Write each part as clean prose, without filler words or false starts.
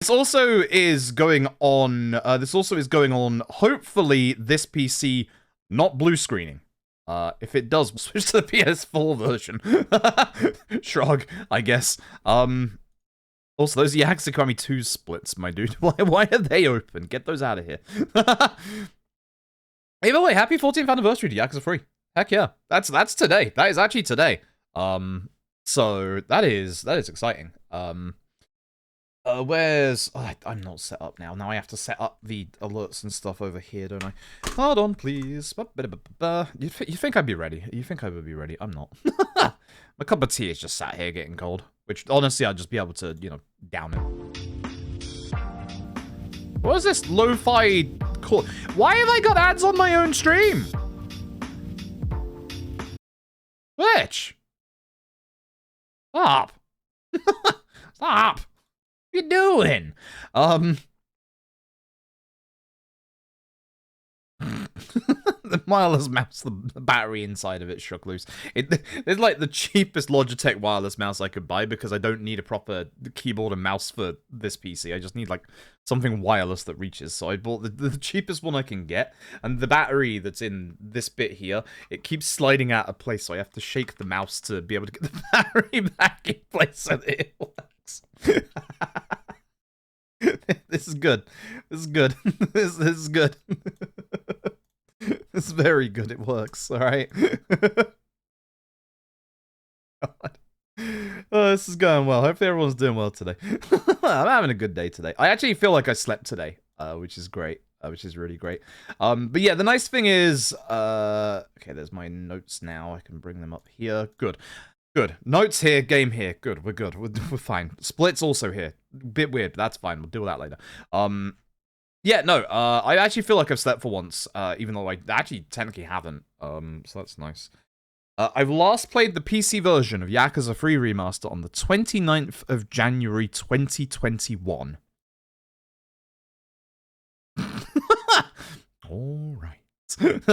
This also is going on. Hopefully, this PC not blue screening. If it does, we'll switch to the PS4 version. Shrug, I guess. Also, those Yakuza Kiwami 2 splits, my dude. Why are they open? Get those out of here. Either way, happy 14th anniversary to Yakuza 3. Heck yeah. That's today. That is actually today. So that is exciting. Where's... Oh, I'm not set up now. Now I have to set up the alerts and stuff over here, don't I? Hold on, please. You think I'd be ready? You think I would be ready? I'm not. My cup of tea is just sat here getting cold. Which, honestly, I'd just be able to, you know, down it. What is this lo-fi call? Why have I got ads on my own stream? Bitch! Stop! Stop! What are you doing? The wireless mouse, the battery inside of it shook loose. It's like the cheapest Logitech wireless mouse I could buy because I don't need a proper keyboard and mouse for this PC. I just need like something wireless that reaches. So I bought the cheapest one I can get, and the battery that's in this bit here, it keeps sliding out of place, so I have to shake the mouse to be able to get the battery back in place so that it works. This is good. This is good. This is good. It's very good. It works. All right. Oh, this is going well. Hopefully everyone's doing well today. I'm having a good day today. I actually feel like I slept today, which is great. Which is really great. But yeah, the nice thing is, okay, there's my notes now. I can bring them up here. Good. Good. Notes here, game here. Good. We're good. We're fine. Splits also here. Bit weird, but that's fine. We'll deal with that later. Yeah, no, I actually feel like I've slept for once, even though I actually technically haven't. So that's nice. I've last played the PC version of Yakuza 3 Remaster on the 29th of January 2021. Alright.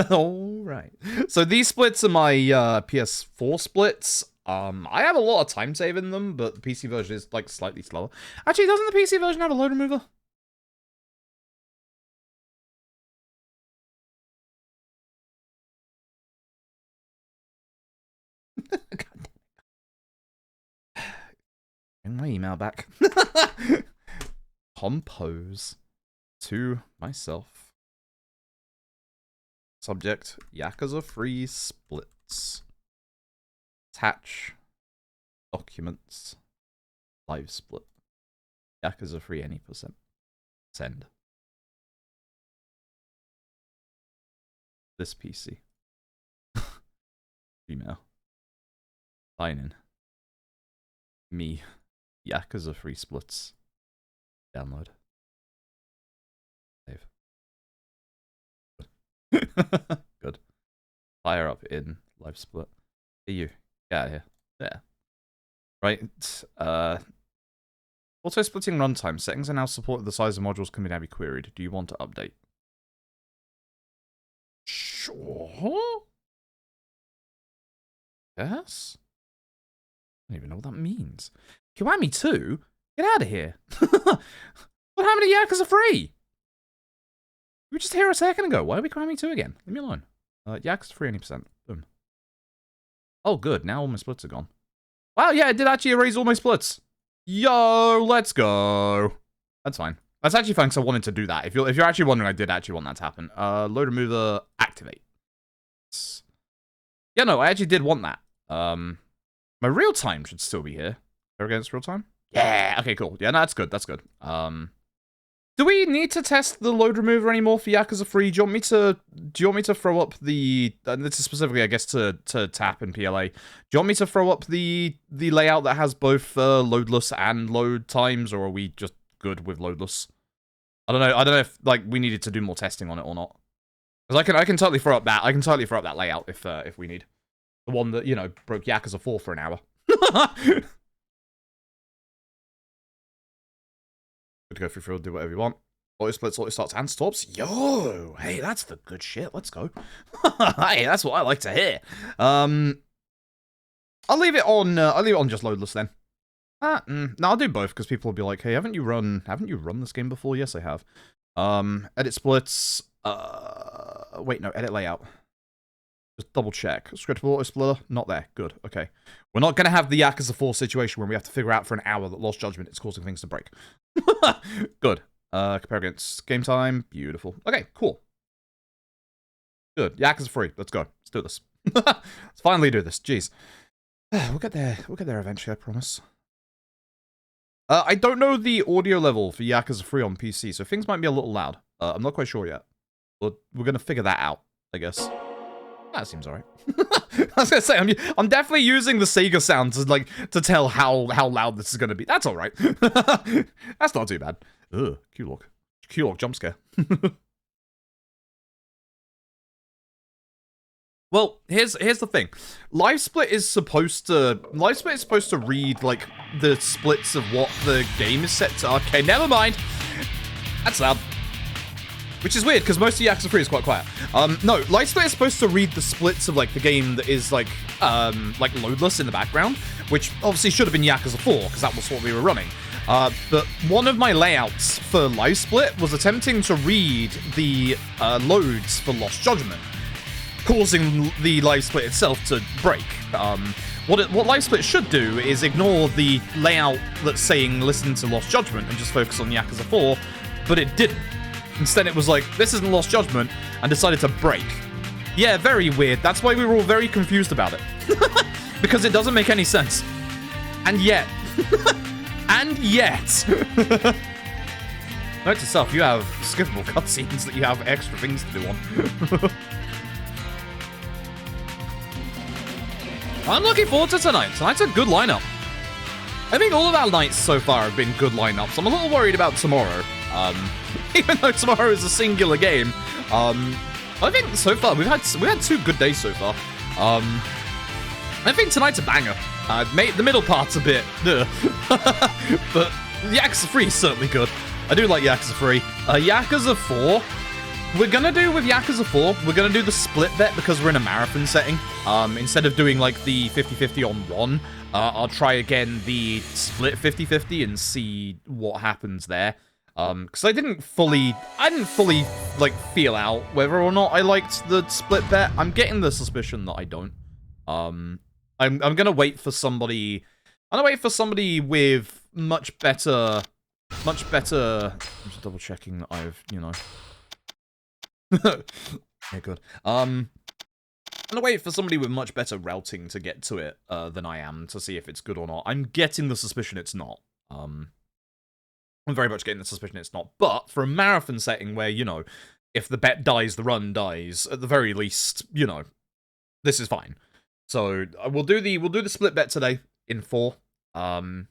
Alright. So these splits are my PS4 splits. I have a lot of time save in them, but the PC version is like slightly slower. Actually, doesn't the PC version have a load remover? Bring my email back. Compose to myself. Subject, Yakuza 3 splits. Attach documents. Live split. Yakuza 3 any %. Send. This PC. Email. Sign in. Me. Yakuza 3 splits. Download. Save. Good. Good. Fire up in live split. Hey, you. Get out of here. Yeah. Right. Auto splitting runtime. Settings are now supported. The size of modules can now be queried. Do you want to update? Sure. Yes? I don't even know what that means. Kiwami 2? Get out of here. What happened to Yakuza 3? We were just here a second ago. Why are we Kiwami 2 again? Leave me alone. Yakuza 3 any %. Boom. Oh, good. Now all my splits are gone. Wow, yeah, it did actually erase all my splits. Yo, let's go. That's fine. That's actually fine because I wanted to do that. If you're actually wondering, I did actually want that to happen. Load remover, activate. Yeah, no, I actually did want that. My real time should still be here. Go against real time? Yeah, okay, cool. Yeah, no, that's good, that's good. Do we need to test the load remover anymore for Yakuza 3? Do you want me to throw up the... this is specifically, I guess, to tap in PLA. Do you want me to throw up the layout that has both loadless and load times, or are we just good with loadless? I don't know if, like, we needed to do more testing on it or not. Because I can totally throw up that. I can totally throw up that layout if we need. The one that, you know, broke Yakuza 4 for an hour. Good to go through field, do whatever you want. Auto splits, auto starts, and stops. Yo! Hey, that's the good shit. Let's go. Hey, that's what I like to hear. I'll leave it on just loadless then. No, I'll do both because people will be like, "Hey, haven't you run this game before?" Yes, I have. Edit splits. Wait, no, edit layout. Just double check. Scriptable auto splitter, not there. Good. Okay. We're not gonna have the Yakuza 4 situation where we have to figure out for an hour that Lost Judgment is causing things to break. Good. Compare against game time. Beautiful. Okay, cool. Good. Yakuza 3. Let's go. Let's do this. Let's finally do this. Jeez. We'll get there. We'll get there eventually, I promise. I don't know the audio level for Yakuza 3 on PC, so things might be a little loud. I'm not quite sure yet. We're gonna figure that out, I guess. That seems alright. I was gonna say, I'm definitely using the Sega sound to tell how loud this is gonna be. That's alright. That's not too bad. Ugh, Q-Lock. Q-Lock jump scare. Well, here's the thing. LiveSplit is supposed to read like the splits of what the game is set to. Okay, never mind. That's loud. Which is weird because most of Yakuza 3 is quite quiet. No, LiveSplit is supposed to read the splits of like the game that is like loadless in the background, which obviously should have been Yakuza 4 because that was what we were running. But one of my layouts for LiveSplit was attempting to read the loads for Lost Judgment, causing the LiveSplit itself to break. What LiveSplit should do is ignore the layout that's saying listen to Lost Judgment and just focus on Yakuza 4, but it didn't. Instead, it was like, this isn't Lost Judgment, and decided to break. Yeah, very weird. That's why we were all very confused about it. Because it doesn't make any sense. And yet. And yet. Note to self, you have skippable cutscenes that you have extra things to do on. I'm looking forward to tonight. Tonight's a good lineup. I think all of our nights so far have been good lineups. I'm a little worried about tomorrow. Even though tomorrow is a singular game. I think so far we've had 2 good days so far. I think tonight's a banger. The middle part's a bit, but Yakuza 3 is certainly good. I do like Yakuza 3. Yakuza 4. We're gonna do with Yakuza 4, we're gonna do the split bet because we're in a marathon setting. Instead of doing like the 50-50 on 1, I'll try again the split 50-50 and see what happens there. Because I didn't fully like feel out whether or not I liked the split bet. I'm getting the suspicion that I don't. I'm gonna wait for somebody. I'm gonna wait for somebody with much better. I'm just double checking that I've, you know. Yeah, good. I'm gonna wait for somebody with much better routing to get to it than I am to see if it's good or not. I'm getting the suspicion it's not. I'm very much getting the suspicion it's not. But for a marathon setting where, you know, if the bet dies, the run dies, at the very least, you know, this is fine. So we'll do the split bet today in 4. And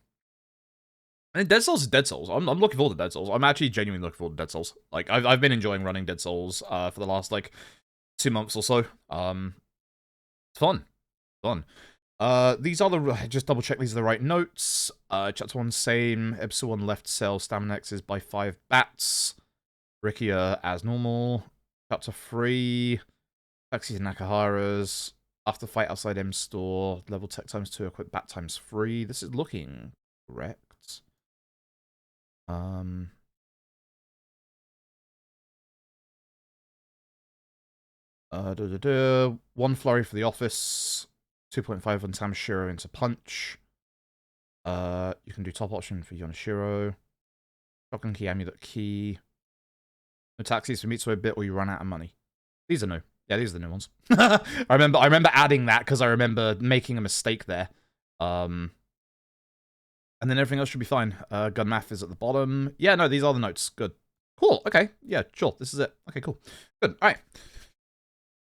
Dead Souls is Dead Souls. I'm looking forward to Dead Souls. I'm actually genuinely looking forward to Dead Souls. Like I've been enjoying running Dead Souls for the last like 2 months or so. It's fun. These are the, just double check these are the right notes. Chapter 1 same, episode 1 left cell, stamina X is by 5 bats. Rikia as normal. Chapter 3, taxis and Nakahara's. After fight outside M store, level tech times 2, equip bat times 3. This is looking correct. One flurry for the office. 2.5 on Tamashiro into punch. You can do top option for Yonashiro. Shotgun key, amulet key. No taxis for Mitsuo bit or you run out of money. These are new. Yeah, these are the new ones. I remember adding that because I remember making a mistake there. And then everything else should be fine. Gun math is at the bottom. Yeah, no, these are the notes. Good. Cool. Okay. Yeah, sure. This is it. Okay, cool. Good. All right.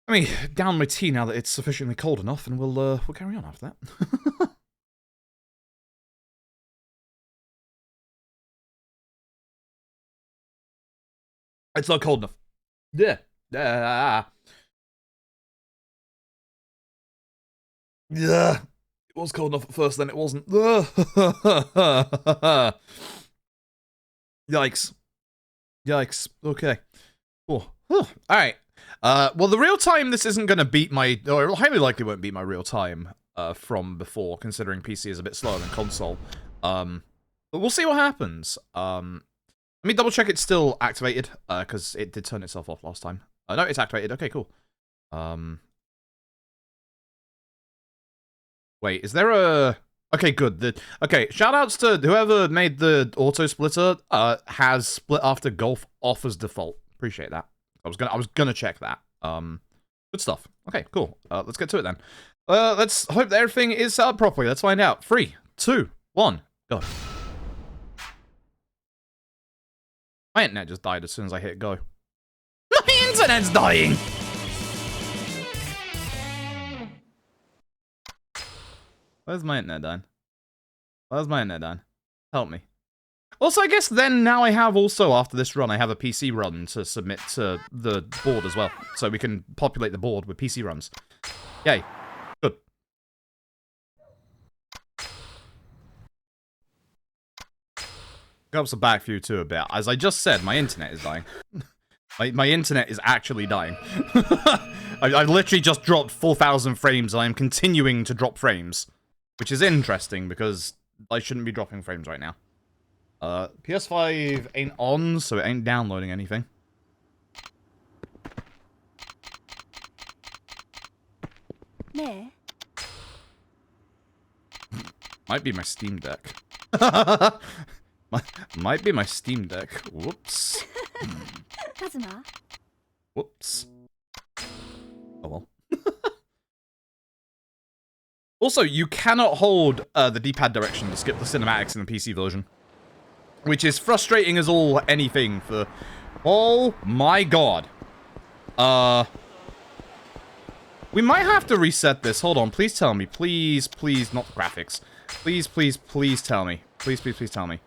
Let me down my tea now that it's sufficiently cold enough, and we'll carry on after that. It's not cold enough. Yeah. Yeah. It was cold enough at first, then it wasn't. Yikes. Yikes. Okay. Oh. All right. Well, the real time this isn't going to beat my, or highly likely won't beat my real time from before, considering PC is a bit slower than console. But we'll see what happens. Let me double check it's still activated, because it did turn itself off last time. No, it's activated. Okay, cool. Wait, is there a... Okay, good. Okay, shoutouts to whoever made the auto splitter. Has split after golf off as default. Appreciate that. I was gonna check that. Good stuff. Okay, cool. Let's get to it then. Let's hope that everything is set up properly. Let's find out. 3, 2, 1, go. My internet just died as soon as I hit go. My internet's dying! Where's my internet done? Where's my internet done? Help me. Also, I guess then now I have also, after this run, I have a PC run to submit to the board as well. So we can populate the board with PC runs. Yay. Good. Helps the back view too a bit. As I just said, my internet is dying. my internet is actually dying. I literally just dropped 4,000 frames and I'm continuing to drop frames. Which is interesting because I shouldn't be dropping frames right now. PS5 ain't on, so it ain't downloading anything. 네. Might be my Steam Deck. Might be my Steam Deck. Whoops. 하지마. Whoops. Oh well. Also, you cannot hold the D-pad direction to skip the cinematics in the PC version. Which is frustrating as all anything for... Oh my god. We might have to reset this. Hold on, please tell me. Please, please, not the graphics. Please, please, please tell me. Please, please, please tell me.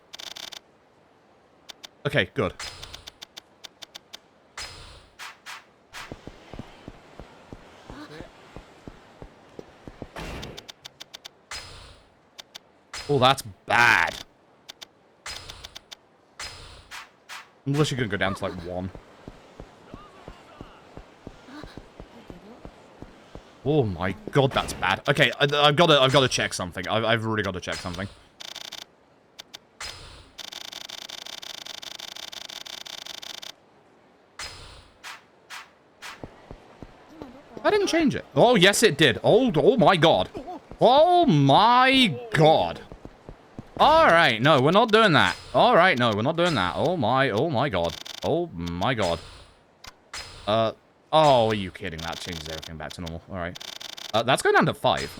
Okay, good. Oh, that's bad. I'm literally gonna go down to like 1. Oh my god, that's bad. Okay, I've got to check something. I've really got to check something. I didn't change it. Oh yes, it did. Oh my god. Oh my god. Alright, no, we're not doing that. Alright, no, we're not doing that. Oh my god. Oh my god. Oh, are you kidding? That changes everything back to normal. Alright. That's going down to 5.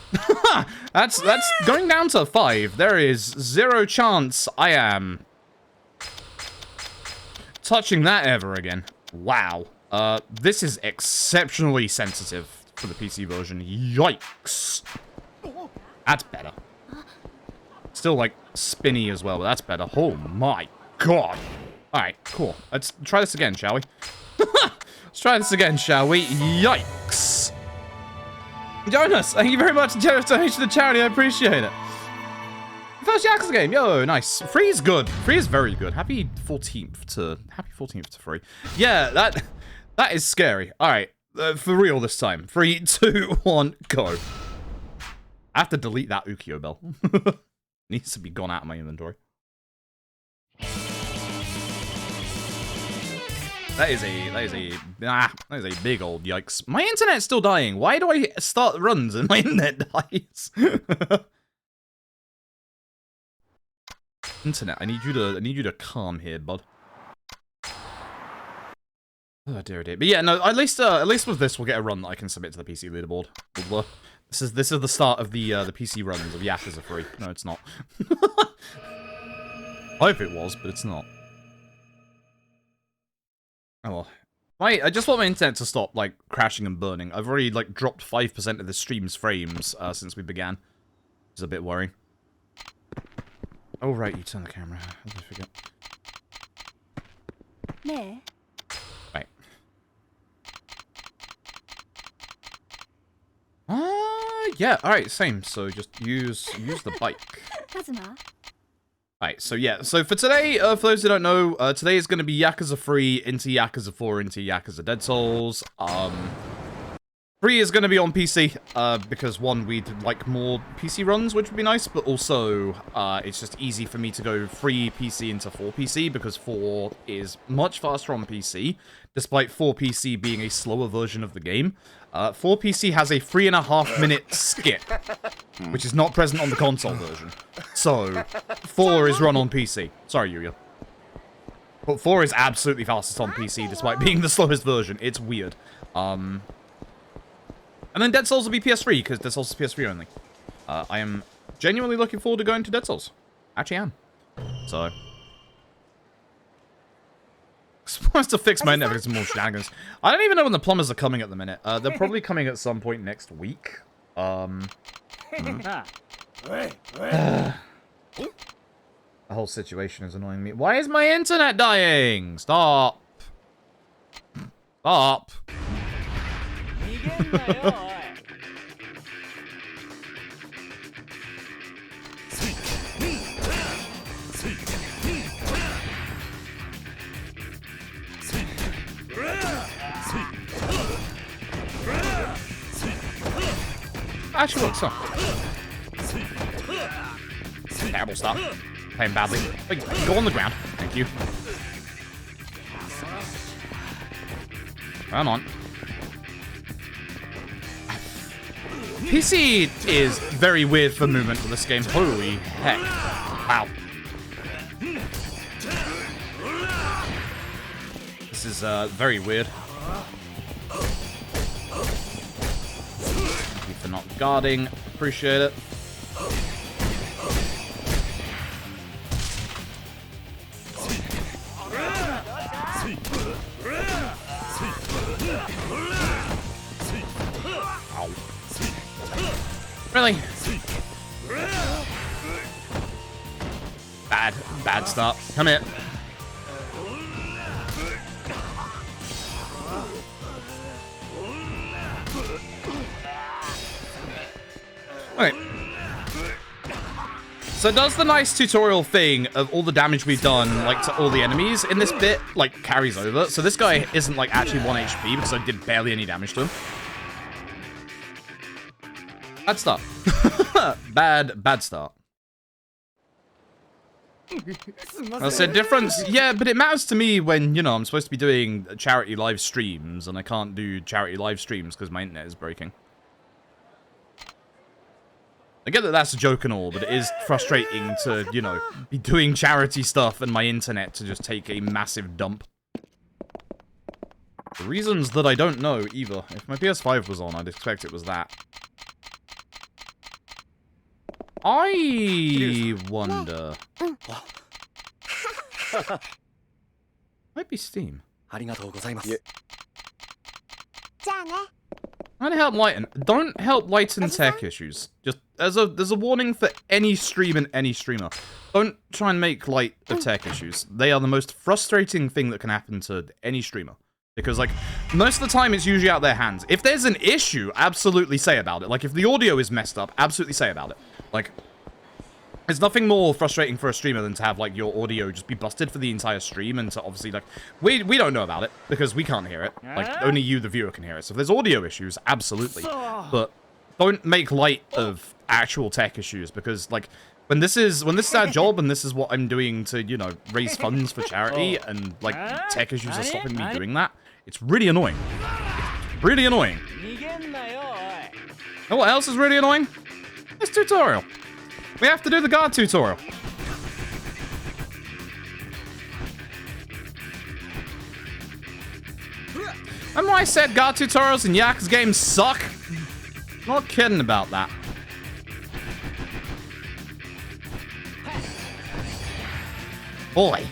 That's going down to 5. There is 0 chance I am touching that ever again. Wow. This is exceptionally sensitive for the PC version. Yikes. That's better. Still, like, spinny as well, but that's better. Oh my god. Alright, cool. Let's try this again, shall we? Let's try this again, shall we? Yikes. Jonas, thank you very much for donation to charity. I appreciate it. First Yakuza game. Yo, nice. Free is good. Free is very good. Happy 14th to free. Yeah, that is scary. Alright, for real this time. 3, 2, 1, go. I have to delete that Ukiyo bell. Needs to be gone out of my inventory. That is a big old yikes. My internet's still dying. Why do I start runs and my internet dies? Internet, I need you to calm here, bud. Oh dear, dear. But yeah, no. At least with this, we'll get a run that I can submit to the PC leaderboard. This is the start of the PC runs of Yakuza 3. No, it's not. I hope it was, but it's not. Oh well. I just want my internet to stop, like, crashing and burning. I've already, like, dropped 5% of the stream's frames since we began. It's a bit worrying. Oh, right, you turn the camera. How did I forget? 네. Right. Yeah, alright, same. So just use the bike. 하지마. Alright, so yeah, so for today, for those who don't know, today is going to be Yakuza 3 into Yakuza 4 into Yakuza Dead Souls. Free is going to be on PC, because one, we'd like more PC runs, which would be nice, but also, it's just easy for me to go free PC into 4 PC, because 4 is much faster on PC, despite 4 PC being a slower version of the game. 4 PC has a 3.5-minute skip, which is not present on the console version. So, 4 is run on PC. Sorry, Yuya. But 4 is absolutely fastest on PC, despite being the slowest version. It's weird. And then Dead Souls will be PS3, because Dead Souls is PS3 only. I am genuinely looking forward to going to Dead Souls. Actually am. So. Supposed to fix my internet because some more shenanigans. I don't even know when the plumbers are coming at the minute. They're probably coming at some point next week. The whole situation is annoying me. Why is my internet dying? Stop. Stop. Actually, what's up? Terrible stuff. Playing badly. Go on the ground. Thank you. Come on. PC is very weird for movement for this game. Holy heck. Wow. This is very weird. Thank you for not guarding. Appreciate it. Really? Bad start. Come here. Okay. So it does the nice tutorial thing of all the damage we've done, like, to all the enemies in this bit, like, carries over. So this guy isn't, like, actually 1 HP because I did barely any damage to him. Bad start. Bad start. I said difference. Yeah, but it matters to me when, you know, I'm supposed to be doing charity live streams and I can't do charity live streams because my internet is breaking. I get that that's a joke and all, but it is frustrating to, you know, be doing charity stuff and my internet to just take a massive dump. For reasons that I don't know either. If my PS5 was on, I'd expect it was that. I wonder. Might be Steam. Don't help lighten. Don't help lighten tech issues. Just there's a warning for any stream and any streamer. Don't try and make light of tech issues. They are the most frustrating thing that can happen to any streamer. Because, like, most of the time it's usually out their hands. If there's an issue, absolutely say about it. Like, if the audio is messed up, absolutely say about it. Like, there's nothing more frustrating for a streamer than to have, like, your audio just be busted for the entire stream and to obviously, like, we don't know about it because we can't hear it. Like, only you, the viewer, can hear it. So if there's audio issues, absolutely. But don't make light of actual tech issues because, like, when this is our job and this is what I'm doing to, you know, raise funds for charity and, like, tech issues are stopping me doing that, it's really annoying. It's really annoying. And what else is really annoying? This tutorial. We have to do the guard tutorial. Remember I said guard tutorials in Yakuza games suck? Not kidding about that. Boy.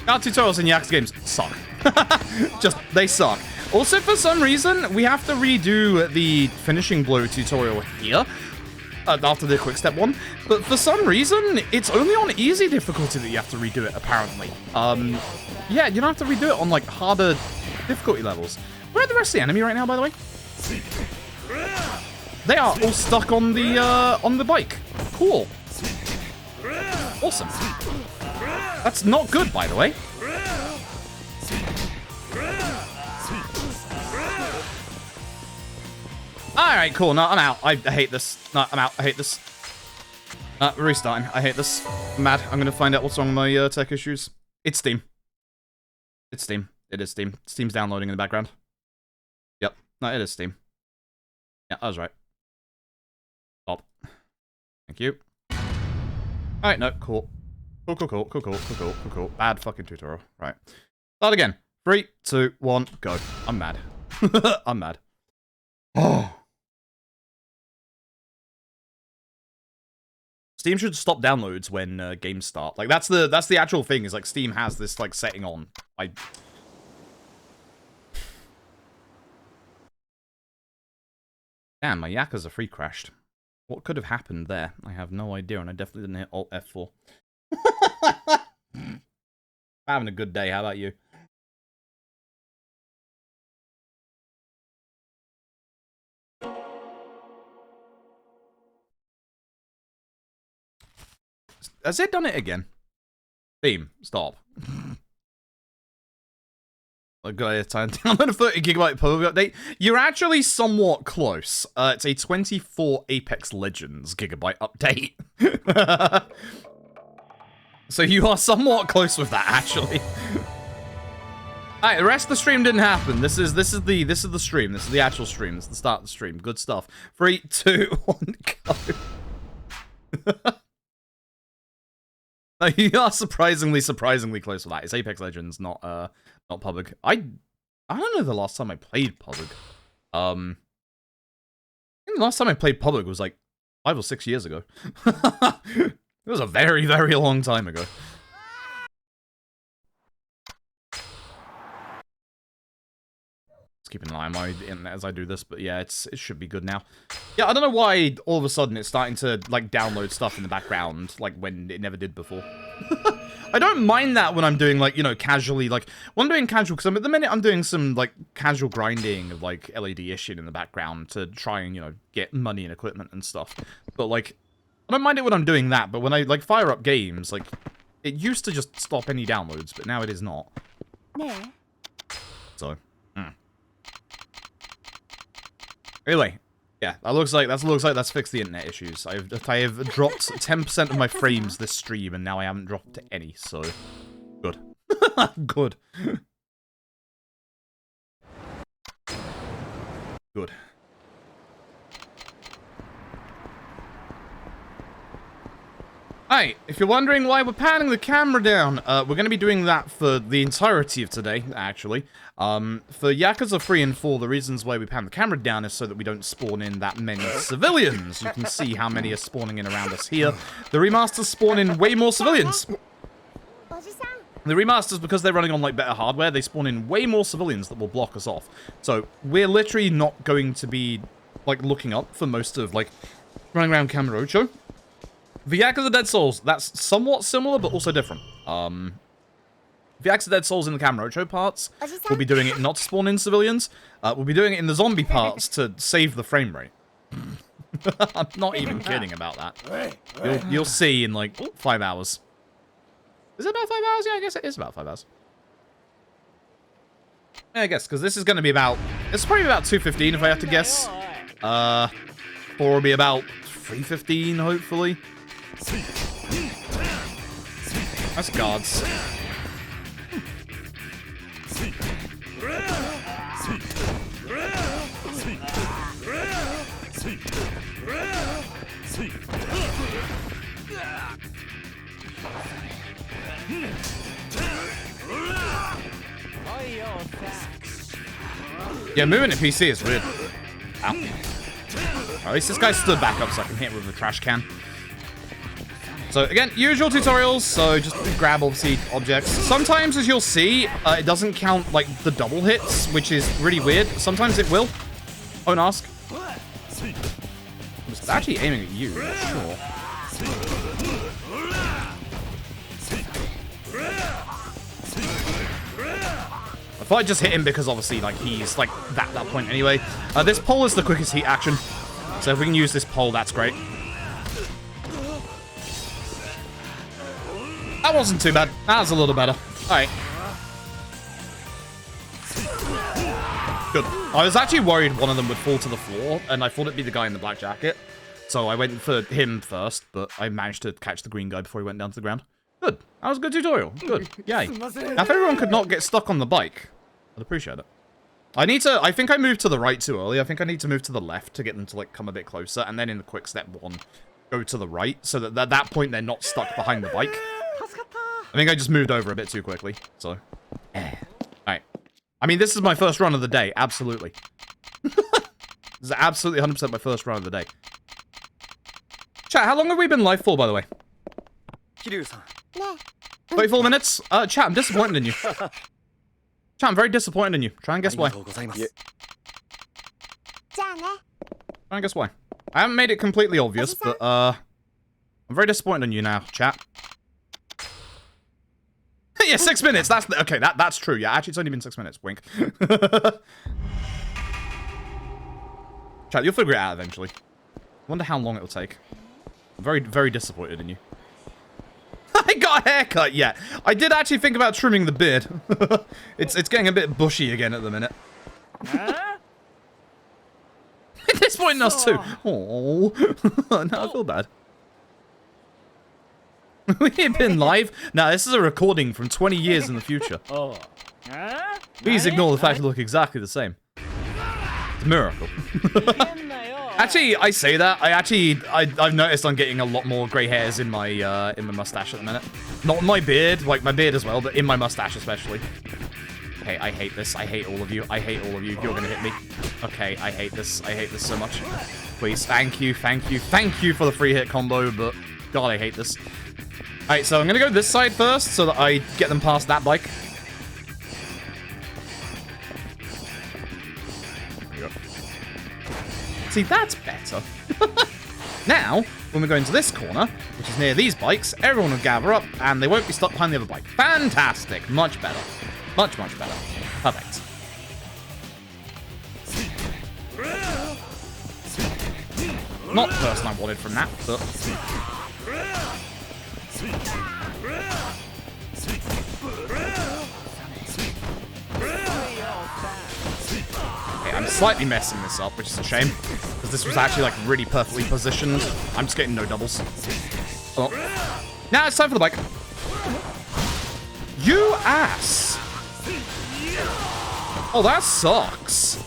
Guard tutorials in Yakuza games suck. Just, they suck. Also, for some reason, we have to redo the finishing blow tutorial here. After the quick step one. But for some reason, it's only on easy difficulty that you have to redo it, apparently. Yeah, you don't have to redo it on, like, harder difficulty levels. Where are the rest of the enemy right now, by the way? They are all stuck on the bike. Cool. Awesome. That's not good, by the way. Alright, cool. No, I'm out. I hate this. No, I'm out. I hate this. Restarting. I hate this. I'm mad. I'm gonna find out what's wrong with my tech issues. It's Steam. It's Steam. It is Steam. Steam's downloading in the background. Yep. No, it is Steam. Yeah, I was right. Stop. Thank you. Alright, no, cool. Cool. Bad fucking tutorial. Right. Start again. 3, 2, 1, go. I'm mad. I'm mad. Oh. Steam should stop downloads when games start. Like that's the actual thing. Is like Steam has this like setting on. Damn, my Yakuza 3 crashed. What could have happened there? I have no idea, and I definitely didn't hit Alt F4. I'm having a good day. How about you? Has it done it again? Steam, stop. I got a time download a 30 gigabyte public update. You're actually somewhat close. It's a 24 Apex Legends gigabyte update. So you are somewhat close with that, actually. Alright, the rest of the stream didn't happen. This is the stream. This is the actual stream. This is the start of the stream. Good stuff. 3, 2, 1, go. No, you are surprisingly close with that. It's Apex Legends, not public. I don't know the last time I played public. I think the last time I played public was like 5 or 6 years ago. It was a very, very long time ago. Just keeping an eye on my internet as I do this, but yeah, it should be good now. Yeah, I don't know why all of a sudden it's starting to like download stuff in the background, like when it never did before. I don't mind that when I'm doing like, you know, casually, like when I'm doing casual, because at the minute I'm doing some like casual grinding of like LED-ishing in the background to try and, you know, get money and equipment and stuff. But like, I don't mind it when I'm doing that, but when I like fire up games, like it used to just stop any downloads, but now it is not. 네. So, Anyway, yeah, that looks like that's fixed the internet issues. I have dropped 10% of my frames this stream, and now I haven't dropped any. So, good, good, good. Hi, if you're wondering why we're panning the camera down, we're going to be doing that for the entirety of today, actually. For Yakuza 3 and 4, the reasons why we pan the camera down is so that we don't spawn in that many civilians. You can see how many are spawning in around us here. The remasters spawn in way more civilians. The remasters, because they're running on like better hardware, they spawn in way more civilians that will block us off. So we're literally not going to be like looking up for most of like running around Kamurocho. The Yakuza Dead Souls, that's somewhat similar, but also different. The Yakuza Dead Souls in the Kamurocho parts, we'll be doing it not to spawn in civilians. We'll be doing it in the zombie parts to save the frame rate. I'm not even kidding about that. You'll see in like 5 hours. Is it about 5 hours? Yeah, I guess it is about 5 hours. Yeah, I guess, because this is going to be about... It's probably about 2:15 if I have to guess. 4 will be about 3:15, hopefully. That's guards. Yeah, moving to PC is weird. Ow. At least this guy stood back up so I can hit him with a trash can. So again, usual tutorials, so just grab obviously objects. Sometimes, as you'll see, it doesn't count like the double hits, which is really weird. Sometimes it will. Don't ask. I was actually aiming at you, not sure. I thought I'd just hit him because obviously like he's like that point anyway. This pole is the quickest heat action. So if we can use this pole, that's great. That wasn't too bad. That was a little better. Alright. Good. I was actually worried one of them would fall to the floor, and I thought it'd be the guy in the black jacket. So I went for him first, but I managed to catch the green guy before he went down to the ground. Good. That was a good tutorial. Good. Yay. Now, if everyone could not get stuck on the bike, I'd appreciate it. I think I moved to the right too early. I think I need to move to the left to get them to, like, come a bit closer. And then in the quick step 1, go to the right. So that at that point, they're not stuck behind the bike. I think I just moved over a bit too quickly. So, alright. I mean, this is my first run of the day. Absolutely. This is absolutely 100% my first run of the day. Chat, how long have we been live for, by the way? 34 minutes? Chat, I'm disappointed in you. Chat, I'm very disappointed in you. Try and guess why. Try and guess why. I haven't made it completely obvious, but, I'm very disappointed in you now, chat. Yeah, 6 minutes. Okay, that's true. Yeah, actually, it's only been 6 minutes. Wink. Chat, you'll figure it out eventually. I wonder how long it'll take. I'm very, very disappointed in you. I got a haircut, yeah. I did actually think about trimming the beard. It's getting a bit bushy again at the minute. At this point in us too. Oh, no, I feel bad. We've been live? Now, this is a recording from 20 years in the future. Please ignore the fact we look exactly the same. It's a miracle. Actually, I say that. I've noticed I'm getting a lot more grey hairs in my mustache at the minute. Not in my beard, like my beard as well, but in my mustache especially. Okay, I hate this. I hate all of you. I hate all of you. You're gonna hit me. Okay, I hate this. I hate this so much. Please, thank you, thank you, thank you for the free hit combo, but God, I hate this. Alright, so I'm gonna go this side first so that I get them past that bike. There we go. See, that's better. Now, when we go into this corner, which is near these bikes, everyone will gather up and they won't be stuck behind the other bike. Fantastic. Much better. Much, much better. Perfect. Not the person I wanted from that, but... Okay, I'm slightly messing this up, which is a shame, because this was actually, like, really perfectly positioned. I'm just getting no doubles. Oh. Now it's time for the bike. You ass! Oh, that sucks.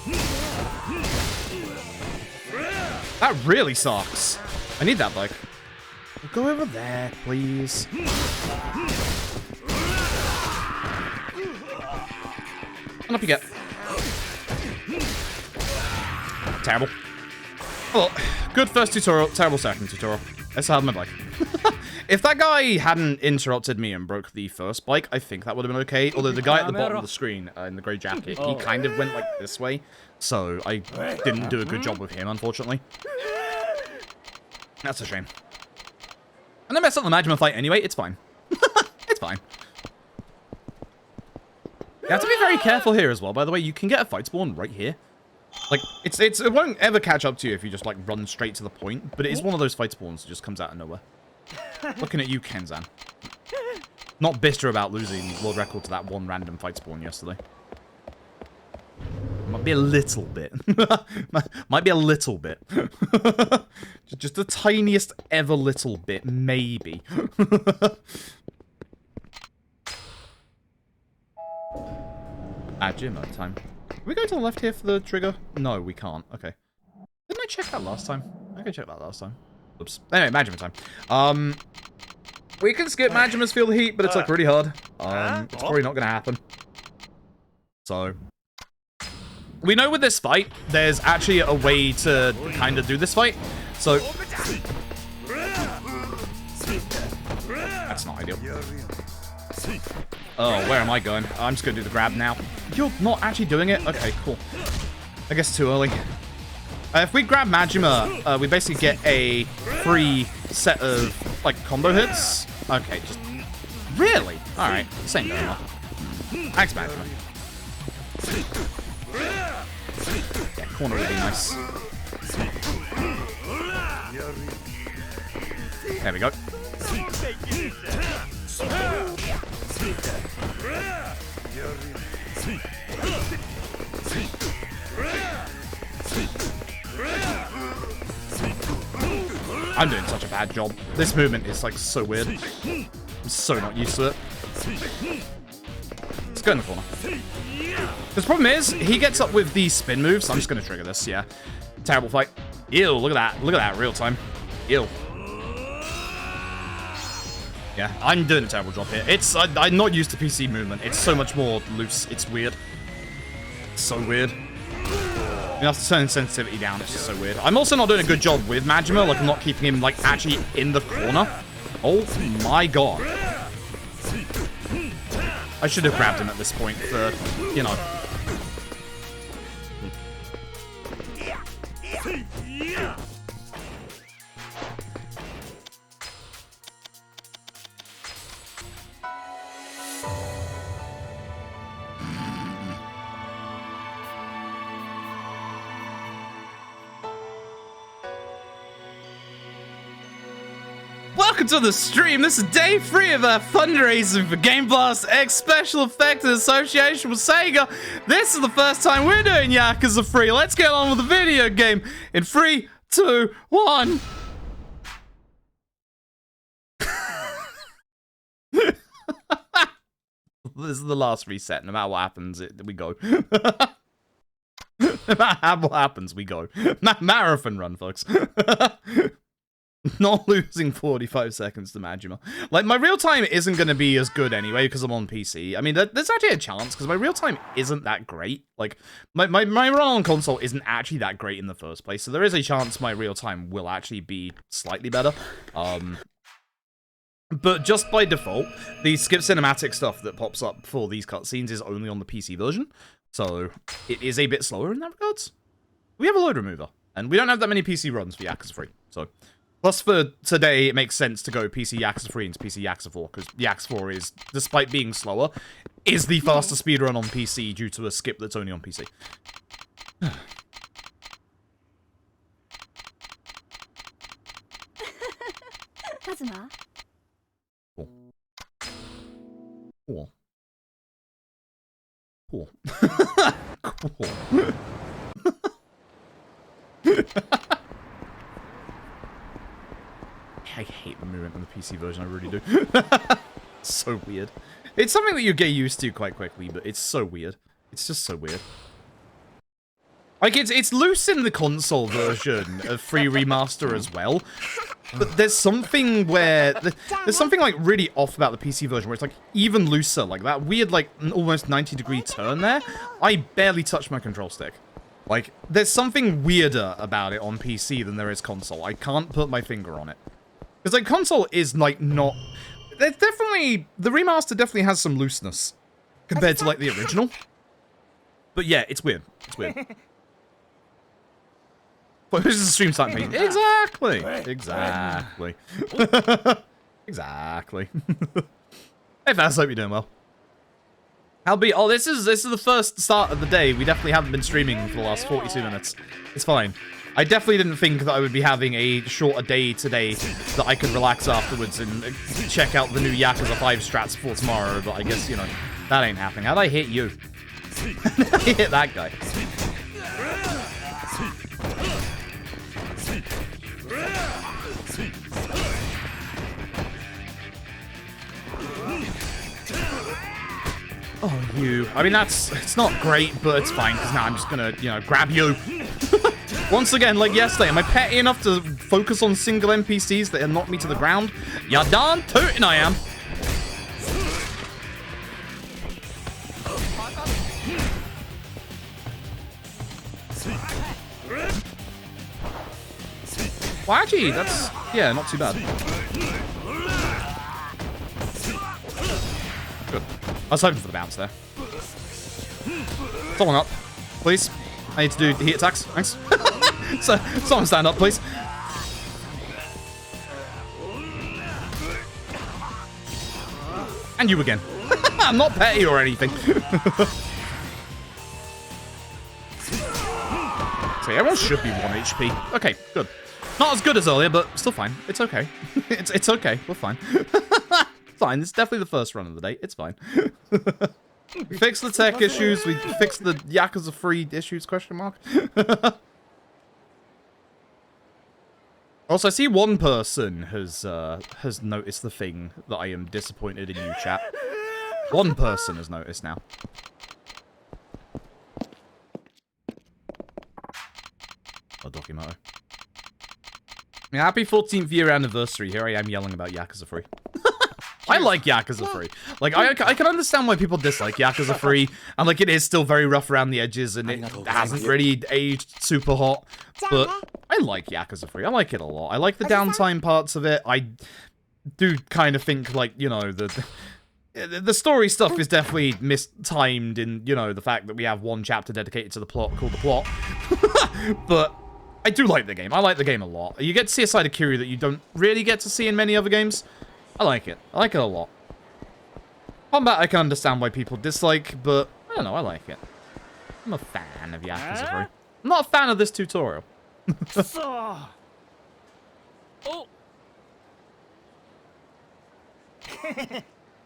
That really sucks. I need that bike. Go over there, please. And up you get. Terrible. Well, good first tutorial, terrible second tutorial. Let's have my bike. If that guy hadn't interrupted me and broke the first bike, I think that would have been okay. Although the guy at the bottom of the screen in the grey jacket, he kind of went like this way. So I didn't do a good job with him, unfortunately. That's a shame. And I messed up the Majima fight anyway. It's fine. It's fine. You have to be very careful here as well, by the way. You can get a fight spawn right here. Like, it won't ever catch up to you if you just, like, run straight to the point. But it is one of those fight spawns that just comes out of nowhere. Looking at you, Kenzan. Not bitter about losing world record to that one random fight spawn yesterday. Might be a little bit. Might be a little bit. Just the tiniest ever little bit, maybe. Majima time. Can we go to the left here for the trigger? No, we can't. Okay. Didn't I check that last time? I can check that last time. Oops. Anyway, Majima time. We can skip Majima's Feel the Heat, but it's like really hard. It's probably not gonna happen. So we know with this fight, there's actually a way to kind of do this fight. So that's not ideal. Oh, where am I going? I'm just gonna do the grab now. You're not actually doing it? Okay, cool. I guess too early. If we grab Majima, we basically get a free set of, like, combo hits. Okay, just... Really? Alright, this ain't going well. Thanks, Majima. Yeah, corner would be nice. There we go. I'm doing such a bad job. This movement is like so weird. I'm so not used to it. Let's go in the corner. The problem is, he gets up with these spin moves, so I'm just going to trigger this, yeah. Terrible fight. Ew, look at that. Look at that, real time. Ew. Yeah, I'm doing a terrible job here. I'm not used to PC movement. It's so much more loose. It's weird. It's so weird. You have to turn sensitivity down. It's just so weird. I'm also not doing a good job with Majima. Like, I'm not keeping him, like, actually in the corner. Oh my god. I should have grabbed him at this point for, you know. Welcome to the stream. This is day 3 of our fundraising for Game Blast X Special Effects in association with Sega. This is the first time we're doing Yakuza 3. Let's get on with the video game in 3, 2, 1. This is the last reset. No matter what happens, we go. No matter what happens, we go. Marathon run, folks. Not losing 45 seconds to Majima. Like, my real time isn't going to be as good anyway, because I'm on PC. I mean, there's actually a chance, because my real time isn't that great. Like, my run on console isn't actually that great in the first place, so there is a chance my real time will actually be slightly better. But just by default, the skip cinematic stuff that pops up for these cutscenes is only on the PC version, so it is a bit slower in that regards. We have a load remover, and we don't have that many PC runs for Yakuza 3, so... Plus, for today, it makes sense to go PC Yakuza 3 into PC Yakuza 4, because Yakuza 4 is, despite being slower, is the fastest speedrun on PC due to a skip that's only on PC. Kazuma. Cool. Cool. Cool. Cool. I hate the movement on the PC version, I really do. It's so weird. It's something that you get used to quite quickly, but it's so weird. It's just so weird. Like, it's loose in the console version of Free Remaster as well, but there's something where... There's something, like, really off about the PC version, where it's, like, even looser. Like, that weird, like, almost 90-degree turn there, I barely touch my control stick. Like, there's something weirder about it on PC than there is console. I can't put my finger on it. Because, like, console is, like, not... There's definitely... The remaster definitely has some looseness compared to, like, the original. But, yeah, it's weird. It's weird. But who's the stream starting? Exactly! Exactly. Exactly. Hey, Fast, hope you're doing well. Oh, this is the first start of the day. We definitely haven't been streaming for the last 42 minutes. It's fine. I definitely didn't think that I would be having a shorter day today that I could relax afterwards and check out the new Yakuza 5 strats for tomorrow, but I guess, you know, that ain't happening. How'd I hit you? I hit that guy. Oh, you. I mean, it's not great, but it's fine, because now I'm just gonna, you know, grab you. Once again, like yesterday, am I petty enough to focus on single NPCs that knock me to the ground? Ya darn tootin' I am. Well, actually, that's, yeah, not too bad. Good. I was hoping for the bounce there. Someone up, please. I need to do heat attacks. Thanks. So, someone stand up, please. And you again. I'm not petty or anything. So everyone should be 1 HP. Okay, good. Not as good as earlier, but still fine. It's okay. It's okay. We're fine. Fine. It's definitely the first run of the day. It's fine. We fixed the tech issues. We fixed the Yakuza 3 issues, question mark. Also, Also, I see one person has noticed the thing that I am disappointed in you, chat. One person has noticed now. Oh, Dokimoto. Yeah, happy 14th year anniversary. Here I am yelling about Yakuza 3. I like Yakuza 3. Like, I can understand why people dislike Yakuza 3. And, like, it is still very rough around the edges. And it hasn't really aged super hot. But I like Yakuza 3. I like it a lot. I like the downtime parts of it. I do kind of think, like, you know, the story stuff is definitely mistimed in, you know, the fact that we have one chapter dedicated to the plot called The Plot. But I do like the game. I like the game a lot. You get to see a side of Kiryu that you don't really get to see in many other games. I like it. I like it a lot. Combat I can understand why people dislike, but I don't know, I like it. I'm a fan of Yakuza 3. I'm not a fan of this tutorial. Oh.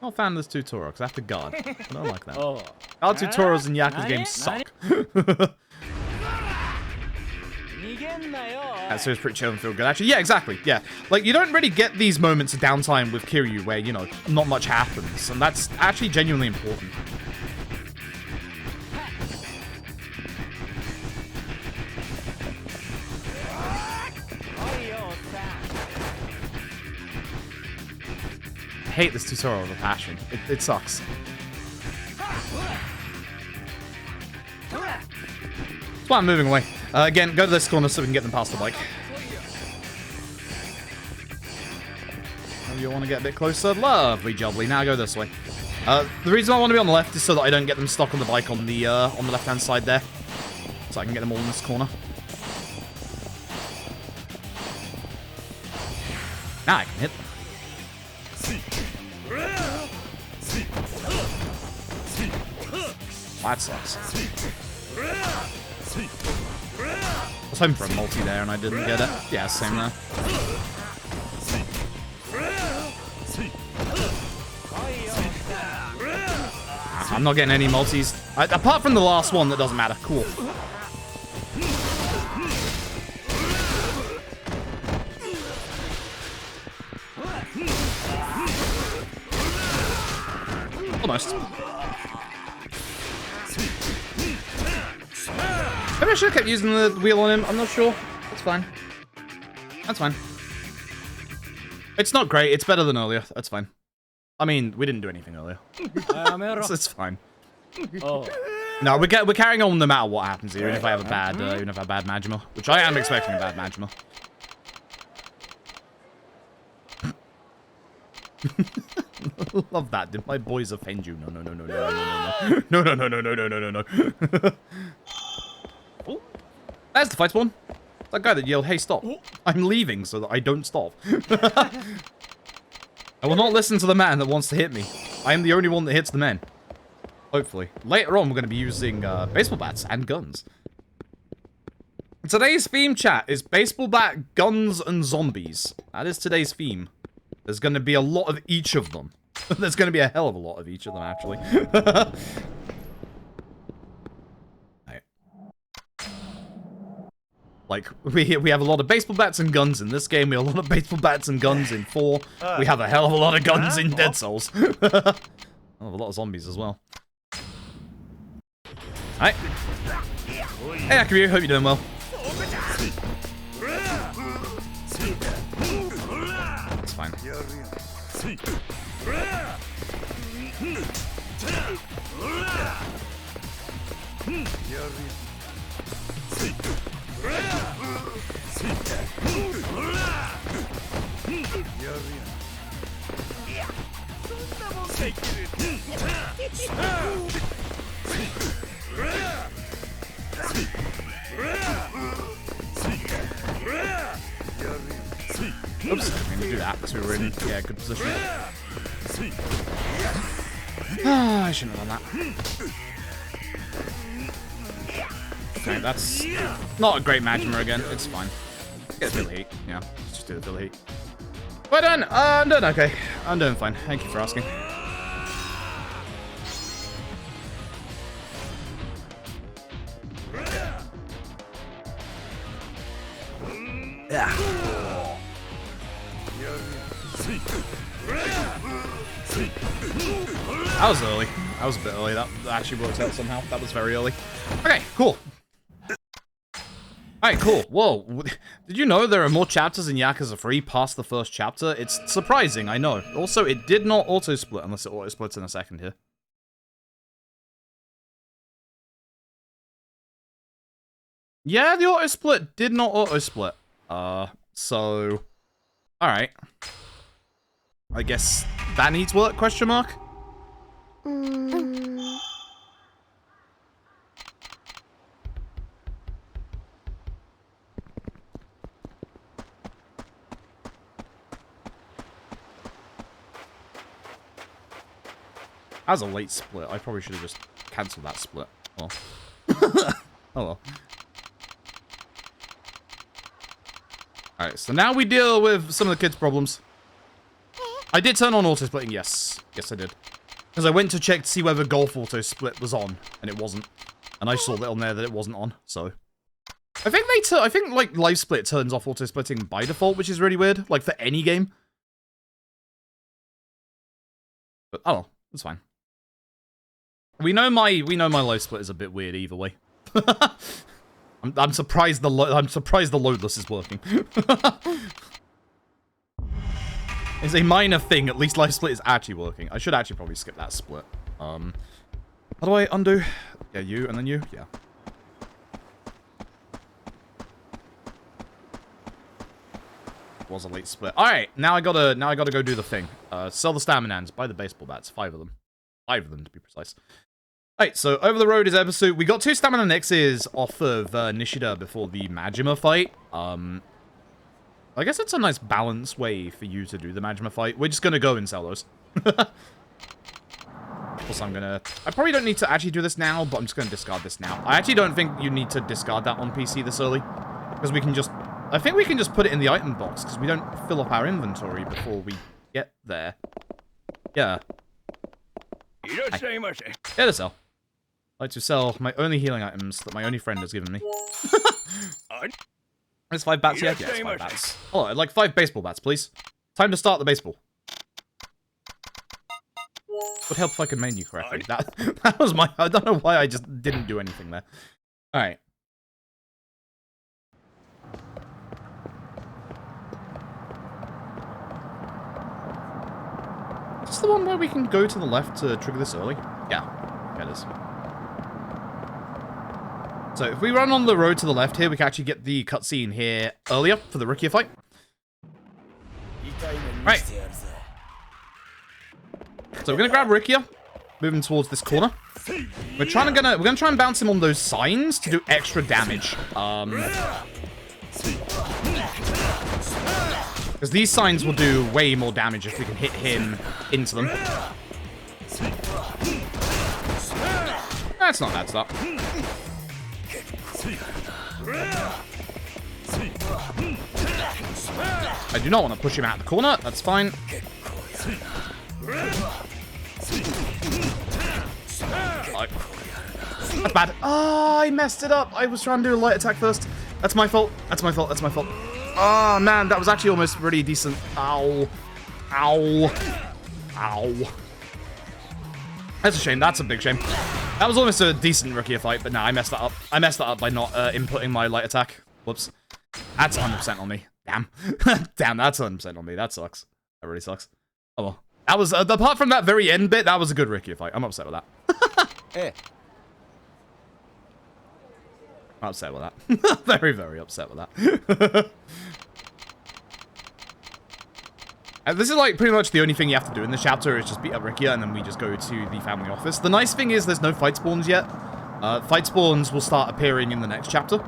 Not a fan of this tutorial, because I have to guard. I don't like that. Guard tutorials in Yakuza games suck. That seems pretty chill and feel good, actually. Yeah, exactly, yeah. Like, you don't really get these moments of downtime with Kiryu where, you know, not much happens. And that's actually genuinely important. I hate this tutorial with a passion. It sucks. That's why I'm moving away. Again, go to this corner so we can get them past the bike. Oh, you want to get a bit closer? Lovely jubbly. Now go this way. The reason I want to be on the left is so that I don't get them stuck on the bike on the left-hand side there. So I can get them all in this corner. Now I can hit them. That sucks. I was hoping for a multi there and I didn't get it. Yeah, same there. I'm not getting any multis. Apart from the last one, that doesn't matter. Cool. Almost. Maybe I should have kept using the wheel on him. I'm not sure. That's fine. That's fine. It's not great. It's better than earlier. That's fine. I mean, we didn't do anything earlier. So it's fine. No, we're carrying on no matter what happens here, even if I have a bad, Majima, which I am expecting a bad Majima. Love that. Did my boys offend you? No, no, no, no, no, no, no, no, no, no, no, no, no, no, no. Oh, there's the fight spawn. That guy that yelled, "Hey, stop!" I'm leaving so that I don't stop. I will not listen to the man that wants to hit me. I am the only one that hits the men. Hopefully. Later on, we're going to be using baseball bats and guns. Today's theme, chat, is baseball bat, guns, and zombies. That is today's theme. There's going to be a lot of each of them. There's going to be a hell of a lot of each of them, actually. Right. Like, we have a lot of baseball bats and guns in this game. We have a lot of baseball bats and guns in 4. We have a hell of a lot of guns in Dead Souls. A lot of zombies as well. Alright. Hey, Akiryu, hope you're doing well. It's fine. Oops, I didn't do that because we were in good position. Ah, I shouldn't have done that. Okay, that's not a great Majima again. It's fine. Get a Philly heat. Yeah, let's just do the Philly heat. Well done. I'm doing okay. I'm doing fine. Thank you for asking. Yeah. That was early. That was a bit early. That actually worked out somehow. That was very early. Okay, cool. Alright, cool. Whoa. Did you know there are more chapters in Yakuza 3 past the first chapter? It's surprising, I know. Also, it did not auto-split, unless it auto-splits in a second here. Yeah, the auto-split did not auto-split. So... Alright. I guess that needs work, question mark? That was a late split. I probably should have just cancelled that split. Oh. Oh well. Alright, so now we deal with some of the kids' problems. I did turn on auto-splitting, yes. Yes, I did. Because I went to check to see whether golf auto-split was on, and it wasn't. And I saw that on there that it wasn't on, so... I think like, Live Split turns off auto-splitting by default, which is really weird. Like, for any game. But, oh, that's fine. We know my Live Split is a bit weird either way. I'm surprised the loadless is working. It's a minor thing. At least Live Split is actually working. I should actually probably skip that split. How do I undo? Yeah, you and then you. Yeah. Was a late split. All right, now I gotta go do the thing. Sell the staminans. Buy the baseball bats. 5 of them. 5 of them to be precise. Alright, so over the road is episode. We got 2 stamina Nexes off of Nishida before the Majima fight. I guess it's a nice balanced way for you to do the Majima fight. We're just gonna go and sell those. Plus I probably don't need to actually do this now, but I'm just gonna discard this now. I actually don't think you need to discard that on PC this early. Because we can just... I think we can just put it in the item box, because we don't fill up our inventory before we get there. Yeah. Yeah, to sell. I'd like to sell my only healing items that my only friend has given me. There's 5 bats here? Yeah, it's 5 bats. Oh, I'd like 5 baseball bats, please. Time to start the baseball. Would help if I could menu correctly. That was my... I don't know why I just didn't do anything there. Alright. Is this the one where we can go to the left to trigger this early? Yeah. Yeah, it is. So, if we run on the road to the left here, we can actually get the cutscene here earlier for the Rukia fight. Right. So, we're gonna grab Rukia, moving towards this corner. We're gonna try and bounce him on those signs to do extra damage. Because these signs will do way more damage if we can hit him into them. That's not bad stuff. I do not want to push him out of the corner. That's fine. That's bad. Oh, I messed it up. I was trying to do a light attack first. That's my fault. That's my fault. That's my fault. Oh, man. That was actually almost pretty decent. Ow. Ow. Ow. That's a shame. That's a big shame. That was almost a decent Rukia fight, but no, I messed that up. I messed that up by not inputting my light attack. Whoops. That's 100% on me. Damn. Damn, that's 100% on me. That sucks. That really sucks. Oh, well. That was, apart from that very end bit, that was a good Rukia fight. I'm upset with that. I'm upset with that. Very, very upset with that. And this is like pretty much the only thing you have to do in this chapter is just beat up Rukia and then we just go to the family office. The nice thing is there's no fight spawns yet. Fight spawns will start appearing in the next chapter.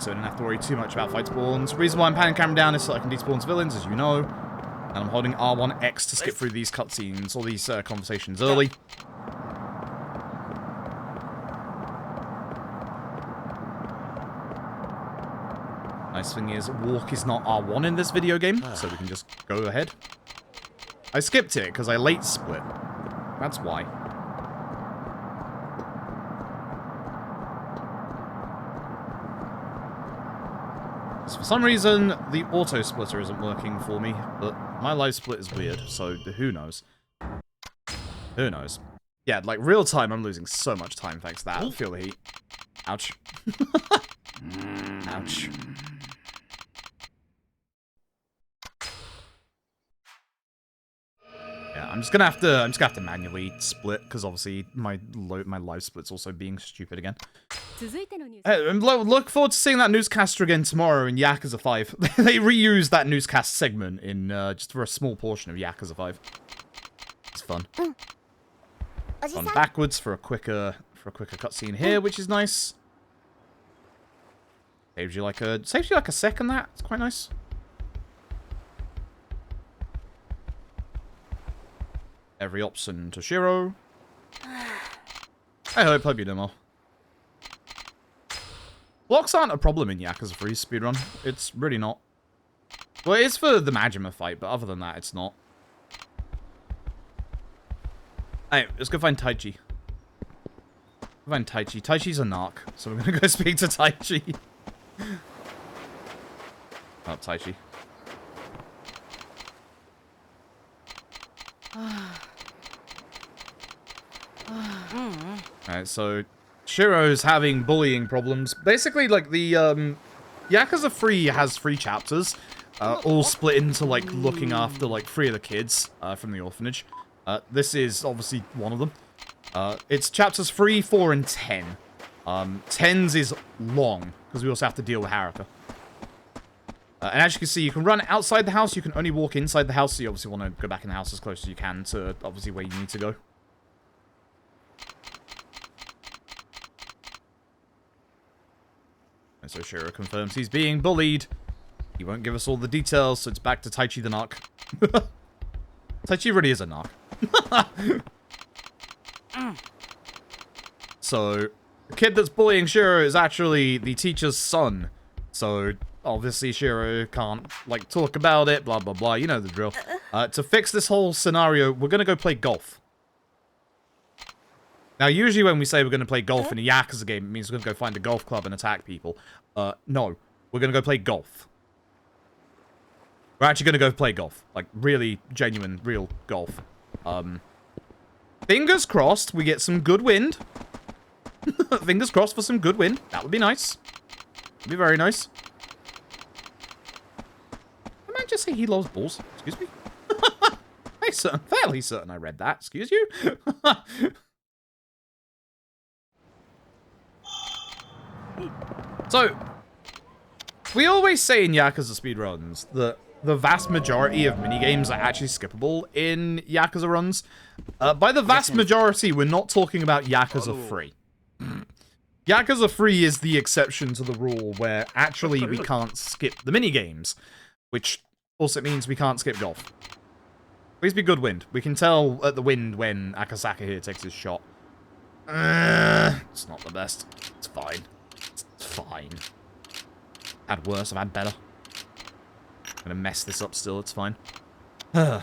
So I don't have to worry too much about fight spawns. The reason why I'm panning camera down is so I can despawn villains, as you know. And I'm holding R1X to skip through these cutscenes or these conversations early. Nice thing is, walk is not R1 in this video game, so we can just go ahead. I skipped it because I late split. That's why. For some reason, the auto splitter isn't working for me, but my live split is weird, so who knows? Who knows? Yeah, like, real time, I'm losing so much time thanks to that. I feel the heat. Ouch. Ouch. Yeah, I'm just gonna have to manually split, because obviously my live split's also being stupid again. Hey, look forward to seeing that newscaster again tomorrow in Yakuza 5. They reused that newscast segment in just for a small portion of Yakuza 5. It's fun. Gone backwards for a quicker cutscene here, which is nice. Saves you like a second. That it's quite nice. Every option to Shiro. I hope you do more. Blocks aren't a problem in Yakuza 3 speedrun. It's really not. Well, it is for the Majima fight, but other than that, it's not. Hey, let's go find Taichi. Find Taichi. Taichi's a narc, so we're gonna go speak to Taichi. Oh, Taichi. Alright, so Shiro's having bullying problems. Basically, like, the, Yakuza 3 has 3 chapters, all split into, like, looking after, like, 3 of the kids, from the orphanage. This is obviously one of them. It's chapters 3, 4, and 10. 10's is long, because we also have to deal with Haruka. And as you can see, you can run outside the house, you can only walk inside the house, so you obviously want to go back in the house as close as you can to, obviously, where you need to go. And so Shiro confirms he's being bullied. He won't give us all the details, so it's back to Taichi the narc. Taichi really is a narc. So, the kid that's bullying Shiro is actually the teacher's son. So, obviously Shiro can't, like, talk about it, blah, blah, blah. You know the drill. To fix this whole scenario, we're gonna go play golf. Now, usually when we say we're gonna play golf in a Yakuza game, it means we're gonna go find a golf club and attack people. No. We're gonna go play golf. We're actually gonna go play golf. Like, really genuine, real golf. Fingers crossed we get some good wind. Fingers crossed for some good wind. That would be nice. Would be very nice. I might just say he loves balls. Excuse me? I'm fairly certain I read that. Excuse you? So, we always say in Yakuza speedruns that the vast majority of minigames are actually skippable in Yakuza runs. By the vast majority, we're not talking about Yakuza 3. Yakuza 3 is the exception to the rule where actually we can't skip the minigames, which also means we can't skip golf. Please be good wind. We can tell at the wind when Akasaka here takes his shot. It's not the best. It's fine. It's fine. I've had worse, I've had better. I'm gonna mess this up still, it's fine. The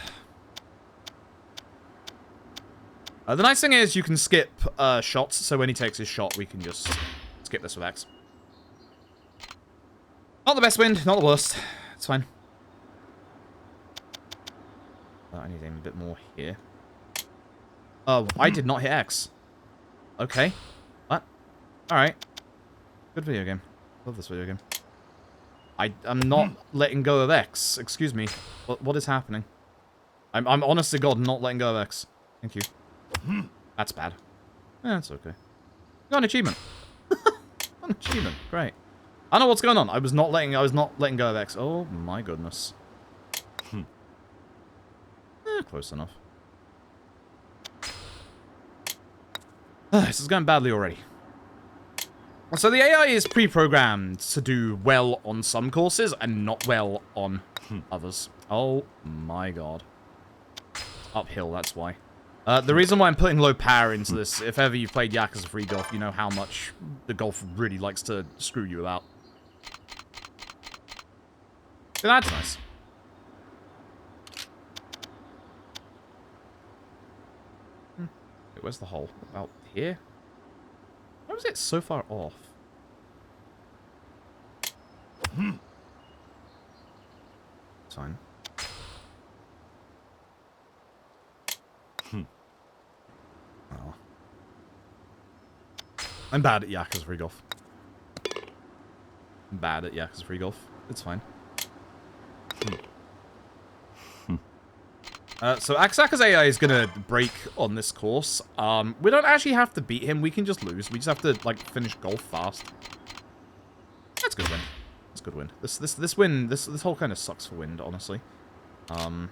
nice thing is you can skip shots, so when he takes his shot, we can just skip this with X. Not the best wind, not the worst. It's fine. I need to aim a bit more here. Oh, I did not hit X. Okay. What? Alright. Good video game. Love this video game. I'm not letting go of X. Excuse me. What is happening? I'm honest to God not letting go of X. Thank you. That's bad. Yeah, that's okay. Got an achievement. An achievement. Great. I know what's going on. I was not letting go of X. Oh my goodness. Close enough. This is going badly already. So the AI is pre-programmed to do well on some courses and not well on others. Oh my god. Uphill, that's why. The reason why I'm putting low power into this, if ever you've played Yakuza 3 Golf, you know how much the golf really likes to screw you about. So that's nice. Wait, where's the hole? About here? Why was it so far off? Fine. Oh. I'm bad at Yakuza free golf. I'm bad at Yakuza free golf. It's fine. So Akasaka's AI is gonna break on this course. We don't actually have to beat him. We can just lose. We just have to like finish golf fast. That's a good win. That's a good win. This win. This whole kind of sucks for wind, honestly. That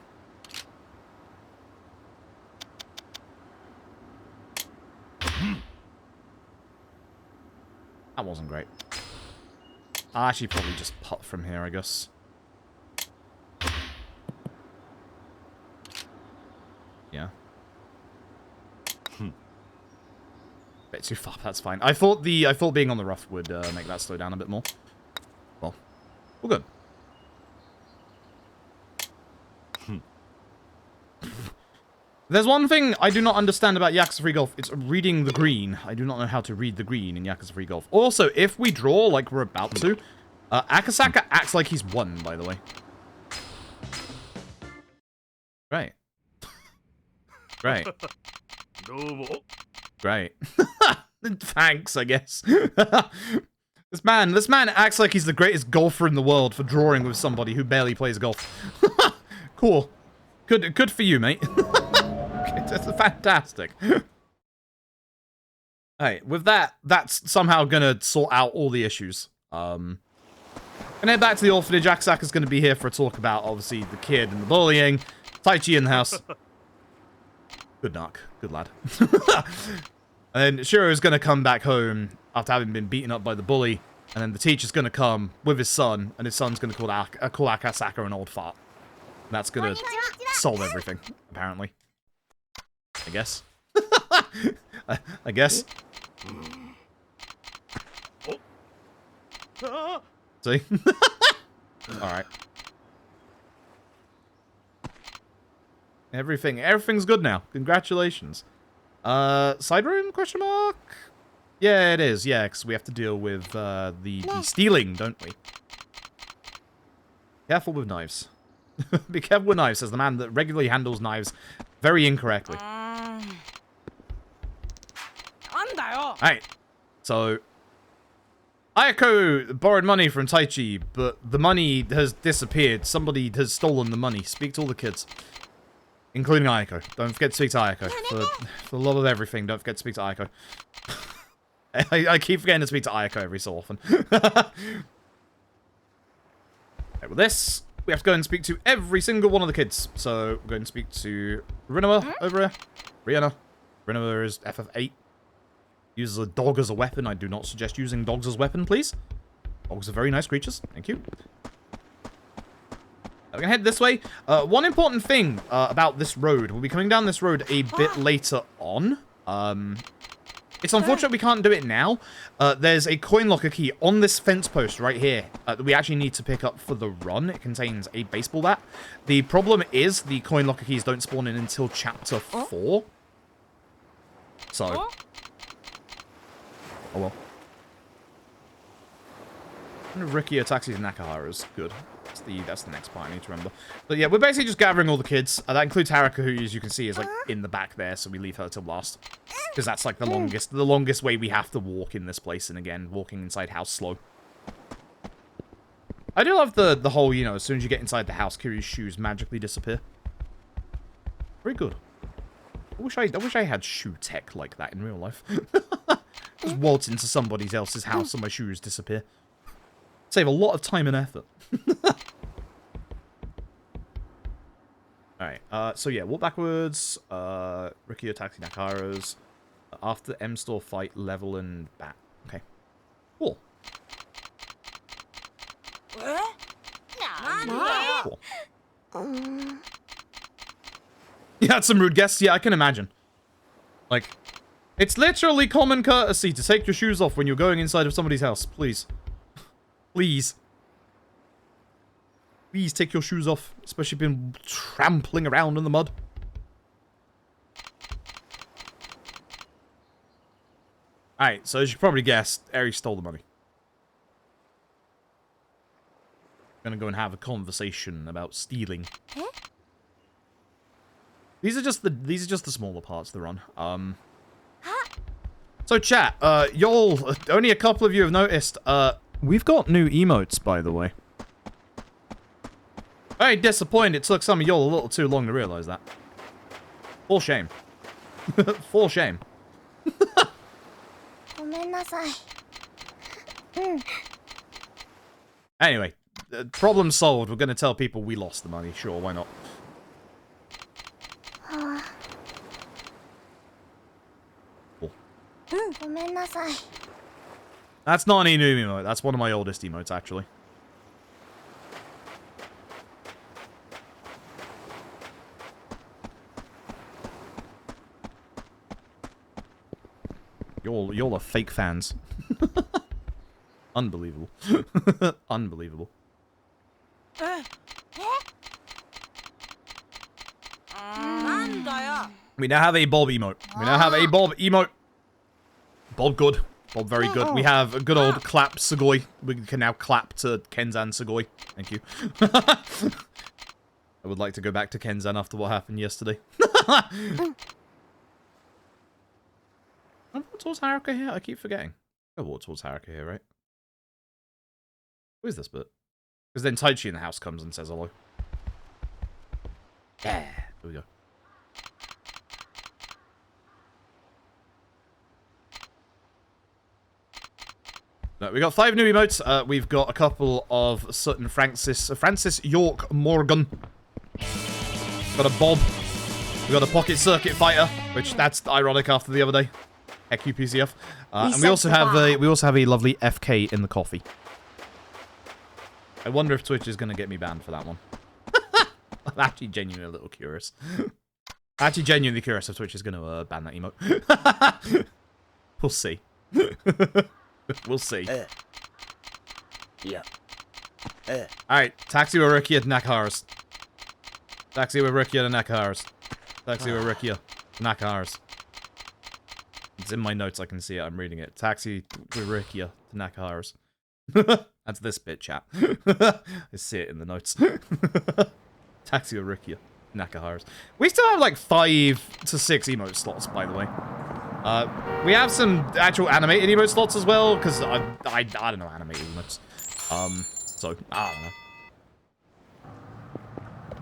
wasn't great. I'll actually probably just putt from here, I guess. Yeah. Bit too far, that's fine. I thought being on the rough would make that slow down a bit more. Well, we're good. There's one thing I do not understand about Yakuza Free Golf. It's reading the green. I do not know how to read the green in Yakuza Free Golf. Also, if we draw like we're about to, Akasaka acts like he's won, by the way. Right. Right. Great. Thanks, I guess. This man acts like he's the greatest golfer in the world for drawing with somebody who barely plays golf. Cool. Good for you, mate. That's fantastic. Alright, with that, that's somehow gonna sort out all the issues. Gonna head back to the orphanage. Akasaka's gonna be here for a talk about, obviously, the kid and the bullying. Taichi in the house. Good knock. Good lad. And then Shiro's gonna come back home after having been beaten up by the bully. And then the teacher's gonna come with his son, and his son's gonna call Akasaka an old fart. And that's gonna solve everything, apparently. I guess. I guess. See? Alright. Everything's good now. Congratulations. Side room, question mark? Yeah, it is. Yeah, because we have to deal with, the stealing, don't we? Careful with knives. Be careful with knives, says the man that regularly handles knives very incorrectly. Alright. So, Ayako borrowed money from Taichi, but the money has disappeared. Somebody has stolen the money. Speak to all the kids. Including Ayako. Don't forget to speak to Ayako. For the love of everything, don't forget to speak to Ayako. I keep forgetting to speak to Ayako every so often. Okay, with this, we have to go and speak to every single one of the kids. So, we're going to speak to Rinoma over here. Rihanna. Rinoma is FF8. Uses a dog as a weapon. I do not suggest using dogs as weapon, please. Dogs are very nice creatures. Thank you. We're gonna head this way. One important thing about this road. We'll be coming down this road a bit later on. It's unfortunate we can't do it now. There's a coin locker key on this fence post right here that we actually need to pick up for the run. It contains a baseball bat. The problem is the coin locker keys don't spawn in until chapter 4. So... oh well. Rikio Taxis Nakahara's good. That's the next part I need to remember. But yeah, we're basically just gathering all the kids. That includes Haruka, who, as you can see, is like in the back there, so we leave her till last. Because that's like the longest way we have to walk in this place, and again, walking inside house slow. I do love the whole, you know, as soon as you get inside the house, Kiryu's shoes magically disappear. Very good. I wish I had shoe tech like that in real life. Just waltz into somebody else's house and my shoes disappear. Save a lot of time and effort. Alright, so yeah, walk backwards. Rikio Taxi Nakara's. After M-Store fight, level and bat. Okay. Cool. Cool. You had some rude guests? Yeah, I can imagine. Like, it's literally common courtesy to take your shoes off when you're going inside of somebody's house. Please. Please. Please take your shoes off. Especially if you've been trampling around in the mud. Alright, so as you probably guessed, Eri stole the money. gonna go and have a conversation about stealing. Eh? These are just the smaller parts of the run. So chat, y'all, only a couple of you have noticed, we've got new emotes, by the way. Very disappointed it took some of y'all a little too long to realize that. For shame. For shame. Anyway, problem solved. We're gonna tell people we lost the money. Sure, why not? Cool. That's not any new emote. That's one of my oldest emotes, actually. Y'all are fake fans. Unbelievable. Unbelievable. We now have a Bob emote. We now have a Bob emote. Bob good. Bob very good. We have a good old clap Sugoi. We can now clap to Kenzan Sugoi. Thank you. I would like to go back to Kenzan after what happened yesterday. I'm towards Haruka here? I keep forgetting. I walk towards Haruka here, right? Who is this bit? Because then Taichi in the house comes and says hello. Yeah, there we go. No, we got 5 new emotes. We've got a couple of certain Francis York Morgan. Got a Bob. We got a Pocket Circuit Fighter, which that's ironic after the other day. Heck you, PCF. And we also have a lovely FK in the coffee. I wonder if Twitch is going to get me banned for that one. I'm actually genuinely a little curious. Actually genuinely curious if Twitch is going to ban that emote. We'll see. We'll see. Yeah. Alright, Taxi with Ricky at Nakaharas. Taxi with Ricky at Nakaharas. Taxi with Ricky at Nakaharas. It's in my notes, I can see it, I'm reading it. Taxi with Ricky at Nakaharas. That's this bit, chat. I see it in the notes. Taxi with Ricky at Nakaharas. We still have like 5 to 6 emote slots, by the way. We have some actual animated emote slots as well, because I don't know animated emotes. So, I don't know.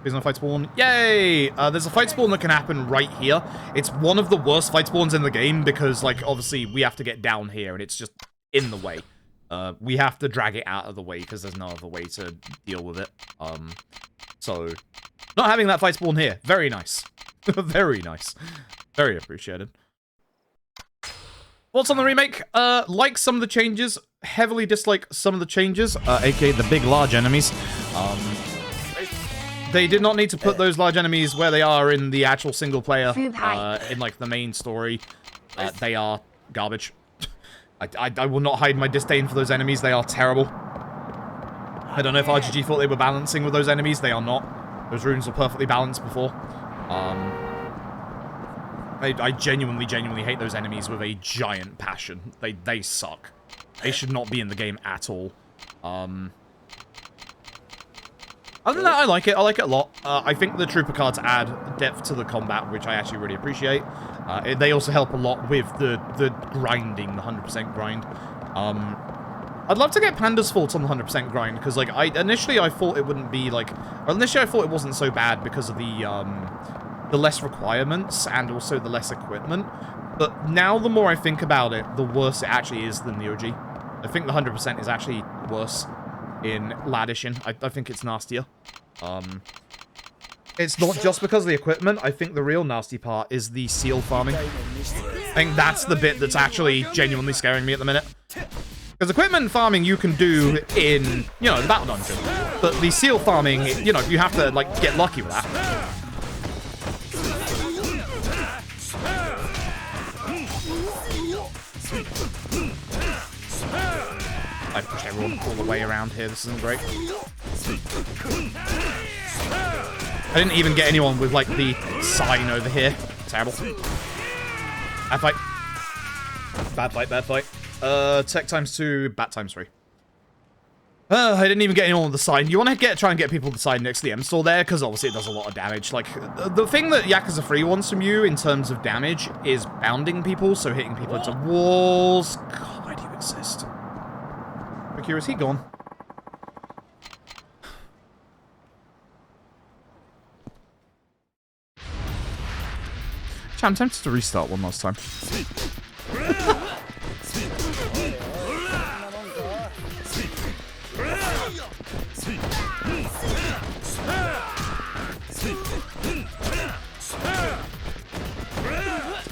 Please no fight spawn. Yay! There's a fight spawn that can happen right here. It's one of the worst fight spawns in the game, because, like, obviously, we have to get down here, and it's just in the way. We have to drag it out of the way, because there's no other way to deal with it. So, not having that fight spawn here. Very nice. Very nice. Very appreciated. What's on the remake? Like some of the changes, heavily dislike some of the changes, aka the big large enemies. They did not need to put those large enemies where they are in the actual single player, in like the main story. They are garbage. I will not hide my disdain for those enemies, they are terrible. I don't know if RGG thought they were balancing with those enemies, they are not. Those runes were perfectly balanced before. I genuinely hate those enemies with a giant passion. They suck. They should not be in the game at all. Other than that, I like it. I like it a lot. I think the trooper cards add depth to the combat, which I actually really appreciate. They also help a lot with the grinding, the 100% grind. I'd love to get Panda's thoughts on the 100% grind, because like initially I thought it wouldn't be like, or initially I thought it wasn't so bad because of the less requirements and also the less equipment. But now the more I think about it, the worse it actually is than the OG. I think the 100% is actually worse in Ladishin. I think it's nastier. It's not just because of the equipment. I think the real nasty part is the seal farming. I think that's the bit that's actually genuinely scaring me at the minute. Because equipment farming you can do in, you know, the battle dungeon. But the seal farming, you know, you have to, like, get lucky with that. I push everyone all the way around here. This isn't great. I didn't even get anyone with, like, the sign over here. Terrible. Bad fight. Bad fight, bad fight. Tech times 2, bat times 3. I didn't even get anyone on the sign. You want to try and get people to sign next to the M store there, because obviously it does a lot of damage. Like, the thing that Yakuza 3 wants from you in terms of damage is bounding people, so hitting people into walls. God, why do you exist? Akira, is he gone? I'm tempted to restart one last time.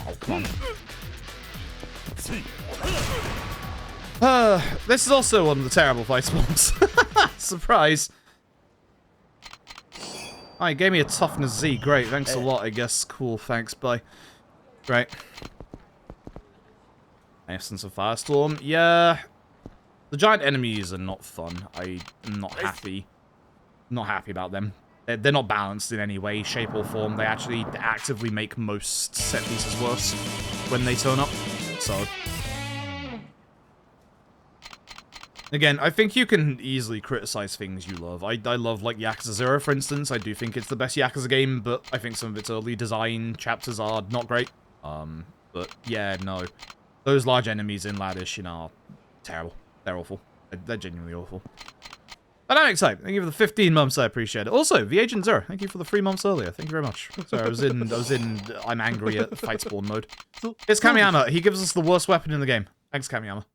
Oh, come on. This is also one of the terrible fight spawns. Surprise. Oh, he gave me a toughness Z. Great, thanks a lot, I guess. Cool, thanks, bye. Great. Essence of Firestorm. Yeah. The giant enemies are not fun. I'm not happy. Not happy about them. They're not balanced in any way, shape, or form. They actually actively make most set pieces worse when they turn up. So... Again, I think you can easily criticize things you love. I love, like, Yakuza 0, for instance. I do think it's the best Yakuza game, but I think some of its early design chapters are not great. But, yeah, no. Those large enemies in Ladish, you know, are terrible. They're awful. They're genuinely awful. But I'm excited. Thank you for the 15 months. I appreciate it. Also, the Agent Zero. Thank you for the 3 months earlier. Thank you very much. Sorry, I was in I'm angry at fight spawn mode. It's Kamiyama. He gives us the worst weapon in the game. Thanks, Kamiyama.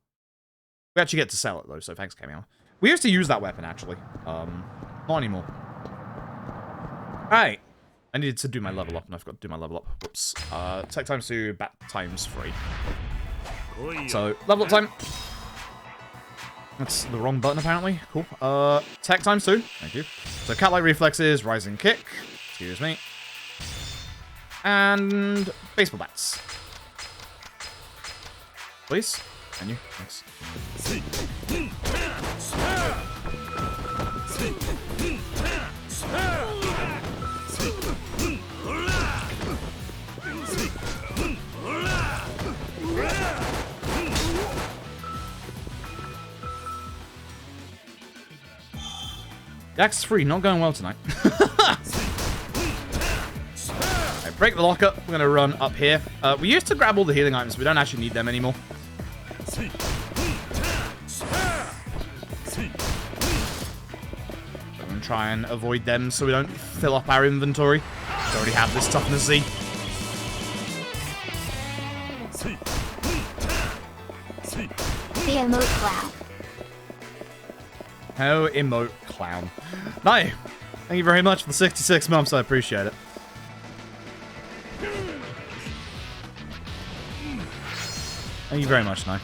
We actually get to sell it, though, so thanks, Kamiyama. We used to use that weapon, actually. Not anymore. Alright. I needed to do my level up, and I forgot to do my level up. Whoops. Tech times 2, bat times 3. So, level up time. That's the wrong button, apparently. Cool. Tech times 2. Thank you. So, cat-like reflexes, rising kick. Excuse me. And baseball bats. Please. Menu. Thanks. Yakuza 3, not going well tonight. Right, break the lockup. We're going to run up here. We used to grab all the healing items, but we don't actually need them anymore. I'm going to try and avoid them so we don't fill up our inventory. We already have this toughness Z. The emote clown. Oh, emote clown. No, thank you very much for the 66 months. I appreciate it. Thank you very much, No.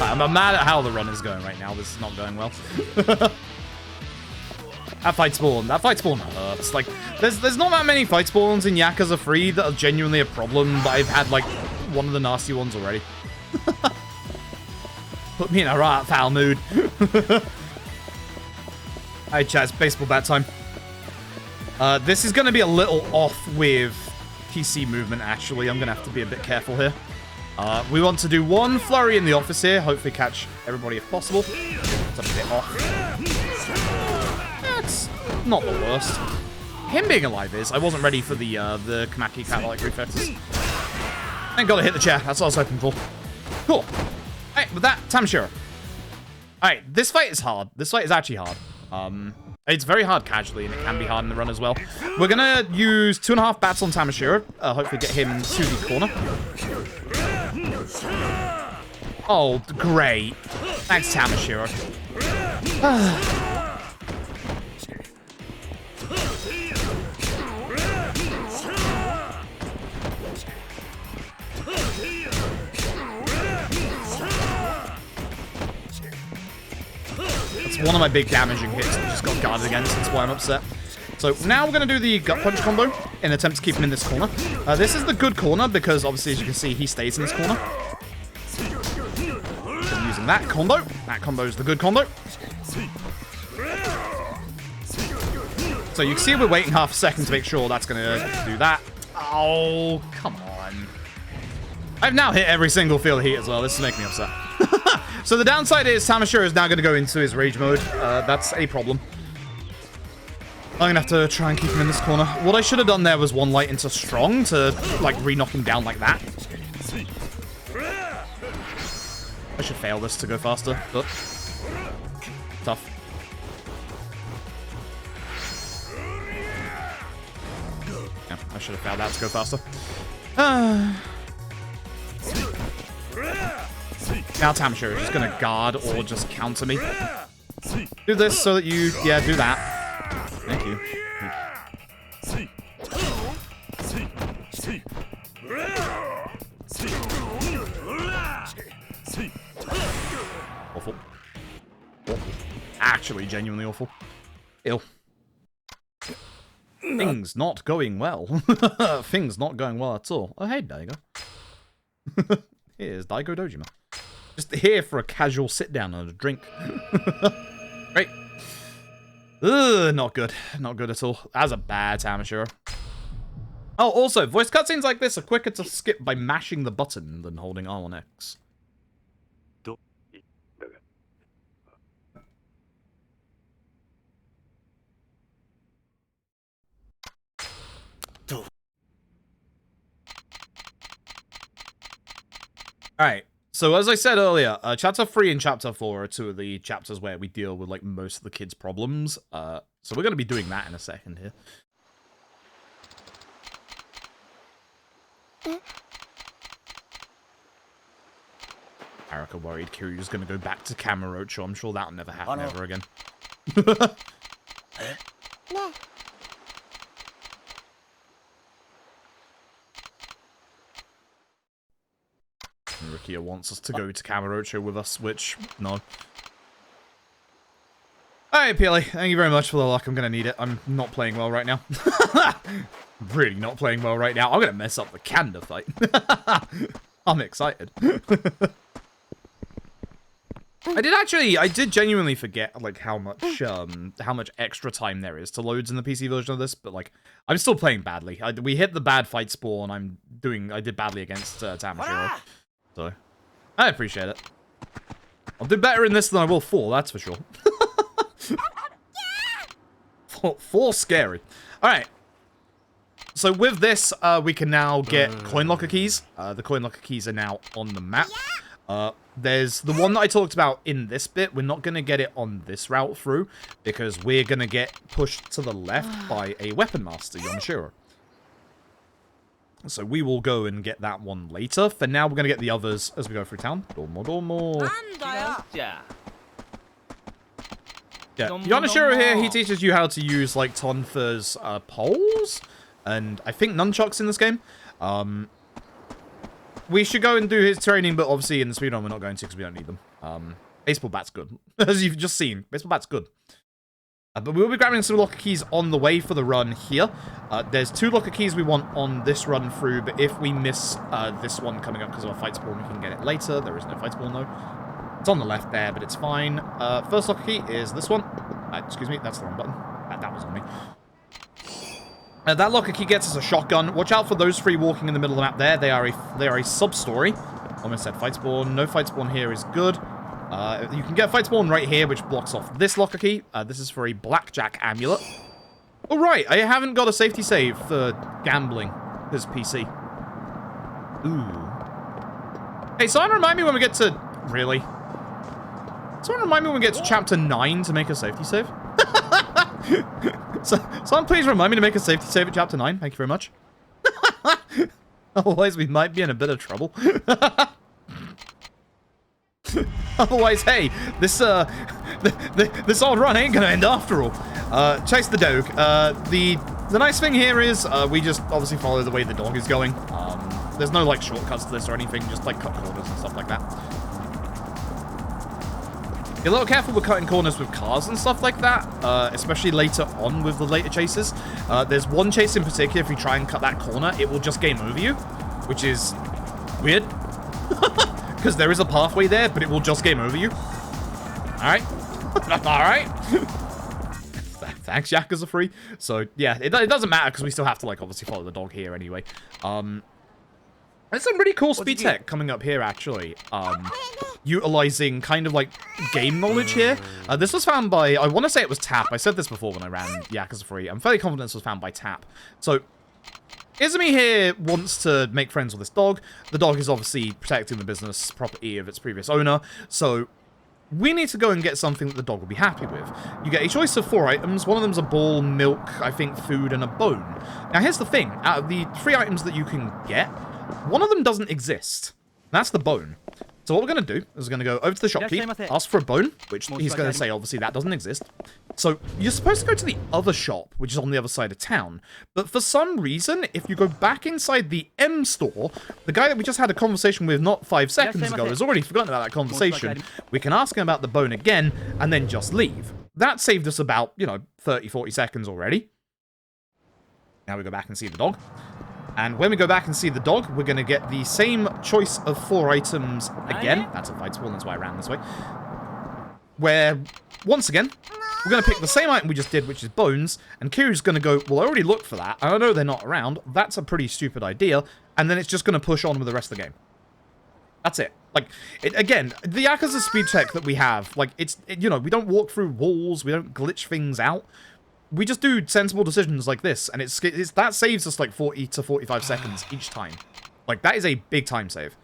I'm mad at how the run is going right now. This is not going well. That fight spawn hurts. Like, there's not that many fight spawns in Yakuza 3 that are genuinely a problem, but I've had, like, one of the nasty ones already. Put me in a right foul mood. Hey, chat, it's baseball bat time. This is going to be a little off with PC movement, actually. I'm going to have to be a bit careful here. We want to do one flurry in the office here. Hopefully catch everybody if possible. It's a bit off. That's not the worst. Him being alive is. I wasn't ready for the Kamaki cat-like reflexes. Thank God I hit the chair. That's what I was hoping for. Cool. Alright, with that, Tamashiro. Alright, this fight is hard. This fight is actually hard. It's very hard casually, and it can be hard in the run as well. We're gonna use 2.5 bats on Tamashiro. Hopefully get him to the corner. Oh, great. Thanks, Tamashiro. It's one of my big damaging hits that just got guarded against. That's why I'm upset. So now we're going to do the gut punch combo in an attempt to keep him in this corner. This is the good corner because obviously, as you can see, he stays in this corner. So using that combo. That combo is the good combo. So you can see we're waiting half a second to make sure that's going to do that. Oh, come on. I've now hit every single field of heat as well. This is making me upset. So the downside is Tamashiro is now going to go into his rage mode. That's a problem. I'm going to have to try and keep him in this corner. What I should have done there was one light into strong to, like, re-knock him down like that. I should fail this to go faster, but tough. Yeah, I should have failed that to go faster. Now Tamashiro is just going to guard or just counter me. Do this so that you, yeah, do that. Thank you. Awful. Actually, genuinely awful. Ill. Things not going well. Things not going well at all. Oh, hey, Daigo. Here's Daigo Dojima. Just here for a casual sit-down and a drink. Great. Ugh, not good. Not good at all. That's a bad Tamashiro. Oh, also, voice cutscenes like this are quicker to skip by mashing the button than holding R on X. Alright, so as I said earlier, Chapter 3 and Chapter 4 are two of the chapters where we deal with, like, most of the kids' problems. So we're going to be doing that in a second here. Araka worried Kiryu's going to go back to Kamurocho. I'm sure that'll never happen ever again. Rikia wants us to go to Kamurocho with us, which, no. Alright, Peely, thank you very much for the luck. I'm going to need it. I'm not playing well right now. Really not playing well right now. I'm going to mess up the Kanda fight. I'm excited. I did genuinely forget, like, how much extra time there is to loads in the PC version of this, but, like, I'm still playing badly. We hit the bad fight spawn. I did badly against Tamashiro. So, I appreciate it. I'll do better in this than I will 4, that's for sure. 4 scary. Alright. So with this, we can now get coin locker keys. The coin locker keys are now on the map. There's the one that I talked about in this bit. We're not going to get it on this route through, because we're going to get pushed to the left by a weapon master, Yonshiro. So we will go and get that one later. For now, we're going to get the others as we go through town. Domo. Yeah. Yonashiro here, he teaches you how to use, like, Tonfa's poles. And I think nunchucks in this game. We should go and do his training, but obviously in the speedrun we're not going to because we don't need them. Baseball bat's good. As you've just seen, baseball bat's good. But we'll be grabbing some locker keys on the way for the run here. There's 2 locker keys we want on this run through, but if we miss this one coming up because of a fight spawn, we can get it later. There is no fight spawn, though. It's on the left there, but it's fine. First locker key is this one. Excuse me, that's the wrong button. That was on me. That locker key gets us a shotgun. Watch out for those 3 walking in the middle of the map there. They are a sub-story. Almost said fight spawn. No fight spawn here is good. You can get fight spawn right here, which blocks off this locker key. This is for a blackjack amulet. Oh, right. I haven't got a safety save for gambling this PC. Ooh. Hey, someone remind me when we get to... Really? Someone remind me when we get to Chapter 9 to make a safety save? Someone please remind me to make a safety save at Chapter 9. Thank you very much. Otherwise, we might be in a bit of trouble. Otherwise, hey, this old run ain't gonna end after all. Chase the dog. The nice thing here is we just obviously follow the way the dog is going. There's no like shortcuts to this or anything, just like cut corners and stuff like that. Be a little careful with cutting corners with cars and stuff like that, especially later on with the later chases. There's one chase in particular, if you try and cut that corner, it will just game over you, which is weird. Because there is a pathway there, but it will just game over you. Alright. Alright. Thanks, Yakuza 3. So, yeah, it doesn't matter, because we still have to, like, obviously follow the dog here anyway. There's some really cool speed tech coming up here, actually. Utilizing kind of like game knowledge here. This was found by, I want to say it was Tap. I said this before when I ran Yakuza 3. I'm fairly confident this was found by Tap. So, Izumi here wants to make friends with this dog. The dog is obviously protecting the business property of its previous owner. So, we need to go and get something that the dog will be happy with. You get a choice of 4 items. One of them's a ball, milk, I think food, and a bone. Now, here's the thing. Out of the 3 items that you can get, one of them doesn't exist. That's the bone. So what we're going to do is we're going to go over to the shopkeep, ask for a bone, which he's going to say, obviously, that doesn't exist. So you're supposed to go to the other shop, which is on the other side of town. But for some reason, if you go back inside the M store, the guy that we just had a conversation with not 5 seconds ago has already forgotten about that conversation. We can ask him about the bone again and then just leave. That saved us about, 30, 40 seconds already. Now we go back and see the dog. And when we go back and see the dog, we're going to get the same choice of 4 items again. That's a fight spawn, that's why I ran this way. Where, once again, we're going to pick the same item we just did, which is bones. And Kiryu's going to go, well, I already looked for that. I know they're not around. That's a pretty stupid idea. And then it's just going to push on with the rest of the game. That's it. Like, again, the Yakuza speed tech that we have, like, we don't walk through walls. We don't glitch things out. We just do sensible decisions like this, and that saves us like 40 to 45 seconds each time. Like, that is a big time save.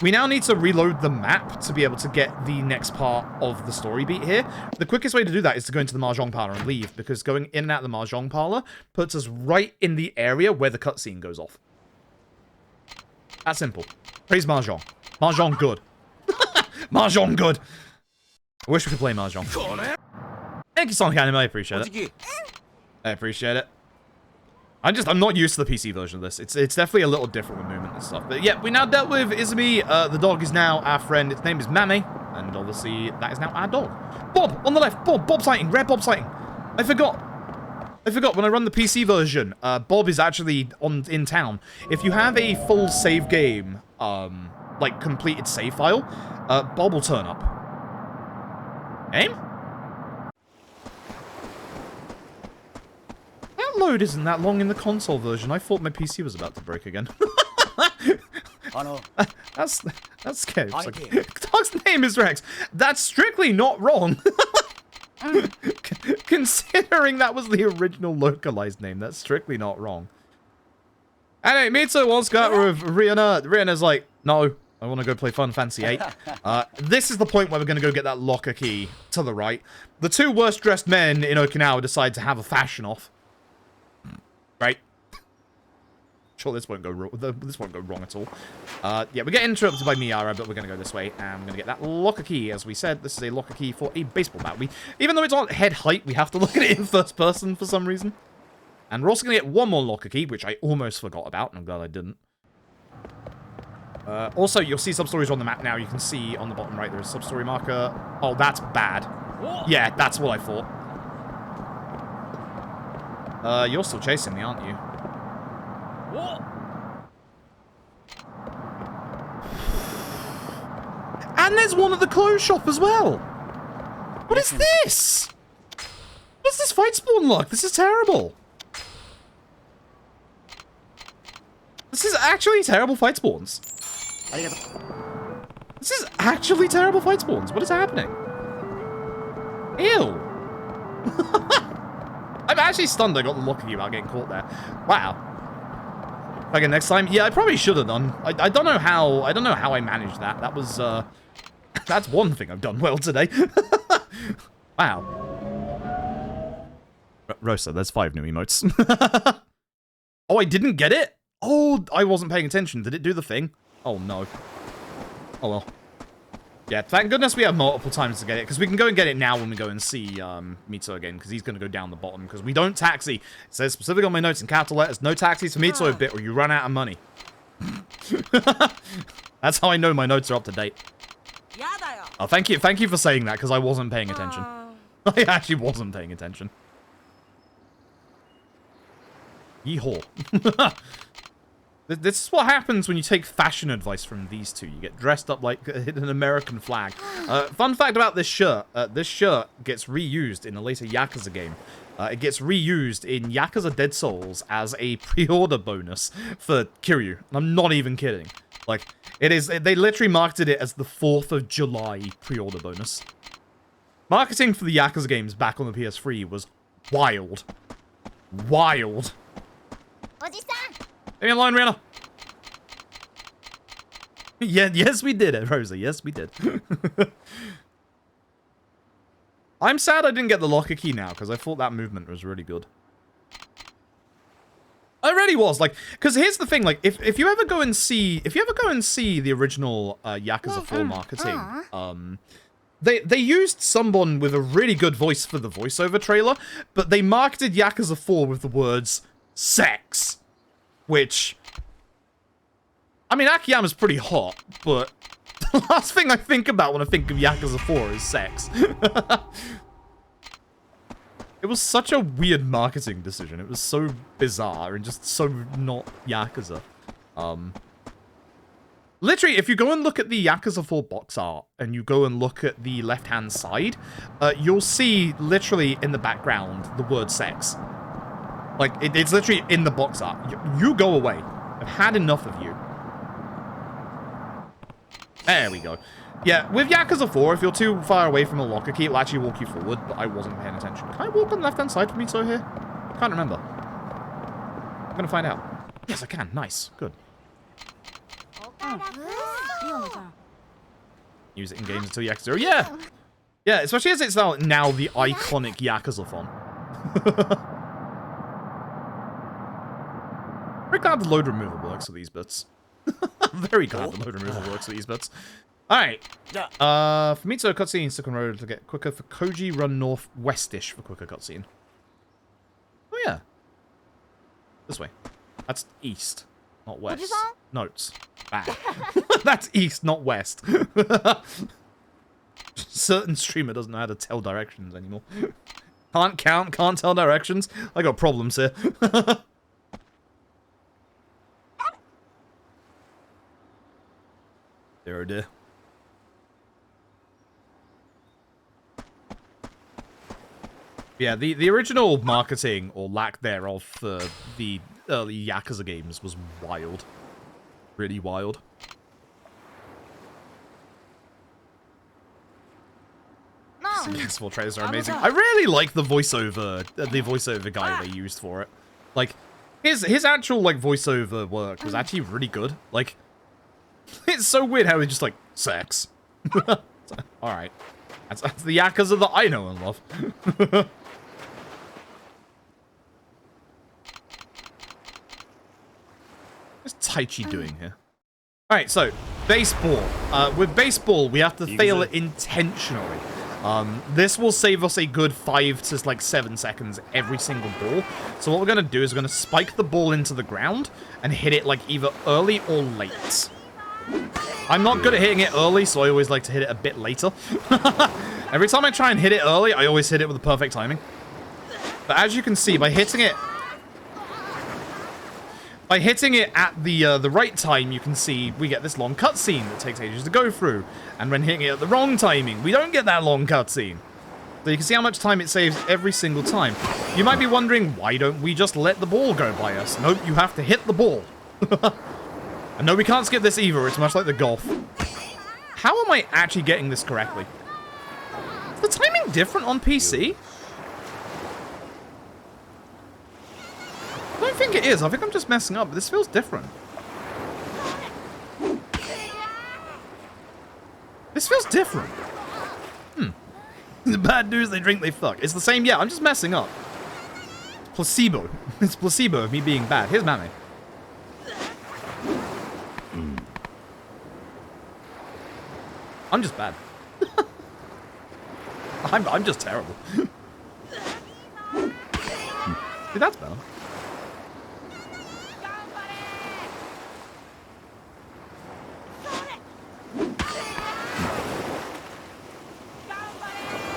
We now need to reload the map to be able to get the next part of the story beat here. The quickest way to do that is to go into the Mahjong parlor and leave, because going in and out of the Mahjong parlor puts us right in the area where the cutscene goes off. That simple. Praise Mahjong. Mahjong good. Mahjong good. I wish we could play Mahjong. Thank you, Sonic Anime. I appreciate it. I appreciate it. I'm not used to the PC version of this. It's definitely a little different with movement and stuff. But yeah, we now dealt with Izumi. The dog is now our friend. Its name is Mame. And obviously, that is now our dog. Bob, on the left. Bob sighting. Rare Bob sighting. I forgot when I run the PC version, Bob is actually in town. If you have a full save game, like completed save file, Bob will turn up. Aim? Load isn't that long in the console version. I thought my PC was about to break again. That's scary. Like, dog's name is Rex. That's strictly not wrong. Considering that was the original localized name, that's strictly not wrong. Anyway, Mitsu wants to go out with Rihanna. Rihanna's like, no, I want to go play Fun Fancy 8. This is the point where we're going to go get that locker key to the right. The 2 worst dressed men in Okinawa decide to have a fashion off. Right. Sure, this won't go wrong. This won't go wrong at all. Yeah, we get interrupted by Miara, but we're gonna go this way, and we're gonna get that locker key. As we said, this is a locker key for a baseball bat. Even though it's on head height, we have to look at it in first person for some reason. And we're also gonna get one more locker key, which I almost forgot about, and I'm glad I didn't. Also, you'll see sub-stories on the map now. You can see on the bottom right there is a sub-story marker. Oh, that's bad. Yeah, that's what I thought. You're still chasing me, aren't you? What? And there's one at the clothes shop as well. What is this? What's this fight spawn look? This is terrible. This is actually terrible fight spawns. This is actually terrible fight spawns. What is happening? Ew. I'm actually stunned I got the locker key without getting caught there. Wow. Again, next time? Yeah, I probably should have done. I don't know how I managed that. That was, that's one thing I've done well today. Wow. Rosa, there's 5 new emotes. Oh, I didn't get it? Oh, I wasn't paying attention. Did it do the thing? Oh, no. Oh, well. Yeah, thank goodness we have multiple times to get it, because we can go and get it now when we go and see Mitsu again, because he's going to go down the bottom, because we don't taxi. It says specifically on my notes in capital letters, no taxis for Mitsu a bit, or you run out of money. That's how I know my notes are up to date. Oh, thank you for saying that, because I wasn't paying attention. I actually wasn't paying attention. Yeehaw. This is what happens when you take fashion advice from these two. You get dressed up like an American flag. Fun fact about this shirt. This shirt gets reused in a later Yakuza game. It gets reused in Yakuza Dead Souls as a pre-order bonus for Kiryu. And I'm not even kidding. Like, it is, they literally marketed it as the 4th of July pre-order bonus. Marketing for the Yakuza games back on the PS3 was wild. Wild. Leave me alone, Rihanna. Yeah, yes, we did, Rosa. Yes, we did. I'm sad I didn't get the locker key now, because I thought that movement was really good. I really was, like, because here's the thing, like, if you ever go and see the original Yakuza 4 marketing, they used someone with a really good voice for the voiceover trailer, but they marketed Yakuza 4 with the words sex, which, I mean, Akiyama's pretty hot, but the last thing I think about when I think of Yakuza 4 is sex. It was such a weird marketing decision. It was so bizarre and just so not Yakuza. Literally, if you go and look at the Yakuza 4 box art and you go and look at the left-hand side, you'll see literally in the background the word sex. Like, it's literally in the box art. You go away. I've had enough of you. There we go. Yeah, with Yakuza 4, if you're too far away from a locker key, it'll actually walk you forward, but I wasn't paying attention. Can I walk on the left-hand side for me so here? I can't remember. I'm gonna find out. Yes, I can. Nice. Good. Use it in games until Yakuza. Yeah! Yeah, especially as it's now the iconic Yakuza font. Very glad the load removal works for these bits. Very glad the load removal works for these bits. Alright. Famitsu cutscene, stick on road to get quicker for Koji, run northwestish for quicker cutscene. Oh yeah. This way. That's east, not west. Notes. Bad. That's east, not west. Certain streamer doesn't know how to tell directions anymore. Can't count, can't tell directions. I got problems here. There, oh dear. Yeah, the original marketing, or lack thereof, for the early Yakuza games was wild. Really wild. Successful trailers are amazing. I really like the voiceover guy they used for it. Like, his actual, like, voiceover work was actually really good. Like, it's so weird how he's just like, sex. Alright. That's the Yakuza that I know and love. What's Taichi doing here? Alright, so, baseball. With baseball, we have to fail it intentionally. This will save us a good 5 to, like, 7 seconds every single ball. So what we're going to do is we're going to spike the ball into the ground and hit it, like, either early or late. I'm not good at hitting it early, so I always like to hit it a bit later. Every time I try and hit it early, I always hit it with the perfect timing. But as you can see, by hitting it at the right time, you can see we get this long cutscene that takes ages to go through. And when hitting it at the wrong timing, we don't get that long cutscene. So you can see how much time it saves every single time. You might be wondering, why don't we just let the ball go by us? Nope, you have to hit the ball. And no, we can't skip this either. It's much like the golf. How am I actually getting this correctly? Is the timing different on PC? I don't think it is. I think I'm just messing up, but this feels different. This feels different. The bad news, they drink, they fuck. It's the same, yeah, I'm just messing up. Placebo. It's placebo of me being bad. Here's Mammy. I'm just bad. I'm just terrible. See, that's better.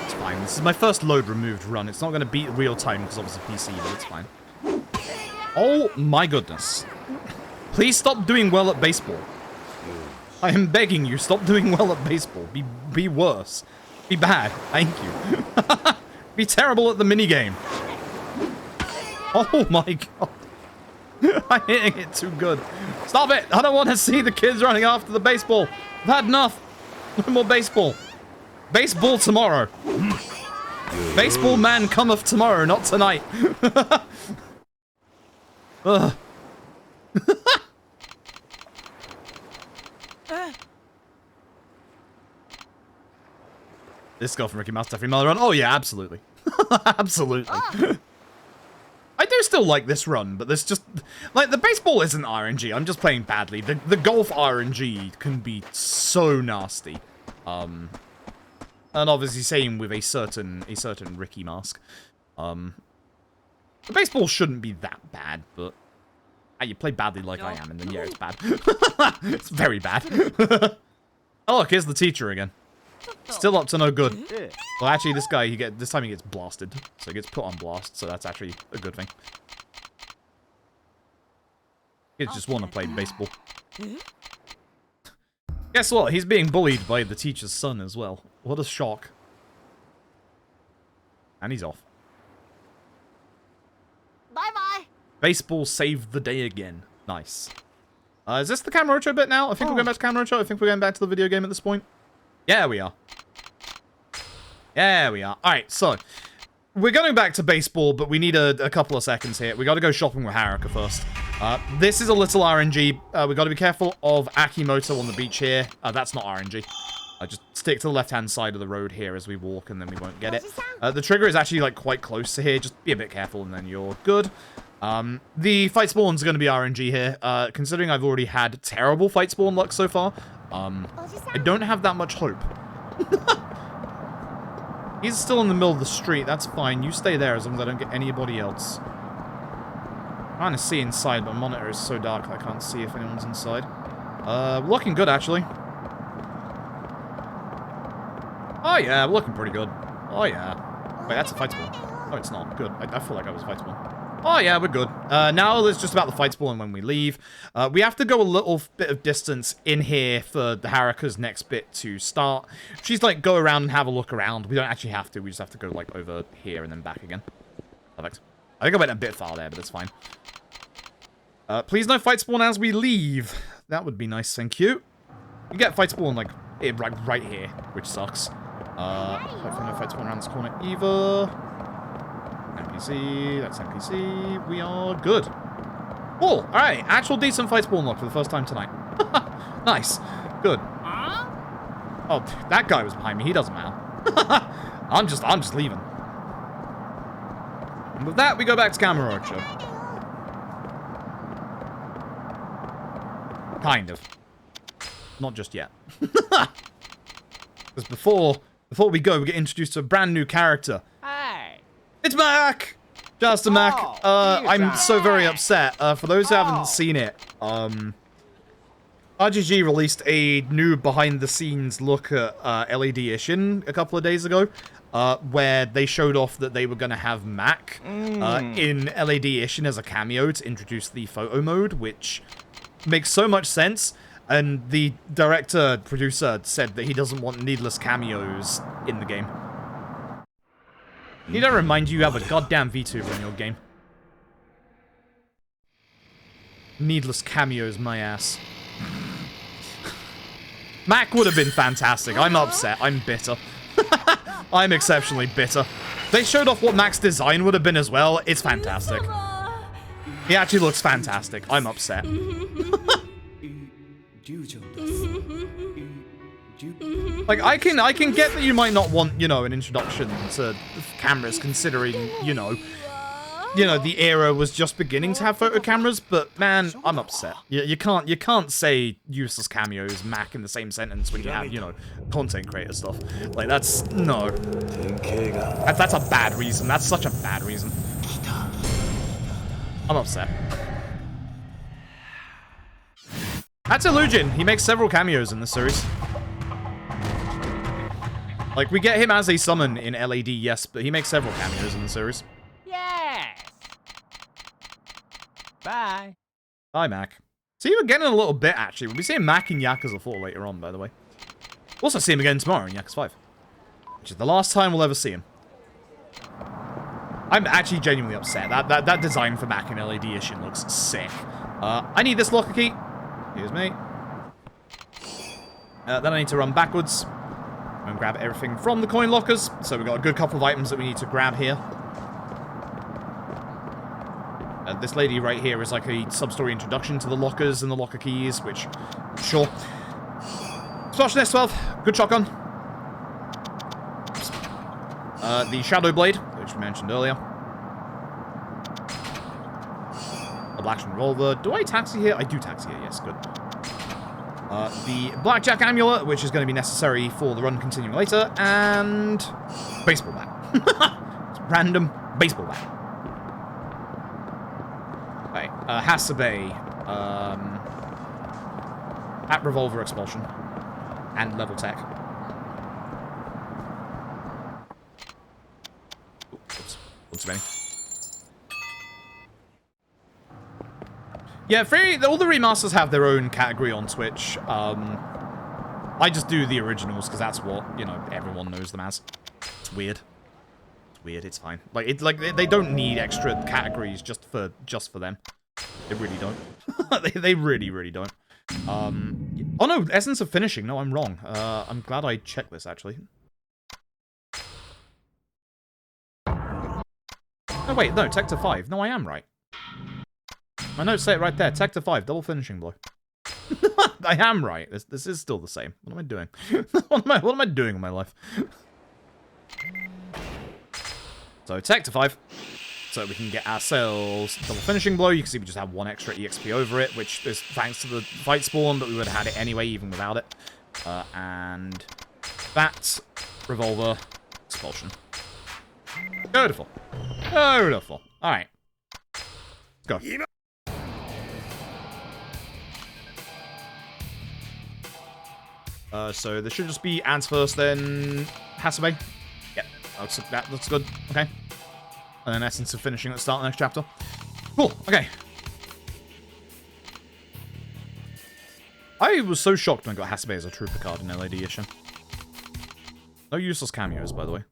It's fine. This is my first load removed run. It's not going to beat real time because obviously PC, but it's fine. Oh my goodness. Please stop doing well at baseball. I am begging you, stop doing well at baseball. Be worse. Be bad. Thank you. Be terrible at the minigame. Oh my god. I'm hitting it too good. Stop it! I don't want to see the kids running after the baseball. I've had enough. No more baseball. Baseball tomorrow. Baseball man cometh tomorrow, not tonight. Ugh. This girl from Ricky Mouse definitely another run. Oh yeah, absolutely. Absolutely. I do still like this run, but there's just... Like, the baseball isn't RNG. I'm just playing badly. The golf RNG can be so nasty. And obviously same with a certain Ricky mask. The baseball shouldn't be that bad, but... You play badly like I am, and then yeah, it's bad. It's very bad. Oh look, here's the teacher again. Still up to no good. Well, actually, this guy, this time he gets blasted. So he gets put on blast, so that's actually a good thing. Kids just want to play baseball. Guess what? He's being bullied by the teacher's son as well. What a shock. And he's off. Bye-bye. Baseball saved the day again. Nice. Is this the Kamurocho bit now? I think we're going back to Kamurocho. I think we're going back to the video game at this point. Yeah, we are. Yeah, we are. Alright, so. We're going back to baseball, but we need a couple of seconds here. We got to go shopping with Haruka first. This is a little RNG. We got to be careful of Akimoto on the beach here. That's not RNG. Just stick to the left-hand side of the road here as we walk, and then we won't get it. The trigger is actually, like, quite close to here. Just be a bit careful, and then you're good. The fight spawn's going to be RNG here. Considering I've already had terrible fight spawn luck so far, I don't have that much hope. He's still in the middle of the street. That's fine. You stay there as long as I don't get anybody else. I'm trying to see inside, but my monitor is so dark I can't see if anyone's inside. Looking good, actually. Oh, yeah. We're looking pretty good. Oh, yeah. Wait, that's a fight spawn. Oh, it's not. Good. I feel like I was a fight spawn. Oh, yeah, we're good. Now it's just about the fight spawn when we leave. We have to go a little bit of distance in here for the Haruka's next bit to start. She's like, go around and have a look around. We don't actually have to. We just have to go, like, over here and then back again. Perfect. I think I went a bit far there, but it's fine. Please no fight spawn as we leave. That would be nice, thank you. You get fight spawn, like right here, which sucks. Hopefully no fight spawn around this corner either. NPC, that's NPC. We are good. Cool. Alright, actual decent fight spawn luck for the first time tonight. Nice. Good. Oh, that guy was behind me. He doesn't matter. I'm just leaving. And with that, we go back to Kamurocho. Kind of. Not just yet. Because before we go, we get introduced to a brand new character. Hey. It's Mac! Just a Mac. I'm so very upset. For those who haven't seen it, RGG released a new behind-the-scenes look at LED Ishin a couple of days ago, where they showed off that they were going to have Mac in LED Ishin as a cameo to introduce the photo mode, which makes so much sense. And the producer said that he doesn't want needless cameos in the game. Need I remind you have a goddamn VTuber in your game? Needless cameos, my ass. Mac would have been fantastic. I'm upset. I'm bitter. I'm exceptionally bitter. They showed off what Mac's design would have been as well. It's fantastic. He actually looks fantastic. I'm upset. Like, I can get that you might not want, you know, an introduction to cameras, considering, you know, the era was just beginning to have photo cameras, but man, I'm upset. You can't say useless cameos, Mac in the same sentence when you have, you know, content creator stuff. Like, that's a bad reason. That's such a bad reason. I'm upset. That's Illusion. He makes several cameos in this series. Like, we get him as a summon in LAD, yes, but he makes several cameos in the series. Yes. Bye. Bye, Mac. See you again in a little bit, actually. We'll be seeing Mac in Yakuza 4 later on, by the way. We'll also see him again tomorrow in Yakuza 5. Which is the last time we'll ever see him. I'm actually genuinely upset. That design for Mac and LED Edition looks sick. I need this locker key. Here's me. Then I need to run backwards and grab everything from the coin lockers. So we've got a good couple of items that we need to grab here. This lady right here is like a sub-story introduction to the lockers and the locker keys, which, sure. Explosion S12, good shotgun. The Shadow Blade, which we mentioned earlier. A Blackstone Revolver. Do I taxi here? I do taxi here, yes, good. The Blackjack Amulet, which is going to be necessary for the run continuing later, and baseball bat. Random baseball bat. Okay, Hasabe, at Revolver Expulsion, and Level Tech. Oops, too many. Yeah, all the remasters have their own category on Twitch. I just do the originals because that's what, you know, everyone knows them as. It's weird. It's weird. It's fine. Like they don't need extra categories just for them. They really don't. they really don't. Oh no, Essence of Finishing. No, I'm wrong. I'm glad I checked this actually. Oh wait, no, Tech to 5. No, I am right. My notes say it right there. Tech to 5, double finishing blow. I am right. This is still the same. What am I doing? what am I doing in my life? So Tech to 5. So we can get ourselves double finishing blow. You can see we just have 1 extra EXP over it, which is thanks to the fight spawn, but we would have had it anyway, even without it. And that revolver expulsion. Beautiful. Beautiful. Alright. Let's go. So there should just be ants first, then Hasabe. Yep, that looks good. Okay. And then Essence of Finishing at the start of the next chapter. Cool, okay. I was so shocked when I got Hasabe as a trooper card in LED Edition. No useless cameos, by the way.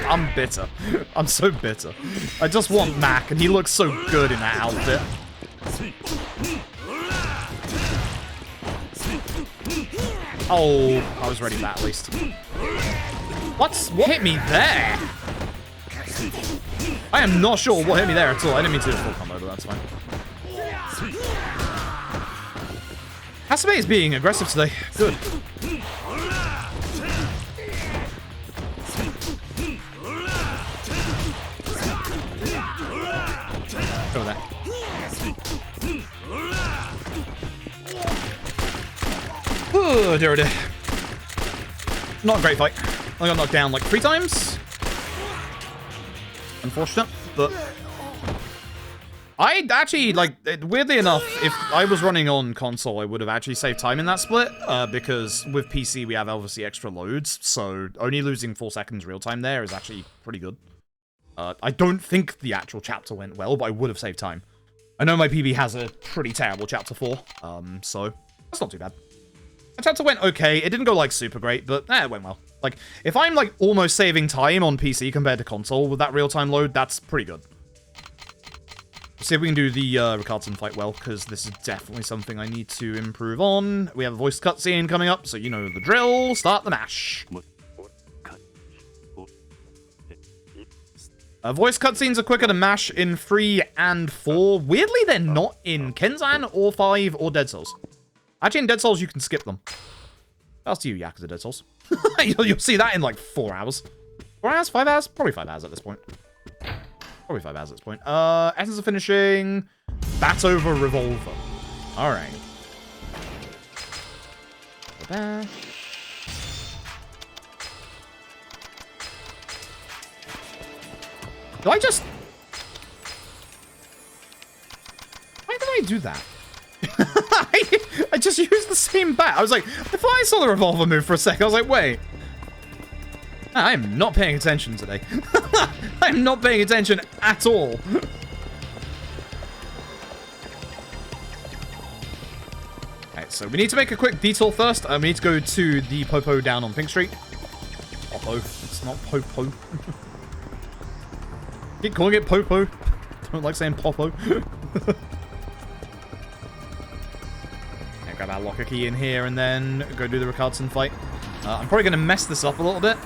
I'm bitter. I'm so bitter. I just want Mac, and he looks so good in that outfit. Oh, I was ready for that at least. What hit me there? I am not sure what hit me there at all. I didn't mean to do a full combo, but that's fine. Hasabe is being aggressive today. Good. Over there. Oh, dear, dear. Not a great fight. I got knocked down like 3 times. Unfortunate, but I actually, like, weirdly enough, if I was running on console, I would have actually saved time in that split, because with PC we have obviously extra loads, so only losing 4 seconds real time there is actually pretty good. I don't think the actual chapter went well, but I would have saved time. I know my PB has a pretty terrible chapter 4, so that's not too bad. The chapter went okay. It didn't go, like, super great, but it went well. Like, if I'm, like, almost saving time on PC compared to console with that real-time load, that's pretty good. Let's see if we can do the Ricardson fight well, because this is definitely something I need to improve on. We have a voice cutscene coming up, so you know the drill. Start the mash. Voice cutscenes are quicker to mash in 3 and 4. Weirdly, they're not in Kenzan or 5 or Dead Cells. Actually, in Dead Cells, you can skip them. That's to you, Yakuza Dead Cells. You'll see that in like 4 hours. 4 hours? 5 hours? Probably 5 hours at this point. Probably 5 hours at this point. Essence of Finishing. Bat over Revolver. Alright. There. Do I just... Why did I do that? I just used the same bat. I was like, I thought I saw the revolver move for a second. I was like, wait. I'm not paying attention today. I'm not paying attention at all. Okay, so we need to make a quick detour first. We need to go to the Popo down on Pink Street. Popo. It's not Popo. Keep calling it Popo. Don't like saying Popo. Grab our locker key in here and then go do the Ricardson fight. I'm probably going to mess this up a little bit.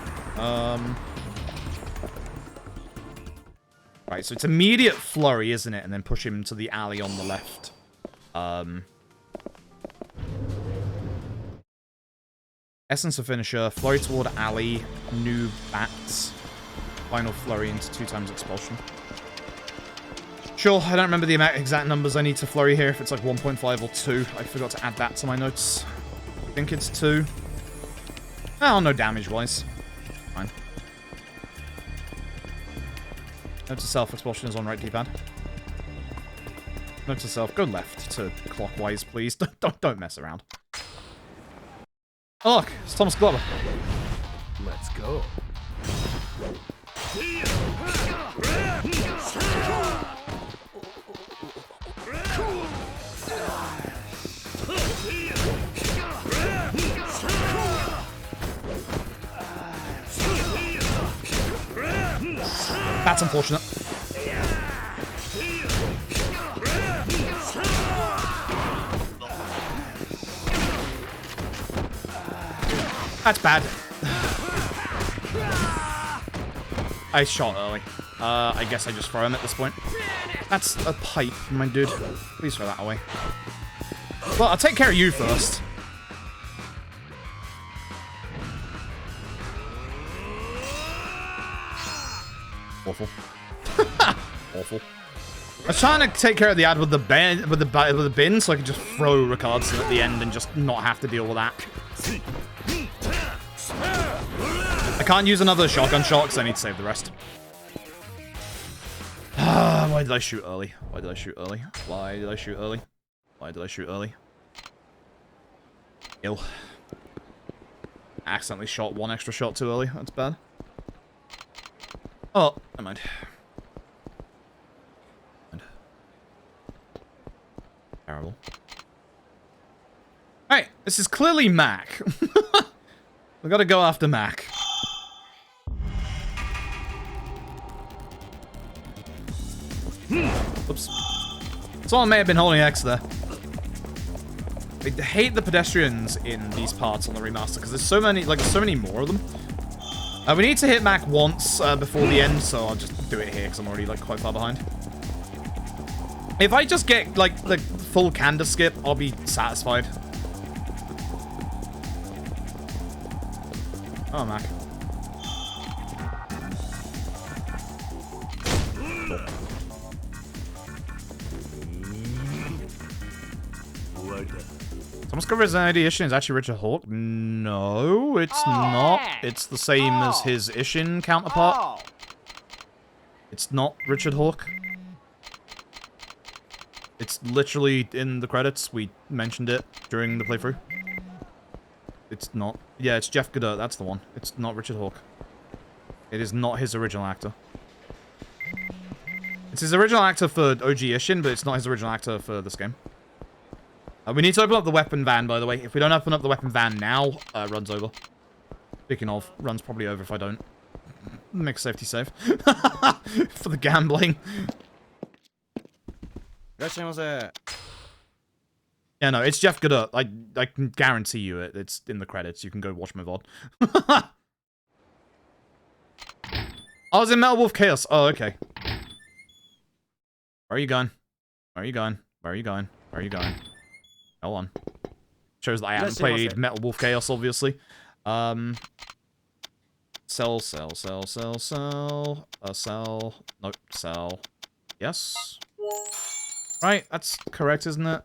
Right, so it's immediate flurry, isn't it? And then push him to the alley on the left. Essence of finisher, flurry toward alley, new bats, final flurry into 2 times expulsion. Sure, I don't remember the exact numbers I need to flurry here, if it's like 1.5 or 2. I forgot to add that to my notes. I think it's 2. Oh, no damage-wise. Fine. Note to self, expulsion is on right D-pad. Note to self, go left to clockwise, please. Don't mess around. Oh, look, it's Thomas Glover. Let's go. That's unfortunate. That's bad. I shot early. I guess I just throw him at this point. That's a pipe, my dude. Please throw that away. Well, I'll take care of you first. Awful. Awful. I was trying to take care of the ad with the bin, so I could just throw Ricardson at the end and just not have to deal with that. I can't use another shotgun shot because I need to save the rest. Why did I shoot early? Why did I shoot early? Why did I shoot early? Why did I shoot early? Ill. Accidentally shot 1 extra shot too early. That's bad. Oh, never mind. Terrible. Alright, this is clearly Mac. We gotta go after Mac. Oops. Someone may have been holding X there. I hate the pedestrians in these parts on the remaster because there's so many, like, so many more of them. We need to hit Mac once before the end, so I'll just do it here because I'm already, like, quite far behind. If I just get, like, the full Kanda skip, I'll be satisfied. Oh, Mac. Someone's cover his ID Ishin is actually Richard Hawk? No, it's not. It's the same as his Ishin counterpart. It's not Richard Hawk. It's literally in the credits. We mentioned it during the playthrough. It's not. Yeah, it's Jeff Godot. That's the one. It's not Richard Hawk. It is not his original actor. It's his original actor for OG Ishin, but it's not his original actor for this game. We need to open up the weapon van, by the way. If we don't open up the weapon van now, run's over. Speaking of, run's probably over if I don't. Make a safety save. For the gambling. Yeah, no, it's Jeff Godot. I can guarantee you it. It's in the credits. You can go watch my VOD. I was in Metal Wolf Chaos. Oh, okay. Where are you going? Where are you going? Where are you going? Where are you going? Hold on. Shows that I haven't played Metal Wolf Chaos, obviously. Sell. Sell. Nope, sell. Yes. Right, that's correct, isn't it?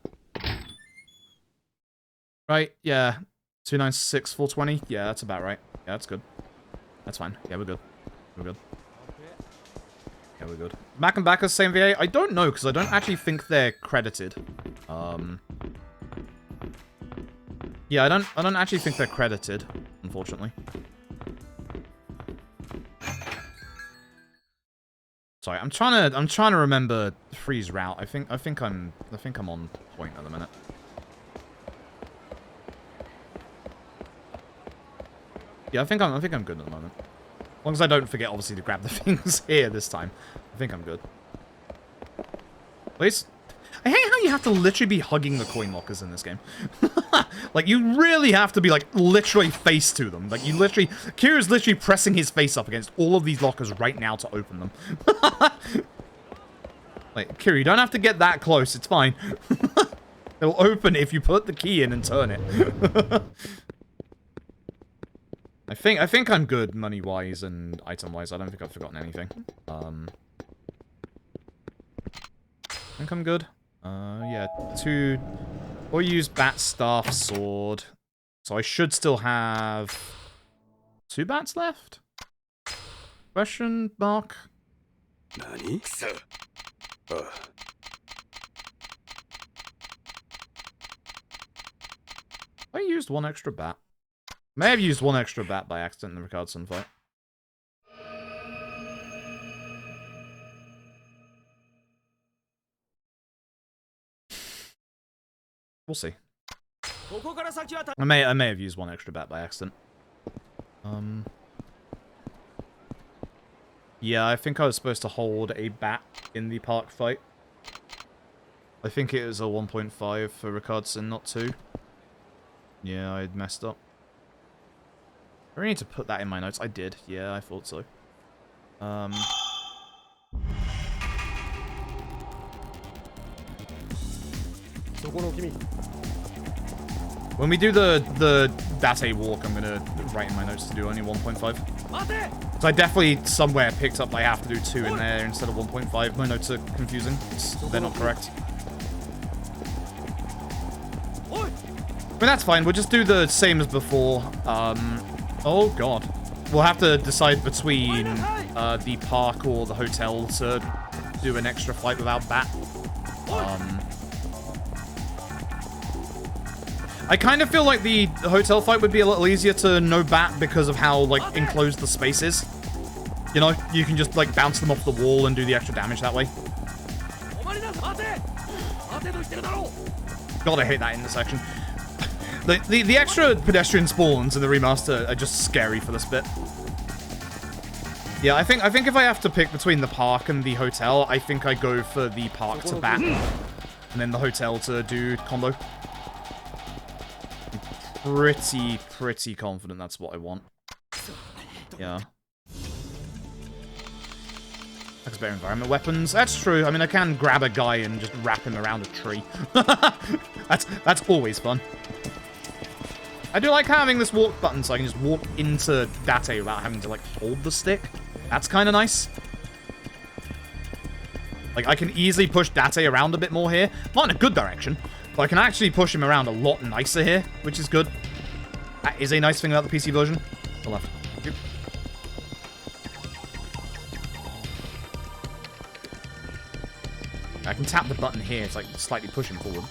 Right, yeah. 296, 420. Yeah, that's about right. Yeah, that's good. That's fine. Yeah, we're good. We're good. Yeah, we're good. Mac and Backer's same VA? I don't know, because I don't actually think they're credited. Yeah, I don't actually think they're credited, unfortunately. Sorry, I'm trying to remember Free's route. I think I'm on point at the minute. Yeah, I think I'm good at the moment. As long as I don't forget, obviously, to grab the things here this time. I think I'm good. Please? I hate how you have to literally be hugging the coin lockers in this game. Like, you really have to be, like, literally face to them. Like, you literally... Kira's literally pressing his face up against all of these lockers right now to open them. Like, Kira, you don't have to get that close. It's fine. It'll open if you put the key in and turn it. I think I'm good money-wise and item-wise. I don't think I've forgotten anything. I think I'm good. Yeah, 2... Or use bat, staff, sword. So I should still have 2 bats left? Question mark? Nani? I used 1 extra bat. May have used 1 extra bat by accident in the Ricardson fight. We'll see. I may have used 1 extra bat by accident. Yeah, I think I was supposed to hold a bat in the park fight. I think it was a 1.5 for Ricardson, not 2. Yeah, I messed up. I really need to put that in my notes. I did. Yeah, I thought so. When we do the Date walk, I'm gonna write in my notes to do only 1.5. So I definitely somewhere picked up I have to do 2 in there instead of 1.5. My notes are confusing. They're not correct. I mean, that's fine. We'll just do the same as before. Oh god. We'll have to decide between the park or the hotel to do an extra flight without bat. I kind of feel like the hotel fight would be a little easier to no bat because of how, like, enclosed the space is. You know, you can just, like, bounce them off the wall and do the extra damage that way. God, I hate that intersection. The extra pedestrian spawns in the remaster are just scary for this bit. Yeah, I think if I have to pick between the park and the hotel, I think I go for the park to bat, and then the hotel to do combo. Pretty confident that's what I want. Yeah. That's better environment weapons. That's true. I mean, I can grab a guy and just wrap him around a tree. That's always fun. I do like having this walk button so I can just walk into Date without having to, like, hold the stick. That's kind of nice. Like, I can easily push Date around a bit more here. Not in a good direction, but I can actually push him around a lot nicer here, which is good. That is a nice thing about the PC version. The left. Yep. I can tap the button here to, like, slightly push him forward.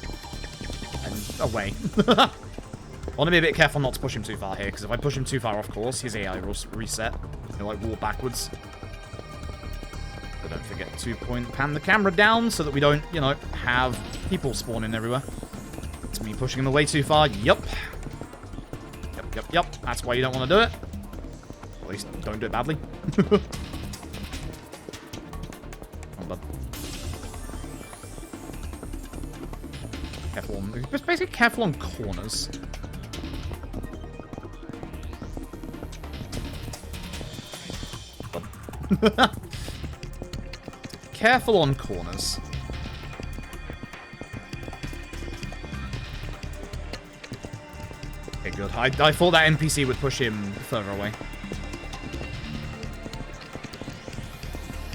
And away. I want to be a bit careful not to push him too far here, because if I push him too far off course, his AI will reset. He'll, like, walk backwards. But don't forget to pan the camera down so that we don't, you know, have people spawning everywhere. It's me pushing him away too far. Yup. Yep. That's why you don't want to do it. At least don't do it badly. Come on, bud. Careful on... It's basically careful on corners. Careful on corners. Okay, good. I thought that NPC would push him further away.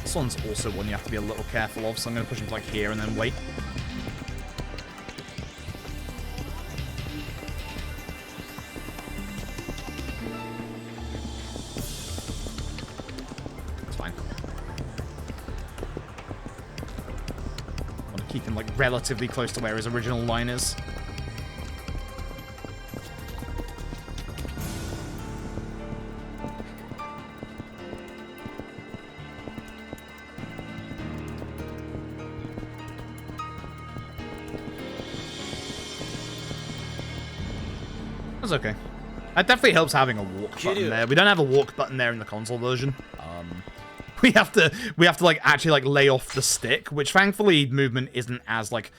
This one's also one you have to be a little careful of, so I'm going to push him to, like, here and then wait. Keep him, like, relatively close to where his original line is. That's okay. That definitely helps having a walk button there. We don't have a walk button there in the console version. We have to like actually like lay off the stick, which thankfully movement isn't as like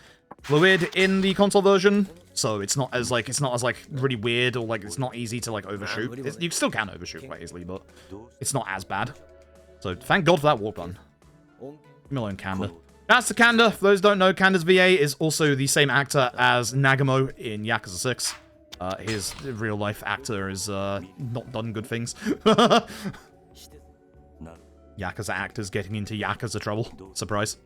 fluid in the console version. So it's not as like really weird, or like it's not easy to like overshoot. You still can overshoot quite easily, but it's not as bad. So thank God for that walk button. Leave me alone, Kanda. That's the Kanda. For those who don't know, Kanda's VA is also the same actor as Nagamo in Yakuza 6. His real-life actor is not done good things. Yakuza actors getting into Yakuza trouble. Surprise.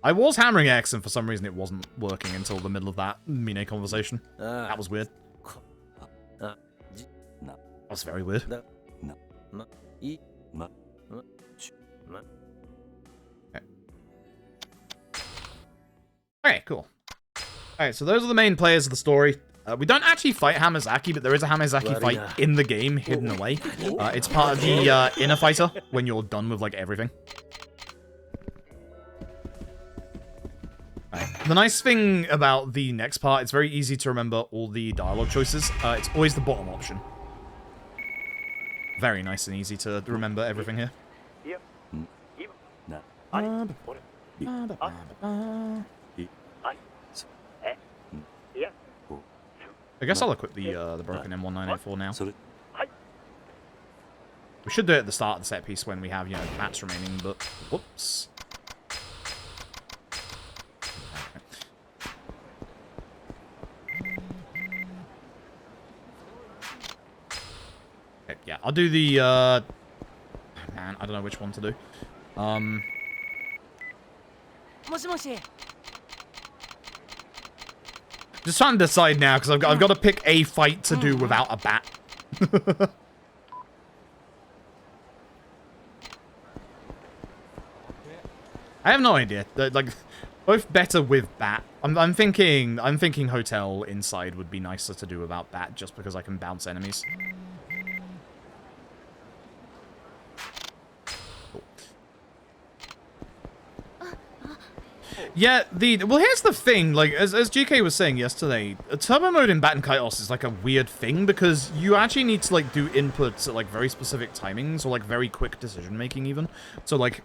I was hammering X, and for some reason it wasn't working until the middle of that Mine conversation. That was weird. That was very weird. Okay, cool. Alright, so those are the main players of the story. We don't actually fight Hamazaki, but there is a Hamazaki fight in the game, hidden away. It's part of the inner fighter when you're done with, like, everything. Right. The nice thing about the next part, it's very easy to remember all the dialogue choices. It's always the bottom option. Very nice and easy to remember everything here. I guess I'll equip the broken M1984 now. We should do it at the start of the set piece when we have, you know, mats remaining, but whoops. Okay, yeah, I'll do the man, I don't know which one to do. Just trying to decide now, because I've got to pick a fight to do without a bat. I have no idea. Like, both better with bat. I'm thinking hotel inside would be nicer to do without bat, just because I can bounce enemies. Yeah, well, here's the thing, like, as GK was saying yesterday, turbo mode in Bat and Kaitos is, like, a weird thing, because you actually need to, like, do inputs at, like, very specific timings, or, like, very quick decision-making, even. So, like,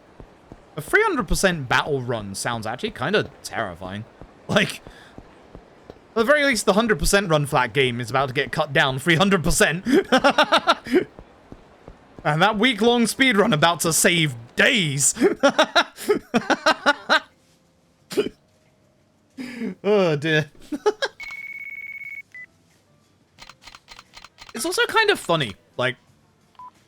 a 300% battle run sounds actually kind of terrifying. Like, at the very least, the 100% run flat game is about to get cut down 300%. And that week-long speedrun about to save days. Oh dear. It's also kind of funny, like,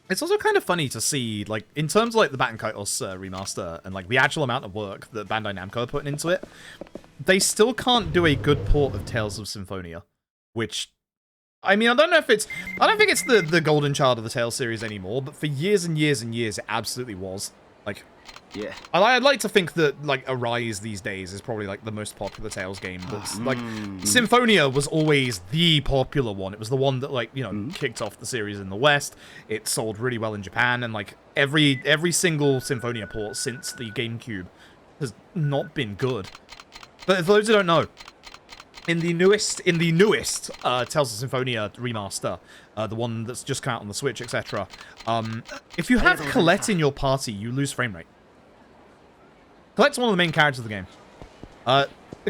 it's also kind of funny to see, like, in terms of, like, the Bat and Kaitos remaster and, like, the actual amount of work that Bandai Namco are putting into it, they still can't do a good port of Tales of Symphonia, which, I mean, I don't think it's the golden child of the Tales series anymore, but for years and years and years, it absolutely was. Like, yeah, I'd like to think that, like, Arise these days is probably, like, the most popular Tales game, but, like, Symphonia was always the popular one. It was the one that, like, you know, kicked off the series in the West. It sold really well in Japan, and, like, every single Symphonia port since the GameCube has not been good. But for those who don't know, in the newest Tales of Symphonia remaster, the one that's just come out on the Switch, etc., if you have Colette in your party, you lose frame rate. Colette's one of the main characters of the game.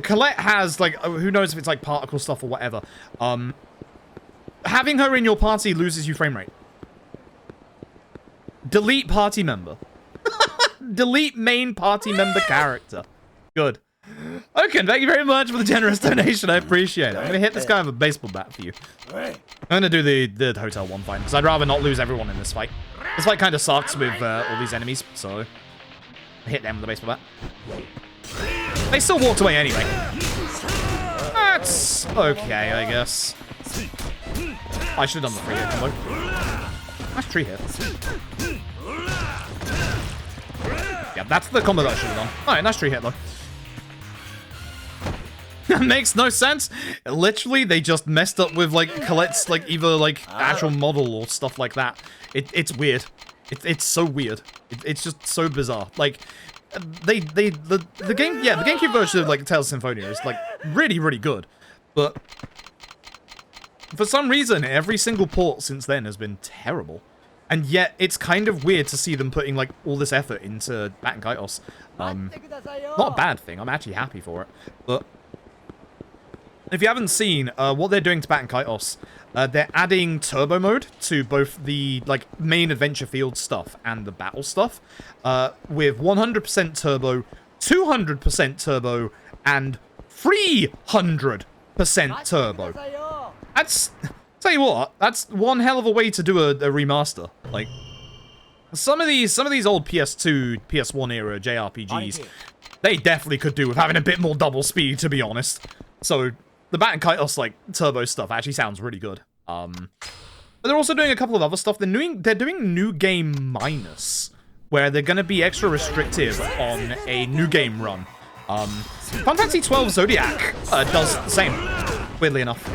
Colette has, like, who knows if it's, like, particle stuff or whatever. Having her in your party loses you frame rate. Delete party member. Delete main party member character. Good. Okay, thank you very much for the generous donation. I appreciate it. I'm going to hit this guy with a baseball bat for you. I'm going to do the hotel one fight, because I'd rather not lose everyone in this fight. This fight kind of sucks with all these enemies, so I hit them with a baseball bat. They still walked away anyway. That's okay, I guess. I should have done the free hit combo. Nice tree hit. Yeah, that's the combo that I should have done. Alright, nice tree hit though. That makes no sense. Literally, they just messed up with, like, Colette's, like, either, like, actual model or stuff like that. It's weird. It's so weird. It's just so bizarre. Like, the GameCube version of, like, Tales of Symphonia is, like, really, really good. But for some reason, every single port since then has been terrible. And yet, it's kind of weird to see them putting, like, all this effort into Bat and Kaitos. Not a bad thing. I'm actually happy for it. But if you haven't seen what they're doing to Bat and Kaitos, they're adding turbo mode to both the, like, main adventure field stuff and the battle stuff. With 100% turbo, 200% turbo, and 300% turbo. That's... Tell you what, that's one hell of a way to do a remaster. Like, some of these old PS2, PS1 era JRPGs, they definitely could do with having a bit more double speed, to be honest. So, the Bat and Kaitos, like, turbo stuff actually sounds really good. But they're also doing a couple of other stuff. They're doing New Game Minus, where they're going to be extra restrictive on a New Game run. Final Fantasy XII Zodiac does the same, weirdly enough.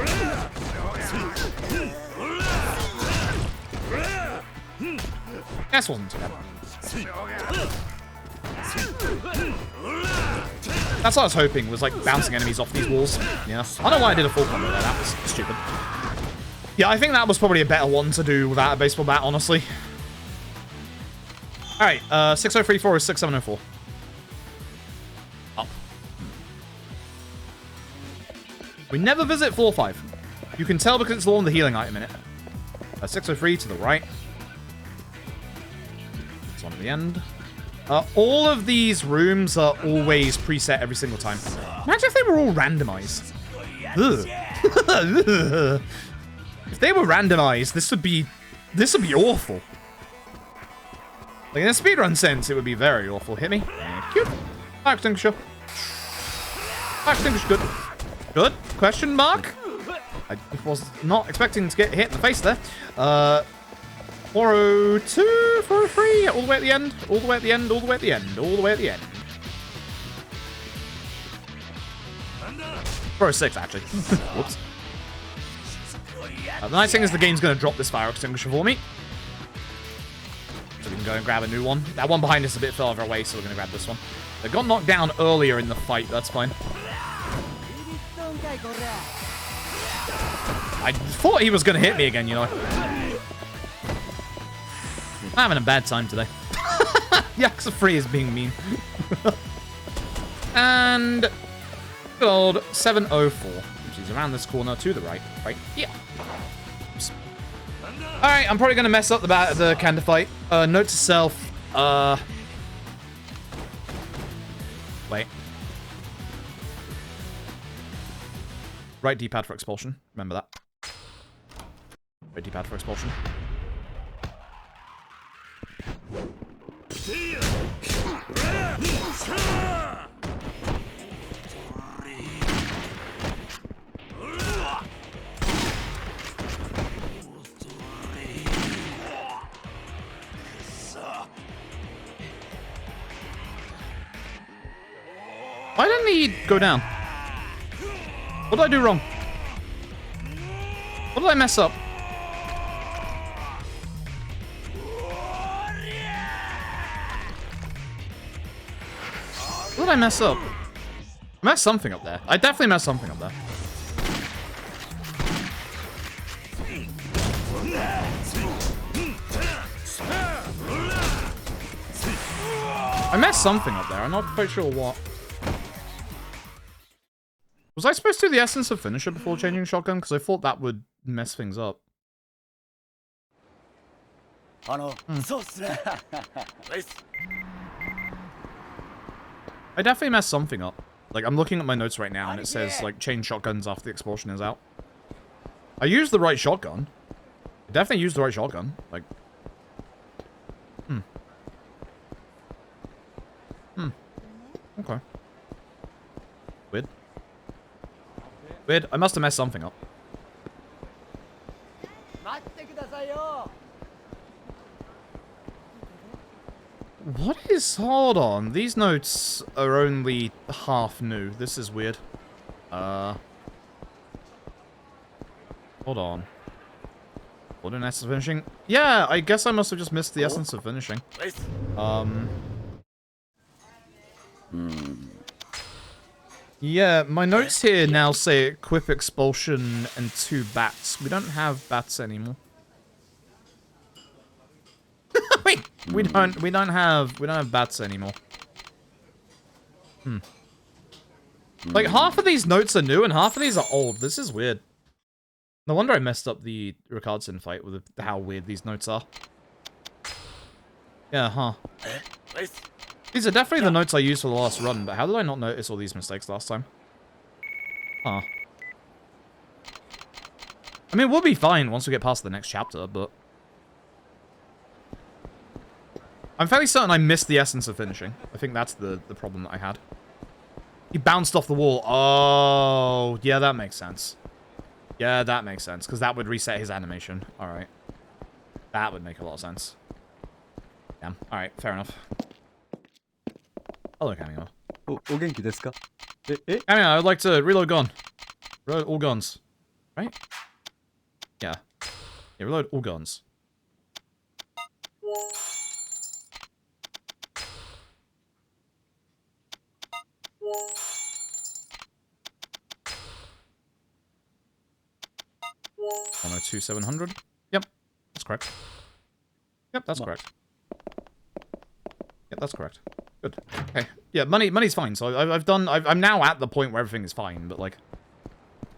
This wasn't too bad. That's what I was hoping, was like bouncing enemies off these walls. Yeah. I don't know why I did a full combo there, that was stupid. Yeah, I think that was probably a better one to do without a baseball bat, honestly. Alright, 6034 is 6704. Up. We never visit floor 5. You can tell because it's the one with the healing item in it. 603 to the right. This one at the end. All of these rooms are always preset every single time. Imagine if they were all randomized. If they were randomized, this would be awful. Like in a speedrun sense, it would be very awful. Hit me. Thank you. Fire extinguisher. Fire extinguisher, good. Good? Question mark? I was not expecting to get hit in the face there. 402, 403, all the way at the end, all the way at the end, all the way at the end, all the way at the end. 406, actually. Whoops. The nice thing is the game's going to drop this fire extinguisher for me. So we can go and grab a new one. That one behind us is a bit further away, so we're going to grab this one. They got knocked down earlier in the fight, that's fine. I thought he was going to hit me again, you know. I'm having a bad time today. Yakuza 3 is being mean. And good old 704, which is around this corner to the right. Right here. Oops. Alright, I'm probably going to mess up the Kanda fight. Note to self. Wait. Right D-pad for expulsion. Remember that. Right D-pad for expulsion. Why didn't he go down? What did I do wrong? What did I mess up? What did I mess up? I messed something up there. I definitely messed something up there. I messed something up there. I'm not quite sure what. Was I supposed to do the essence of finisher before changing shotgun? Because I thought that would mess things up. I definitely messed something up. Like, I'm looking at my notes right now, and it says, like, change shotguns after the expulsion is out. I used the right shotgun. I definitely used the right shotgun. Like, okay. Weird. Weird. I must have messed something up. What is... Hold on. These notes are only half new. This is weird. Hold on. What an essence of finishing? Yeah, I guess I must have just missed the essence of finishing. Yeah, my notes here now say equip expulsion and 2 bats. We don't have bats anymore. Wait, we don't have bats anymore. Like half of these notes are new and half of these are old. This is weird. No wonder I messed up the Ricardson fight with how weird these notes are. Yeah, huh. These are definitely the notes I used for the last run, but how did I not notice all these mistakes last time? Huh. I mean, we'll be fine once we get past the next chapter, but... I'm fairly certain I missed the essence of finishing. I think that's the problem that I had. He bounced off the wall. Oh, yeah, that makes sense. Yeah, that makes sense, because that would reset his animation. Alright. That would make a lot of sense. Yeah, alright, fair enough. Hello, Cameo. お元気ですか? Cameo, I would like to reload gun. Reload all guns. Right? Yeah. Yeah, reload all guns. $102, 700. Yep, that's correct. Yep, that's correct. Yep, that's correct. Good. Okay. Yeah, money's fine. So I'm now at the point where everything is fine, but like,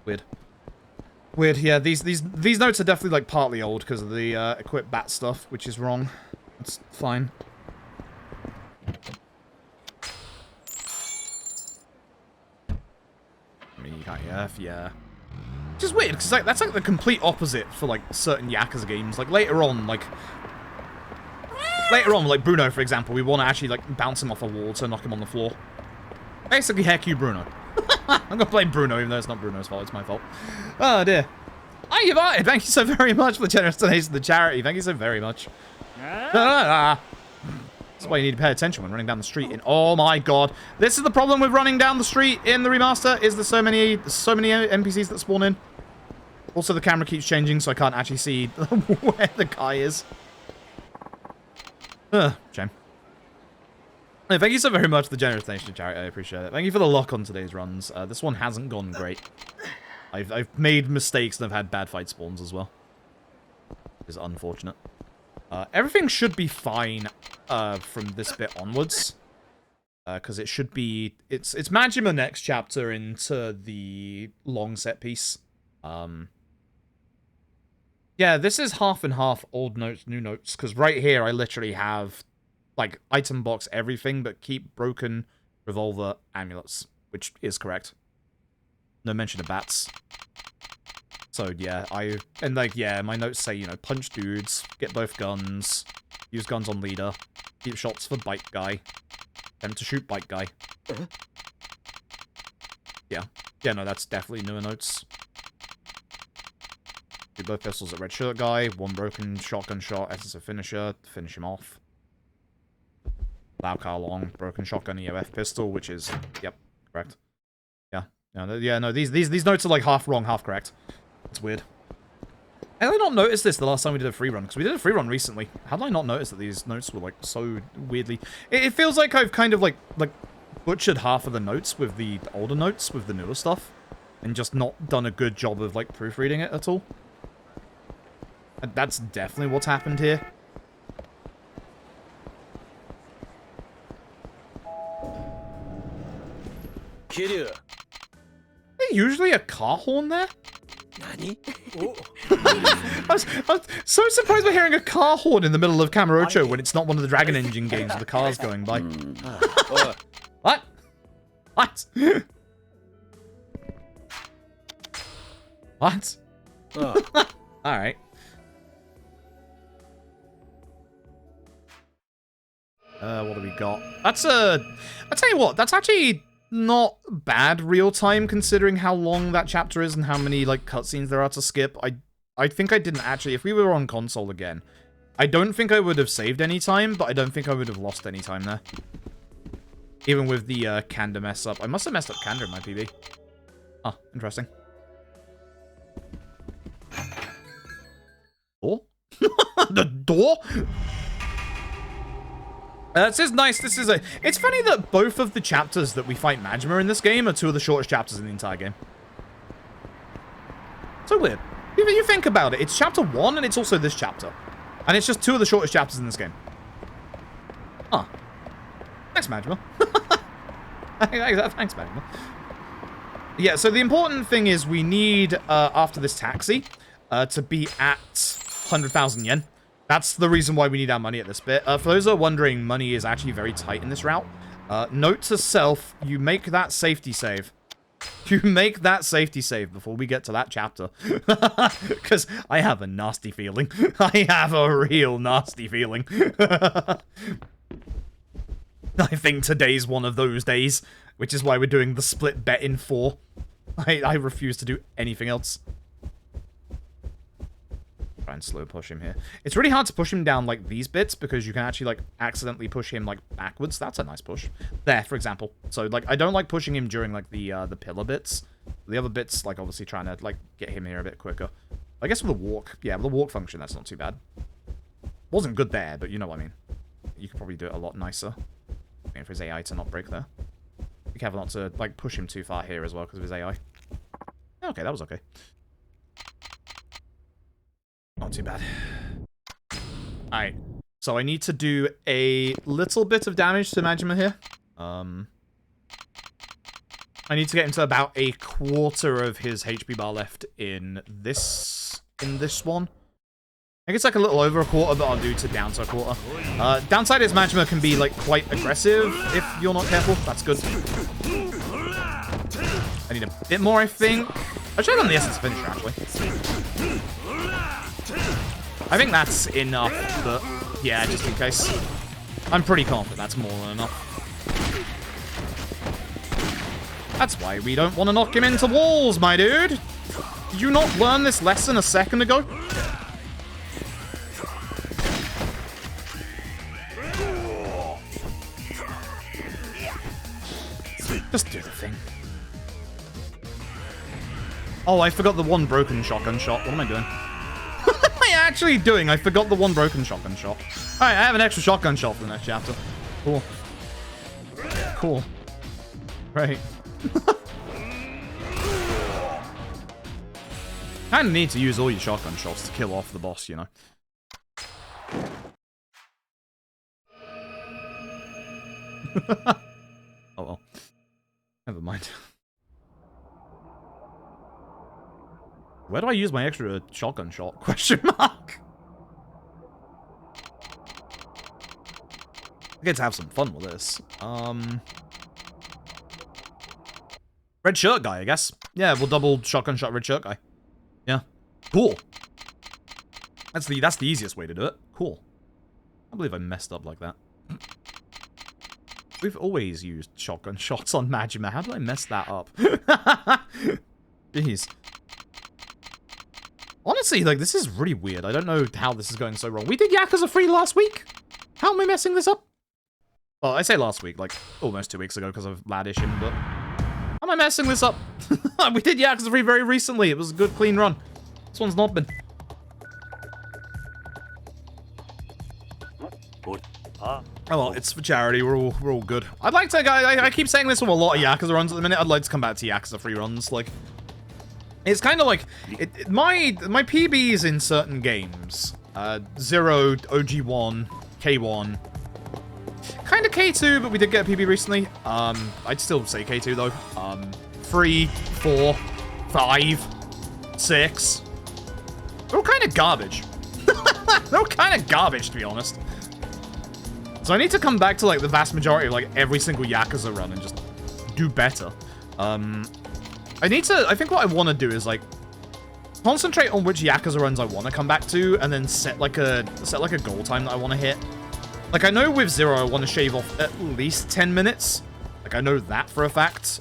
weird. Weird. Yeah, these notes are definitely like partly old because of the equip bat stuff, which is wrong. It's fine. Yeah. Which is weird, because like, that's like the complete opposite for like certain Yakuza games. Like later on, like Bruno, for example, we want to actually like bounce him off a wall to knock him on the floor. Basically, heck you, Bruno. I'm gonna blame Bruno, even though it's not Bruno's fault, it's my fault. Oh dear. Hi, Yvonne, thank you so very much for the generous donation to the charity. Thank you so very much. That's why you need to pay attention when running down the street. Oh my god. This is the problem with running down the street in the remaster, is there's so many NPCs that spawn in. Also, the camera keeps changing, so I can't actually see where the guy is. Shame. Hey, thank you so very much for the generous donation, charity. I appreciate it. Thank you for the luck on today's runs. This one hasn't gone great. I've made mistakes and I've had bad fight spawns as well. It's unfortunate. Everything should be fine from this bit onwards. Because it should be... It's Majima next chapter into the long set piece. Yeah, this is half and half, old notes, new notes. Because right here, I literally have, like, item box everything, but keep broken revolver amulets. Which is correct. No mention of bats. So, yeah, my notes say, you know, punch dudes, get both guns, use guns on leader, keep shots for bike guy, attempt to shoot bike guy. Yeah. Yeah, no, that's definitely newer notes. Do both pistols at red shirt guy, one broken shotgun shot, essence of finisher, finish him off. Lao car long, broken shotgun EOF pistol, which is, yep, correct. Yeah, no, these notes are like half wrong, half correct. It's weird. How did I not notice this the last time we did a free run? Because we did a free run recently. How did I not notice that these notes were like so weirdly... It feels like I've kind of like butchered half of the notes with the older notes, with the newer stuff. And just not done a good job of like proofreading it at all. And that's definitely what's happened here. Kiryu. Is there usually a car horn there? Nani? I was so surprised by hearing a car horn in the middle of Kamurocho when it's not one of the Dragon Engine games with the cars going by. What? What? What? Alright. What do we got? That's I'll tell you what, that's actually not bad real time considering how long that chapter is and how many like cutscenes there are to skip. I think I didn't actually, if we were on console again, I don't think I would have saved any time, but I don't think I would have lost any time there. Even with the Kanda mess up. I must have messed up Kanda in my PB. Huh, interesting. Door? The door? This is nice. This is a... It's funny that both of the chapters that we fight Majima in this game are two of the shortest chapters in the entire game. So weird. You think about it. It's chapter 1 and it's also this chapter. And it's just two of the shortest chapters in this game. Huh. Thanks, Majima. Thanks, Majima. Yeah, so the important thing is we need, after this taxi, to be at 100,000 yen. That's the reason why we need our money at this bit. For those who are wondering, money is actually very tight in this route. Note to self, you make that safety save. You make that safety save before we get to that chapter. Because I have a nasty feeling. I have a real nasty feeling. I think today's one of those days, which is why we're doing the split bet in 4. I refuse to do anything else. Try and slow push him here. It's really hard to push him down like these bits because you can actually like accidentally push him like backwards. That's a nice push. There, for example. So like I don't like pushing him during like the pillar bits. The other bits like obviously trying to like get him here a bit quicker. I guess with the walk, yeah, with the walk function that's not too bad. Wasn't good there, but you know what I mean. You could probably do it a lot nicer. Waiting for his AI to not break there. Be careful not to like push him too far here as well because of his AI. Okay, that was okay. Not too bad. Alright. So I need to do a little bit of damage to Majima here. I need to get into about a quarter of his HP bar left in this one. I think it's like a little over a quarter, but I'll do to down to a quarter. Downside is Majima can be like quite aggressive if you're not careful. That's good. I need a bit more, I think. I should have done the essence finisher, actually. I think that's enough, but yeah, just in case. I'm pretty confident that's more than enough. That's why we don't want to knock him into walls, my dude. Did you not learn this lesson a second ago? Just do the thing. Oh, I forgot the one broken shotgun shot. What am I doing? What am I actually doing? I forgot the one broken shotgun shot. Alright, I have an extra shotgun shot for the next chapter. Cool. Cool. Right. Kinda need to use all your shotgun shots to kill off the boss, you know. Oh well. Never mind. Where do I use my extra shotgun shot? Question mark. I get to have some fun with this. Red shirt guy, I guess. Yeah, we'll double shotgun shot red shirt guy. Yeah. Cool. That's the easiest way to do it. Cool. I believe I messed up like that. We've always used shotgun shots on Majima. How did I mess that up? Jeez. Honestly, like, this is really weird. I don't know how this is going so wrong. We did Yakuza 3 last week? How am I messing this up? Well, I say last week, like, almost 2 weeks ago because of Ladishim, but... How am I messing this up? We did Yakuza 3 very recently. It was a good, clean run. This one's not been. Oh well, it's for charity. We're all good. I'd like to. I keep saying this with a lot of Yakuza runs at the minute. I'd like to come back to Yakuza 3 runs. Like, it's kind of like my PBs in certain games. 0, OG1, K1, kind of K2, but we did get a PB recently. I'd still say K2 though. 3, 4, 5, 6. They're all kind of garbage. They're all kind of garbage, to be honest. So I need to come back to, like, the vast majority of, like, every single Yakuza run and just do better. I think what I want to do is, like, concentrate on which Yakuza runs I want to come back to, and then set, like, a goal time that I want to hit. Like, I know with 0, I want to shave off at least 10 minutes. Like, I know that for a fact.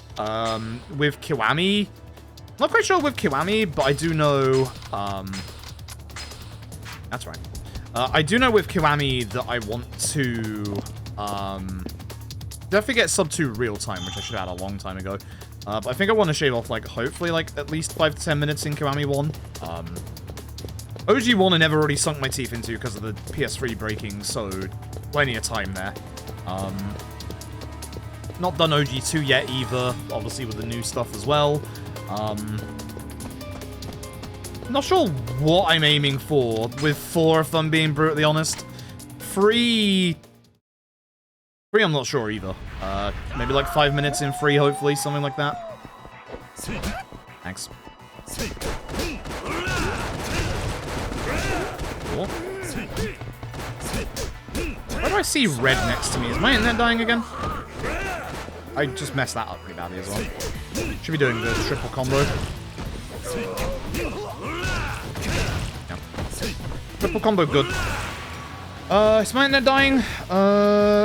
With Kiwami, not quite sure with Kiwami, but I do know, that's right. I do know with Kiwami that I want to, definitely get sub 2 real time, which I should have had a long time ago. But I think I want to shave off, like, hopefully, like, at least 5 to 10 minutes in Kiwami 1. OG1 I never really sunk my teeth into because of the PS3 breaking, so plenty of time there. Not done OG2 yet either, obviously with the new stuff as well. Not sure what I'm aiming for with 4, if I'm being brutally honest. 3, I'm not sure either. Maybe like 5 minutes in 3, hopefully, something like that. Thanks. Cool. Why do I see red next to me? Is my internet dying again? I just messed that up pretty badly as well. Should be doing the triple combo. Yeah. Triple combo good. Is my internet dying?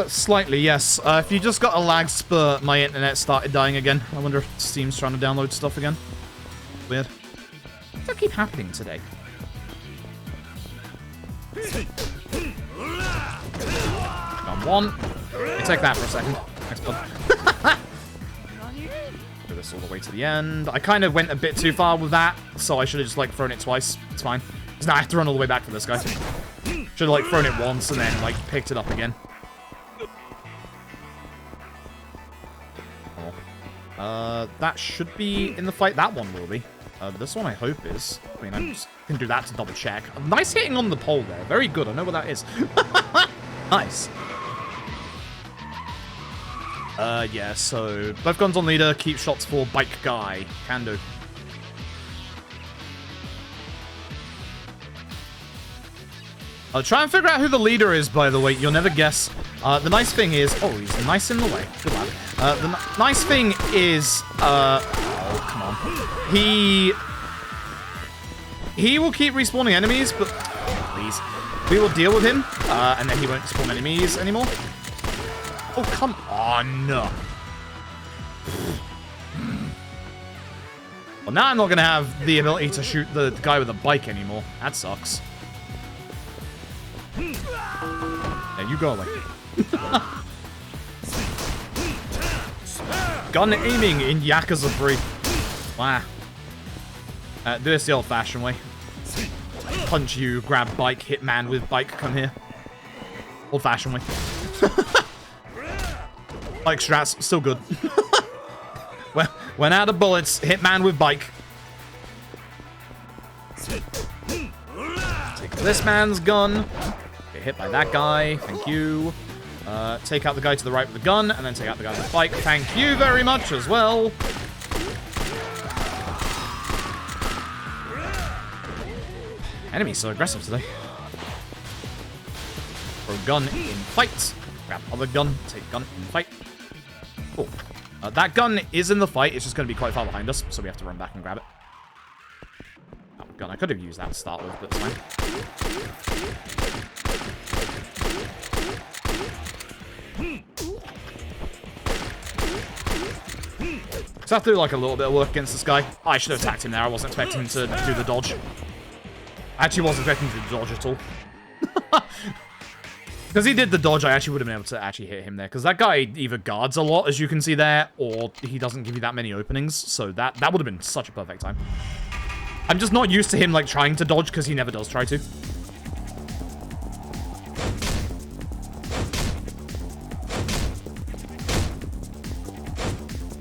Slightly, yes. If you just got a lag spurt, my internet started dying again. I wonder if Steam's trying to download stuff again. Weird. What does that keep happening today? Got one. Hey, take that for a second. Thanks, bud. Do this all the way to the end. I kind of went a bit too far with that, so I should have just, like, thrown it twice. It's fine. Because now I have to run all the way back for this guy. Should have, like, thrown it once and then, like, picked it up again. That should be in the fight. That one will be. This one I hope is. I mean, I just can do that to double check. Nice hitting on the pole there. Very good. I know what that is. Nice. Yeah, so both guns on leader, keep shots for bike guy. Can do. I'll try and figure out who the leader is, by the way. You'll never guess. The nice thing is... Oh, he's nice in the way. Good lad. The nice thing is... oh, come on. He will keep respawning enemies, but... Please. We will deal with him, and then he won't spawn enemies anymore. Oh, come on. Well, now I'm not going to have the ability to shoot the guy with the bike anymore. That sucks. Yeah, you go away. Gun aiming in Yakuza 3. Wow. Do this the old-fashioned way. Punch you, grab bike, hit man with bike, come here. Old-fashioned way. Bike strats, still good. Well, went out of bullets, hit man with bike. Take this man's gun. Get hit by that guy, thank you. Take out the guy to the right with the gun, and then take out the guy with the bike. Thank you very much as well. Enemy's so aggressive today. Throw gun in fight. Grab other gun, take gun in fight. Cool. That gun is in the fight. It's just going to be quite far behind us, so we have to run back and grab it. Oh, gun. I could have used that to start with, but it's fine. So I have to do like a little bit of work against this guy. Oh, I should have attacked him there. I wasn't expecting him to do the dodge. I actually wasn't expecting him to dodge at all. Because he did the dodge, I actually would have been able to actually hit him there. Because that guy either guards a lot, as you can see there, or he doesn't give you that many openings. So that would have been such a perfect time. I'm just not used to him, like, trying to dodge, because he never does try to.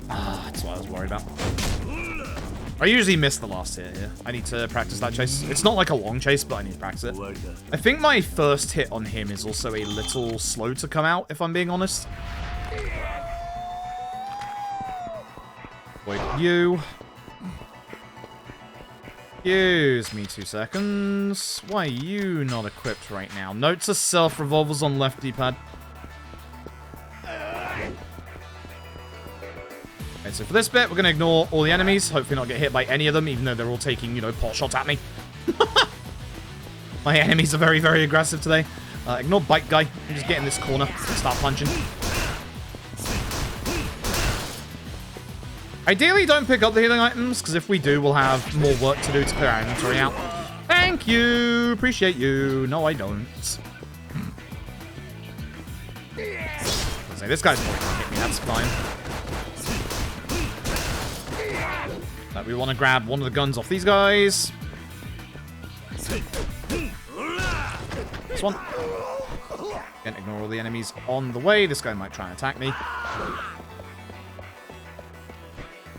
That's what I was worried about. I usually miss the last hit here. I need to practice that chase. It's not like a long chase, but I need to practice it. I think my first hit on him is also a little slow to come out, if I'm being honest. Wait, you. Excuse me 2 seconds. Why are you not equipped right now? Note to self, revolvers on left D-pad. Okay, so for this bit, we're going to ignore all the enemies. Hopefully not get hit by any of them, even though they're all taking, you know, pot shots at me. My enemies are very, very aggressive today. Ignore bike guy. Just get in this corner and start punching. Ideally, don't pick up the healing items, because if we do, we'll have more work to do to clear our inventory out. Thank you! Appreciate you. No, I don't. Say, this guy's probably going to hit me. That's fine. We want to grab one of the guns off these guys. This one. Again, ignore all the enemies on the way. This guy might try and attack me.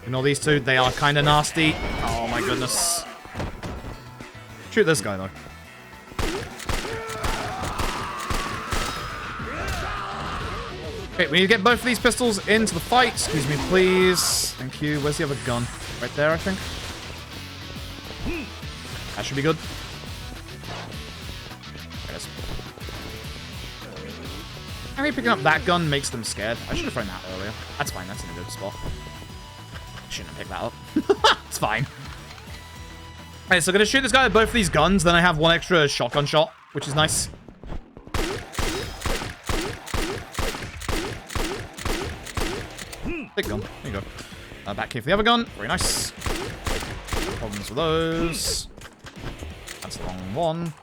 Ignore these two. They are kind of nasty. Oh my goodness. Shoot this guy, though. Okay, we need to get both of these pistols into the fight. Excuse me, please. Thank you. Where's the other gun? Right there, I think. That should be good. Yes. I think picking up that gun makes them scared. I should have thrown that earlier. That's fine. That's in a good spot. Shouldn't have picked that up. It's fine. Okay, so I'm going to shoot this guy with both of these guns. Then I have one extra shotgun shot, which is nice. Big gun. There you go. Back here for the other gun. Very nice. Problems with those. That's the wrong one.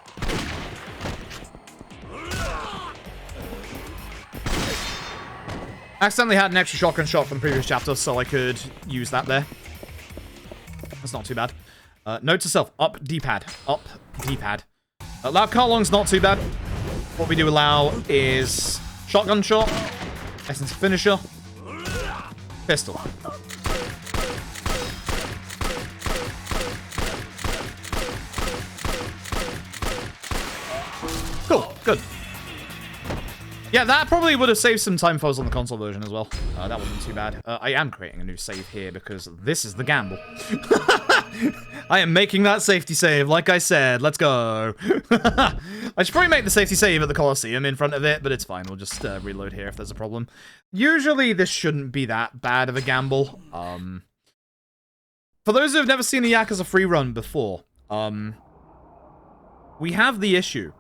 Accidentally had an extra shotgun shot from the previous chapter, so I could use that there. That's not too bad. Note to self. Up D-pad. Up D-pad. Loud car long's not too bad. What we do allow is shotgun shot, essence finisher, pistol. Cool. Good. Yeah, that probably would have saved some time if I was on the console version as well. That wasn't too bad. I am creating a new save here because this is the gamble. I am making that safety save, like I said. Let's go. I should probably make the safety save at the Colosseum in front of it, but it's fine. We'll just reload here if there's a problem. Usually, this shouldn't be that bad of a gamble. For those who have never seen the Yakuza free run before, we have the issue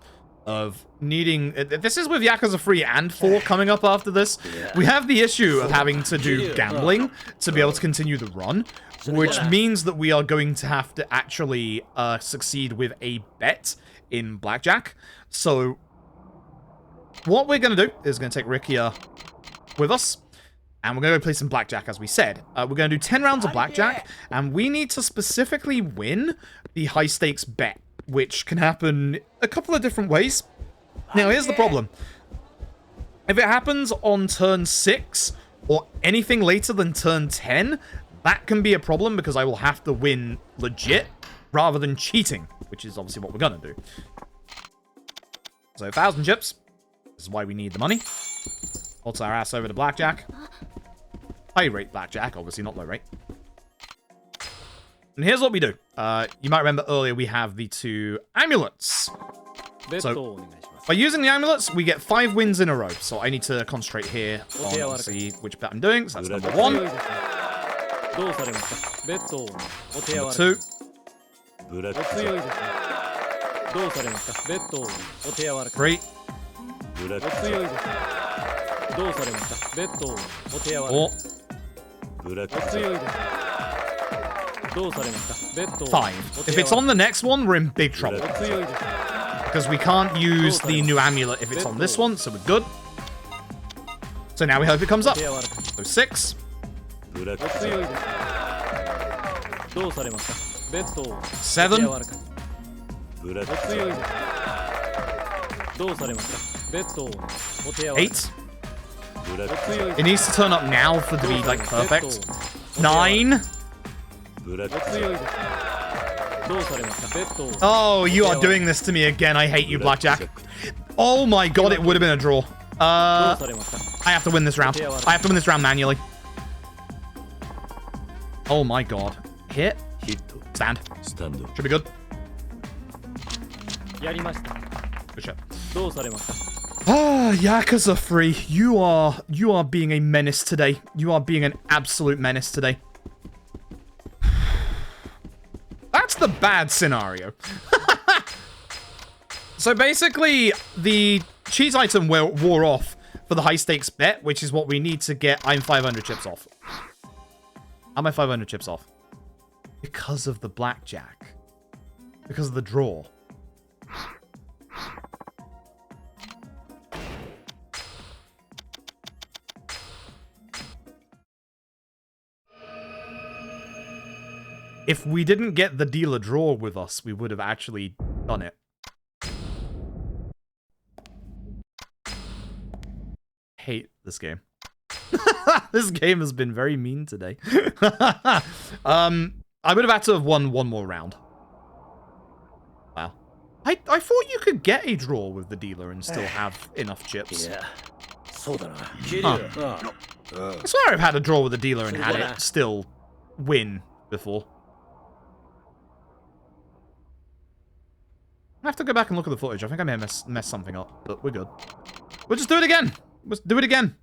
of needing... This is with Yakuza 3 and 4 coming up after this. We have the issue of having to do gambling to be able to continue the run, which means that we are going to have to actually succeed with a bet in blackjack. So what we're going to do is going to take Rick here with us, and we're going to go play some blackjack, as we said. We're going to do 10 rounds of blackjack, and we need to specifically win the high-stakes bet, which can happen a couple of different ways. Now, here's the problem. If it happens on turn 6, or anything later than turn 10, that can be a problem, because I will have to win legit, rather than cheating, which is obviously what we're going to do. So, 1,000 chips. This is why we need the money. Hold our ass over to blackjack. High rate blackjack, obviously not low rate. And here's what we do. You might remember earlier we have the 2 amulets. So, by using the amulets, we get 5 wins in a row. So I need to concentrate here on see which bet I'm doing. So that's number 1. Number 2. Three. 4. 5. If it's on the next one, we're in big trouble. Because we can't use the new amulet if it's on this one, so we're good. So now we hope it comes up. So 6. 7. 8. It needs to turn up now for it to be, like, perfect. 9. Oh, you are doing this to me again. I hate you, blackjack. Oh my god, it would have been a draw. I have to win this round. I have to win this round manually. Oh my god. Hit. Stand. Should be good. Good shot. Ah, Yakuza 3. You are being a menace today. You are being an absolute menace today. That's the bad scenario. So basically, the cheese item wore off for the high stakes bet, which is what we need to get. I'm 500 chips off. How am I 500 chips off? Because of the blackjack. Because of the draw. If we didn't get the dealer draw with us, we would have actually done it. hate this game. This game has been very mean today. I would have had to have won one more round. Wow. I thought you could get a draw with the dealer and still have enough chips. Yeah. I swear I've had a draw with the dealer and had it still win before. I have to go back and look at the footage. I think I may have messed something up, but we're good. We'll just do it again. Let's do it again.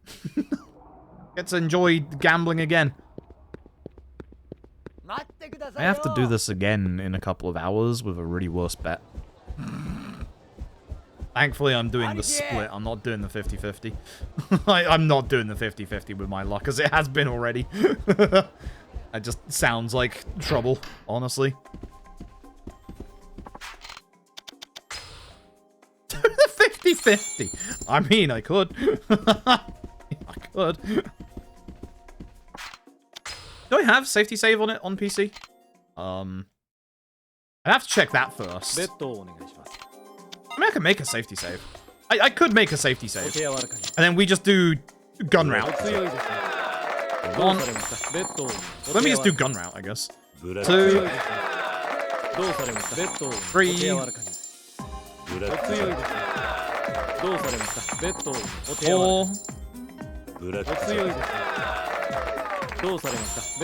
Get to enjoy gambling again. I have to do this again in a couple of hours with a really worse bet. Thankfully, I'm doing the split. I'm not doing the 50-50. I'm not doing the 50-50 with my luck, as it has been already. It just sounds like trouble, honestly. Do the 50-50. I mean, I could. I could. Do I have safety save on it on PC? I'd have to check that first. I mean, I can make a safety save. I could make a safety save. And then we just do gun route. One. Let me just do gun route, I guess. 2. 3. 4.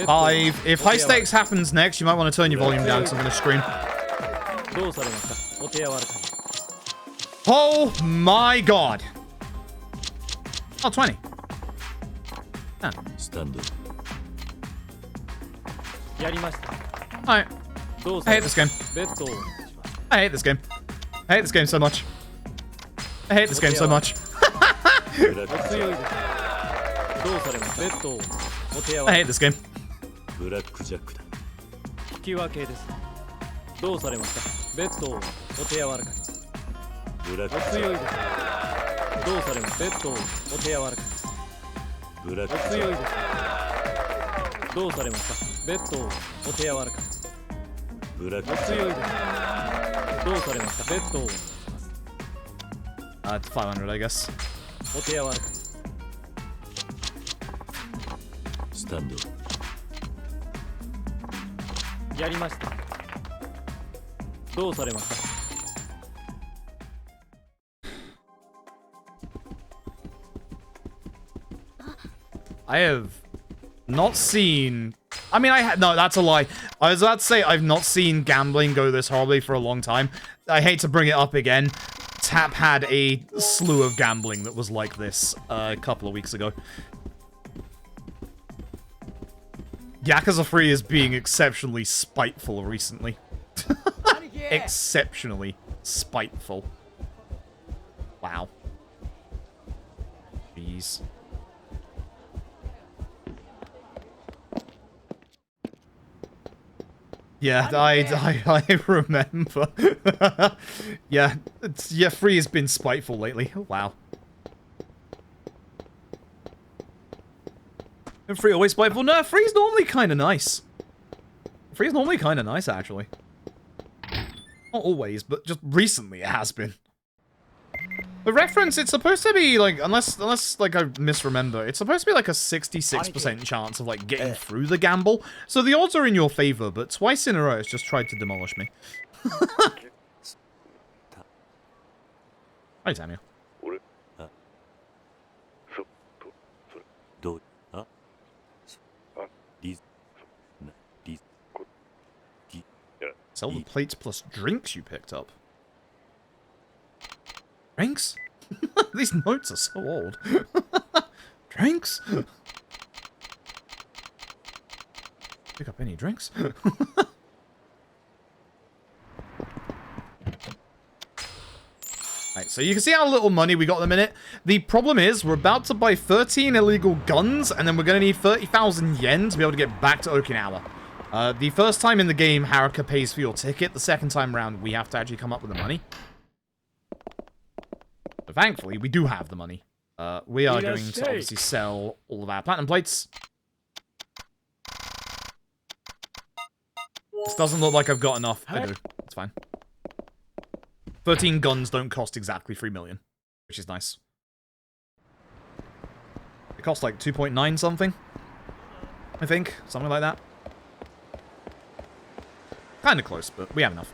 5. If high stakes happens next, you might want to turn your volume down because I'm going to scream. Oh my god. Oh, 20. Ah. Alright. I hate this game. I hate this game. I hate this game so much. I hate this game so much. I hate this game. It's 500, I guess. I have not seen... I mean, no, that's a lie. I was about to say I've not seen gambling go this horribly for a long time. I hate to bring it up again. Tap had a slew of gambling that was like this a couple of weeks ago. Yakuza 3 is being exceptionally spiteful recently. Exceptionally spiteful. Wow. Jeez. Yeah, I remember. Yeah, 3 has been spiteful lately. Oh, wow. And 3 always spiteful? No, 3's normally kind of nice. 3's normally kind of nice, actually. Not always, but just recently it has been. The reference, it's supposed to be, like, unless like, I misremember, it's supposed to be, like, a 66% chance of, like, getting through the gamble. So the odds are in your favor, but twice in a row it's just tried to demolish me. Hi, Samuel. Sell the plates plus drinks you picked up. Drinks? These notes are so old. Drinks? Pick up any drinks? Right, so you can see how little money we got in a minute. The problem is, we're about to buy 13 illegal guns, and then we're going to need 30,000 yen to be able to get back to Okinawa. The first time in the game, Haruka pays for your ticket. The second time around, we have to actually come up with the money. But thankfully, we do have the money. We are going to obviously sell all of our platinum plates. This doesn't look like I've got enough. I do. It's fine. 13 guns don't cost exactly 3 million, which is nice. It costs like 2.9 something. I think. Something like that. Kind of close, but we have enough.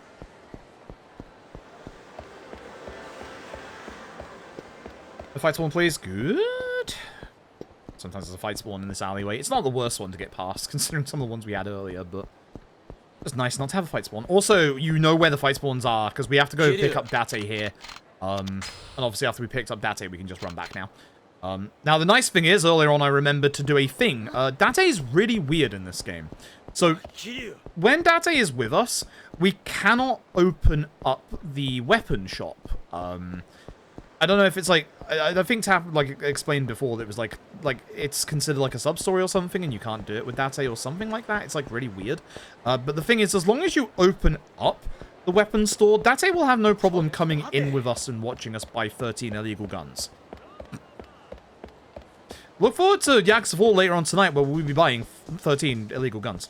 The fight spawn, please. Good. Sometimes there's a fight spawn in this alleyway. It's not the worst one to get past, considering some of the ones we had earlier, but it's nice not to have a fight spawn. Also, you know where the fight spawns are, because we have to go pick up Date here. And obviously after we picked up Date, we can just run back now. Now, the nice thing is, earlier on I remembered to do a thing. Date is really weird in this game. So, when Date is with us, we cannot open up the weapon shop. I don't know if it's like, I think Tap like explained before that it was like it's considered like a sub-story or something and you can't do it with Date or something like that. It's like really weird. But the thing is, as long as you open up the weapon store, Date will have no problem coming in with us and watching us buy 13 illegal guns. Look forward to Yakuza 4 later on tonight where we'll be buying 13 illegal guns.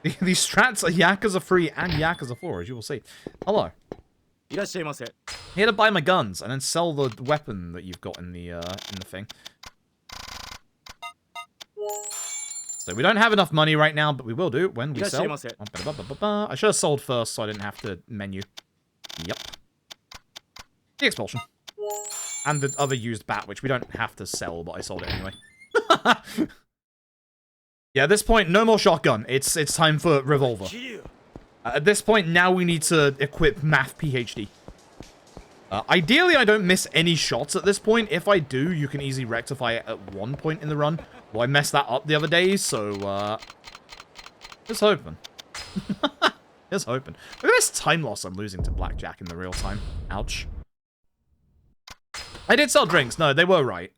These strats are Yakuza 3 and Yakuza 4, as you will see. Hello. Here to buy my guns and then sell the weapon that you've got in the thing. So we don't have enough money right now, but we will do when we sell. I should have sold first so I didn't have to menu. Yep. The expulsion. And the other used bat, which we don't have to sell, but I sold it anyway. Yeah, at this point, no more shotgun. It's time for revolver. At this point, now we need to equip Math PhD. Ideally, I don't miss any shots at this point. If I do, you can easily rectify it at one point in the run. Well, I messed that up the other day, so, just hoping. Just hoping. Look at this time loss I'm losing to Blackjack in the real time. Ouch. I did sell drinks. No, they were right.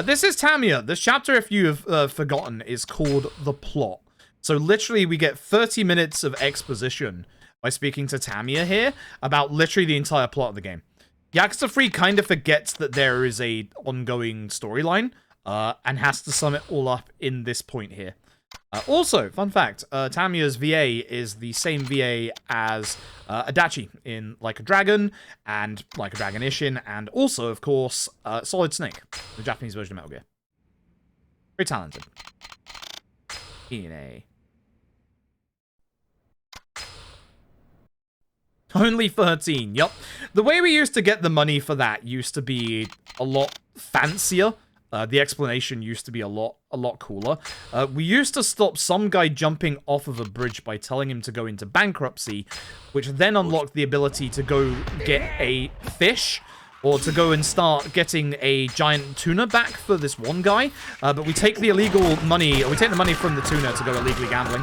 This is Tamiya. This chapter, if you have forgotten, is called The Plot. So literally, we get 30 minutes of exposition by speaking to Tamiya here about literally the entire plot of the game. Yakuza 3 kind of forgets that there is a ongoing storyline and has to sum it all up in this point here. Also, fun fact, Tamiya's VA is the same VA as Adachi in Like a Dragon and Like a Dragon Ishin, and also, of course, Solid Snake, the Japanese version of Metal Gear. Very talented. DNA. Only 13, yup. The way we used to get the money for that used to be a lot fancier. The explanation used to be a lot cooler. We used to stop some guy jumping off of a bridge by telling him to go into bankruptcy, which then unlocked the ability to go get a fish, or to go and start getting a giant tuna back for this one guy. But we take the illegal money, or we take the money from the tuna to go illegally gambling.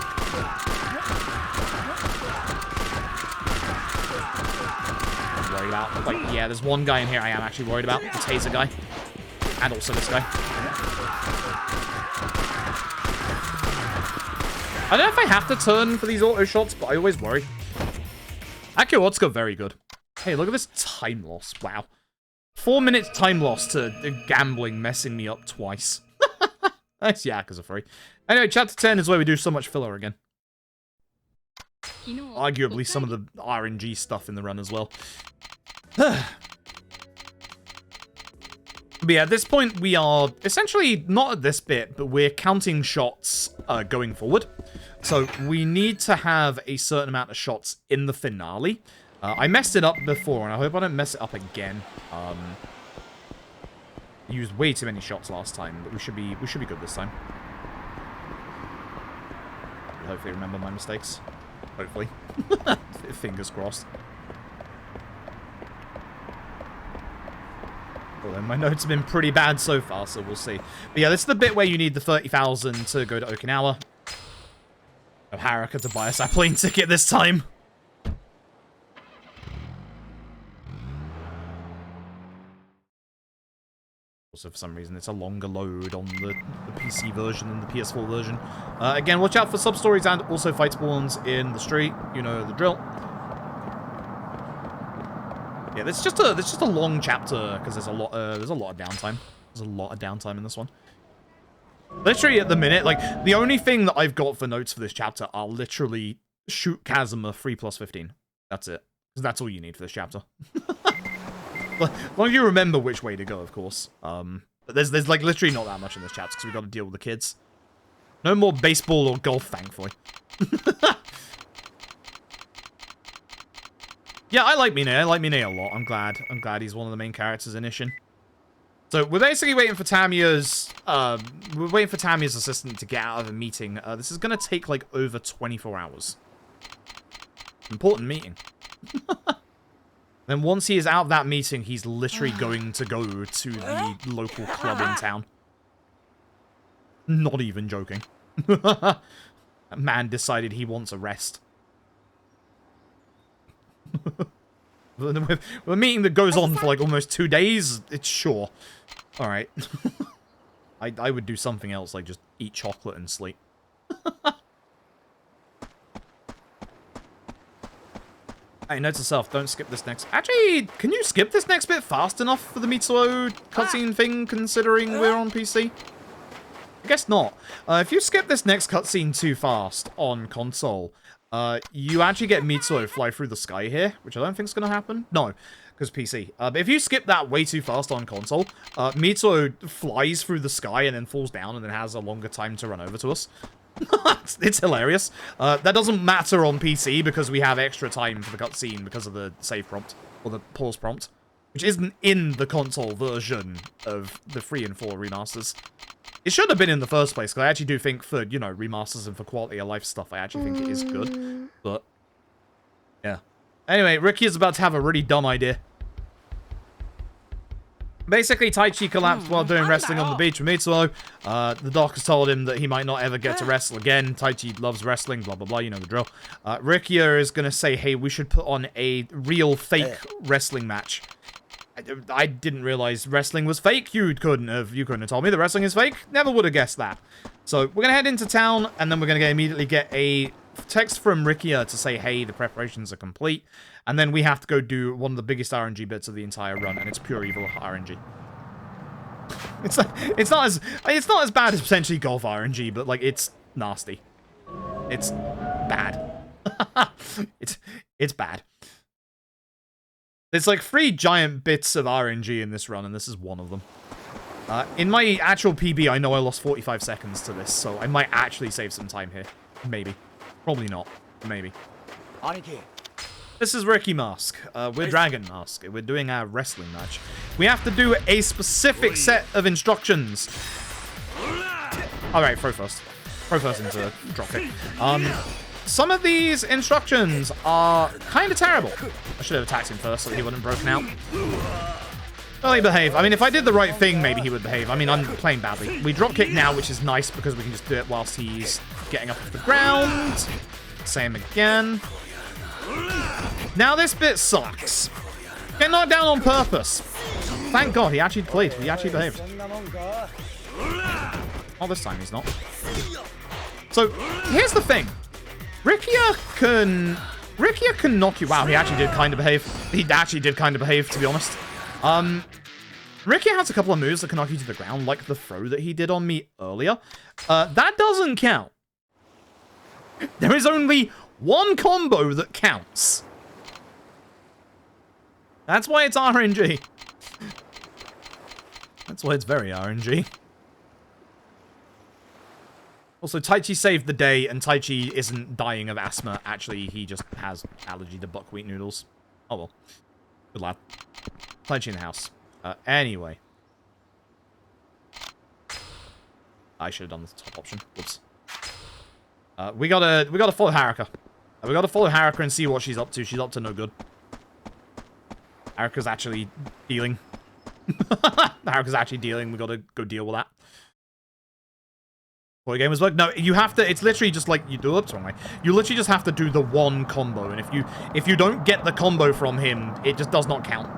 About. Like, yeah, there's one guy in here I am actually worried about. The taser guy. And also this guy. I don't know if I have to turn for these auto shots, but I always worry. Akiwatsuka, very good. Hey, look at this time loss. Wow. 4 minutes time loss to gambling messing me up twice. That's Yakuza 3. Anyway, chapter 10 is where we do so much filler again. Arguably some of the RNG stuff in the run as well. But yeah, at this point, we are essentially, not at this bit, but we're counting shots going forward. So we need to have a certain amount of shots in the finale. I messed it up before, and I hope I don't mess it up again. Used way too many shots last time, but we should be good this time. I'll hopefully remember my mistakes. Hopefully. Fingers crossed. Although my notes have been pretty bad so far, so we'll see. But yeah, this is the bit where you need the 30,000 to go to Okinawa. Oh, Haruka to buy us our plane ticket this time. Also, for some reason, it's a longer load on the PC version than the PS4 version. Again, watch out for sub-stories and also fight spawns in the street. You know the drill. Yeah, it's just a long chapter because there's a lot of downtime. There's a lot of downtime in this one. Literally at the minute, like the only thing that I've got for notes for this chapter are literally shoot Kazuma 3+15. That's it. Because that's all you need for this chapter. As long as you remember which way to go, of course. But there's like literally not that much in this chapter because we've got to deal with the kids. No more baseball or golf, thankfully. Yeah, I like Mine. I like Mine a lot. I'm glad he's one of the main characters in Ishin. So we're basically waiting for Tamiya's assistant to get out of a meeting. This is gonna take like over 24 hours. Important meeting. Then once he is out of that meeting, he's literally going to go to the local club in town. Not even joking. That man decided he wants a rest. With a meeting that goes on for like almost 2 days, it's sure. Alright. I would do something else, like just eat chocolate and sleep. Hey, note to self, don't skip this next... Actually, can you skip this next bit fast enough for the Mitsuo cutscene thing, considering we're on PC? I guess not. If you skip this next cutscene too fast on console, you actually get Mitsuo fly through the sky here, which I don't think is going to happen. No, because PC. But if you skip that way too fast on console, Mitsuo flies through the sky and then falls down and then has a longer time to run over to us. It's hilarious. That doesn't matter on PC because we have extra time for the cutscene because of the save prompt, or the pause prompt, which isn't in the console version of the 3 and 4 remasters. It should have been in the first place, because I actually do think for, you know, remasters and for quality of life stuff, I actually think it is good. But, yeah. Anyway, Ricky is about to have a really dumb idea. Basically, Taichi collapsed while doing wrestling on the beach with Mitsuo. The doc has told him that he might not ever get to wrestle again. Taichi loves wrestling, blah, blah, blah, you know the drill. Rikia is going to say, hey, we should put on a real fake wrestling match. I didn't realize wrestling was fake. You couldn't have told me that wrestling is fake. Never would have guessed that. So, we're going to head into town, and then we're going to immediately get a text from Rikia to say, hey, the preparations are complete. And then we have to go do one of the biggest RNG bits of the entire run, and it's pure evil RNG. It's not as bad as potentially golf RNG, but like it's nasty. It's bad. it's bad. There's like 3 giant bits of RNG in this run, and this is one of them. In my actual PB, I know I lost 45 seconds to this, so I might actually save some time here. Maybe. Probably not. Maybe. This is Ricky Mask. We're Dragon Mask. We're doing our wrestling match. We have to do a specific set of instructions. Alright, throw first. Throw first into dropkick. Some of these instructions are kind of terrible. I should have attacked him first so he wouldn't have broken out. Well, he behave. I mean, if I did the right thing, maybe he would behave. I mean, I'm playing badly. We dropkick now, which is nice because we can just do it whilst he's getting up off the ground. Same again. Now this bit sucks. Get knocked down on purpose. Thank God, he actually played. He actually behaved. Oh, this time he's not. So, here's the thing. Rikia can knock you... Wow, he actually did kind of behave. He actually did kind of behave, to be honest. Rikia has a couple of moves that can knock you to the ground, like the throw that he did on me earlier. That doesn't count. There is only one combo that counts. That's why it's RNG. That's why it's very RNG. Also, Taichi saved the day, and Taichi isn't dying of asthma. Actually, he just has allergy to buckwheat noodles. Oh well. Good lad. Taichi in the house. Anyway. I should have done the top option. Whoops. We gotta follow Haruka. We gotta follow Haruka and see what she's up to. She's up to no good. Haruka's actually dealing. Haruka's actually dealing. We gotta go deal with that. Before the game was work. No, you have to. It's literally just like you do it wrong way. You literally just have to do the one combo, and if you don't get the combo from him, it just does not count.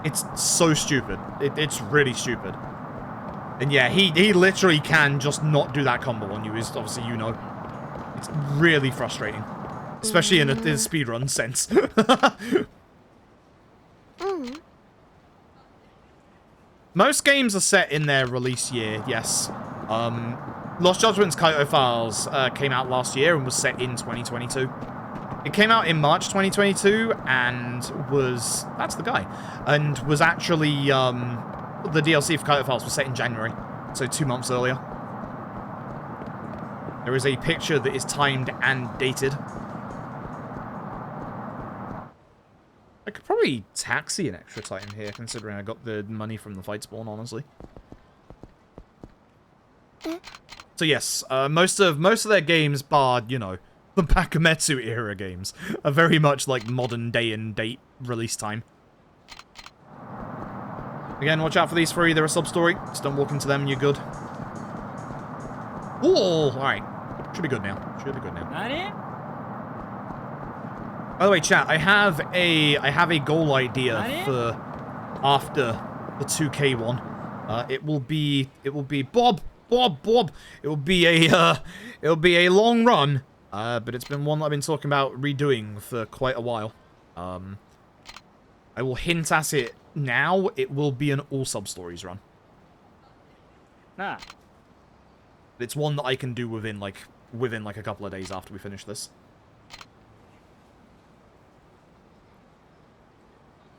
It's so stupid. It's really stupid. And yeah, he literally can just not do that combo on you. Is obviously you know. It's really frustrating, especially in a speedrun sense. Most games are set in their release year, yes. Lost Judgment's Kaito Files came out last year and was set in 2022. It came out in March 2022 and was... That's the guy. And was actually... the DLC for Kite Files was set in January. So 2 months earlier. There is a picture that is timed and dated. I could probably taxi an extra Titan here, considering I got the money from the fight spawn, honestly. So yes, most of their games, bar, you know, the Bakametsu era games, are very much like modern day and date release time. Again, watch out for these three. They're a sub-story. Just don't walk into them and you're good. Ooh, alright. Should be good now. Should be good now. By the way, chat, I have a goal idea for after the 2K one. It will be Bob. It will be a long run. But it's been one that I've been talking about redoing for quite a while. I will hint at it now. It will be an all sub-stories run. Nah. It's one that I can do within like a couple of days after we finish this.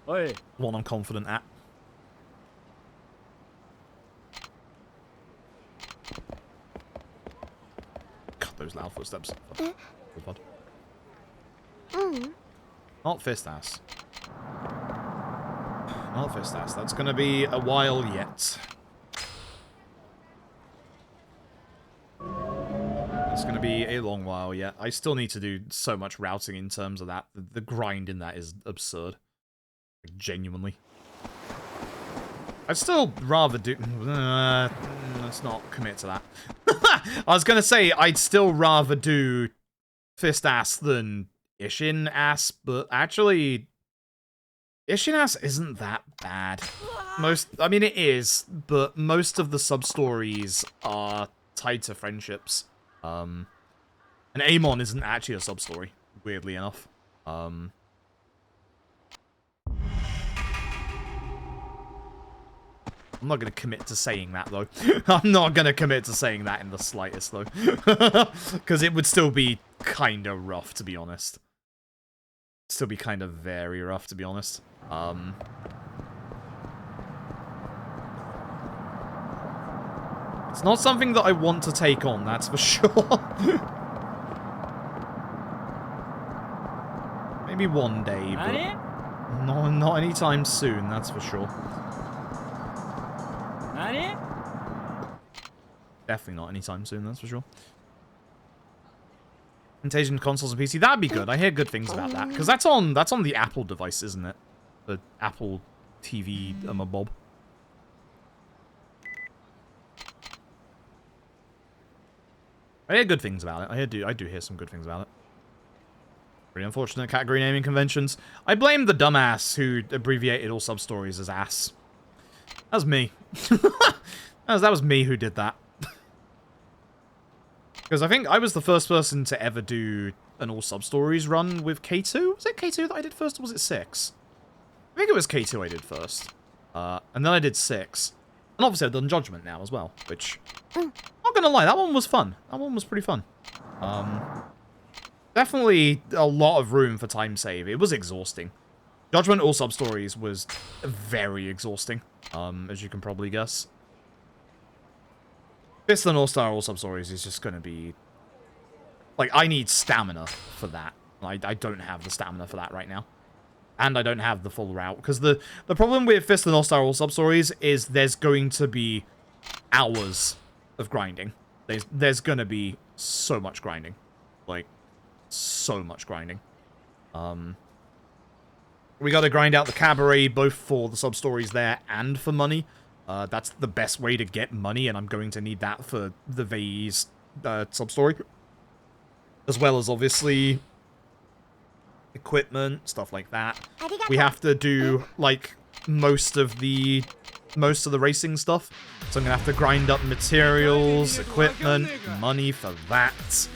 Oi. One I'm confident at. God, those loud footsteps. Not fist ass. Not fist ass. That's gonna be a while yet. It's going to be a long while yet. I still need to do so much routing in terms of that. The grind in that is absurd. Like, genuinely. I'd still rather do... let's not commit to that. I was going to say, I'd still rather do Fist Ass than Ishin Ass, but actually... Ishin Ass isn't that bad. I mean, it is, but most of the sub-stories are tied to friendships. And Amon isn't actually a sub-story, weirdly enough. I'm not going to commit to saying that, though. I'm not going to commit to saying that in the slightest, though. Because it would still be kind of rough, to be honest. Still be kind of very rough, to be honest. It's not something that I want to take on, that's for sure. Maybe one day, but not anytime soon, that's for sure. Definitely not anytime soon, that's for sure. Contagion consoles and PC, that'd be good. I hear good things about that, because that's on the Apple device, isn't it? The Apple TV bob. I hear good things about it. I do hear some good things about it. Pretty unfortunate category naming conventions. I blame the dumbass who abbreviated all sub-stories as ass. That was me. that was me who did that. Because I think I was the first person to ever do an all sub-stories run with K2. Was it K2 that I did first, or was it 6? I think it was K2 I did first. And then I did 6. And obviously I've done Judgment now as well, which... Not gonna lie, that one was fun. That one was pretty fun. Definitely a lot of room for time save. It was exhausting. Judgment all sub-stories was very exhausting, as you can probably guess. Fist of the North Star all sub-stories is just gonna be... Like, I need stamina for that. I don't have the stamina for that right now. And I don't have the full route. Because the problem with Fist of the North Star all sub-stories is there's going to be hours of grinding. There's gonna be so much grinding. Like, so much grinding. We gotta grind out the cabaret, both for the sub-stories there and for money. That's the best way to get money, and I'm going to need that for the Vei's sub-story. As well as, obviously, equipment, stuff like that. We have to do, like, most of the racing stuff. So I'm gonna have to grind up materials, equipment, money for that.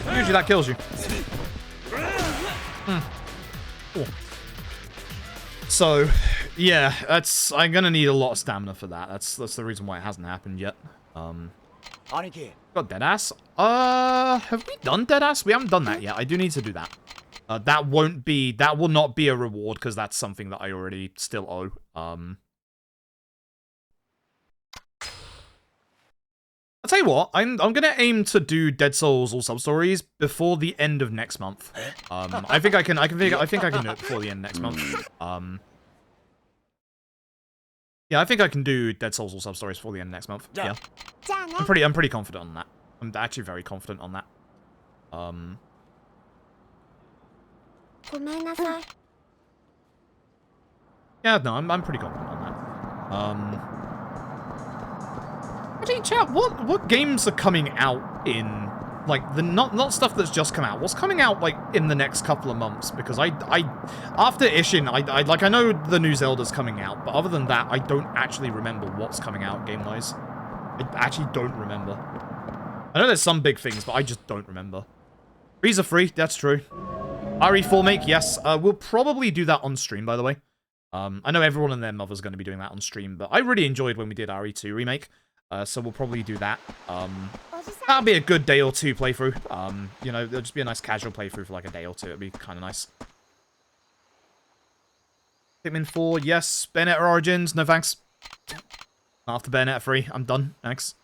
Usually that kills you. Cool. So, yeah, I'm gonna need a lot of stamina for that. That's the reason why it hasn't happened yet. 兄貴 Got Deadass. Have we done Deadass? We haven't done that yet. I do need to do that. That will not be a reward because that's something that I already still owe. I'll tell you what, I'm gonna aim to do Dead Souls or sub-stories before the end of next month. I think I can do it before the end of next month. Yeah, I think I can do Dead Souls or sub-stories before the end of next month. Yeah. I'm pretty confident on that. I'm actually very confident on that. Yeah, no, I'm pretty confident on that. Actually, chat, what games are coming out in, like, the not stuff that's just come out? What's coming out, like, in the next couple of months? Because after Ishin, I know the new Zelda's coming out, but other than that, I don't actually remember what's coming out game-wise. I actually don't remember. I know there's some big things, but I just don't remember. These are free, that's true. RE4 make, yes. We'll probably do that on stream, by the way. I know everyone and their mother's going to be doing that on stream, but I really enjoyed when we did RE2 remake. So we'll probably do that. That'll be a good day or two playthrough. You know, it'll just be a nice casual playthrough for like a day or two. It'll be kind of nice. Pikmin 4, yes. Bayonetta Origins, no thanks. After Bayonetta 3, I'm done. Thanks.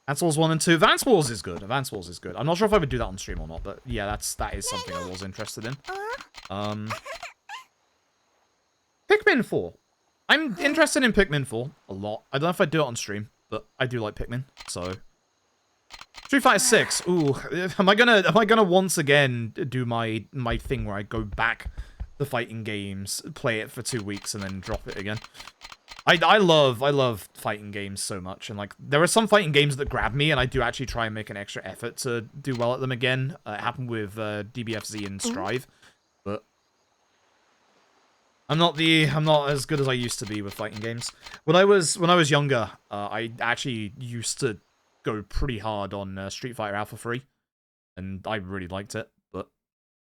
Advance Wars 1 and 2. Advance Wars is good. Advance Wars is good. I'm not sure if I would do that on stream or not, but yeah, that is something I was interested in. Pikmin 4. I'm interested in Pikmin 4 a lot. I don't know if I'd do it on stream, but I do like Pikmin, so. Street Fighter 6. Ooh, am I gonna once again do my thing where I go back to fighting games, play it for 2 weeks, and then drop it again? I love fighting games so much, and like there are some fighting games that grab me, and I do actually try and make an extra effort to do well at them again. It happened with DBFZ and Strive, but I'm not as good as I used to be with fighting games. When I was younger, I actually used to go pretty hard on Street Fighter Alpha 3, and I really liked it. But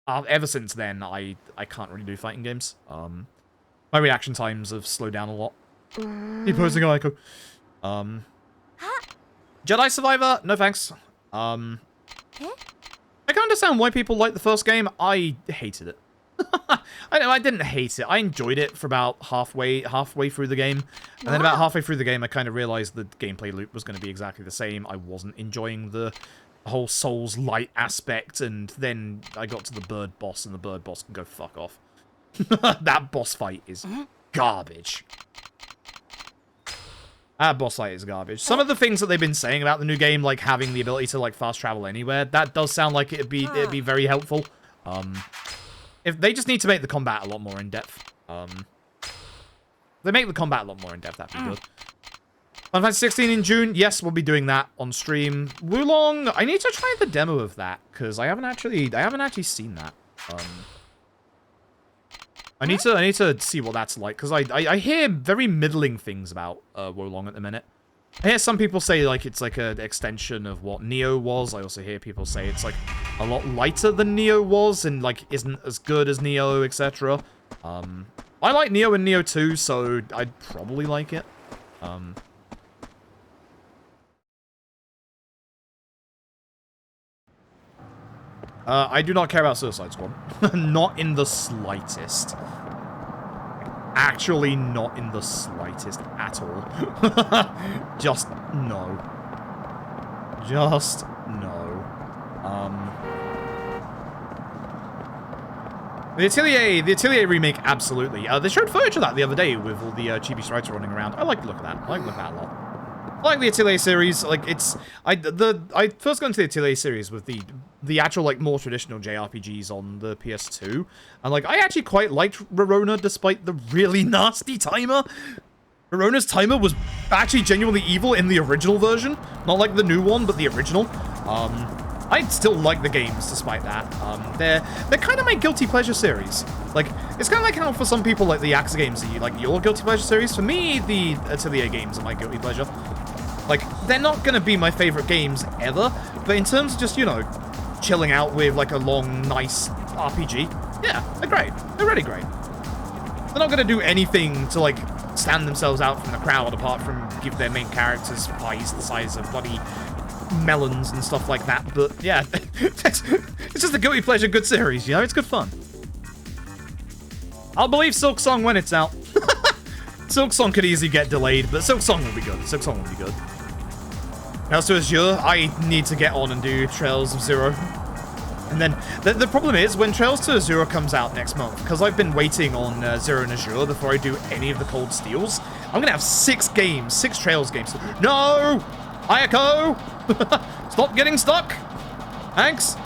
ever since then, I can't really do fighting games. My reaction times have slowed down a lot. Keep posting on Ico. Jedi Survivor, no thanks. I can understand why people like the first game. I hated it. I didn't hate it. I enjoyed it for about halfway through the game. And then about halfway through the game, I kind of realized the gameplay loop was going to be exactly the same. I wasn't enjoying the whole Souls light aspect. And then I got to the bird boss, and the bird boss can go fuck off. That boss fight is garbage. That boss fight is garbage. Some of the things that they've been saying about the new game, like having the ability to like fast travel anywhere, that does sound like it'd be very helpful. If they just need to make the combat a lot more in depth. They make the combat a lot more in depth, that'd be good. Final Fantasy 16 in June, yes, we'll be doing that on stream. Wulong, I need to try the demo of that because I haven't actually seen that. I need to see what that's like, because I hear very middling things about Wolong at the minute. I hear some people say like it's like an extension of what Neo was. I also hear people say it's like a lot lighter than Neo was and like isn't as good as Neo, etc. I like Neo and Neo 2, so I'd probably like it. I do not care about Suicide Squad. Not in the slightest. Actually, not in the slightest at all. Just no. Just no. The Atelier remake, absolutely. They showed footage of that the other day with all the chibi sprites running around. I like the look of that. I like the look of that a lot. I like the Atelier series. Like it's, I first got into the Atelier series with the actual like more traditional JRPGs on the PS2, and like I actually quite liked Rorona despite the really nasty timer. Rorona's timer was actually genuinely evil in the original version, not like the new one, but the original. I still like the games despite that. They're kind of my guilty pleasure series. Like, it's kind of like how for some people like the Yakuza games are like your guilty pleasure series. For me, the Atelier games are my guilty pleasure. Like, they're not gonna be my favorite games ever, but in terms of just, you know, chilling out with like a long, nice RPG, yeah, they're great. They're really great. They're not going to do anything to, like, stand themselves out from the crowd apart from give their main characters pies the size of bloody melons and stuff like that. But, yeah, it's just a guilty pleasure good series, you know? It's good fun. I'll believe Silk Song when it's out. Silk Song could easily get delayed, but Silk Song will be good. Silk Song will be good. Trails to Azure, I need to get on and do Trails of Zero. And then, the problem is, when Trails to Azure comes out next month, because I've been waiting on Zero and Azure before I do any of the Cold Steels, I'm going to have 6 games, 6 Trails games. No! Ayako! Stop getting stuck! Thanks.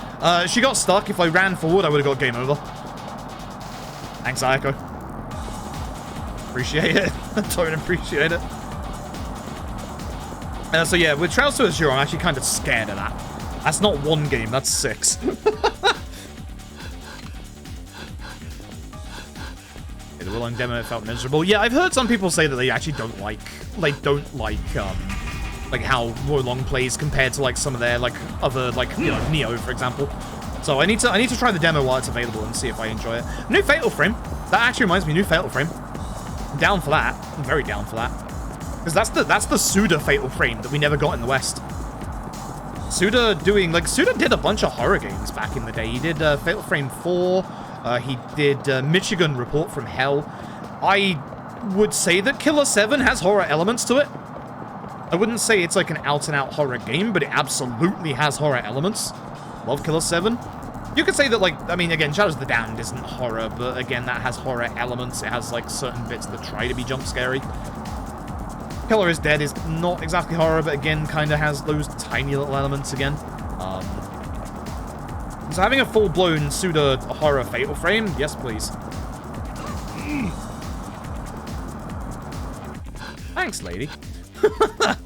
She got stuck. If I ran forward, I would have got game over. Thanks, Ayako. Appreciate it. I don't appreciate it. So yeah, with Trails to Azure, I'm actually kind of scared of that. That's not 1 game, that's 6. The Willing demo felt miserable. Yeah, I've heard some people say that they actually don't like how Wolong plays compared to like some of their like other like you know Neo, for example. So I need to try the demo while it's available and see if I enjoy it. New Fatal Frame. That actually reminds me, new Fatal Frame. I'm down for that. I'm very down for that. Because that's the Suda Fatal Frame that we never got in the West. Suda did a bunch of horror games back in the day. He did Fatal Frame 4. He did Michigan Report from Hell. I would say that Killer 7 has horror elements to it. I wouldn't say it's like an out-and-out horror game, but it absolutely has horror elements. Love Killer 7. You could say that, like, I mean, again, Shadows of the Damned isn't horror, but again, that has horror elements. It has, like, certain bits that try to be jump-scary. Killer is Dead is not exactly horror, but again, kind of has those tiny little elements again. So having a full-blown pseudo-horror Fatal Frame, yes, please. Thanks, lady.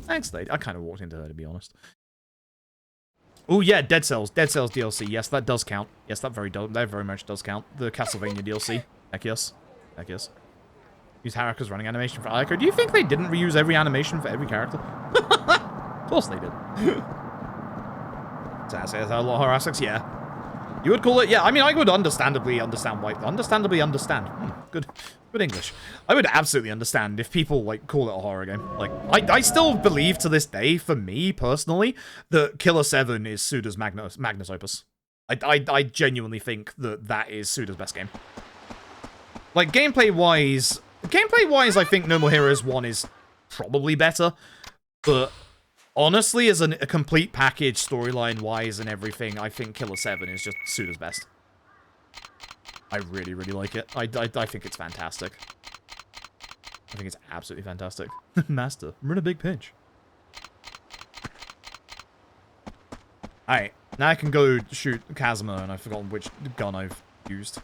Thanks, lady. I kind of walked into her, to be honest. Oh, yeah, Dead Cells. Dead Cells DLC. Yes, that does count. Yes, that very much does count. The Castlevania DLC. Heck yes. Heck yes. Use Haruka's running animation for Ayako. Do you think they didn't reuse every animation for every character? Of course they did. Says a lot of horror aspects, yeah. You would call it, yeah, I mean, I would understandably understand why. Understandably understand. Good English. I would absolutely understand if people, like, call it a horror game. Like, I still believe to this day, for me, personally, that Killer 7 is Suda's magnus opus. I genuinely think that that is Suda's best game. Like, gameplay-wise, I think No More Heroes 1 is probably better, but honestly, as a complete package, storyline-wise and everything, I think Killer 7 is just Suda's best. I really, really like it. I think it's fantastic. I think it's absolutely fantastic. Master, we're in a big pinch. Alright, now I can go shoot Kazuma, and I've forgotten which gun I've used.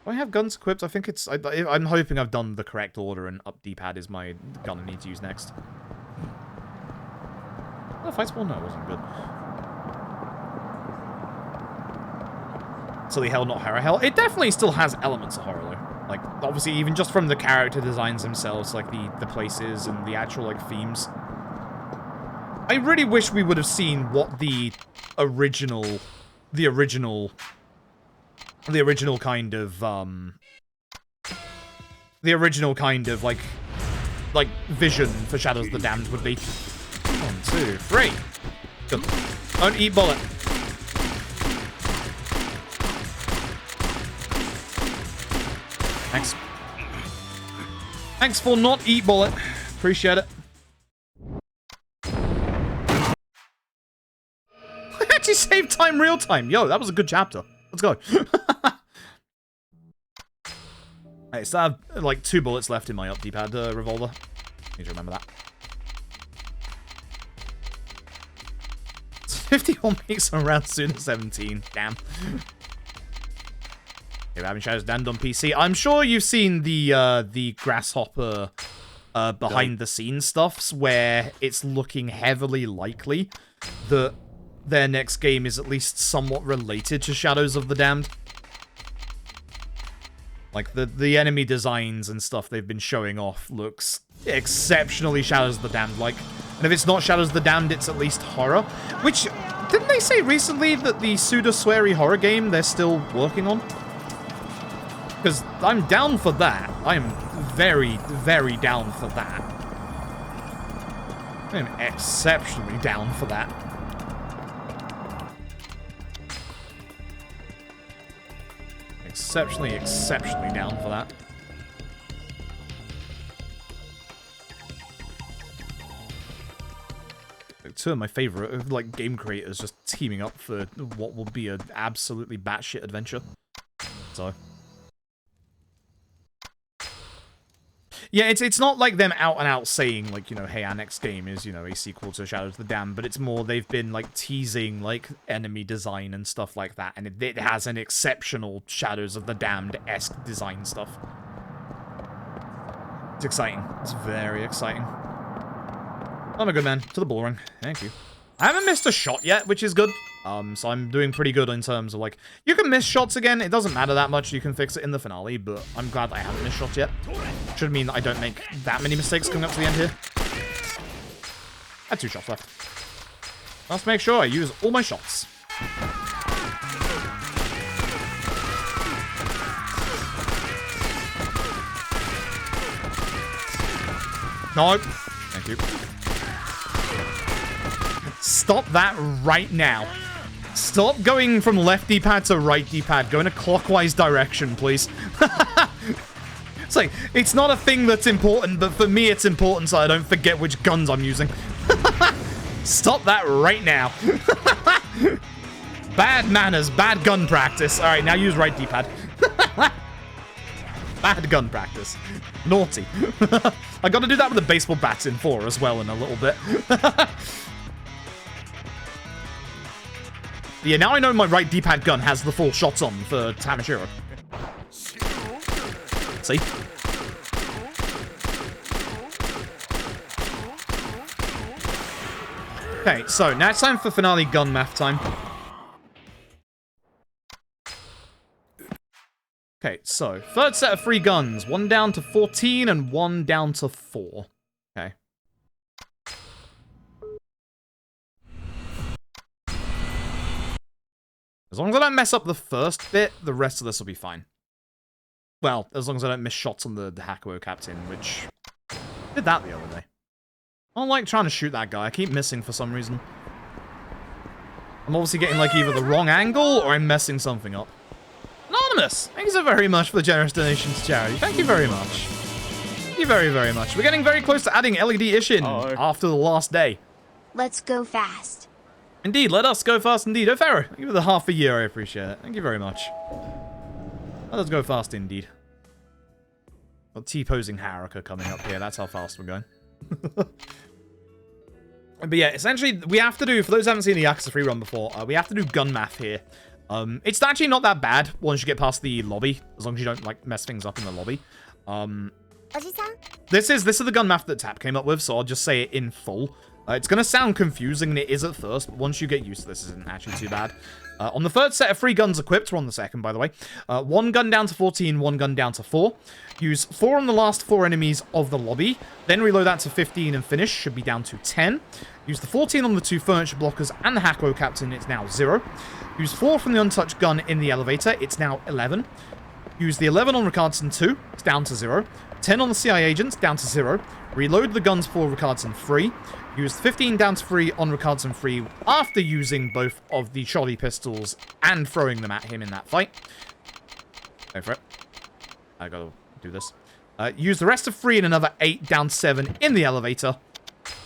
Do I have guns equipped? I think it's... I'm hoping I've done the correct order, and up D-pad is my gun I need to use next. Oh, fight spawn? No, it wasn't good. Silly Hell, not Horror Hell. It definitely still has elements of horror, though. Like, obviously, even just from the character designs themselves, like the places and the actual, like, themes. I really wish we would have seen what the original kind of, like vision for Shadows of the Damned would be. 1, 2, 3. Good. Don't eat bullet. Thanks. Thanks for not eat bullet. Appreciate it. I actually saved time real time. Yo, that was a good chapter. Let's go. Hey, so I have like 2 bullets left in my up D-pad revolver. Need to remember that. 51 weeks around soon 17. Damn. We're having Shadows Damned on PC. I'm sure you've seen the Grasshopper behind the scenes stuffs where it's looking heavily likely that their next game is at least somewhat related to Shadows of the Damned. Like, the enemy designs and stuff they've been showing off looks exceptionally Shadows of the Damned-like. And if it's not Shadows of the Damned, it's at least horror. Which, didn't they say recently that the pseudo-sweary horror game they're still working on? Because I'm down for that. I am very, very down for that. I am exceptionally down for that. Exceptionally, exceptionally down for that. Two of my favorite, like, game creators just teaming up for what will be an absolutely batshit adventure. So. Yeah, it's not like them out and out saying, like, you know, hey, our next game is, you know, a sequel to Shadows of the Damned, but it's more they've been, like, teasing, like, enemy design and stuff like that, and it has an exceptional Shadows of the Damned-esque design stuff. It's exciting. It's very exciting. Oh my good man, to the ball ring. Thank you. I haven't missed a shot yet, which is good. So I'm doing pretty good in terms of, like, you can miss shots again. It doesn't matter that much. You can fix it in the finale, but I'm glad I haven't missed shots yet. Should mean that I don't make that many mistakes coming up to the end here. I have 2 shots left. Let's make sure I use all my shots. No. Thank you. Stop that right now. Stop going from left D-pad to right D-pad. Go in a clockwise direction, please. It's like, it's not a thing that's important, but for me it's important so I don't forget which guns I'm using. Stop that right now. Bad manners, bad gun practice. Alright, now use right D-pad. Bad gun practice. Naughty. I gotta do that with the baseball bats in 4 as well in a little bit. Yeah, now I know my right D-pad gun has the full shots on for Tamashiro. See? Okay, so now it's time for finale gun math time. Okay, so third set of 3 guns. 1 down to 14 and 1 down to 4. Okay. As long as I don't mess up the first bit, the rest of this will be fine. Well, as long as I don't miss shots on the Hakuo Captain, which... I did that the other day. I don't like trying to shoot that guy. I keep missing for some reason. I'm obviously getting, like, either the wrong angle, or I'm messing something up. Anonymous! Thank you so very much for the generous donation to charity. Thank you very much. Thank you very, very much. We're getting very close to adding LED Ishin after the last day. Let's go fast. Indeed, let us go fast indeed. Oh, Pharaoh, thank you for the half a year. I appreciate it. Thank you very much. Let us go fast indeed. Got T-posing Haruka coming up here. That's how fast we're going. But yeah, essentially, we have to do, for those who haven't seen the Yakuza 3 run before, we have to do gun math here. It's actually not that bad once you get past the lobby, as long as you don't, like, mess things up in the lobby. This is the gun math that Tap came up with, so I'll just say it in full. It's going to sound confusing, and it is at first, but once you get used to this, it isn't actually too bad. On the third set of 3 guns equipped, we're on the second, by the way. 1 gun down to 14, 1 gun down to 4. Use 4 on the last 4 enemies of the lobby. Then reload that to 15 and finish. Should be down to 10. Use the 14 on the 2 furniture blockers and the Hakuo Captain. It's now 0. Use 4 from the untouched gun in the elevator. It's now 11. Use the 11 on Ricardson 2. It's down to 0. 10 on the CI agents. Down to 0. Reload the guns for Ricardson 3. Use 15 down to 3 on Ricardson 3 after using both of the shoddy pistols and throwing them at him in that fight. Go for it. I gotta do this. Use the rest of 3 and another 8 down to 7 in the elevator.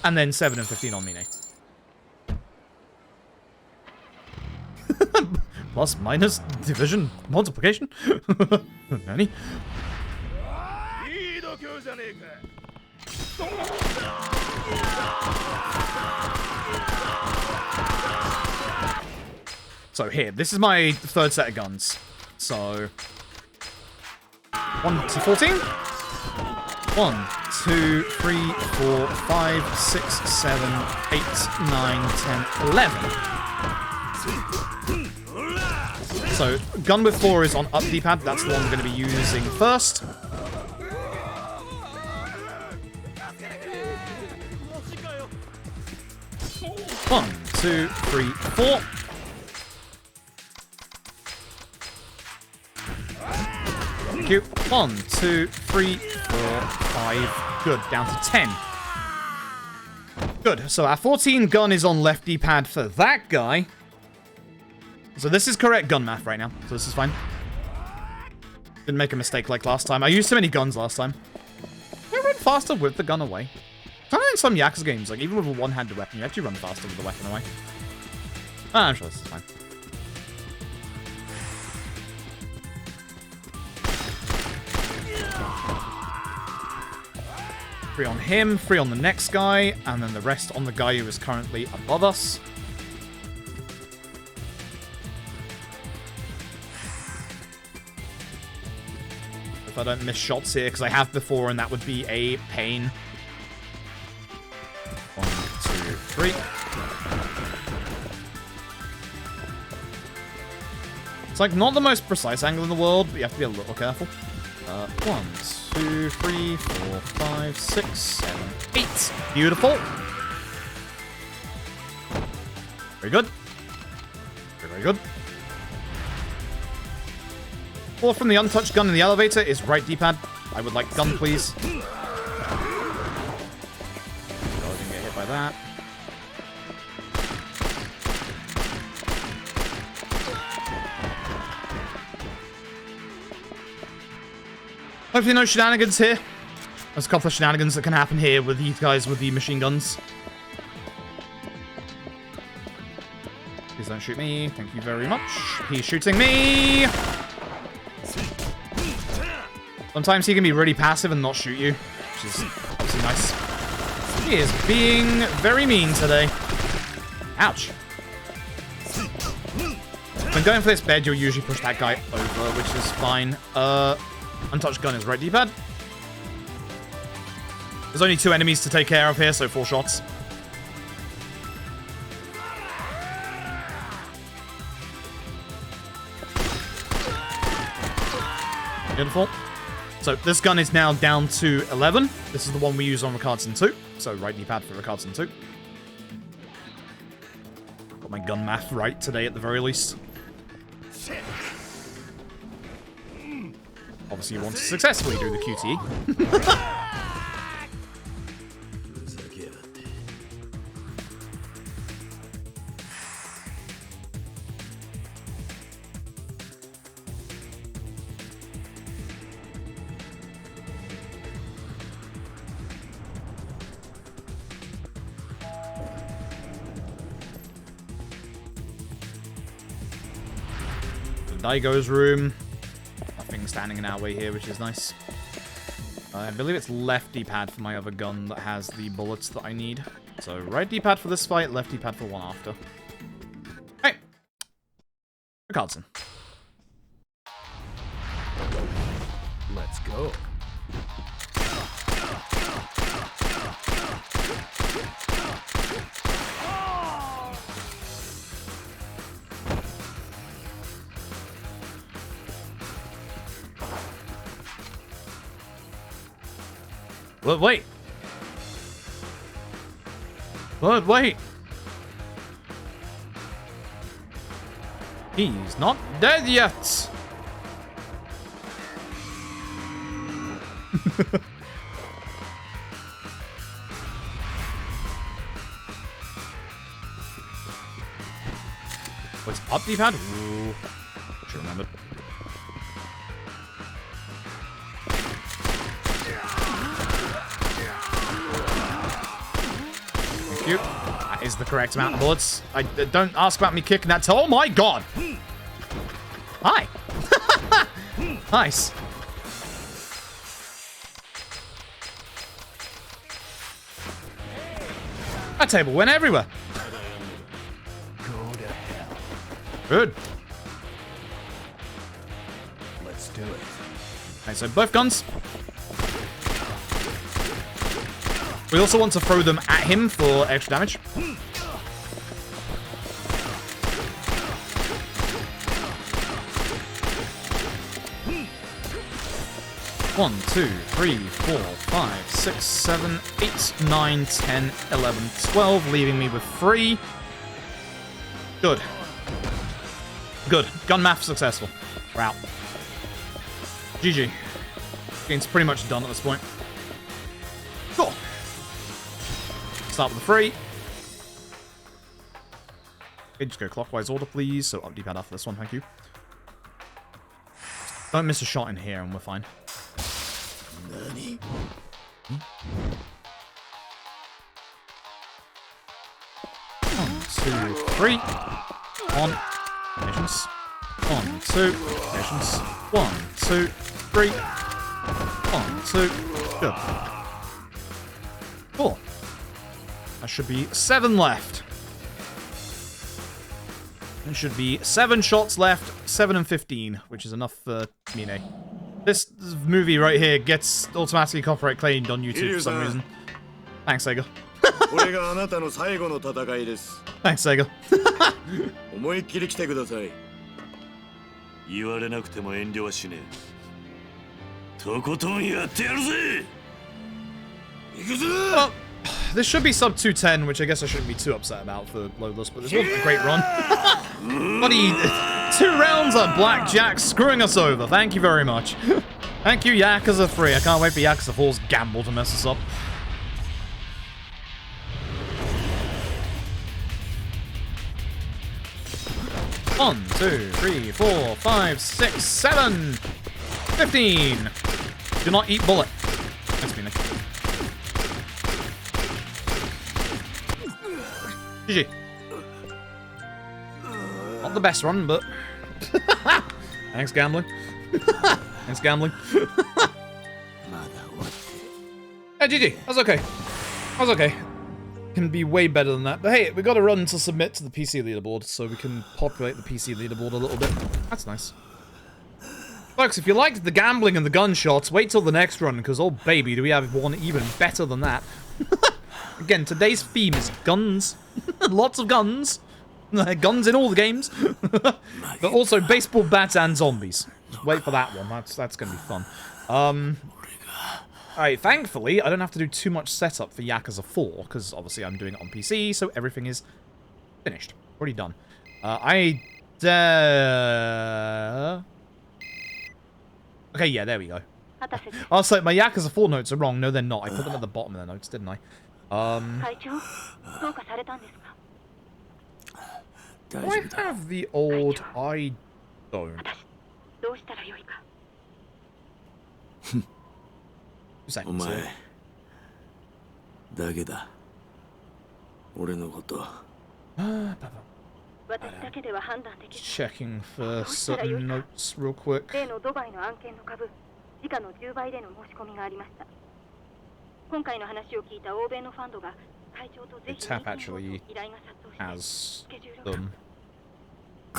And then 7 and 15 on Mine. Plus, minus, division, multiplication. Nani? So here, this is my third set of guns. So 1 to 14. 1, 2, 3, 4, 5, 6, 7, 8, 9, 10, 11. So gun with 4 is on up D-pad. That's the one we're going to be using first. 1, 2, 3, 4. Thank you. 1, 2, 3, 4, 5. Good. Down to 10. Good. So our 14 gun is on left D-pad for that guy. So this is correct gun math right now. So this is fine. Didn't make a mistake like last time. I used too many guns last time. I run faster with the gun away. Kind of in some Yakuza games, like even with a one-handed weapon, you actually run faster with the weapon away. I'm sure this is fine. Three on him, 3 on the next guy, and then the rest on the guy who is currently above us. If I don't miss shots here, because I have before, and that would be a pain. 1, 2, 3. It's like not the most precise angle in the world, but you have to be a little careful. 1, 2, 3, 4, 5, 6, 7, 8. Beautiful. Very good. Very good. Or from the untouched gun in the elevator is right D-pad. I would like gun, please. Oh, I didn't get hit by that. Hopefully no shenanigans here. There's a couple of shenanigans that can happen here with these guys with the machine guns. Please don't shoot me. Thank you very much. He's shooting me. Sometimes he can be really passive and not shoot you, which is obviously nice. He is being very mean today. Ouch. When going for this bed, you'll usually push that guy over, which is fine. Untouched gun is right D-pad. There's only 2 enemies to take care of here, so 4 shots. Beautiful. So this gun is now down to 11. This is the one we use on Ricardson 2. So right D-pad for Ricardson 2. Got my gun math right today at the very least. Obviously you want to successfully do the QTE. Daigo's room. Nothing standing in our way here, which is nice. I believe it's left D-pad for my other gun that has the bullets that I need. So right D-pad for this fight, left D-pad for one after. Hey! Ricardson. Let's go. But wait. But wait. He's not dead yet. What's up, D-pad? Ooh. Should remember. Thank you. That is the correct amount of bullets. Don't ask about me kicking that. Oh my god! Hi. Nice. That table went everywhere. Go to hell. Good. Let's do it. Okay, so both guns. We also want to throw them at him for extra damage. 1, 2, 3, 4, 5, 6, 7, 8, 9, 10, 11, 12, leaving me with 3. Good. Good. Gun math successful. We're out. GG. Game's pretty much done at this point. Cool. Start with the 3. Okay, just go clockwise order, please. So up D-pad after this one, thank you. Don't miss a shot in here and we're fine. Nani? 1, 2, 3. 1. Patience. 1, 2. Patience. 1, 2, 3. 1, 2. Good. Cool. That should be 7 left. There should be 7 shots left, 7 and 15, which is enough for Mine. This movie right here gets automatically copyright claimed on YouTube for some reason. Thanks, Sega. Thanks, Sega. 思いっきり来てください。言われなくても遠慮はしねえ。とことんやってやるぜ。行くぞ。 This should be sub 210, which I guess I shouldn't be too upset about for loadless, but this wasn't a great run. Buddy, 2 rounds of blackjack screwing us over. Thank you very much. Thank you, Yakuza 3. I can't wait for Yakuza 4's gamble to mess us up. One, 2, 3, 4, 5, 6, 7, 15. Do not eat bullet. Thanks, Mina. GG. Not the best run, but... Thanks, gambling. Thanks, gambling. Yeah, GG. That's okay. That's okay. Can be way better than that. But hey, we got a run to submit to the PC leaderboard, so we can populate the PC leaderboard a little bit. That's nice. Folks, if you liked the gambling and the gunshots, wait till the next run, because oh baby, do we have one even better than that. Again, today's theme is guns. Lots of guns. Guns in all the games. But also baseball bats and zombies. Just wait for that one. That's going to be fun. Alright, thankfully, I don't have to do too much setup for Yakuza 4, because obviously I'm doing it on PC, so everything is finished. Already done. Okay, yeah, there we go. I was like, my Yakuza 4 notes are wrong. No, they're not. I put them at the bottom of the notes, didn't I? Do I have the old... I don't. お前だけだ俺のこと Checking for certain notes real quick. The tap actually has them. I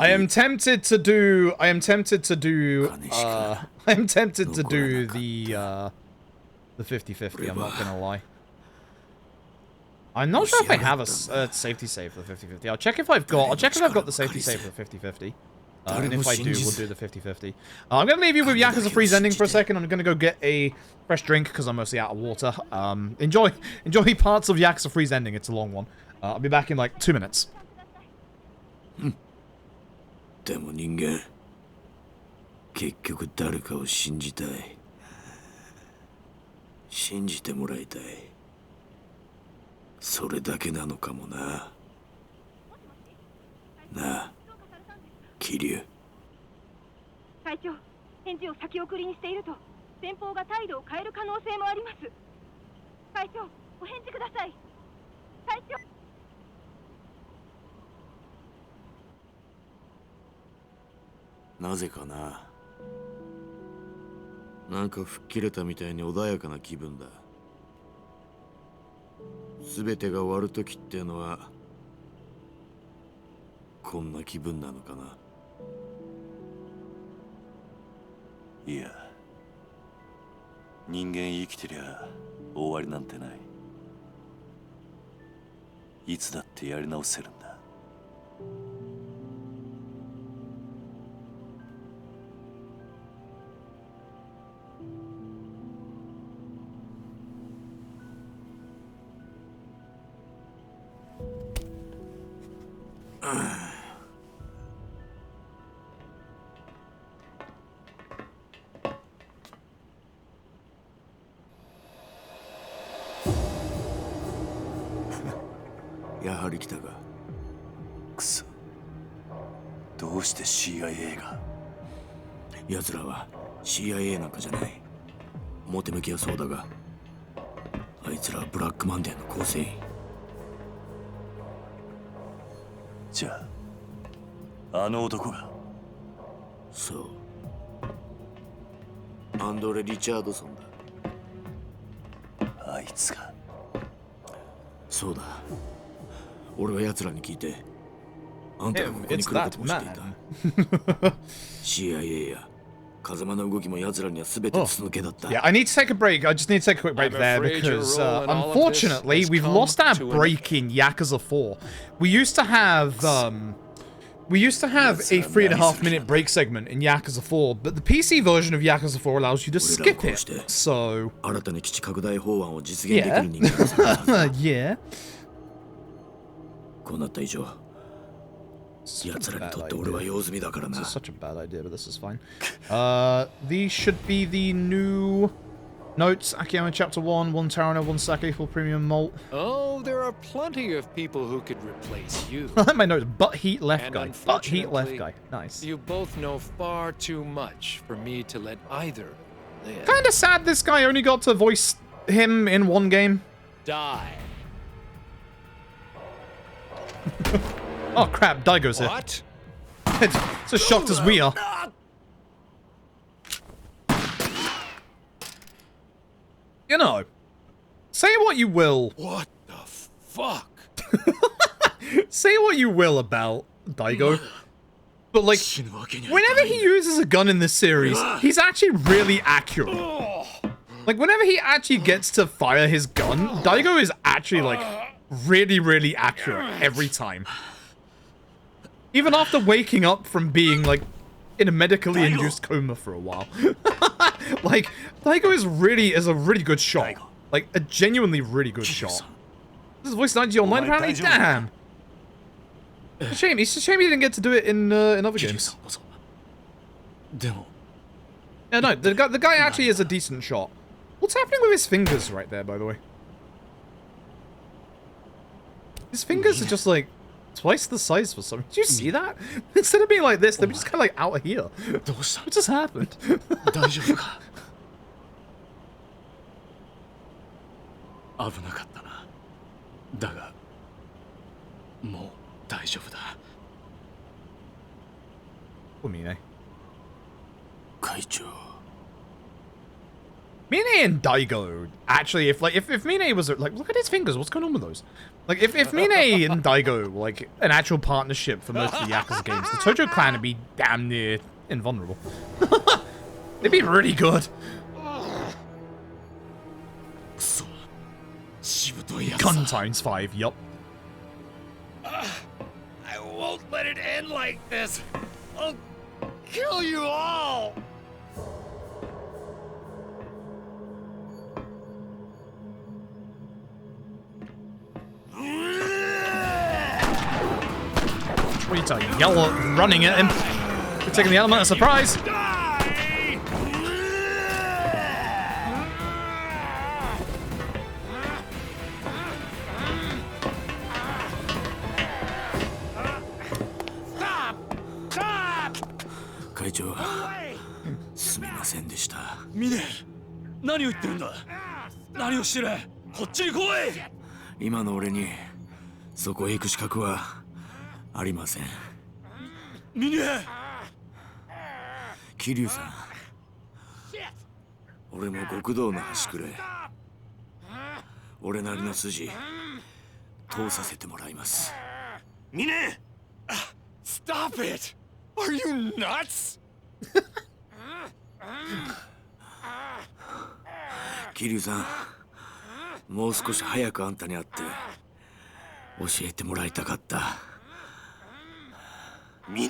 am tempted to do the 50-50, I'm not gonna lie. I'm not sure if I have a safety save for the 50-50. I'll check if I've got the safety save for the 50-50. And if I do, we'll do the 50-50. I'm going to leave you with Yakuza 3's ending for a second. I'm going to go get a fresh drink because I'm mostly out of water. Enjoy parts of Yakuza 3's ending. It's a long one. I'll be back in like 2 minutes. でも人間結局誰かを信じたい信じてもらいたいそれだけなのかもななあ桐生隊長返事を先送りにしていると前方が態度を変える可能性もあります隊長お返事ください隊長なぜかななんか吹っ切れたみたいに穏やかな気分だ全てが終わる時ってのはこんな気分なのかないや人間生きてりゃ終わりなんてないいつだってやり直せるんだやはり来たか。くそ。どうして CIA が。奴らは CIA なんかじゃない。表向きはそうだが、あいつらはブラックマンデーの構成員。じゃあ、あの男が。そう。アンドレ・リチャードソンだ。あいつが。そうだ。俺は奴らに聞いて、あんたがここに来ることも知っていた。CIA や風間の動きも奴らには全て筒抜けだった。Yeah, I need to take a break. I just need to take a quick break there because unfortunately we've lost our break in Yakuza 4. We used to have a 3.5 minute break segment in Yakuza 4, but the PC version of Yakuza 4 allows you to skip it. So 新たな基地拡大法案を実現できる人間だ。yeah. こうなった以上、奴らにとって俺は用済みだからな。 This is such a bad idea, but this is fine. These should be the new notes. Akiyama Chapter 1, 1 Tarano, 1 Sake, full premium malt. Oh, there are plenty of people who could replace you. I like my notes. Butt heat left And guy. Butt heat left unfortunately, guy. Nice. You both know far too much for me to let either live. Kinda sad this guy only got to voice him in one game. Die. Oh crap, Daigo's here. What? It's as shocked as we are. You know, say what you will. What the fuck? Say what you will about Daigo. But like, whenever he uses a gun in this series, he's actually really accurate. Like, whenever he actually gets to fire his gun, Daigo is actually like really, really accurate every time. Even after waking up from being, like, in a medically induced coma for a while. Like, Daigo is a really good shot. Like, a genuinely really good shot. This is voice 90 online, apparently? Damn! It's a shame. It's a shame he didn't get to do it in other games. Yeah, no, the guy actually is a decent shot. What's happening with his fingers right there, by the way? His fingers are just, like, twice the size for something. Did you see that? Instead of being like this, they're just kind of like out of here. What just happened? 危なかったな。だが、もう大丈夫だ。Poor Mine. 会長。 Mine and Daigo, actually, if Mine was like, look at his fingers, what's going on with those? Like, if Mine and Daigo were like an actual partnership for most of the Yakuza games, the Tojo clan would be damn near invulnerable. They'd be really good. Gun times 5, yup. I won't let it end like this. I'll kill you all. What are you telling? Yell running at him. We're taking the element of surprise. Mine, 何を言ってるんだ。何をしてる。こっちに来い。今の俺にそこへ行く資格はありません。Mine。桐生さん、俺も極道の端くれ。俺なりの筋通させてもらいます。Mine。Stop it! Are you nuts? 桐生さん、もう少し早くあんたに会って教えてもらいたかった。Mine。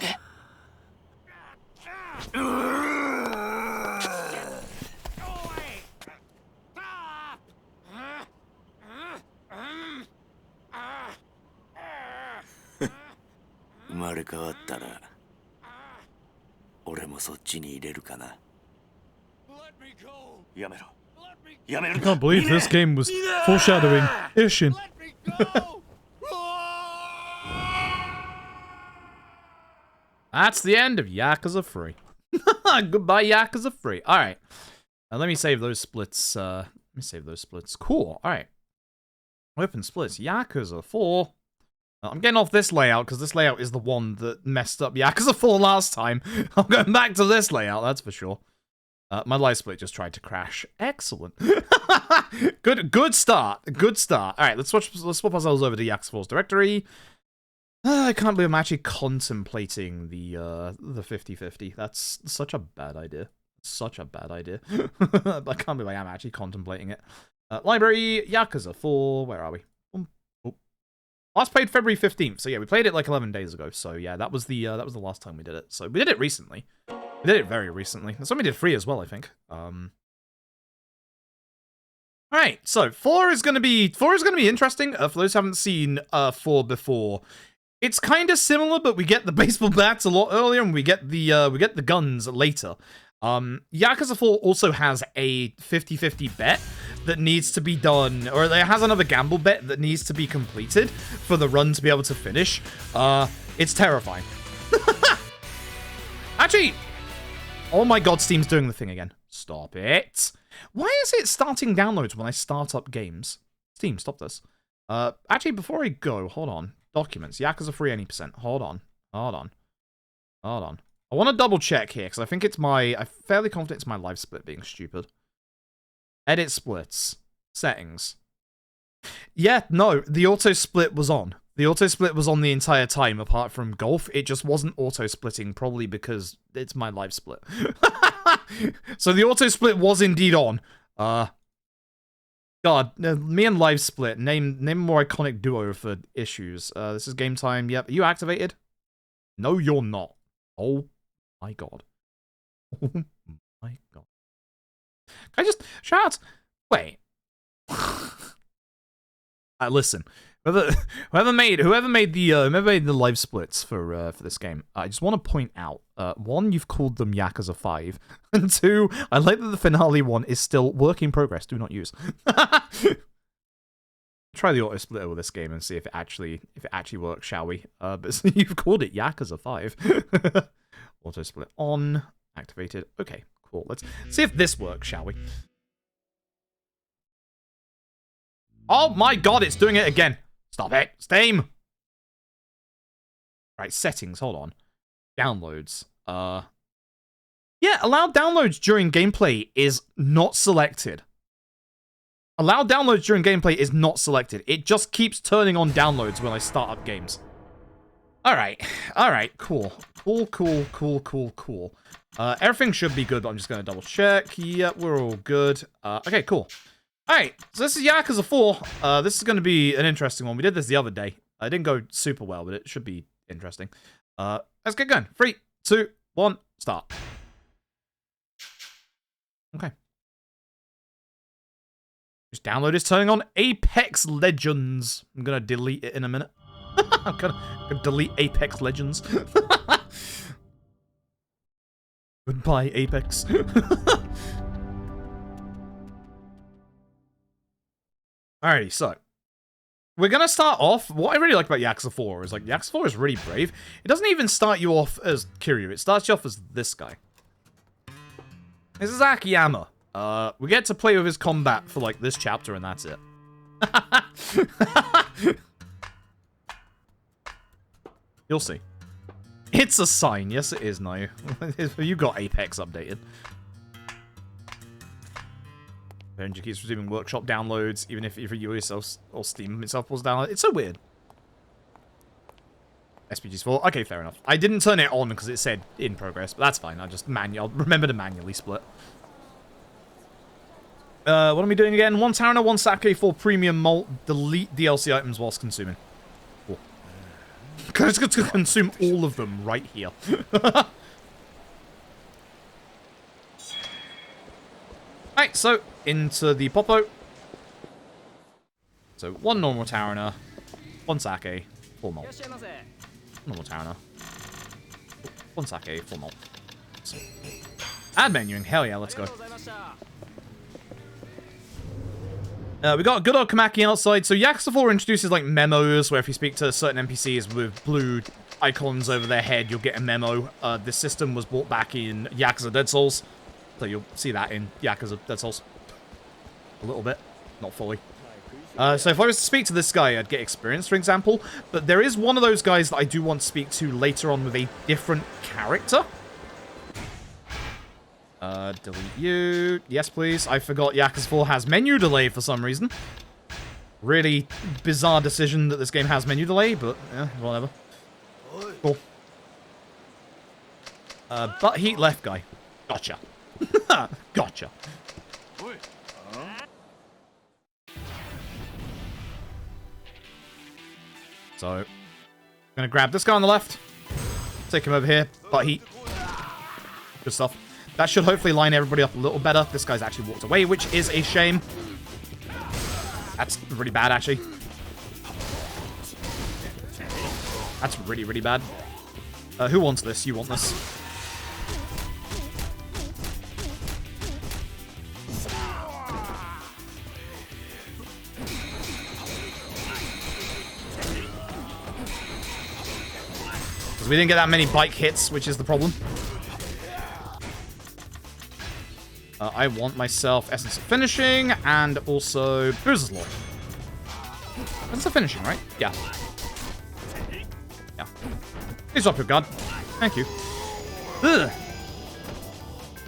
生まれ変わったら俺もそっちに入れるかな。やめろ。やめろ。 I can't believe this game was foreshadowing Ishin. That's the end of Yakuza 3. Goodbye, Yakuza 3. Alright. Let me save those splits. Cool. Alright. Open splits. Yakuza 4. I'm getting off this layout, because this layout is the one that messed up Yakuza 4 last time. I'm going back to this layout, that's for sure. My live split just tried to crash. Excellent. Good start. Good start. Alright, let's swap ourselves over to Yakuza 4's directory. I can't believe I'm actually contemplating the 50-50. That's such a bad idea. Such a bad idea. I can't believe I am actually contemplating it. Library, Yakuza 4, where are we? Last played February 15th, so yeah, we played it like 11 days ago, so yeah, that was the last time we did it. So we did it recently. We did it very recently. That's when we did 3 as well, I think. Alright, so 4 is gonna be interesting. For those who haven't seen 4 before. It's kind of similar, but we get the baseball bats a lot earlier, and we get the guns later. Yakuza 4 also has a 50-50 bet that needs to be done, or it has another gamble bet that needs to be completed for the run to be able to finish. It's terrifying. Actually, oh my god, Steam's doing the thing again. Stop it. Why is it starting downloads when I start up games? Steam, stop this. Actually, before I go, hold on. Documents, Yakuza 3 any percent. Hold on. I want to double check here, because I think it's I'm fairly confident it's my live split being stupid. Edit splits. Settings. Yeah, no, the auto split was on. The auto split was on the entire time, apart from golf. It just wasn't auto splitting, probably because it's my live split. So the auto split was indeed on. God, me and live split. Name a more iconic duo for issues. This is game time. Yep. Are you activated? No, you're not. Oh my god. Oh my god. Can I just shout? Wait. Listen. Whoever made the live splits for this game, I just want to point out, 1, you've called them Yakuza 5, and 2, I like that the finale one is still work in progress. Do not use. Try the auto splitter with this game and see if it actually works, shall we? But you've called it Yakuza 5. Auto split on, activated. Okay, cool. Let's see if this works, shall we? Oh my god, it's doing it again. Stop it, Steam. Right, settings, hold on. Downloads. Yeah, allow downloads during gameplay is not selected. Allow downloads during gameplay is not selected. It just keeps turning on downloads when I start up games. Alright, cool. Cool. Everything should be good, but I'm just gonna double check. Yep, we're all good. Okay, cool. Alright, so this is Yakuza 4. This is going to be an interesting one. We did this the other day. It didn't go super well, but it should be interesting. Let's get going. 3, 2, 1, start. Okay. This download is turning on Apex Legends. I'm going to delete it in a minute. I'm going to delete Apex Legends. Goodbye, Apex. Alrighty, so we're gonna start off. What I really like about Yakuza 4 is like Yakuza 4 is really brave. It doesn't even start you off as Kiryu. It starts you off as this guy. This is Akiyama. We get to play with his combat for like this chapter, and that's it. You'll see. It's a sign. Yes, it is now. You got Apex updated. Benji keeps resuming workshop downloads, even if you yourself or Steam itself pulls download. It's so weird. SPG's full. Okay, fair enough. I didn't turn it on because it said in progress, but that's fine. I'll remember to manually split. What am we doing again? 1 Tarana, 1 Sake, 4 premium malt. Delete DLC items whilst consuming. Cool. Because it's going to consume all of them right here. Alright, so into the Popo. So 1 normal Tarana, 1 Sake, 4 malt. Normal Tarana, 1 Sake, 4 malt. So, add menuing, hell yeah, let's go. We got good old Kamaki outside. So Yakuza 4 introduces like memos where if you speak to certain NPCs with blue icons over their head, you'll get a memo. This system was brought back in Yakuza Dead Souls. So you'll see that in Yakuza Dead Souls. A little bit. Not fully. So if I was to speak to this guy, I'd get experience, for example. But there is one of those guys that I do want to speak to later on with a different character. Delete you. Yes, please. I forgot Yakuza 4 has menu delay for some reason. Really bizarre decision that this game has menu delay, but yeah, whatever. Cool. Butt heat left guy. Gotcha. Gotcha. So, I'm gonna grab this guy on the left. Take him over here. Butt heat. Good stuff. That should hopefully line everybody up a little better. This guy's actually walked away, which is a shame. That's really bad, actually. That's really, really bad. Who wants this? You want this. Because we didn't get that many bike hits, which is the problem. I want myself Essence of Finishing and also Bruiser's Law. Essence of Finishing, right? Yeah. Yeah. Please drop your gun. Thank you. Ugh.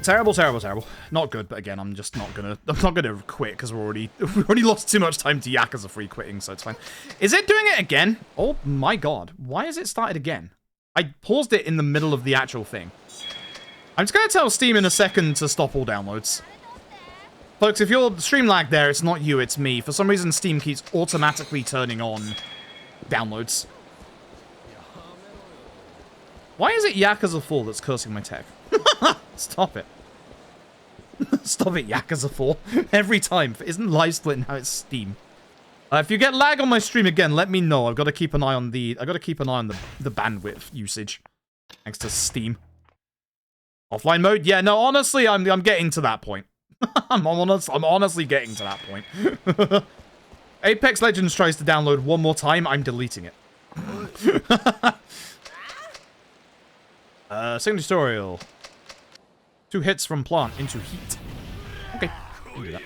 Terrible, terrible, terrible. Not good, but again, I'm not gonna quit because we've already lost too much time to Yakuza free quitting, so it's fine. Is it doing it again? Oh my god. Why has it started again? I paused it in the middle of the actual thing. I'm just going to tell Steam in a second to stop all downloads. Folks, if you're stream lag there, it's not you, it's me. For some reason, Steam keeps automatically turning on downloads. Why is it Yakuza 4 that's cursing my tech? Stop it. Stop it, Yakuza 4. Every time. Isn't live split now it's Steam. If you get lag on my stream again, let me know. I've got to keep an eye on the bandwidth usage. Thanks to Steam. Offline mode? Yeah, no, honestly, I'm getting to that point. I'm honestly getting to that point. Apex Legends tries to download one more time, I'm deleting it. Second tutorial. 2 hits from plant into heat. Okay, we can do that.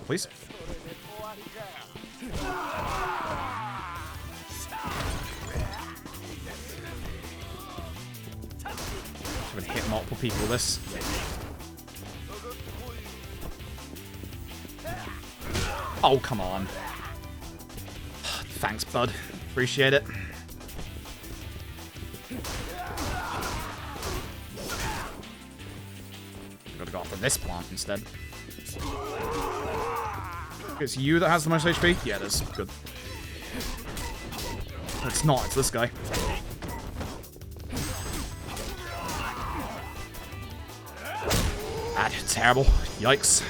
Please. I'm gonna hit multiple people with this. Oh, come on. Thanks, bud. Appreciate it. Gotta go after this plant instead. It's you that has the most HP? Yeah, it is. Good. It's not, it's this guy. Bad. Terrible. Yikes.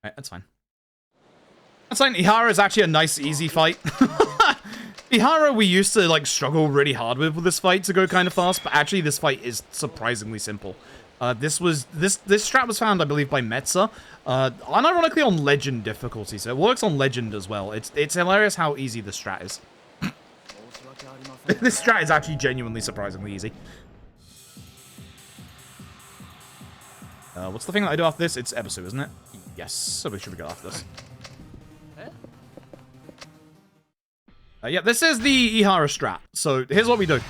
Alright, that's fine. That's fine. Ihara is actually a nice, easy fight. Ihara we used to, like, struggle really hard with this fight to go kind of fast, but actually this fight is surprisingly simple. This strat was found, I believe, by Metza, unironically on Legend difficulty, so it works on Legend as well. It's hilarious how easy this strat is. This strat is actually genuinely surprisingly easy. What's the thing that I do after this? It's Ebisu, isn't it? Yes, so we should go after this. Yeah, this is the Ihara strat. So here's what we do.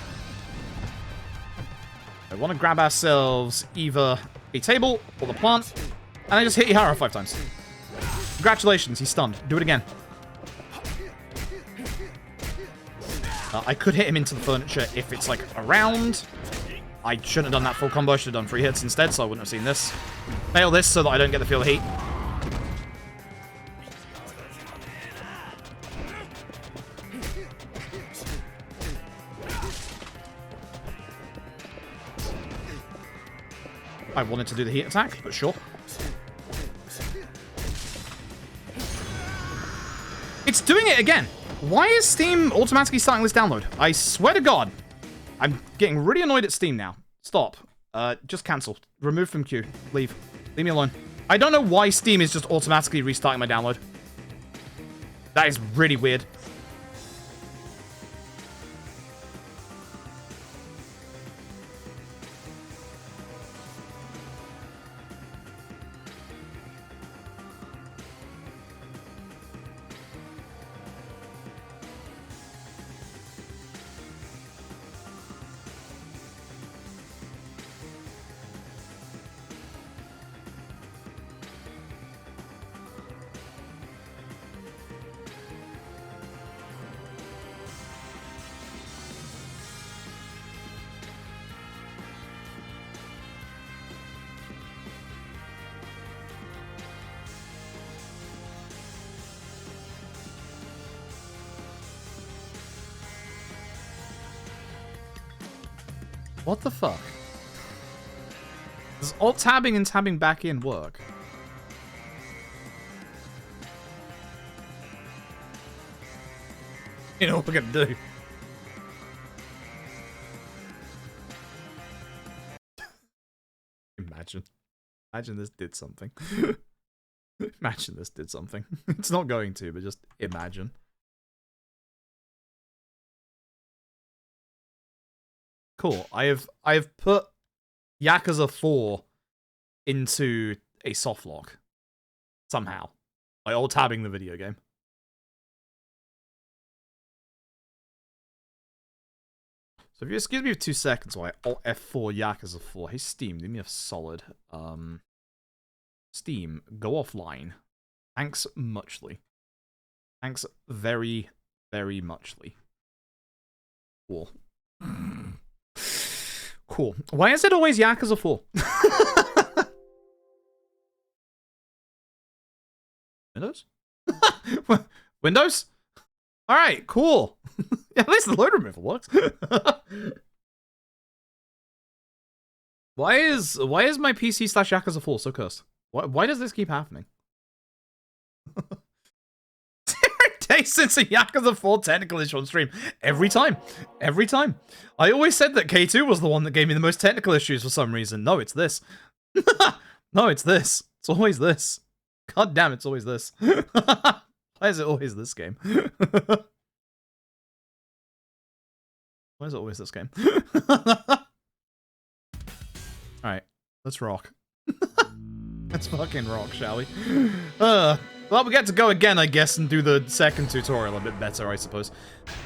I want to grab ourselves either a table or the plant, and I just hit Ihara 5 times. Congratulations, he's stunned. Do it again. I could hit him into the furniture if it's, like, around. I shouldn't have done that full combo. I should have done 3 hits instead, so I wouldn't have seen this. Fail this so that I don't get the feel of heat. I wanted to do the heat attack, but sure. It's doing it again. Why is Steam automatically starting this download? I swear to God. I'm getting really annoyed at Steam now. Stop. Just cancel. Remove from queue. Leave. Leave me alone. I don't know why Steam is just automatically restarting my download. That is really weird. What the fuck? Does alt-tabbing and tabbing back in work? You know what we're gonna do? Imagine this did something. Imagine this did something. It's not going to, but just imagine. Cool. I have put Yakuza 4 into a softlock somehow by alt-tabbing the video game. So if you excuse me for 2 seconds while I alt F4 Yakuza 4. Hey Steam, do me a solid. Steam, go offline. Thanks muchly. Thanks very, very muchly. Cool. Cool. Why is it always Yakuza 4? Windows? Windows? Alright, cool. At least the load removal works. Why is my PC / Yakuza 4 so cursed? Why does this keep happening? 0 days since a Yakuza 4 technical issue on stream. Every time. Every time. I always said that K2 was the one that gave me the most technical issues for some reason. No, it's this. No, it's this. It's always this. God damn, it's always this. Why is it always this game? Why is it always this game? Alright, let's rock. Let's fucking rock, shall we? Well, we get to go again, I guess, and do the second tutorial a bit better, I suppose.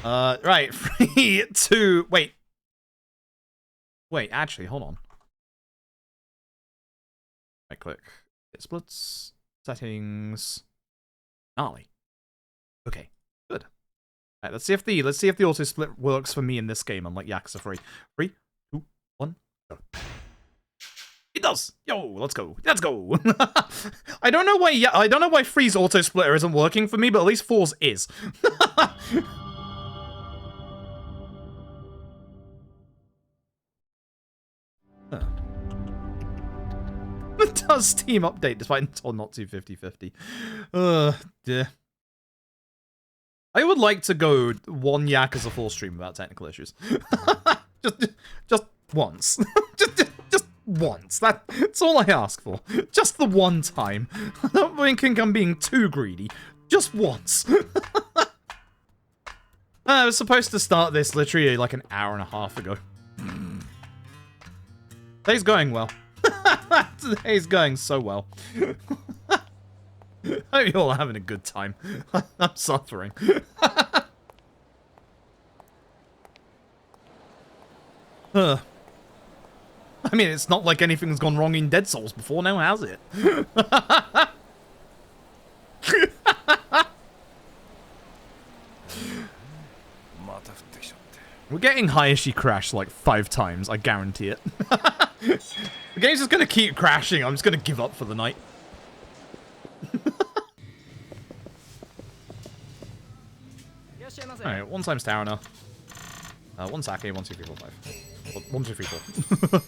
Right, 3, 2, wait. Wait, actually, hold on. Right click. It splits. Settings. Gnarly. Okay, good. Alright, let's see if the auto split works for me in this game, unlike Yakuza 3. 3, 2, 1, go. It does. Yo, let's go. Let's go. I don't know why 3's auto splitter isn't working for me, but at least 4's is. Huh. It does Steam update despite until not too 50/50. Dear. I would like to go one Yakuza 4 stream without technical issues. just once. just once. That's all I ask for. Just the one time. I don't think I'm being too greedy. Just once. I was supposed to start this literally like an hour and a half ago. Today's going well. Today's going so well. I hope you're all having a good time. I'm suffering. I mean, it's not like anything's gone wrong in Dead Souls before now, has it? We're getting Hayashi crash like 5 times, I guarantee it. The game's just gonna keep crashing, I'm just gonna give up for the night. Alright, 1 times Tarana. 1 sake, 1, 2, 3, 4, 5. 1, 2, 3, 4.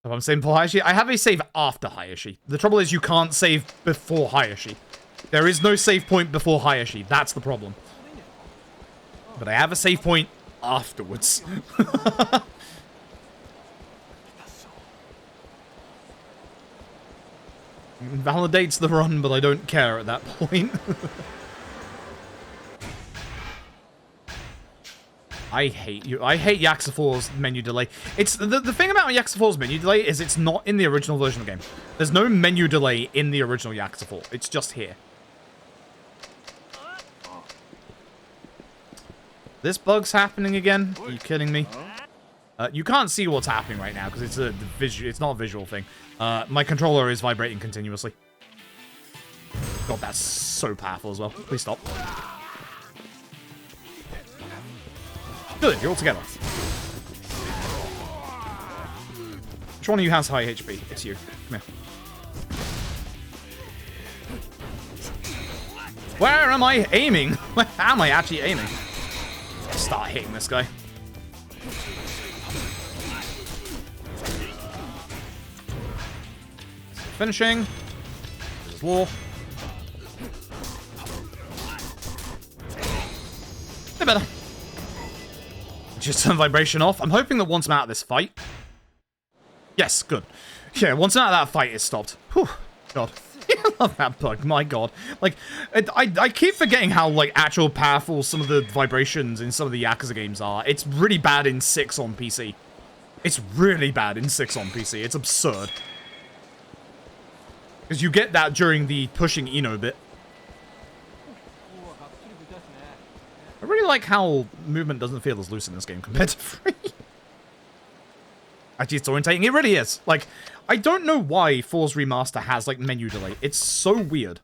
If I'm saving before Hayashi, I have a save after Hayashi. The trouble is you can't save before Hayashi. There is no save point before Hayashi. That's the problem. But I have a save point afterwards. Validates the run, but I don't care at that point. I hate you. I hate Yakuza 4's menu delay. It's the thing about Yakuza 4's menu delay is it's not in the original version of the game. There's no menu delay in the original Yakuza 4. It's just here. This bug's happening again? Are you kidding me? You can't see what's happening right now because it's not a visual thing. My controller is vibrating continuously. God, that's so powerful as well. Please stop. Good, you're all together. Which one of you has high HP? It's you. Come here. Where am I aiming? Where am I actually aiming? Start hitting this guy. Finishing. There's war. They're better. Just turn vibration off. I'm hoping that once I'm out of this fight... Yes, good. Yeah, once I'm out of that fight, it's stopped. Whew. God. I love that bug. My God. Like, I keep forgetting how, like, actual powerful some of the vibrations in some of the Yakuza games are. It's really bad in 6 on PC. It's really bad in 6 on PC. It's absurd. Because you get that during the pushing Ino bit. I really like how movement doesn't feel as loose in this game compared to 3. Actually, it's orientating. It really is. Like, I don't know why 4's remaster has, like, menu delay. It's so weird.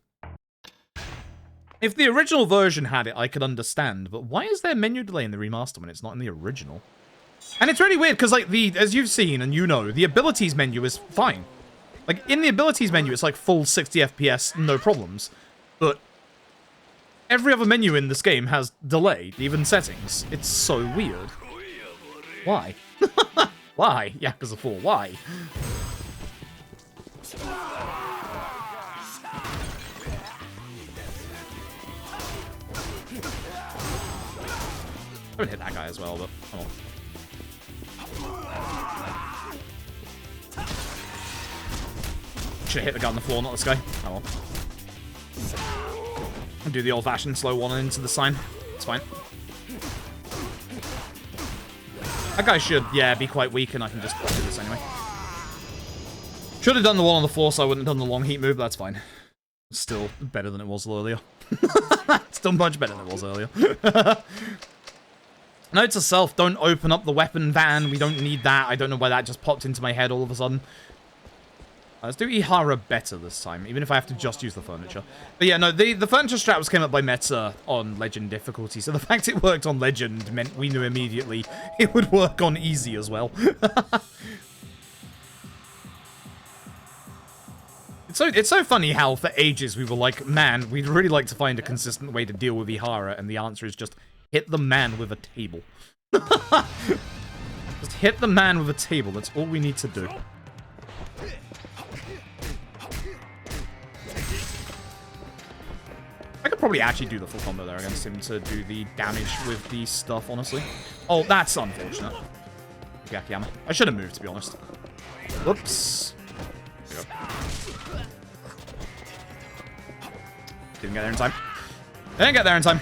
If the original version had it, I could understand. But why is there menu delay in the remaster when it's not in the original? And it's really weird, because, like, as you've seen and you know, the abilities menu is fine. Like, in the abilities menu, it's, like, full 60 FPS, no problems. But every other menu in this game has delay, even settings. It's so weird. Why? Why? Yakuza 4, why? I would hit that guy as well, but oh. Should have hit the guy on the floor, not this guy. Oh well. I'll do the old-fashioned slow one into the sign. It's fine. That guy should, yeah, be quite weak, and I can just do this anyway. Should have done the one on the floor so I wouldn't have done the long heat move, but that's fine. Still better than it was earlier. Still much better than it was earlier. Note to self, don't open up the weapon van. We don't need that. I don't know why that just popped into my head all of a sudden. Let's do Ihara better this time, even if I have to just use the furniture. But yeah, no, the furniture straps came up by Meta on Legend difficulty, so the fact it worked on Legend meant we knew immediately it would work on Easy as well. It's so funny how for ages we were like, man, we'd really like to find a consistent way to deal with Ihara, and the answer is just hit the man with a table. Just hit the man with a table, that's all we need to do. I could probably actually do the full combo there against him to do the damage with the stuff, honestly. Oh, that's unfortunate. Yakiyama. I should have moved, to be honest. Whoops. There we go. Didn't get there in time. Didn't get there in time.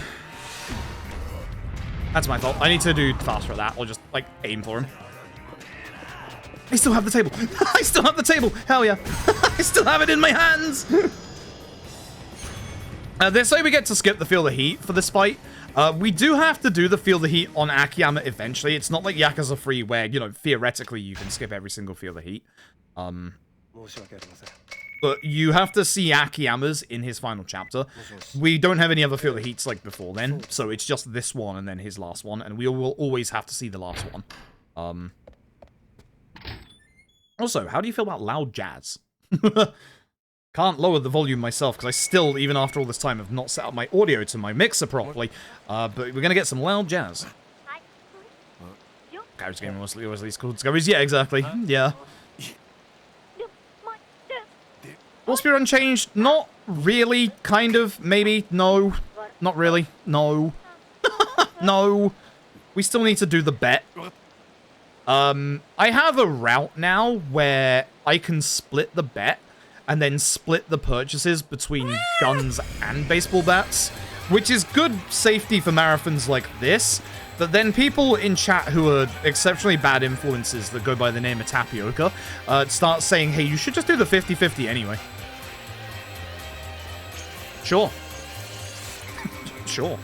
That's my fault. I need to do faster at that, or just, like, aim for him. I still have the table. I still have the table. Hell yeah. I still have it in my hands. They say we get to skip the Feel the Heat for this fight. We do have to do the Feel the Heat on Akiyama eventually. It's not like Yakuza 3 where, you know, theoretically you can skip every single Feel the Heat. But you have to see Akiyama's in his final chapter. We don't have any other Feel the Heats like before then, so it's just this one and then his last one, and we will always have to see the last one. Also, how do you feel about loud jazz? Can't lower the volume myself, because I still, even after all this time, have not set up my audio to my mixer properly. But we're going to get some loud jazz. Garage Game was these cool discoveries. Yeah, exactly. Yeah. Was Speedrun changed? Not really. Kind of. Maybe. No. Not really. No. No. We still need to do the bet. I have a route now where I can split the bet. and then split the purchases between guns and baseball bats, which is good safety for marathons like this. But then people in chat who are exceptionally bad influences that go by the name of Tapioca start saying, hey, you should just do the 50-50 anyway. Sure. Sure.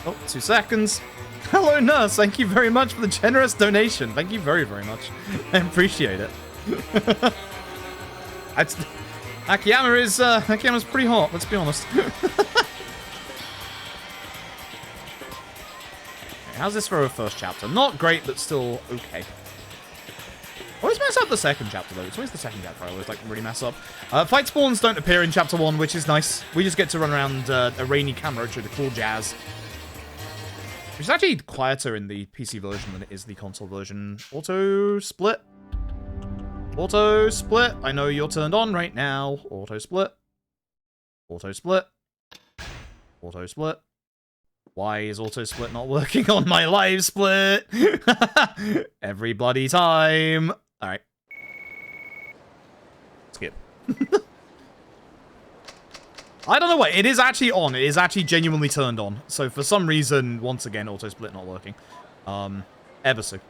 Oh, 2 seconds. Hello, Nurse. Thank you very much for the generous donation. Thank you very, very much. I appreciate it. Akiyama's pretty hot, let's be honest. How's this for a first chapter? Not great, but still okay. I always mess up the second chapter, though. It's always the second chapter I always, like, really mess up. Fight spawns don't appear in chapter 1, which is nice. We just get to run around a rainy camera to the cool jazz. Which is actually quieter in the PC version than it is the console version. Auto split. Auto split. I know you're turned on right now. Auto split. Auto split. Auto split. Why is auto split not working on my live split? Every bloody time. Alright. Skip. I don't know what. It is actually on. It is actually genuinely turned on. So for some reason, once again, auto split not working. Ebisu.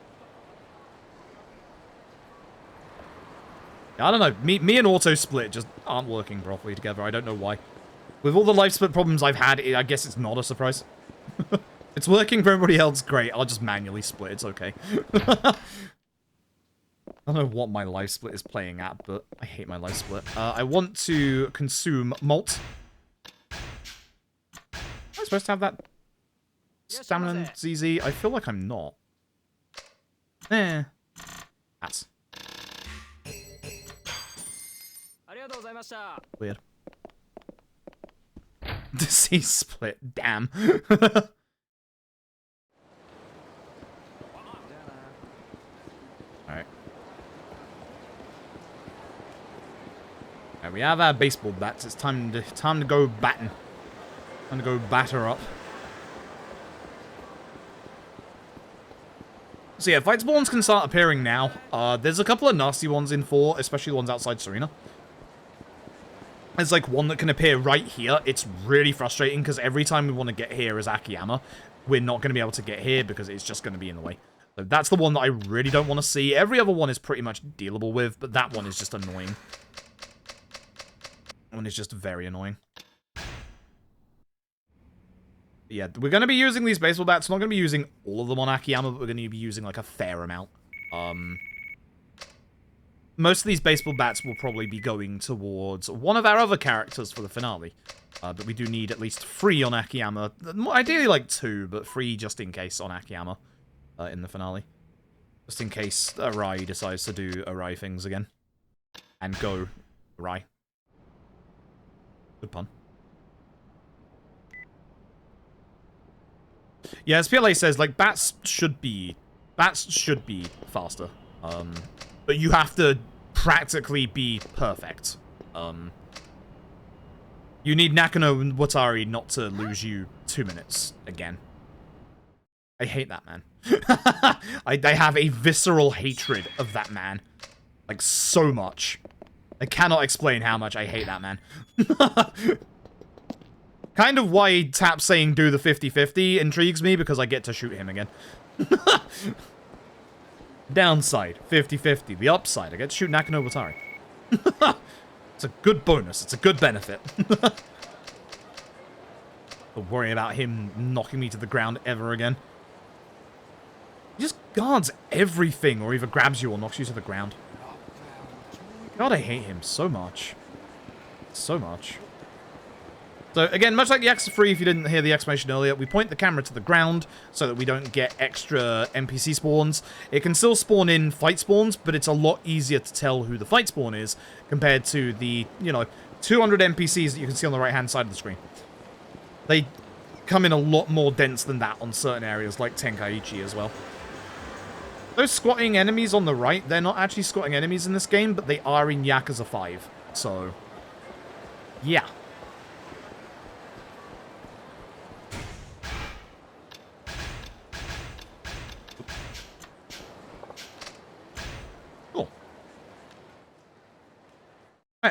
I don't know. Me and auto split just aren't working properly together. I don't know why. With all the live split problems I've had, I guess it's not a surprise. It's working for everybody else, great. I'll just manually split, it's okay. I don't know what my live split is playing at, but I hate my live split. I want to consume malt. Am I supposed to have that stamina ZZ? I feel like I'm not. That's weird. Disease split, damn. Alright. Alright, we have our baseball bats. It's time to go batting. Time to go batter up. So yeah, fight spawns can start appearing now. There's a couple of nasty ones in 4, especially the ones outside Serena. There's like one that can appear right here. It's really frustrating because every time we want to get here as Akiyama, we're not going to be able to get here because it's just going to be in the way. So that's the one that I really don't want to see. Every other one is pretty much dealable with, but that one is just annoying. That one is just very annoying. But yeah, we're going to be using these baseball bats. We're not going to be using all of them on Akiyama, but we're going to be using like a fair amount. Most of these baseball bats will probably be going towards one of our other characters for the finale. But we do need at least 3 on Akiyama. Ideally like 2, but 3 just in case on Akiyama in the finale. Just in case Arai decides to do Arai things again. And go Arai. Good pun. Yeah, SPLA says, like, bats should be faster. But you have to practically be perfect. You need Nakano and Watari not to lose you 2 minutes again. I hate that man. I have a visceral hatred of that man. Like, so much. I cannot explain how much I hate that man. Kind of why Tap saying do the 50-50 intrigues me, because I get to shoot him again. Downside, 50-50. The upside, I get to shoot Nakano Watari. It's a good bonus. It's a good benefit. Don't worry about him knocking me to the ground ever again. He just guards everything, or either grabs you or knocks you to the ground. God, I hate him so much. So much. So, again, much like the Yakuza 3, if you didn't hear the explanation earlier, we point the camera to the ground so that we don't get extra NPC spawns. It can still spawn in fight spawns, but it's a lot easier to tell who the fight spawn is compared to the, 200 NPCs that you can see on the right-hand side of the screen. They come in a lot more dense than that on certain areas, like Tenkaichi as well. Those squatting enemies on the right, they're not actually squatting enemies in this game, but they are in Yakuza 5. So, yeah.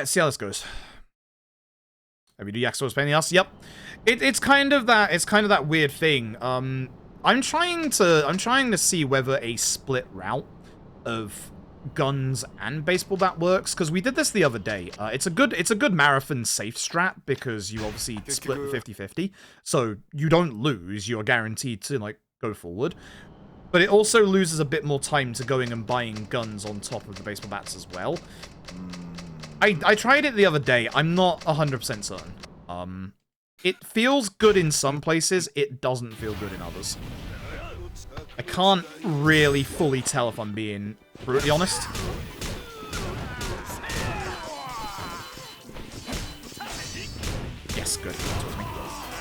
Let's see how this goes. Have we do Yakuza's pain in the ass? Yep. It's kind of that weird thing. I'm trying to see whether a split route of guns and baseball bat works, because we did this the other day. It's a good marathon safe strat, because you obviously split the 50-50, so you don't lose, you're guaranteed to like go forward. But it also loses a bit more time to going and buying guns on top of the baseball bats as well. I tried it the other day. I'm not 100% certain. It feels good in some places. It doesn't feel good in others. I can't really fully tell if I'm being brutally honest. Yes, good.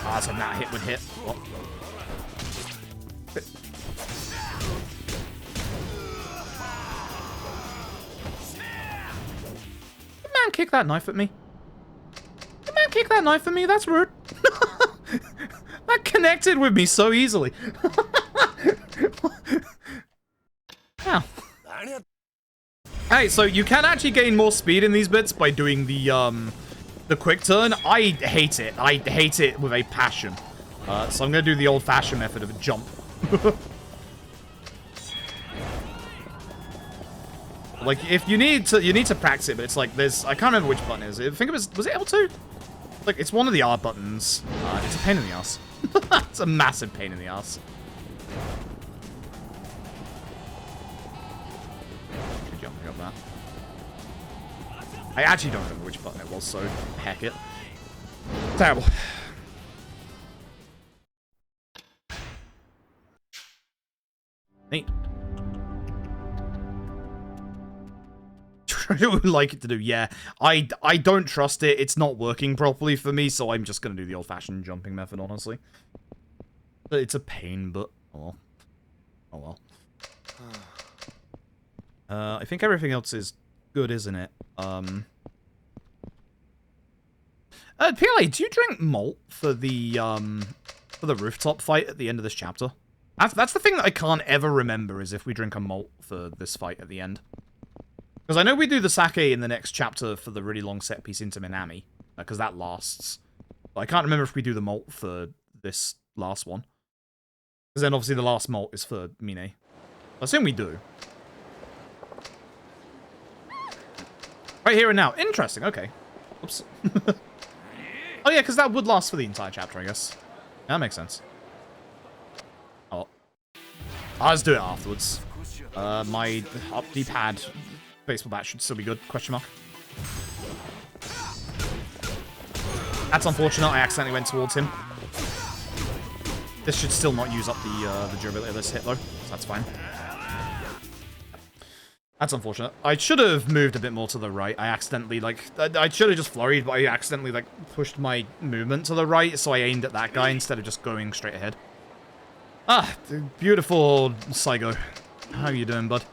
Ah, so that hit would hit. Oh. Man, kick that knife at me. The man kick that knife at me? That's rude. That connected with me so easily. Ow. Hey, so you can actually gain more speed in these bits by doing the quick turn. I hate it. I hate it with a passion. So I'm gonna do the old-fashioned method of a jump. Like, if you need to practice it, but it's like there's, I can't remember which button it is. I think it was it L2? Like, it's one of the R buttons. It's a pain in the ass. It's a massive pain in the ass. Good jump, got that. I actually don't remember which button it was, so heck it. Terrible. Neat. I would like it to do, yeah. I don't trust it. It's not working properly for me, so I'm just gonna do the old-fashioned jumping method, honestly. It's a pain, but oh well. Oh well. I think everything else is good, isn't it? PLA, do you drink malt for the rooftop fight at the end of this chapter? That's the thing that I can't ever remember, is if we drink a malt for this fight at the end. Because I know we do the sake in the next chapter for the really long set piece into Minami, because that lasts. But I can't remember if we do the malt for this last one. Because then obviously the last malt is for Mine. I assume we do. Right here and now. Interesting, okay. Oops. Oh yeah, because that would last for the entire chapter, I guess. Yeah, that makes sense. Oh. I'll just do it afterwards. My up D-pad baseball bat should still be good, question mark. That's unfortunate, I accidentally went towards him. This should still not use up the durability of this hit though, so that's fine. That's unfortunate. I should have moved a bit more to the right. I accidentally, like, I should have just flurried, but I accidentally, like, pushed my movement to the right, so I aimed at that guy instead of just going straight ahead. Ah, beautiful Saigo. How you doing, bud?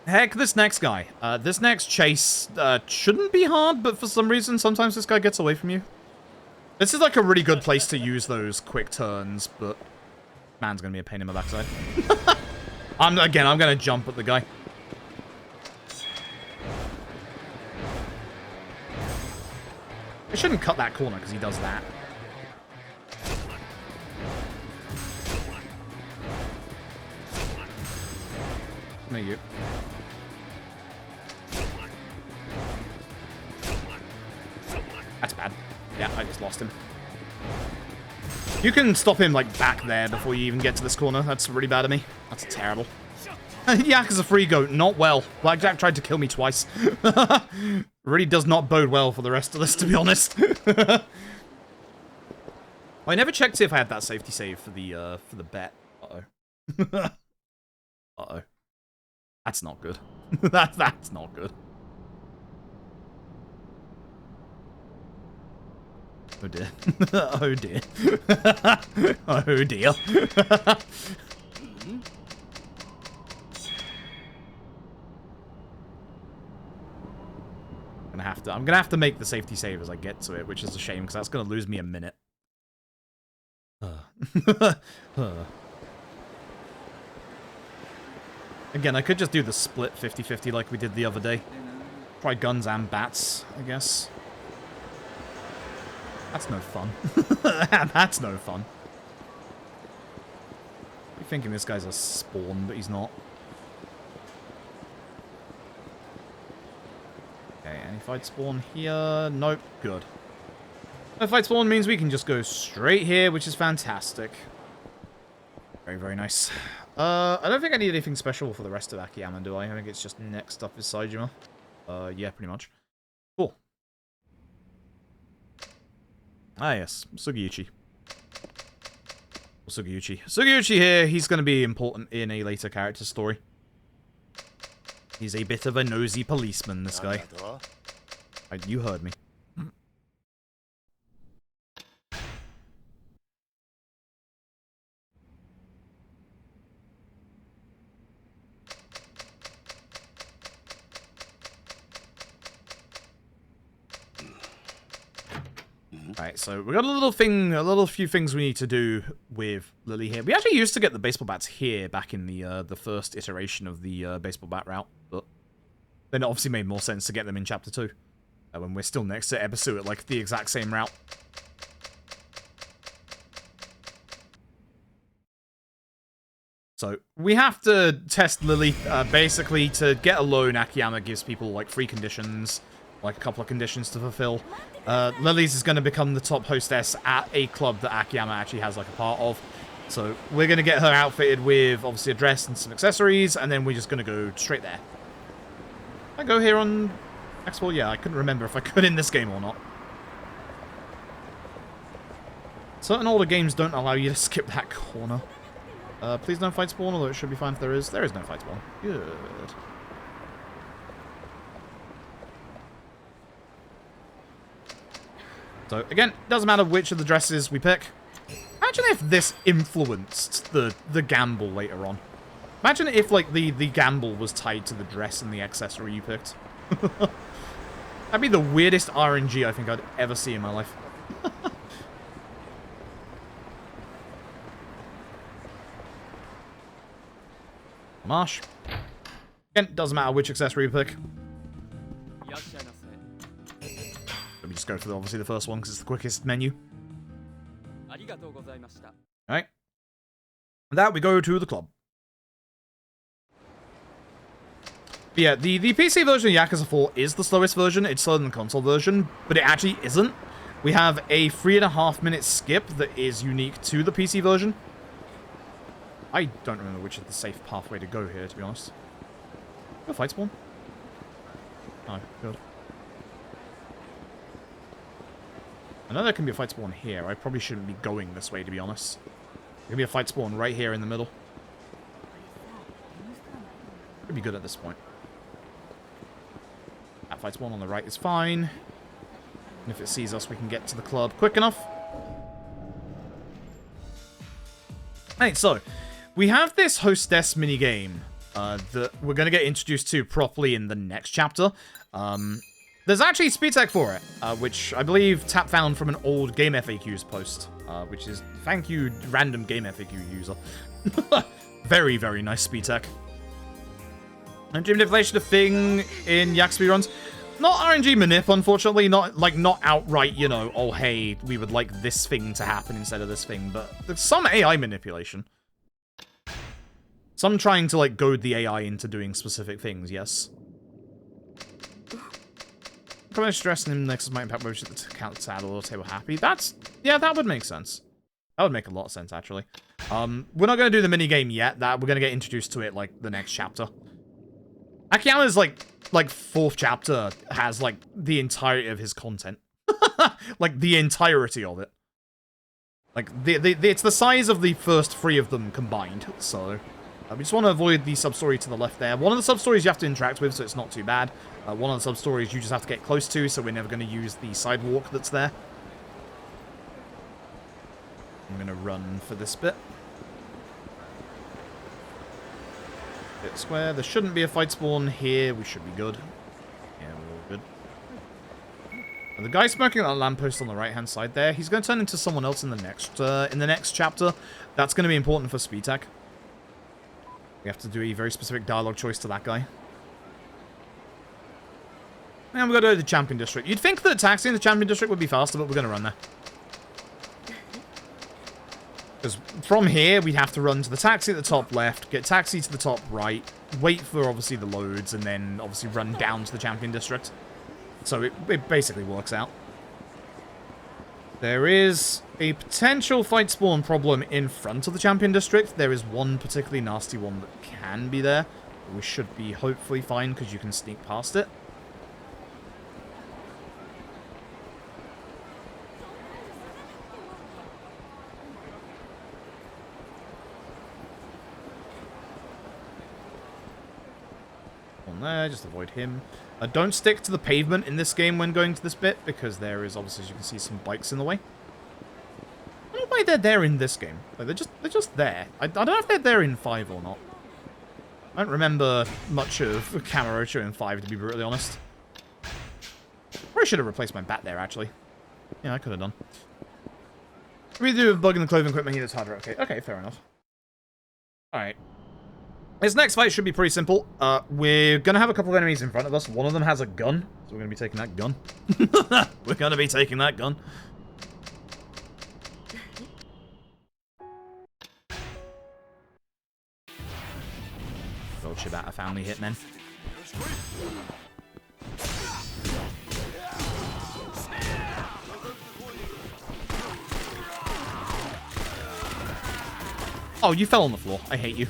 Heck, this next guy. This next chase shouldn't be hard, but for some reason, sometimes this guy gets away from you. This is like a really good place to use those quick turns, but man's gonna be a pain in my backside. I'm gonna jump at the guy. I shouldn't cut that corner because he does that. No, you. That's bad. Yeah, I just lost him. You can stop him, like, back there before you even get to this corner. That's really bad of me. That's terrible. Yakuza free goat, not well. Blackjack tried to kill me twice. Really does not bode well for the rest of this, to be honest. I never checked if I had that safety save for the bet. Uh-oh. Uh-oh. That's not good. That's not good. Oh dear. Oh dear. Oh dear. I'm gonna have to make the safety save as I get to it, which is a shame because that's gonna lose me a minute. Again, I could just do the split 50-50 like we did the other day. Probably guns and bats, I guess. That's no fun. That's no fun. You're thinking this guy's a spawn, but he's not. Okay, any fight spawn here? Nope, good. No fight spawn means we can just go straight here, which is fantastic. Very, very nice. I don't think I need anything special for the rest of Akiyama, do I? I think it's just next up is Saejima. Yeah, pretty much. Cool. Ah, yes. Sugiyuchi. Sugiyuchi. Sugiyuchi here, he's going to be important in a later character story. He's a bit of a nosy policeman, this guy. You heard me. Alright, so we got a few things we need to do with Lily here. We actually used to get the baseball bats here back in the first iteration of the baseball bat route, but then it obviously made more sense to get them in Chapter 2, when we're still next to Ebisu at, like, the exact same route. So, we have to test Lily, basically, to get a loan. Akiyama gives people, like, free conditions, like a couple of conditions to fulfill. Lily's is going to become the top hostess at a club that Akiyama actually has, like, a part of. So, we're going to get her outfitted with, obviously, a dress and some accessories, and then we're just going to go straight there. Can I go here on X4? Yeah, I couldn't remember if I could in this game or not. Certain older games don't allow you to skip that corner. Please don't fight spawn, although it should be fine if there is. There is no fight spawn. Good. So, again, doesn't matter which of the dresses we pick. Imagine if this influenced the gamble later on. Imagine if, like, the gamble was tied to the dress and the accessory you picked. That'd be the weirdest RNG I think I'd ever see in my life. Marsh. Again, doesn't matter which accessory you pick. Let me just go for, obviously, the first one, because it's the quickest menu. Alright. And that, we go to the club. But yeah, the PC version of Yakuza 4 is the slowest version. It's slower than the console version, but it actually isn't. We have a 3.5-minute skip that is unique to the PC version. I don't remember which is the safe pathway to go here, to be honest. Go fight spawn. Oh, good. I know there can be a fight spawn here. I probably shouldn't be going this way, to be honest. There can be a fight spawn right here in the middle. Could be good at this point. That fight spawn on the right is fine. And if it sees us, we can get to the club quick enough. Hey, so we have this hostess minigame that we're going to get introduced to properly in the next chapter. There's actually speed tech for it, which I believe Tap found from an old Game FAQs post, which is, thank you, random Game FAQ user. Very, very nice speed tech. And dream manipulation a thing in Yak speedruns. Not RNG manip, unfortunately. Not outright, you know, oh hey, we would like this thing to happen instead of this thing, but there's some AI manipulation. Some trying to, like, goad the AI into doing specific things, yes. Comment stress and Nexus might impact motion to count sad or table happy. Yeah, that would make sense. That would make a lot of sense, actually. We're not going to do the minigame yet. We're going to get introduced to it, like, the next chapter. Akiyama's, like, fourth chapter has, like, the entirety of his content. Like, the entirety of it. Like, it's the size of the first 3 of them combined, so... we just want to avoid the sub-story to the left there. One of the sub-stories you have to interact with, so it's not too bad. One of the sub-stories you just have to get close to, so we're never going to use the sidewalk that's there. I'm going to run for this bit. Bit square. There shouldn't be a fight spawn here. We should be good. Yeah, we're all good. And the guy smoking on that lamppost on the right-hand side there, he's going to turn into someone else in the next chapter. That's going to be important for speed tech. We have to do a very specific dialogue choice to that guy. And we're going to go to the Champion District. You'd think that taxi in the Champion District would be faster, but we're going to run there. Because from here, we'd have to run to the taxi at the top left, get taxi to the top right, wait for, obviously, the loads, and then, obviously, run down to the Champion District. So it basically works out. There is a potential fight spawn problem in front of the Champion District. There is one particularly nasty one that can be there. We should be hopefully fine because you can sneak past it. On there, just avoid him. Don't stick to the pavement in this game when going to this bit, because there is, obviously, as you can see, some bikes in the way. I don't know why they're there in this game. Like, they're just there. I don't know if they're there in 5 or not. I don't remember much of Kamurocho in 5, to be brutally honest. Probably should have replaced my bat there, actually. Yeah, I could have done. We do a bug in the clothing equipment here that's harder. Okay, fair enough. Alright. This next fight should be pretty simple. We're going to have a couple of enemies in front of us. One of them has a gun, so we're going to be taking that gun. We're going to be taking that gun. Old Shibata family hitmen. Oh, you fell on the floor. I hate you.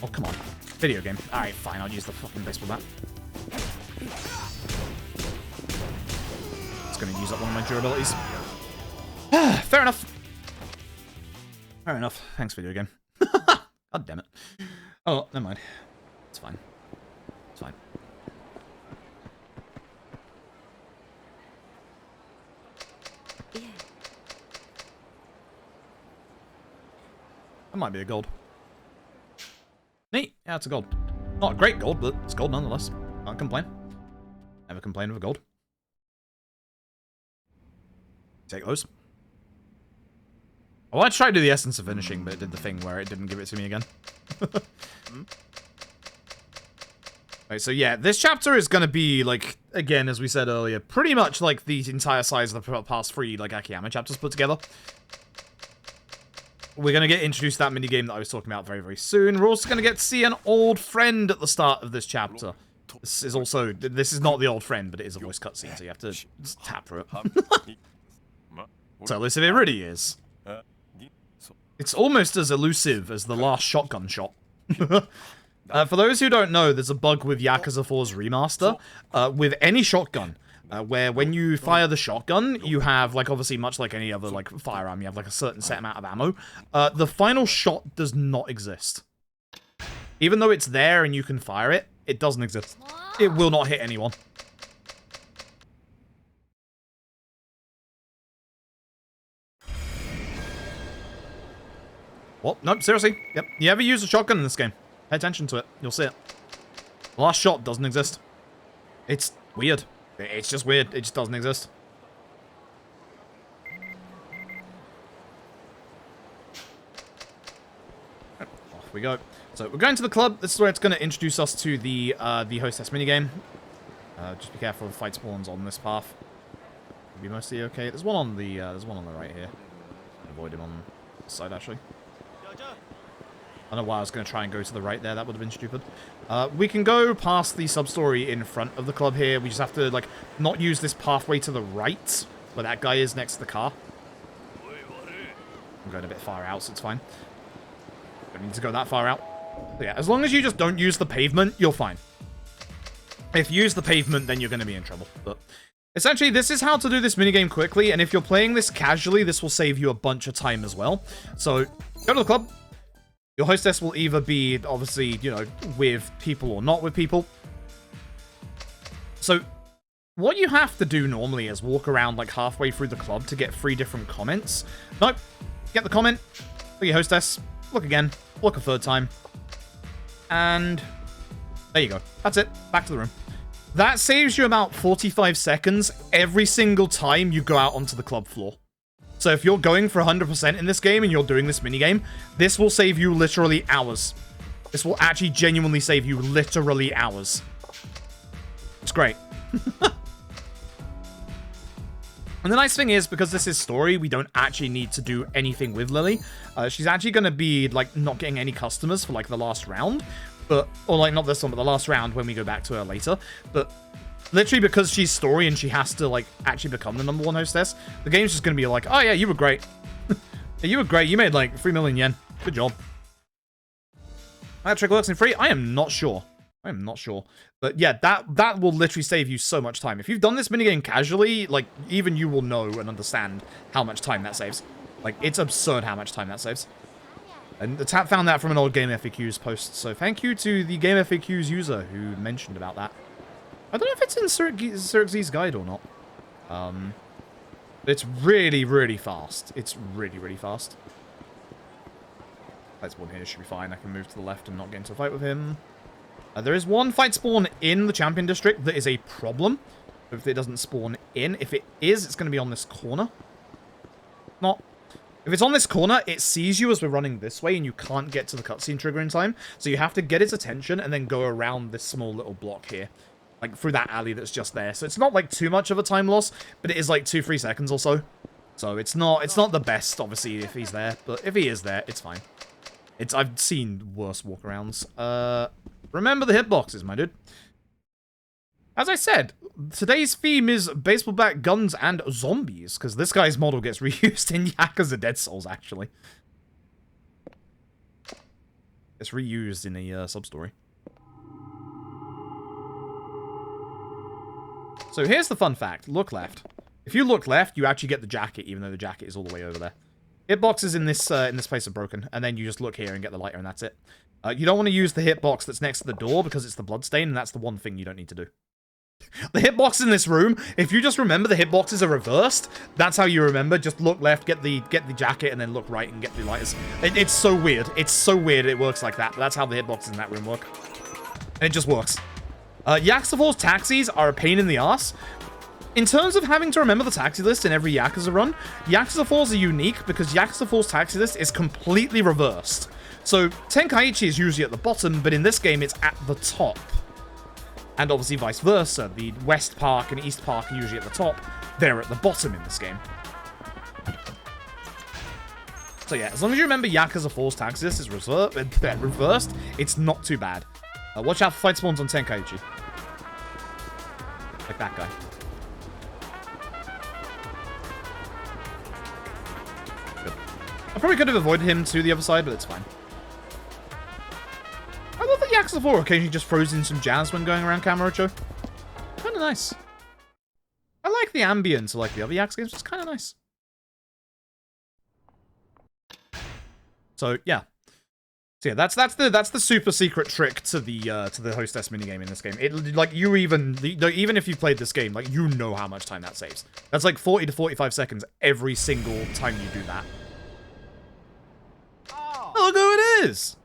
Oh, come on. Video game. Alright, fine. I'll use the fucking baseball bat. It's going to use up one of my durabilities. Fair enough. Fair enough. Thanks, video game. God damn it. Oh, never mind. It's fine. It's fine. That might be a gold. Neat. Yeah, it's a gold. Not a great gold, but it's gold nonetheless. Can't complain. Never complain of a gold. Take those. I wanted to try to do the essence of finishing, but it did the thing where it didn't give it to me again. Right, so yeah, this chapter is going to be, like, again, as we said earlier, pretty much like the entire size of the past 3, like, Akiyama chapters put together. We're going to get introduced to that minigame that I was talking about very, very soon. We're also going to get to see an old friend at the start of this chapter. This is also, this is not the old friend, but it is a voice cutscene, so you have to just tap for it. Tell us if it really is. It's almost as elusive as the last shotgun shot. For those who don't know, there's a bug with Yakuza 4's remaster. With any shotgun, where when you fire the shotgun, you have, like, obviously much like any other, like, firearm, you have, like, a certain set amount of ammo. The final shot does not exist. Even though it's there and you can fire it, it doesn't exist. It will not hit anyone. What? Nope, seriously. Yep. You ever use a shotgun in this game? Pay attention to it. You'll see it. The last shot doesn't exist. It's weird. It's just weird. It just doesn't exist. Off we go. So we're going to the club. This is where it's going to introduce us to the hostess minigame. Just be careful of fight spawns on this path. It'll be mostly okay. There's one on the right here. Avoid him on this side actually. I don't know why I was going to try and go to the right there. That would have been stupid. We can go past the sub-story in front of the club here. We just have to, like, not use this pathway to the right, where that guy is next to the car. I'm going a bit far out, so it's fine. Don't need to go that far out. But yeah, as long as you just don't use the pavement, you're fine. If you use the pavement, then you're going to be in trouble. But essentially, this is how to do this minigame quickly, and if you're playing this casually, this will save you a bunch of time as well. So, go to the club. Your hostess will either be, obviously, you know, with people or not with people. So, what you have to do normally is walk around, like, halfway through the club to get 3 different comments. Nope. Get the comment. Look at your hostess. Look again. Look a 3rd time. And there you go. That's it. Back to the room. That saves you about 45 seconds every single time you go out onto the club floor. So if you're going for 100% in this game and you're doing this minigame, this will save you literally hours. This will actually genuinely save you literally hours. It's great. And the nice thing is, because this is story, we don't actually need to do anything with Lily. She's actually going to be, like, not getting any customers for, like, the last round. But, or, like, not this one, but the last round when we go back to her later. But literally because she's story and she has to, like, actually become the #1 hostess, the game's just going to be like, oh, yeah, you were great. Yeah, you were great. You made, like, 3 million yen. Good job. That trick works in free? I am not sure. I am not sure. But yeah, that will literally save you so much time. If you've done this minigame casually, like, even you will know and understand how much time that saves. Like, it's absurd how much time that saves. And the Tap found that from an old Game FAQs post, so thank you to the Game FAQs user who mentioned about that. I don't know if it's in Sirix's guide or not. But it's really, really fast. It's really, really fast. Fight spawn here should be fine. I can move to the left and not get into a fight with him. There is one fight spawn in the Champion District that is a problem. If it doesn't spawn in. If it is, it's going to be on this corner. Not. If it's on this corner, it sees you as we're running this way and you can't get to the cutscene trigger in time. So you have to get its attention and then go around this small little block here. Like, through that alley that's just there. So it's not, like, too much of a time loss, but it is, like, 2-3 seconds or so. So it's not the best, obviously, if he's there. But if he is there, it's fine. I've seen worse walkarounds. Remember the hitboxes, my dude. As I said, today's theme is baseball bat, guns, and zombies, because this guy's model gets reused in Yakuza Dead Souls, actually. It's reused in a sub-story. So here's the fun fact. Look left. If you look left, you actually get the jacket, even though the jacket is all the way over there. Hitboxes in this place are broken, and then you just look here and get the lighter, and that's it. You don't want to use the hitbox that's next to the door, because it's the bloodstain, and that's the one thing you don't need to do. The hitbox in this room, if you just remember the hitboxes are reversed, that's how you remember. Just look left, get the jacket, and then look right and get the lighters. It's so weird. It's so weird it works like that, but that's how the hitboxes in that room work. And it just works. Yakuza 4's taxis are a pain in the ass. In terms of having to remember the taxi list in every Yakuza run, Yakuza 4's are unique because Yakuza 4's taxi list is completely reversed. So, Tenkaichi is usually at the bottom, but in this game it's at the top. And obviously vice versa. The West Park and East Park are usually at the top. They're at the bottom in this game. So yeah, as long as you remember Yakuza 4's taxi list is reversed, it's not too bad. Watch out for fight spawns on Tenkaichi. Like that guy. Good. I probably could have avoided him to the other side, but it's fine. I love that Yakuza 4 occasionally just throws in some jazz when going around Kamurocho. Kind of nice. I like the ambience of like the other Yakuza games. It's kind of nice. So yeah. So yeah, that's the super secret trick to the hostess minigame in this game. It like you even if you played this game, like you know how much time that saves. That's like 40 to 45 seconds every single time you do that. Oh, look who it is!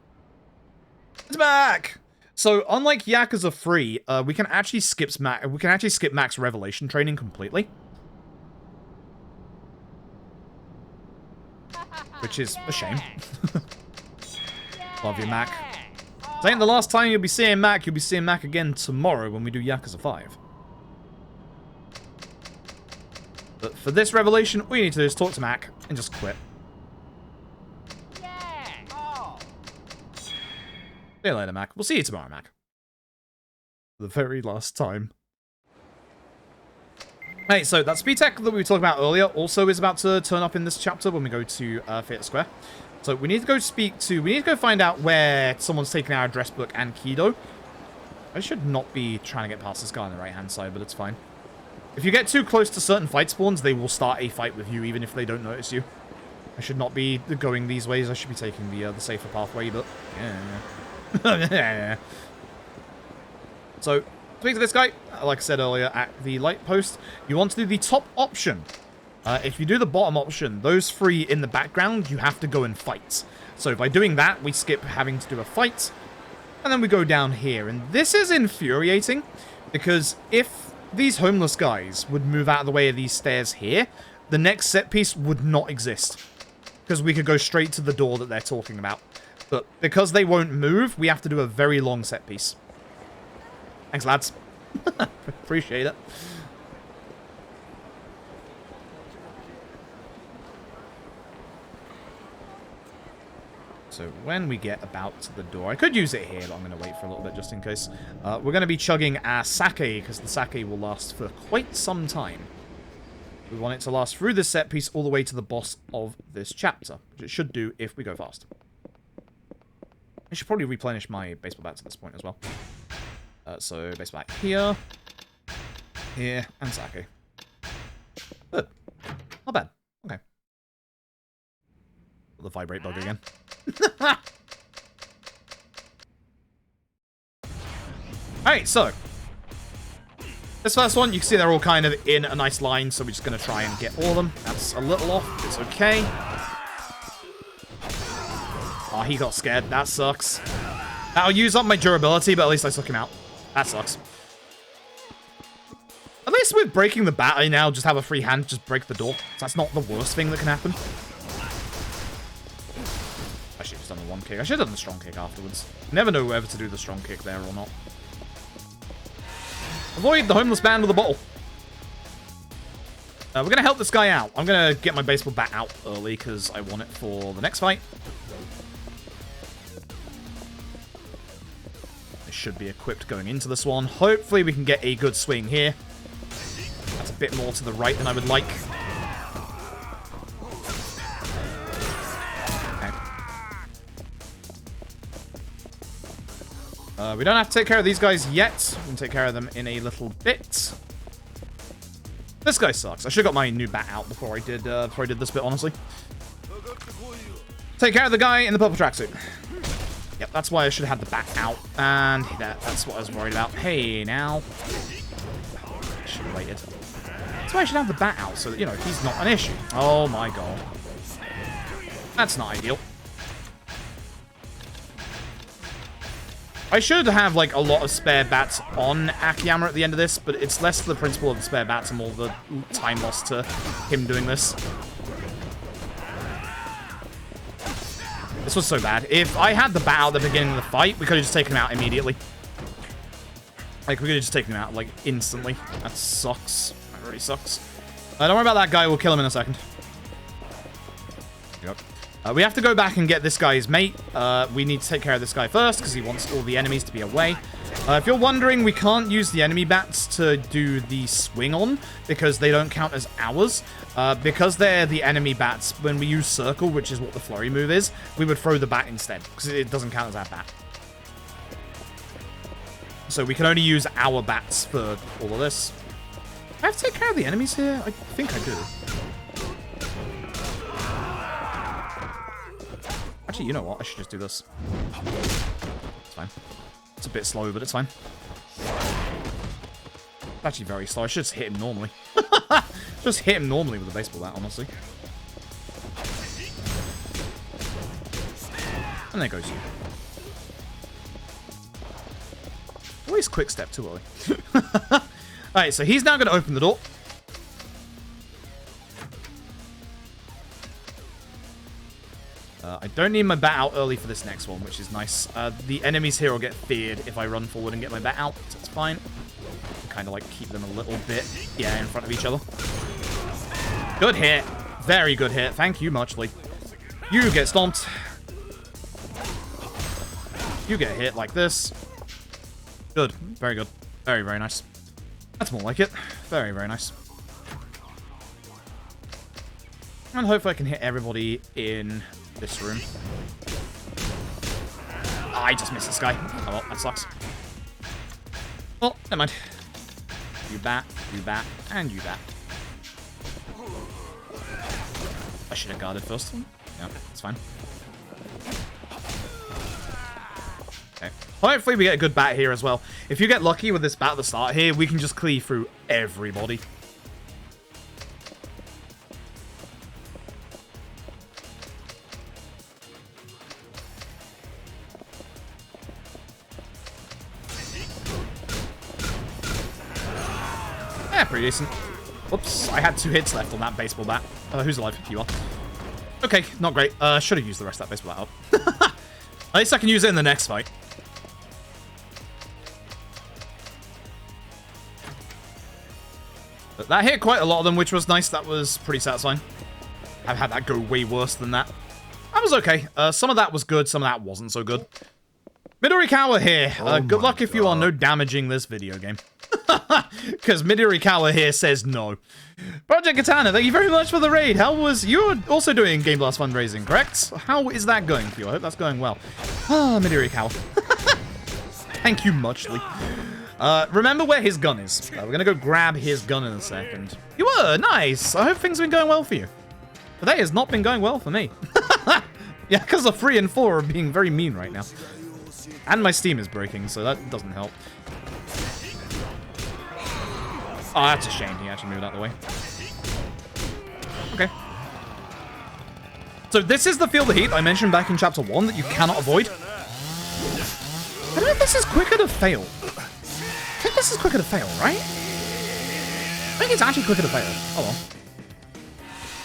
It's back. So unlike Yakuza 3, we can actually skip Mac's revelation training completely, which is a shame. Love you, Mac. This ain't the last time you'll be seeing Mac. You'll be seeing Mac again tomorrow when we do Yakuza 5. But for this revelation, all you need to do is talk to Mac and just quit. See you later, Mac. We'll see you tomorrow, Mac. For the very last time. Hey, so that speed tech that we were talking about earlier also is about to turn up in this chapter when we go to Theatre Square. So we need to go find out where someone's taken our address book and Kido. I should not be trying to get past this guy on the right-hand side, but it's fine. If you get too close to certain fight spawns, they will start a fight with you, even if they don't notice you. I should not be going these ways. I should be taking the safer pathway, but yeah. So, speak to this guy. Like I said earlier, at the light post, you want to do the top option. If you do the bottom option, those three in the background, you have to go and fight. So by doing that, we skip having to do a fight, and then we go down here. And this is infuriating, because if these homeless guys would move out of the way of these stairs here, the next set piece would not exist. Because we could go straight to the door that they're talking about. But because they won't move, we have to do a very long set piece. Thanks, lads. Appreciate it. So when we get about to the door, I could use it here, but I'm going to wait for a little bit just in case. We're going to be chugging our sake, because the sake will last for quite some time. We want it to last through this set piece all the way to the boss of this chapter, which it should do if we go fast. I should probably replenish my baseball bats at this point as well. So baseball bat here, here, and sake. Good. Not bad. Okay. The vibrate bug again. Alright, so this first one, you can see they're all kind of in a nice line, so we're just going to try and get all of them. That's a little off. It's okay. Oh, he got scared. That sucks. That'll use up my durability, but at least I took him out. That sucks. At least with breaking the bat, I now just have a free hand, just break the door. So that's not the worst thing that can happen. I should have done the one kick. I should have done the strong kick afterwards. Never know whether to do the strong kick there or not. Avoid the homeless man with a bottle. We're going to help this guy out. I'm going to get my baseball bat out early because I want it for the next fight. It should be equipped going into this one. Hopefully we can get a good swing here. That's a bit more to the right than I would like. We don't have to take care of these guys yet. We can take care of them in a little bit. This guy sucks. I should have got my new bat out before I did this bit, honestly. Take care of the guy in the purple tracksuit. Yep, that's why I should have had the bat out. And that's what I was worried about. Hey, now. I should have waited. That's why I should have the bat out, so that, you know, he's not an issue. Oh my god. That's not ideal. I should have, like, a lot of spare bats on Akiyama at the end of this, but it's less the principle of the spare bats and more the time lost to him doing this. This was so bad. If I had the bat out at the beginning of the fight, we could have just taken him out immediately. Like, we could have just taken him out, like, instantly. That sucks. That really sucks. Don't worry about that guy. We'll kill him in a second. Yep. We have to go back and get this guy's mate. We need to take care of this guy first, because he wants all the enemies to be away. If you're wondering, we can't use the enemy bats to do the swing on, because they don't count as ours. Because they're the enemy bats, when we use circle, which is what the flurry move is, we would throw the bat instead, because it doesn't count as our bat. So we can only use our bats for all of this. I have to take care of the enemies here? I think I do. Actually, you know what? I should just do this. It's fine. It's a bit slow, but it's fine. It's actually very slow. I should just hit him normally. Just hit him normally with a baseball bat, honestly. And there goes you. Always quick step too early. Alright, so he's now going to open the door. I don't need my bat out early for this next one, which is nice. The enemies here will get feared if I run forward and get my bat out, so it's fine. Kind of like keep them a little bit, yeah, in front of each other. Good hit. Very good hit. Thank you muchly. You get stomped. You get hit like this. Good. Very good. Very, very nice. That's more like it. Very, very nice. And hopefully I can hit everybody in this room. I just missed this guy. Oh, well, that sucks. Well, never mind. You bat, and you bat. I should have guarded first one. Yeah, it's fine. Okay. Hopefully we get a good bat here as well. If you get lucky with this bat at the start here, we can just cleave through everybody. Yeah, pretty decent. Whoops, I had 2 hits left on that baseball bat. Who's alive? You are. Okay, not great. Should have used the rest of that baseball bat up. At least I can use it in the next fight. But that hit quite a lot of them, which was nice. That was pretty satisfying. I've had that go way worse than that. That was okay. Some of that was good, some of that wasn't so good. Midorikawa here. Good luck if you are no damaging this video game. Because Midorikawa here says no. Project Katana, thank you very much for the raid. How was... You're also doing Game Blast fundraising, correct? How is that going for you? I hope that's going well. Ah, Midorikawa. Thank you muchly. Remember where his gun is. We're going to go grab his gun in a second. You were? Nice. I hope things have been going well for you. Today has not been going well for me. Yeah, because the 3 and 4 are being very mean right now. And my Steam is breaking, so that doesn't help. Oh, that's a shame. He actually moved out of the way. Okay. So this is the Feel the Heat I mentioned back in Chapter 1 that you cannot avoid. I don't know if this is quicker to fail. I think this is quicker to fail, right? I think it's actually quicker to fail. Oh well.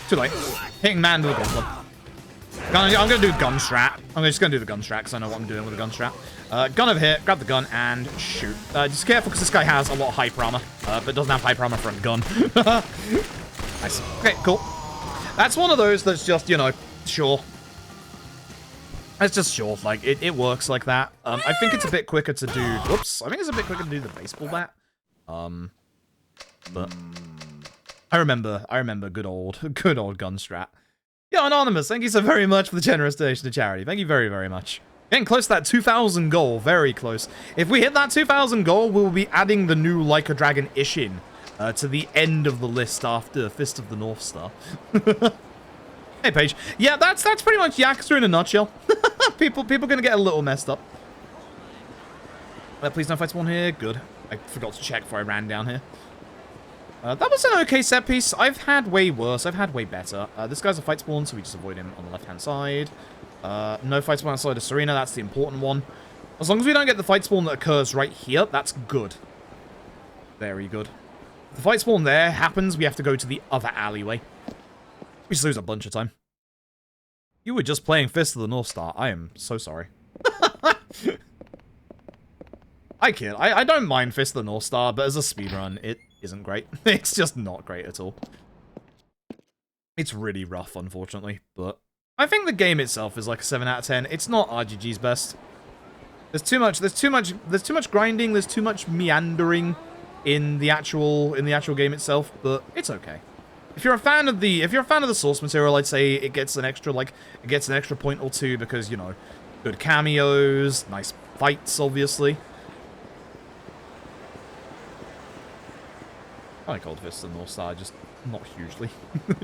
Too late. Hitting man with a gun club. I'm going to do gun strat. I'm just going to do the gun strat because I know what I'm doing with the gun strat. Gun over here, grab the gun, and shoot. Just careful because this guy has a lot of hyper armor, but doesn't have hyper armor for a gun. Nice. Okay, cool. That's one of those that's just, you know, sure. It's just sure. Like, it works like that. I think it's a bit quicker to do... Whoops. I think it's a bit quicker to do the baseball bat. But... I remember good old gun strat. Yeah, Anonymous, thank you so very much for the generous donation to charity. Thank you very, very much. Getting close to that 2,000 goal. Very close. If we hit that 2,000 goal, we'll be adding the new Like a Dragon Ishin to the end of the list after Fist of the North Star. Hey, Paige. Yeah, that's pretty much Yakuza in a nutshell. people gonna get a little messed up. Please no fight spawn here. Good. I forgot to check before I ran down here. That was an okay set piece. I've had way worse. I've had way better. This guy's a fight spawn, so we just avoid him on the left-hand side. No fight spawn outside of Serena. That's the important one. As long as we don't get the fight spawn that occurs right here, that's good. Very good. If the fight spawn there happens, we have to go to the other alleyway. We just lose a bunch of time. You were just playing Fist of the North Star. I am so sorry. I kid. I don't mind Fist of the North Star, but as a speedrun, it isn't great. It's just not great at all. It's really rough, unfortunately, but I think the game itself is like a 7 out of 10. It's not RGG's best. There's too much grinding, there's too much meandering in the actual game itself, but it's okay. If you're a fan of the source material, I'd say it gets an extra point or two because, you know, good cameos, nice fights, obviously. I like Old Fist and North Star, just not hugely.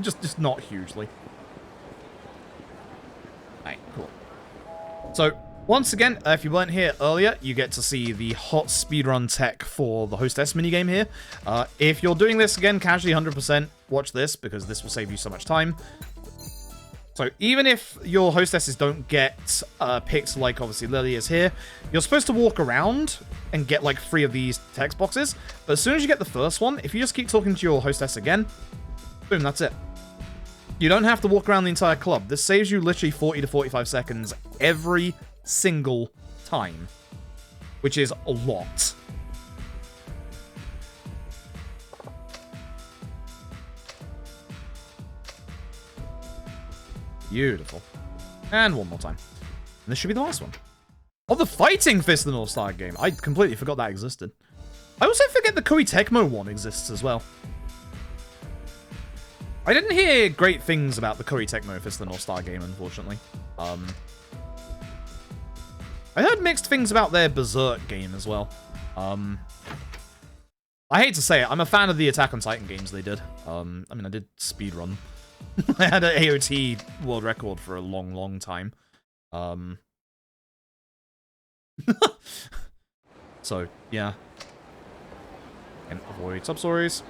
just not hugely. Alright, cool. So, once again, if you weren't here earlier, you get to see the hot speedrun tech for the Hostess minigame here. If you're doing this again casually 100%, watch this, because this will save you so much time. So, even if your hostesses don't get picked like, obviously, Lily is here, you're supposed to walk around and get, like, 3 of these text boxes. But as soon as you get the first one, if you just keep talking to your hostess again, boom, that's it. You don't have to walk around the entire club. This saves you literally 40 to 45 seconds every single time, which is a lot. Beautiful. And one more time. And this should be the last one. Oh, the Fighting Fist of the North Star game. I completely forgot that existed. I also forget the Koei Tecmo one exists as well. I didn't hear great things about the Koei Tecmo Fist of the North Star game, unfortunately. I heard mixed things about their Berserk game as well. I hate to say it, I'm a fan of the Attack on Titan games they did. I mean, I did Speedrun. I had an AOT world record for a long, long time. So, yeah. And avoid sub-stories.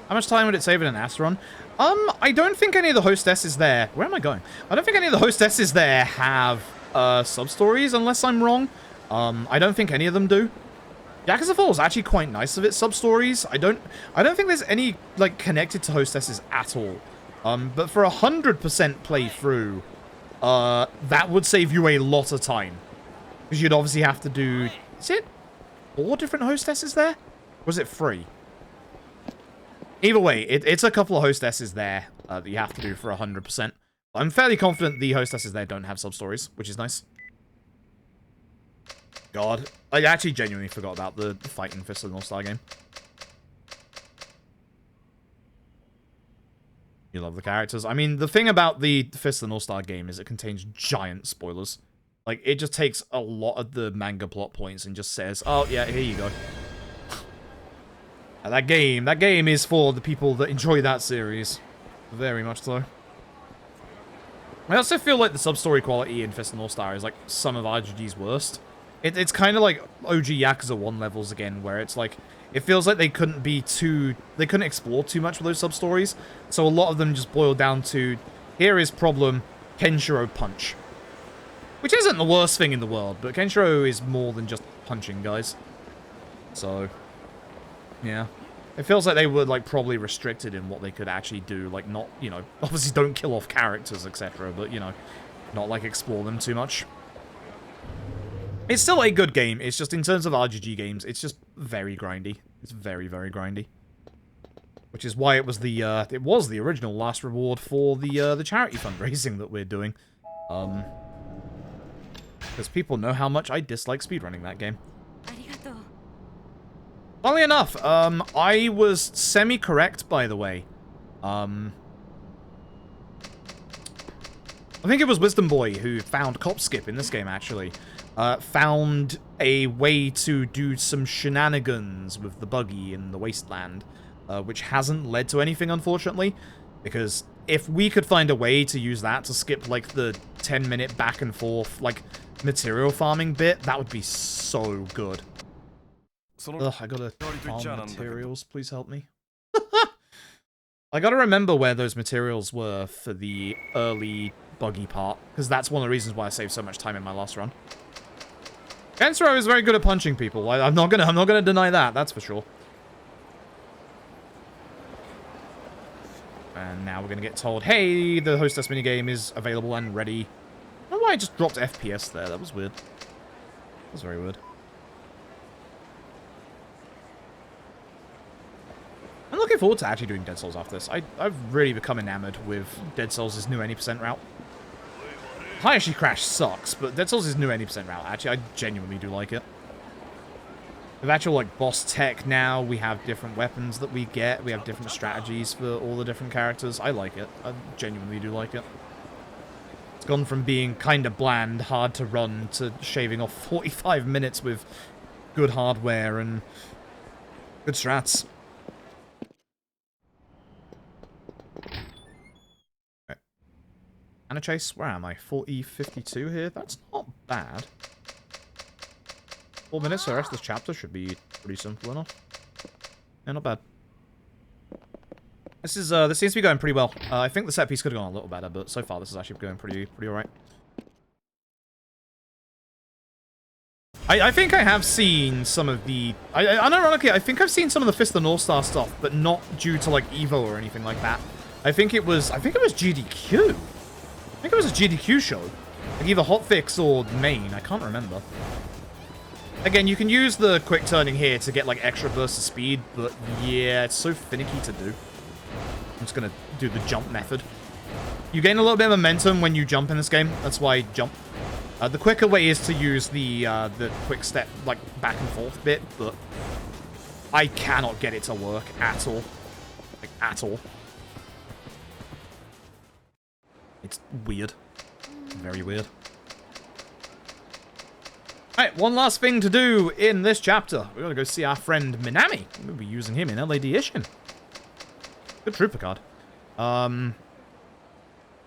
How much time would it save in an Asteron? I don't think any of the hostesses there... Where am I going? I don't think any of the hostesses there have sub-stories, unless I'm wrong. I don't think any of them do. Yakuza 4 is actually quite nice of its sub-stories. I don't think there's any, like, connected to hostesses at all. But for 100% playthrough, that would save you a lot of time. Because you'd obviously have to do... Is it 4 different hostesses there? Was it free? Either way, it's a couple of hostesses there that you have to do for 100%. I'm fairly confident the hostesses there don't have sub-stories, which is nice. God, I actually genuinely forgot about the fighting Fist of the North Star game. You love the characters. I mean, the thing about the Fist of the North Star game is it contains giant spoilers. Like, it just takes a lot of the manga plot points and just says, oh, yeah, here you go. And that game is for the people that enjoy that series. Very much so. I also feel like the sub-story quality in Fist of the North Star is, like, some of RGG's worst. It's kind of like OG Yakuza 1 levels again, where it's like, it feels like they couldn't explore too much with those sub-stories, so a lot of them just boil down to, here is problem, Kenshiro punch. Which isn't the worst thing in the world, but Kenshiro is more than just punching guys. So, yeah. It feels like they were, like, probably restricted in what they could actually do, like, not, you know, obviously don't kill off characters, etc., but, you know, not, like, explore them too much. It's still a good game. It's just, in terms of RGG games, it's just very grindy. It's very, very grindy. Which is why it was the original last reward for the charity fundraising that we're doing. Because people know how much I dislike speedrunning that game. Funnily enough, I was semi-correct, by the way. I think it was Wisdom Boy who found Cop Skip in this game, actually. Found a way to do some shenanigans with the buggy in the wasteland, which hasn't led to anything, unfortunately, because if we could find a way to use that to skip, like, the 10-minute back and forth, like, material farming bit, that would be so good. Ugh, I gotta farm materials, please help me. I gotta remember where those materials were for the early buggy part, because that's one of the reasons why I saved so much time in my last run. Kenshiro is very good at punching people. I'm not gonna deny that. That's for sure. And now we're gonna get told, hey, the hostess minigame is available and ready. I don't know why I just dropped FPS there. That was weird. That was very weird. I'm looking forward to actually doing Dead Cells after this. I've really become enamored with Dead Cells' new 80% route. Hayashi Crash sucks, but Dead Cells' new 80% route, actually, I genuinely do like it. With actual, like, boss tech now, we have different weapons that we get, we have different strategies for all the different characters. I like it. I genuinely do like it. It's gone from being kind of bland, hard to run, to shaving off 45 minutes with good hardware and good strats. Anna Chase, where am I? 40:52 here? That's not bad. 4 minutes, so the rest of this chapter should be pretty simple enough. Yeah, not bad. This seems to be going pretty well. I think the set piece could have gone a little better, but so far this is actually going pretty alright. I think I have seen some of the... Unironically, I think I've seen some of the Fist of the North Star stuff, but not due to, like, Evo or anything like that. I think it was GDQ. I think it was a GDQ show. Like either hotfix or main, I can't remember. Again, you can use the quick turning here to get like extra bursts of speed, but yeah, it's so finicky to do. I'm just gonna do the jump method. You gain a little bit of momentum when you jump in this game, that's why I jump. The quicker way is to use the quick step, like back and forth bit, but I cannot get it to work at all. Like, at all. It's weird. Very weird. Alright, one last thing to do in this chapter. We're gonna go see our friend Minami. We'll be using him in LAD-ition. Good trooper card.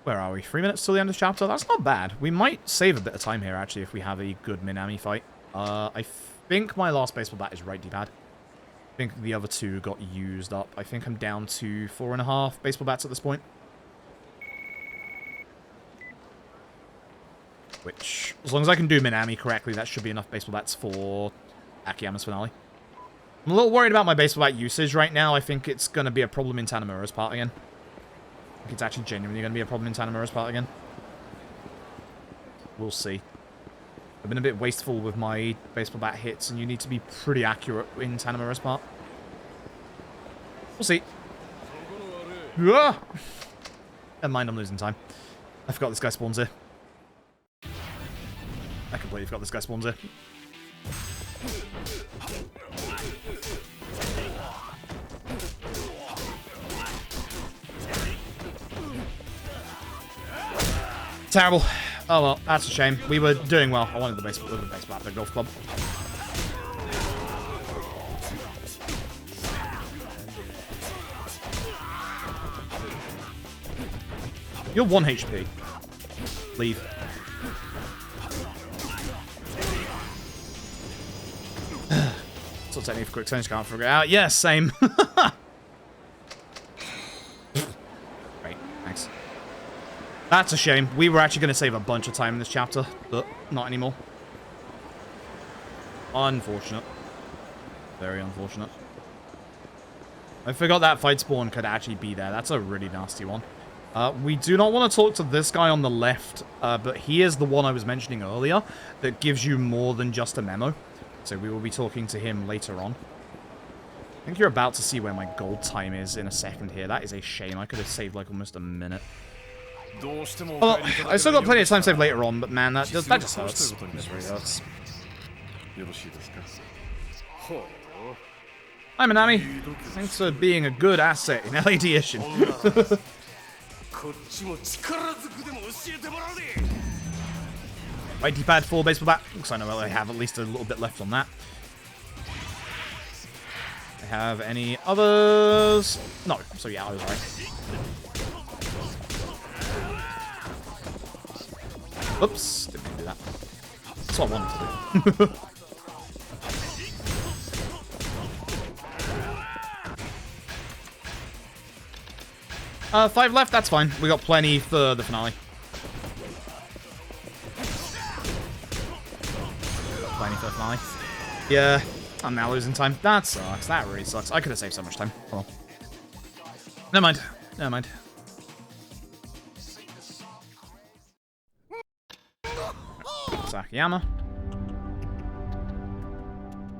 Where are we? 3 minutes till the end of the chapter? That's not bad. We might save a bit of time here, actually, if we have a good Minami fight. I think my last baseball bat is right D-pad. I think the other two got used up. I think I'm down to 4.5 baseball bats at this point. Which, as long as I can do Minami correctly, that should be enough baseball bats for Akiyama's finale. I'm a little worried about my baseball bat usage right now. I think it's going to be a problem in Tanamura's part again. I think it's actually genuinely going to be a problem in Tanamura's part again. We'll see. I've been a bit wasteful with my baseball bat hits, and you need to be pretty accurate in Tanamura's part. We'll see. Ah! Never mind, I'm losing time. I forgot this guy spawns here. I completely forgot this guy spawns here. Terrible. Oh well, that's a shame. We were doing well. I wanted the baseball at the golf club. You're 1 HP. Leave. So technique for quick turns, can't figure it out. Yes, same. Great, thanks. That's a shame. We were actually going to save a bunch of time in this chapter, but not anymore. Unfortunate. Very unfortunate. I forgot that fight spawn could actually be there. That's a really nasty one. We do not want to talk to this guy on the left, but he is the one I was mentioning earlier that gives you more than just a memo. So we will be talking to him later on. I think you're about to see where my gold time is in a second here. That is a shame. I could have saved like almost a minute. Well, I still got plenty of time saved later on, but man, that just hurts. This really hurts. Hi, Minami. Thanks for being a good asset in LAD Ishin. Right, D-pad, 4 baseball bat. Looks like I know I have at least a little bit left on that. I have any others? No, so yeah, I was right. Oops, didn't mean to do that. That's what I wanted to do. 5 left, that's fine. We got plenty for the finale. Plenty for the finale. Yeah, I'm now losing time. That sucks. That really sucks. I could have saved so much time. Oh well. Never mind. Never mind. Sakayama.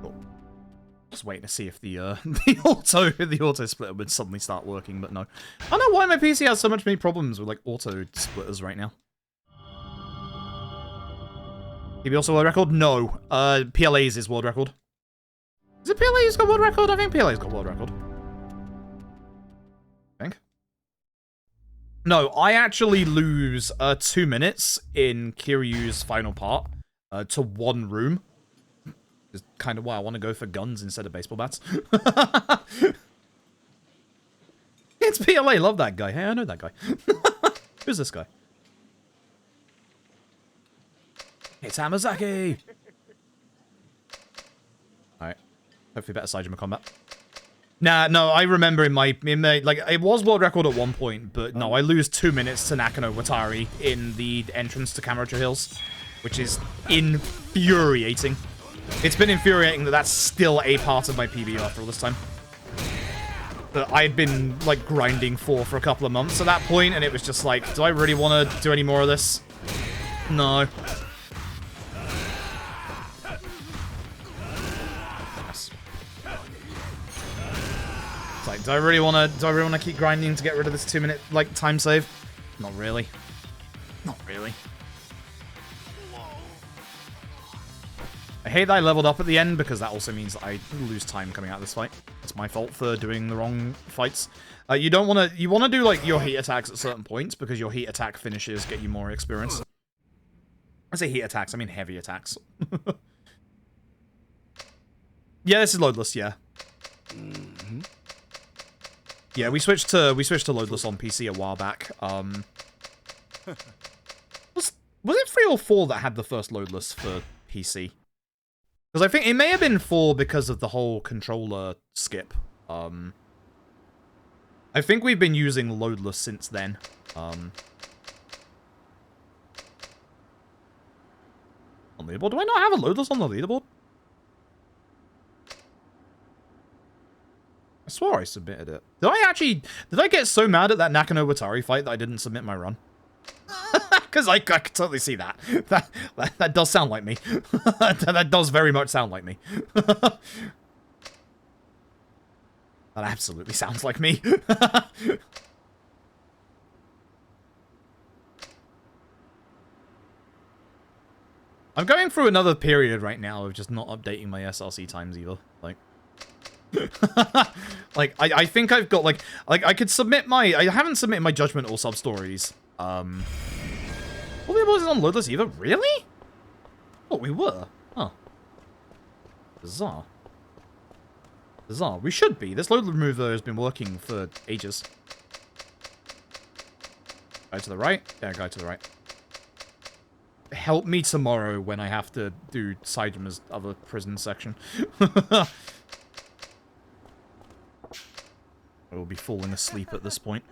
Cool. Just waiting to see if the the auto splitter would suddenly start working, but no. I don't know why my PC has so many problems with like auto splitters right now. PB also world record? No. PLA's is world record. Is it PLA's got world record? I think PLA's got world record. I think. No, I actually lose 2 minutes in Kiryu's final part to 1 room. Is kind of why I want to go for guns instead of baseball bats. It's PLA, love that guy. Hey, I know that guy. Who's this guy? It's Hamazaki! Alright. Hopefully better Saijima combat. Nah, no, I remember in my like, it was world record at one point, but no, I lose 2 minutes to Nakano Watari in the entrance to Kamurocho Hills, which is infuriating. It's been infuriating that that's still a part of my PB after all this time. That I'd been, like, grinding for a couple of months at that point, and it was just like, do I really want to do any more of this? No. Like, do I really want to keep grinding to get rid of this 2 minute like time save? Not really. Not really. I hate that I leveled up at the end because that also means that I lose time coming out of this fight. It's my fault for doing the wrong fights. You don't want to. You want to do like your heat attacks at certain points because your heat attack finishes get you more experience. I say heat attacks, I mean heavy attacks. Yeah, this is loadless. Yeah. Yeah, we switched to loadless on PC a while back. Was it 3 or 4 that had the first loadless for PC? Because I think it may have been 4 because of the whole controller skip. I think we've been using loadless since then. On leaderboard? Do I not have a loadless on the leaderboard? I swore I submitted it. Did I get so mad at that Nakano Watari fight that I didn't submit my run? Because I could totally see that. That does sound like me. That does very much sound like me. That absolutely sounds like me. I'm going through another period right now of just not updating my SRC times either. Like, like I think I've got like I could submit my I haven't submitted my judgment or sub stories. Well, it wasn't on loadless either. Really? Oh, we were. Huh. Bizarre. Bizarre. We should be. This load remover has been working for ages. Guy to the right. Yeah, guy to the right. Help me tomorrow when I have to do Saijima's other prison section. I will be falling asleep at this point.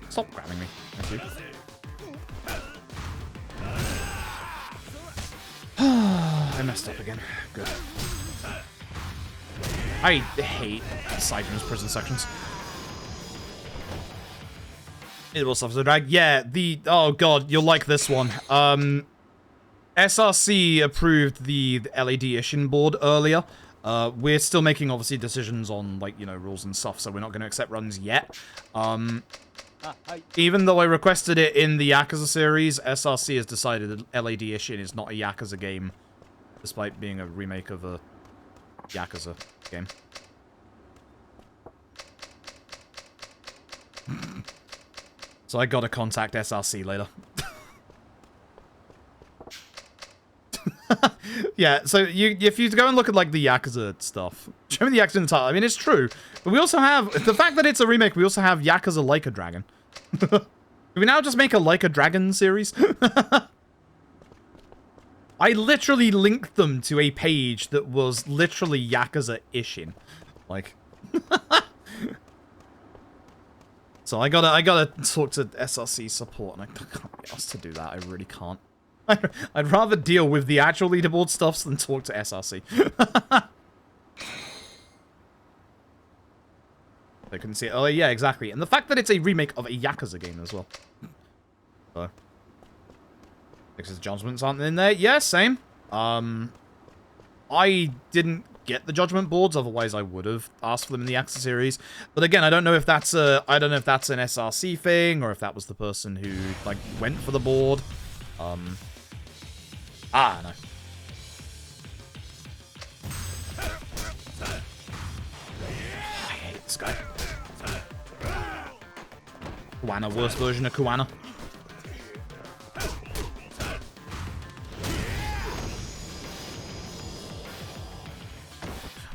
Stop grabbing me. Thank you. I messed up again. Good. I hate Saijima's prison sections. It will suffer the drag. Yeah, oh god, you'll like this one. SRC approved the LED issue board earlier. We're still making, obviously, decisions on, like, you know, rules and stuff, so we're not going to accept runs yet. Even though I requested it in the Yakuza series, SRC has decided that LED issue is not a Yakuza game, despite being a remake of a Yakuza game. So I gotta contact SRC later. Yeah, so if you go and look at, like, the Yakuza stuff, show me the Yakuza in the title. I mean, it's true. But we also have, the fact that it's a remake, we also have Yakuza Like a Dragon. Can we now just make a Like a Dragon series? I literally linked them to a page that was literally Yakuza Ishin. Like... So I gotta talk to SRC support, and I can't be asked to do that. I really can't. I'd rather deal with the actual leaderboard stuffs than talk to SRC. They couldn't see it. Oh, yeah, exactly. And the fact that it's a remake of a Yakuza game as well. So. Because judgments aren't in there. Yeah, same. I didn't get the judgment boards, otherwise I would have asked for them in the Yakuza series. But again, I don't know if that's an SRC thing, or if that was the person who, like, went for the board. No. I hate this guy. Kuwana, worst version of Kuwana.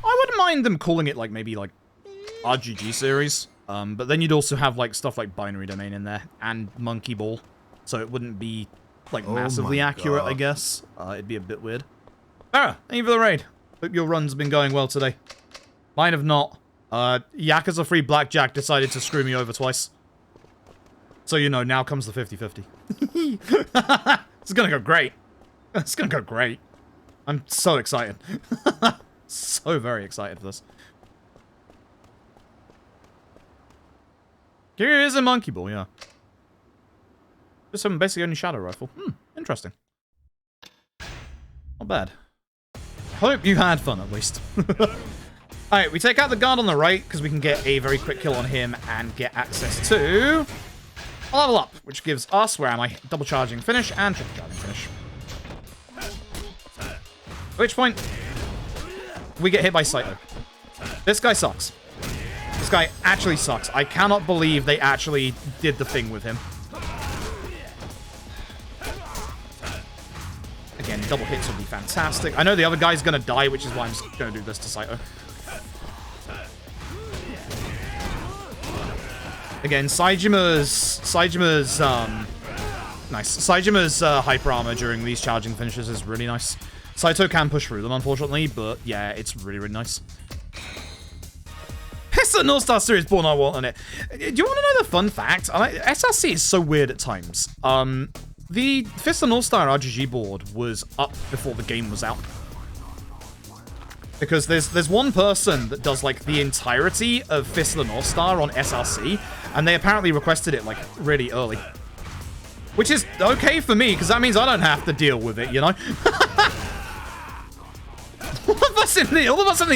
I wouldn't mind them calling it, like, maybe, like, RGG series. But then you'd also have, like, stuff like Binary Domain in there, and Monkey Ball. So it wouldn't be, like, massively accurate, I guess. It'd be a bit weird. Farah, thank you for the raid. Hope your run's been going well today. Mine have not. Yakuza Free Blackjack decided to screw me over twice. So, you know, now comes the 50-50. It's gonna go great. It's gonna go great. I'm so excited. So very excited for this. Here is a Monkey Ball, yeah. Just some basically only Shadow Rifle. Interesting. Not bad. Hope you had fun, at least. Alright, we take out the guard on the right, because we can get a very quick kill on him and get access to a level up, which gives us, where am I? Double charging finish and triple charging finish. At which point, we get hit by Saito. This guy sucks. This guy actually sucks. I cannot believe they actually did the thing with him. Again, double hits would be fantastic. I know the other guy's gonna die, which is why I'm just gonna do this to Saito. Again, Saijima's nice. Saijima's hyper armor during these charging finishes is really nice. Saito can push through them, unfortunately, but yeah, it's really, really nice. It's the North Star Series born I want on it. Do you want to know the fun fact? SRC is so weird at times. The Fist of North Star RGG board was up before the game was out. Because there's one person that does, like, the entirety of Fist of the North Star on SRC, and they apparently requested it, like, really early. Which is okay for me, because that means I don't have to deal with it, you know? All of us in the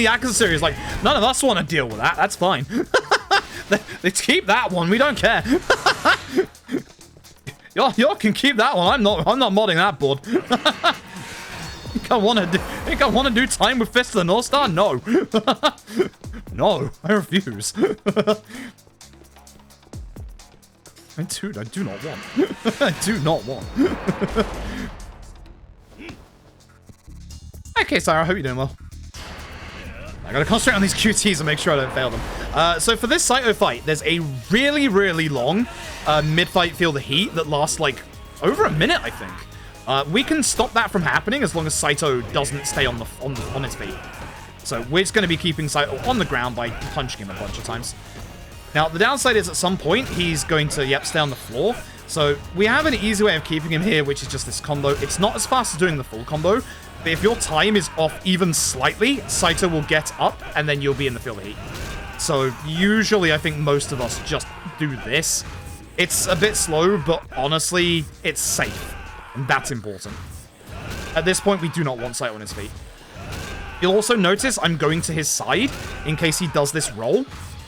Yakuza series, like, none of us want to deal with that. That's fine. Let's keep that one. We don't care. Y'all can keep that one. I'm not modding that board. Think I want to do time with Fist of the North Star? No. No, I refuse. Dude, I do not want. I do not want. Okay, Sarah, I hope you're doing well. I gotta concentrate on these QTs and make sure I don't fail them. So for this Saito fight, there's a really, really long mid-fight field of heat that lasts, like, over a minute, I think. We can stop that from happening as long as Saito doesn't stay on his feet. So we're just going to be keeping Saito on the ground by punching him a bunch of times. Now, the downside is at some point, he's going to, yep, stay on the floor. So we have an easy way of keeping him here, which is just this combo. It's not as fast as doing the full combo, but if your time is off even slightly, Saito will get up, and then you'll be in the field of heat. So usually, I think most of us just do this. It's a bit slow, but honestly, it's safe. And that's important. At this point, we do not want Saito on his feet. You'll also notice I'm going to his side in case he does this roll.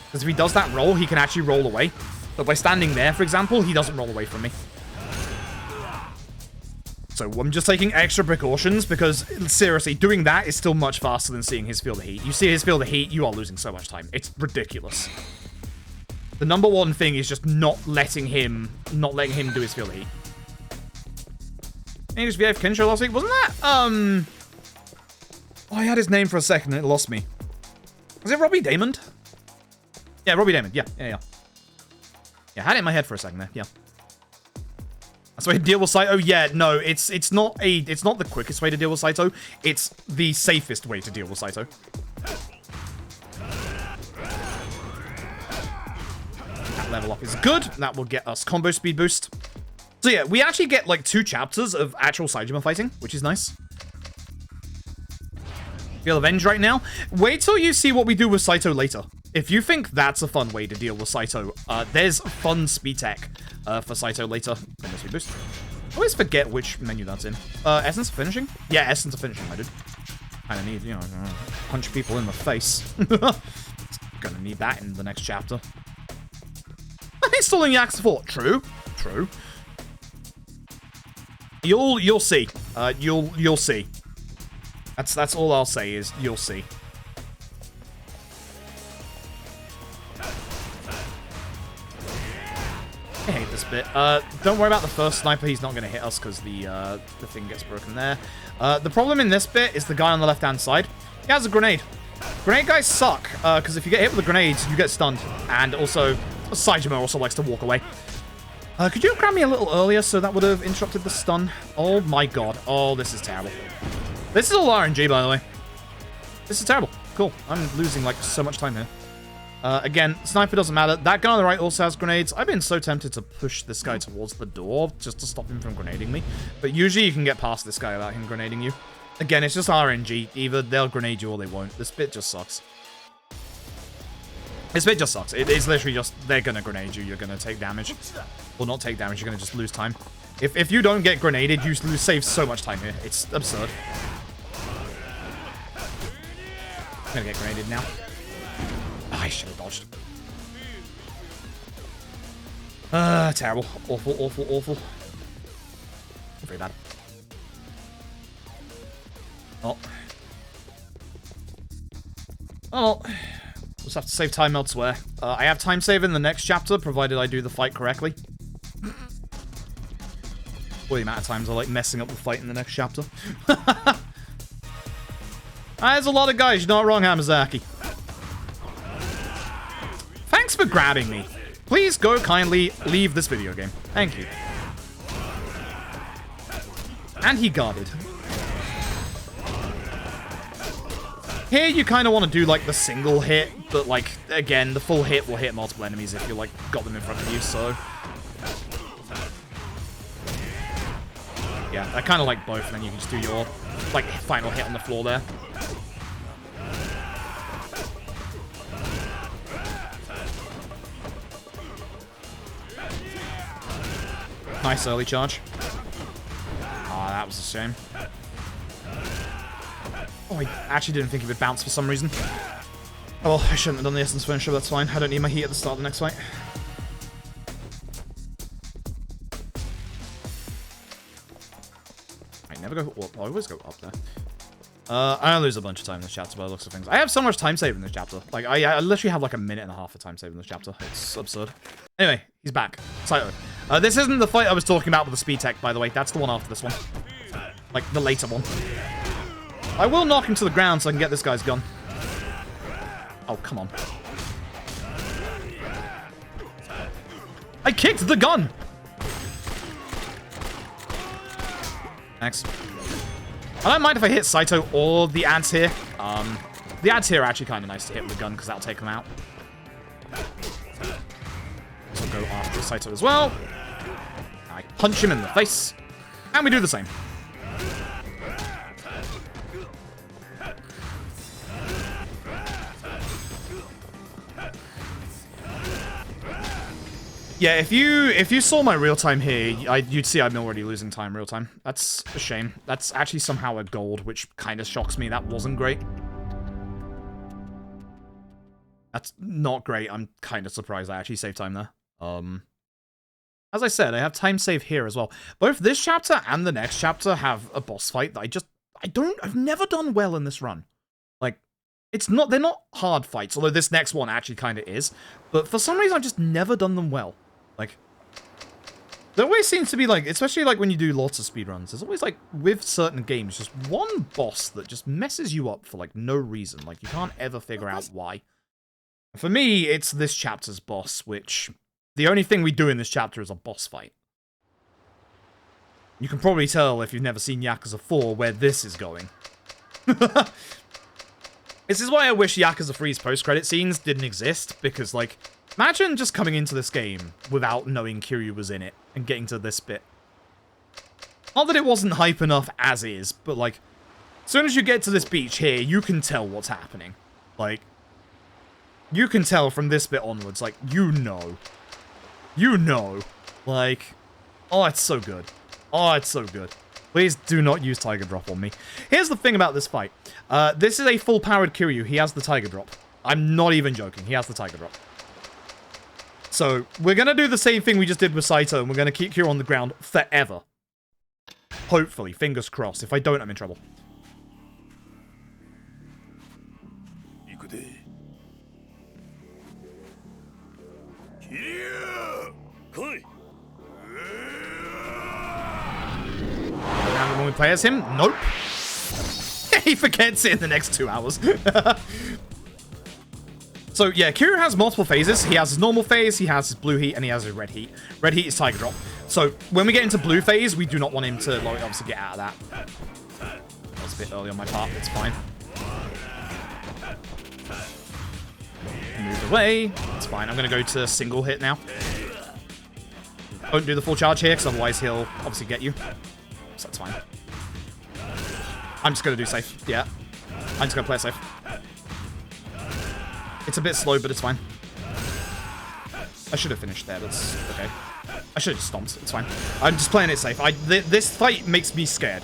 Because if he does that roll, he can actually roll away. But by standing there, for example, he doesn't roll away from me. So I'm just taking extra precautions because, seriously, doing that is still much faster than seeing his field of heat. You see his field of heat, you are losing so much time. It's ridiculous. The number one thing is just not letting him do his field of heat. He just VF Kensho last week, wasn't that? Oh, I had his name for a second and it lost me. Was it Robbie Damon? Yeah, Robbie Damon. Yeah. Yeah, I had it in my head for a second there. Yeah. That's the way to deal with Saito. Yeah, no, it's not the quickest way to deal with Saito. It's the safest way to deal with Saito. That level up is good. That will get us combo speed boost. So yeah, we actually get like 2 chapters of actual Saejima fighting, which is nice. Feel avenged right now. Wait till you see what we do with Saito later. If you think that's a fun way to deal with Saito, there's fun speed tech for Saito later. Combo speed boost. I always forget which menu that's in. Essence of finishing? Yeah, essence of finishing, I did. Kinda need, you know, punch people in the face. Gonna need that in the next chapter. Installing Yakuza 4. True. You'll see. You'll see. That's all I'll say is you'll see. I hate this bit. Don't worry about the first sniper. He's not going to hit us because the thing gets broken there. The problem in this bit is the guy on the left-hand side. He has a grenade. Grenade guys suck because if you get hit with the grenades, you get stunned. And also, Saejima also likes to walk away. Could you have grabbed me a little earlier so that would have interrupted the stun? Oh my god. Oh, this is terrible. This is all RNG, by the way. This is terrible. Cool. I'm losing, like, so much time here. Again, sniper doesn't matter. That guy on the right also has grenades. I've been so tempted to push this guy towards the door just to stop him from grenading me. But usually you can get past this guy without him grenading you. Again, it's just RNG. Either they'll grenade you or they won't. This bit just sucks. This bit just sucks. It's literally just, they're gonna grenade you. You're gonna take damage. Well, not take damage. You're gonna just lose time. If you don't get grenaded, you save so much time here. It's absurd. I'm gonna get grenaded now. Oh, I should have dodged. Terrible. Awful. Very bad. Oh. Oh. We'll just have to save time elsewhere. I have time save in the next chapter, provided I do the fight correctly. Boy, the amount of times I like messing up the fight in the next chapter. There's a lot of guys. You're not wrong, Hamazaki. Thanks for grabbing me. Please go kindly leave this video game. Thank you. And he guarded. Here you kind of want to do like the single hit, but like, again, the full hit will hit multiple enemies if you like got them in front of you, so... Yeah, I kind of like both, and then you can just do your like final hit on the floor there. Nice early charge. Ah, that was a shame. Oh, I actually didn't think it would bounce for some reason. Oh, well, I shouldn't have done the essence finisher, that's fine. I don't need my heat at the start of the next fight. I never go up. I always go up there. I lose a bunch of time in this chapter by the looks of things. I have so much time save in this chapter. Like, I literally have like a minute and a half of time save in this chapter. It's absurd. Anyway, he's back. Saito. This isn't the fight I was talking about with the speed tech, by the way. That's the one after this one. Like, the later one. I will knock him to the ground so I can get this guy's gun. Oh, come on. I kicked the gun! Thanks. I don't mind if I hit Saito or the ads here. The ads here are actually kind of nice to hit with the gun because that'll take them out. So I'll go after Saito as well. I punch him in the face. And we do the same. Yeah, if you saw my real time here, you'd see I'm already losing time real time. That's a shame. That's actually somehow a gold, which kind of shocks me. That wasn't great. That's not great. I'm kind of surprised I actually saved time there. As I said, I have time save here as well. Both this chapter and the next chapter have a boss fight that I've never done well in this run. Like, they're not hard fights, although this next one actually kind of is. But for some reason, I've just never done them well. Like, there always seems to be, like, especially, like, when you do lots of speedruns, there's always, like, with certain games, just one boss that just messes you up for, like, no reason. Like, you can't ever figure out why. For me, it's this chapter's boss, which the only thing we do in this chapter is a boss fight. You can probably tell if you've never seen Yakuza 4 where this is going. This is why I wish Yakuza 3's post-credit scenes didn't exist, because, like, imagine just coming into this game without knowing Kiryu was in it and getting to this bit. Not that it wasn't hype enough as is, but, like, as soon as you get to this beach here, you can tell what's happening. Like, you can tell from this bit onwards, like, you know. You know. Like, oh, it's so good. Oh, it's so good. Please do not use Tiger Drop on me. Here's the thing about this fight. This is a full-powered Kiryu. He has the Tiger Drop. I'm not even joking. He has the Tiger Drop. So, we're going to do the same thing we just did with Saito, and we're going to keep Kiryu on the ground forever. Hopefully. Fingers crossed. If I don't, I'm in trouble. When we play as him? Nope. He forgets it in the next 2 hours. So, yeah, Kiryu has multiple phases. He has his normal phase, he has his blue heat, and he has his red heat. Red heat is Tiger Drop. So, when we get into blue phase, we do not want him to, like, obviously get out of that. That was a bit early on my part. It's fine. Moved away. It's fine. I'm going to go to single hit now. Don't do the full charge here, because otherwise he'll obviously get you. So that's fine. I'm just going to do safe. Yeah. I'm just going to play it safe. It's a bit slow, but it's fine. I should have finished there. That's okay. I should have just stomped. It's fine. I'm just playing it safe. This fight makes me scared.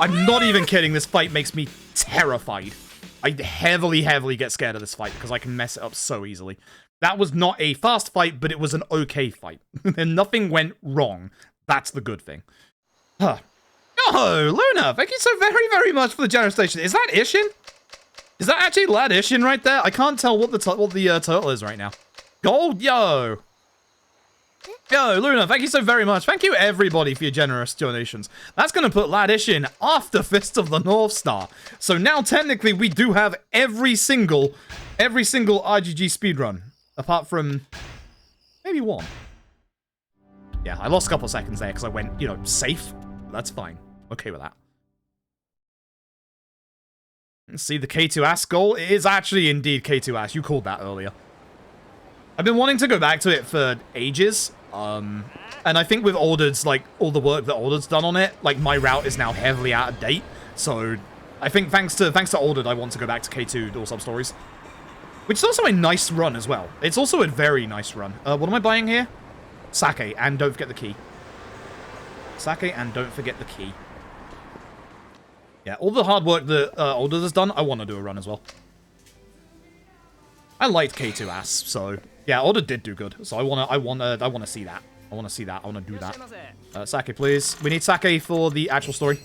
I'm not even kidding. This fight makes me terrified. I heavily, heavily get scared of this fight because I can mess it up so easily. That was not a fast fight, but it was an okay fight. And nothing went wrong. That's the good thing. Huh. Oh, Luna, thank you so very, very much for the generous donation. Is that Ishin? Is that actually Lad Ishin right there? I can't tell what the turtle is right now. Gold, yo. Yo, Luna, thank you so very much. Thank you, everybody, for your generous donations. That's going to put Lad Ishin after Fist of the North Star. So now, technically, we do have every single RGG speedrun. Apart from maybe one. Yeah, I lost a couple of seconds there because I went, you know, safe. That's fine. Okay with that. Let's see the K2 Ass goal. It is actually indeed K2 Ass. You called that earlier. I've been wanting to go back to it for ages. And I think with Ordered's, like, all the work that Ordered's done on it, like, my route is now heavily out of date. So, I think thanks to Ordered, I want to go back to K2 Dual Sub Stories. Which is also a nice run as well. It's also a very nice run. What am I buying here? Sake, and don't forget the key. Sake, and don't forget the key. Yeah, all the hard work that Oda has done, I want to do a run as well. I liked K2 ass, so yeah, Oda did do good. So I wanna see that. I wanna see that. I wanna do that. Sake, please. We need Sake for the actual story.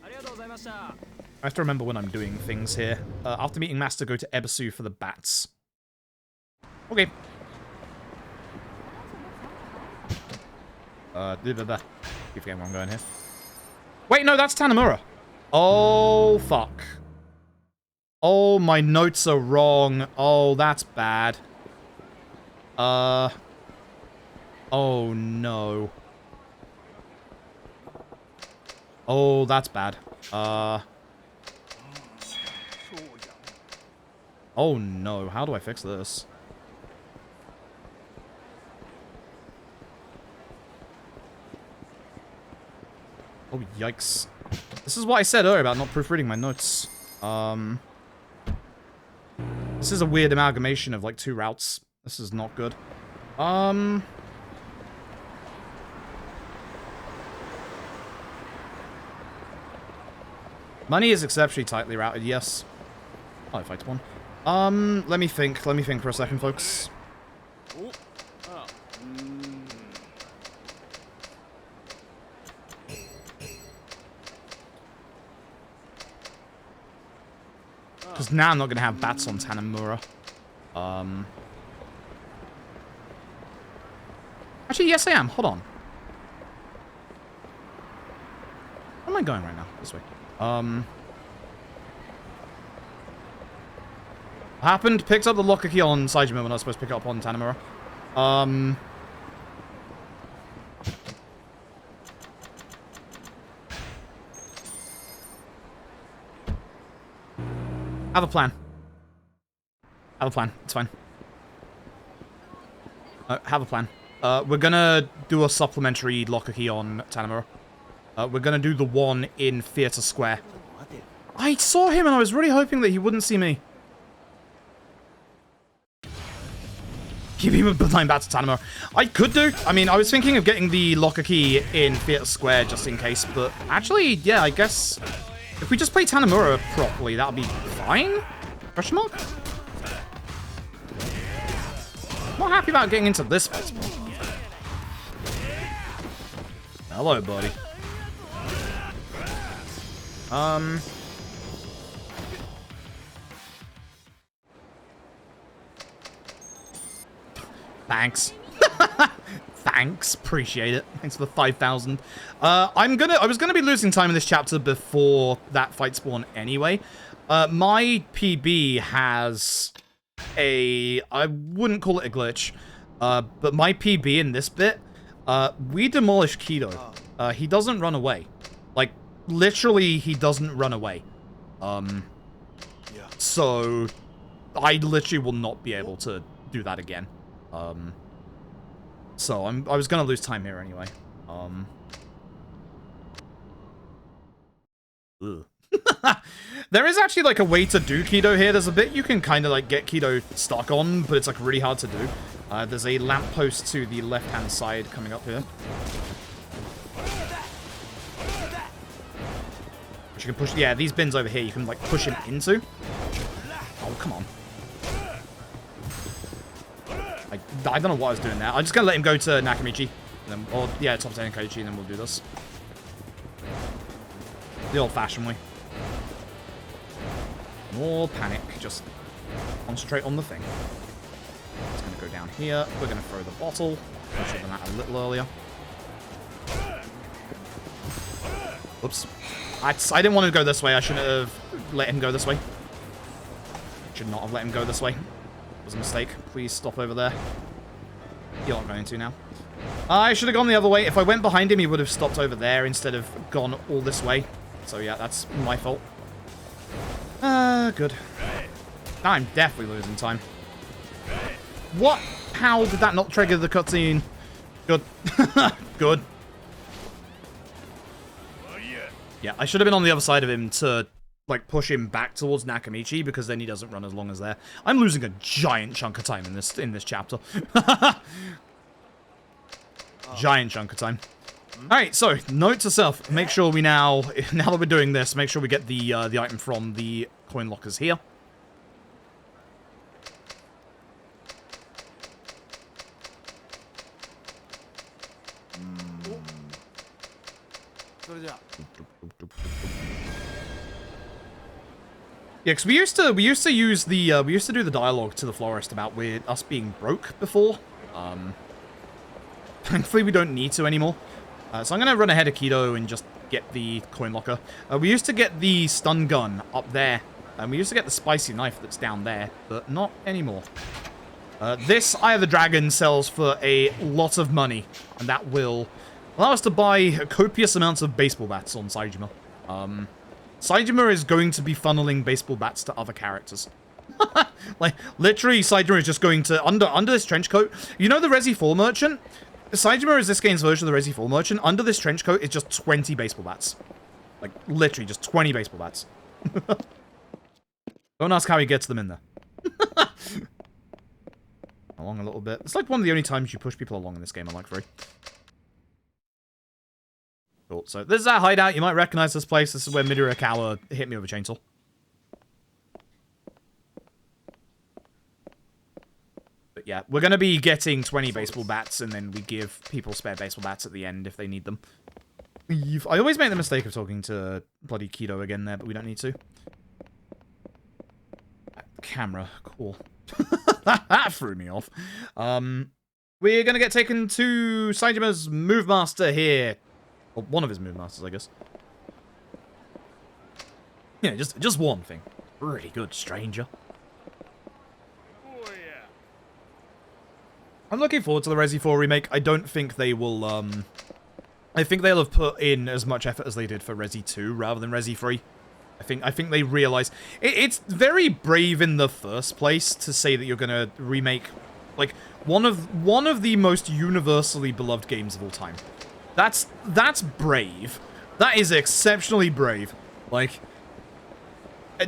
I have to remember when I'm doing things here. After meeting Master, go to Ebisu for the bats. Okay. Keep forgetting where I'm going here. Wait, no, that's Tanamura. Oh, fuck. Oh, my notes are wrong. Oh, that's bad. Oh, no. Oh, that's bad. Oh, no. How do I fix this? Oh, yikes. This is what I said earlier about not proofreading my notes. This is a weird amalgamation of, like, 2 routes. This is not good. Money is exceptionally tightly routed, yes. Oh, I fight one. Let me think for a second, folks. Because now I'm not going to have bats on Tanamura. Actually, yes I am. Hold on. Where am I going right now? This way. What happened? Picked up the locker key on Saijima when I was supposed to pick it up on Tanamura. Have a plan. Have a plan. It's fine. Have a plan. We're gonna do a supplementary locker key on Tanamura. We're gonna do the one in Theatre Square. I saw him and I was really hoping that he wouldn't see me. Give him a blind bat to Tanamura. I could do. I mean, I was thinking of getting the locker key in Theatre Square just in case, but actually, yeah, I guess if we just play Tanamura properly, that'll be fine? Question mark? I'm not happy about getting into this fight. Hello, buddy. Thanks. Thanks. Appreciate it. Thanks for the 5,000. I was gonna be losing time in this chapter before that fight spawn anyway. My PB has I wouldn't call it a glitch, but my PB in this bit, we demolish Kido. He doesn't run away. Like, literally, he doesn't run away. So, I literally will not be able to do that again. So, I was gonna lose time here anyway. Ugh. There is actually, like, a way to do Kido here. There's a bit you can kind of, like, get Kido stuck on, but it's, like, really hard to do. There's a lamppost to the left-hand side coming up here. Which you can push... Yeah, these bins over here you can, like, push him into. Oh, come on. I don't know what I was doing there. I'm just going to let him go to Nakamichi. And then, or, yeah, top 10 Koichi, and then we'll do this. The old-fashioned way. More panic. Just concentrate on the thing. It's going to go down here. We're going to throw the bottle. I should have done that a little earlier. Oops. I didn't want to go this way. I shouldn't have let him go this way. Should not have let him go this way. It was a mistake. Please stop over there. You're not going to now. I should have gone the other way. If I went behind him, he would have stopped over there instead of gone all this way. So yeah, that's my fault. Good. Now I'm definitely losing time. What? How did that not trigger the cutscene? Good. Good. Yeah, I should have been on the other side of him to, like, push him back towards Nakamichi, because then he doesn't run as long as there. I'm losing a giant chunk of time in this chapter. Giant chunk of time. Alright, so, note to self, make sure we now that we're doing this, make sure we get the item from the coin lockers here. Yeah, because we used to use the we used to do the dialogue to the florist about us being broke before. Thankfully we don't need to anymore. So I'm gonna run ahead of Kido and just get the coin locker. We used to get the stun gun up there, and we used to get the spicy knife that's down there, but not anymore. This Eye of the Dragon sells for a lot of money, and that will allow us to buy copious amounts of baseball bats on Saejima. Saejima is going to be funneling baseball bats to other characters. Like, literally, Saejima is just going to, under this trench coat, you know the Resi 4 merchant? Saejima is this game's version of the Resi 4 merchant. Under this trench coat is just 20 baseball bats. Like, literally, just 20 baseball bats. Don't ask how he gets them in there. Along a little bit. It's like one of the only times you push people along in this game, I like very. Cool. So this is our hideout. You might recognize this place. This is where Midorikawa hit me with a chainsaw. But yeah, we're going to be getting 20 baseball bats, and then we give people spare baseball bats at the end if they need them. I always make the mistake of talking to bloody Kido again there, but we don't need to. Camera. Cool. That threw me off. We're going to get taken to Saejima's Move Master here. Well, one of his Move Masters, I guess. Yeah, just one thing. Really good, stranger. Oh, yeah. I'm looking forward to the Resi 4 remake. I don't think they will, I think they'll have put in as much effort as they did for Resi 2 rather than Resi 3. I think they realize it's very brave in the first place to say that you're gonna remake like one of the most universally beloved games of all time. That's brave. That is exceptionally brave. Like,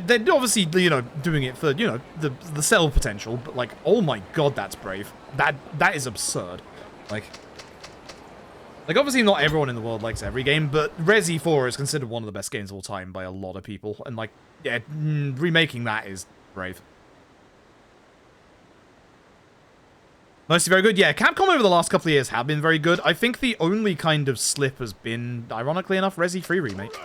they're obviously, you know, doing it for, you know, the sell potential, but like, oh my god, that's brave. That is absurd. Like, obviously not everyone in the world likes every game, but Resi 4 is considered one of the best games of all time by a lot of people, and like, yeah, remaking that is brave. Mostly very good. Yeah, Capcom over the last couple of years have been very good. I think the only kind of slip has been, ironically enough, Resi 3 Remake.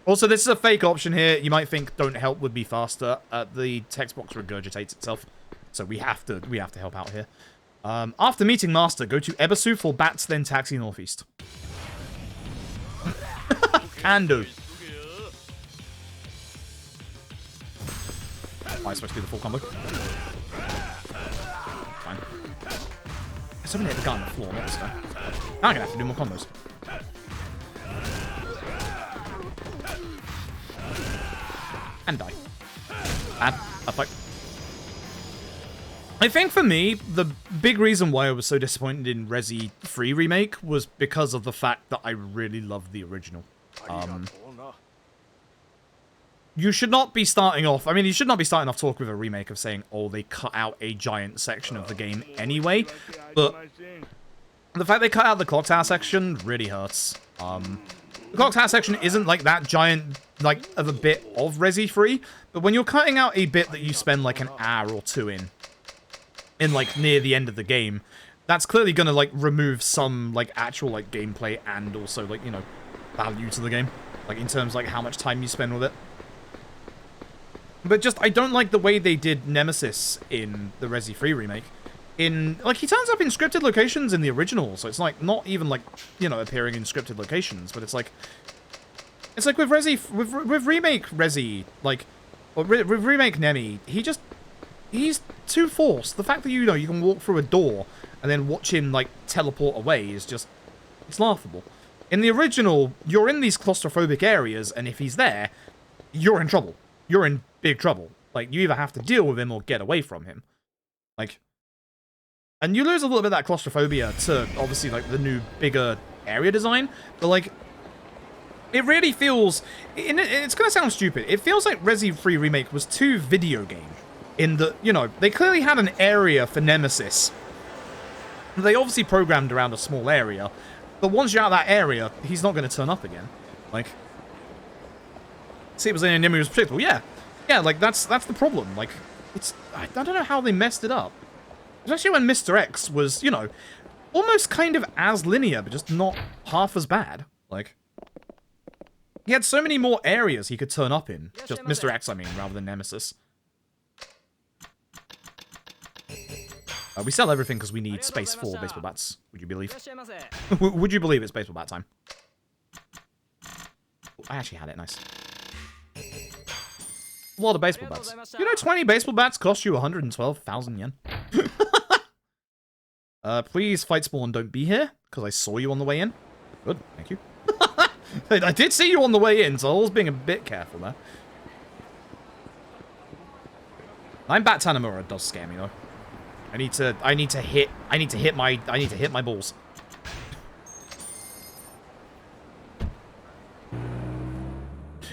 Also, this is a fake option here. You might think don't help would be faster. The text box regurgitates itself, so we have to help out here. After meeting Master, go to Ebisu for bats, then taxi northeast. Can do. Am I supposed to do the full combo? Fine. I still hit the guy on the floor, not this guy. Now I'm gonna have to do more combos. And die. And a fight. I think for me, the big reason why I was so disappointed in Resi 3 Remake was because of the fact that I really loved the original. You should not be starting off... I mean, you should not be starting off talk with a remake of saying, oh, they cut out a giant section of the game anyway. But the fact they cut out the clock tower section really hurts. The clock tower section isn't like that giant, like, of a bit of Resi 3. But when you're cutting out a bit that you spend like an hour or two in like near the end of the game, that's clearly gonna like remove some like actual like gameplay and also like, you know, value to the game, like in terms of like how much time you spend with it. But just I don't like the way they did Nemesis in the Resi 3 remake. In like he turns up in scripted locations in the original, so it's like not even like, you know, appearing in scripted locations, but it's like with Resi with remake Resi, like or with remake Nemi, he's too forced. The fact that, you know, you can walk through a door and then watch him, like, teleport away is just... it's laughable. In the original, you're in these claustrophobic areas, and if he's there, you're in trouble. You're in big trouble. Like, you either have to deal with him or get away from him. Like... and you lose a little bit of that claustrophobia to, obviously, like, the new, bigger area design, but, like... it really feels... it's gonna sound stupid. It feels like Resi 3 Remake was too video game. In the, you know, they clearly had an area for Nemesis They obviously programmed around a small area, but once you're out of that area, he's not going to turn up again. Like, see, it was an enemy was predictable. Yeah, like that's the problem. Like, it's I don't know how they messed it up. Especially when Mr. X was, you know, almost kind of as linear, but just not half as bad. Like, he had so many more areas he could turn up in. Just Mr. X, I mean, rather than Nemesis. We sell everything because we need space for baseball bats. Would you believe? Would you believe it's baseball bat time? Oh, I actually had it. Nice. A lot of baseball bats. You know, 20 baseball bats cost you 112,000 yen. Please, Fight Spawn, don't be here, because I saw you on the way in. Good, thank you. I did see you on the way in, so I was being a bit careful there. 9 Bat Tanamura does scare me though. I need to hit my balls.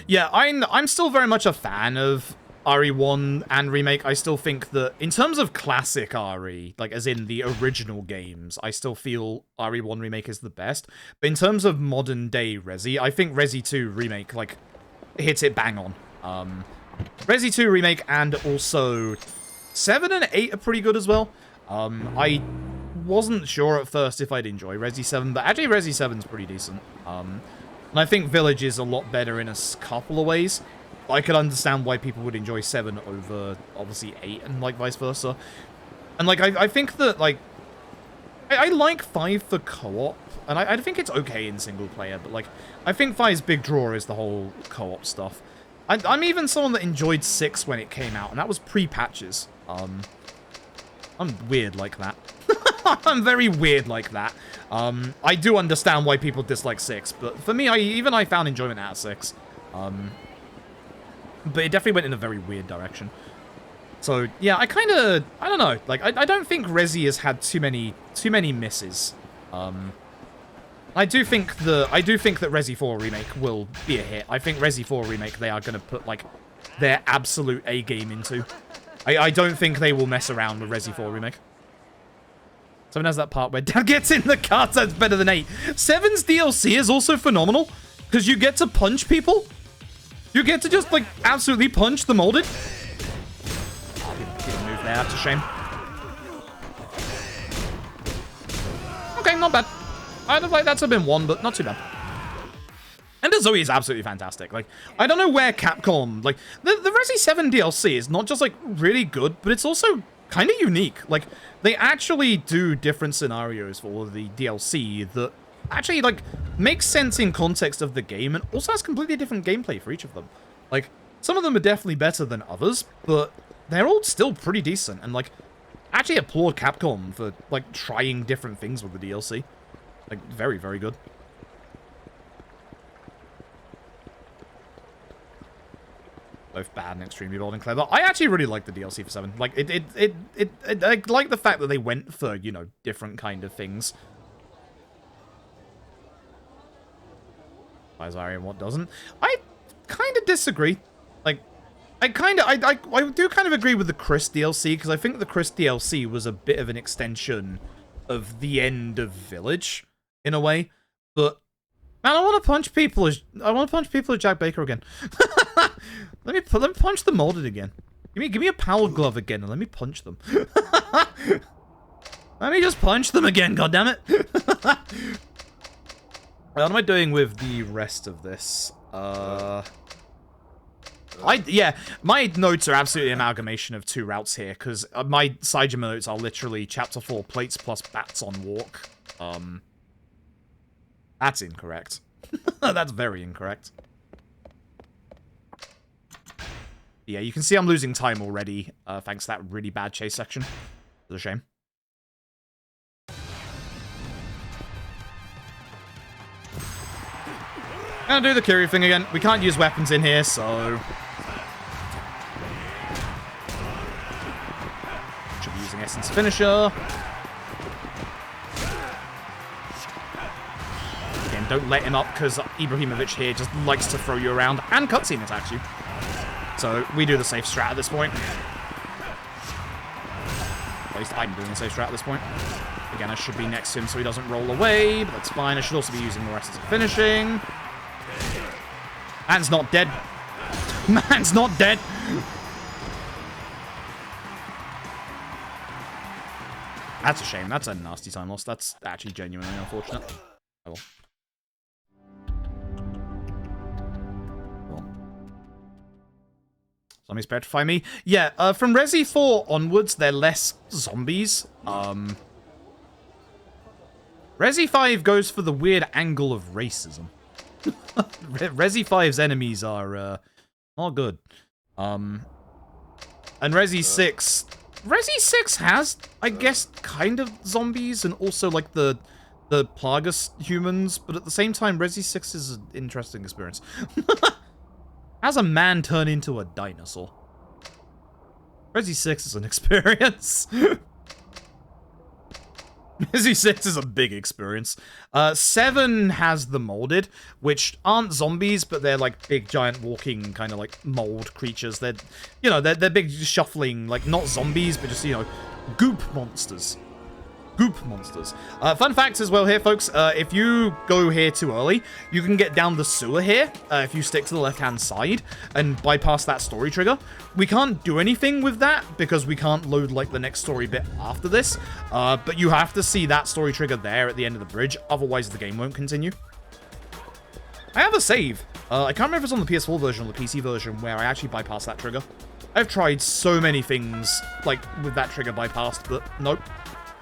Yeah, I'm still very much a fan of RE1 and Remake. I still think that in terms of classic RE, like as in the original games, I still feel RE1 Remake is the best. But in terms of modern day Resi, I think Resi 2 Remake like hits it bang on. Resi 2 Remake and also 7 and 8 are pretty good as well. I wasn't sure at first if I'd enjoy Resi 7, but actually Resi 7's pretty decent. And I think Village is a lot better in a couple of ways. I could understand why people would enjoy 7 over, obviously, 8 and, like, vice versa. And, like, I think that, like, I like 5 for co-op, and I think it's okay in single player, but, like, I think 5's big draw is the whole co-op stuff. I'm even someone that enjoyed 6 when it came out, and that was pre-patches. I'm weird like that. I'm very weird like that. I do understand why people dislike 6, but for me, I found enjoyment out of 6. But it definitely went in a very weird direction. So, yeah, I don't know. Like, I don't think Resi has had too many misses. I do think that Resi 4 Remake will be a hit. I think Resi 4 Remake they are going to put, like, their absolute A game into. I don't think they will mess around with Resi 4 Remake. 7 has that part where Dad gets in the car, that's better than 8. 7's DLC is also phenomenal, because you get to punch people. You get to just, like, absolutely punch the molded. Oh, didn't move there, that's a shame. Okay, not bad. I'd have, like, that's been 1, but not too bad. And the Zoe is absolutely fantastic. Like, I don't know where Capcom... Like, the Resi 7 DLC is not just, like, really good, but it's also kind of unique. Like, they actually do different scenarios for all of the DLC that actually, like, makes sense in context of the game and also has completely different gameplay for each of them. Like, some of them are definitely better than others, but they're all still pretty decent. And, like, actually applaud Capcom for, like, trying different things with the DLC. Like, very, very good. Both bad and extremely bold and clever. I actually really like the DLC for 7. Like, I like the fact that they went for, you know, different kind of things. Why is Arian what doesn't? I kind of disagree. Like, I do kind of agree with the Chris DLC, because I think the Chris DLC was a bit of an extension of the end of Village, in a way. But, man, I want to punch people as Jack Baker again. Let me punch the molded again. Give me a power glove again and let me punch them. Let me just punch them again, goddammit. What am I doing with the rest of this? Yeah, my notes are absolutely an amalgamation of 2 routes here, because my Saijima notes are literally Chapter 4 plates plus bats on walk. That's incorrect. That's very incorrect. Yeah, you can see I'm losing time already, thanks to that really bad chase section. It's a shame. Gonna do the Kiryu thing again. We can't use weapons in here, so... Should be using Essence Finisher. Again, don't let him up, because Ibrahimovic here just likes to throw you around, and cutscene attacks you. So, we do the safe strat at this point. least I'm doing the safe strat at this point. Again, I should be next to him so he doesn't roll away, but that's fine. I should also be using the rest as a finishing. Man's not dead. Man's not dead. That's a shame. That's a nasty time loss. That's actually genuinely unfortunate. Oh well. Zombies petrify me. Yeah, from Resi 4 onwards, they're less zombies. Resi 5 goes for the weird angle of racism. Resi 5's enemies are, not good. And Resi 6... Resi 6 has, I guess, kind of zombies and also, like, the Plagus humans, but at the same time, Resi 6 is an interesting experience. How's a man turn into a dinosaur? Resi 6 is an experience. Resi 6 is a big experience. 7 has the molded, which aren't zombies, but they're like big, giant, walking kind of like mold creatures. They're, you know, they're big, shuffling, like not zombies, but just, you know, goop monsters. Goop monsters. Fun facts as well here, folks. If you go here too early, you can get down the sewer here if you stick to the left-hand side and bypass that story trigger. We can't do anything with that because we can't load, like, the next story bit after this. But you have to see that story trigger there at the end of the bridge. Otherwise, the game won't continue. I have a save. I can't remember if it's on the PS4 version or the PC version where I actually bypass that trigger. I've tried so many things, like, with that trigger bypassed, but nope.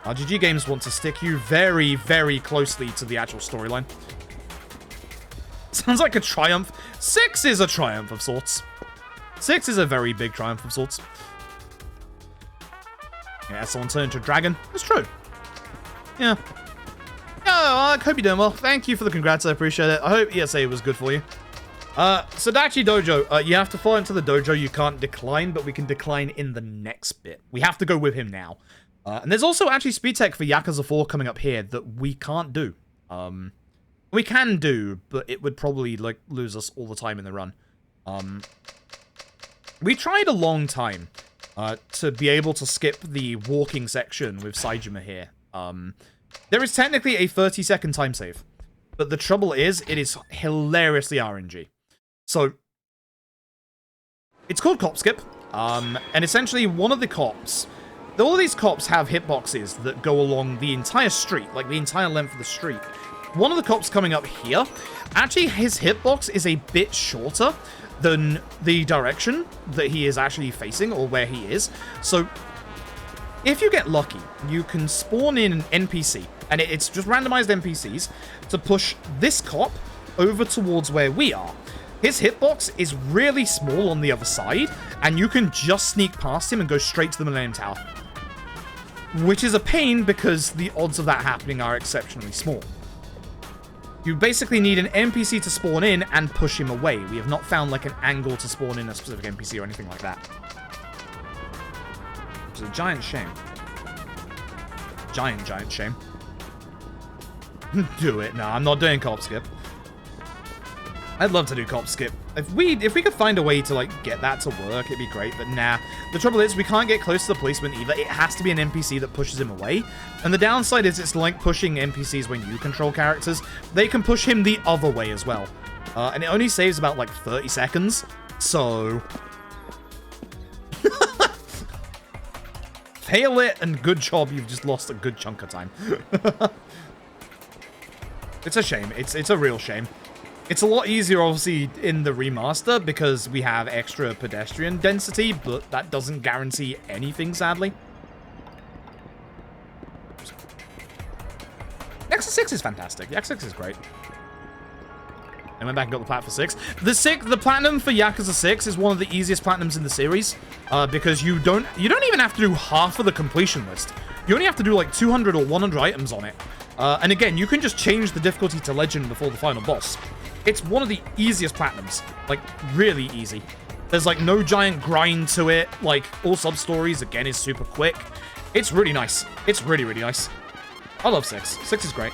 RGG Games want to stick you very, very closely to the actual storyline. Sounds like a triumph. 6 is a triumph of sorts. 6 is a very big triumph of sorts. Yeah, someone turned into a dragon. That's true. Yeah. Oh, I hope you're doing well. Thank you for the congrats. I appreciate it. I hope ESA was good for you. Sadachi Dojo. You have to fall into the dojo. You can't decline, but we can decline in the next bit. We have to go with him now. And there's also actually speed tech for Yakuza 4 coming up here that we can't do. We can do, but it would probably, like, lose us all the time in the run. We tried a long time to be able to skip the walking section with Saejima here. There is technically a 30-second time save, but the trouble is, it is hilariously RNG. So, it's called Cop Skip, and essentially one of the cops... All of these cops have hitboxes that go along the entire street, like the entire length of the street. One of the cops coming up here, actually his hitbox is a bit shorter than the direction that he is actually facing, or where he is. So, if you get lucky, you can spawn in an NPC, and it's just randomized NPCs, to push this cop over towards where we are. His hitbox is really small on the other side, and you can just sneak past him and go straight to the Millennium Tower. Which is a pain because the odds of that happening are exceptionally small. You basically need an NPC to spawn in and push him away. We have not found like an angle to spawn in a specific NPC or anything like that. Which is a giant shame. Giant, giant shame. Do it. No, I'm not doing Cop Skip. I'd love to do Cop Skip. If we could find a way to, like, get that to work, it'd be great, but nah. The trouble is, we can't get close to the policeman either. It has to be an NPC that pushes him away. And the downside is it's like pushing NPCs when you control characters. They can push him the other way as well. And it only saves about, like, 30 seconds. So... fail it, and good job, you've just lost a good chunk of time. It's a shame. It's a real shame. It's a lot easier, obviously, in the remaster because we have extra pedestrian density, but that doesn't guarantee anything, sadly. Yakuza 6 is fantastic. Yakuza 6 is great. I went back and got the plat for 6. The platinum for Yakuza 6 is one of the easiest platinums in the series, because you don't even have to do half of the completion list. You only have to do like 200 or 100 items on it. And again, you can just change the difficulty to legend before the final boss. It's one of the easiest platinums. Like, really easy. There's, like, no giant grind to it. Like, all sub-stories, again, is super quick. It's really nice. It's really, really nice. I love 6. 6 is great.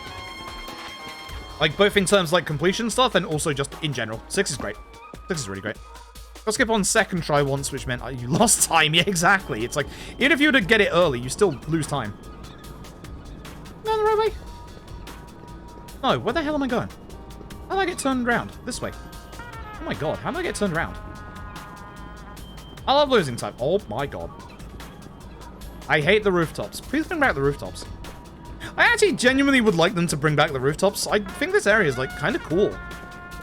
Like, both in terms, like, completion stuff and also just in general. 6 is great. 6 is really great. Got skip on second try once, which meant you lost time. Yeah, exactly. It's like, even if you were to get it early, you still lose time. No, the right way. No, where the hell am I going? How do I get turned around? This way. Oh my god, how do I get turned around? I love losing time. Oh my god. I hate the rooftops. Please bring back the rooftops. I actually genuinely would like them to bring back the rooftops. I think this area is, like, kind of cool.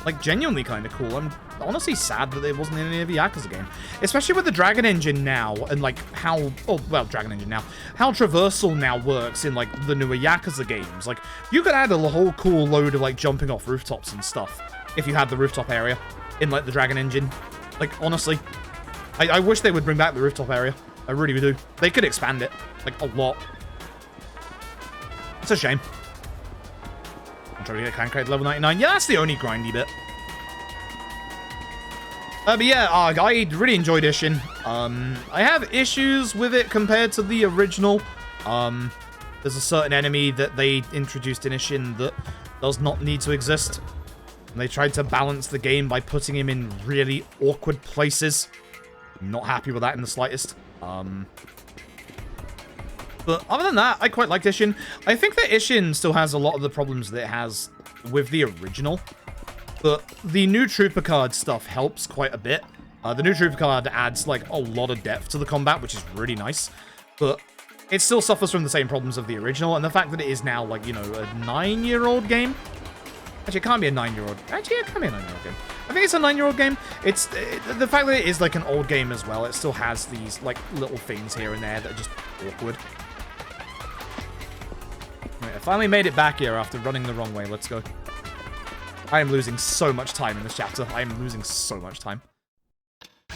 Like, genuinely kind of cool. I'm honestly sad that it wasn't in any of the Yakuza game. Especially with the Dragon Engine now, and, like, how... Oh, well, Dragon Engine now. How traversal now works in, like, the newer Yakuza games. Like, you could add a whole cool load of, like, jumping off rooftops and stuff if you had the rooftop area in, like, the Dragon Engine. Like, honestly. I wish they would bring back the rooftop area. I really do. They could expand it, like, a lot. It's a shame. I'm trying to get Crank Rate to level 99. Yeah, that's the only grindy bit. But yeah, I really enjoyed Ishin. I have issues with it compared to the original. There's a certain enemy that they introduced in Ishin that does not need to exist. And they tried to balance the game by putting him in really awkward places. Not happy with that in the slightest. But other than that, I quite liked Ishin. I think that Ishin still has a lot of the problems that it has with the original. But the new Trooper card stuff helps quite a bit. The new Trooper card adds, like, a lot of depth to the combat, which is really nice. But it still suffers from the same problems of the original. And the fact that it is now, like, you know, a 9-year-old game. Actually, it can't be a 9-year-old. Actually, it can be a 9-year-old game. I think it's a 9-year-old game. It's the fact that it is, like, an old game as well. It still has these, like, little things here and there that are just awkward. Right, I finally made it back here after running the wrong way. Let's go. I am losing so much time in this chapter. I am losing so much time.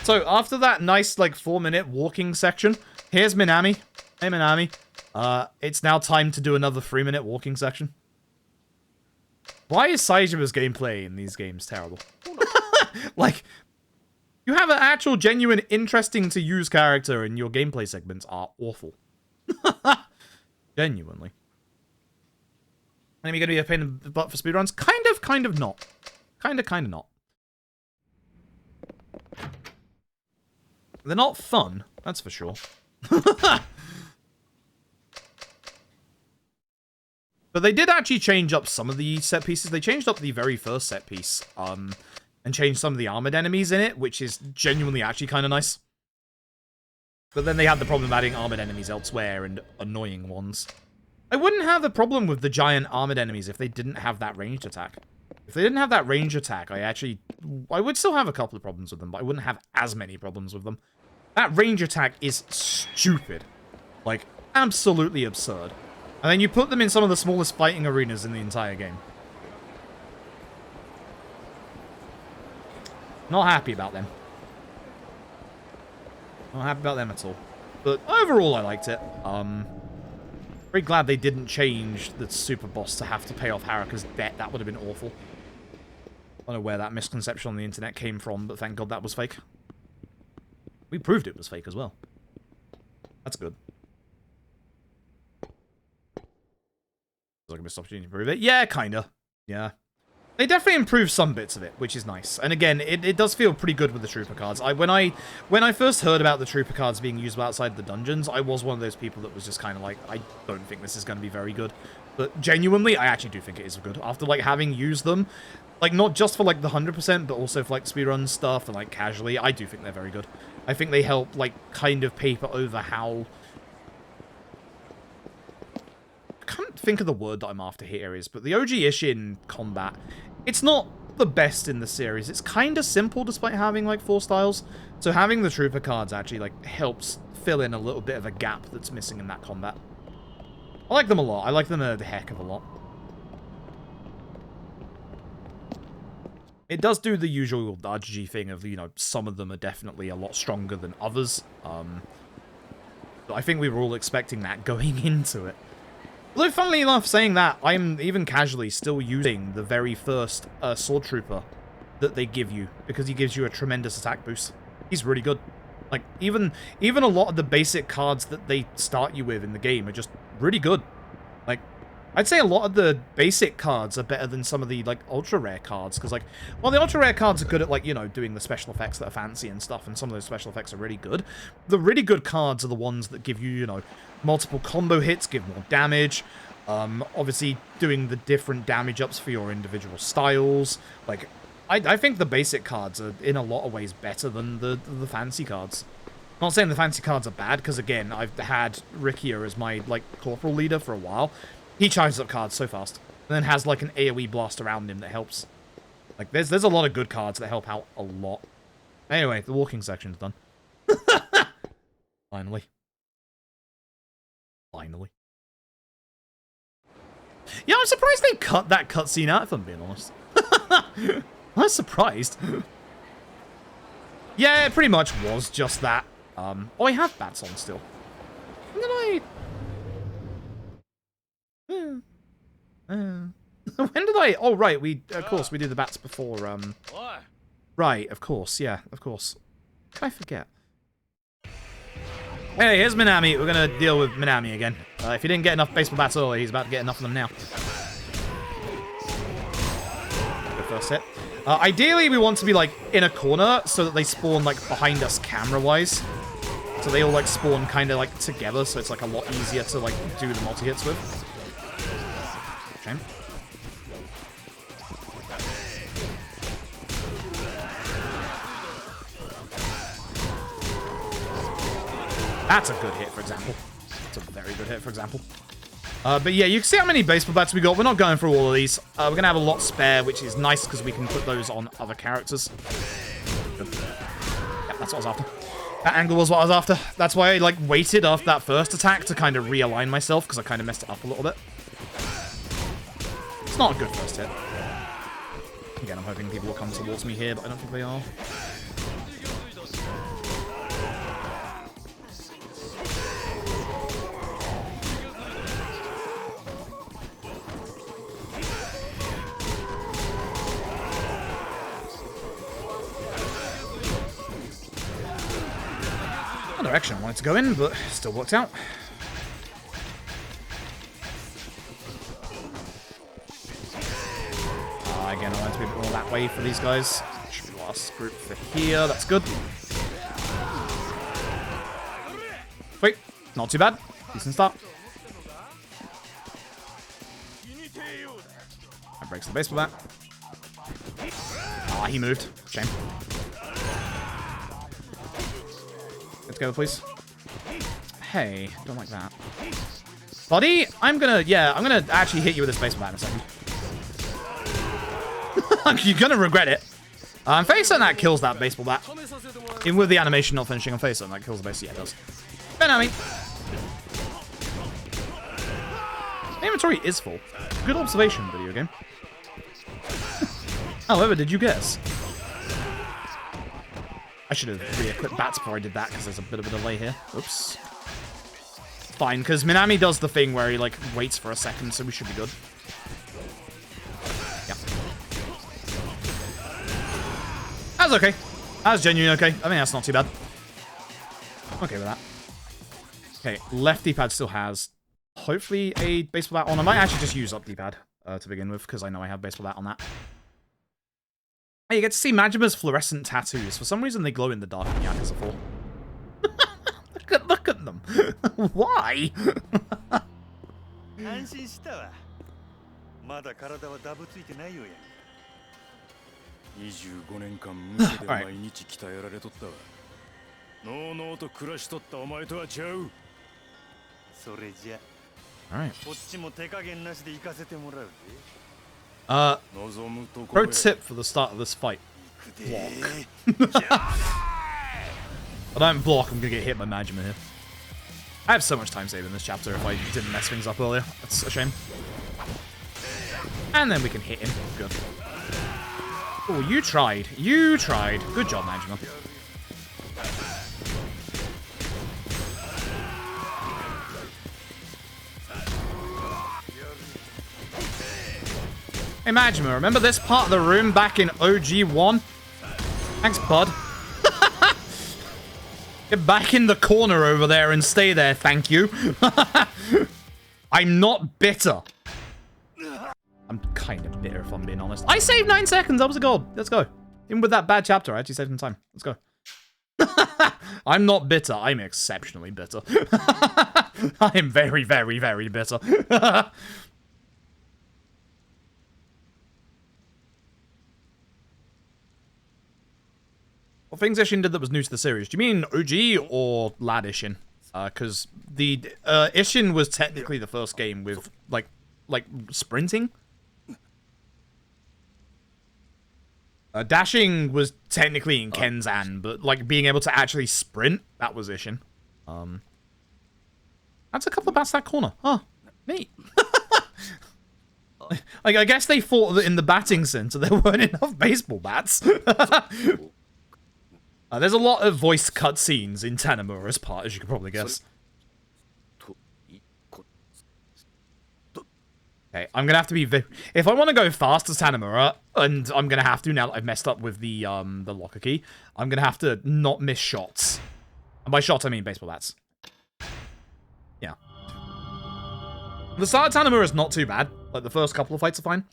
So, after that nice, like, 4-minute walking section, here's Minami. Hey, Minami. It's now time to do another 3-minute walking section. Why is Saijima's gameplay in these games terrible? Like, you have an actual, genuine, interesting to use character and your gameplay segments are awful. Genuinely. Enemy gonna be a pain in the butt for speedruns? Kind of not. Kind of not. They're not fun, that's for sure. But they did actually change up some of the set pieces. They changed up the very first set piece, and changed some of the armored enemies in it, which is genuinely actually kind of nice. But then they had the problem of adding armored enemies elsewhere and annoying ones. I wouldn't have the problem with the giant armored enemies if they didn't have that ranged attack. If they didn't have that range attack, I would still have a couple of problems with them, but I wouldn't have as many problems with them. That range attack is stupid. Like, absolutely absurd. And then you put them in some of the smallest fighting arenas in the entire game. Not happy about them. Not happy about them at all. But overall, I liked it. Very glad they didn't change the super boss to have to pay off Haruka's debt. That would have been awful. I don't know where that misconception on the internet came from, but thank God that was fake. We proved it was fake as well. That's good. Like a missed opportunity to prove it. Yeah, kinda. Yeah. They definitely improved some bits of it, which is nice. And again, it does feel pretty good with the Trooper cards. When I first heard about the Trooper cards being used outside the dungeons, I was one of those people that was just kind of like, I don't think this is going to be very good. But genuinely, I actually do think it is good. After, like, having used them, like, not just for, like, the 100%, but also for, like, speedrun stuff and, like, casually, I do think they're very good. I think they help, like, kind of paper over how... I can't think of the word that I'm after here is, but the OG Ishin combat, it's not the best in the series. It's kind of simple despite having, like, 4 styles. So having the Trooper cards actually, like, helps fill in a little bit of a gap that's missing in that combat. I like them a lot. I like them a heck of a lot. It does do the usual RGG thing of, you know, some of them are definitely a lot stronger than others. But I think we were all expecting that going into it. Although, funnily enough, saying that, I'm even casually still using the very first Sword Trooper that they give you, because he gives you a tremendous attack boost. He's really good. Like, even a lot of the basic cards that they start you with in the game are just really good. Like, I'd say a lot of the basic cards are better than some of the, like, ultra-rare cards, because, like, while the ultra-rare cards are good at, like, you know, doing the special effects that are fancy and stuff, and some of those special effects are really good, the really good cards are the ones that give you, you know, multiple combo hits, give more damage, obviously doing the different damage ups for your individual styles. Like, I think the basic cards are, in a lot of ways, better than the fancy cards. I'm not saying the fancy cards are bad, because, again, I've had Rick here as my, like, corporal leader for a while. He charges up cards so fast, and then has, like, an AoE blast around him that helps. Like, there's a lot of good cards that help out a lot. Anyway, the walking section's done. Finally. Finally. Yeah, I'm surprised they cut that cutscene out, if I'm being honest. I'm surprised. Yeah, it pretty much was just that. Oh, I have bats on still. When did I... when did I... Oh, right, of course, we did the bats before, Right, of course, yeah, of course. I forget. Hey, here's Minami. We're gonna deal with Minami again. If he didn't get enough baseball bats earlier, he's about to get enough of them now. Good first hit. Ideally, we want to be, like, in a corner so that they spawn, like, behind us camera-wise. So they all, like, spawn kind of, like, together, so it's, like, a lot easier to, like, do the multi-hits with. Shame. That's a good hit, for example. That's a very good hit, for example. But yeah, you can see how many baseball bats we got. We're not going through all of these. We're going to have a lot spare, which is nice because we can put those on other characters. Good. Yep, that's what I was after. That angle was what I was after. That's why I, like, waited after that first attack to kind of realign myself, because I kind of messed it up a little bit. It's not a good first hit. Again, I'm hoping people will come towards me here, but I don't think they are. Direction I wanted to go in, but still worked out. Again, I wanted to be a bit more that way for these guys. Should be last group for here. That's good. Wait, not too bad. Decent start. That breaks the baseball bat. Ah, he moved. Shame. Let's go, please. Hey, don't like that. Buddy, I'm gonna actually hit you with this baseball bat in a second. You're gonna regret it. I'm fairly certain that kills that baseball bat. Even with the animation not finishing on face, that kills the base. Yeah, it does. Benami. The inventory is full. Good observation, video game. However, did you guess? I should have re-equipped bats before I did that, because there's a bit of a delay here. Oops. Fine, because Minami does the thing where he, like, waits for a second, so we should be good. Yeah. That's okay. That's genuinely okay. I think that's not too bad. Okay with that. Okay, left D-pad still has, hopefully, a baseball bat on. I might actually just use up D-pad to begin with, because I know I have baseball bat on that. Hey, you get to see Majima's fluorescent tattoos. For some reason, they glow in the dark in Yakuza 4. look at them. Why? Alright. Pro tip for the start of this fight. Block. I don't block, I'm gonna get hit by Majima here. I have so much time saved in this chapter if I didn't mess things up earlier. That's a shame. And then we can hit him. Good. Oh, you tried. You tried. Good job, Majima. Hey, Majima, remember this part of the room back in OG1? Thanks, bud. Get back in the corner over there and stay there, thank you. I'm not bitter. I'm kind of bitter if I'm being honest. I saved 9 seconds. That was a goal. Let's go. Even with that bad chapter, I actually saved some time. Let's go. I'm not bitter. I'm exceptionally bitter. I am very, very, very bitter. What things Ishin did that was new to the series? Do you mean OG or Lad Ishin? Because the Ishin was technically the first game with like sprinting. Dashing was technically in Kenzan, but like being able to actually sprint, that was Ishin. That's a couple of bats that corner. Oh, neat. Like I guess they thought that in the batting center there weren't enough baseball bats. There's a lot of voice cutscenes in Tanamura's part, as you can probably guess. Okay, I'm gonna have to be if I want to go fast as Tanamura, and I'm gonna have to now that I've messed up with the locker key, I'm gonna have to not miss shots. And by shots I mean baseball bats. Yeah. The start of Tanamura is not too bad. Like the first couple of fights are fine.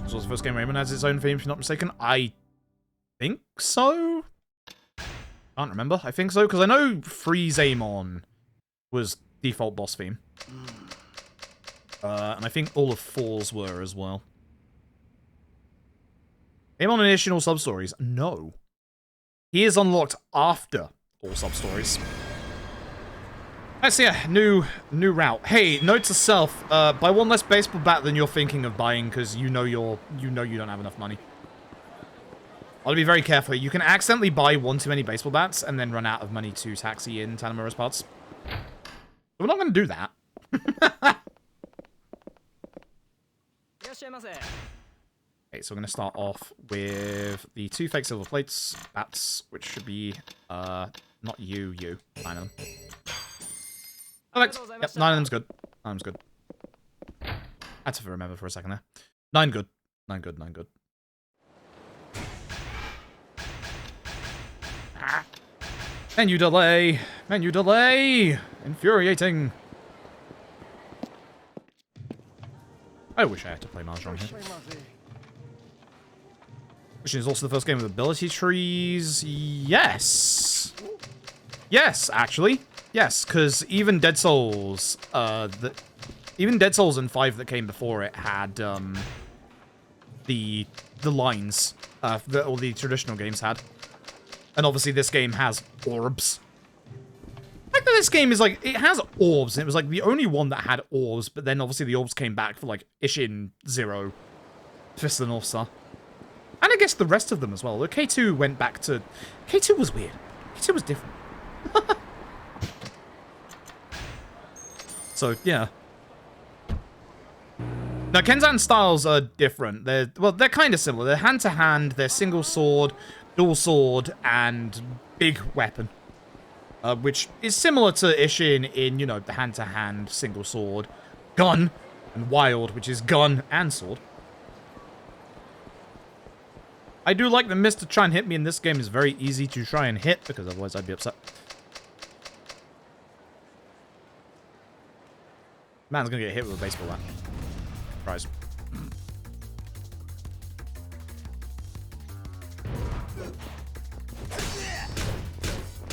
This was the first game Raymond has its own theme, if you're not mistaken. I think so. Can't remember. I think so because I know Freeze Amon was default boss theme. And I think all of 4's were as well. Amon and additional sub-stories? No. He is unlocked after all sub-stories. Let's see a new route. Hey, note to self, buy one less baseball bat than you're thinking of buying because you know you don't have enough money. I'll be very careful. You can accidentally buy one too many baseball bats and then run out of money to taxi in Tanamura's parts. We're not going to do that. Okay, so we're going to start off with the 2 fake silver plates, bats, which should be, not you, 9 of them. Perfect. Yep, 9 of them's good. 9 of them's good. I had to remember for a second there. 9 good. 9 good, 9 good. Ah. Menu delay! Menu delay! Infuriating! I wish I had to play Mahjong here. Which is also the first game with ability trees. Yes! Yes, actually. Yes, because even Dead Souls, even Dead Souls and 5 that came before it had the lines that all the traditional games had. And obviously this game has orbs. The fact that this game is like, it has orbs, and it was like the only one that had orbs, but then obviously the orbs came back for like Ishin 0, Fist of the North Star. And I guess the rest of them as well. The K2 went back to... K2 was weird. K2 was different. So, yeah. Now, Kenzan styles are different. They're kind of similar. They're hand-to-hand, they're single sword, dual sword, and big weapon. Which is similar to Ishin in, you know, the hand-to-hand, single sword, gun, and wild, which is gun and sword. I do like the mist to try and hit me in this game is very easy to try and hit, because otherwise I'd be upset. Man's gonna get hit with a baseball bat. Surprise.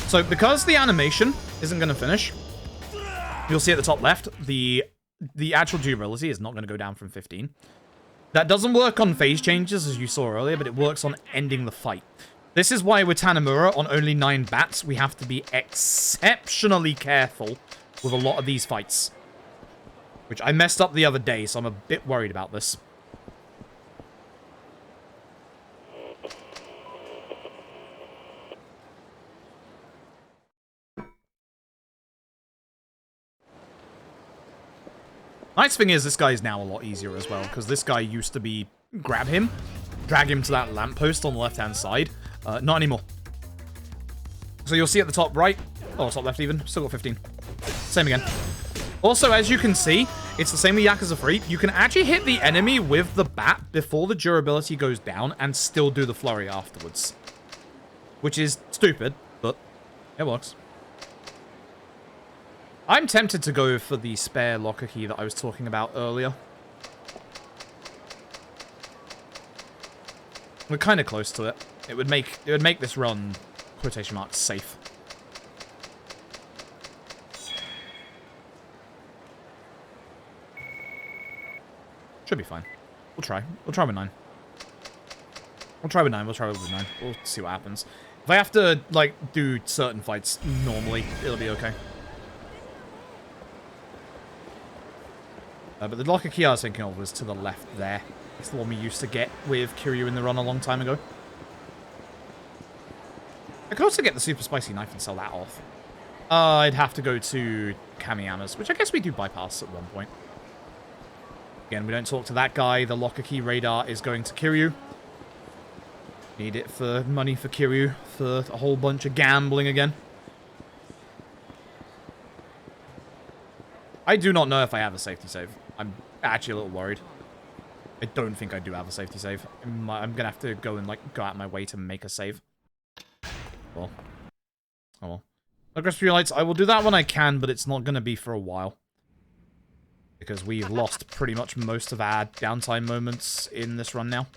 So, because the animation isn't gonna finish, you'll see at the top left, the actual durability is not gonna go down from 15. That doesn't work on phase changes, as you saw earlier, but it works on ending the fight. This is why with Tanamura, on only 9 bats, we have to be exceptionally careful with a lot of these fights. Which I messed up the other day, so I'm a bit worried about this. Nice thing is, this guy is now a lot easier as well, because this guy used to be grab him, drag him to that lamppost on the left-hand side. Not anymore. So you'll see at the top right, oh, top left even, still got 15. Same again. Also, as you can see, it's the same with Yakuza 3. You can actually hit the enemy with the bat before the durability goes down and still do the flurry afterwards. Which is stupid, but it works. I'm tempted to go for the spare locker key that I was talking about earlier. We're kind of close to it. It would make this run, quotation marks, safe. Should be fine. We'll try. We'll try with 9. We'll try with 9. We'll try with 9. We'll see what happens. If I have to, like, do certain fights normally, it'll be okay. But the locker key I was thinking of was to the left there. It's the one we used to get with Kiryu in the run a long time ago. I could also get the super spicy knife and sell that off. I'd have to go to Kamiyama's, which I guess we do bypass at one point. Again, we don't talk to that guy. The locker key radar is going to Kiryu. Need it for money for Kiryu for a whole bunch of gambling again. I do not know if I have a safety save. I'm actually a little worried. I don't think I do have a safety save. I'm gonna have to go and like go out my way to make a save. Well, oh well. Progress for your lights. I will do that when I can, but it's not gonna be for a while because we've lost pretty much most of our downtime moments in this run now.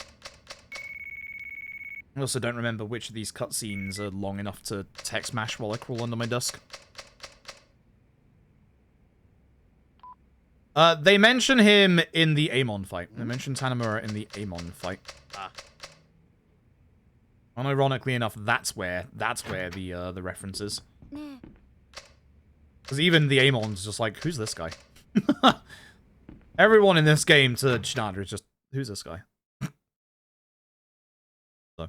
I also don't remember which of these cutscenes are long enough to text mash while I crawl under my desk. They mention him in the Amon fight. They mention Tanamura in the Amon fight. Unironically enough, that's where the reference is. Because even the Amon's just like, who's this guy? Everyone in this game to Shinada is just, who's this guy? So.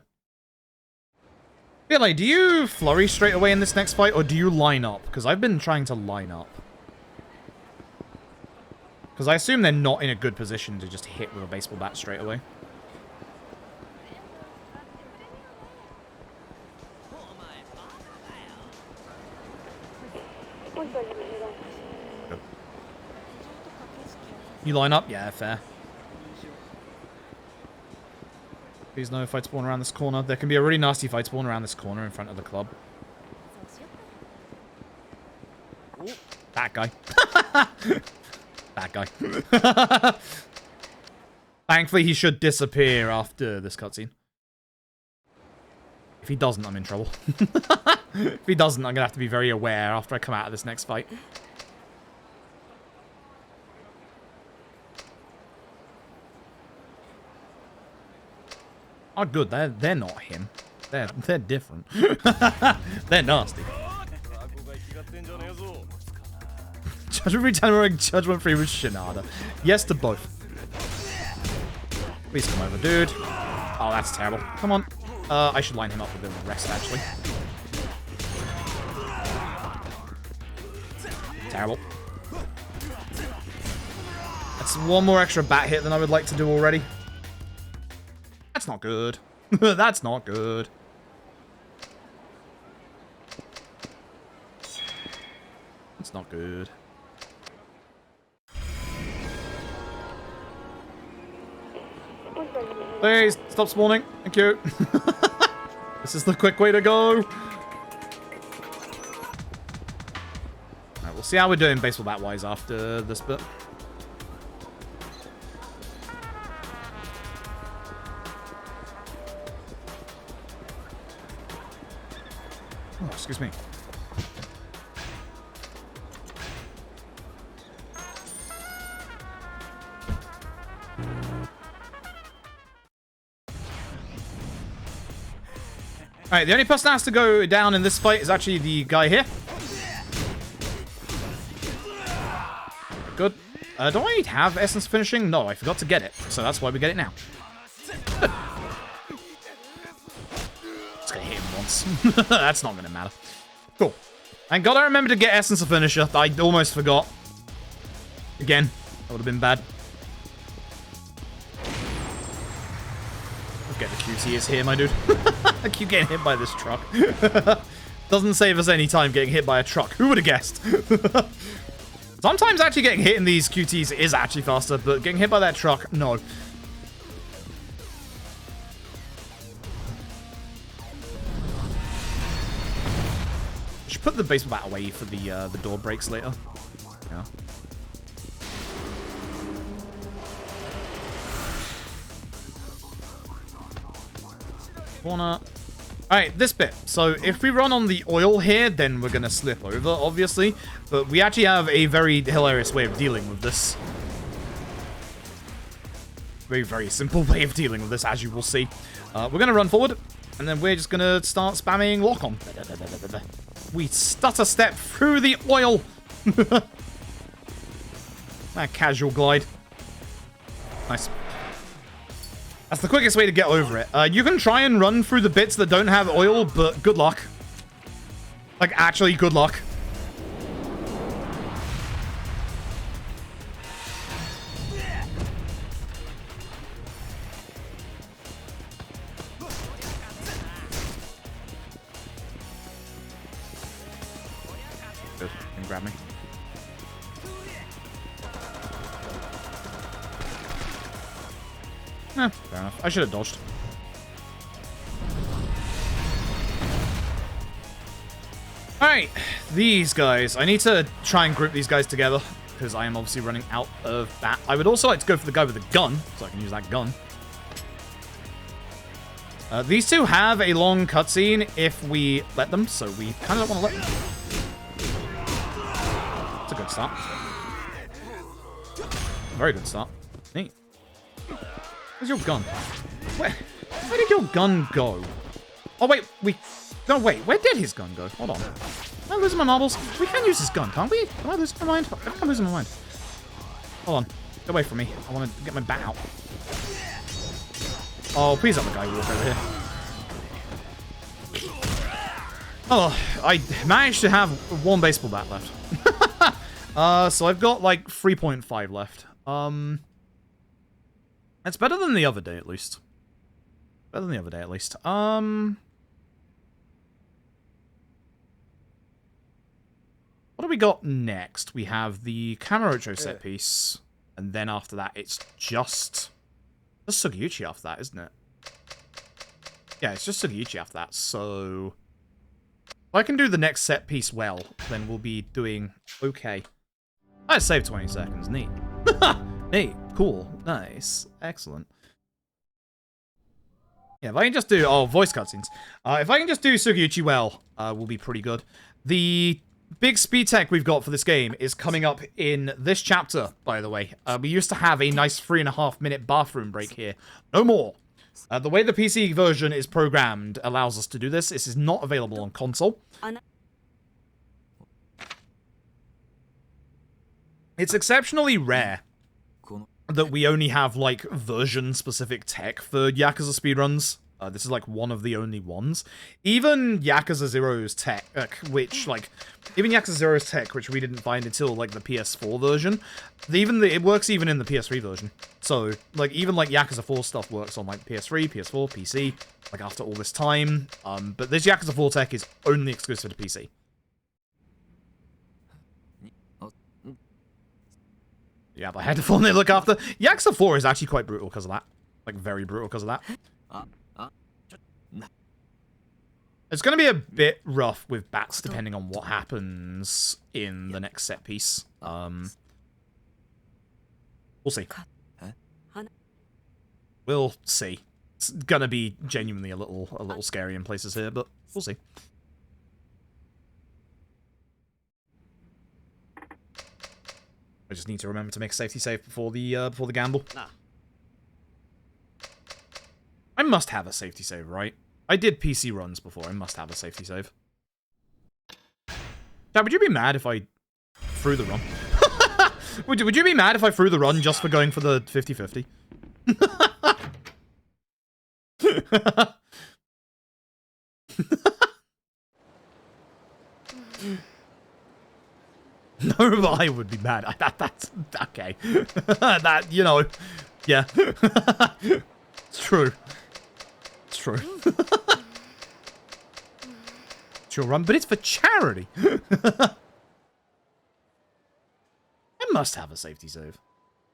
Billy, do you flurry straight away in this next fight, or do you line up? Because I've been trying to line up. Because I assume they're not in a good position to just hit with a baseball bat straight away. You line up? Yeah, fair. Please no fight spawn around this corner. There can be a really nasty fight spawn around this corner in front of the club. That guy. That guy. Thankfully, he should disappear after this cutscene. If he doesn't, I'm in trouble. If he doesn't, I'm going to have to be very aware after I come out of this next fight. Oh, good. They're not him. They're different. They're nasty. Judgment Free Tanamura, Judgment Free with Shinada. Yes to both. Please come over, dude. Oh, that's terrible. Come on. I should line him up with the rest, actually. Terrible. That's one more extra bat hit than I would like to do already. That's not good. That's not good. That's not good. Please, stop spawning. Thank you. This is the quick way to go. Alright, we'll see how we're doing baseball bat-wise after this bit. Oh, excuse me. Alright, the only person that has to go down in this fight is actually the guy here. Good. Do I have essence finishing? No, I forgot to get it. So that's why we get it now. Just gonna hit him once. That's not gonna matter. Cool. Thank God I remembered to get essence of finisher. I almost forgot. Again, that would have been bad. Get the QT is here, my dude. I keep getting hit by this truck. Doesn't save us any time getting hit by a truck. Who would have guessed? Sometimes actually getting hit in these QTs is actually faster, but getting hit by that truck, no. should put the baseball bat away for the door breaks later. Yeah. Corner. Alright, this bit. So if we run on the oil here, then we're gonna slip over, obviously. But we actually have a very hilarious way of dealing with this. Very, very simple way of dealing with this, as you will see. We're gonna run forward, and then we're just gonna start spamming lock on. We stutter step through the oil. That casual glide. Nice. That's the quickest way to get over it. You can try and run through the bits that don't have oil, but good luck. Like, actually, good luck. Good. You can grab me. Fair enough. I should have dodged. Alright, these guys. I need to try and group these guys together, because I am obviously running out of that. I would also like to go for the guy with the gun, so I can use that gun. These two have a long cutscene if we let them, so we kind of don't want to let them. It's a good start. Very good start. Neat. Where's your gun? Where did your gun go? Oh, wait, no, wait, where did his gun go? Hold on. Am I losing my marbles? We can use his gun, can't we? Am I losing my mind? I think I'm losing my mind. Hold on. Get away from me. I want to get my bat out. Oh, please let the guy walk over here. Oh, I managed to have one baseball bat left. So I've got, like, 3.5 left. It's better than the other day, at least. Better than the other day, at least. What do we got next? We have the Kamurocho set piece. And then after that, it's just Sugiyuchi after that, isn't it? Yeah, it's just Sugiyuchi after that, so... If I can do the next set piece well, then we'll be doing okay. I saved 20 seconds. Neat. Neat. Cool. Nice. Excellent. Yeah, if I can just do... Oh, voice cutscenes. If I can just do Sugiyuchi well, we'll be pretty good. The big speed tech we've got for this game is coming up in this chapter, by the way. We used to have a nice 3.5-minute bathroom break here. No more. The way the PC version is programmed allows us to do this. This is not available on console. It's exceptionally rare that we only have, like, version-specific tech for Yakuza speedruns. This is, like, one of the only ones. Even Yakuza 0's tech, which we didn't find until, like, the PS4 version, it works even in the PS3 version. So, like, even, like, Yakuza 4 stuff works on, like, PS3, PS4, PC, like, after all this time. But this Yakuza 4 tech is only exclusive to PC. Yeah, but I had to formally look after. Yakuza 4 is actually quite brutal because of that. Like, very brutal because of that. It's going to be a bit rough with bats depending on what happens in the next set piece. We'll see. We'll see. It's going to be genuinely a little scary in places here, but we'll see. I just need to remember to make a safety save before the gamble. I must have a safety save, right? I did PC runs before. I must have a safety save. Dad, would you be mad if I threw the run? would you be mad if I threw the run just for going for the 50-50? No, but I would be mad. That's okay. That, you know, yeah. It's true. It's true. It's your run, but it's for charity. I must have a safety save.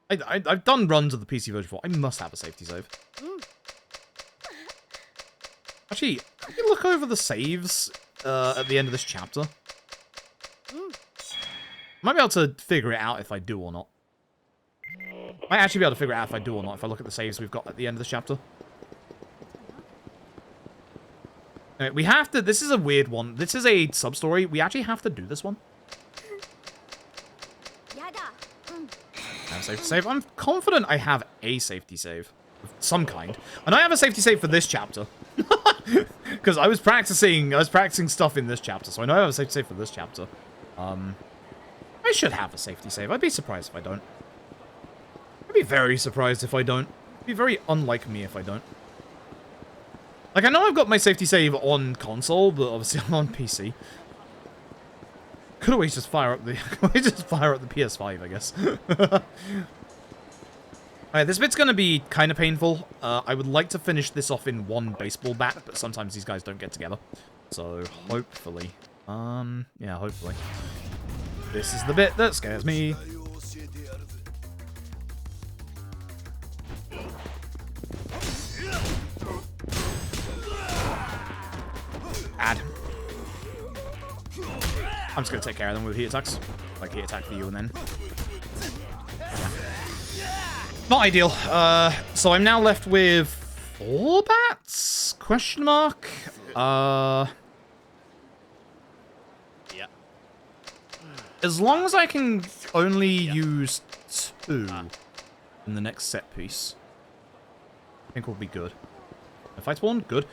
I've done runs of the PC version before. I must have a safety save. Actually, can you look over the saves at the end of this chapter? Might be able to figure it out if I do or not. Might actually be able to figure it out if I do or not, if I look at the saves we've got at the end of the chapter. Anyway, we have to... This is a weird one. This is a sub-story. We actually have to do this one. Safety save. I'm confident I have a safety save of some kind. And I have a safety save for this chapter. Because I was practicing stuff in this chapter, so I know I have a safety save for this chapter. I should have a safety save. I'd be surprised if I don't. I'd be very surprised if I don't. It'd be very unlike me if I don't. Like, I know I've got my safety save on console, but obviously I'm on PC. Could always just fire up the PS5, I guess. Alright, this bit's gonna be kind of painful. I would like to finish this off in one baseball bat, but sometimes these guys don't get together. So, hopefully. Yeah, hopefully. This is the bit that scares me. Bad. I'm just gonna take care of them with heat attacks. Like, heat attack for you and then... Not ideal. So I'm now left with 4 bats? Question mark? Yeah. As long as I can only use 2 in the next set piece, I think we'll be good. The fight spawn? Good.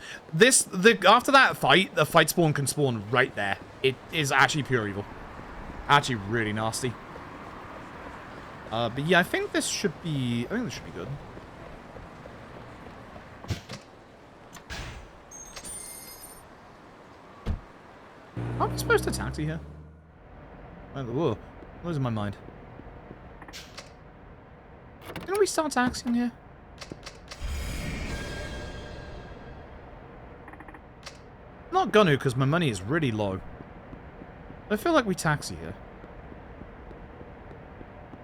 After that fight, the fight spawn can spawn right there. It is actually pure evil. Actually really nasty. But yeah, I think this should be good. How am I supposed to taxi here? Whoa, losing my mind. Didn't we start taxiing here? Not gonna, because my money is really low. I feel like we taxi here.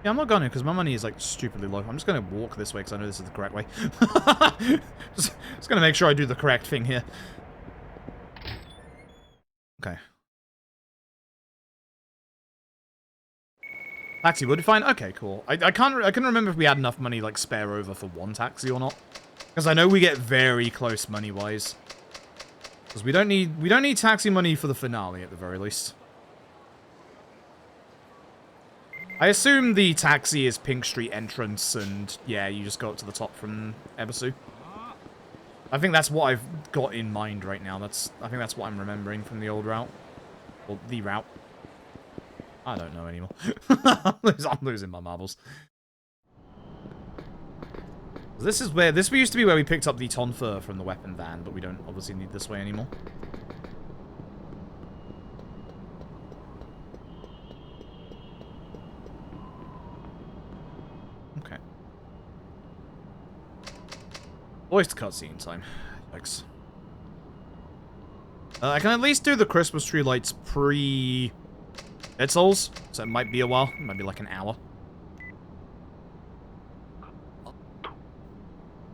Yeah, I'm not gonna, because my money is, like, stupidly low. I'm just gonna walk this way, because I know this is the correct way. just gonna make sure I do the correct thing here. Okay. Taxi would be fine? Okay, cool. I can remember if we had enough money, like, spare over for one taxi or not. Because I know we get very close money-wise. Because we don't need taxi money for the finale, at the very least. I assume the taxi is Pink Street entrance, and yeah, you just go up to the top from Ebisu. I think that's what I've got in mind right now. I think that's what I'm remembering from the old route. Or the route. I don't know anymore. I'm losing my marbles. This used to be where we picked up the Tonfur from the weapon van, but we don't obviously need this way anymore. Okay. Voiced cutscene time. Yikes. I can at least do the Christmas tree lights pre-Dead Souls, so it might be a while. It might be like an hour.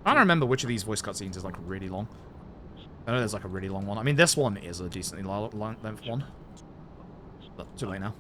I don't remember which of these voice cutscenes is, like, really long. I know there's, like, a really long one. I mean, this one is a decently long length one. But too late now.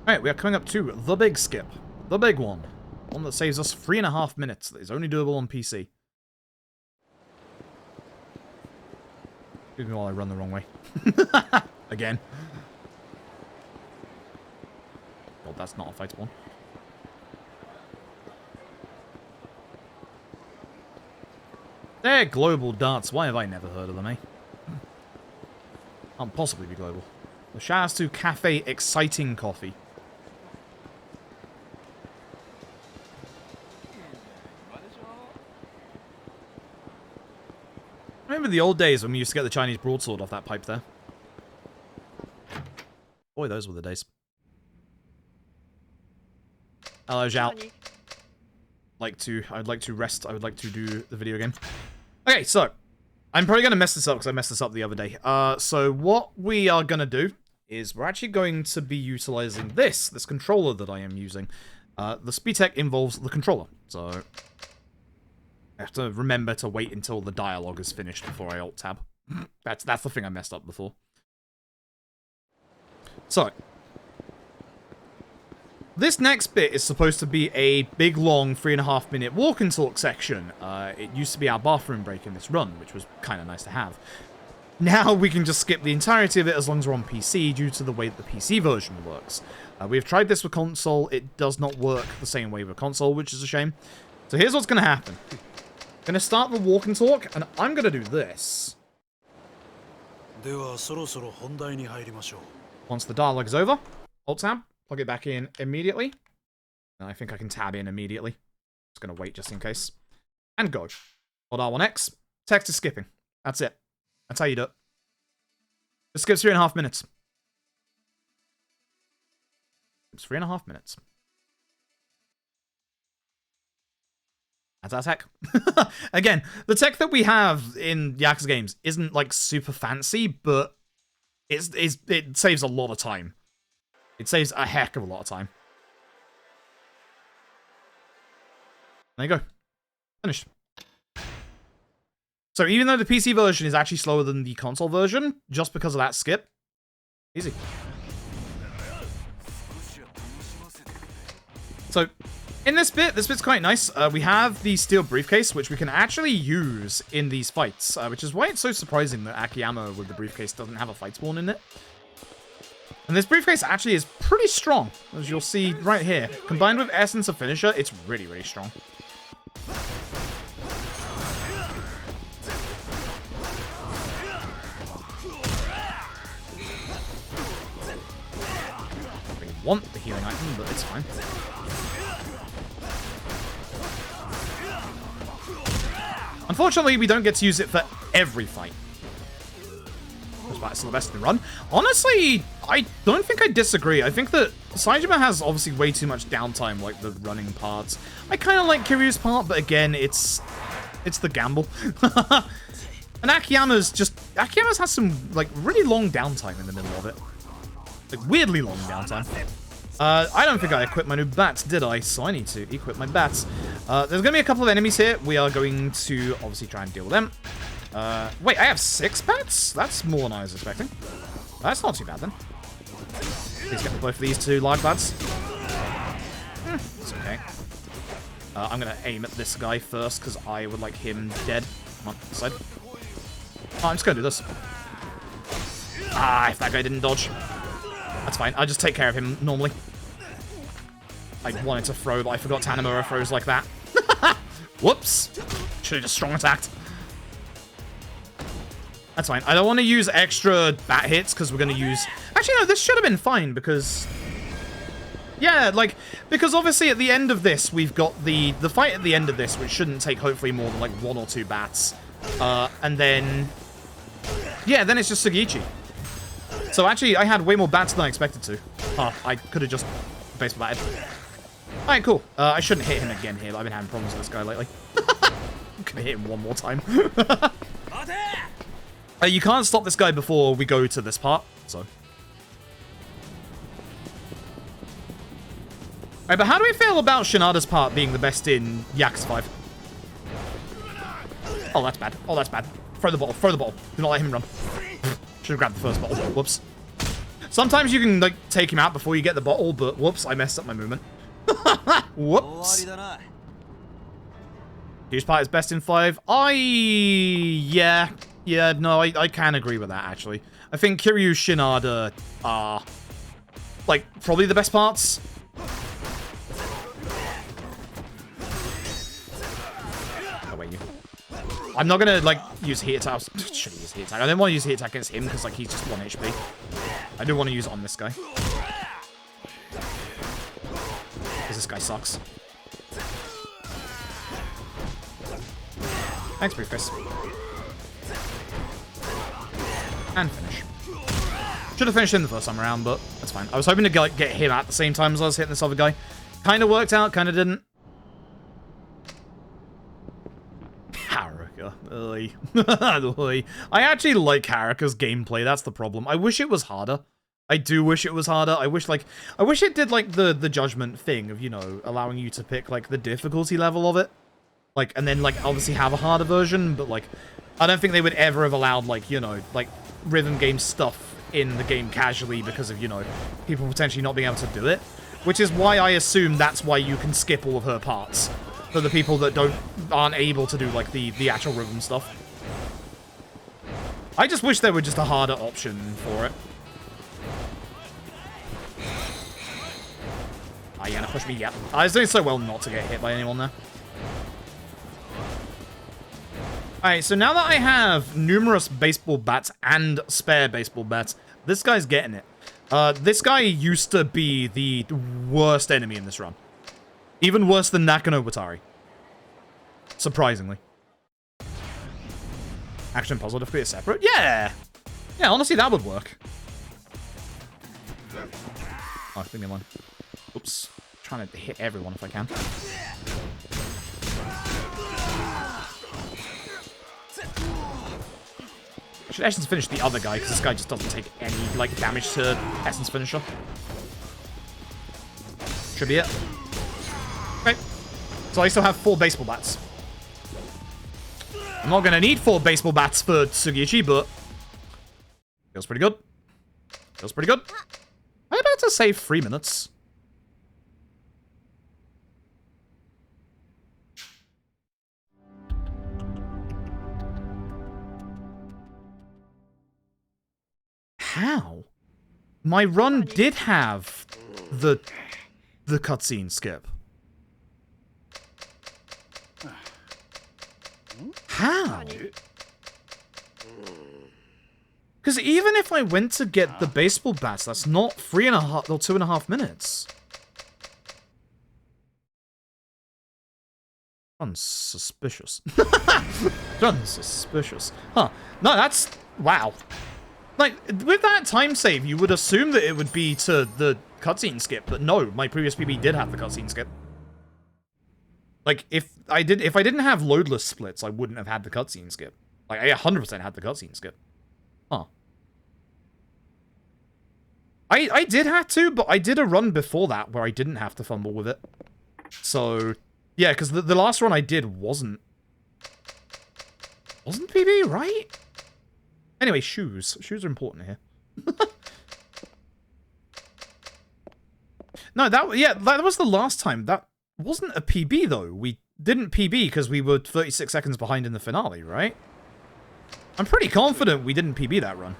Alright, we are coming up to the big skip. The big one. One that saves us 3.5 minutes. That is only doable on PC. Excuse me while I run the wrong way. Again. Well, that's not a fight spawn. They're global darts. Why have I never heard of them, eh? Can't possibly be global. Well, shout outs to Cafe Exciting Coffee. Remember the old days when we used to get the Chinese broadsword off that pipe there? Boy, those were the days. Hello, Zhao. I'd like to rest. I would like to do the video game. Okay, so I'm probably going to mess this up because I messed this up the other day. So what we are going to do is we're actually going to be utilizing this controller that I am using. The speed tech involves the controller, so I have to remember to wait until the dialogue is finished before I alt-tab. That's the thing I messed up before. So, this next bit is supposed to be a big, long 3.5-minute walk and talk section. It used to be our bathroom break in this run, which was kind of nice to have. Now we can just skip the entirety of it as long as we're on PC due to the way that the PC version works. We've tried this with console. It does not work the same way with console, which is a shame. So here's what's going to happen. I'm going to start the walk and talk, and I'm going to do this. Once the dialogue is over, alt-tab, plug it back in immediately. And I think I can tab in immediately. Just going to wait just in case. And go. Hold R1X. Text is skipping. That's it. That's how you do it. It skips 3.5 minutes. It's 3.5 minutes. That's our tech. Again, the tech that we have in Yakuza games isn't like super fancy, but it saves a lot of time. It saves a heck of a lot of time. There you go. Finished. So even though the PC version is actually slower than the console version, just because of that skip, easy. So, in this bit's quite nice. We have the steel briefcase, which we can actually use in these fights, which is why it's so surprising that Akiyama with the briefcase doesn't have a fight spawn in it. And this briefcase actually is pretty strong, as you'll see right here. Combined with Essence of Finisher, it's really, really strong. I really want the healing item, but it's fine. Unfortunately, we don't get to use it for every fight. That's the best in the run. Honestly, I don't think I disagree. I think that Saejima has obviously way too much downtime, like the running parts. I kind of like Kiryu's part, but again, it's the gamble. And Akiyama's has some like really long downtime in the middle of it. Like weirdly long downtime. I don't think I equipped my new bats, did I? So I need to equip my bats. There's going to be a couple of enemies here. We are going to obviously try and deal with them. Wait, I have 6 bats? That's more than I was expecting. That's not too bad then. Please get both of these 2 large bats. It's okay. I'm going to aim at this guy first because I would like him dead. Come on, this side. Oh, I'm just going to do this. Ah, if that guy didn't dodge. That's fine. I'll just take care of him normally. I wanted to throw, but I forgot Tanimura throws like that. Whoops. Should have just strong attacked. That's fine. I don't want to use extra bat hits because we're going to use... Actually, no, this should have been fine because... Yeah, like, because obviously at the end of this, we've got the fight at the end of this, which shouldn't take hopefully more than like 1 or 2 bats. And then... Yeah, then it's just Sugiichi. So actually, I had way more bats than I expected to. I could have just baseball batted. Alright, cool. I shouldn't hit him again here, but I've been having problems with this guy lately. I'm gonna hit him one more time. You can't stop this guy before we go to this part, so. Alright, but how do we feel about Shinada's part being the best in Yakuza 5? Oh, that's bad. Oh, that's bad. Throw the bottle. Throw the bottle. Do not let him run. Should have grabbed the first bottle. Whoops. Sometimes you can, like, take him out before you get the bottle, but whoops, I messed up my movement. Whoops. Huge part is best in 5. Yeah, no, I can agree with that, actually. I think Kiryu, Shinada are, like, probably the best parts. Oh, wait, you. I'm not gonna, like, use heat attack. Should use heat attack. I don't want to use heat attack against him because, like, he's just 1 HP. I do want to use it on this guy. Because this guy sucks. Thanks, Briefcase. And finish. Should have finished him the first time around, but that's fine. I was hoping to get him at the same time as I was hitting this other guy. Kind of worked out, kind of didn't. Haru. Haruka. Oy. I actually like Haruka's gameplay, that's the problem. I wish it was harder. I do wish it was harder. I wish it did, like, the judgment thing of, you know, allowing you to pick, like, the difficulty level of it. Like, and then, like, obviously have a harder version, but, like, I don't think they would ever have allowed, like, you know, like, rhythm game stuff in the game casually because of, you know, people potentially not being able to do it. Which is why I assume that's why you can skip all of her parts. For the people that aren't able to do, like, the actual rhythm stuff. I just wish there were just a harder option for it. Ah, yeah, push me, yep. I was doing so well not to get hit by anyone there. Alright, so now that I have numerous baseball bats and spare baseball bats, this guy's getting it. This guy used to be the worst enemy in this run. Even worse than Nakano Watari. Surprisingly. Action puzzle difficulty is separate? Yeah! Yeah, honestly, that would work. Oh, leave me alone. Oops. Trying to hit everyone if I can. I should Essence finish the other guy, because this guy just doesn't take any, like, damage to Essence Finisher. Should be it. Okay. So I still have 4 baseball bats. I'm not going to need 4 baseball bats for Tsugiichi, but feels pretty good. Feels pretty good. I'm about to save 3 minutes. How? My run did have the cutscene skip. How? Because even if I went to get the baseball bats, that's not 3.5 or 2.5 minutes. Unsuspicious. Unsuspicious. Huh. No, that's... Wow. Like, with that time save, you would assume that it would be to the cutscene skip, but no, my previous PB did have the cutscene skip. Like, if I didn't have loadless splits, I wouldn't have had the cutscene skip. Like, I 100% had the cutscene skip. Huh. I did have to, but I did a run before that where I didn't have to fumble with it. So, yeah, because the last run I did wasn't PB, right? Anyway, shoes. Shoes are important here. No, that was the last time. That wasn't a PB, though. We didn't PB because we were 36 seconds behind in the finale, right? I'm pretty confident we didn't PB that run.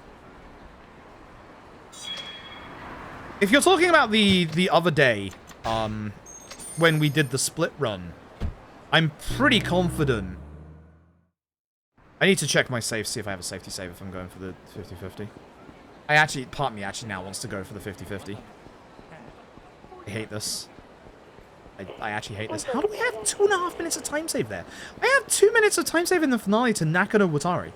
If you're talking about the other day, when we did the split run, I'm pretty confident. I need to check my save, see if I have a safety save if I'm going for the 50-50. Part of me actually now wants to go for the 50-50. I hate this. I actually hate this. How do we have 2.5 minutes of time save there? I have 2 minutes of time save in the finale to Nakano Watari.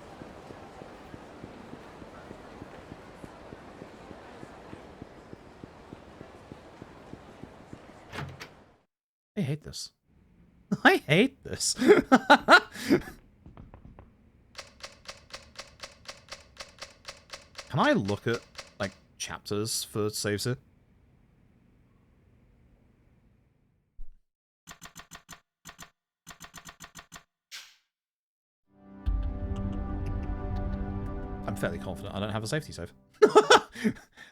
I hate this. I hate this. Can I look at, like, chapters for saves here? I'm fairly confident I don't have a safety save.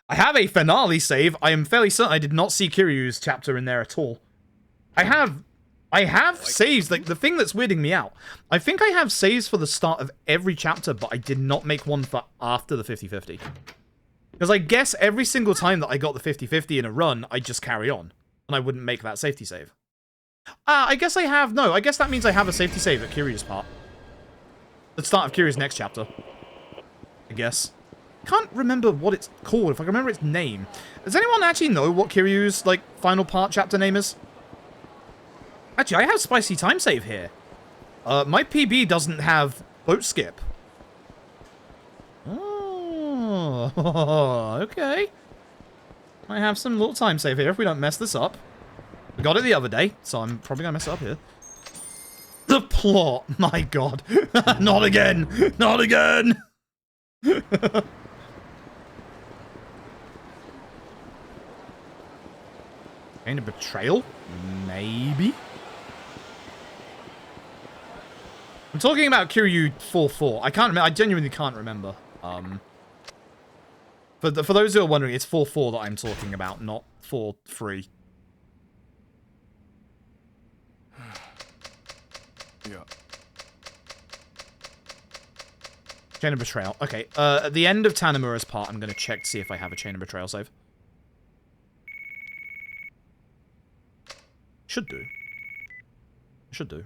I have a finale save. I am fairly certain I did not see Kiryu's chapter in there at all. I have saves, like, the thing that's weirding me out. I think I have saves for the start of every chapter, but I did not make one for after the 50-50. Because I guess every single time that I got the 50-50 in a run, I'd just carry on. And I wouldn't make that safety save. I guess I have, no, I guess that means I have a safety save at Kiryu's part. The start of Kiryu's next chapter. I guess. Can't remember what it's called, if I can remember its name. Does anyone actually know what Kiryu's, like, final part chapter name is? Actually, I have spicy time save here. My PB doesn't have boat skip. Oh, okay. I have some little time save here if we don't mess this up. We got it the other day, so I'm probably gonna mess it up here. The plot. My god. Not again. Not again. Kind of betrayal? Maybe. I'm talking about Kiryu 4-4. I can't remember. I genuinely can't remember. For those who are wondering, it's 4-4 that I'm talking about, not 4-3. Yeah. Chain of Betrayal. Okay, at the end of Tanamura's part, I'm going to check to see if I have a Chain of Betrayal save. Should do. Should do.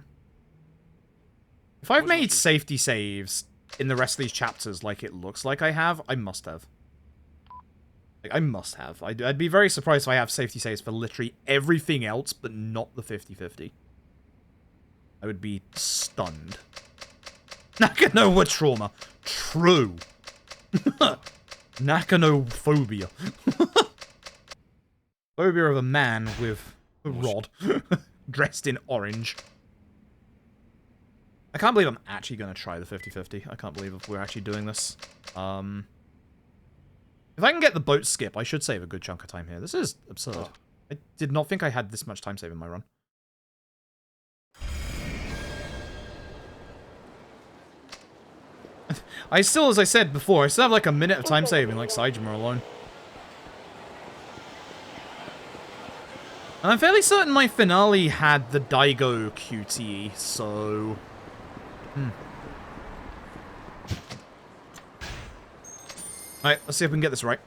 If I've made safety saves in the rest of these chapters like it looks like I have, I must have. Like, I must have. I'd be very surprised if I have safety saves for literally everything else, but not the 50-50. I would be stunned. Nakano trauma. True. Nakanophobia. Phobia of a man with a rod. Dressed in orange. I can't believe I'm actually going to try the 50-50. I can't believe we're actually doing this. If I can get the boat skip, I should save a good chunk of time here. This is absurd. I did not think I had this much time save in my run. I still, as I said before, I still have like a minute of time saving like Saejima alone. And I'm fairly certain my finale had the Daigo QTE, so... Alright, let's see if we can get this right.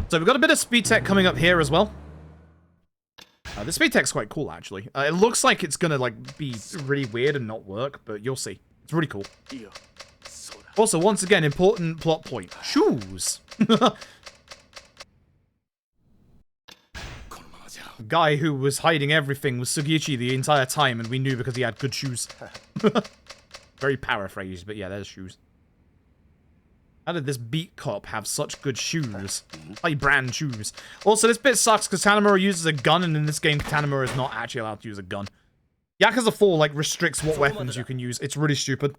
So we've got a bit of speed tech coming up here as well. The speed tech's quite cool, actually. It looks like it's gonna, like, be really weird and not work, but you'll see. It's really cool. Also, once again, important plot point. Shoes! The guy who was hiding everything was Sugiuchi the entire time, and we knew because he had good shoes. Very paraphrased, but yeah, there's shoes. How did this beat cop have such good shoes? High brand shoes. Also, this bit sucks because Tanamura uses a gun, and in this game, Tanamura is not actually allowed to use a gun. Yakuza 4, like, restricts what weapons you can use. It's really stupid.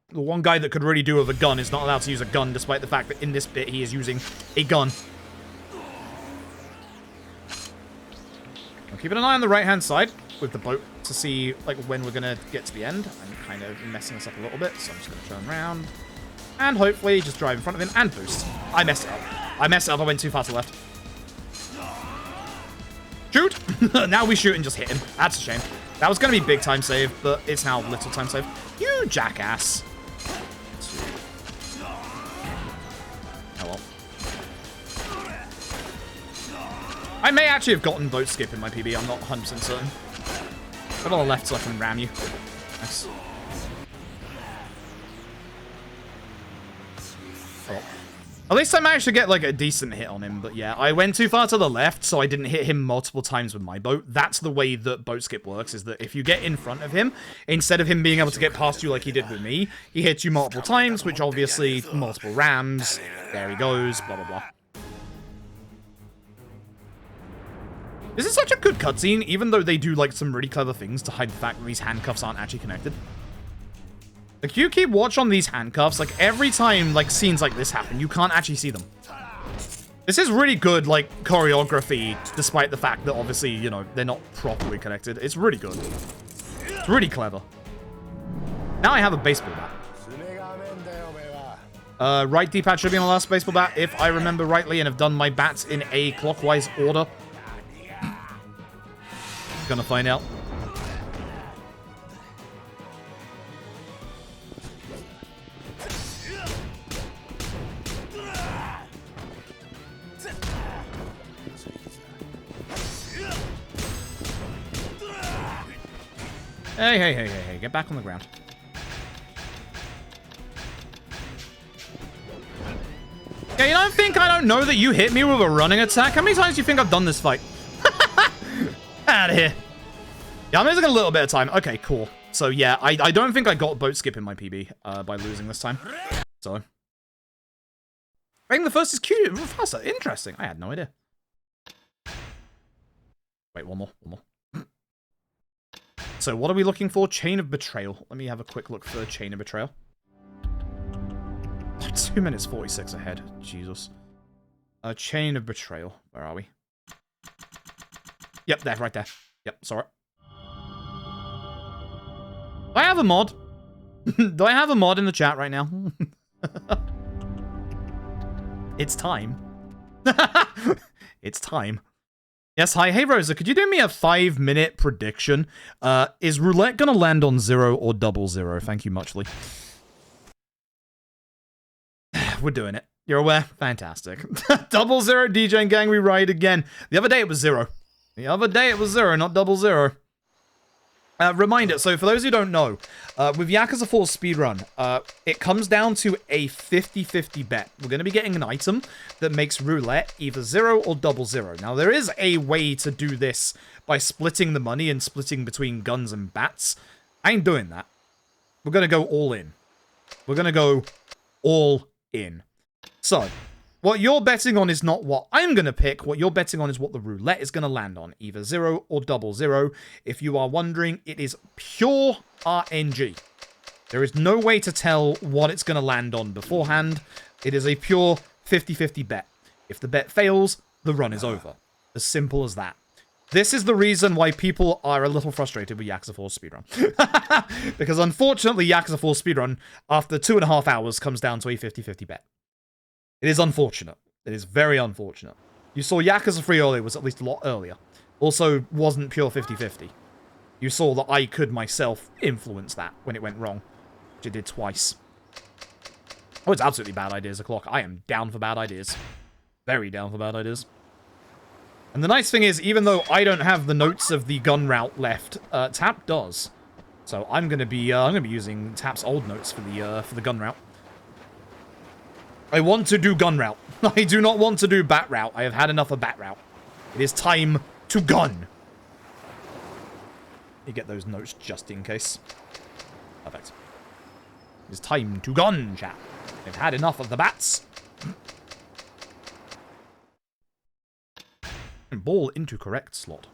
The one guy that could really do with a gun is not allowed to use a gun, despite the fact that in this bit, he is using a gun. I'm keeping an eye on the right-hand side with the boat to see, like, when we're going to get to the end. I'm kind of messing this up a little bit, so I'm just going to turn around. And hopefully just drive in front of him and boost. I messed it up. I messed it up. I went too far to the left. Shoot! Now we shoot and just hit him. That's a shame. That was going to be big time save, but it's now little time save. You jackass. Oh well. I may actually have gotten boat skip in my PB. I'm not 100% certain. Put on the left so I can ram you. Nice. Oh. At least I managed to get, like, a decent hit on him, but yeah, I went too far to the left, so I didn't hit him multiple times with my boat. That's the way that boat skip works, is that if you get in front of him, instead of him being able to get past you like he did with me, he hits you multiple times, which obviously, multiple rams, there he goes, blah, blah, blah. This is such a good cutscene, even though they do, like, some really clever things to hide the fact that these handcuffs aren't actually connected. Like, you keep watch on these handcuffs, like, every time, like, scenes like this happen, you can't actually see them. This is really good, like, choreography, despite the fact that, obviously, you know, they're not properly connected. It's really good. It's really clever. Now I have a baseball bat. Right D-pad should be on the last baseball bat, if I remember rightly, and have done my bats in a clockwise order. Gonna find out. Hey, get back on the ground. Yeah, you don't think I don't know that you hit me with a running attack? How many times do you think I've done this fight? Out of here. Yeah, I'm losing a little bit of time. Okay, cool. So yeah, I don't think I got boat skip in my PB by losing this time. So. Rating the first is cute. Faster. Interesting. I had no idea. Wait, one more. Saito, what are we looking for? Chain of Betrayal. Let me have a quick look for Chain of Betrayal. 2 minutes 46 ahead. Jesus. Chain of Betrayal. Where are we? Yep, there, right there. Yep, sorry. Do I have a mod? Do I have a mod in the chat right now? It's time. It's time. Yes, hi. Hey, Rosa, could you do me a 5-minute prediction? Is roulette gonna land on 0 or 00? Thank you muchly. We're doing it. You're aware? Fantastic. 00 DJ and gang, we ride again. The other day it was 0. The other day it was 0, not 00. Reminder, so for those who don't know, with Yakuza 4 Speedrun, it comes down to a 50-50 bet. We're going to be getting an item that makes roulette either 0 or 00. Now, there is a way to do this by splitting the money and splitting between guns and bats. I ain't doing that. We're going to go all in. We're going to go all in. So, what you're betting on is not what I'm going to pick. What you're betting on is what the roulette is going to land on. Either 0 or 00. If you are wondering, it is pure RNG. There is no way to tell what it's going to land on beforehand. It is a pure 50-50 bet. If the bet fails, the run is over. As simple as that. This is the reason why people are a little frustrated with Yakuza 4 Speedrun. Because unfortunately, Yakuza 4 Speedrun, after 2.5 hours, comes down to a 50-50 bet. It is unfortunate. It is very unfortunate. You saw Yakuza 3 earlier was at least a lot earlier. Also, wasn't pure 50-50. You saw that I could myself influence that when it went wrong. Which it did twice. Oh, it's absolutely bad ideas o'clock. I am down for bad ideas. Very down for bad ideas. And the nice thing is, even though I don't have the notes of the gun route left, Tap does. So I'm gonna be using Tap's old notes for the gun route. I want to do gun route. I do not want to do bat route. I have had enough of bat route. It is time to gun. You get those notes just in case. Perfect. It is time to gun, chat. I've had enough of the bats. Ball into correct slot.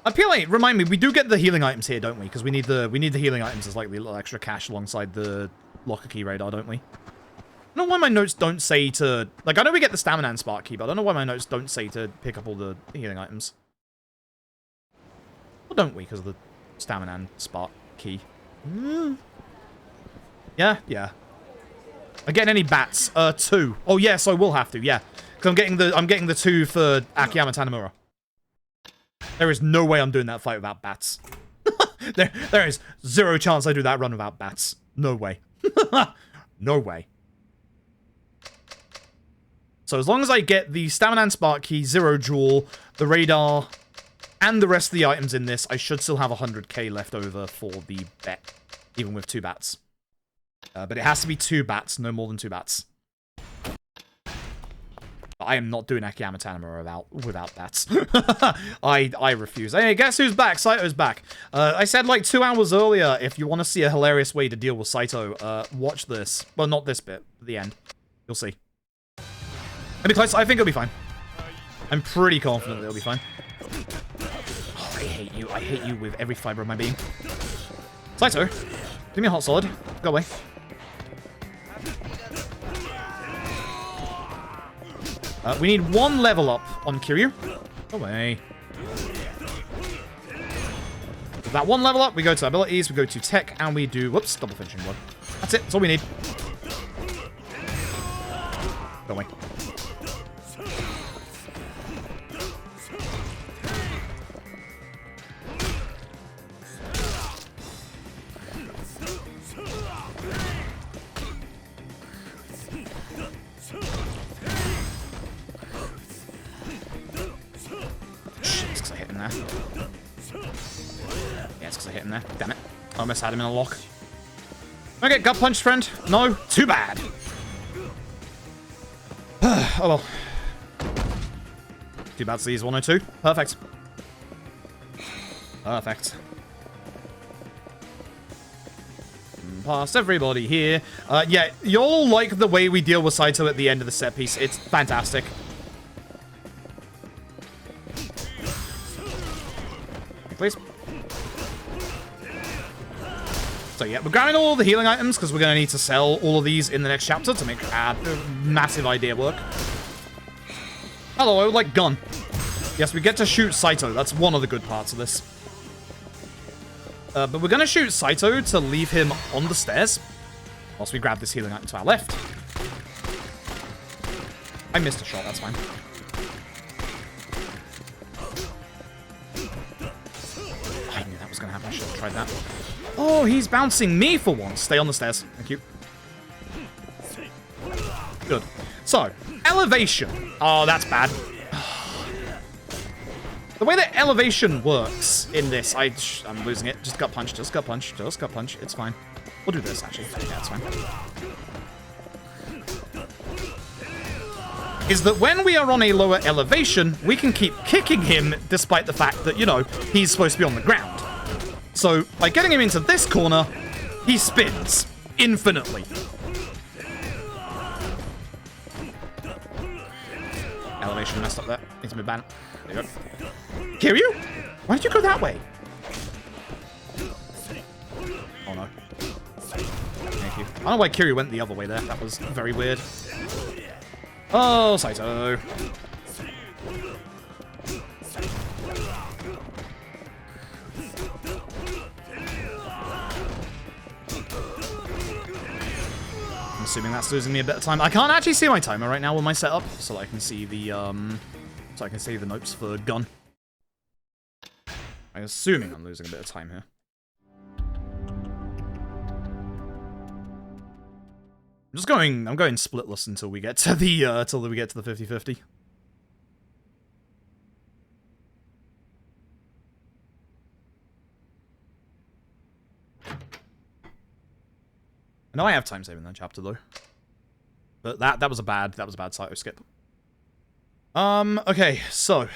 PLA, remind me, we do get the healing items here, don't we? Because we need the healing items as like the little extra cash alongside the locker key radar, don't we? I don't know why my notes don't say to... Like, I know we get the stamina and spark key, but I don't know why my notes don't say to pick up all the healing items. Or don't we, because of the stamina and spark key? Yeah, yeah. I getting any bats? 2. Oh, yes, I will have to, yeah. Because I'm getting the 2 for Akiyama Tanimura. There is no way I'm doing that fight without bats. there is 0 chance I do that run without bats. No way. No way. So as long as I get the stamina and spark key, 0 jewel, the radar, and the rest of the items in this, I should still have 100k left over for the bet, even with 2 bats. But it has to be 2 bats, no more than 2 bats. I am not doing Akiyama Tanimura without bats. I refuse. Hey, guess who's back? Saito's back. I said like 2 hours earlier, if you want to see a hilarious way to deal with Saito, watch this. Well, not this bit, but the end. You'll see. It'll be close. I think it'll be fine. I'm pretty confident that it'll be fine. Oh, I hate you. I hate you with every fiber of my being. Saito, give me a hot solid. Go away. We need 1 level up on Kiryu. Go away. With that 1 level up, we go to abilities, we go to tech, and we do... Whoops, double finishing blood. That's it. That's all we need. Go away. Yeah, it's because I hit him there. Damn it. I almost had him in a lock. Okay, gut punch, friend. No, too bad. Oh well. Too bad C's 102. Perfect. Perfect. Past everybody here. Yeah, you'll like the way we deal with Saito at the end of the set piece. It's fantastic. Please. So yeah, we're grabbing all the healing items because we're going to need to sell all of these in the next chapter to make our massive idea work. Hello, I would like gun. Yes, we get to shoot Saito. That's one of the good parts of this. But we're going to shoot Saito to leave him on the stairs. Whilst we grab this healing item to our left. I missed a shot, that's fine. I knew that was going to happen. I should have tried that. Oh, he's bouncing me for once. Stay on the stairs. Thank you. Good. So, elevation. Oh, that's bad. The way that elevation works in this, I'm losing it. Just gut punch, just gut punch, just gut punch. It's fine. We'll do this, actually. Yeah, it's fine. Is that when we are on a lower elevation, we can keep kicking him despite the fact that, you know, he's supposed to be on the ground. So, by getting him into this corner, he spins infinitely. Elevation messed up there. Needs to be banned. There you go. Kiryu? Why did you go that way? Oh no. Thank you. I don't know why Kiryu went the other way there. That was very weird. Oh, Saito. I'm assuming that's losing me a bit of time. I can't actually see my timer right now with my setup, so I can see the notes for gun. I'm assuming I'm losing a bit of time here. I'm going splitless until we get to the 50-50. I know I have time saving that chapter though. But that was a bad Saito skip. Okay, so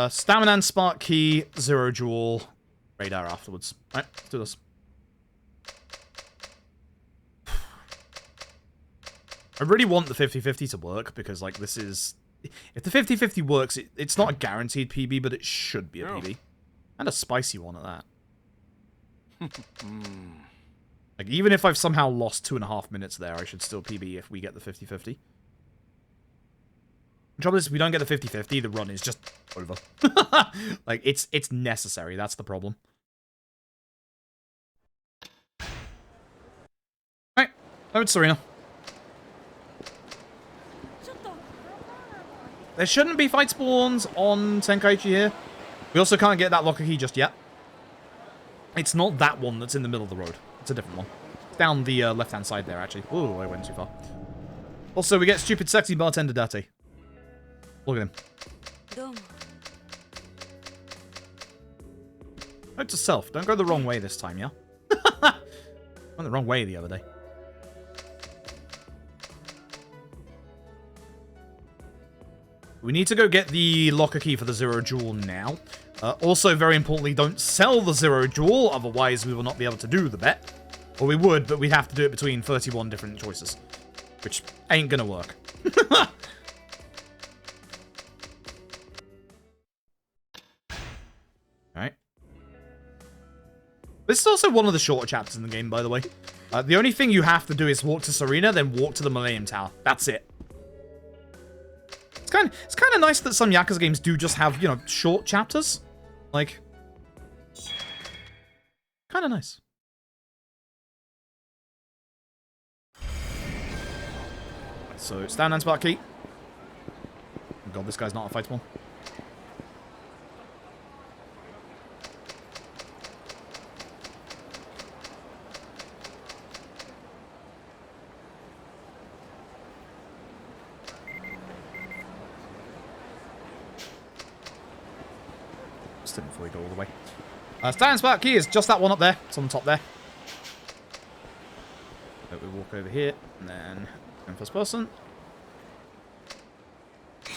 stamina and spark key, 0 jewel, radar afterwards. Alright, let's do this. I really want the 50-50 to work, because, like, this is... If the 50-50 works, it's not a guaranteed PB, but it should be a PB. And a spicy one at that. Like, even if I've somehow lost 2.5 minutes there, I should still PB if we get the 50-50. The trouble is, if we don't get the 50-50, the run is just over. Like, it's necessary, that's the problem. Alright, over to Serena. There shouldn't be fight spawns on Tenkaichi here. We also can't get that locker key just yet. It's not that one that's in the middle of the road. It's a different one. It's down the left-hand side there, actually. Ooh, I went too far. Also, we get stupid, sexy bartender Date. Look at him. Note to self, don't go the wrong way this time, yeah? I went the wrong way the other day. We need to go get the locker key for the 0 jewel now. Also, very importantly, don't sell the 0 jewel, otherwise we will not be able to do the bet. Or we would, but we'd have to do it between 31 different choices. Which ain't gonna work. Alright. This is also one of the shorter chapters in the game, by the way. The only thing you have to do is walk to Serena, then walk to the Millennium Tower. That's it. It's kind of nice that some Yakuza games do just have, you know, short chapters. Like, kind of nice. So, stand and spark key. Oh god, this guy's not a fight spawn. Before we go all the way. Stand spark key is just that one up there. It's on the top there. So we walk over here, and then first person.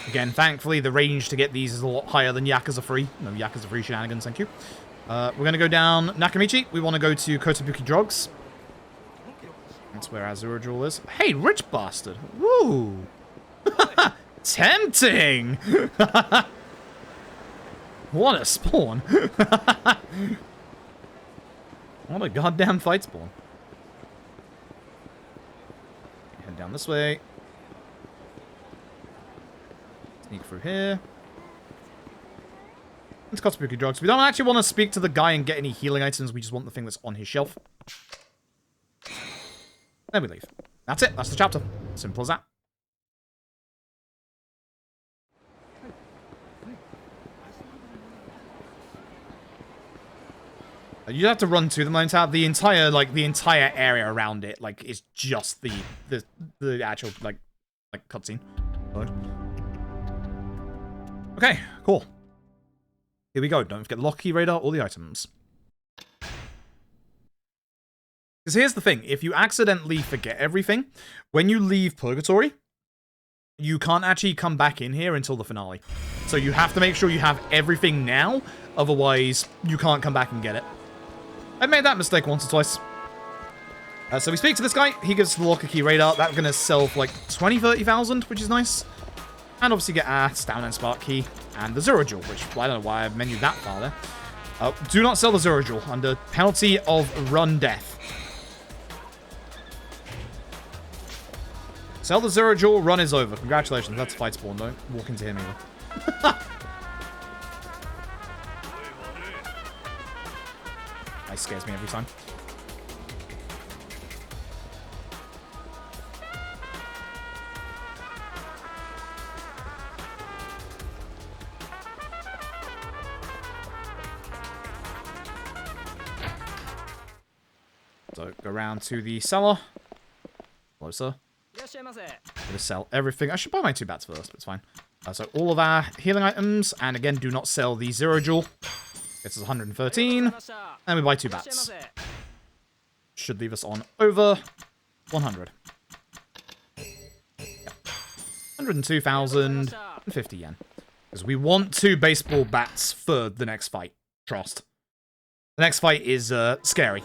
Again, thankfully, the range to get these is a lot higher than Yakuza 3. No Yakuza 3 shenanigans, thank you. We're going to go down Nakamichi. We want to go to Kotobuki Drugs. That's where our 0 jewel is. Hey, rich bastard. Woo! Tempting! What a spawn. What a goddamn fight spawn. Head down this way. Sneak through here. It's got spooky drugs. We don't actually want to speak to the guy and get any healing items. We just want the thing that's on his shelf. Then we leave. That's it. That's the chapter. Simple as that. You have to run to the Moon Tower. The entire area around it, like, is just the actual, like cutscene. Okay, cool. Here we go. Don't forget the lock key radar, all the items. Because here's the thing. If you accidentally forget everything, when you leave Purgatory, you can't actually come back in here until the finale. So you have to make sure you have everything now, otherwise you can't come back and get it. I made that mistake once or twice. So we speak to this guy. He gives us the locker key radar. That's going to sell for like 20, 30,000, which is nice. And obviously get our stamina and spark key. And the Zero Jewel, which I don't know why I've menued that far there. Do not sell the Zero Jewel under penalty of run death. Sell the Zero Jewel, run is over. Congratulations, that's fight spawn. Don't walk into him either. That scares me every time. So go around to the cellar. Closer. Gonna sell everything. I should buy my 2 bats first, but it's fine. So all of our healing items, and again, do not sell the Zero Jewel. Gets us 113, and we buy 2 bats. Should leave us on over 100. Yep. 102,050 yen. Because we want 2 baseball bats for the next fight. Trust. The next fight is scary.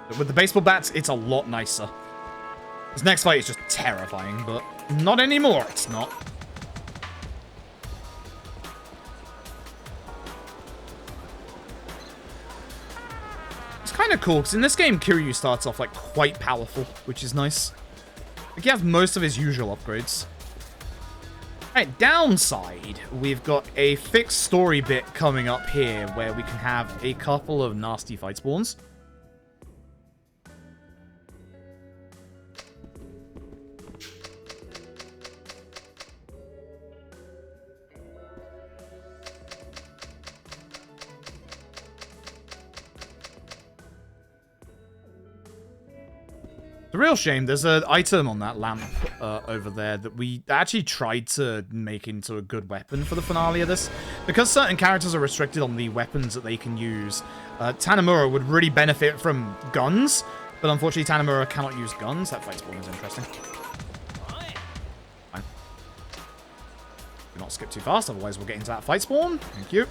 But with the baseball bats, it's a lot nicer. This next fight is just terrifying, but not anymore, it's not. It's kind of cool, because in this game, Kiryu starts off, like, quite powerful, which is nice. Like, you have most of his usual upgrades. Alright, downside, we've got a fixed story bit coming up here, where we can have a couple of nasty fight spawns. The real shame, there's an item on that lamp over there that we actually tried to make into a good weapon for the finale of this. Because certain characters are restricted on the weapons that they can use, Tanemura would really benefit from guns, but unfortunately Tanemura cannot use guns. That fight spawn is interesting. Fine. Do not skip too fast, otherwise we'll get into that fight spawn. Thank you.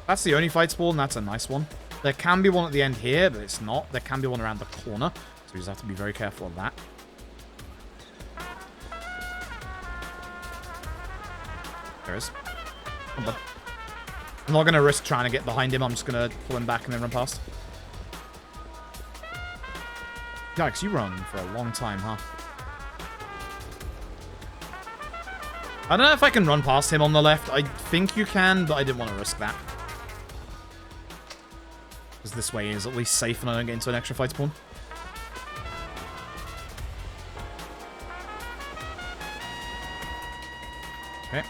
That's the only fight spawn, that's a nice one. There can be one at the end here, but it's not. There can be one around the corner, so we just have to be very careful of that. There is. Come on. I'm not going to risk trying to get behind him. I'm just going to pull him back and then run past. Yikes, you run for a long time, huh? I don't know if I can run past him on the left. I think you can, but I didn't want to risk that. Because this way is at least safe and I don't get into an extra fight spawn. Okay.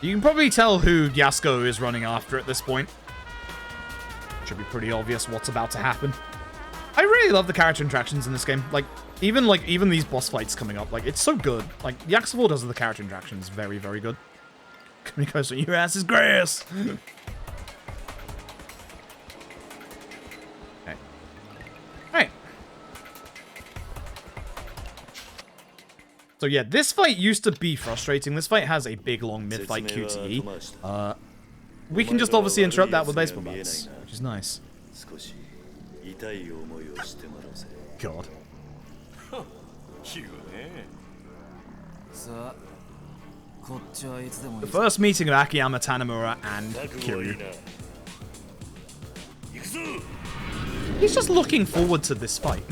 You can probably tell who Yasuko is running after at this point. Should be pretty obvious what's about to happen. I really love the character interactions in this game. Even these boss fights coming up, it's so good. Yakuza does the character interactions very, very good. Coming closer, your ass is grass. Okay. Alright. So yeah, this fight used to be frustrating. This fight has a big, long mid-fight QTE. We can just obviously interrupt that with baseball bats, which is nice. God. The first meeting of Akiyama, Tanamura, and Kiryu. He's just looking forward to this fight.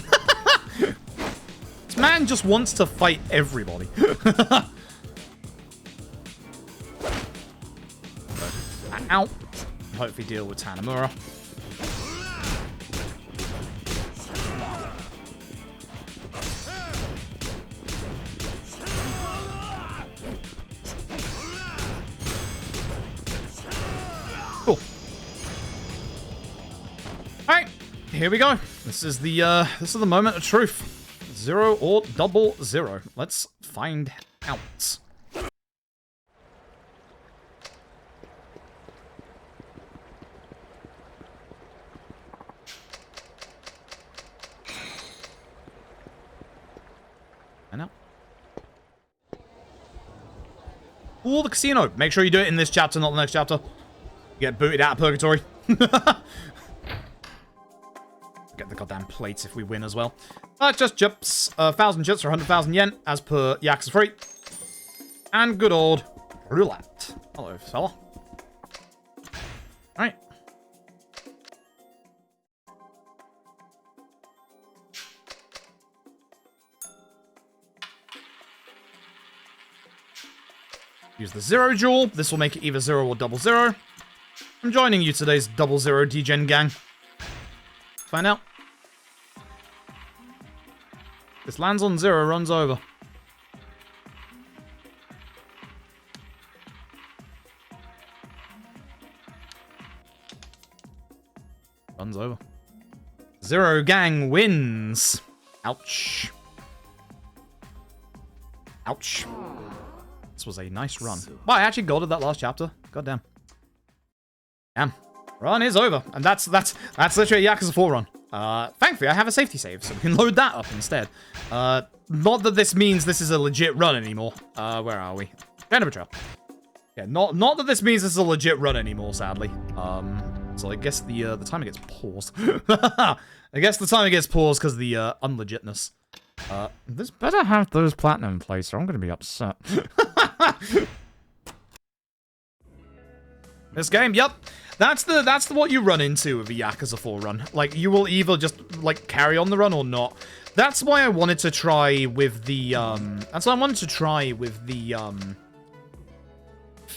This man just wants to fight everybody. Ow. Hopefully deal with Tanamura. Cool. Alright, here we go. This is the moment of truth. 0 or 00. Let's find out. I know. Ooh, the casino. Make sure you do it in this chapter, not the next chapter. Get booted out of purgatory. Get the goddamn plates if we win as well. Just chips. 1,000 chips for 100,000 yen, as per Yakuza 3. And good old roulette. Hello, fella. Alright. Use the 0 jewel. This will make it either 0 or 00. I'm joining you today's 00 degen gang. Find out. This lands on 0, runs over. Runs over. 0 gang wins. Ouch. Ouch. This was a nice run. Wow, I actually golded that last chapter. Goddamn. Damn. Run is over. And that's literally a Yakuza 4 run. Thankfully, I have a safety save, so we can load that up instead. Not that this means this is a legit run anymore. Where are we? End of a trail. Yeah, not that this means this is a legit run anymore, sadly. So I guess the timer gets paused. I guess the timer gets paused because of the unlegitness. This better have those platinum plates, or I'm gonna be upset. This game, yep. That's what you run into with a Yakuza 4 run. Like, you will either just, like, carry on the run or not. That's why I wanted to try with the,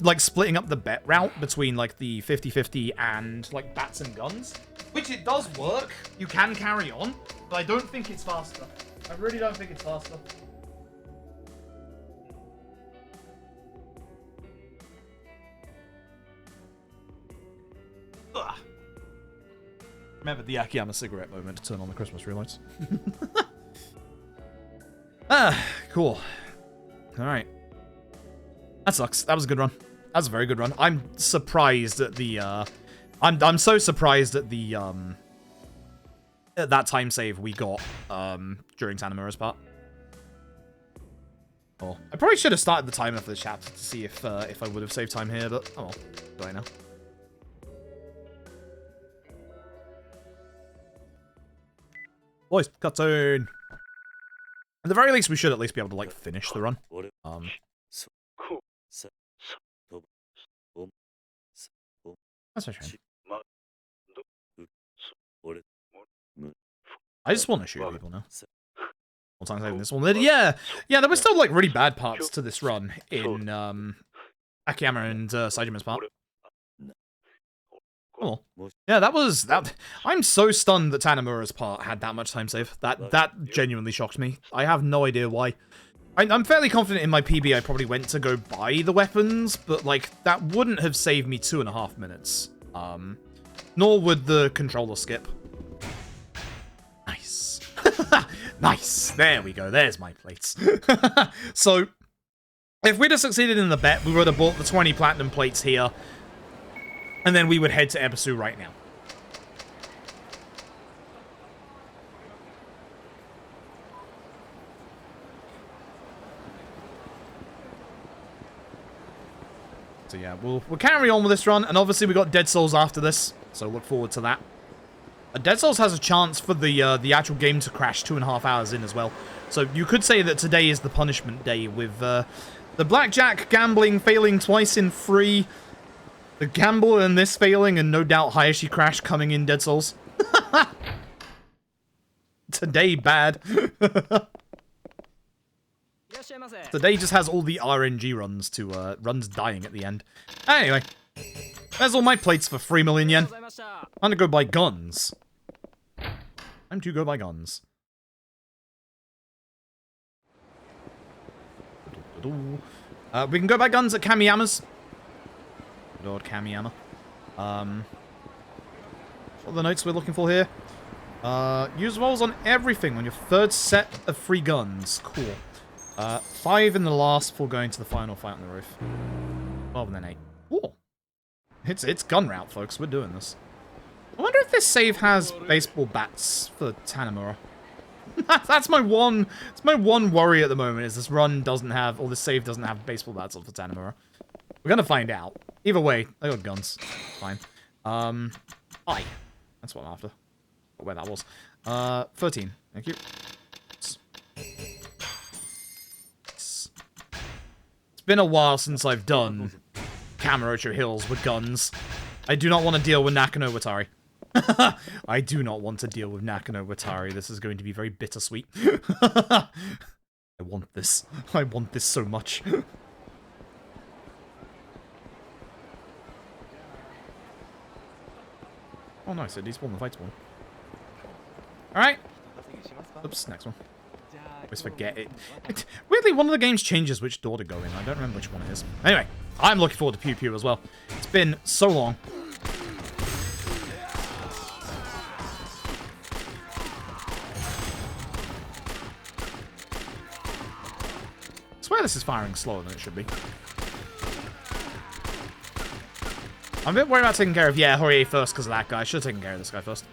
like, splitting up the bet route between, like, the 50-50 and, like, bats and guns. Which it does work. You can carry on, but I don't think it's faster. I really don't think it's faster. Ugh. Remember the Akiyama cigarette moment to turn on the Christmas tree lights. Cool. Alright. That sucks. That was a good run. That was a very good run. I'm surprised at the, I'm so surprised at the, at that time save we got, during Tanamura's part. Oh, I probably should have started the timer for the chapter to see if I would have saved time here, but, oh well. Do I know? Boys, cutscene. At the very least, we should at least be able to, like, finish the run. That's a shame. I just want to shoot people now. More times in this one. Yeah, there were still, like, really bad parts to this run in, Akiyama and, Saijima's part. Cool. Yeah, that. I'm so stunned that Tanamura's part had that much time save. That genuinely shocked me. I have no idea why. I'm fairly confident in my PB I probably went to go buy the weapons, but, like, that wouldn't have saved me 2.5 minutes. Nor would the controller skip. Nice. Nice. There we go. There's my plates. So, if we'd have succeeded in the bet, we would have bought the 20 platinum plates here. And then we would head to Ebisu right now. So yeah, we'll carry on with this run, and obviously we got Dead Souls after this, so look forward to that. Dead Cells has a chance for the actual game to crash 2.5 hours in as well. So you could say that today is the punishment day with the blackjack gambling failing twice in 3, the gamble and this failing, and no doubt Hayashi Crash coming in Dead Cells. Today bad. Today just has all the RNG runs to runs dying at the end. Anyway, there's all my plates for 3 million yen. I'm gonna go buy guns. Time to go buy guns. We can go buy guns at Kamiyama's. Lord Kamiyama. What are the notes we're looking for here? Use rolls on everything on your 3rd set of free guns. Cool. 5 in the last before going to the final fight on the roof. 12 and then 8. Ooh. It's gun route, folks. We're doing this. I wonder if this save has baseball bats for Tanamura. That's my one worry at the moment, is this run doesn't have, or this save doesn't have baseball bats for Tanamura. We're gonna find out. Either way, I got guns. Fine. I. That's what I'm after. Where that was. 13. Thank you. It's been a while since I've done Kamurocho Hills with guns. I do not want to deal with Nakano Watari. I do not want to deal with Nakano Watari. This is going to be very bittersweet. I want this. I want this so much. Oh nice, it despawned the fight spawn. Alright. Oops, next one. Always forget it. Weirdly, one of the games changes which door to go in. I don't remember which one it is. Anyway, I'm looking forward to Pew Pew as well. It's been so long. I swear this is firing slower than it should be. I'm a bit worried about taking care of, yeah, Horie first because of that guy. I should have taken care of this guy first.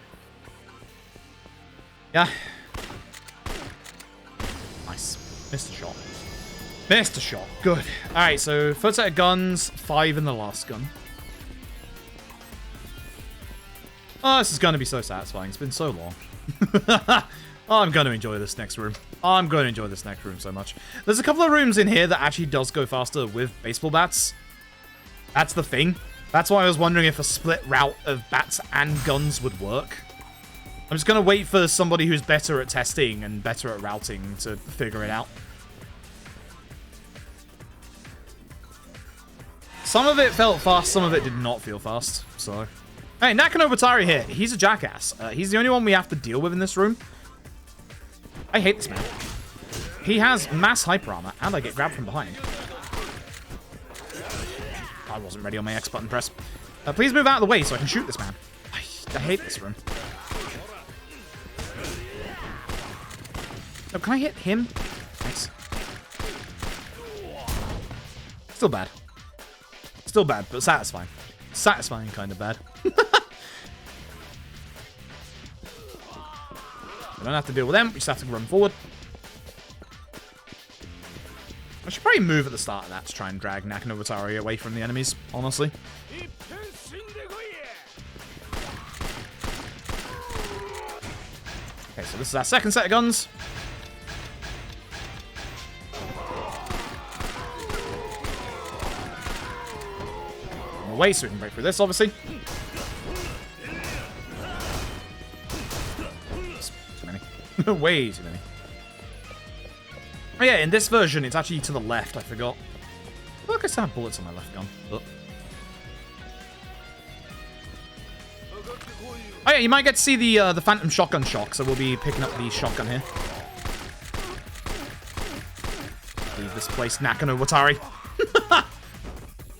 Yeah. Nice. Missed a shot. Missed a shot. Good. Alright, so 3rd set of guns, 5 in the last gun. Oh, this is going to be so satisfying. It's been so long. I'm going to enjoy this next room. I'm going to enjoy this next room so much. There's a couple of rooms in here that actually does go faster with baseball bats. That's the thing. That's why I was wondering if a split route of bats and guns would work. I'm just going to wait for somebody who's better at testing and better at routing to figure it out. Some of it felt fast, some of it did not feel fast, so... Hey, Nakano Watari here. He's a jackass. He's the only one we have to deal with in this room. I hate this man. He has mass hyper armor, and I get grabbed from behind. I wasn't ready on my X button press. Please move out of the way so I can shoot this man. I hate this room. Oh, can I hit him? Nice. Still bad. Still bad, but satisfying. Satisfying kind of bad. We don't have to deal with them, we just have to run forward. I should probably move at the start of that to try and drag Nakano Watari away from the enemies, honestly. Okay, so this is our 2nd set of guns. Away so we can break through this, obviously. Too many. Way too many. Oh yeah, in this version, it's actually to the left, I forgot. I feel like I still have bullets on my left gun. But... oh yeah, you might get to see the Phantom Shotgun shock, so we'll be picking up the shotgun here. Leave this place, Nakano Watari.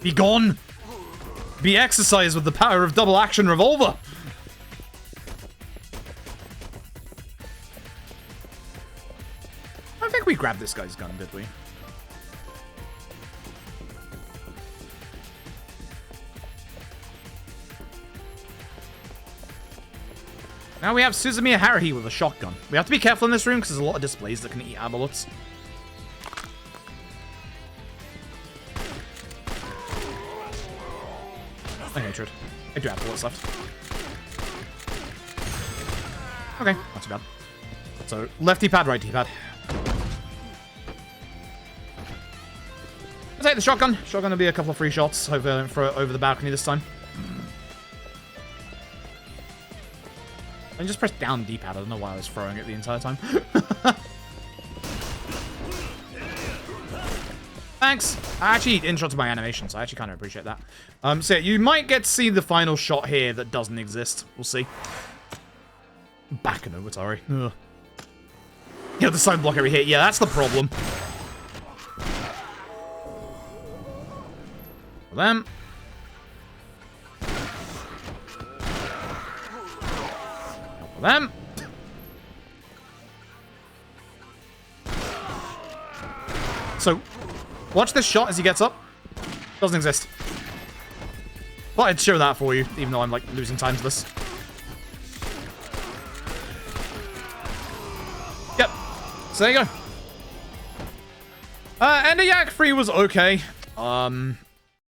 Be gone! Be exercised with the power of double action revolver! I don't think we grabbed this guy's gun, did we? Now we have Suzumiya Haruhi with a shotgun. We have to be careful in this room because there's a lot of displays that can eat our bullets. My hatred. I do have bullets left. Okay, not too bad. So, left D-pad, right D-pad. I'll take the shotgun. Shotgun will be a couple of free shots. Hopefully I don't throw it over the balcony this time. I just press down D-pad. I don't know why I was throwing it the entire time. Thanks. I actually in-shotted my animation, so I actually kind of appreciate that. So yeah, you might get to see the final shot here that doesn't exist. We'll see. Back and over, sorry. Ugh. Yeah, the side block every hit. Yeah, that's the problem. For them. For them. So, watch this shot as he gets up. Doesn't exist. Thought I'd show that for you, even though I'm like losing time to this. Yep. So there you go. Ender Yak 3 was okay.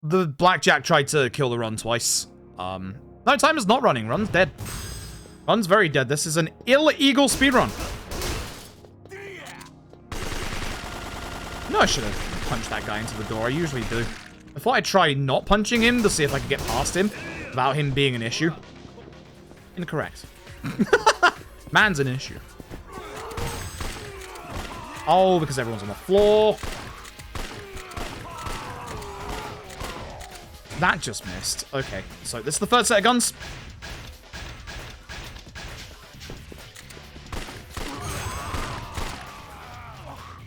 The Blackjack tried to kill the run twice. No, time is not running. Run's dead. Run's very dead. This is an illegal speedrun. No, I should have punched that guy into the door. I usually do. I thought I'd try not punching him to see if I could get past him without him being an issue. Incorrect. Man's an issue. Oh, because everyone's on the floor. That just missed. Okay, so this is the third set of guns.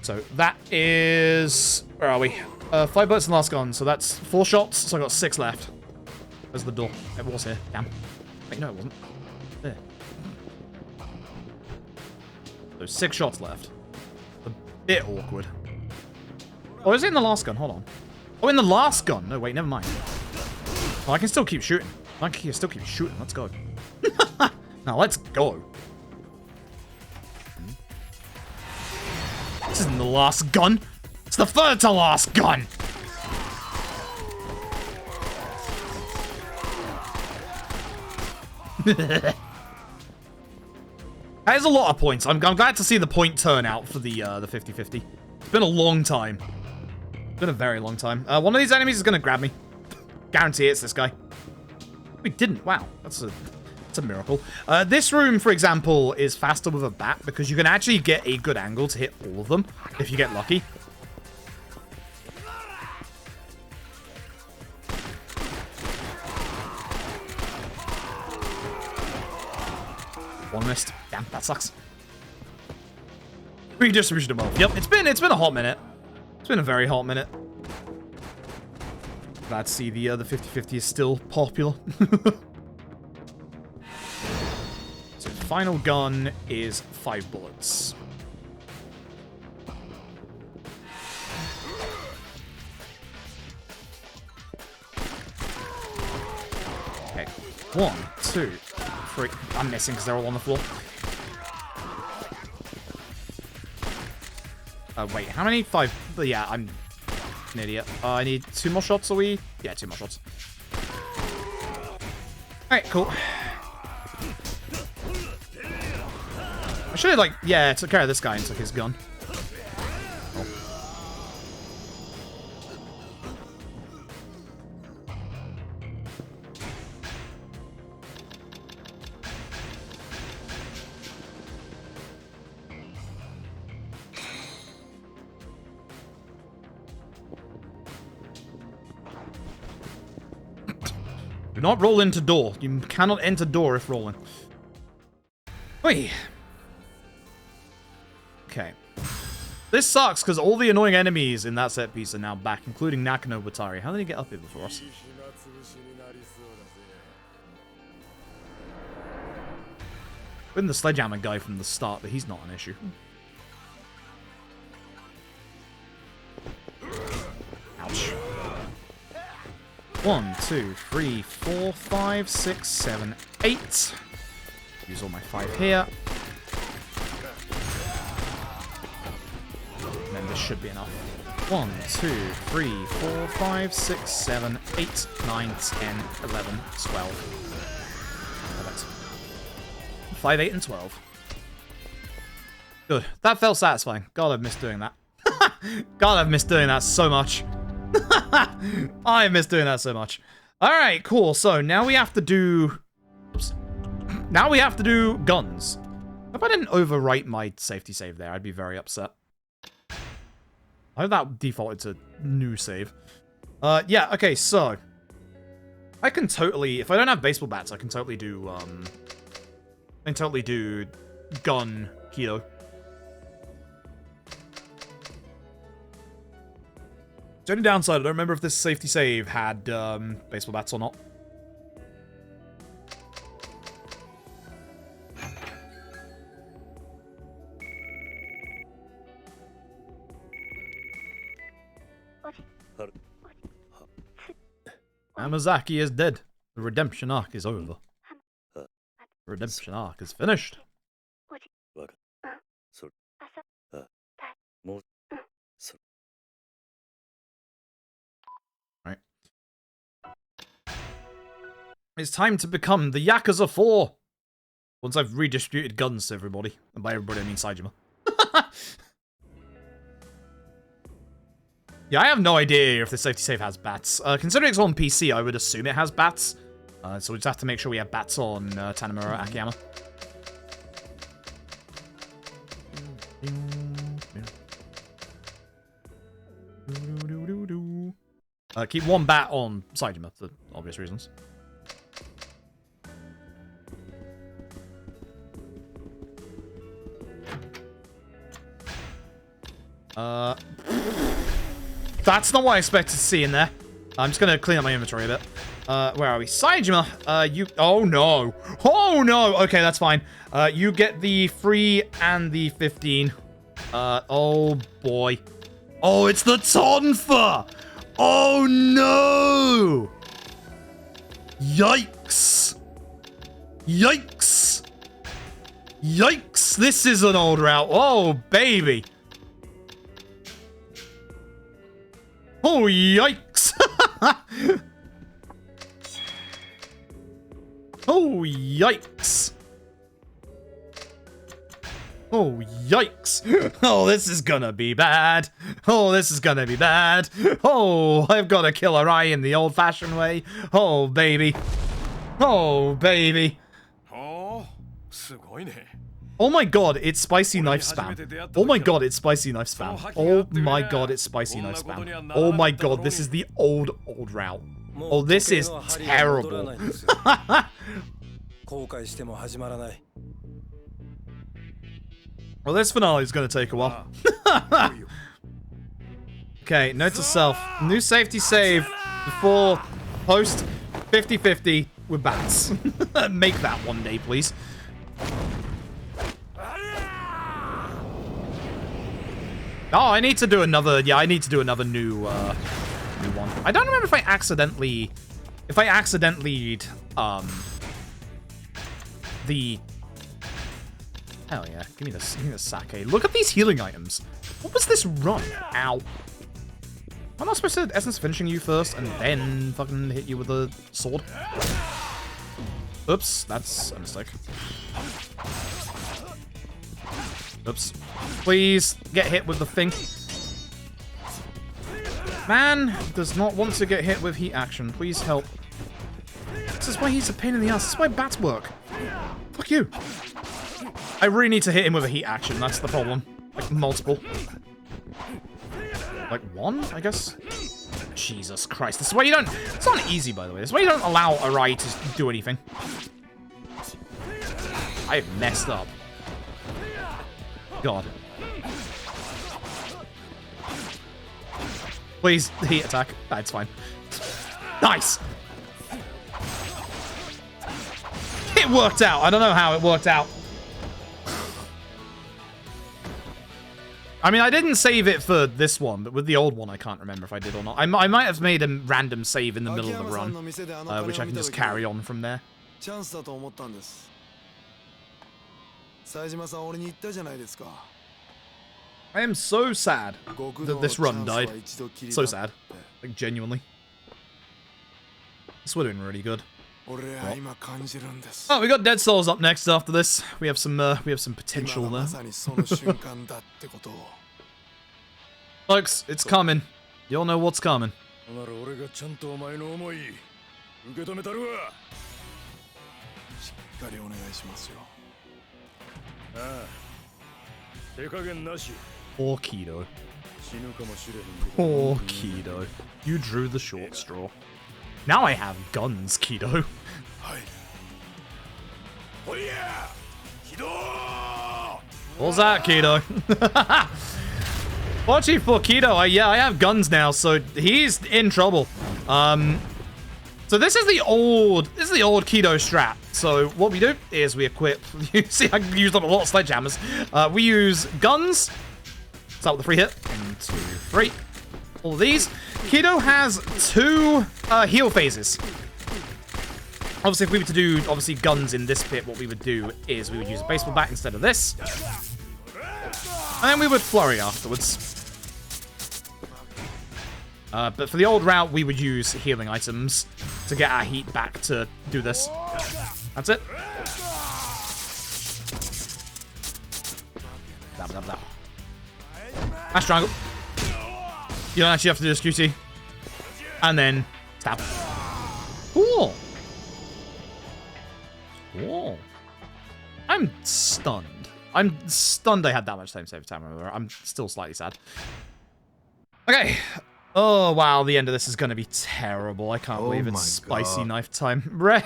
So that is... Where are we? 5 bullets in the last gun, so that's 4 shots, so I got 6 left. There's the door. It was here. Damn. Wait, no, it wasn't. There. So 6 shots left. A bit awkward. Oh, is it in the last gun? Hold on. Oh, in the last gun. No, wait, never mind. Oh, I can still keep shooting. I can still keep shooting. Let's go. Now, let's go. This isn't the last gun. It's the third to last gun. That is a lot of points. I'm glad to see the point turnout for the 50-50. It's been a long time. It's been a very long time. One of these enemies is going to grab me. Guarantee it's this guy. We didn't. Wow. That's a miracle. This room, for example, is faster with a bat because you can actually get a good angle to hit all of them if you get lucky. One missed. Damn, that sucks. Redistribution of wealth. Yep, it's been a hot minute. It's been a very hot minute. Glad to see the 50-50 is still popular. So final gun is 5 bullets. Okay, 1, 2, 3. I'm missing because they're all on the floor. Wait, how many? 5. Yeah, I'm an idiot. I need 2 more shots, are we? Yeah, 2 more shots. Alright, cool. I should have, like, yeah, took care of this guy and took his gun. Oh. Do not roll into door. You cannot enter door if rolling. Oi. Okay. This sucks because all the annoying enemies in that set piece are now back, including Nakano Watari. How did he get up here before us? Been the sledgehammer guy from the start, but he's not an issue. Ouch. 1, 2, 3, 4, 5, 6, 7, 8. Use all my 5 here. And then this should be enough. 1, 2, 3, 4, 5, 6, 7, 8, 9, 10, 11, 12. 5, 8, and 12. Good. That felt satisfying. God, I've missed doing that. God, I've missed doing that so much. I miss doing that so much. Alright, cool. So now we have to do... Oops. Now we have to do guns. If I didn't overwrite my safety save there, I'd be very upset. I hope that defaulted to new save. Yeah, okay, so... I can totally... If I don't have baseball bats, I can totally do, gun Hito. The only downside, I don't remember if this safety save had, baseball bats or not. Amazaki is dead. The redemption arc is over. The redemption arc is finished. Right. It's time to become the Yakuza 4. Once I've redistributed guns to everybody. And by everybody I mean Saejima. Yeah, I have no idea if the safety save has bats. Considering it's on PC, I would assume it has bats. So we just have to make sure we have bats on Tanimura Akiyama. Keep one bat on Saejima for obvious reasons. That's not what I expected to see in there. I'm just gonna clean up my inventory a bit. Where are we? Saejima, you... Oh, no. Oh, no. Okay, that's fine. You get the 3 and the 15. Oh, boy. Oh, it's the Tonfa! Oh, no! Yikes. Yikes. Yikes. This is an old route. Oh, baby. Oh, yikes. Oh, yikes. Oh, yikes. Oh, this is gonna be bad. Oh, this is gonna be bad. Oh, I've got to kill Arai in the old-fashioned way. Oh, baby. Oh, baby. Oh my god, it's spicy knife spam. Oh my god, it's spicy knife spam. Oh my god, it's spicy knife spam. Oh my god, this is the old route. Oh, this is terrible. Well, this finale is going to take a while. Okay, note to self. New safety save before post 50-50 with bats. Make that one day, please. Oh, I need to do another... Yeah, I need to do another new one. I don't remember if I accidentally... the... Hell yeah. Give me this sake. Look at these healing items. What was this run? Ow. I'm not supposed to essence finishing you first and then fucking hit you with a sword? Oops, that's a mistake. Oops. Please get hit with the thing. Man does not want to get hit with heat action. Please help. This is why he's a pain in the ass. This is why bats work. Fuck you. I really need to hit him with a heat action. That's the problem. Like, multiple. Like, one, I guess? Jesus Christ. This is why you don't... It's not easy, by the way. This is why you don't allow Arai to do anything. I've messed up. God. Please, heat attack. That's fine. Nice! It worked out. I don't know how it worked out. I mean, I didn't save it for this one, but with the old one, I can't remember if I did or not. I might have made a random save in the middle of the run, which I can just carry on from there. I am so sad that this run died. So sad. Like, genuinely. This would have been really good. Oh, we got Dead Souls up next after this. We have some potential there. Folks, it's coming. You all know what's coming. なら俺がちゃんとお前の思い受け止めたるわ。しっかりお願いしますよ。ああ、手加減なし。 Poor Kido. 死ぬかもしれへん Poor Kido. You drew the short straw. Now I have guns, Kido. はい。おいや、起動。 What's that, Kido? Fortunately for Kido, yeah, I have guns now, so he's in trouble. So this is the old Kido strat. So what we do is we equip. You see, I used up a lot of sledgehammers. We use guns. Start with the free hit. 1, 2, 3. All of these. Kido has 2 heal phases. Obviously, if we were to do guns in this pit, what we would do is we would use a baseball bat instead of this. And then we would flurry afterwards. But for the old route, we would use healing items to get our heat back to do this. That's it. Blah, blah, blah. Mash triangle. You don't actually have to do this, QT. And then stab. Cool. Cool. I'm stunned. I'm stunned I had that much time save time. Remember, I'm still slightly sad. Okay. Oh, wow. The end of this is going to be terrible. I can't believe it's spicy knife time. Ray!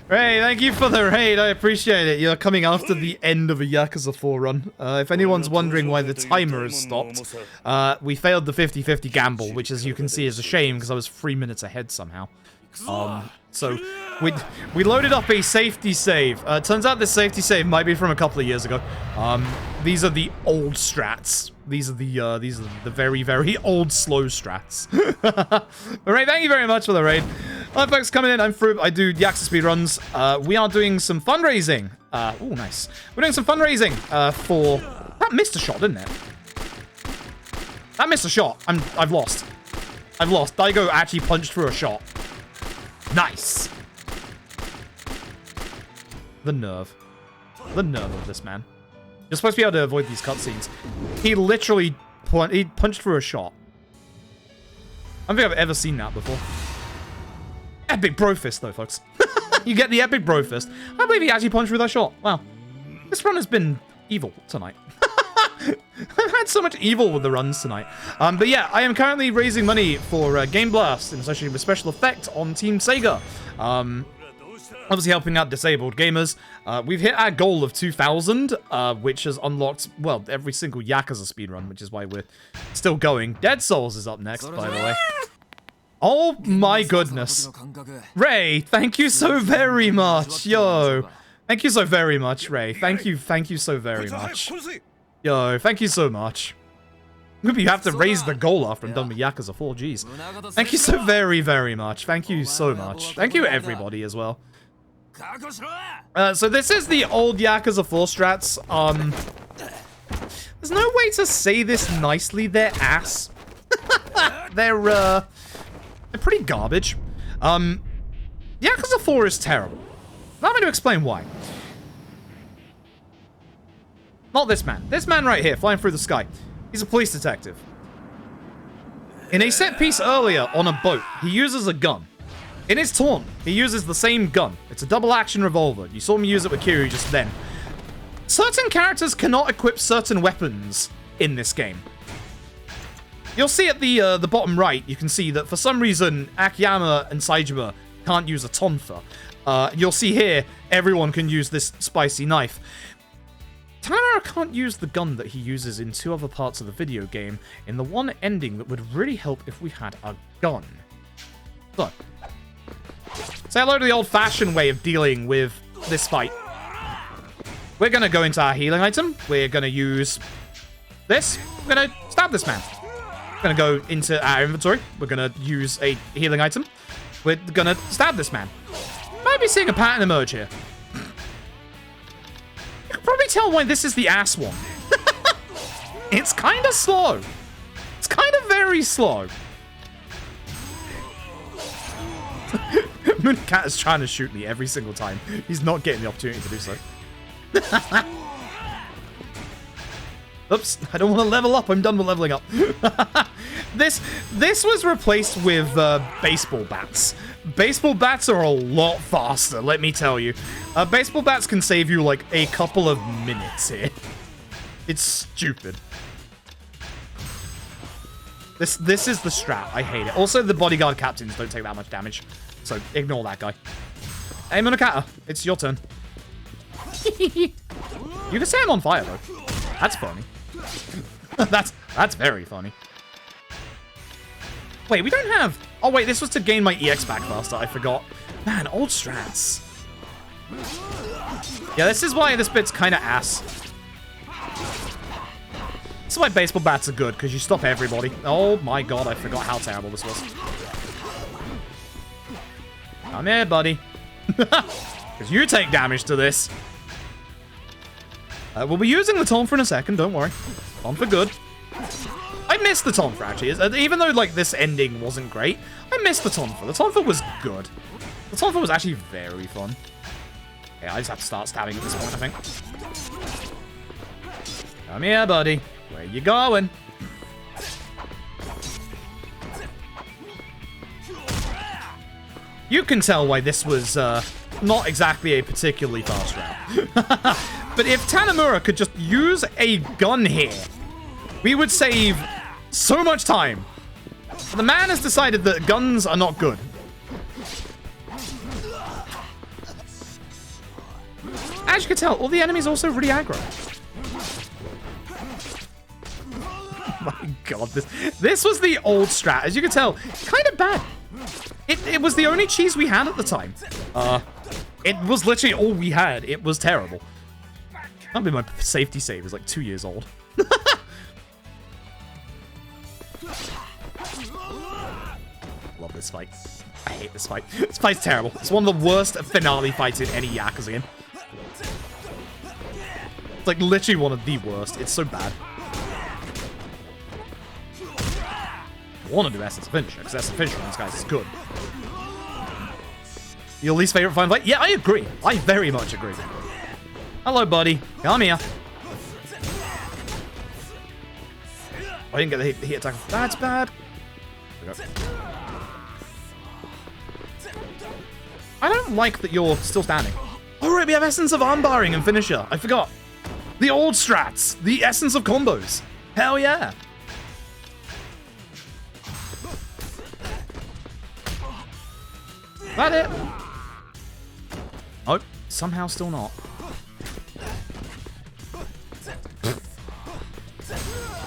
Ray, thank you for the raid. I appreciate it. You're coming after the end of a Yakuza 4 run. If anyone's wondering why the timer has stopped, we failed the 50-50 gamble, which, as you can see, is a shame because I was 3 minutes ahead somehow. So we loaded up a safety save. Turns out this safety save might be from a couple of years ago. These are the old strats. These are the very, very old slow strats. But Ray, thank you very much for the raid. Hi folks, coming in. I'm Froob. I do Yakuza speedruns. We are doing some fundraising. Oh, nice. We're doing some fundraising for. That missed a shot, didn't it? That missed a shot. I've lost. I've lost. Daigo actually punched through a shot. Nice. The nerve. The nerve of this man. You're supposed to be able to avoid these cutscenes. He literally he punched through a shot. I don't think I've ever seen that before. Epic bro fist, though, folks. You get the epic bro fist. I believe he actually punched through that shot. Wow. This run has been evil tonight. I've had so much evil with the runs tonight. But yeah, I am currently raising money for Game Blast in association with Special Effect on Team Sega. Obviously helping out disabled gamers. We've hit our goal of 2,000, which has unlocked, well, every single Yakuza speedrun, which is why we're still going. Dead Souls is up next, by the way. Oh my goodness. Ray, thank you so very much. Yo. Thank you so very much, Ray. Thank you so very much. Yo, thank you so much. Maybe you have to raise the goal after I'm done with Yakuza 4, jeez. Thank you so very, very much. Thank you so much. Thank you, everybody, as well. So this is the old Yakuza 4 strats. There's no way to say this nicely. They're ass. They're pretty garbage. Yakuza 4 is terrible. Allow me to explain why. Not this man. This man right here, flying through the sky. He's a police detective. In a set piece earlier on a boat, he uses a gun. In his taunt, he uses the same gun. It's a double-action revolver. You saw me use it with Kiryu just then. Certain characters cannot equip certain weapons in this game. You'll see at the bottom right, you can see that for some reason, Akiyama and Saejima can't use a tonfa. You'll see here, everyone can use this spicy knife. Tanamura can't use the gun that he uses in 2 other parts of the video game in the one ending that would really help if we had a gun. So, say hello to the old-fashioned way of dealing with this fight. We're going to go into our healing item. We're going to use this. We're going to stab this man. We're going to go into our inventory. We're going to use a healing item. We're going to stab this man. Might be seeing a pattern emerge here. You can probably tell why this is the ass one. It's kind of slow. It's kind of very slow. Munakata's trying to shoot me every single time. He's not getting the opportunity to do so. Oops, I don't want to level up. I'm done with leveling up. This was replaced with baseball bats. Baseball bats are a lot faster, let me tell you. Baseball bats can save you like a couple of minutes here. It's stupid. This is the strat. I hate it. Also, the bodyguard captains don't take that much damage, so ignore that guy. Hey, Munakata, it's your turn. You can say I'm on fire, though. That's funny. That's very funny. Wait, we don't have... Oh, wait, this was to gain my EX back faster. I forgot. Man, old strats. Yeah, this is why this bit's kind of ass. This is why baseball bats are good, because you stop everybody. Oh my god, I forgot how terrible this was. Come here, buddy. Because you take damage to this. We'll be using the Tonfa in a second, don't worry. Tonfa good. I missed the Tonfa, actually. Even though, like, this ending wasn't great, I missed the Tonfa. The Tonfa was good. The Tonfa was actually very fun. Okay, I just have to start stabbing at this point, I think. Come here, buddy. Where you going? You can tell why this was not exactly a particularly fast route. But if Tanamura could just use a gun here, we would save so much time. The man has decided that guns are not good. As you can tell, all the enemies are also really aggro. My god, this was the old strat. As you can tell, kind of bad. It was the only cheese we had at the time. It was literally all we had. It was terrible. I mean, my safety save is like 2 years old. Love this fight. I hate this fight. This fight's terrible. It's one of the worst finale fights in any Yakuza game. It's like literally one of the worst. It's so bad. I want to do Essence of Finisher, because Essence of Finisher on these guys is good. Your least favorite final fight? Yeah, I agree. I very much agree. Hello, buddy. Come here. I didn't get the heat attack. That's bad. I don't like that you're still standing. All right, we have Essence of Armbarring and Finisher. I forgot. The old strats. The Essence of Combos. Hell yeah. That it? Oh, somehow still not.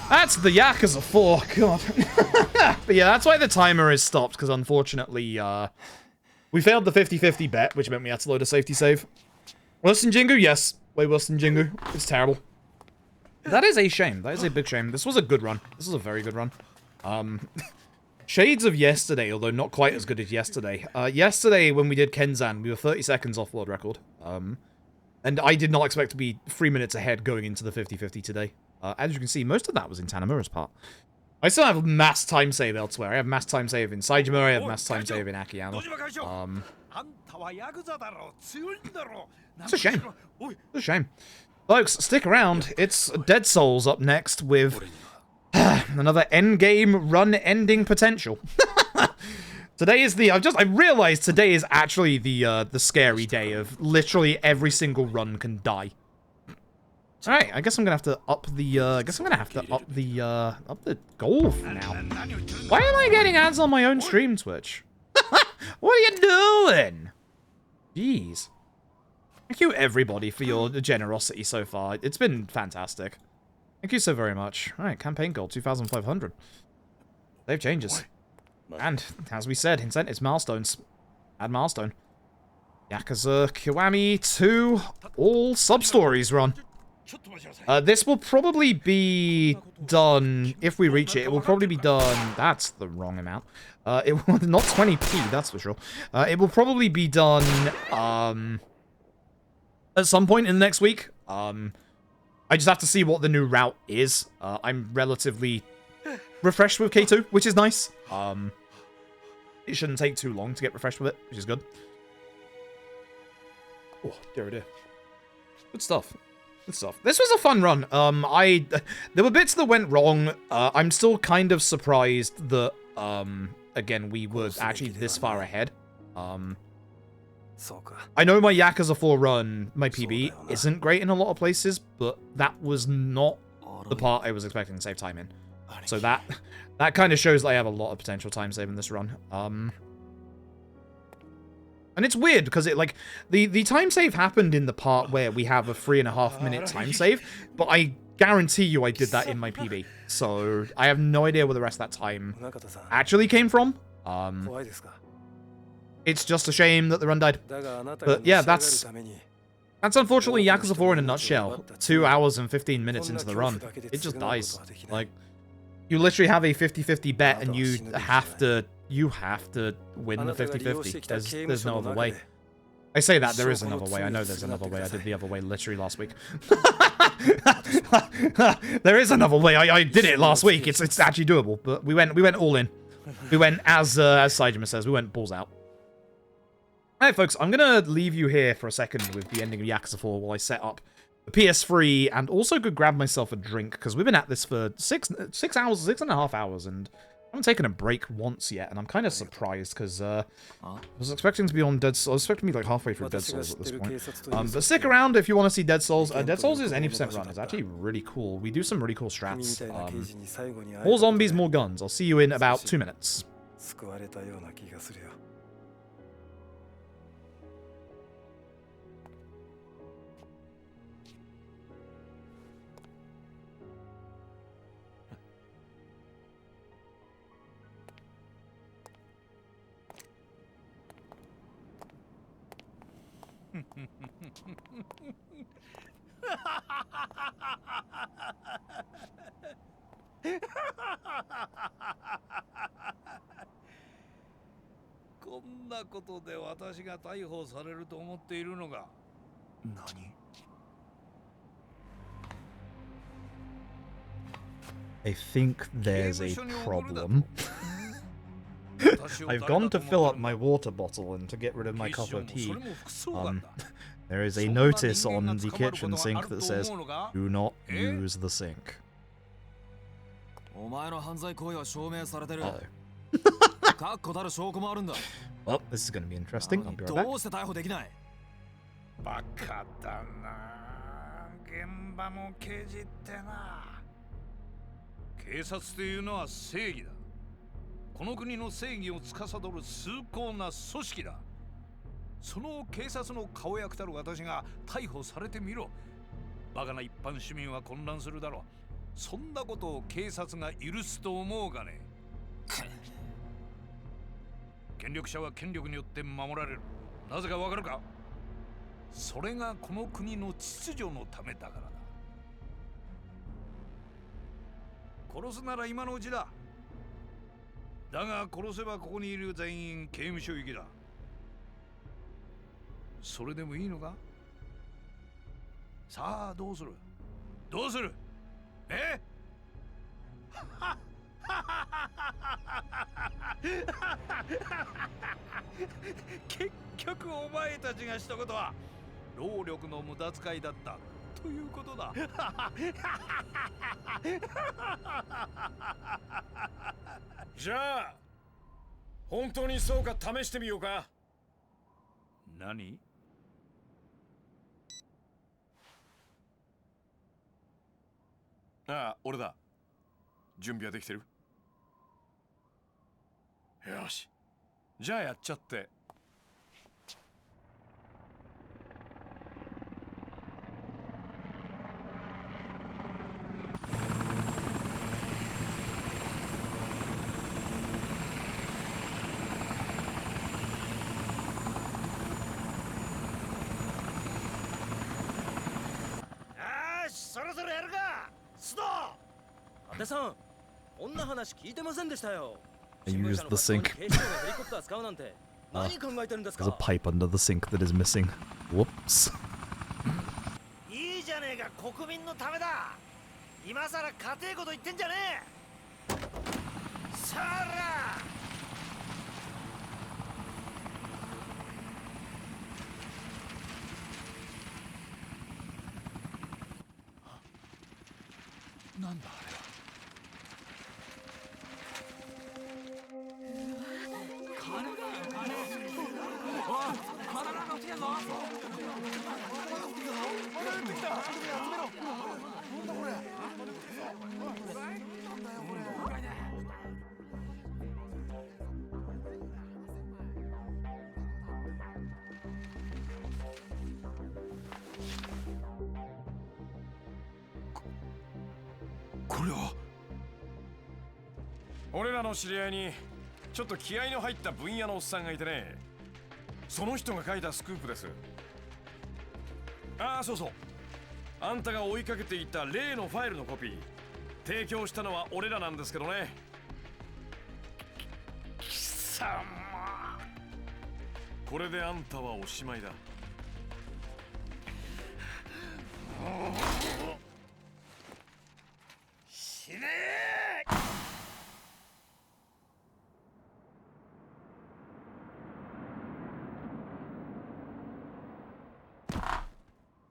That's the Yakuza 4, god. But yeah, that's why the timer is stopped, because unfortunately, we failed the 50-50 bet, which meant we had to load a safety save. Worse than Jingu? Yes. Way worse than Jingu. It's terrible. That is a shame. That is a big shame. This was a good run. This was a very good run. Shades of yesterday, although not quite as good as yesterday. Yesterday, when we did Kenzan, we were 30 seconds off world record. And I did not expect to be 3 minutes ahead going into the 50-50 today. As you can see, most of that was in Tanamura's part. I still have mass time save elsewhere. I have mass time save in Saejima, I have mass time save in Akiyama. It's a shame. It's a shame. Folks, stick around. It's Dead Souls up next with another endgame run ending potential. Today is the... I realized today is actually the scary day of literally every single run can die. Alright, I guess I'm gonna have to up the, up the goal for now. Why am I getting ads on my own stream, Twitch? What are you doing? Jeez. Thank you, everybody, for your generosity so far. It's been fantastic. Thank you so very much. Alright, campaign goal, 2,500. Save changes. And, as we said, incentives, milestones. Add milestone. Yakuza Kiwami 2, all sub-stories run. This will probably be done, if we reach it, it will probably be done, that's the wrong amount. It will, not 20p, that's for sure. It will probably be done, at some point in the next week. I just have to see what the new route is. I'm relatively refreshed with K2, which is nice. it shouldn't take too long to get refreshed with it, which is good. Oh, dear, oh dear. Good stuff. Good stuff. This was a fun run. There were bits that went wrong. I'm still kind of surprised that, again, we were actually this far ahead. I know my Yakuza 4 run, my PB, isn't great in a lot of places, but that was not the part I was expecting to save time in. So that kind of shows that I have a lot of potential time save in this run. And it's weird because it like the time save happened in the part where we have a 3.5-minute time save, but I guarantee you I did that in my PB. So I have no idea where the rest of that time actually came from. It's just a shame that the run died. But yeah, that's unfortunately Yakuza 4 in a nutshell. 2 hours and 15 minutes into the run. It just dies. Like, you literally have a 50-50 bet and you have to win the 50-50. There's no other way. I say that, there is another way. I know there's another way. I did the other way literally last week. There is another way. I did it last week. It's actually doable. But we went all in. We went, as Saejima says, we went balls out. Alright, folks, I'm going to leave you here for a second with the ending of Yakuza 4 while I set up the PS3 and also go grab myself a drink, because we've been at this for 6.5 hours, and I haven't taken a break once yet, and I'm kind of surprised, because I was expecting to be on Dead Souls. I was expecting to be like halfway through Dead Souls at this point. But stick around if you want to see Dead Souls. Dead Souls is 80% run. It's actually really cool. We do some really cool strats. More zombies, more guns. I'll see you in about 2 minutes. I think there's a problem. I've gone to fill up my water bottle and to get rid of my cup of tea. There is a notice on the kitchen sink that says, "Do not use the sink." Uh-oh. Well, this is going to be interesting. I'll be right back. バカだな。現場の刑事ってな。警察というのは正義だ。この国の正義を司る崇高な組織だ。その警察の顔役たる私が逮捕されてみろ。バカな一般市民は混乱するだろう。そんなことを警察が許すと思うかね。権力者は権力によって守られる。なぜかわかるか？それがこの国の秩序のためだからだ。殺すなら今のうちだ。だが殺せばここにいる全員刑務所行きだ。それでもいいのか？さあどうする？どうする？え？結局お前たちがしたことは労力の無駄遣いだったということだ。じゃあ本当にそうか試してみようか。何？ああ、俺だ。準備はできてる？よし。じゃあやっちゃって。そろそろやるか。ストー。伊達さん、こんな話聞いてませんでしたよ。I used the sink. There's a pipe under the sink that is missing. Whoops. いいじゃねえか、国民のためだ。今さら家庭こと言ってんじゃねえ。さら。これは俺らの知り合いにちょっと気合の入った分野のおっさんがいてね、その人が書いたスクープです。ああ、そうそう、あんたが追いかけていた例のファイルのコピー提供したのは俺らなんですけどね。貴様、これであんたはおしまいだ。死ねー。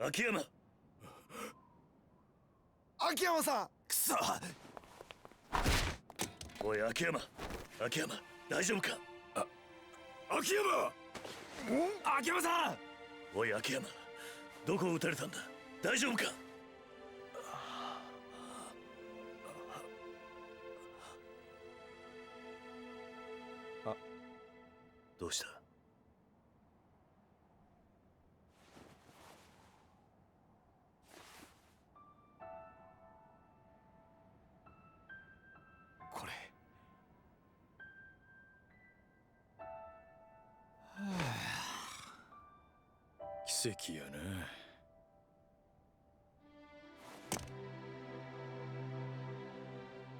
秋山、秋山さん。くそ。おい秋山、秋山、大丈夫か。秋山、秋山さん。おい秋山、どこを撃たれたんだ。大丈夫か。どうした。これ、奇跡やな。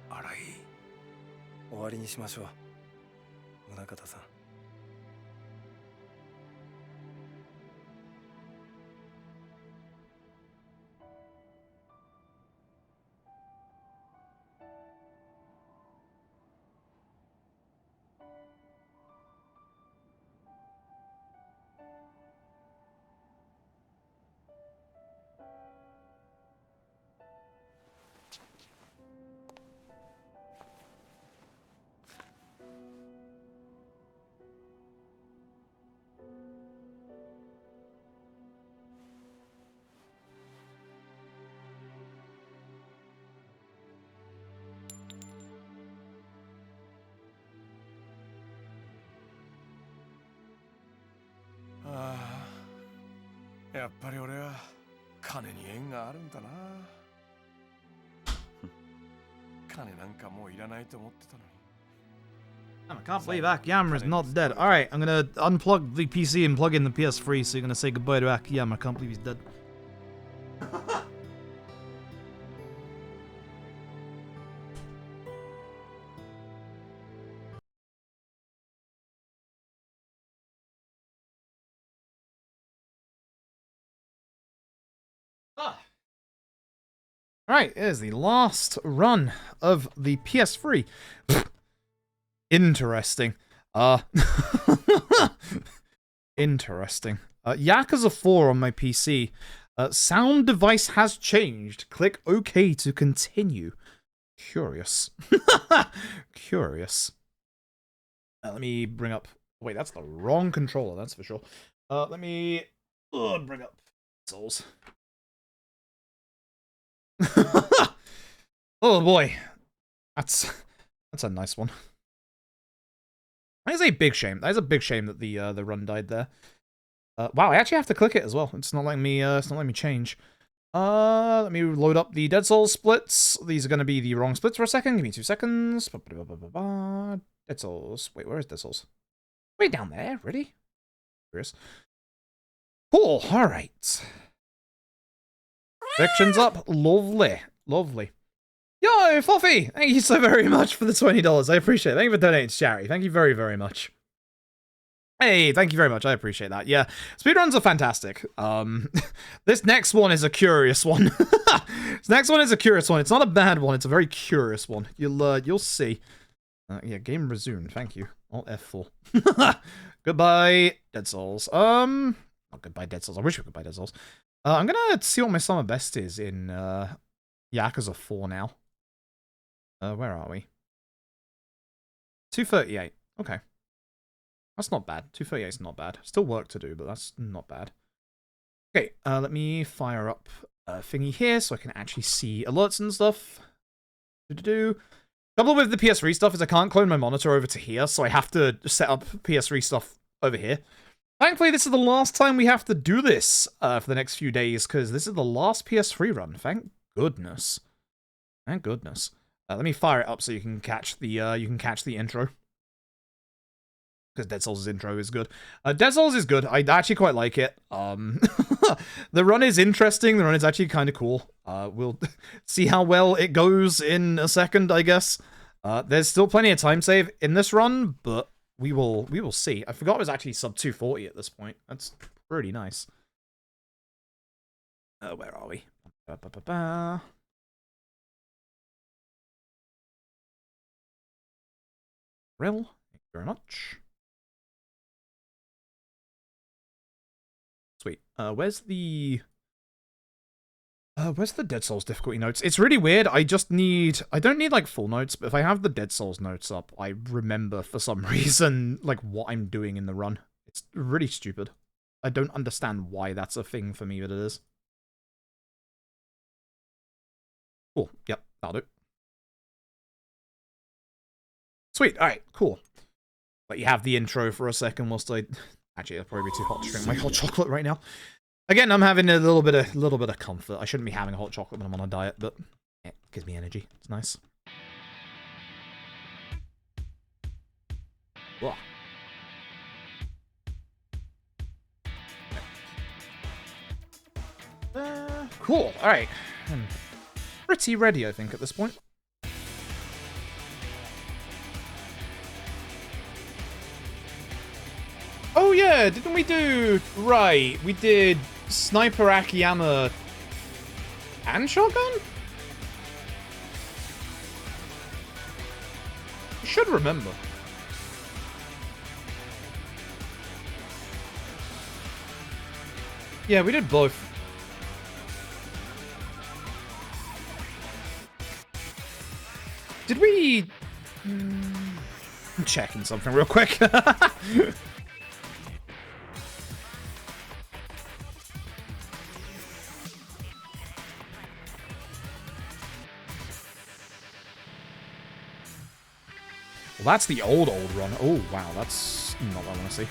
荒井、終わりにしましょう、宗像さん。ああ、やっぱり俺は金に縁があるんだな。金なんかもういらないと思ってたのに。I can't believe Akiyama's not dead. Alright, I'm gonna unplug the PC and plug in the PS3, so you're gonna say goodbye to Akiyama. I can't believe he's dead. Alright, here's the last run of the PS3. Interesting. Interesting. Yakuza 4 on my PC. Sound device has changed. Click OK to continue. Curious. Curious. Let me bring up... Wait, that's the wrong controller, that's for sure. Let me bring up Souls. Oh boy. That's a nice one. That is a big shame. That is a big shame that the run died there. Wow, I actually have to click it as well. It's not letting me change. Let me load up the Dead Souls splits. These are going to be the wrong splits for a second. Give me 2 seconds. Dead Souls. Wait, where is Dead Souls? Way down there, really? Curious. Cool, alright. Sections up. Lovely. Lovely. Yo, Fluffy! Thank you so very much for the $20. I appreciate it. Thank you for donating to charity. Thank you very, very much. Hey, thank you very much. I appreciate that. Yeah, speedruns are fantastic. This next one is a curious one. This next one is a curious one. It's not a bad one. It's a very curious one. You'll see. Yeah, game resumed. Thank you. Alt F4. Goodbye, Dead Souls. Oh, goodbye, Dead Souls. I wish we could buy Dead Souls. I'm gonna see what my summer best is in Yakuza 4 now. Where are we? 238. Okay. That's not bad. 238 is not bad. Still work to do, but that's not bad. Okay, let me fire up a thingy here so I can actually see alerts and stuff. Trouble with the PS3 stuff is I can't clone my monitor over to here, so I have to set up PS3 stuff over here. Thankfully, this is the last time we have to do this for the next few days, because this is the last PS3 run. Thank goodness. Thank goodness. Let me fire it up so you can catch the intro. Because Dead Souls' intro is good. Dead Souls is good. I actually quite like it. The run is interesting. The run is actually kind of cool. We'll see how well it goes in a second, I guess. There's still plenty of time save in this run, but we will see. I forgot it was actually sub 240 at this point. That's pretty nice. Where are we? Rill, thank you very much. Sweet. Where's the Dead Souls difficulty notes? It's really weird. I don't need like full notes, but if I have the Dead Souls notes up, I remember for some reason like what I'm doing in the run. It's really stupid. I don't understand why that's a thing for me, but it is. Cool. Yep, that'll do. Sweet. All right, cool. Let you have the intro for a second whilst I... Actually, it'll probably be too hot to drink my hot chocolate right now. Again, I'm having a little bit of comfort. I shouldn't be having a hot chocolate when I'm on a diet, but it gives me energy. It's nice. Whoa. Cool. All right. I'm pretty ready, I think, at this point. Oh yeah, didn't we do... Right, we did Sniper Akiyama and Shotgun? I should remember. Yeah, we did both. Did we... I'm checking something real quick. Well, that's the old run. Oh, wow, that's not what I want to see.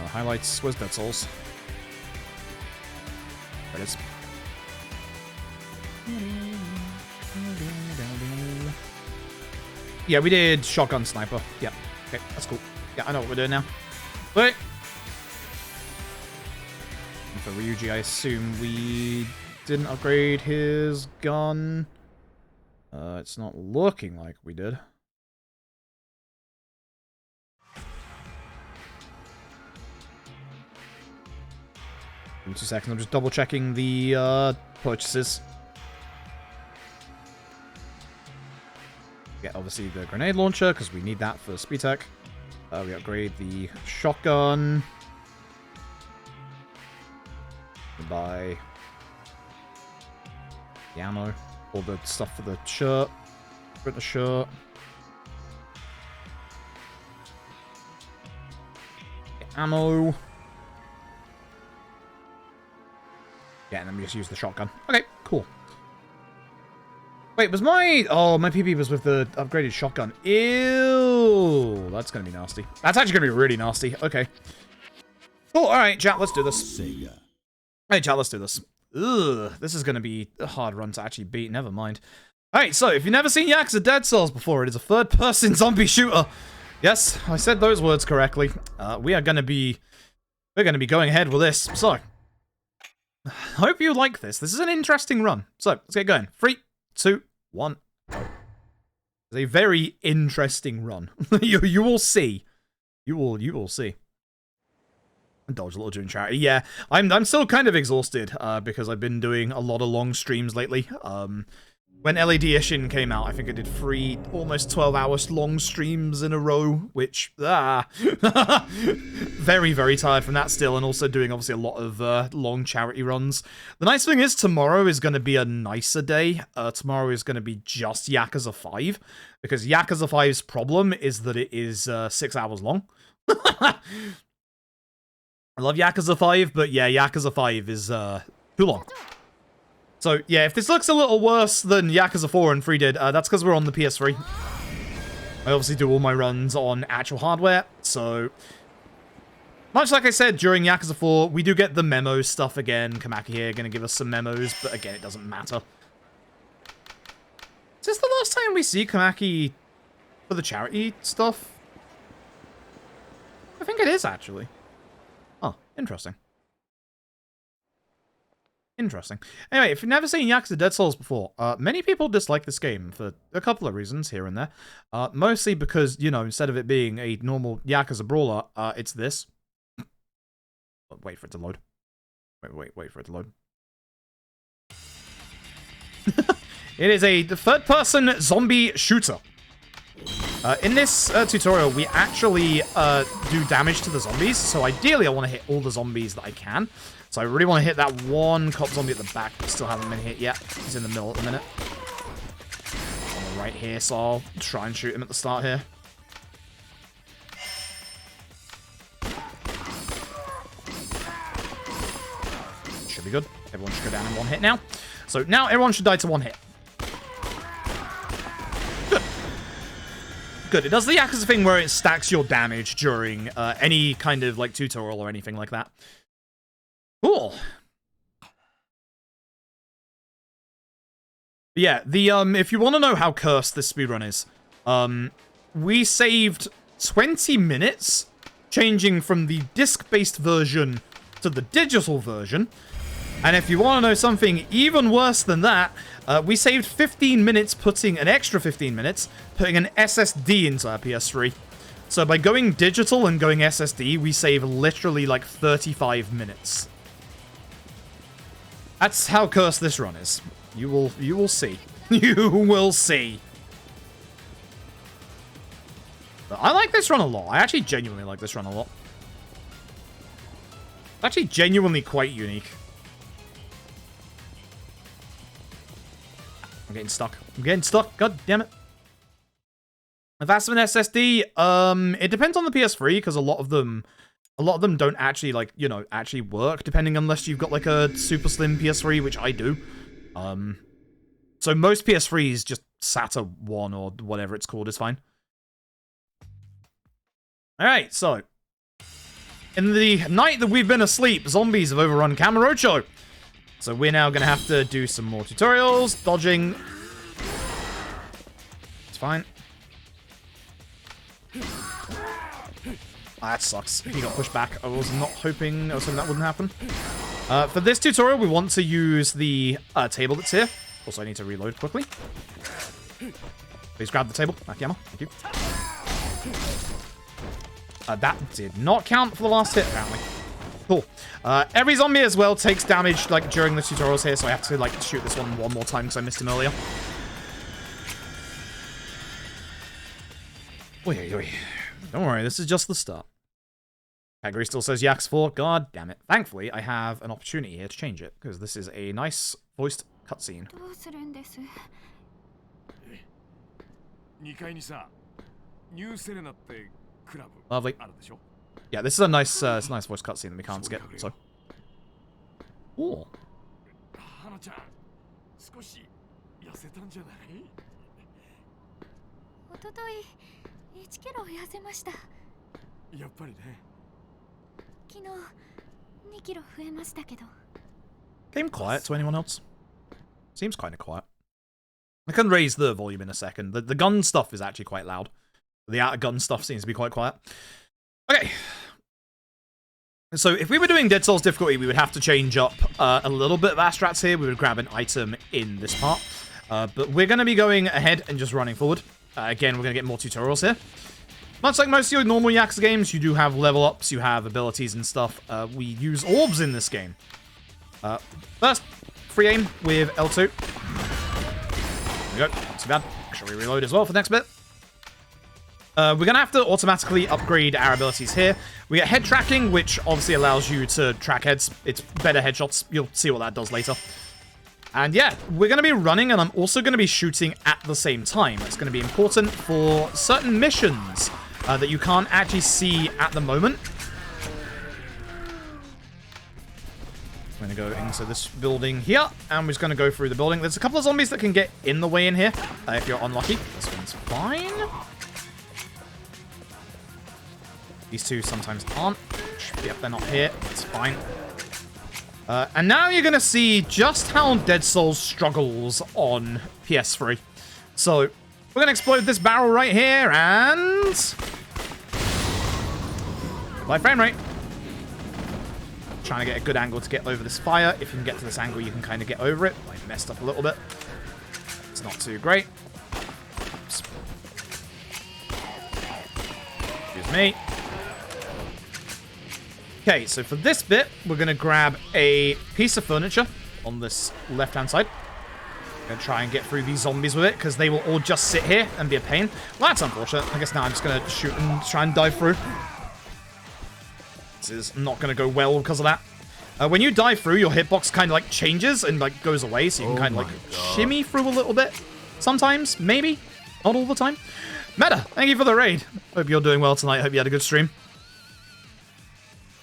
Highlights, where's Dead Souls? There it is. Yeah, we did Shotgun Sniper. Yeah, okay, that's cool. Yeah, I know what we're doing now. Wait. And for Ryuji, I assume we didn't upgrade his gun. It's not looking like we did. Give me 2 seconds, I'm just double checking the purchases. Get obviously the grenade launcher, because we need that for speed tech. We upgrade the shotgun. We buy the ammo. All the stuff for the shirt. Print the shirt. Get ammo. Yeah, and then we just use the shotgun. Okay, cool. Wait, was my... Oh, my PP was with the upgraded shotgun. Ew. That's going to be nasty. That's actually going to be really nasty. Okay. Cool, alright, chat, let's do this. Hey, chat, let's do this. Ugh, this is going to be a hard run to actually beat. Never mind. Alright, so if you've never seen Yakuza Dead Souls before, it is a third-person zombie shooter. Yes, I said those words correctly. We're going to be going ahead with this. So, I hope you like this. This is an interesting run. So, let's get going. 3, 2, 1, go. It's a very interesting run. you will see. You will see. Indulge a little doing charity. Yeah, I'm still kind of exhausted because I've been doing a lot of long streams lately. When LED Ishin came out, I think I did 3 almost 12-hour long streams in a row, which, very, very tired from that still, and also doing obviously a lot of long charity runs. The nice thing is tomorrow is going to be a nicer day. Tomorrow is going to be just Yakuza 5, because Yakuza 5's problem is that it is 6 hours long. I love Yakuza 5, but yeah, Yakuza 5 is too long. So, yeah, if this looks a little worse than Yakuza 4 and 3 did, that's because we're on the PS3. I obviously do all my runs on actual hardware, so... Much like I said during Yakuza 4, we do get the memo stuff again. Kamaki here going to give us some memos, but again, it doesn't matter. Is this the last time we see Kamaki for the charity stuff? I think it is, actually. Oh, interesting. Interesting. Anyway, if you've never seen Yakuza Dead Souls before, many people dislike this game for a couple of reasons here and there. Mostly because, you know, instead of it being a normal Yakuza brawler, it's this. Wait for it to load. Wait for it to load. It is a third-person zombie shooter. In this tutorial, we actually do damage to the zombies, so ideally I want to hit all the zombies that I can. So I really want to hit that one cop zombie at the back, but still haven't been hit yet. He's in the middle at the minute. I'm right here, so I'll try and shoot him at the start here. Should be good. Everyone should go down in one hit now. So now everyone should die to one hit. Good. Good. It does the Yakuza thing where it stacks your damage during any kind of like tutorial or anything like that. Cool. Yeah, the if you want to know how cursed this speedrun is, we saved 20 minutes changing from the disc-based version to the digital version. And if you want to know something even worse than that, we saved 15 minutes putting an extra 15 minutes putting an SSD into our PS3. So by going digital and going SSD, we save literally like 35 minutes. That's how cursed this run is. You will see. You will see. But I like this run a lot. I actually genuinely like this run a lot. It's actually genuinely quite unique. I'm getting stuck. I'm getting stuck. God damn it. If that's an SSD, it depends on the PS3 because a lot of them don't actually, like, you know, actually work, depending unless you've got, like, a super slim PS3, which I do. So most PS3s, just SATA 1 or whatever it's called, is fine. Alright, so. In the night that we've been asleep, zombies have overrun Kamurocho. So we're now going to have to do some more tutorials, dodging. It's fine. That sucks. He got pushed back. I was hoping that wouldn't happen. For this tutorial, we want to use the table that's here. Also, I need to reload quickly. Please grab the table. Akiyama, thank you. That did not count for the last hit, apparently. Cool. Every zombie as well takes damage, like, during the tutorials here, so I have to, like, shoot this one more time because I missed him earlier. Oi. Don't worry, this is just the start. Kaguri still says Yakuza 4. God damn it. Thankfully, I have an opportunity here to change it, because this is a nice voiced cutscene. Lovely. Yeah, this is a nice voice cutscene that we can't skip, so. Ooh. Game quiet to anyone else? Seems kind of quiet. I can raise the volume in a second. The gun stuff is actually quite loud. The out-of-gun stuff seems to be quite quiet. Okay. So if we were doing Dead Souls difficulty, we would have to change up a little bit of our strats here. We would grab an item in this part. But we're going to be going ahead and just running forward. Again, we're going to get more tutorials here. Much like most of your normal Yakuza games, you do have level ups, you have abilities and stuff. We use orbs in this game. First, free aim with L2. There we go. Not too bad. Make sure we reload as well for the next bit. We're going to have to automatically upgrade our abilities here. We get head tracking, which obviously allows you to track heads. It's better headshots. You'll see what that does later. And yeah, we're going to be running, and I'm also going to be shooting at the same time. It's going to be important for certain missions that you can't actually see at the moment. I'm going to go into this building here, and we're just going to go through the building. There's a couple of zombies that can get in the way in here, if you're unlucky. This one's fine. These two sometimes aren't. Yep, they're not here. It's fine. And now you're going to see just how Dead Souls struggles on PS3. So, we're going to explode this barrel right here, and... by frame rate. Trying to get a good angle to get over this fire. If you can get to this angle, you can kind of get over it. I messed up a little bit. It's not too great. Oops. Excuse me. Okay, so for this bit, we're going to grab a piece of furniture on this left-hand side. I'm going to try and get through these zombies with it, because they will all just sit here and be a pain. Well, that's unfortunate. I guess now I'm just going to shoot and try and dive through. This is not going to go well because of that. When you dive through, your hitbox kind of like changes and like goes away, so you can kind of like shimmy through a little bit. Sometimes, maybe. Not all the time. Meta, thank you for the raid. Hope you're doing well tonight. Hope you had a good stream.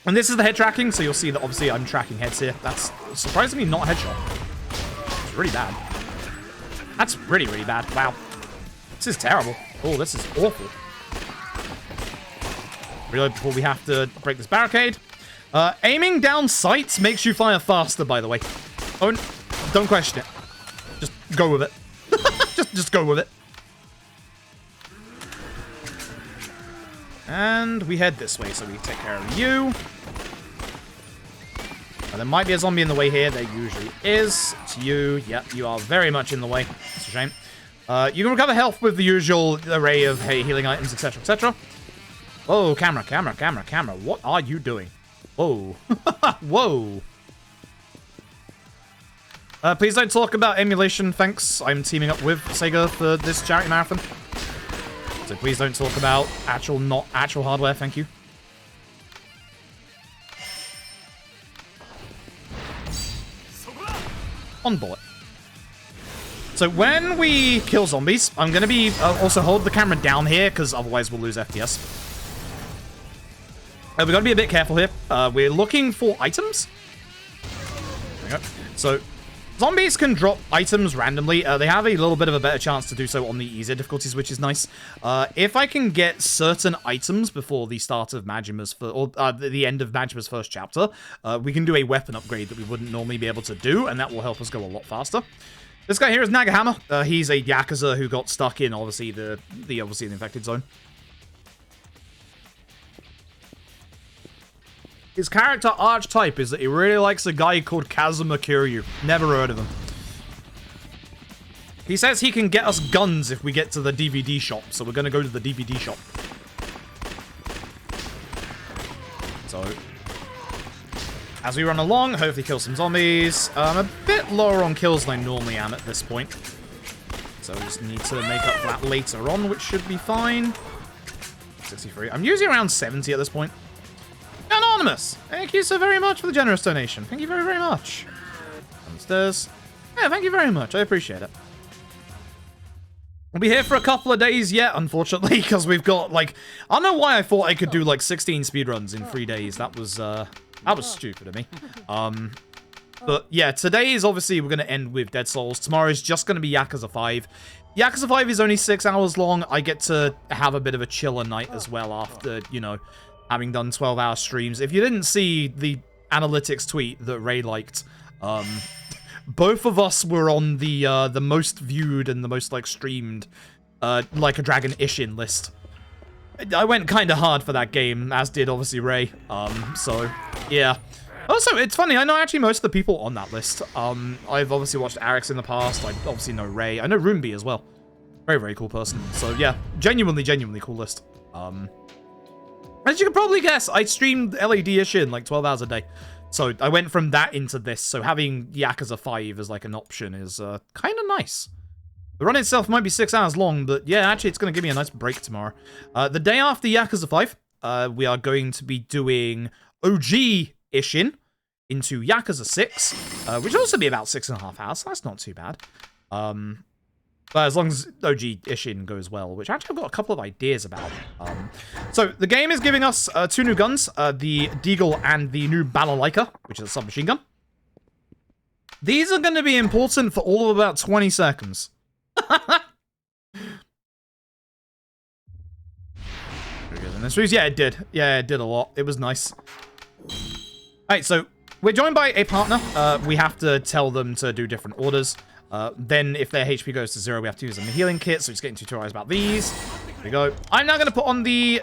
And this is the head tracking, so you'll see that obviously I'm tracking heads here. That's surprisingly not a headshot. It's really bad. That's really, really bad. Wow. This is terrible. Oh, this is awful. Reload before we have to break this barricade. Aiming down sights makes you fire faster, by the way. Don't question it. Just go with it. just go with it. And we head this way, so we take care of you. There might be a zombie in the way here. There usually is. It's you. Yep, you are very much in the way. It's a shame. You can recover health with the usual array of healing items, etc., etc. Whoa, camera. What are you doing? Whoa. Whoa. Please don't talk about emulation, thanks. I'm teaming up with Sega for this charity marathon. So please don't talk about not actual hardware, thank you. On bullet. So when we kill zombies, I'm going to be also hold the camera down here, because otherwise we'll lose FPS. We've got to be a bit careful here. We're looking for items. There we go. So, zombies can drop items randomly. They have a little bit of a better chance to do so on the easier difficulties, which is nice. If I can get certain items before the start of Majima's, the end of Majima's first chapter, we can do a weapon upgrade that we wouldn't normally be able to do, and that will help us go a lot faster. This guy here is Nagahama. He's a Yakuza who got stuck in, obviously, the infected zone. His character archetype is that he really likes a guy called Kazuma Kiryu. Never heard of him. He says he can get us guns if we get to the DVD shop, so we're going to go to the DVD shop. So, as we run along, hopefully kill some zombies. I'm a bit lower on kills than I normally am at this point. So we just need to make up for that later on, which should be fine. 63. I'm usually around 70 at this point. Anonymous! Thank you so very much for the generous donation. Thank you very, very much. Downstairs. Yeah, thank you very much. I appreciate it. We'll be here for a couple of days yet, unfortunately, because we've got, like... I don't know why I thought I could do, like, 16 speedruns in 3 days. That was stupid of me. But, yeah, today is obviously we're going to end with Dead Souls. Tomorrow is just going to be Yakuza 5. Yakuza 5 is only 6 hours long. I get to have a bit of a chiller night as well after, you know... having done 12-hour streams. If you didn't see the analytics tweet that Ray liked, both of us were on the most viewed and the most, like, streamed Like a Dragon Ishin list. I went kind of hard for that game, as did, obviously, Ray. So, yeah. Also, it's funny, I know actually most of the people on that list. I've obviously watched Arix in the past. I obviously know Ray. I know Roombi as well. Very, very cool person. So, yeah. Genuinely cool list. As you can probably guess, I streamed LAD-ish in like 12 hours a day. So I went from that into this. So having Yakuza 5 as like an option is kind of nice. The run itself might be 6 hours long, but yeah, actually it's going to give me a nice break tomorrow. The day after Yakuza 5, we are going to be doing OG Ishin into Yakuza 6, which will also be about 6.5 hours, so that's not too bad. But as long as OG Ishin goes well, which actually I've got a couple of ideas about. So the game is giving us 2 new guns, the Deagle and the new Balalaika, which is a submachine gun. These are going to be important for all of about 20 seconds. Yeah, it did. Yeah, it did a lot. It was nice. Alright, so we're joined by a partner. We have to tell them to do different orders. Then if their HP goes to 0, we have to use a healing kit, so just getting tutorials about these. There we go. I'm now going to put on the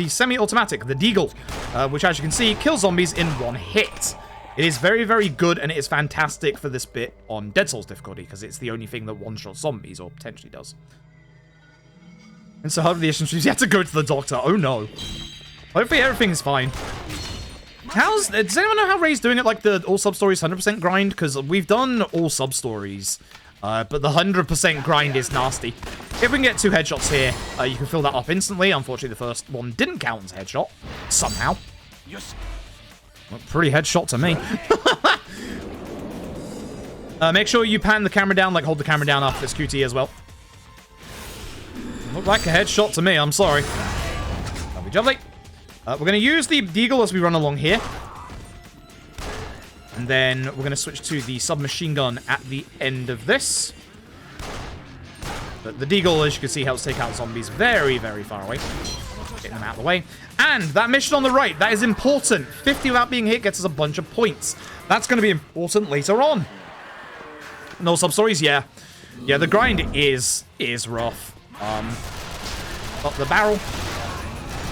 semi-automatic, the Deagle, which as you can see, kills zombies in 1 hit. It is very, very good, and it is fantastic for this bit on Dead Souls difficulty, because it's the only thing that one-shot zombies, or potentially does. And so hard with the issues, you have to go to the doctor. Oh no. Hopefully everything is fine. Does anyone know how Ray's doing it, like the all sub-stories 100% grind? Because we've done all sub-stories, but the 100% grind is nasty. If we can get 2 headshots here, you can fill that up instantly. Unfortunately, the first one didn't count as a headshot, somehow. Yes. Well, pretty headshot to me. Make sure you pan the camera down, like hold the camera down after this QT as well. Looked like a headshot to me, I'm sorry. Lovely jubbly. We're going to use the Deagle as we run along here. And then we're going to switch to the submachine gun at the end of this. But the Deagle, as you can see, helps take out zombies very, very far away. Getting them out of the way. And that mission on the right, that is important. 50 without being hit gets us a bunch of points. That's going to be important later on. No sub-stories, yeah. Yeah, the grind is rough. Got the barrel.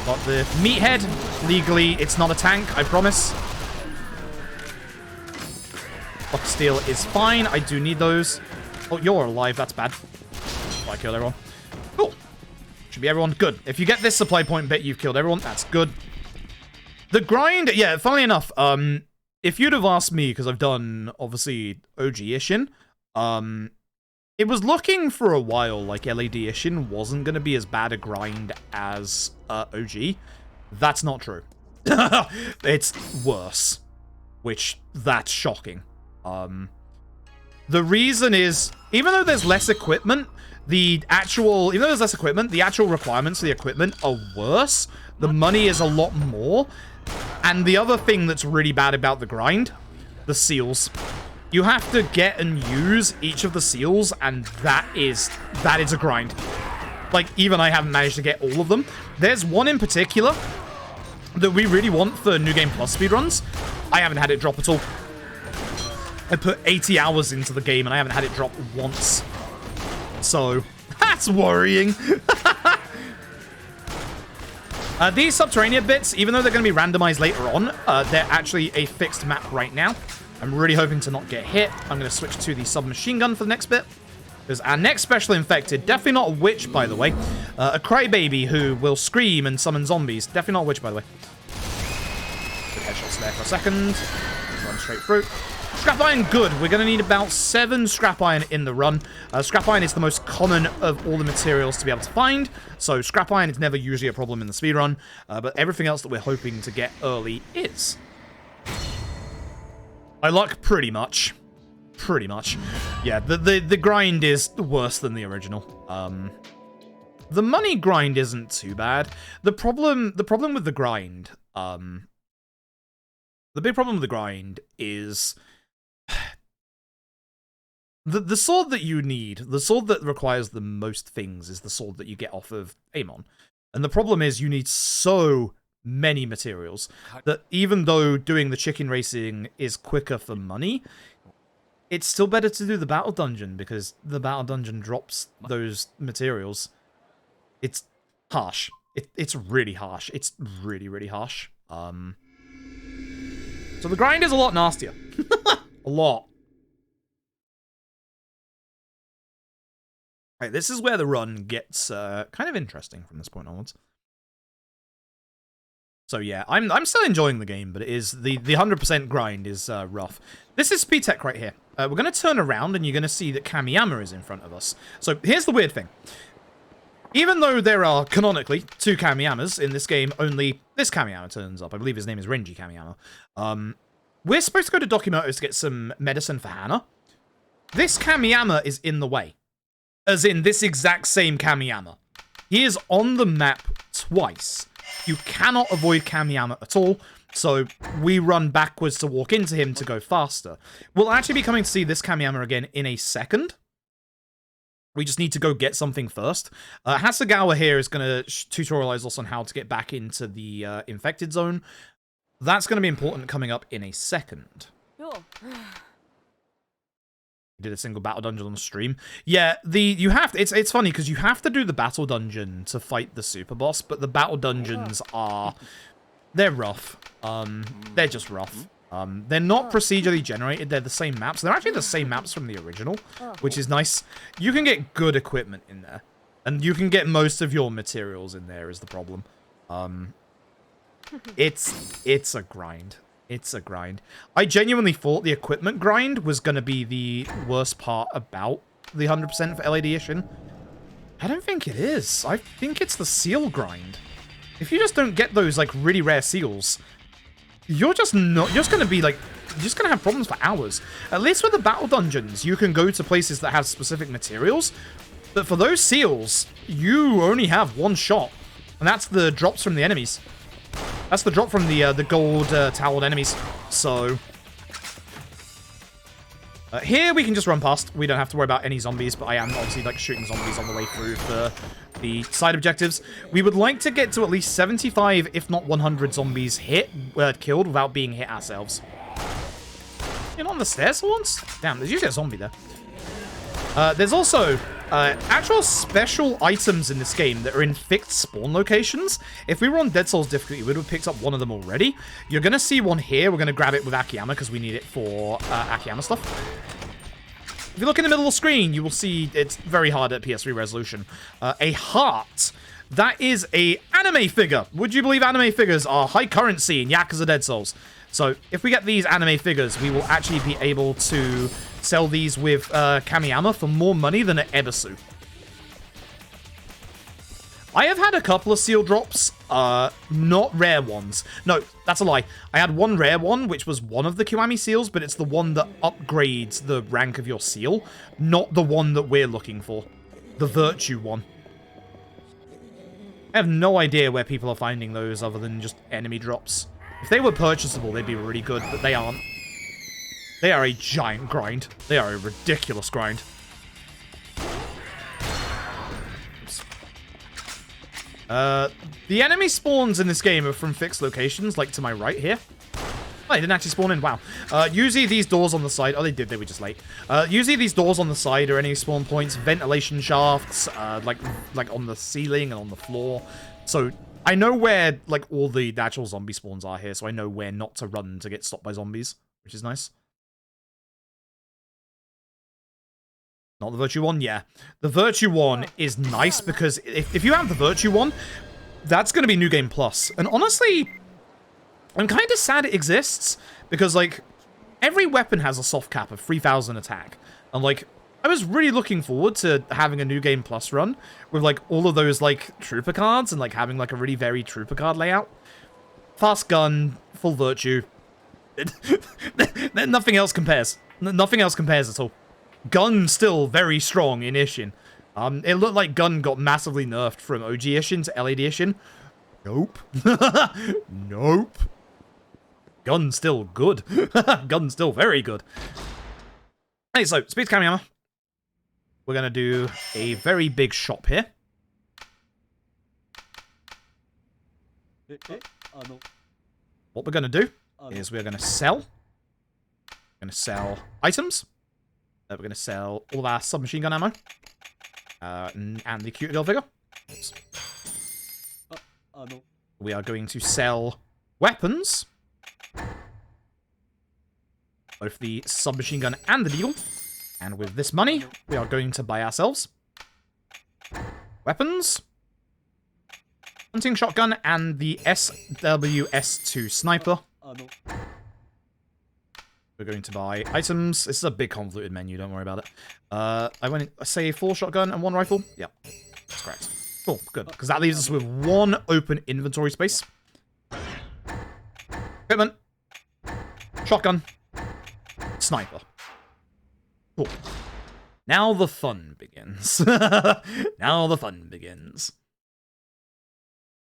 Got the meathead. Legally, it's not a tank, I promise. Block steel is fine. I do need those. Oh, you're alive. That's bad. Oh, I killed everyone. Cool. Should be everyone. Good. If you get this supply point bit, you've killed everyone. That's good. The grind, yeah, funnily enough, if you'd have asked me, because I've done, obviously, OG Ishin, it was looking for a while like LAD Ishin wasn't going to be as bad a grind as OG. That's not true. It's worse. Which, that's shocking. The reason is, even though there's less equipment, the actual requirements for the equipment are worse. The money is a lot more. And the other thing that's really bad about the grind, the seals. You have to get and use each of the seals, and that is a grind. Like, even I haven't managed to get all of them. There's one in particular that we really want for New Game Plus speedruns. I haven't had it drop at all. I put 80 hours into the game, and I haven't had it drop once. So, that's worrying. These subterranean bits, even though they're going to be randomized later on, they're actually a fixed map right now. I'm really hoping to not get hit. I'm going to switch to the submachine gun for the next bit. Because our next special infected, definitely not a witch, by the way. A crybaby who will scream and summon zombies. Definitely not a witch, by the way. Good headshots there for a second. Run straight through. Scrap iron, good. We're going to need about 7 scrap iron in the run. Scrap iron is the most common of all the materials to be able to find. So scrap iron is never usually a problem in the speedrun. But everything else that we're hoping to get early is. I luck pretty much. Pretty much. Yeah, the grind is worse than the original. The money grind isn't too bad. The problem with the grind, the big problem with the grind is the sword that you need, the sword that requires the most things is the sword that you get off of Amon. And the problem is you need so many materials that even though doing the chicken racing is quicker for money, it's still better to do the battle dungeon because the battle dungeon drops those materials. It's harsh. It's really harsh. It's really, really harsh. So the grind is a lot nastier. A lot. Right, this is where the run gets kind of interesting from this point onwards. So yeah, I'm still enjoying the game, but it is the 100% grind is rough. This is speed tech right here. We're going to turn around and you're going to see that Kamiyama is in front of us. So here's the weird thing. Even though there are canonically 2 Kamiyamas in this game, only this Kamiyama turns up. I believe his name is Renji Kamiyama. We're supposed to go to Dokimoto's to get some medicine for Hana. This Kamiyama is in the way. As in this exact same Kamiyama. He is on the map twice. You cannot avoid Kamiyama at all, so we run backwards to walk into him to go faster. We'll actually be coming to see this Kamiyama again in a second. We just need to go get something first. Hasegawa here is going to tutorialize us on how to get back into the infected zone. That's going to be important coming up in a second. Did a single battle dungeon on the stream. Yeah, you have to, it's funny because you have to do the battle dungeon to fight the super boss, but the battle dungeons they're rough. They're just rough. They're not procedurally generated. They're the same maps. They're actually the same maps from the original, which is nice. You can get good equipment in there, and you can get most of your materials in there is the problem. It's a grind. It's a grind. I genuinely thought the equipment grind was going to be the worst part about the 100% for LAD Edition. I don't think it is. I think it's the seal grind. If you just don't get those, like, really rare seals, you're just going to be, like, you're just going to have problems for hours. At least with the battle dungeons, you can go to places that have specific materials, but for those seals, you only have one shot, and that's the drops from the enemies. That's the drop from the gold toweled enemies. So here we can just run past. We don't have to worry about any zombies, but I am obviously like shooting zombies on the way through for the side objectives. We would like to get to at least 75, if not 100 zombies killed without being hit ourselves. You're not on the stairs for once? Damn, there's usually a zombie there. There's also actual special items in this game that are in fixed spawn locations. If we were on Dead Souls difficulty, we would have picked up one of them already. You're going to see one here. We're going to grab it with Akiyama because we need it for Akiyama stuff. If you look in the middle of the screen, you will see it's very hard at PS3 resolution. A heart. That is a anime figure. Would you believe anime figures are high currency in Yakuza Dead Souls? So if we get these anime figures, we will actually be able to sell these with Kamiyama for more money than at Ebisu. I have had a couple of seal drops, not rare ones. No, that's a lie. I had one rare one, which was one of the Kiwami seals, but it's the one that upgrades the rank of your seal, not the one that we're looking for. The Virtue one. I have no idea where people are finding those other than just enemy drops. If they were purchasable, they'd be really good, but they aren't. They are a giant grind. They are a ridiculous grind. The enemy spawns in this game are from fixed locations, like to my right here. Oh, they didn't actually spawn in. Wow. Usually these doors on the side... Oh, they did. They were just late. Usually these doors on the side are any spawn points, ventilation shafts, like on the ceiling and on the floor. So I know where, like, all the actual zombie spawns are here, so I know where not to run to get stopped by zombies, which is nice. Not the Virtue one? Yeah. The Virtue one is nice because if you have the Virtue one, that's going to be New Game Plus. And honestly, I'm kind of sad it exists because, like, every weapon has a soft cap of 3,000 attack. And, like, I was really looking forward to having a New Game Plus run with, like, all of those, like, trooper cards and, like, having, like, a really varied trooper card layout. Fast gun, full Virtue. Nothing else compares. Nothing else compares at all. Gun still very strong in Ishin. It looked like Gun got massively nerfed from OG Ishin to LAD Ishin. Nope. Nope. Gun's still good. Gun's still very good. Hey, so, Speed Kamiyama. We're going to do a very big shop here. What we're going to do is we're going to sell. We're going to sell items. We're going to sell all of our submachine gun ammo. And the cute girl figure. We are going to sell weapons. Both the submachine gun and the deagle. And with this money, we are going to buy ourselves weapons. hunting shotgun and the SWS2 sniper. We're going to buy items. This is a big convoluted menu, don't worry about it. I went, say, 4 shotgun and 1 rifle. Yep, that's correct. Cool, good. Because that leaves us with 1 open inventory space. Equipment. Shotgun. Sniper. Cool. Now the fun begins. Now the fun begins.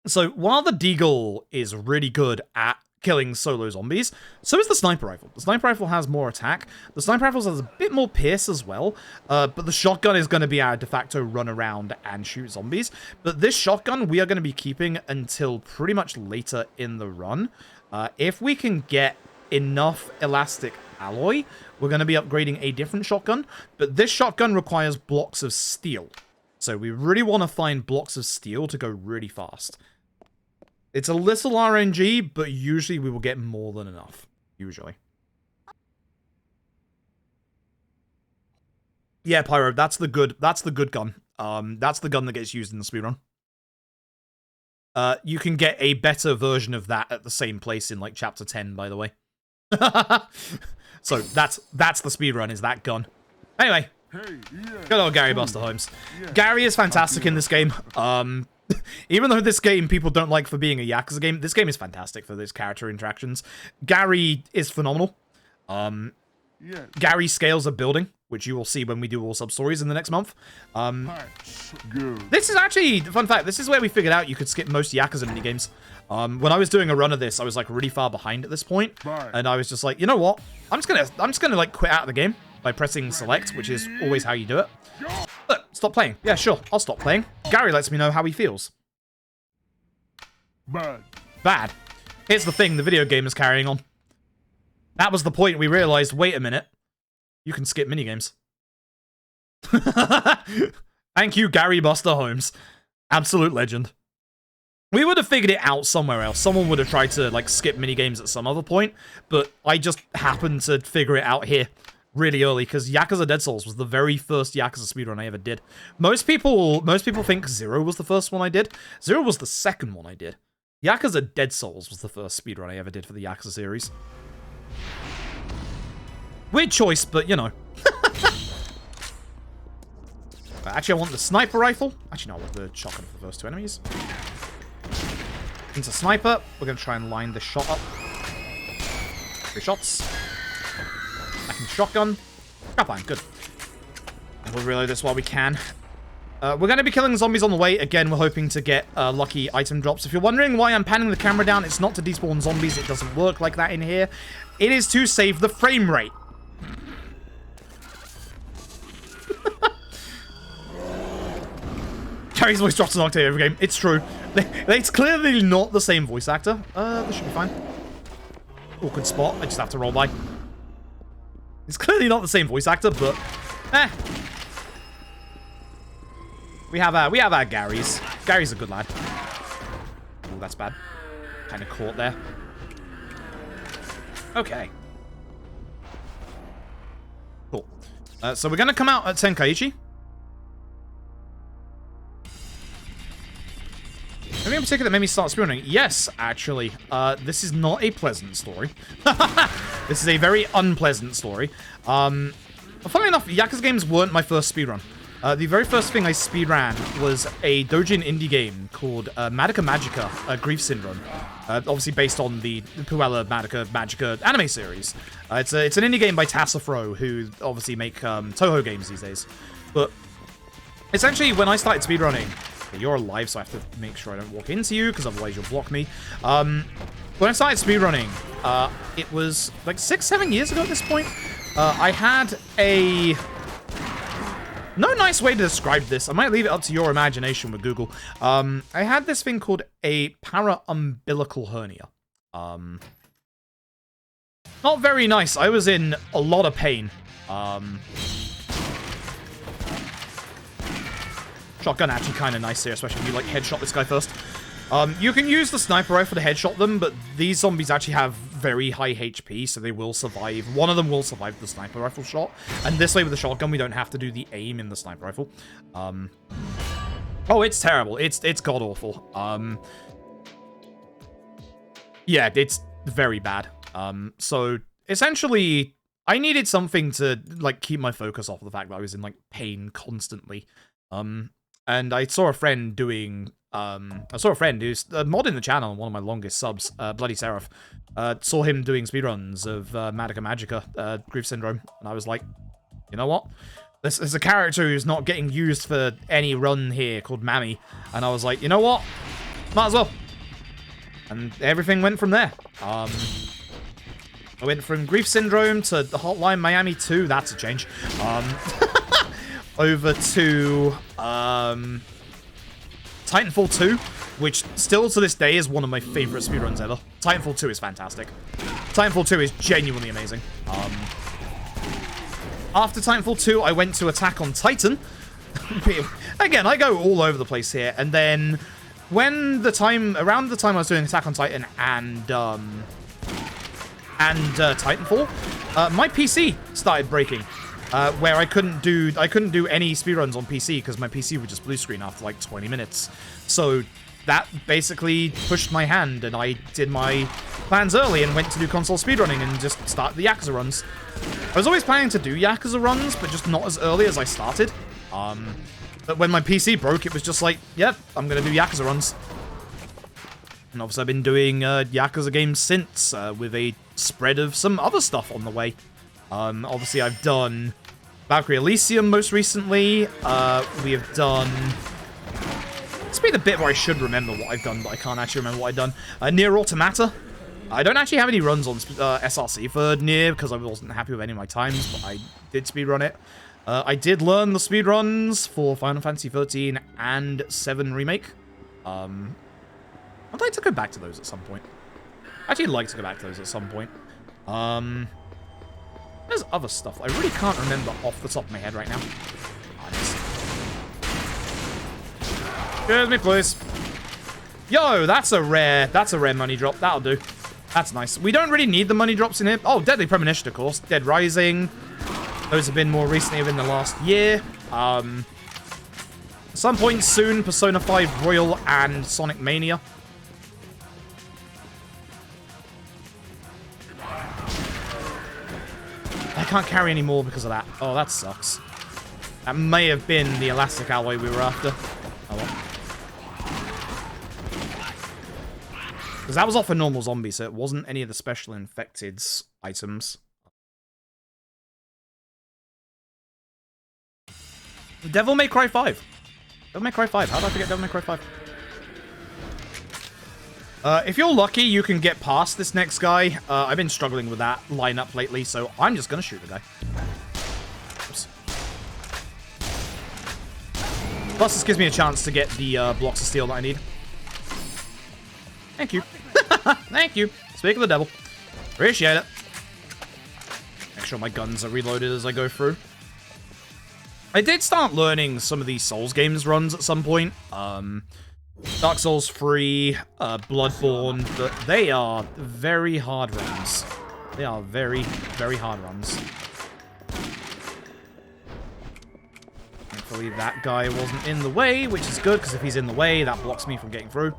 So, while the Deagle is really good at killing solo zombies, so is the sniper rifle. The sniper rifle has more attack. The sniper rifle has a bit more pierce as well, but the shotgun is going to be our de facto run around and shoot zombies. But this shotgun we are going to be keeping until pretty much later in the run. If we can get enough elastic alloy, we're going to be upgrading a different shotgun, but this shotgun requires blocks of steel. So we really want to find blocks of steel to go really fast. It's a little RNG, but usually we will get more than enough. Usually. Yeah, Pyro, that's the good gun. That's the gun that gets used in the speedrun. You can get a better version of that at the same place in like chapter 10, by the way. So that's the speedrun, is that gun. Anyway, good old Gary Buster Holmes. Gary is fantastic in this game. Even though this game people don't like for being a Yakuza game, this game is fantastic for those character interactions. Gary is phenomenal. Gary scales a building, which you will see when we do all sub-stories in the next month. This is actually, fun fact, this is where we figured out you could skip most Yakuza minigames. When I was doing a run of this, I was like really far behind at this point, and I was just like, you know what? I'm just gonna like quit out of the game by pressing select, which is always how you do it. Look, stop playing. Yeah, sure, I'll stop playing. Gary lets me know how he feels. Bad. Here's the thing, the video game is carrying on. That was the point we realized, wait a minute, you can skip minigames. Thank you, Gary Buster Holmes. Absolute legend. We would have figured it out somewhere else. Someone would have tried to, like, skip minigames at some other point, but I just happened to figure it out here really early, because Yakuza Dead Souls was the very first Yakuza speedrun I ever did. Most people think Zero was the first one I did. Zero was the second one I did. Yakuza Dead Souls was the first speedrun I ever did for the Yakuza series. Weird choice, but, you know. Actually, I want the sniper rifle. Actually, no, I want the shotgun for the first 2 enemies. Into sniper. We're going to try and line this shot up. 3 shots. Back in shotgun. Fine, good. And we'll reload this while we can. We're going to be killing zombies on the way. Again, we're hoping to get lucky item drops. If you're wondering why I'm panning the camera down, it's not to despawn zombies. It doesn't work like that in here. It is to save the frame rate. Gary's voice drops an octave every game. It's true. It's clearly not the same voice actor. This should be fine. Awkward spot. I just have to roll by. It's clearly not the same voice actor, but we have our Garys. Gary's a good lad. Oh, that's bad. Kind of caught there. Okay. Cool. So we're gonna come out at Tenkaichi. Anything in particular that made me start speedrunning? Yes, actually. This is not a pleasant story. This is a very unpleasant story. Funnily enough, Yakuza games weren't my first speedrun. The very first thing I speedran was a doujin indie game called Madoka Magica, Grief Syndrome. Obviously based on the Puella Madoka Magica anime series. It's an indie game by Tassafro, who obviously make Toho games these days. But essentially, when I started speedrunning... Okay, you're alive, so I have to make sure I don't walk into you, because otherwise you'll block me. When I started speedrunning, it was like 6-7 years ago at this point. I had a... No nice way to describe this. I might leave it up to your imagination with Google. I had this thing called a para-umbilical hernia. Not very nice. I was in a lot of pain. Shotgun actually kind of nice here, especially if you like headshot this guy first. You can use the sniper rifle to headshot them, but these zombies actually have very high HP, so they will survive. One of them will survive the sniper rifle shot, and this way with the shotgun, we don't have to do the aim in the sniper rifle. Oh, it's terrible. It's god-awful. Yeah, it's very bad. So, essentially, I needed something to, like, keep my focus off of the fact that I was in, like, pain constantly. And I saw a friend doing... I saw a friend who's modding the channel, one of my longest subs, Bloody Seraph. Saw him doing speedruns of Magica Magica, Grief Syndrome, and I was like, you know what? There's a character who's not getting used for any run here called Mammy, and I was like, you know what? Might as well. And everything went from there. I went from Grief Syndrome to the Hotline Miami 2, that's a change. Over to Titanfall 2, which still to this day is one of my favorite speedruns ever. Titanfall 2 is fantastic. Titanfall 2 is genuinely amazing. After Titanfall 2, I went to Attack on Titan. Again, I go all over the place here. And then, around the time I was doing Attack on Titan and Titanfall, my PC started breaking. Where I couldn't do any speedruns on PC because my PC would just blue screen after like 20 minutes. So that basically pushed my hand, and I did my plans early and went to do console speedrunning and just start the Yakuza runs. I was always planning to do Yakuza runs, but just not as early as I started. But when my PC broke, it was just like, yep, I'm gonna do Yakuza runs. And obviously I've been doing Yakuza games since, with a spread of some other stuff on the way. Obviously I've done Valkyrie Elysium most recently. We have done... This be the bit where I should remember what I've done, but I can't actually remember what I've done. Nier Automata. I don't actually have any runs on SRC for Nier, because I wasn't happy with any of my times, but I did speedrun it. I did learn the speedruns for Final Fantasy 13 and 7 Remake. I'd like to go back to those at some point. I'd actually like to go back to those at some point. There's other stuff I really can't remember off the top of my head right now. Excuse me, please. Yo, that's a rare money drop. That'll do. That's nice. We don't really need the money drops in here. Oh, Deadly Premonition, of course. Dead Rising. Those have been more recently within the last year. At some point soon, Persona 5 Royal and Sonic Mania. I can't carry any more because of that. Oh, that sucks. That may have been the elastic alloy we were after. Oh well. Because that was off a normal zombie, so it wasn't any of the special infected's items. Devil May Cry 5. Devil May Cry 5. How did I forget Devil May Cry 5? If you're lucky, you can get past this next guy. I've been struggling with that lineup lately, so I'm just going to shoot the guy. Oops. Plus, this gives me a chance to get the blocks of steel that I need. Thank you. Thank you. Speak of the devil. Appreciate it. Make sure my guns are reloaded as I go through. I did start learning some of these Souls games runs at some point. Dark Souls 3, Bloodborne, but they are very hard runs. They are very, very hard runs. Thankfully, that guy wasn't in the way, which is good, because if he's in the way, that blocks me from getting through.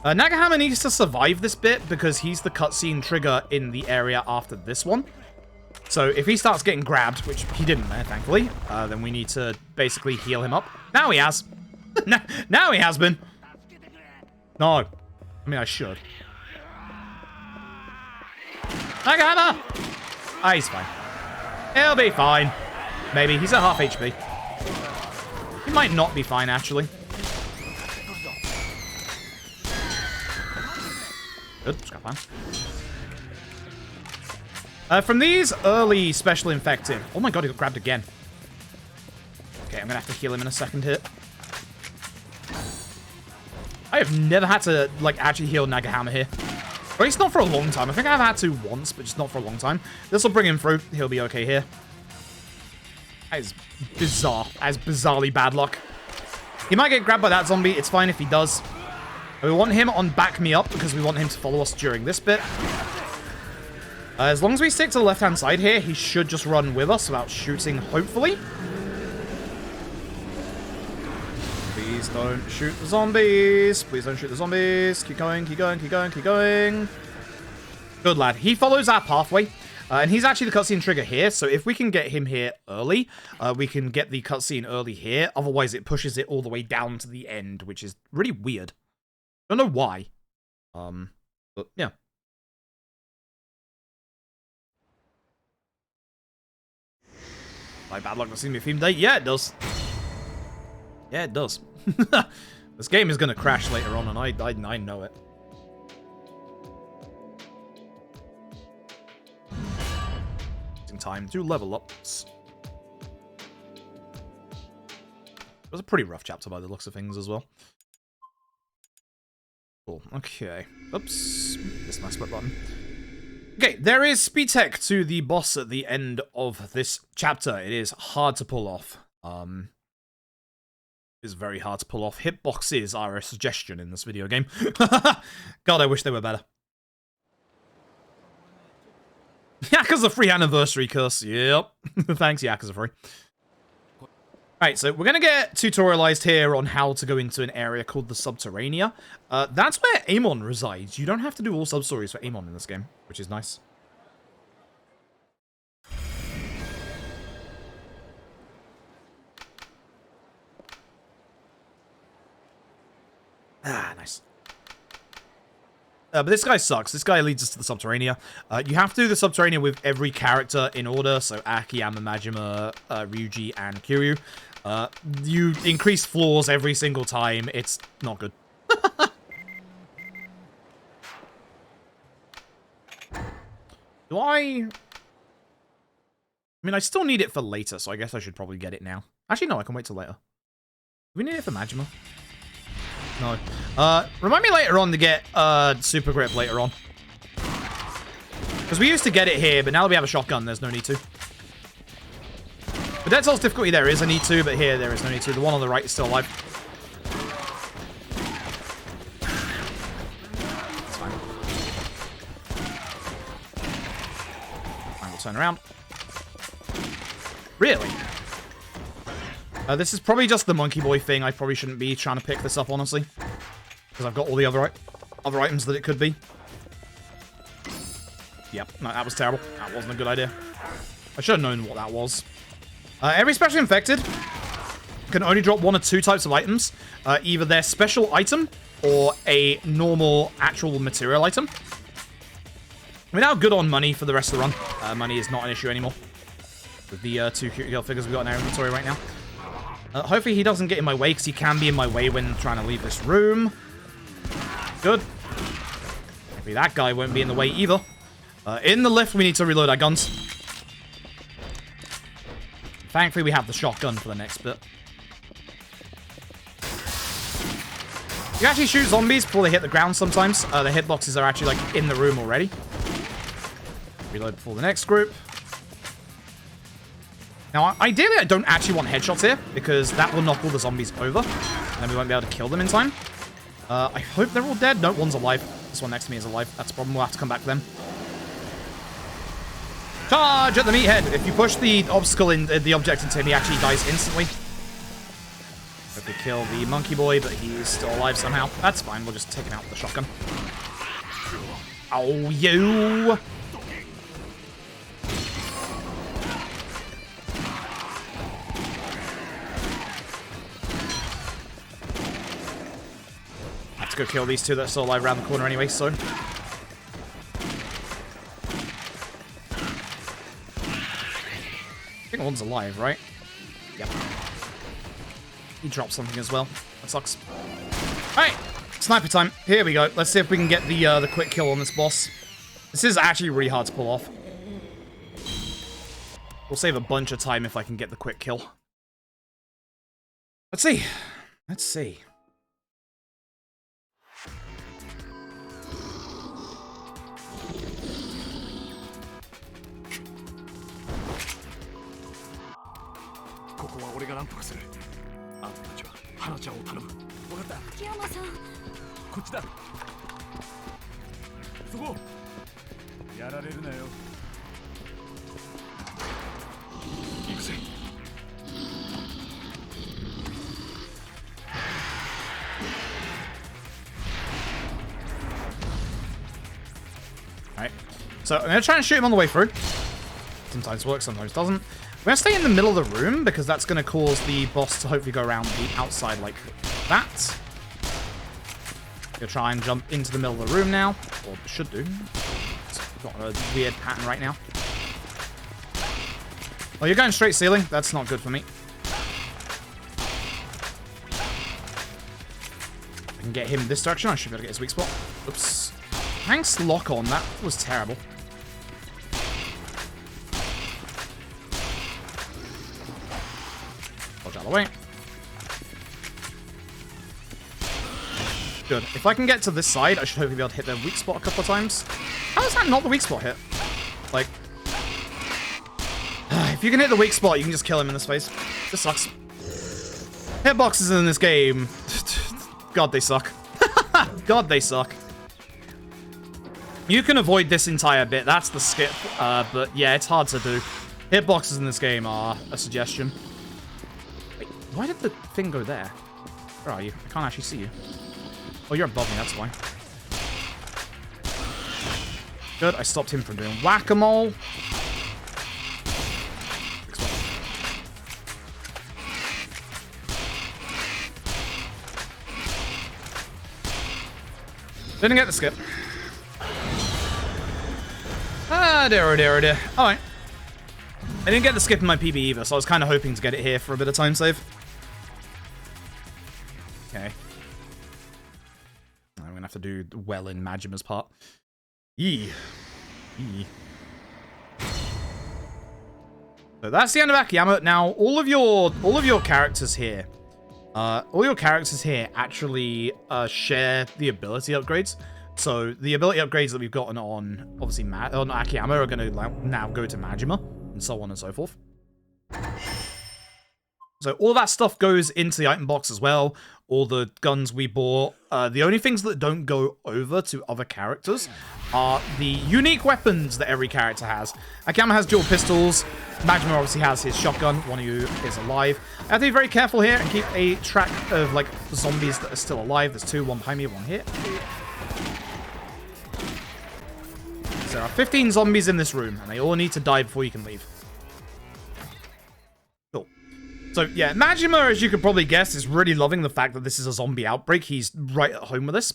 Nagahama needs to survive this bit, because he's the cutscene trigger in the area after this one. So if he starts getting grabbed, which he didn't there, thankfully, then we need to basically heal him up. Now he has. Now he has been. No. I mean, I should. Nagahama! Ah, he's fine. He'll be fine. Maybe. He's at half HP. He might not be fine, actually. Good. Just got fine. From these early special infected... Oh my god, he got grabbed again. Okay, I'm gonna have to heal him in a second here. I have never had to, like, actually heal Nagahama here. Or at least not for a long time. I think I've had to once, but just not for a long time. This will bring him through. He'll be okay here. That is bizarre. That is bizarrely bad luck. He might get grabbed by that zombie. It's fine if he does. We want him on back me up because we want him to follow us during this bit. As long as we stick to the left-hand side here, he should just run with us without shooting, hopefully. Please don't shoot the zombies. Please don't shoot the zombies. Keep going, keep going, keep going, keep going. Good lad. He follows our pathway. And he's actually the cutscene trigger here. So if we can get him here early, we can get the cutscene early here. Otherwise, it pushes it all the way down to the end, which is really weird. Don't know why. But yeah. My bad luck doesn't seem to be theme day. Yeah, it does. Yeah, it does. This game is going to crash later on, and I know it. Time to level ups. It was a pretty rough chapter by the looks of things as well. Cool. Okay. Oops. Missed my split button. Okay, there is speed tech to the boss at the end of this chapter. It is hard to pull off. It is very hard to pull off. Hitboxes are a suggestion in this video game. God, I wish they were better. Yakuza 3 anniversary curse. Yep. Thanks, Yakuza 3. Alright, so we're going to get tutorialized here on how to go into an area called the Subterranea. That's where Amon resides. You don't have to do all sub-stories for Amon in this game, which is nice. Ah, nice. But this guy sucks. This guy leads us to the Subterranea. You have to do the Subterranea with every character in order. So Akiyama, Majima, Ryuji, and Kiryu. You increase floors every single time. It's not good. Do I mean, I still need it for later, so I guess I should probably get it now. Actually, no, I can wait till later. Do we need it for Majima? No. Remind me later on to get Super Grip later on. Because we used to get it here, but now that we have a shotgun, there's no need to. For Dead Souls difficulty, there is a need to, but here there is no need to. The one on the right is still alive. That's fine. Fine, we'll turn around. Really? This is probably just the Monkey Boy thing. I probably shouldn't be trying to pick this up, honestly. Because I've got all the other items that it could be. Yep, no, that was terrible. That wasn't a good idea. I should have known what that was. Every special infected can only drop 1 or 2 types of items. Either their special item or a normal actual material item. We're now good on money for the rest of the run. Money is not an issue anymore. With the 2 cute girl figures we've got in our inventory right now. Hopefully he doesn't get in my way, because he can be in my way when trying to leave this room. Good. Maybe that guy won't be in the way either. In the lift, we need to reload our guns. Thankfully, we have the shotgun for the next bit. You can actually shoot zombies before they hit the ground sometimes. The hitboxes are actually, like, in the room already. Reload before the next group. Now, ideally, I don't actually want headshots here, because that will knock all the zombies over, and then we won't be able to kill them in time. I hope they're all dead. No, one's alive. This one next to me is alive. That's a problem. We'll have to come back to them. Charge at the meathead! If you push the obstacle in the object into him, he actually dies instantly. Hope we kill the monkey boy, but he's still alive somehow. That's fine. We'll just take him out with the shotgun. Oh, you! Go kill these 2 that are still alive around the corner anyway, so. I think one's alive, right? Yep. He dropped something as well. That sucks. Alright, sniper time. Here we go. Let's see if we can get the quick kill on this boss. This is actually really hard to pull off. We'll save a bunch of time if I can get the quick kill. Let's see. Let's see. Alright. So I'm going to try and shoot him on the way through. Sometimes works, sometimes doesn't. We're going to stay in the middle of the room because that's going to cause the boss to hopefully go around the outside like that. Gonna try and jump into the middle of the room now. Or should do. It's got a weird pattern right now. Oh, you're going straight ceiling? That's not good for me. I can get him this direction. I should be able to get his weak spot. Oops. Thanks, lock on. That was terrible. Dodge out of the way. Good. If I can get to this side, I should hopefully be able to hit the weak spot a couple of times. How is that not the weak spot hit? Like, if you can hit the weak spot, you can just kill him in this phase. This sucks. Hitboxes in this game. God, they suck. God, they suck. You can avoid this entire bit. That's the skip. But yeah, it's hard to do. Hitboxes in this game are a suggestion. Wait, why did the thing go there? Where are you? I can't actually see you. Oh, you're above me, that's why. Good, I stopped him from doing whack-a-mole. Didn't get the skip. Ah, dear, oh dear, oh dear. Alright. I didn't get the skip in my PB either, so I was kind of hoping to get it here for a bit of time save. Okay. I'm gonna have to do well in Majima's part. Yee. Yee. So that's the end of Akiyama. Now, all of your characters here, actually share the ability upgrades. So the ability upgrades that we've gotten on, obviously, on Akiyama are going to now go to Majima, and so on and so forth. So all that stuff goes into the item box as well. All the guns we bought. The only things that don't go over to other characters are the unique weapons that every character has. Akiyama has dual pistols. Majima obviously has his shotgun. One of you is alive. I have to be very careful here and keep a track of like zombies that are still alive. There's two, one behind me, one here. So there are 15 zombies in this room, and they all need to die before you can leave. Cool. So, yeah, Majima, as you could probably guess, is really loving the fact that this is a zombie outbreak. He's right at home with this.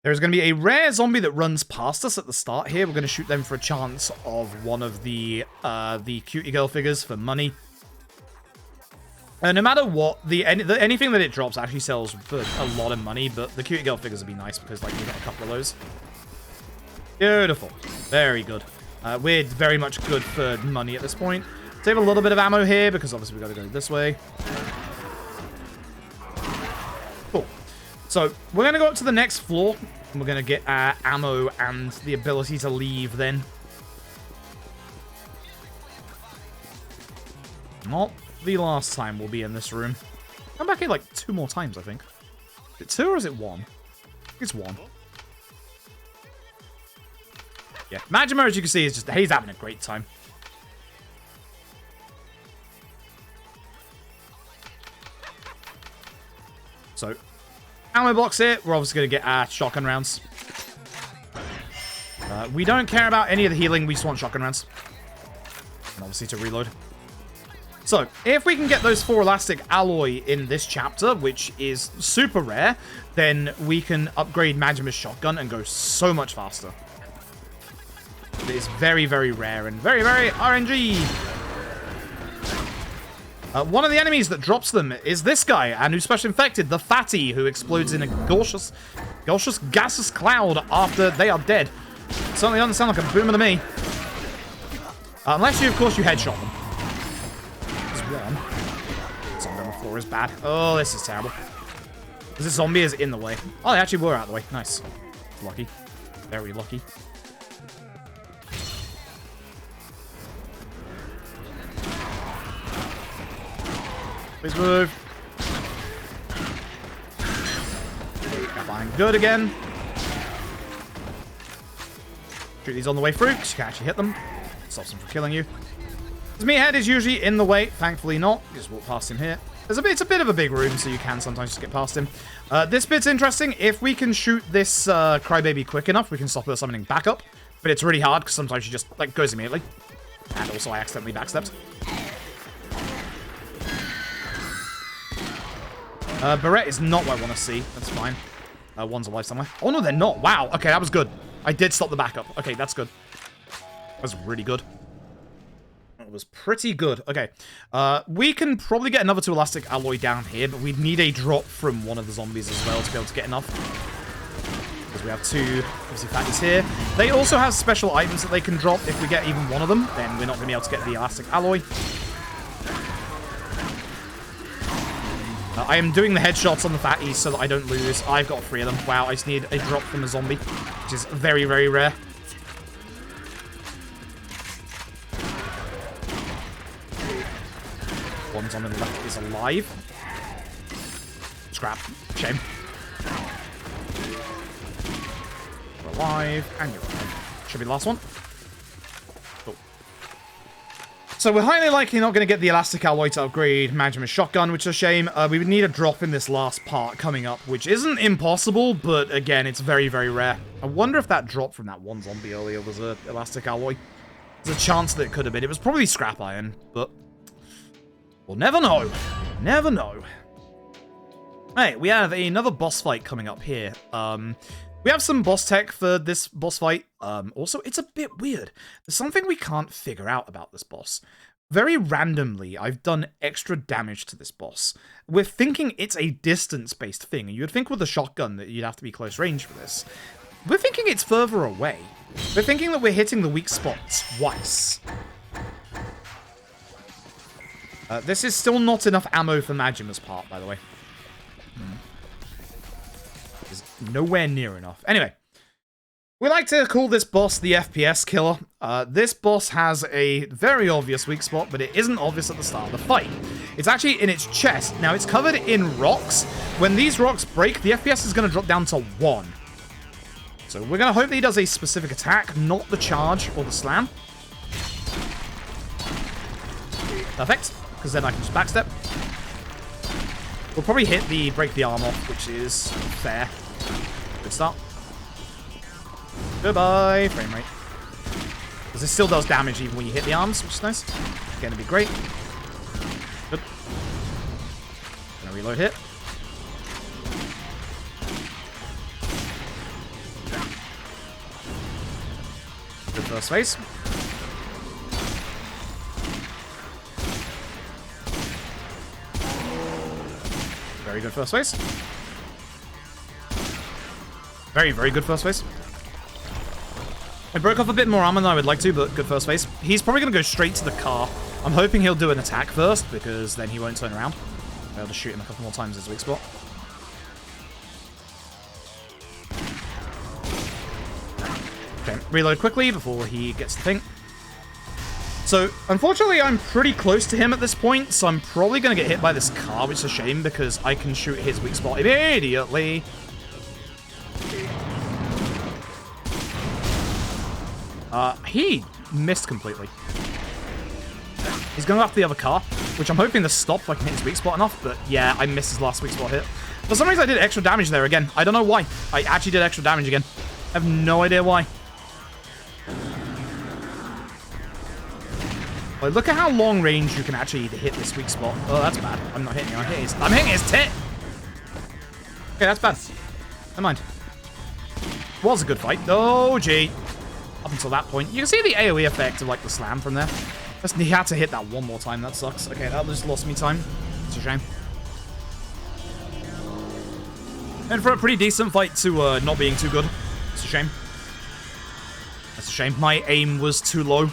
There's going to be a rare zombie that runs past us at the start here. We're going to shoot them for a chance of one of the cutie girl figures for money. No matter what, anything that it drops actually sells for a lot of money, but the cutie girl figures would be nice because, like, you get a couple of those. Beautiful. Very good. We're very much good for money at this point. Save a little bit of ammo here, because obviously we've got to go this way. Cool. So, we're going to go up to the next floor, and we're going to get ammo and the ability to leave then. Not the last time we'll be in this room. Come back here like 2 more times, I think. Is it 2 or is it 1? I think it's 1. Yeah, Majima, as you can see, is just, he's having a great time. So, ammo box here. We're obviously going to get shotgun rounds. We don't care about any of the healing. We just want shotgun rounds. And obviously to reload. So, if we can get those 4 elastic alloy in this chapter, which is super rare, then we can upgrade Majima's shotgun and go so much faster. It is very, very rare and very, very RNG. One of the enemies that drops them is this guy, and who's special infected, the fatty, who explodes in a gaseous cloud after they are dead. Certainly doesn't sound like a boomer to me. Unless you, of course, you headshot them. There's one. Zombie on the floor is bad. Oh, this is terrible. This zombie is in the way. Oh, they actually were out of the way. Nice. Lucky. Very lucky. Please move. Fine. Good again. Shoot these on the way through, because you can actually hit them. Stops them from killing you. His meathead is usually in the way. Thankfully not. Just walk past him here. It's a bit of a big room, so you can sometimes just get past him. This bit's interesting. If we can shoot this crybaby quick enough, we can stop her summoning back up. But it's really hard because sometimes she just like goes immediately. And also I accidentally backstepped. Barrette is not what I want to see. That's fine. One's alive somewhere. Oh no, they're not. Wow. Okay, that was good. I did stop the backup. Okay, that's good. That's really good. It was pretty good. Okay. We can probably get another 2 elastic alloy down here, but we'd need a drop from one of the zombies as well to be able to get enough. Because we have 2, obviously, fatties here. They also have special items that they can drop. If we get even one of them, then we're not going to be able to get the elastic alloy. I am doing the headshots on the fatties so that I don't lose. I've got 3 of them. Wow, I just need a drop from a zombie, which is very, very rare. One's on the left is alive. Scrap. Shame. You're alive, and you're alive. Should be the last one. Cool. So we're highly likely not going to get the elastic alloy to upgrade Magnum's shotgun, which is a shame. We would need a drop in this last part coming up, which isn't impossible, but again, it's very, very rare. I wonder if that drop from that one zombie earlier was an elastic alloy. There's a chance that it could have been. It was probably scrap iron, but we'll never know. Never know. Hey, we have another boss fight coming up here. We have some boss tech for this boss fight. Also, it's a bit weird. There's something we can't figure out about this boss. Very randomly, I've done extra damage to this boss. We're thinking it's a distance-based thing. You'd think with a shotgun that you'd have to be close range for this. We're thinking it's further away. We're thinking that we're hitting the weak spot twice. This is still not enough ammo for Majima's part, by the way. It's nowhere near enough. Anyway, we like to call this boss the FPS killer. This boss has a very obvious weak spot, but it isn't obvious at the start of the fight. It's actually in its chest. Now, it's covered in rocks. When these rocks break, the FPS is going to drop down to 1. So we're going to hope that he does a specific attack, not the charge or the slam. Perfect, because then I can just backstep. We'll probably hit the break the arm off, which is fair. Good start. Goodbye, frame rate. Because it still does damage even when you hit the arms, which is nice. Going to be great. Good. Gonna reload hit. Good first phase. Very good first phase. Very, very good first phase. I broke off a bit more armor than I would like to, but good first phase. He's probably going to go straight to the car. I'm hoping he'll do an attack first, because then he won't turn around. I'll be able to shoot him a couple more times as weak spot. Okay, reload quickly before he gets the thing. So, unfortunately, I'm pretty close to him at this point, so I'm probably going to get hit by this car, which is a shame, because I can shoot his weak spot immediately. He missed completely. He's going after the other car, which I'm hoping to stop if I can hit his weak spot enough, but yeah, I missed his last weak spot hit. For some reason, I did extra damage there again. I don't know why. I actually did extra damage again. I have no idea why. Like, look at how long range you can actually hit this weak spot. Oh, that's bad. I'm not hitting him. I'm hitting his tit. Okay, that's bad. Never mind. Was a good fight. Oh, gee. Up until that point. You can see the AoE effect of, like, the slam from there. He had to hit that one more time. That sucks. Okay, that just lost me time. It's a shame. And for a pretty decent fight to not being too good. It's a shame. That's a shame. My aim was too low.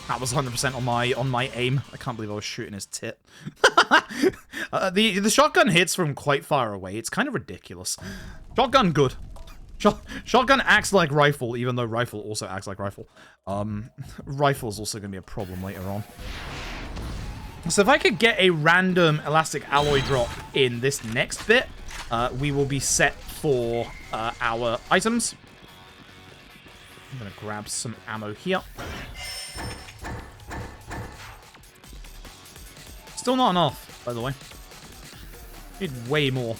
That was 100% on my aim. I can't believe I was shooting his tit. The shotgun hits from quite far away. It's kind of ridiculous. Shotgun, good. Shotgun acts like rifle, even though rifle also acts like rifle. Rifle is also going to be a problem later on. So if I could get a random elastic alloy drop in this next bit, we will be set for our items. I'm going to grab some ammo here. Still not enough, by the way. Need way more.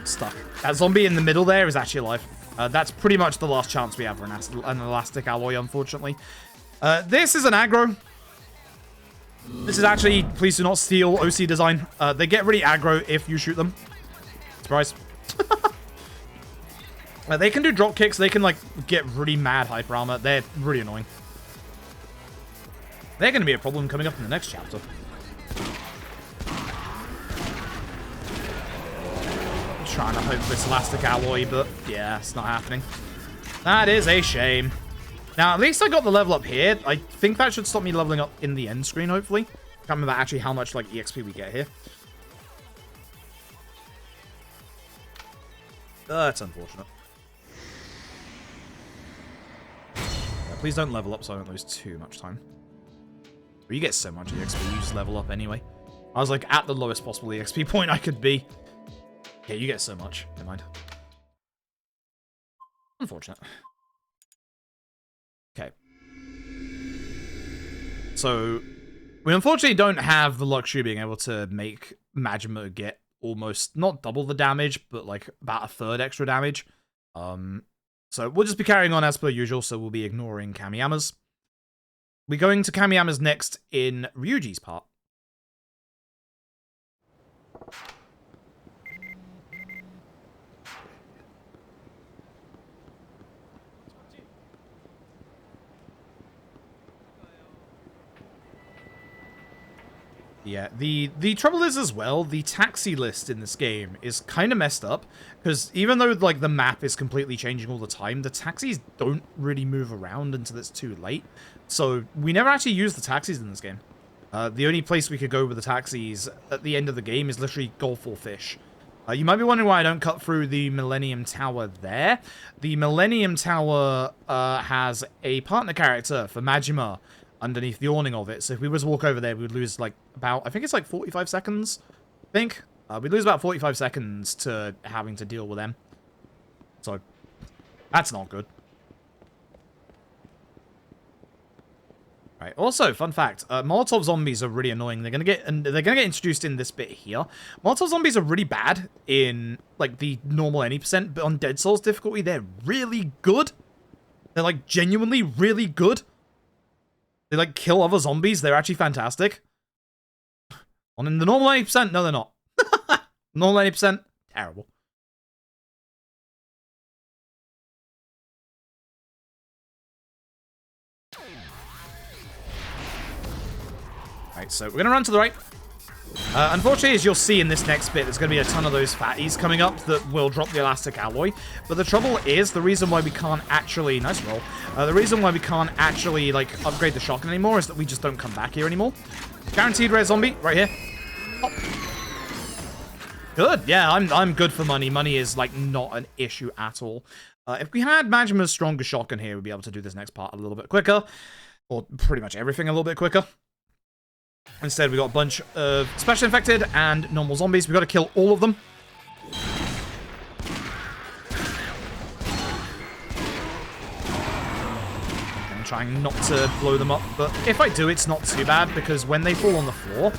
Stuck. That zombie in the middle there is actually alive. That's pretty much the last chance we have for an elastic alloy, unfortunately. This is an aggro. This is actually, please do not steal OC design. They get really aggro if you shoot them. Surprise. They can do drop kicks. They can, like, get really mad hyper armor. They're really annoying. They're going to be a problem coming up in the next chapter. Trying to hope for this elastic alloy, but yeah, it's not happening. That is a shame. Now, at least I got the level up here. I think that should stop me leveling up in the end screen, hopefully. I can't remember actually how much, like, EXP we get here. That's unfortunate. Yeah, please don't level up so I don't lose too much time. But you get so much EXP, you just level up anyway. I was, like, at the lowest possible EXP point I could be. Yeah, you get so much. Never mind. Unfortunate. Okay. So, we unfortunately don't have the luxury of being able to make Majima get almost, not double the damage, but like about a third extra damage. So we'll just be carrying on as per usual, so we'll be ignoring Kamiyama's. We're going to Kamiyama's next in Ryuji's part. Yeah, the trouble is as well, the taxi list in this game is kind of messed up, because even though like the map is completely changing all the time, the taxis don't really move around until it's too late. So we never actually use the taxis in this game. The only place we could go with the taxis at the end of the game is literally Golf or Fish. You might be wondering why I don't cut through the Millennium Tower there. The Millennium Tower has a partner character for Majima underneath the awning of it. So if we were to walk over there, we would lose like about, I think it's like 45 seconds, I think. We'd lose about 45 seconds to having to deal with them. So that's not good. Right. Also, fun fact, Molotov zombies are really annoying. They're gonna get introduced in this bit here. Molotov zombies are really bad in like the normal any percent, but on Dead Souls difficulty, they're really good. They're like genuinely really good. They like kill other zombies. They're actually fantastic. On the normal 80%, no, they're not. Normal 80%, terrible. Right, so we're going to run to the right. Unfortunately, as you'll see in this next bit, there's going to be a ton of those fatties coming up that will drop the elastic alloy. But the trouble is, the reason why we can't actually... Nice roll. The reason why we can't actually, like, upgrade the shotgun anymore is that we just don't come back here anymore. Guaranteed rare zombie, right here. Oh. Good. Yeah, I'm good for money. Money is, like, not an issue at all. If we had Majima's stronger shotgun here, we'd be able to do this next part a little bit quicker. Or pretty much everything a little bit quicker. Instead, we got a bunch of special infected and normal zombies. We've got to kill all of them. I'm trying not to blow them up, but if I do, it's not too bad, because when they fall on the floor,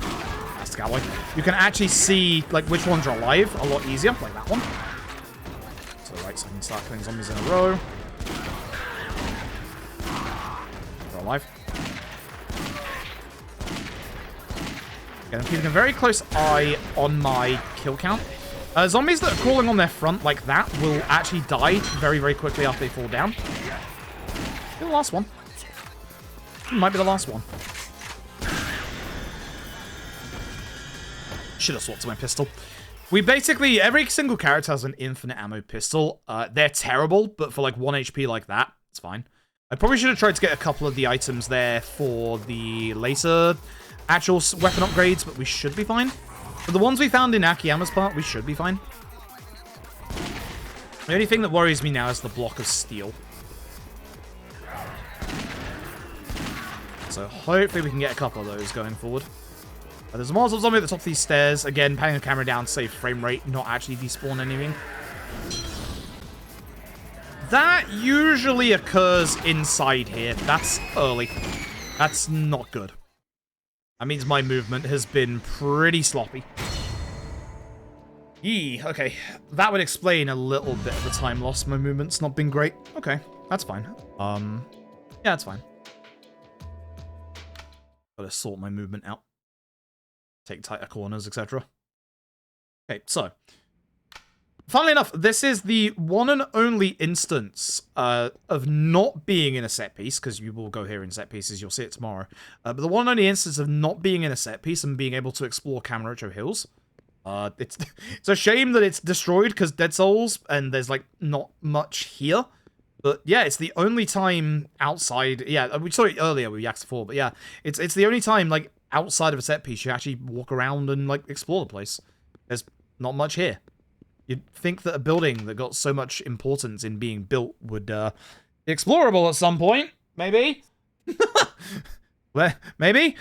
that's the cowboy, you can actually see like which ones are alive a lot easier, like that one. So, right, so I can start killing zombies in a row. They're alive. Okay, I'm keeping a very close eye on my kill count. Zombies that are crawling on their front like that will actually die very, very quickly after they fall down. The last one. Might be the last one. Should have swapped to my pistol. We basically, every single character has an infinite ammo pistol. They're terrible, but for like 1 HP like that, it's fine. I probably should have tried to get a couple of the items there for the later actual weapon upgrades, but we should be fine. For the ones we found in Akiyama's part, we should be fine. The only thing that worries me now is the block of steel. So hopefully we can get a couple of those going forward. There's a Molotov zombie at the top of these stairs. Again, panning the camera down to save frame rate, not actually despawn anything. That usually occurs inside here. That's early. That's not good. That means my movement has been pretty sloppy. Yee, okay. That would explain a little bit of the time lost. My movement's not been great. Okay, that's fine. Yeah, that's fine. Gotta sort my movement out. Take tighter corners, etc. Okay, so. Funnily enough, this is the one and only instance of not being in a set piece, because you will go here in set pieces, you'll see it tomorrow. But the one and only instance of not being in a set piece and being able to explore Kamurocho Hills. It's a shame that it's destroyed because Dead Souls and there's like not much here. But yeah, it's the only time outside. Yeah, we saw it earlier with Yakuza 4, but yeah, it's the only time like outside of a set piece you actually walk around and like explore the place. There's not much here. You'd think that a building that got so much importance in being built would be explorable at some point. Maybe. Maybe.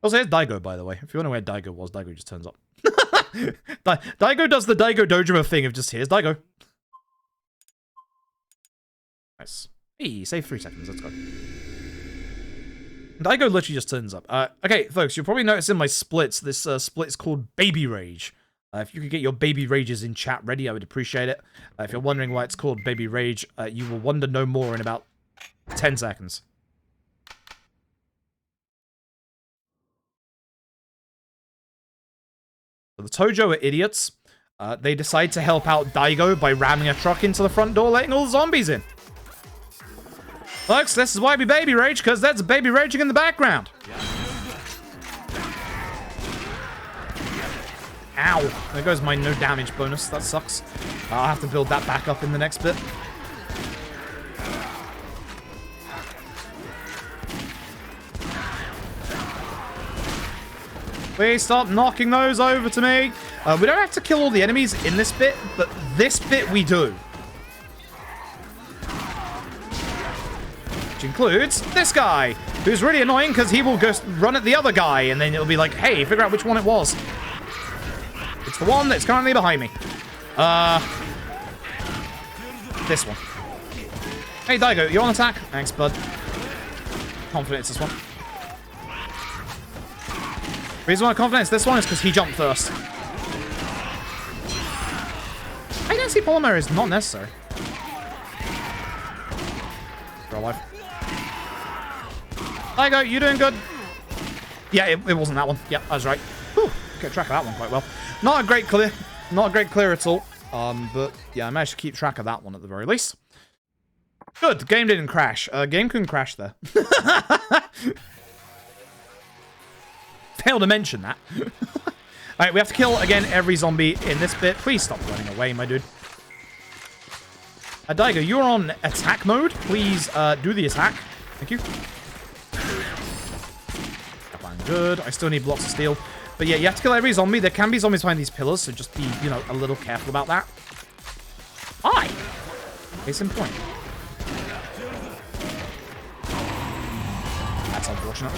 Also, here's Daigo, by the way. If you wonder where Daigo was, Daigo just turns up. Daigo does the Daigo Dojima thing of just, here's Daigo. Nice. Hey, save 3 seconds, let's go. Daigo literally just turns up. Okay, folks, you'll probably notice in my splits, this split is called Baby Rage. If you could get your Baby Rages in chat ready, I would appreciate it. If you're wondering why it's called Baby Rage, you will wonder no more in about 10 seconds. So the Tojo are idiots. They decide to help out Daigo by ramming a truck into the front door, letting all the zombies in. Folks, this is why we Baby Rage, because that's Baby Raging in the background. Ow. There goes my no damage bonus. That sucks. I'll have to build that back up in the next bit. Please stop knocking those over to me. We don't have to kill all the enemies in this bit, but this bit we do. Which includes this guy, who's really annoying because he will just run at the other guy, and then it'll be like, hey, figure out which one it was. It's the one that's currently behind me. This one. Hey, Daigo, you on attack? Thanks, bud. Confident it's this one. The reason why I'm confident it's this one is because he jumped first. Identity polymer is not necessary. We're alive. Daigo, you doing good? Yeah, it wasn't that one. Yep, I was right. Whew, get track of that one quite well. Not a great clear. Not a great clear at all. But yeah, I managed to keep track of that one at the very least. Good, the game didn't crash. Game couldn't crash there. Failed to mention that. Alright, we have to kill, again, every zombie in this bit. Please stop running away, my dude. Daigo, you're on attack mode. Please do the attack. Thank you. Fine, good. I still need blocks of steel. But yeah, you have to kill every zombie. There can be zombies behind these pillars, so just be, you know, a little careful about that. Hi! Case in point. That's unfortunate.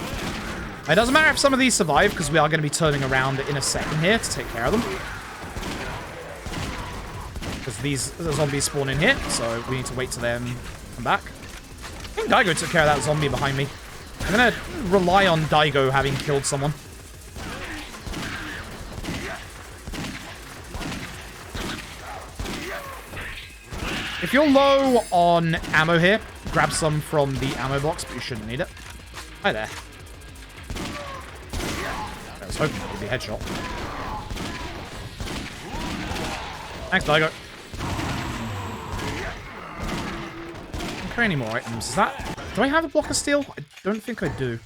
It doesn't matter if some of these survive, because we are going to be turning around in a second here to take care of them. Because the zombies spawn in here, so we need to wait till them come back. I think Daigo took care of that zombie behind me. I'm going to rely on Daigo having killed someone. If you're low on ammo here, grab some from the ammo box, but you shouldn't need it. Hi there. I was hoping it would be a headshot. Thanks, Daigo. Don't carry any more items. Is that... Do I have a block of steel? I don't think I do.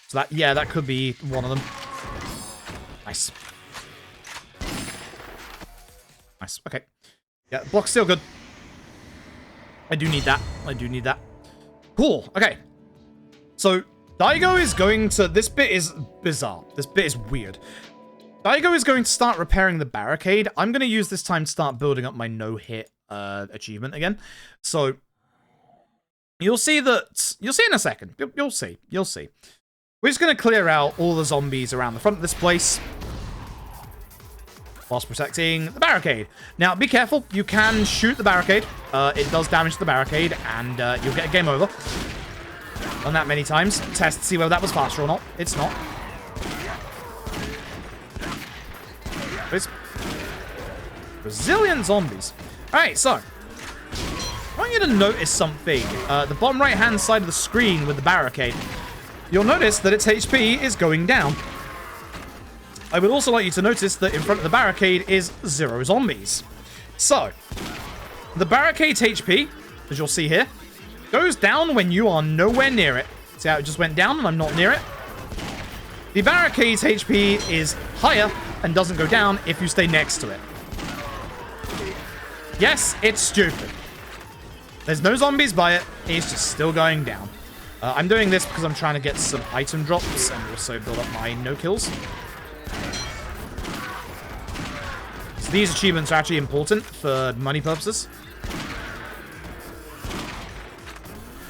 So that... Yeah, that could be one of them. Nice. Nice. Okay. Yeah, block of steel, good. I do need that. I do need that. Cool. Okay. So, Daigo is going to... This bit is bizarre. This bit is weird. Daigo is going to start repairing the barricade. I'm going to use this time to start building up my no-hit achievement again. So, you'll see that... You'll see in a second. You'll see. You'll see. We're just going to clear out all the zombies around the front of this place. whilst protecting the barricade. Now, be careful. You can shoot the barricade. It does damage the barricade, and you'll get a game over. Done that many times. Test to see whether that was faster or not. It's not. It's Brazilian zombies. Alright, so I want you to notice something. The bottom right-hand side of the screen with the barricade. You'll notice that its HP is going down. I would also like you to notice that in front of the barricade is 0 zombies. So, the barricade's HP, as you'll see here, goes down when you are nowhere near it. See how it just went down and I'm not near it? The barricade's HP is higher and doesn't go down if you stay next to it. Yes, it's stupid. There's no zombies by it. It's just still going down. I'm doing this because I'm trying to get some item drops and also build up my no kills. So these achievements are actually important for money purposes.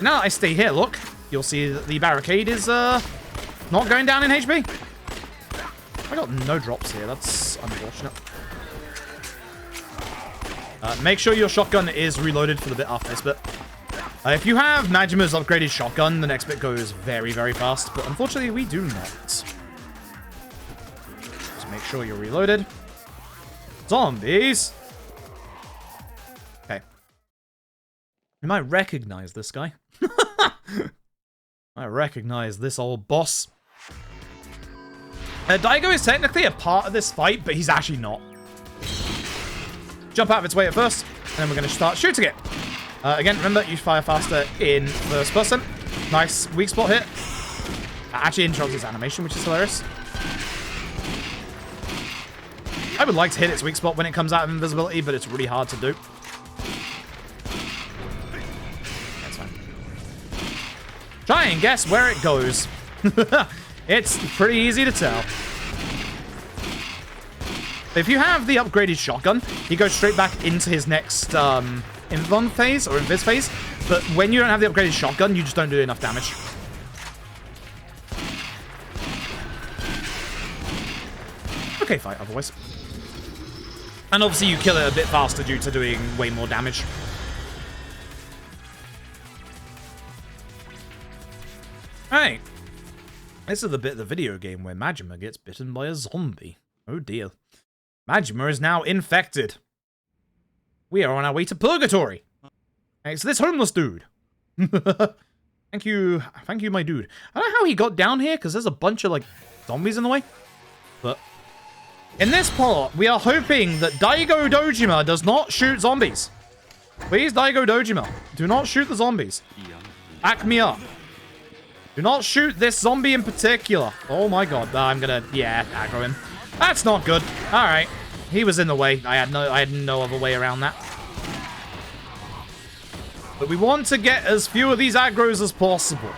Now I stay here, look. You'll see that the barricade is not going down in HP. I got no drops here. That's unfortunate. Make sure your shotgun is reloaded for the bit after this bit. If you have Majima's upgraded shotgun, the next bit goes very, very fast. But unfortunately, we do not. Just make sure you're reloaded. Zombies! Okay. You might recognize this guy. I recognize this old boss. Daigo is technically a part of this fight, but he's actually not. Jump out of its way at first, and then we're going to start shooting it. Again, remember, you fire faster in first person. Nice weak spot hit. Actually interrupts its animation, which is hilarious. I would like to hit its weak spot when it comes out of invisibility, but it's really hard to do. That's fine. Try and guess where it goes. It's pretty easy to tell. If you have the upgraded shotgun, he goes straight back into his next Invon phase, or Invis phase. But when you don't have the upgraded shotgun, you just don't do enough damage. Okay, fight otherwise. And obviously you kill it a bit faster due to doing way more damage. Alright. This is the bit of the video game where Majima gets bitten by a zombie. Oh dear. Majima is now infected. We are on our way to Purgatory. It's this homeless dude. Thank you, my dude. I don't know how he got down here, because there's a bunch of, like, zombies in the way. But in this part, we are hoping that Daigo Dojima does not shoot zombies. Please, Daigo Dojima, do not shoot the zombies. Back me up. Do not shoot this zombie in particular. Oh my god, I'm gonna, yeah, aggro him. That's not good. Alright. He was in the way. I had no other way around that. But we want to get as few of these aggros as possible.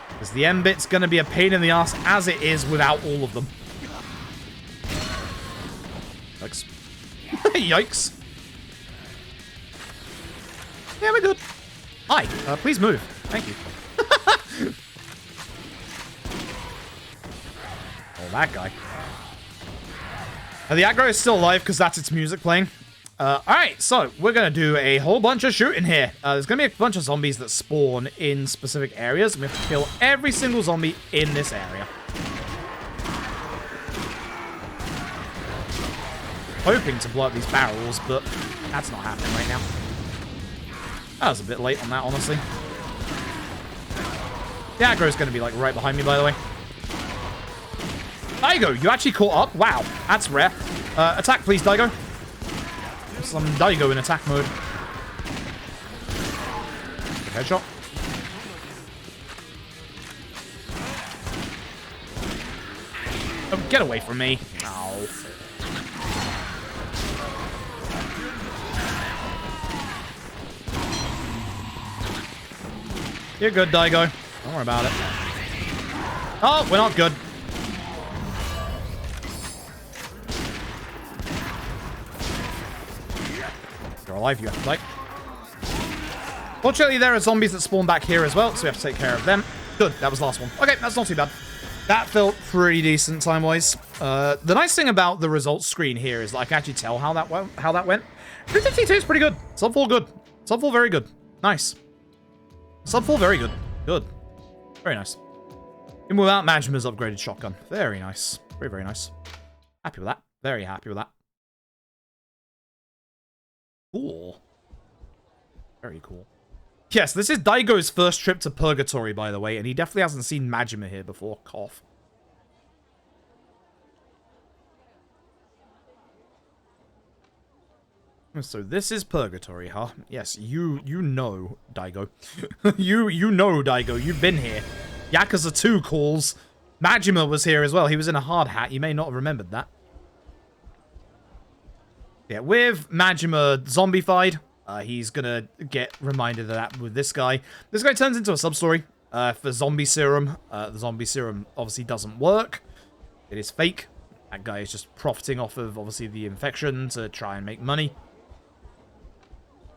Because the end bit's going to be a pain in the ass as it is without all of them. Yikes. Yikes. Yeah, we're good. Hi. Please move. Thank you. Oh, that guy. The aggro is still alive because that's its music playing. Alright, so we're going to do a whole bunch of shooting here. There's going to be a bunch of zombies that spawn in specific areas. We have to kill every single zombie in this area. Hoping to blow up these barrels, but that's not happening right now. That was a bit late on that, honestly. The aggro is going to be like right behind me, by the way. Daigo, you actually caught up? Wow, that's rare. Attack, please, Daigo. Some Daigo in attack mode. Headshot. Oh, get away from me. Ow. You're good, Daigo. Don't worry about it. Oh, we're not good. You're alive, you have to like. Fortunately, there are zombies that spawn back here as well, so we have to take care of them. Good, that was the last one. Okay, that's not too bad. That felt pretty decent time-wise. The nice thing about the results screen here is that I can actually tell how that went. 352 is pretty good. Sub 4 good. Sub 4 very good. Nice. Sub 4 very good. Good. Very nice. Even without Majima's upgraded shotgun. Very nice. Very, very nice. Happy with that. Very happy with that. Cool. Very cool. Yes, this is Daigo's first trip to Purgatory, by the way, and he definitely hasn't seen Majima here before. Cough. So this is Purgatory, huh? Yes, you know, Daigo. you know, Daigo. You've been here. Yakuza 2 calls. Majima was here as well. He was in a hard hat. You may not have remembered that. Yeah, with Majima zombified, he's gonna get reminded of that with this guy. This guy turns into a sub-story for zombie serum. The zombie serum obviously doesn't work. It is fake. That guy is just profiting off of, obviously, the infection to try and make money.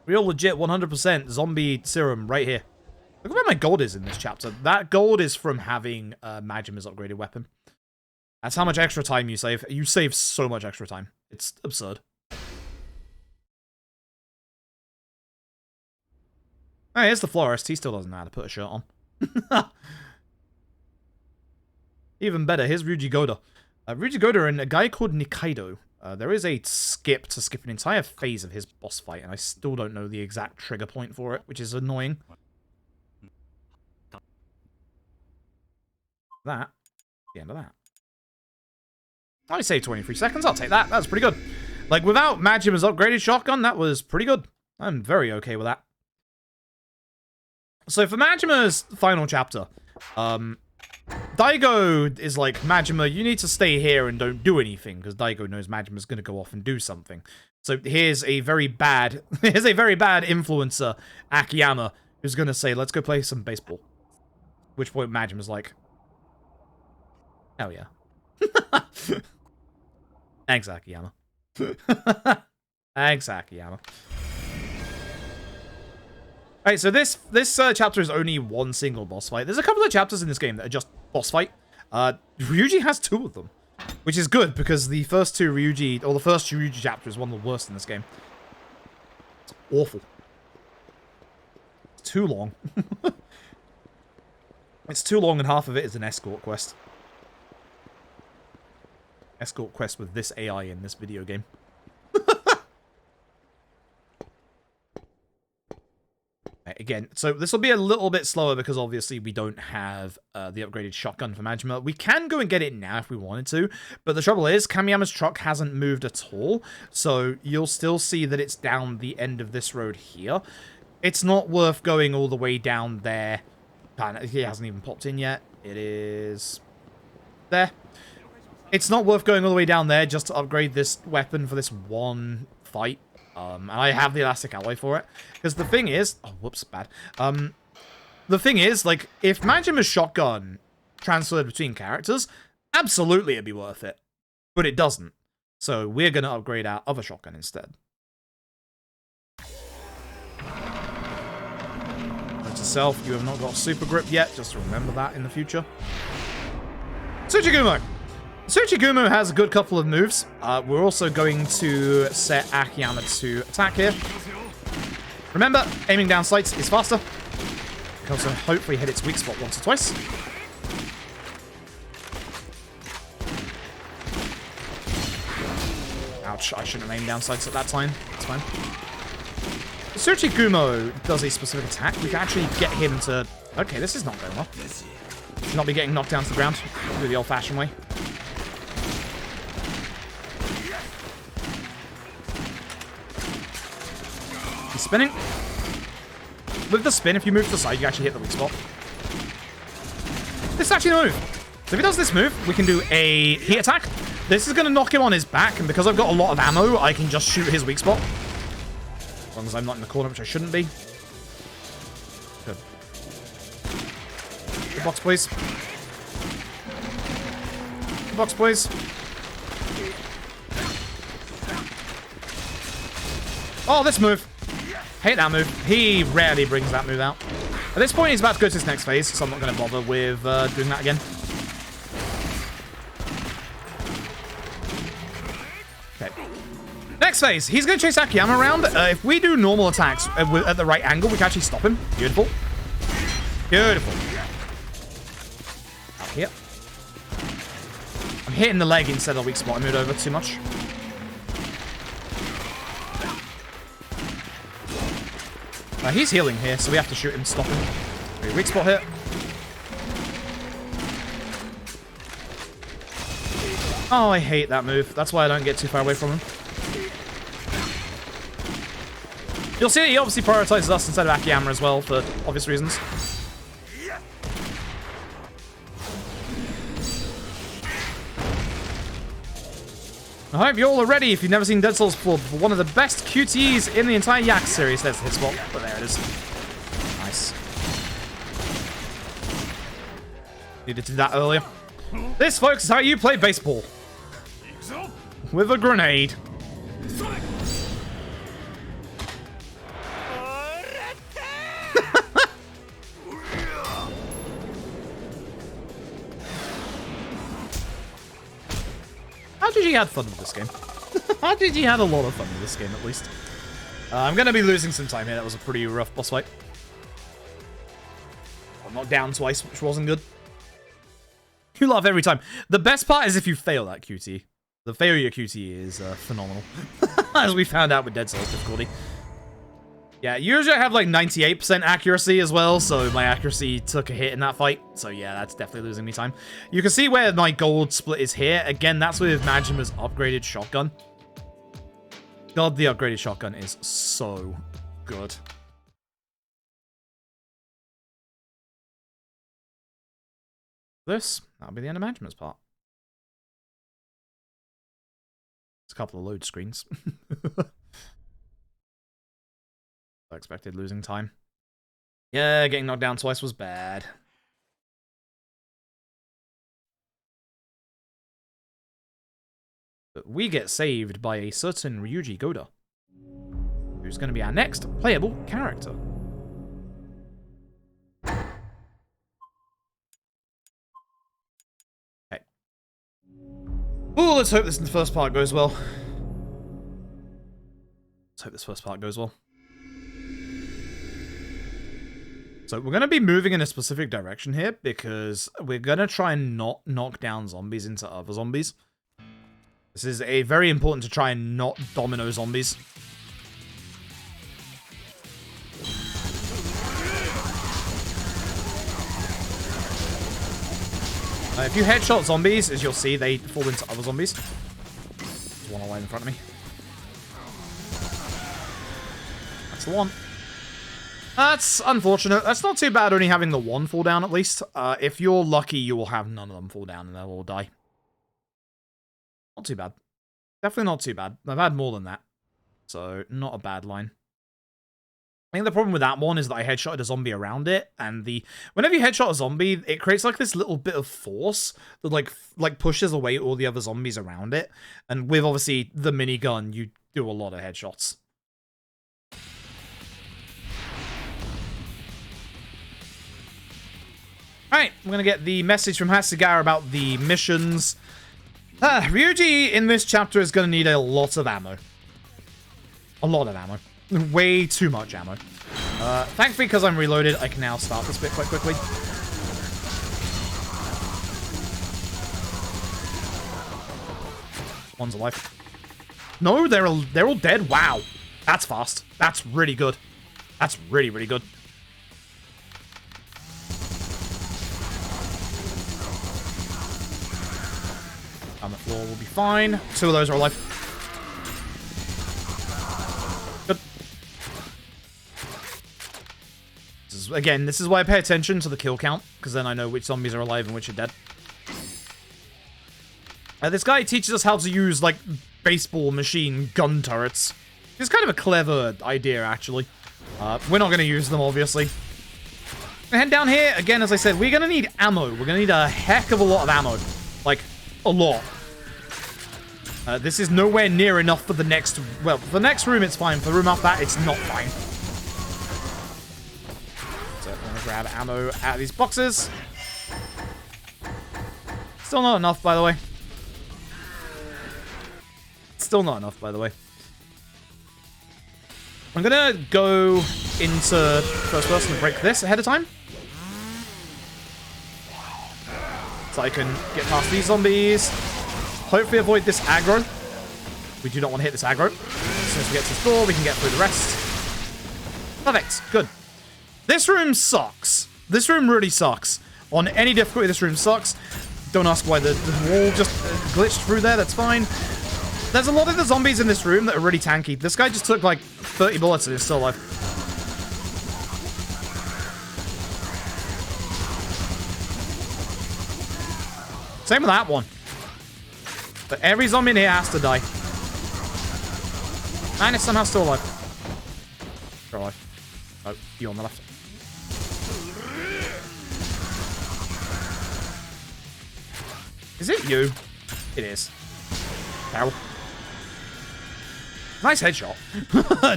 Real legit 100% zombie serum right here. Look at where my gold is in this chapter. That gold is from having Majima's upgraded weapon. That's how much extra time you save. You save so much extra time. It's absurd. Oh, here's the florist. He still doesn't know how to put a shirt on. Even better, here's Ryuji Goda. Ryuji Goda and a guy called Nikaido. There is a skip to skip an entire phase of his boss fight, and I still don't know the exact trigger point for it, which is annoying. That. The end of that. I saved 23 seconds. I'll take that. That's pretty good. Like, without Majima's upgraded shotgun, that was pretty good. I'm very okay with that. So for Majima's final chapter, Daigo is like, Majima, you need to stay here and don't do anything, because Daigo knows Majima's going to go off and do something. So here's a very bad, influencer, Akiyama, who's going to say, let's go play some baseball. At which point Majima's like, hell yeah. Thanks, Akiyama. Thanks, Akiyama. Alright, so this chapter is only one single boss fight. There's a couple of chapters in this game that are just boss fight. Ryuji has 2 of them, which is good because the first Ryuji chapter is one of the worst in this game. It's awful. It's too long. It's too long and half of it is an escort quest. Escort quest with this AI in this video game. Again, so this will be a little bit slower because obviously we don't have the upgraded shotgun for Majima. We can go and get it now if we wanted to, but the trouble is Kamiyama's truck hasn't moved at all, so you'll still see that it's down the end of this road here. It's not worth going all the way down there. He hasn't even popped in yet. It is there. It's not worth going all the way down there just to upgrade this weapon for this one fight. And I have the elastic alloy for it. Because the thing is... Oh, whoops, bad. The thing is, like, if Majima's shotgun transferred between characters, absolutely it'd be worth it. But it doesn't. So we're going to upgrade our other shotgun instead. Note to self, you have not got super grip yet. Just remember that in the future. Tsuchigumo! Tsuchigumo has a good couple of moves. We're also going to set Akiyama to attack here. Remember, aiming down sights is faster. We can also hopefully hit its weak spot once or twice. Ouch, I shouldn't have aimed down sights at that time. It's fine. Tsuchigumo does a specific attack. We can actually get him to... Okay, this is not going well. Should not be getting knocked down to the ground. Do it the old-fashioned way. He's spinning. With the spin, if you move to the side, you actually hit the weak spot. This is actually the move. So if he does this move, we can do a heat attack. This is going to knock him on his back, and because I've got a lot of ammo, I can just shoot his weak spot. As long as I'm not in the corner, which I shouldn't be. Good. Good box, please. Good box, please. Oh, this move. Hate that move. He rarely brings that move out. At this point, he's about to go to his next phase, so I'm not going to bother with doing that again. phase. He's going to chase Akiyama around. If we do normal attacks at the right angle, we can actually stop him. Beautiful. Beautiful. Out here. I'm hitting the leg instead of weak spot. I moved over too much. He's healing here, so we have to shoot him, stop him. Okay, weak spot here. Oh, I hate that move. That's why I don't get too far away from him. You'll see that he obviously prioritizes us instead of Akiyama as well, for obvious reasons. I hope you all are ready if you've never seen Dead Souls before. For one of the best QTEs in the entire Yak series. There's the hit spot, but there it is. Nice. Needed to do that earlier. This, folks, is how you play baseball. With a grenade. How did you have fun with this game? How did you have a lot of fun with this game, at least? I'm going to be losing some time here. That was a pretty rough boss fight. I'm knocked down twice, which wasn't good. You laugh every time. The best part is if you fail that QT. The failure QT is phenomenal. As we found out with Dead Souls difficulty. Yeah, usually I have like 98% accuracy as well, so my accuracy took a hit in that fight. So yeah, that's definitely losing me time. You can see where my gold split is here. Again, that's with Majima's upgraded shotgun. God, the upgraded shotgun is so good. That'll be the end of Majima's part. It's a couple of load screens. I expected losing time. Yeah, getting knocked down twice was bad. But we get saved by a certain Ryuji Goda, who's going to be our next playable character. Okay. Oh, let's hope this first part goes well. Let's hope this first part goes well. So we're going to be moving in a specific direction here because we're going to try and not knock down zombies into other zombies. This is very important to try and not domino zombies. If you headshot zombies, as you'll see, they fall into other zombies. There's one away in front of me. That's the one. That's unfortunate. That's not too bad only having the one fall down at least. If you're lucky, you will have none of them fall down and they'll all die. Not too bad. Definitely not too bad. I've had more than that. So, not a bad line. I think the problem with that one is that I headshotted a zombie around it, and whenever you headshot a zombie, it creates like this little bit of force that like pushes away all the other zombies around it. And with obviously the minigun, you do a lot of headshots. Alright, we're going to get the message from Hatsugara about the missions. Ryuji in this chapter is going to need a lot of ammo. A lot of ammo. Way too much ammo. Thankfully, because I'm reloaded, I can now start this bit quite quickly. One's alive. No, they're all dead. Wow. That's fast. That's really good. That's really, really good. On the floor will be fine. Two of those are alive. Good. This is why I pay attention to the kill count, because then I know which zombies are alive and which are dead. This guy teaches us how to use, like, baseball machine gun turrets. It's kind of a clever idea, actually. We're not going to use them, obviously. Head down here. Again, as I said, we're going to need ammo. We're going to need a heck of a lot of ammo. Like, a lot. This is nowhere near enough for the next... Well, for the next room, it's fine. For the room after that, it's not fine. So, I'm going to grab ammo out of these boxes. Still not enough, by the way. Still not enough, by the way. I'm gonna go into first person and break this ahead of time. So I can get past these zombies. Hopefully avoid this aggro. We do not want to hit this aggro. As soon as we get to this door, we can get through the rest. Perfect. Good. This room sucks. This room really sucks. On any difficulty, this room sucks. Don't ask why the wall just glitched through there. That's fine. There's a lot of the zombies in this room that are really tanky. This guy just took like 30 bullets and is still alive. Same with that one. But every zombie in here has to die. And it's somehow still alive. You're alive. Oh, you on the left. Is it you? It is. Terrible. Nice headshot.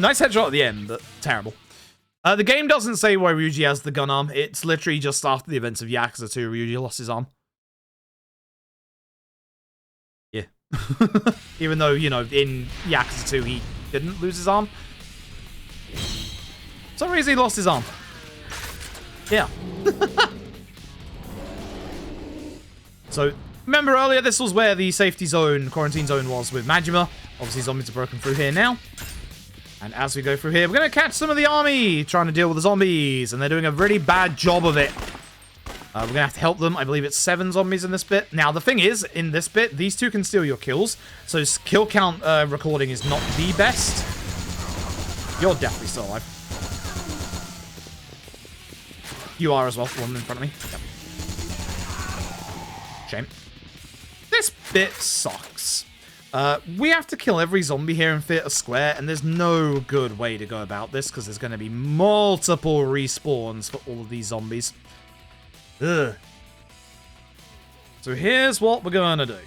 Nice headshot at the end, but terrible. The game doesn't say why Ryuji has the gun arm. It's literally just after the events of Yakuza 2, Ryuji lost his arm. Yeah. Even though, you know, in Yakuza 2, he didn't lose his arm. For some reason, he lost his arm. Yeah. So, remember earlier, this was where the safety zone, quarantine zone was with Majima. Obviously, zombies are broken through here now. And as we go through here, we're going to catch some of the army trying to deal with the zombies. And they're doing a really bad job of it. We're going to have to help them. I believe it's 7 zombies in this bit. Now, the thing is, in this bit, these two can steal your kills. So kill count recording is not the best. You're definitely still alive. You are as well. One in front of me. Yep. Shame. This bit sucks. We have to kill every zombie here and fit a square, and there's no good way to go about this, because there's going to be multiple respawns for all of these zombies. Ugh. So here's what we're going to do. We're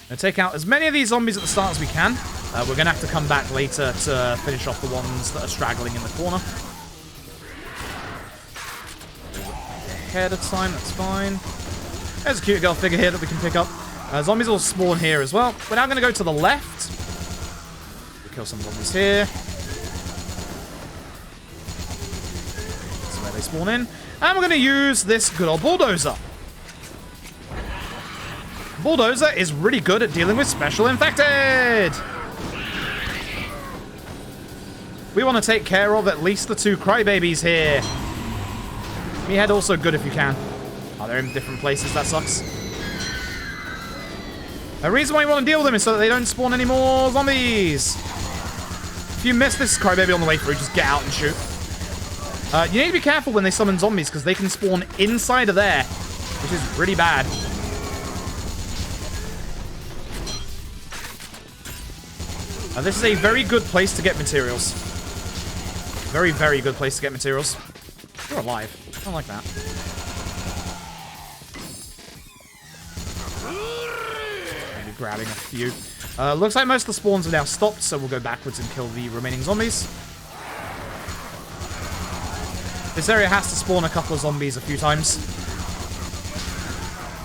going to take out as many of these zombies at the start as we can. We're going to have to come back later to finish off the ones that are straggling in the corner. Ahead of time, that's fine. There's a cute girl figure here that we can pick up. Zombies will spawn here as well. We're now going to go to the left. We'll kill some zombies here. That's where they spawn in. And we're going to use this good old bulldozer. Bulldozer is really good at dealing with special infected. We want to take care of at least the 2 crybabies here. Meathead also good if you can. Oh, they're in different places. That sucks. The reason why you want to deal with them is so that they don't spawn any more zombies. If you miss this crybaby on the way through, just get out and shoot. You need to be careful when they summon zombies, because they can spawn inside of there, which is really bad. This is a very good place to get materials. Very, very good place to get materials. You're alive. I don't like that. Maybe grabbing a few. Looks like most of the spawns have now stopped, so we'll go backwards and kill the remaining zombies. This area has to spawn a couple of zombies a few times.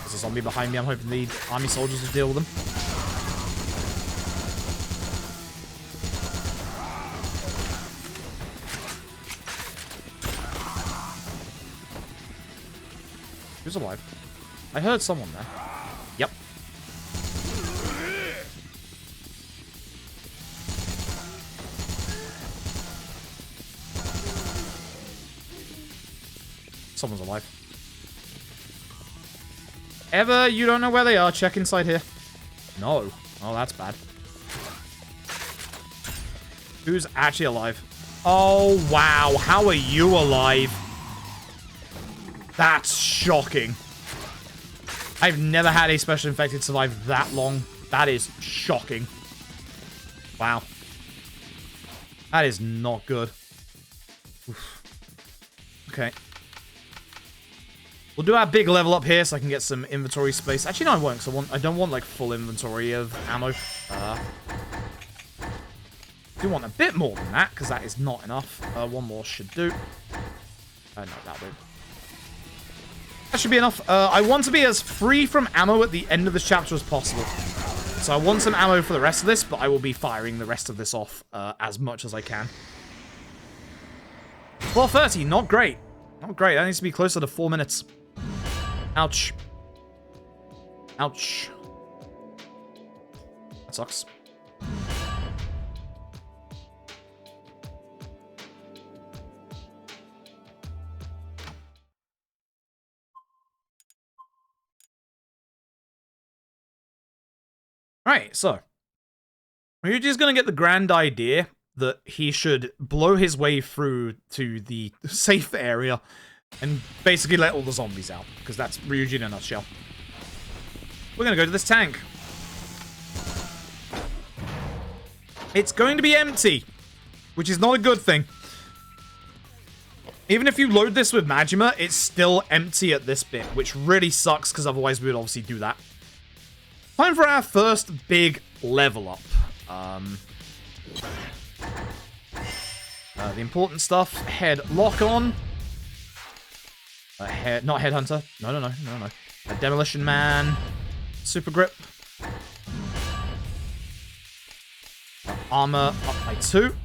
There's a zombie behind me. I'm hoping the army soldiers will deal with them. Who's alive? I heard someone there. Yep. Someone's alive. Ever you don't know where they are, check inside here. No. Oh, that's bad. Who's actually alive? Oh, wow. How are you alive? That's shocking. I've never had a special infected survive that long. That is shocking. Wow. That is not good. Oof. Okay. We'll do our big level up here so I can get some inventory space. Actually, no, I won't, because I don't want like full inventory of ammo. I do want a bit more than that, because that is not enough. One more should do. No, that won't. That should be enough. I want to be as free from ammo at the end of this chapter as possible. So I want some ammo for the rest of this, but I will be firing the rest of this off as much as I can. 4:30, not great. Not great. That needs to be closer to 4 minutes. Ouch. Ouch. That sucks. Alright, so Ryuji's gonna get the grand idea that he should blow his way through to the safe area and basically let all the zombies out, because that's Ryuji in a nutshell. We're gonna go to this tank. It's going to be empty, which is not a good thing. Even if you load this with Majima, it's still empty at this bit, which really sucks, because otherwise we would obviously do that. Time for our first big level up. The important stuff. Head lock on. Not headhunter. No. A demolition man. Super grip. Armor up by 2.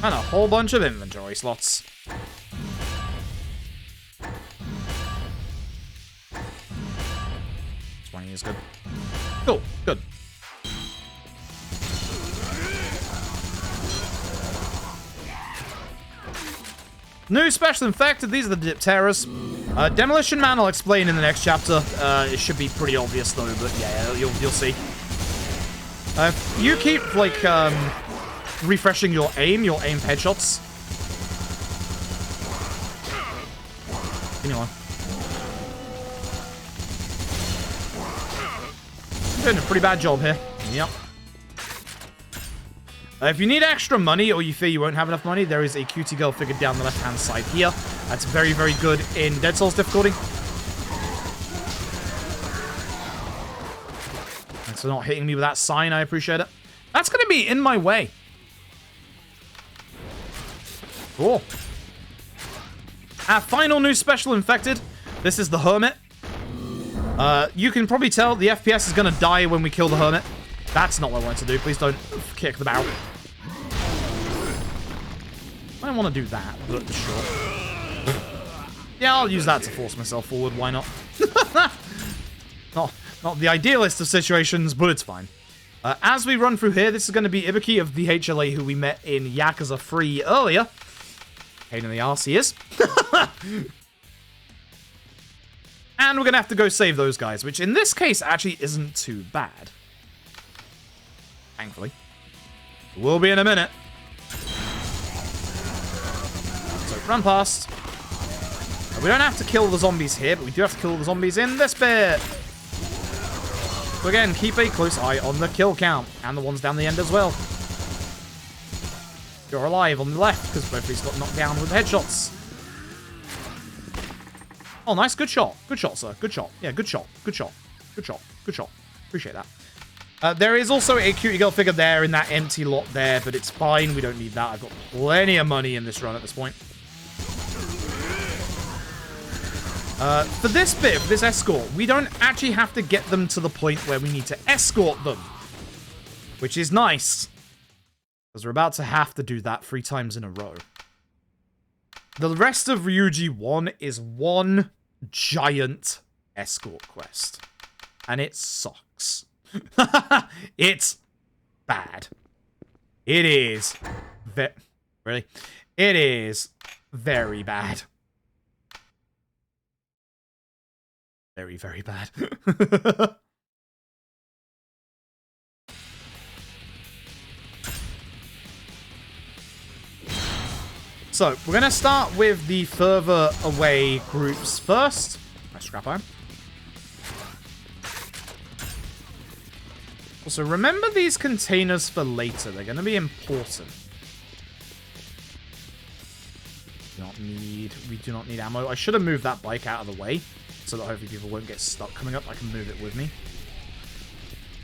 And a whole bunch of inventory slots. Is good. Cool, good. New special infected, these are the Dipteras. Demolition Man I'll explain in the next chapter. It should be pretty obvious though, but yeah, you'll see. You keep, like, refreshing your aim headshots. Give me one. Doing a pretty bad job here. Yep. If you need extra money or you fear you won't have enough money, there is a cutie girl figure down the left-hand side here. That's very, very good in Dead Souls difficulty. Thanks for not hitting me with that sign. I appreciate it. That's going to be in my way. Cool. Our final new special infected. This is the Hermit. You can probably tell the FPS is going to die when we kill the Hermit. That's not what I wanted to do. Please don't kick the barrel. I don't want to do that, but sure. Yeah, I'll use that to force myself forward. Why not? Not the idealist of situations, but it's fine. As we run through here, this is going to be Ibuki of the HLA who we met in Yakuza 3 earlier. Pain in the arse he is. And we're going to have to go save those guys, which in this case actually isn't too bad. Thankfully. We'll be in a minute. So, run past. We don't have to kill the zombies here, but we do have to kill the zombies in this bit. So again, keep a close eye on the kill count, and the ones down the end as well. You're alive on the left, because both of these got knocked down with headshots. Oh, nice. Good shot. Good shot, sir. Good shot. Yeah, good shot. Good shot. Good shot. Good shot. Appreciate that. There is also a cutie girl figure there in that empty lot there, but it's fine. We don't need that. I've got plenty of money in this run at this point. For this bit, for this escort, we don't actually have to get them to the point where we need to escort them. Which is nice. Because we're about to have to do that 3 times in a row. The rest of Ryuji 1 is one giant escort quest. And it sucks. It's bad. It is. Really? It is very bad. Very, very bad. So, we're going to start with the further away groups first. Nice scrap iron. Also, remember these containers for later. They're going to be important. We do not need ammo. I should have moved that bike out of the way, so that hopefully people won't get stuck coming up. I can move it with me.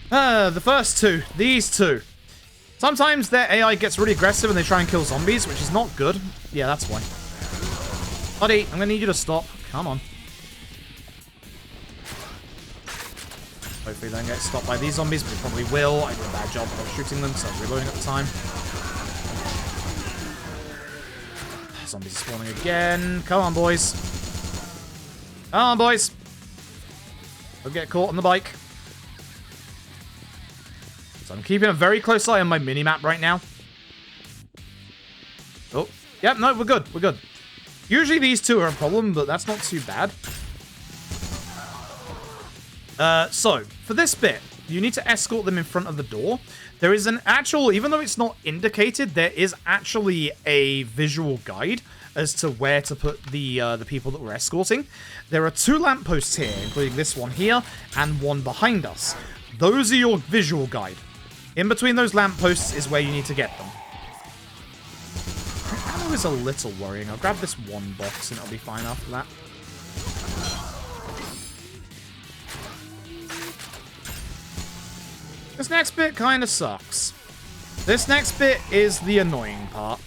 The first two. These two. Sometimes their AI gets really aggressive and they try and kill zombies, which is not good. Yeah, that's why. Buddy, I'm going to need you to stop. Come on. Hopefully they don't get stopped by these zombies, but they probably will. I did a bad job of shooting them, so I was reloading at the time. Zombies are spawning again. Come on, boys. Come on, boys. Don't get caught on the bike. So I'm keeping a very close eye on my mini-map right now. Oh, yep, no, we're good. We're good. Usually these two are a problem, but that's not too bad. So, for this bit, you need to escort them in front of the door. There is an actual, even though it's not indicated, there is actually a visual guide as to where to put the people that we're escorting. There are 2 lampposts here, including this one here, and one behind us. Those are your visual guide. In between those lampposts is where you need to get them. Ammo is a little worrying. I'll grab this one box and it'll be fine after that. This next bit kind of sucks. This next bit is the annoying part.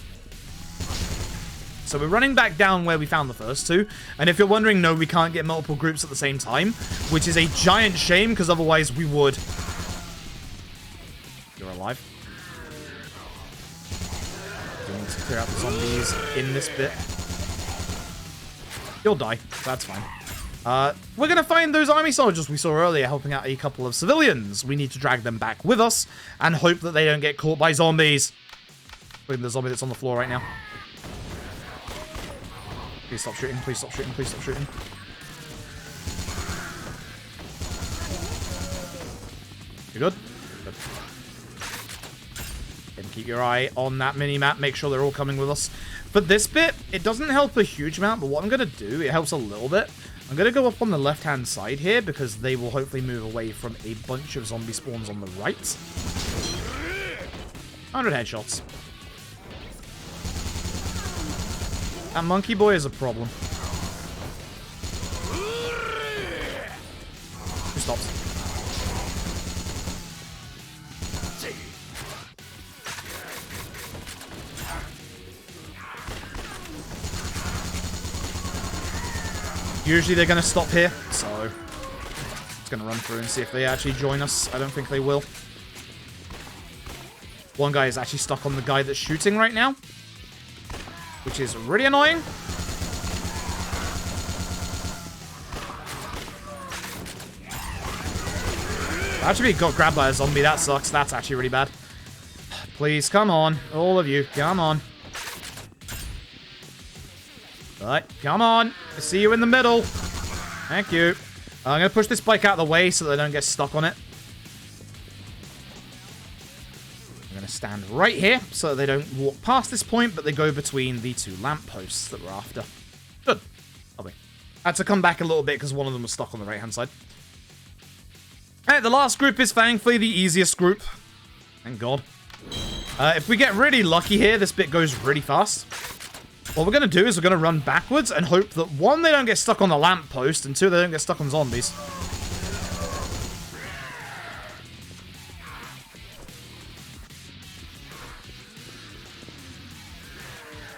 So we're running back down where we found the first 2. And if you're wondering, no, we can't get multiple groups at the same time, which is a giant shame because otherwise we would. You're alive. We need to clear out the zombies in this bit. You'll die. That's fine. We're going to find those army soldiers we saw earlier helping out a couple of civilians. We need to drag them back with us and hope that they don't get caught by zombies. Including the zombie that's on the floor right now. Please stop shooting. Please stop shooting. Please stop shooting. You good? Good. And keep your eye on that mini-map. Make sure they're all coming with us. For this bit, it doesn't help a huge amount, but what I'm going to do, it helps a little bit. I'm going to go up on the left-hand side here because they will hopefully move away from a bunch of zombie spawns on the right. 100 headshots. That monkey boy is a problem. Who stops? Usually they're going to stop here, so I'm just going to run through and see if they actually join us. I don't think they will. One guy is actually stuck on the guy that's shooting right now, which is really annoying. Actually got grabbed by a zombie. That sucks. That's actually really bad. Please, come on. All of you, come on. Right, come on. I see you in the middle. Thank you. I'm going to push this bike out of the way so that they don't get stuck on it. I'm going to stand right here so that they don't walk past this point, but they go between the 2 lampposts that we're after. Good. Lovely. I had to come back a little bit because one of them was stuck on the right-hand side. Alright, the last group is thankfully the easiest group. Thank God. If we get really lucky here, this bit goes really fast. What we're going to do is we're going to run backwards and hope that 1, they don't get stuck on the lamppost, and 2, they don't get stuck on zombies.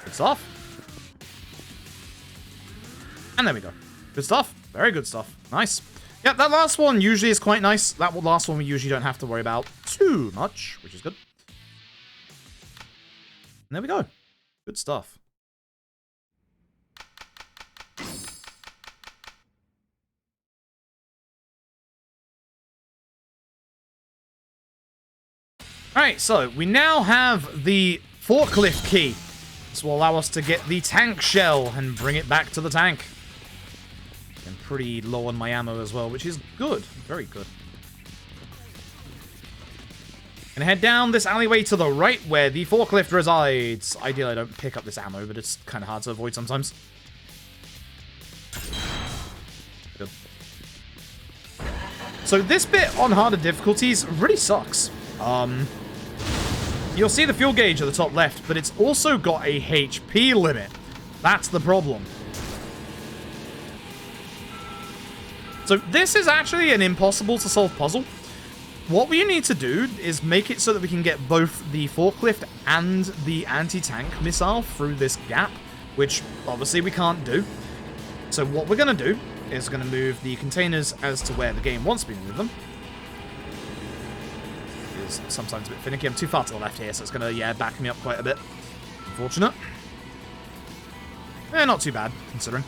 Good stuff. And there we go. Good stuff. Very good stuff. Nice. Yep, that last one usually is quite nice. That last one we usually don't have to worry about too much, which is good. And there we go. Good stuff. Alright, so we now have the forklift key. This will allow us to get the tank shell and bring it back to the tank. I'm pretty low on my ammo as well, which is good. Very good. And head down this alleyway to the right where the forklift resides. Ideally, I don't pick up this ammo, but it's kind of hard to avoid sometimes. Good. So this bit on harder difficulties really sucks. You'll see the fuel gauge at the top left, but it's also got a HP limit. That's the problem. So this is actually an impossible to solve puzzle. What we need to do is make it so that we can get both the forklift and the anti-tank missile through this gap, which obviously we can't do. So what we're going to do is going to move the containers as to where the game wants me to move them. is sometimes a bit finicky. I'm too far to the left here, so it's going to, yeah, back me up quite a bit. Unfortunate. Eh, not too bad, considering.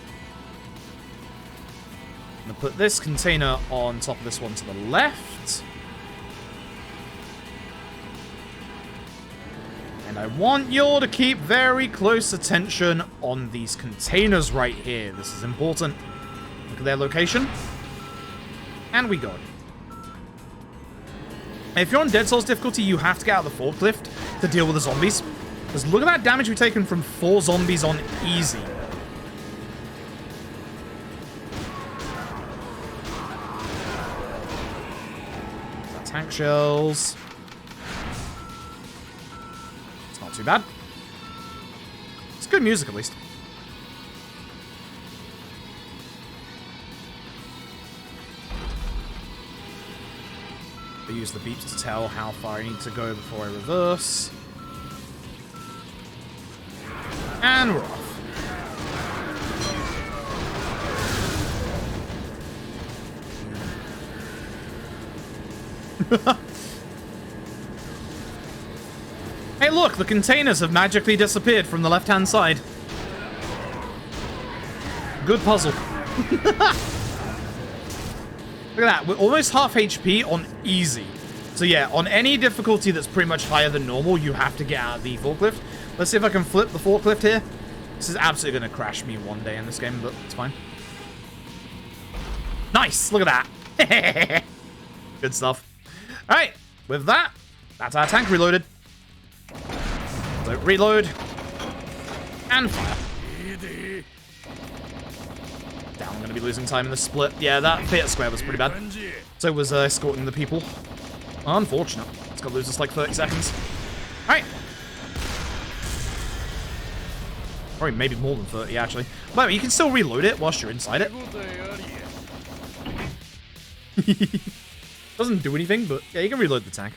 I'm going to put this container on top of this one to the left. And I want you all to keep very close attention on these containers right here. This is important. Look at their location. And we go. If you're on Dead Souls difficulty, you have to get out of the forklift to deal with the zombies. Because look at that damage we've taken from 4 zombies on easy. Tank shells. It's not too bad. It's good music, at least. I use the beeps to tell how far I need to go before I reverse. And we're off. Hey, look, the containers have magically disappeared from the left-hand side. Good puzzle. Look at that, we're almost half HP on easy. So yeah, on any difficulty that's pretty much higher than normal, you have to get out of the forklift. Let's see if I can flip the forklift here. This is absolutely going to crash me one day in this game, but it's fine. Nice, look at that. Good stuff. Alright, with that, that's our tank reloaded. So reload. And fire. Damn, I'm going to be losing time in the split. Yeah, that theater square was pretty bad. So was escorting the people. Unfortunate. It's going to lose us like 30 seconds. Alright. Or maybe more than 30, actually. By the way, you can still reload it whilst you're inside it. Doesn't do anything, but yeah, you can reload the tank.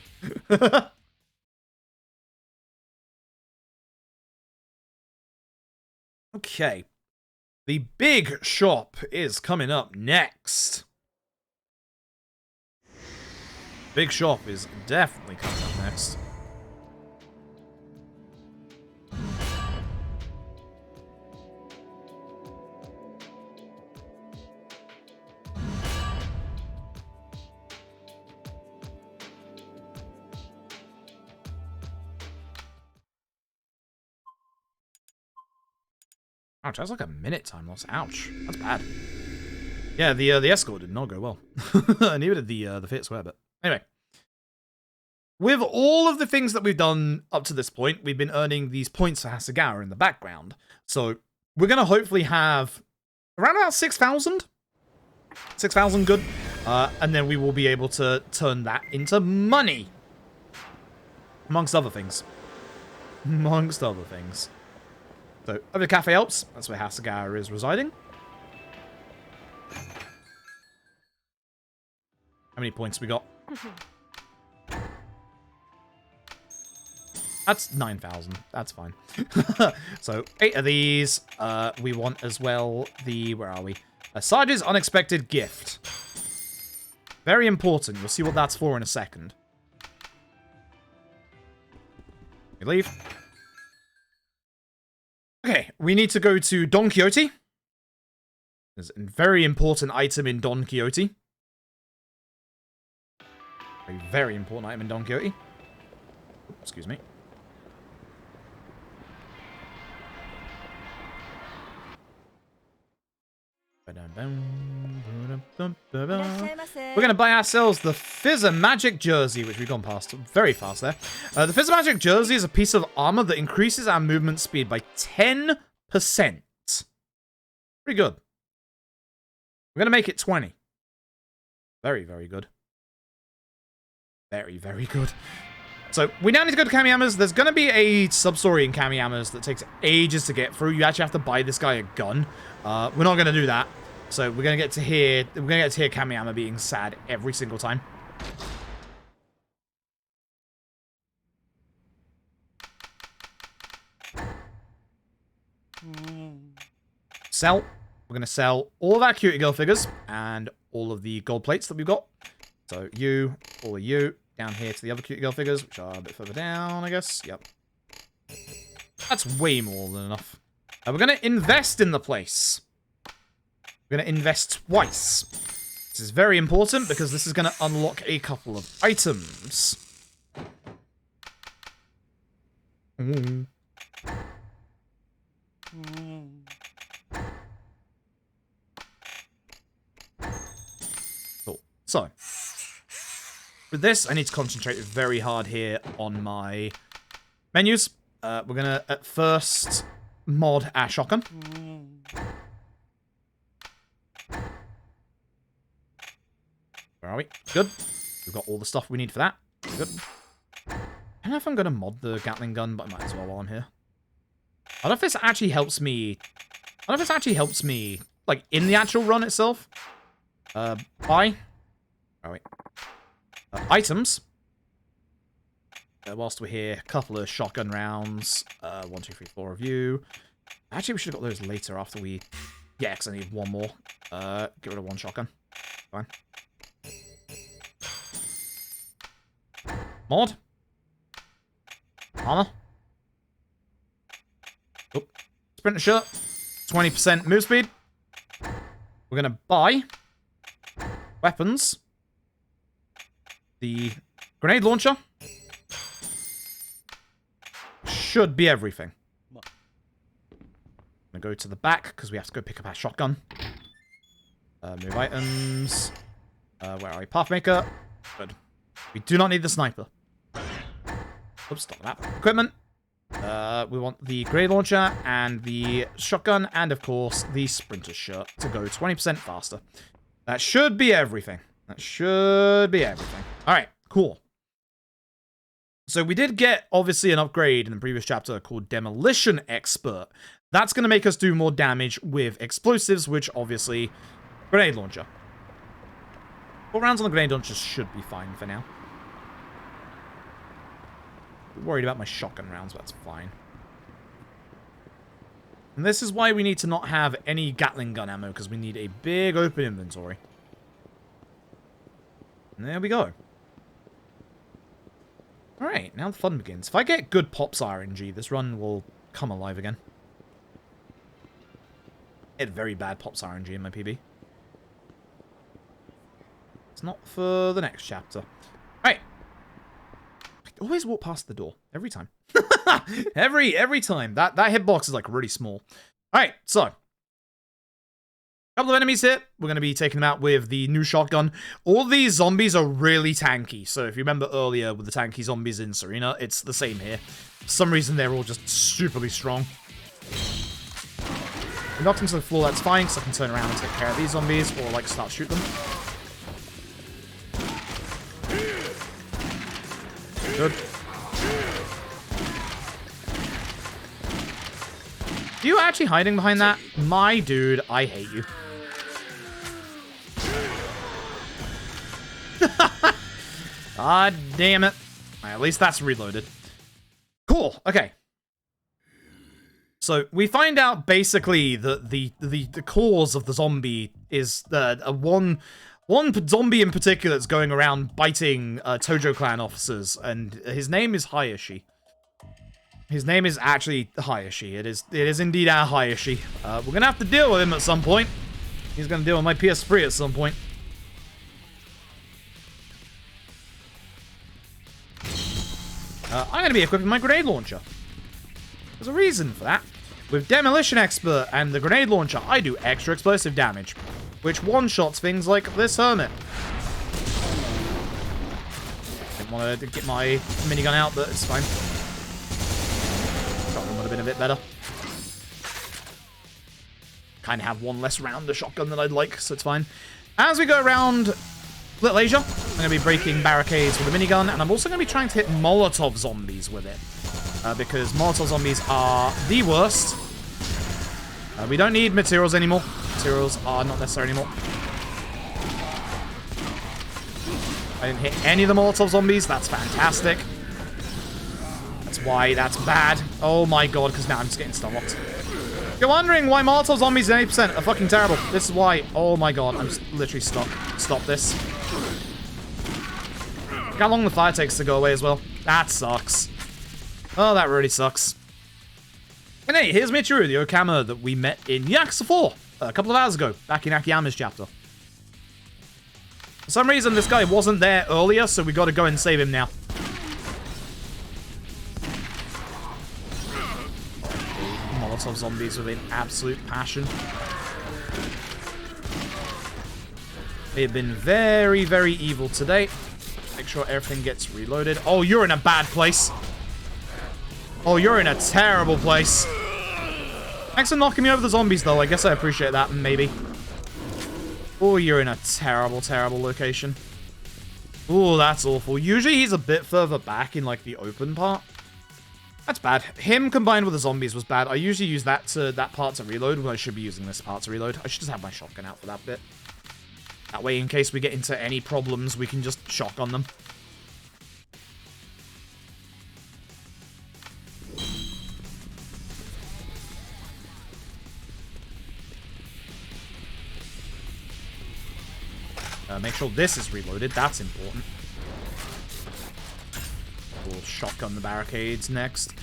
Okay. The big shop is coming up next. Big shop is definitely coming up next. Ouch, that's like a minute time loss. Ouch, that's bad. Yeah, the escort did not go well. Neither did the fit square, but anyway. With all of the things that we've done up to this point, we've been earning these points for Hasegawa in the background. So we're going to hopefully have around about 6,000. 6,000 good. And then we will be able to turn that into money. Amongst other things. Amongst other things. So, over to Cafe Alps. That's where Hasegawa is residing. How many points we got? That's 9,000. That's fine. So, 8 of these. We want as well the... Where are we? Sarge's Unexpected Gift. Very important. We'll see what that's for in a second. We leave. Okay, we need to go to Don Quixote. There's a very important item in Don Quixote. A very important item in Don Quixote. Oops, excuse me. We're going to buy ourselves the Fizzer Magic Jersey, which we've gone past very fast there. The Fizzer Magic Jersey is a piece of armor that increases our movement speed by 10%. Pretty good. We're going to make it 20. Very, very good. Very, very good. So, we now need to go to Kamiyama's. There's going to be a sub-story in Kamiyama's that takes ages to get through. You actually have to buy this guy a gun. We're not going to do that. So, we're going to get to hear Kamiyama being sad every single time. Sell. We're going to sell all of our Cutie Girl figures and all of the gold plates that we've got. So, you, all of you, down here to the other cute girl figures, which are a bit further down, I guess. Yep. That's way more than enough. We're going to invest in the place. We're going to invest twice. This is very important because this is going to unlock a couple of items. Cool. So, with this, I need to concentrate very hard here on my menus. We're going to, at first, mod our shotgun. Where are we? Good. We've got all the stuff we need for that. Good. I don't know if I'm going to mod the Gatling gun, but I might as well while I'm here. I don't know if this actually helps me... I don't know if this actually helps me, like, in the actual run itself. Buy. Oh, wait. Items. Whilst we're here, a couple of shotgun rounds. 1, 2, 3, 4 of you. Actually, we should have got those later after we... Yeah, because I need one more. Get rid of one shotgun. Fine. Mod. Armor. Oh. Sprinter shirt. 20% move speed. We're going to buy weapons. The grenade launcher. Should be everything. I'm going to go to the back because we have to go pick up our shotgun. Move items. Where are we? Pathmaker. Good. We do not need the sniper. Oops, stop that. Equipment. We want the grenade launcher and the shotgun and, of course, the sprinter shirt to go 20% faster. That should be everything. That should be everything. All right, cool. So we did get, obviously, an upgrade in the previous chapter called Demolition Expert. That's going to make us do more damage with explosives, which, obviously, grenade launcher. 4 rounds on the grenade launcher should be fine for now. I'm worried about my shotgun rounds, but that's fine. And this is why we need to not have any Gatling gun ammo, because we need a big open inventory. And there we go. Alright, now the fun begins. If I get good Pops RNG, this run will come alive again. I had very bad Pops RNG in my PB. It's not for the next chapter. Alright. I always walk past the door. Every time. every time. That hitbox is like really small. Alright, so. Couple of enemies here. We're going to be taking them out with the new shotgun. All these zombies are really tanky. So if you remember earlier with the tanky zombies in Serena, it's the same here. For some reason, they're all just superly strong. If knocked into the floor, that's fine, because I can turn around and take care of these zombies, or like start shoot them. Good. Are you actually hiding behind that? My dude, I hate you. God damn it. Right, at least that's reloaded. Cool, okay. So, we find out basically that the cause of the zombie is one zombie in particular that's going around biting Tojo clan officers, and his name is Hayashi. His name is actually Hayashi. It is indeed our Hayashi. We're gonna have to deal with him at some point. He's gonna deal with my PS3 at some point. I'm gonna be equipping my grenade launcher. There's a reason for that. With Demolition Expert and the grenade launcher, I do extra explosive damage, which one-shots things like this hermit. Didn't want to get my minigun out, but it's fine. Shotgun would have been a bit better. Kind of have one less round of shotgun than I'd like, so it's fine. As we go around Little Asia, I'm going to be breaking barricades with a minigun, and I'm also going to be trying to hit Molotov zombies with it. Because Molotov zombies are the worst. We don't need materials anymore. Materials are not necessary anymore. I didn't hit any of the Molotov zombies. That's fantastic. That's why that's bad. Oh my god, because now I'm just getting stun-locked. If you're wondering why Molotov zombies at 80% are fucking terrible, this is why. Oh my god, I'm just literally stuck. Stop this. Look how long the fire takes to go away as well. That sucks. Oh, that really sucks. And hey, here's Michiru, the Okama that we met in Yakuza 4 a couple of hours ago, back in Akiyama's chapter. For some reason, this guy wasn't there earlier, so we gotta go and save him now. Molotov zombies with an absolute passion. They have been very, very evil today. Make sure everything gets reloaded. Oh, you're in a bad place. Oh, you're in a terrible place. Thanks for knocking me over the zombies, though. I guess I appreciate that, maybe. Oh, you're in a terrible, terrible location. Oh, that's awful. Usually he's a bit further back in, like, the open part. That's bad. Him combined with the zombies was bad. I usually use that part to reload when I should be using this part to reload. I should just have my shotgun out for that bit. That way, in case we get into any problems, we can just shotgun them. Make sure this is reloaded. That's important. We'll shotgun the barricades next.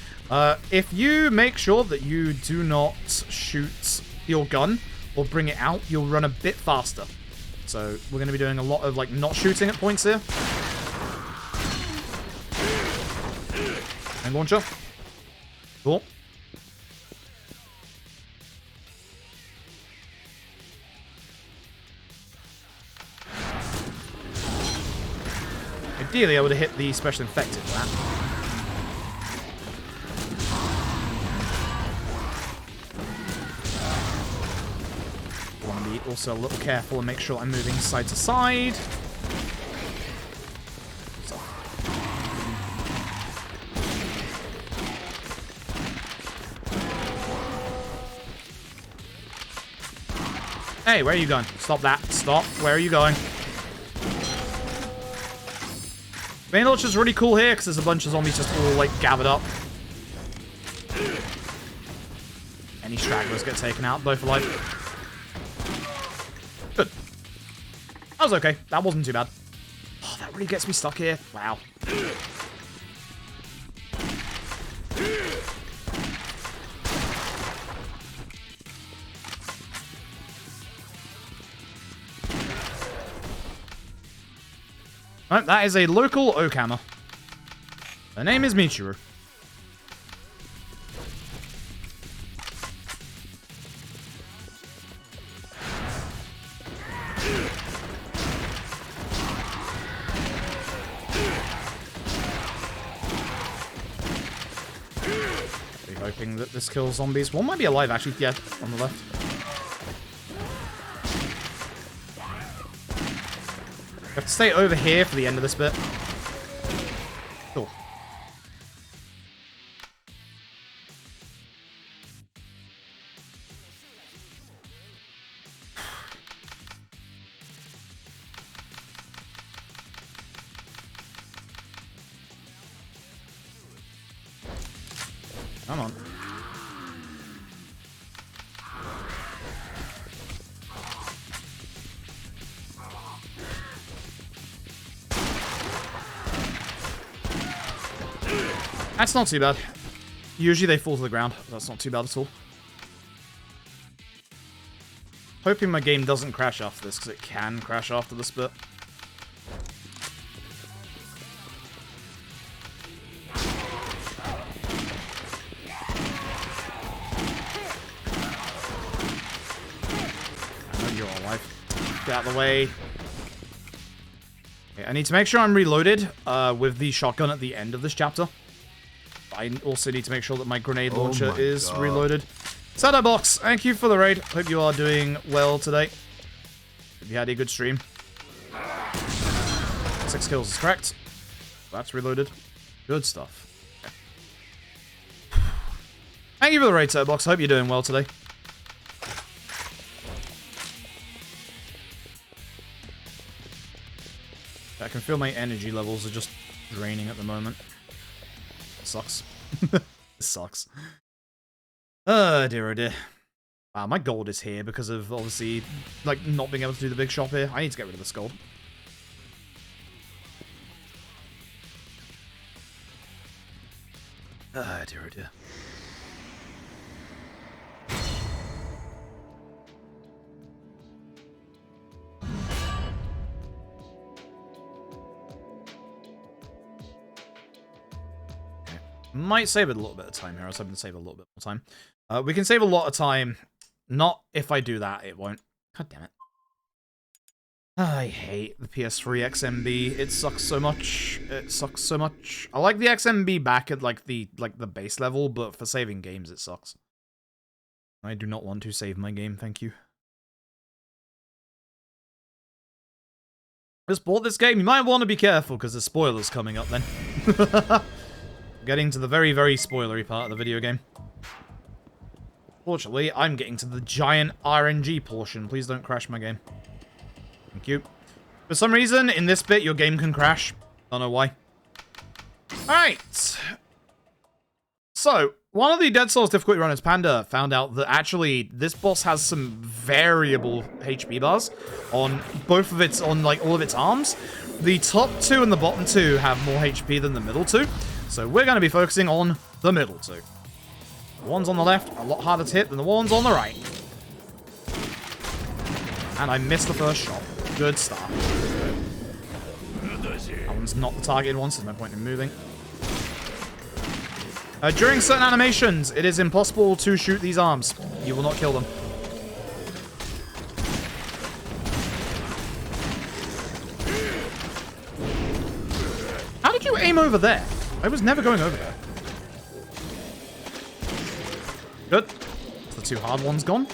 If you make sure that you do not shoot your gun or bring it out, you'll run a bit faster. So we're going to be doing a lot of, like, not shooting at points here. And launcher. Cool. Ideally, I would have hit the special infected for that. I want to be also a little careful and make sure I'm moving side to side. So. Hey, where are you going? Stop that. Stop. Where are you going? Main launcher's really cool here because there's a bunch of zombies just all, like, gathered up. Any stragglers get taken out, both alive. Good. That was okay. That wasn't too bad. Oh, that really gets me stuck here. Wow. Right, that is a local Okama. Her name is Michiru. Be hoping that this kills zombies. One might be alive, actually. Yeah, on the left. I have to stay over here for the end of this bit. Cool. Come on. That's not too bad. Usually they fall to the ground. That's not too bad at all. Hoping my game doesn't crash after this, because it can crash after this bit. I know you're alive. Get out of the way. Okay, I need to make sure I'm reloaded with the shotgun at the end of this chapter. I also need to make sure that my grenade launcher is reloaded. Sada Box, thank you for the raid. Hope you are doing well today. Hope you had a good stream. 6 kills is correct. That's reloaded. Good stuff. Okay. Thank you for the raid, Sada Box. Hope you're doing well today. I can feel my energy levels are just draining at the moment. Sucks. This sucks. Dear oh dear. Wow, my gold is here because of, obviously, like, not being able to do the big shop here. I need to get rid of this gold. Ah, dear, oh dear. Might save it a little bit of time here. I was hoping to save a little bit more time. We can save a lot of time. Not if I do that, it won't. God damn it. I hate the PS3 XMB. It sucks so much. It sucks so much. I like the XMB back at like the base level, but for saving games, it sucks. I do not want to save my game, thank you. Just bought this game. You might want to be careful because there's spoilers coming up then. Getting to the very, very spoilery part of the video game. Fortunately, I'm getting to the giant RNG portion. Please don't crash my game. Thank you. For some reason, in this bit, your game can crash. Don't know why. Alright. So, one of the Dead Souls difficulty runners, Panda, found out that actually this boss has some variable HP bars on both of its, on like all of its arms. The top two and the bottom two have more HP than the middle two. So we're going to be focusing on the middle two. The ones on the left are a lot harder to hit than the ones on the right. And I missed the first shot. Good start. That one's not the targeted one, so there's no point in moving. During certain animations, it is impossible to shoot these arms. You will not kill them. How did you aim over there? I was never going over there. Good. The two hard ones gone.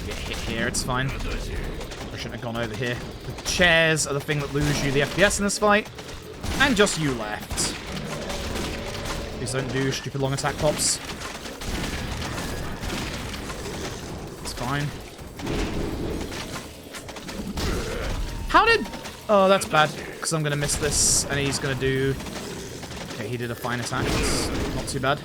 Get hit here, it's fine. I shouldn't have gone over here. The chairs are the thing that lose you the FPS in this fight. And just you left. Please don't do stupid long attack pops. Fine. How did... Oh, that's bad. Because I'm going to miss this, and he's going to do... Okay, he did a fine attack. That's not too bad.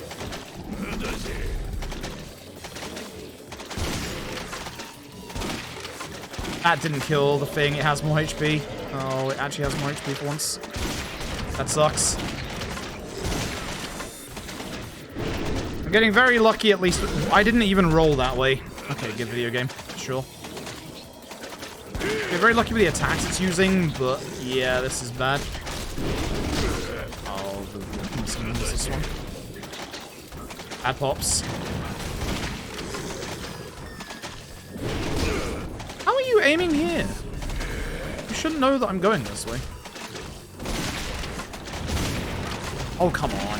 That didn't kill the thing. It has more HP. Oh, it actually has more HP for once. That sucks. I'm getting very lucky, at least. I didn't even roll that way. Okay, good video game. Sure. You're very lucky with the attacks it's using, but yeah, this is bad. Oh, this one. Bad pops. How are you aiming here? You shouldn't know that I'm going this way. Oh, come on.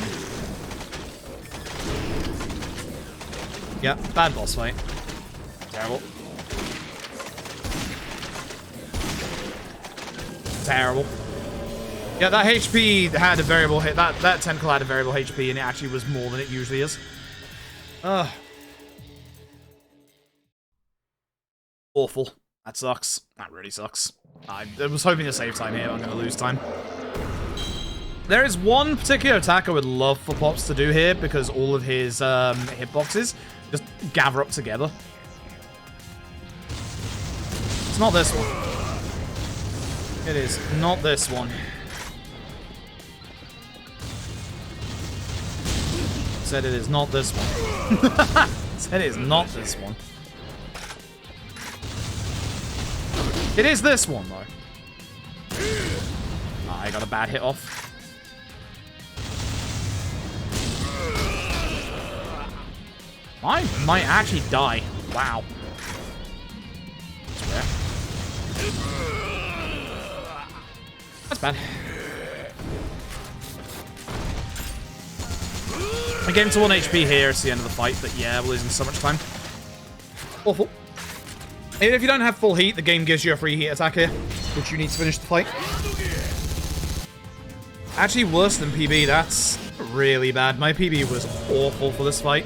Yeah, bad boss fight. Terrible. Terrible. Yeah, that HP had a variable hit. That tentacle had a variable HP, and it actually was more than it usually is. Ugh. Awful. That sucks. That really sucks. I was hoping to save time here. I'm going to lose time. There is one particular attack I would love for Pops to do here, because all of his hitboxes just gather up together. It's not this one. It is not this one. Said it is not this one. Said it is not this one. It is this one, though. I got a bad hit off. I might actually die. Wow. That's bad. I get into 1 HP here. It's the end of the fight, but yeah, we're losing so much time. Awful. Even if you don't have full heat, the game gives you a free heat attack here, which you need to finish the fight. Actually, worse than PB. That's really bad. My PB was awful for this fight.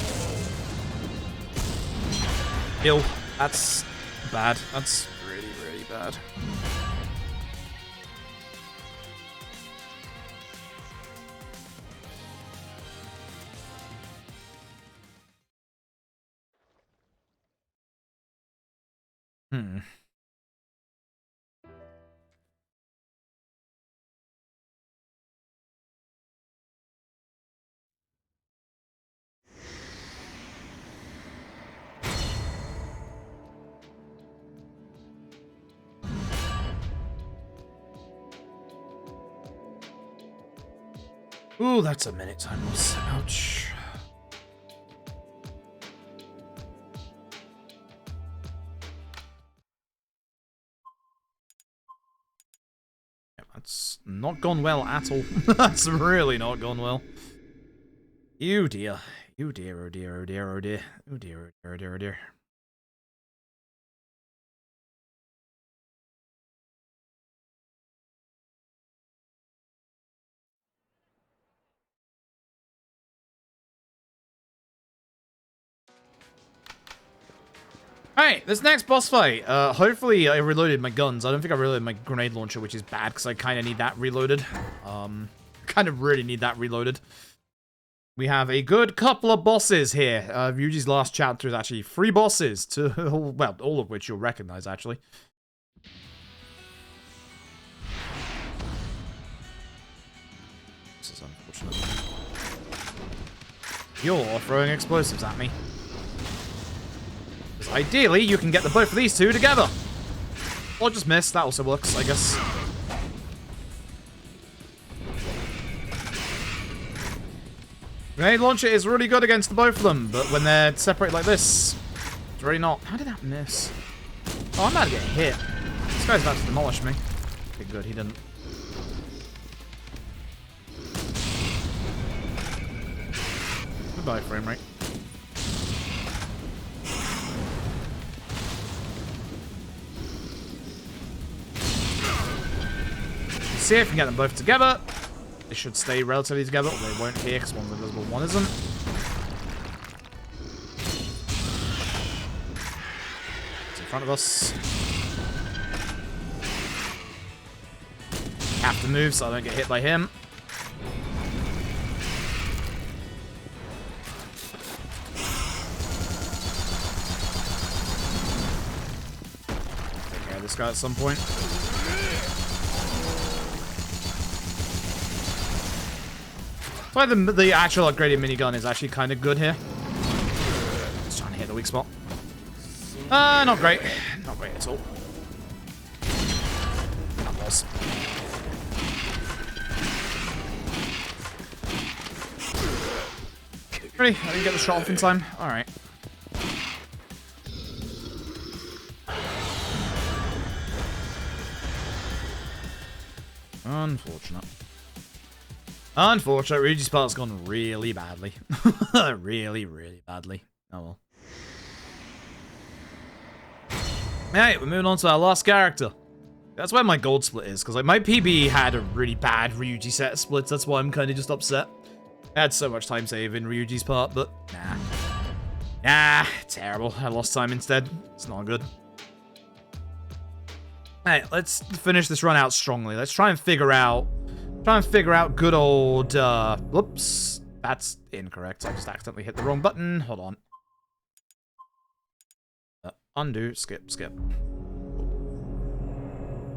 Ew. That's bad. That's really, really bad. Ooh, that's a minute time loss. Ouch. That's not gone well at all. That's really not gone well. You dear. You dear, oh dear, oh dear, oh dear. Oh dear, oh dear, oh dear, oh dear. Alright, this next boss fight. Hopefully I reloaded my guns. I don't think I reloaded my grenade launcher, which is bad, because I kind of need that reloaded. Kind of really need that reloaded. We have a good couple of bosses here. Ryuji's last chapter is actually 3 bosses, well, all of which you'll recognize, actually. This is unfortunate. You're throwing explosives at me. Ideally, you can get the both of these two together. Or just miss. That also works, I guess. Grenade launcher is really good against the both of them, but when they're separated like this, it's really not. How did that miss? Oh, I'm about to get hit. This guy's about to demolish me. Okay, good. He didn't. Goodbye, frame rate. See if we can get them both together. They should stay relatively together, or they won't here because one's invisible, one isn't. It's in front of us. Have to move so I don't get hit by him. Take care of this guy at some point. Why the actual upgraded minigun is actually kind of good here. Just trying to hit the weak spot. Not great. Not great at all. That was. Ready? I didn't get the shot off in time. Alright. Unfortunate. Unfortunate, Ryuji's part's gone really badly. Really, really badly. Oh well. Alright, we're moving on to our last character. That's where my gold split is, because like my PB had a really bad Ryuji set of splits, that's why I'm kind of just upset. I had so much time save in Ryuji's part, but nah. Nah, terrible. I lost time instead. It's not good. Alright, let's finish this run out strongly. Let's try and figure out good old, whoops. That's incorrect. I just accidentally hit the wrong button. Hold on. Undo, skip.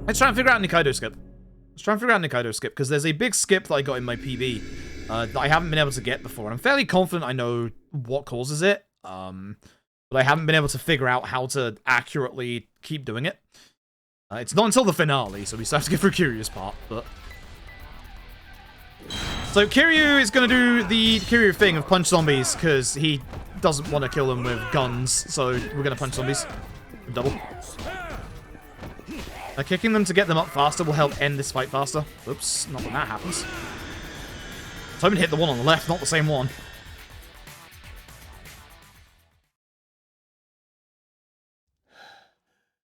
Let's try and figure out Nikaido skip. Because there's a big skip that I got in my PB that I haven't been able to get before. And I'm fairly confident I know what causes it. But I haven't been able to figure out how to accurately keep doing it. It's not until the finale, so we still have to get through Kiryu's part, but... So Kiryu is going to do the Kiryu thing of punch zombies, because he doesn't want to kill them with guns, so we're going to punch zombies. Double. Kicking them to get them up faster will help end this fight faster. Oops, not when that happens. So I'm going to hit the one on the left, not the same one.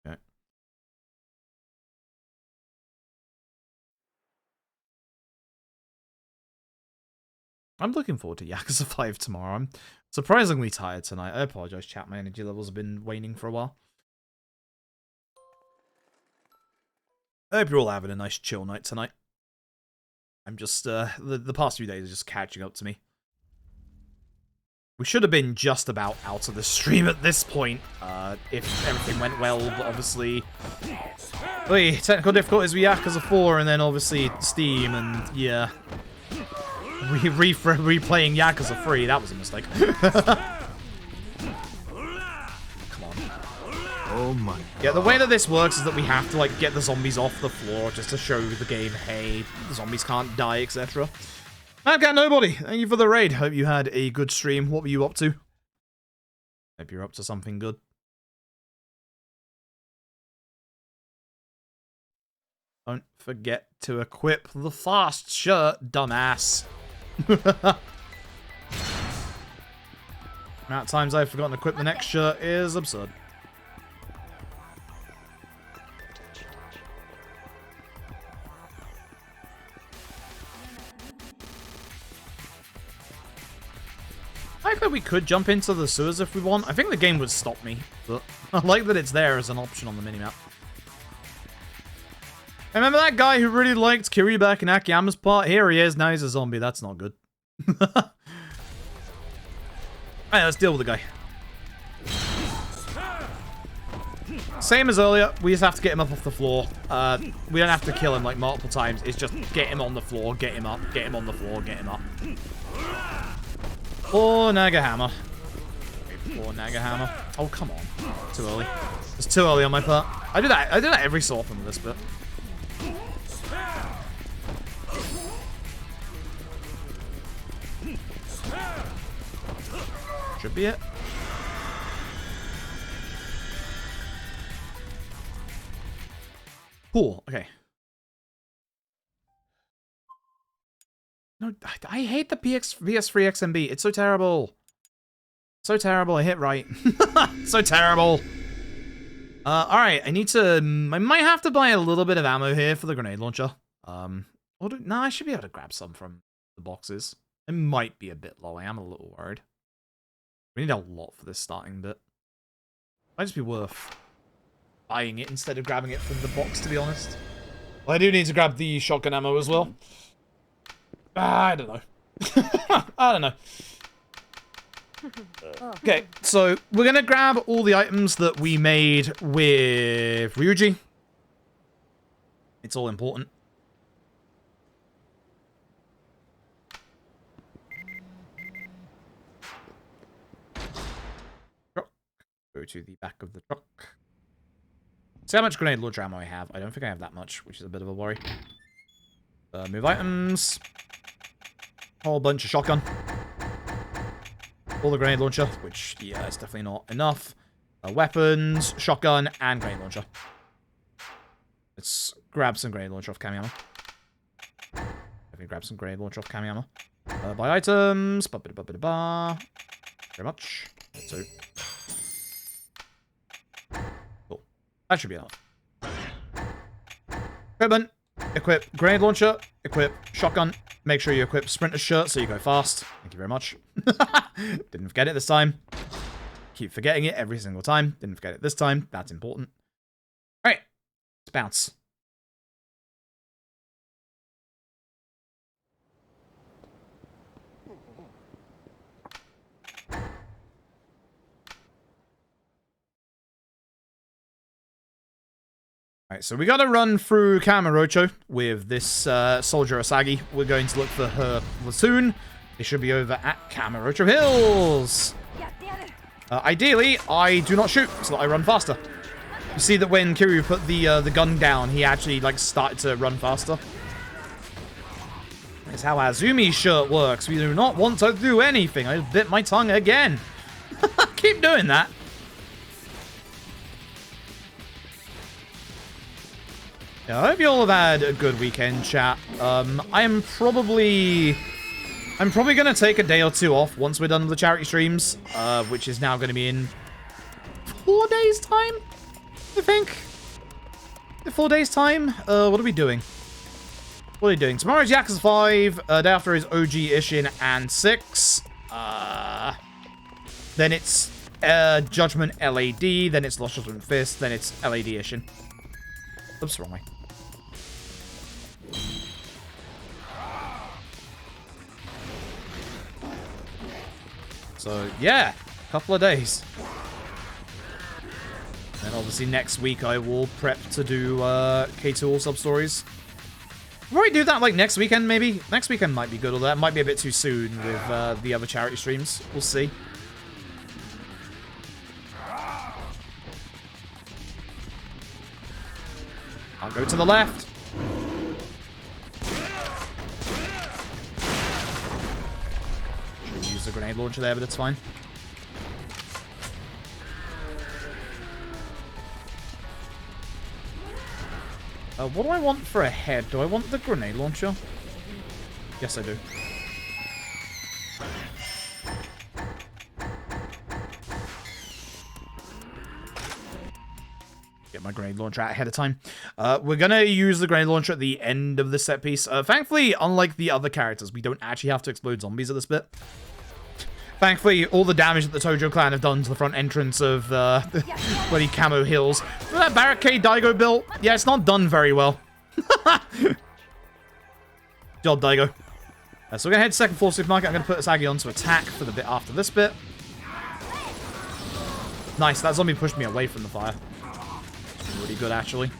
Okay. I'm looking forward to Yakuza 5 tomorrow. I'm surprisingly tired tonight. I apologize, chat. My energy levels have been waning for a while. I hope you're all having a nice chill night tonight. I'm just, the past few days are just catching up to me. We should have been just about out of the stream at this point, if everything went well, but obviously... Wait, technical difficulties with Yakuza 4, and then obviously Steam, and yeah... replaying Yakuza 3, that was a mistake. Come on. Oh my. Yeah, the way that this works is that we have to, like, get the zombies off the floor just to show the game, hey, the zombies can't die, etc. I've got nobody. Thank you for the raid. Hope you had a good stream. What were you up to? Hope you're up to something good. Don't forget to equip the fast shirt, dumbass. Amount of times I've forgotten to equip the next shirt is absurd. I think that we could jump into the sewers if we want. I think the game would stop me, but I like that it's there as an option on the minimap. Remember that guy who really liked Kiryu back in Akiyama's part? Here he is, now he's a zombie. That's not good. Alright, let's deal with the guy. Same as earlier, we just have to get him up off the floor. We don't have to kill him like multiple times. It's just get him on the floor, get him up, get him on the floor, get him up. Or Nagahammer. Or Nagahammer. Oh, come on. Too early. It's too early on my part. I do that every so often with this bit. Should be it. Cool. Okay. No, I hate the PS3 XMB. It's so terrible. So terrible. I hit right. So terrible. Alright. I need to... I might have to buy a little bit of ammo here for the grenade launcher. No, I should be able to grab some from the boxes. It might be a bit low. I am a little worried. We need a lot for this starting bit. Might just be worth buying it instead of grabbing it from the box, to be honest. Well, I do need to grab the shotgun ammo as well. I don't know. I don't know. Okay, so we're going to grab all the items that we made with Ryuji. It's all important. Go to the back of the truck. See how much grenade launcher ammo I have. I don't think I have that much, which is a bit of a worry. Move items. Whole bunch of shotgun. All the grenade launcher, which, yeah, it's definitely not enough. Weapons, shotgun, and grenade launcher. Let's grab some grenade launcher off Kamiyama. Definitely grab some grenade launcher off Kamiyama. Buy items. Very much. So... Cool. That should be enough. Equipment. Equip grenade launcher. Equip shotgun. Make sure you equip sprinter's shirt so you go fast. Thank you very much. Didn't forget it this time. Keep forgetting it every single time. Didn't forget it this time. That's important. Alright. Let's bounce. Alright, so we gotta run through Kamurocho with this soldier Asagi. We're going to look for her platoon. They should be over at Kamurocho Hills. Ideally, I do not shoot, so that I run faster. You see that when Kiryu put the gun down, he actually like started to run faster. That's how Azumi's shirt works. We do not want to do anything. I bit my tongue again. Keep doing that. Yeah, I hope you all have had a good weekend, chat. I'm probably going to take a day or two off once we're done with the charity streams, which is now going to be in 4 days' time, I think. In 4 days' time? What are we doing? What are we doing? Tomorrow's Yakuza 5, day after is OG Ishin and 6. Then it's Judgment LAD, then it's Lost Judgment Fist, then it's LAD Ishin. Oops, wrong way. So, yeah, a couple of days. And obviously next week I will prep to do K2 All Sub-Stories. We'll probably do that like next weekend, maybe. Next weekend might be good, although that might be a bit too soon with the other charity streams. We'll see. I'll go to the left. grenade launcher there, but it's fine. What do I want for a head? Do I want the grenade launcher? Yes, I do. Get my grenade launcher out ahead of time. We're gonna use the grenade launcher at the end of the set piece. Thankfully, unlike the other characters, we don't actually have to explode zombies at this bit. Thankfully, all the damage that the Tojo clan have done to the front entrance of bloody Camo Hills. Remember that barricade Daigo built? Yeah, it's not done very well. Job, Daigo. So we're gonna head to second floor supermarket. I'm gonna put Sagi on to attack for the bit after this bit. Nice, that zombie pushed me away from the fire. Really good, actually.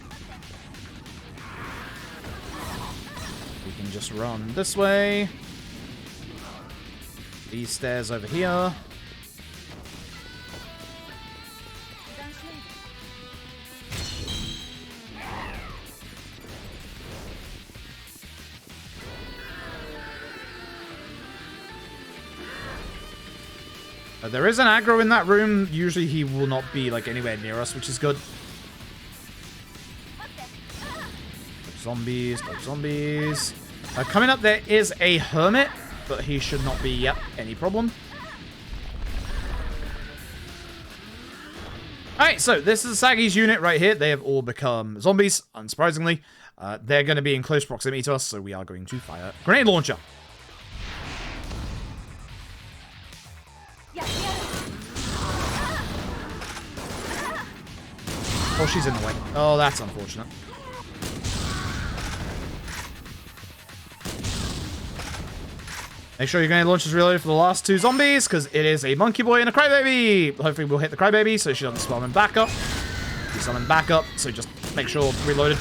We can just run this way. These stairs over here. There is an aggro in that room. Usually he will not be like anywhere near us, which is good. Zombies, no zombies. Coming up there is a hermit, but he should not be, any problem. Alright, so this is Sagi's unit right here. They have all become zombies, unsurprisingly. They're going to be in close proximity to us, so we are going to fire grenade launcher. Oh, she's in the way. Oh, that's unfortunate. Make sure your grenade launcher is reloaded for the last two zombies, because it is a monkey boy and a crybaby. Hopefully we'll hit the crybaby, so she doesn't summon back up. She summoned back up, so just make sure reloaded.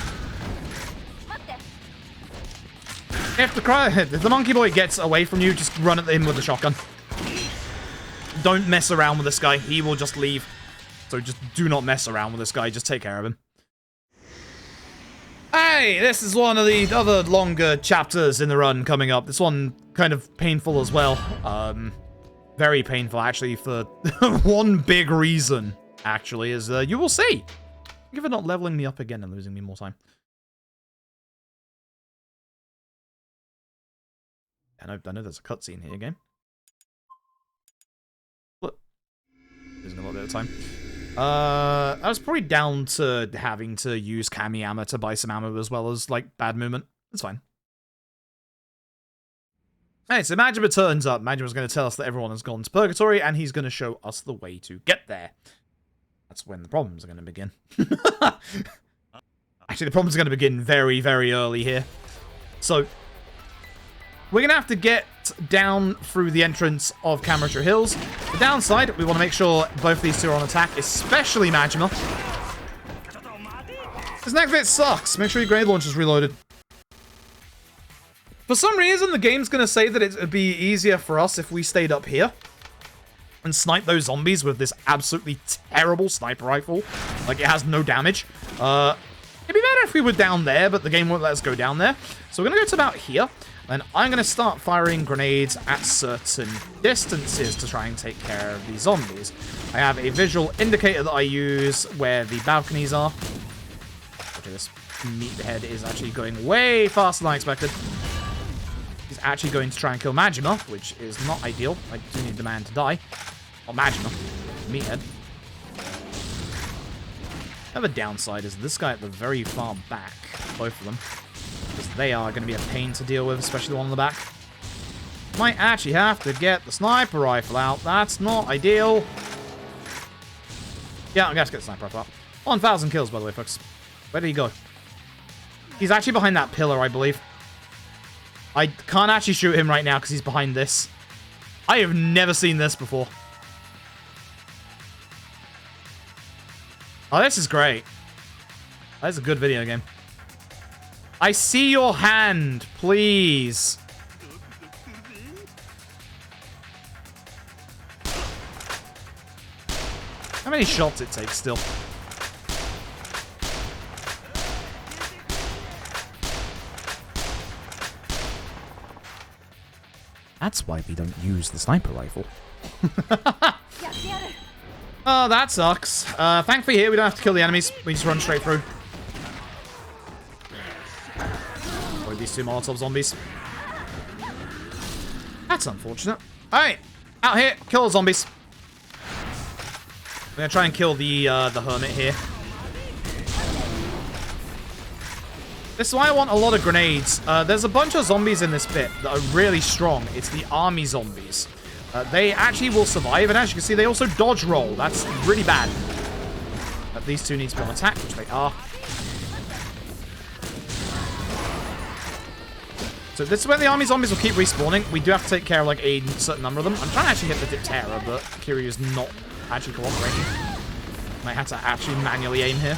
If the monkey boy gets away from you, just run at him with the shotgun. Don't mess around with this guy. He will just leave. So just do not mess around with this guy. Just take care of him. Hey, this is one of the other longer chapters in the run coming up. This one kind of painful as well. Very painful, actually, for one big reason, actually, is you will see. Give it not leveling me up again and losing me more time. I know there's a cutscene here, game. Look. Losing a little bit of time. I was probably down to having to use Kamiyama to buy some ammo as well as, like, bad movement. It's fine. Alright, so Majima turns up. Majima's going to tell us that everyone has gone to Purgatory, and he's going to show us the way to get there. That's when the problems are going to begin. Actually, the problems are going to begin very, very early here. So, we're going to have to get down through the entrance of Kamurocho Hills. The downside, we want to make sure both these two are on attack, especially Majima. This next bit sucks. Make sure your grenade launcher is reloaded. For some reason, the game's going to say that it would be easier for us if we stayed up here and snipe those zombies with this absolutely terrible sniper rifle. Like, it has no damage. It'd be better if we were down there, but the game won't let us go down there. So we're going to go to about here. And I'm going to start firing grenades at certain distances to try and take care of the zombies. I have a visual indicator that I use where the balconies are. Okay, this meathead is actually going way faster than I expected. He's actually going to try and kill Majima, which is not ideal. I do need the man to die. Not Majima. Meathead. Another downside is this guy at the very far back. Both of them. Because they are going to be a pain to deal with, especially the one on the back. Might actually have to get the sniper rifle out. That's not ideal. Yeah, I'm going to have to get the sniper rifle out. 1,000 kills, by the way, folks. Where did he go? He's actually behind that pillar, I believe. I can't actually shoot him right now because he's behind this. I have never seen this before. Oh, this is great. That's a good video game. I see your hand, please. How many shots it takes still? That's why we don't use the sniper rifle. Oh, that sucks. Thankfully here we don't have to kill the enemies. We just run straight through. Avoid these two Molotov zombies. That's unfortunate. Alright, out here, kill the zombies. I'm gonna try and kill the hermit here. This is why I want a lot of grenades. There's a bunch of zombies in this bit that are really strong. It's the army zombies. They actually will survive, and as you can see, they also dodge roll. That's really bad. These two need to be on attack, which they are. So this is where the army zombies will keep respawning. We do have to take care of like a certain number of them. I'm trying to actually hit the Diptera, but Kiryu's not actually cooperating. Might have to actually manually aim here.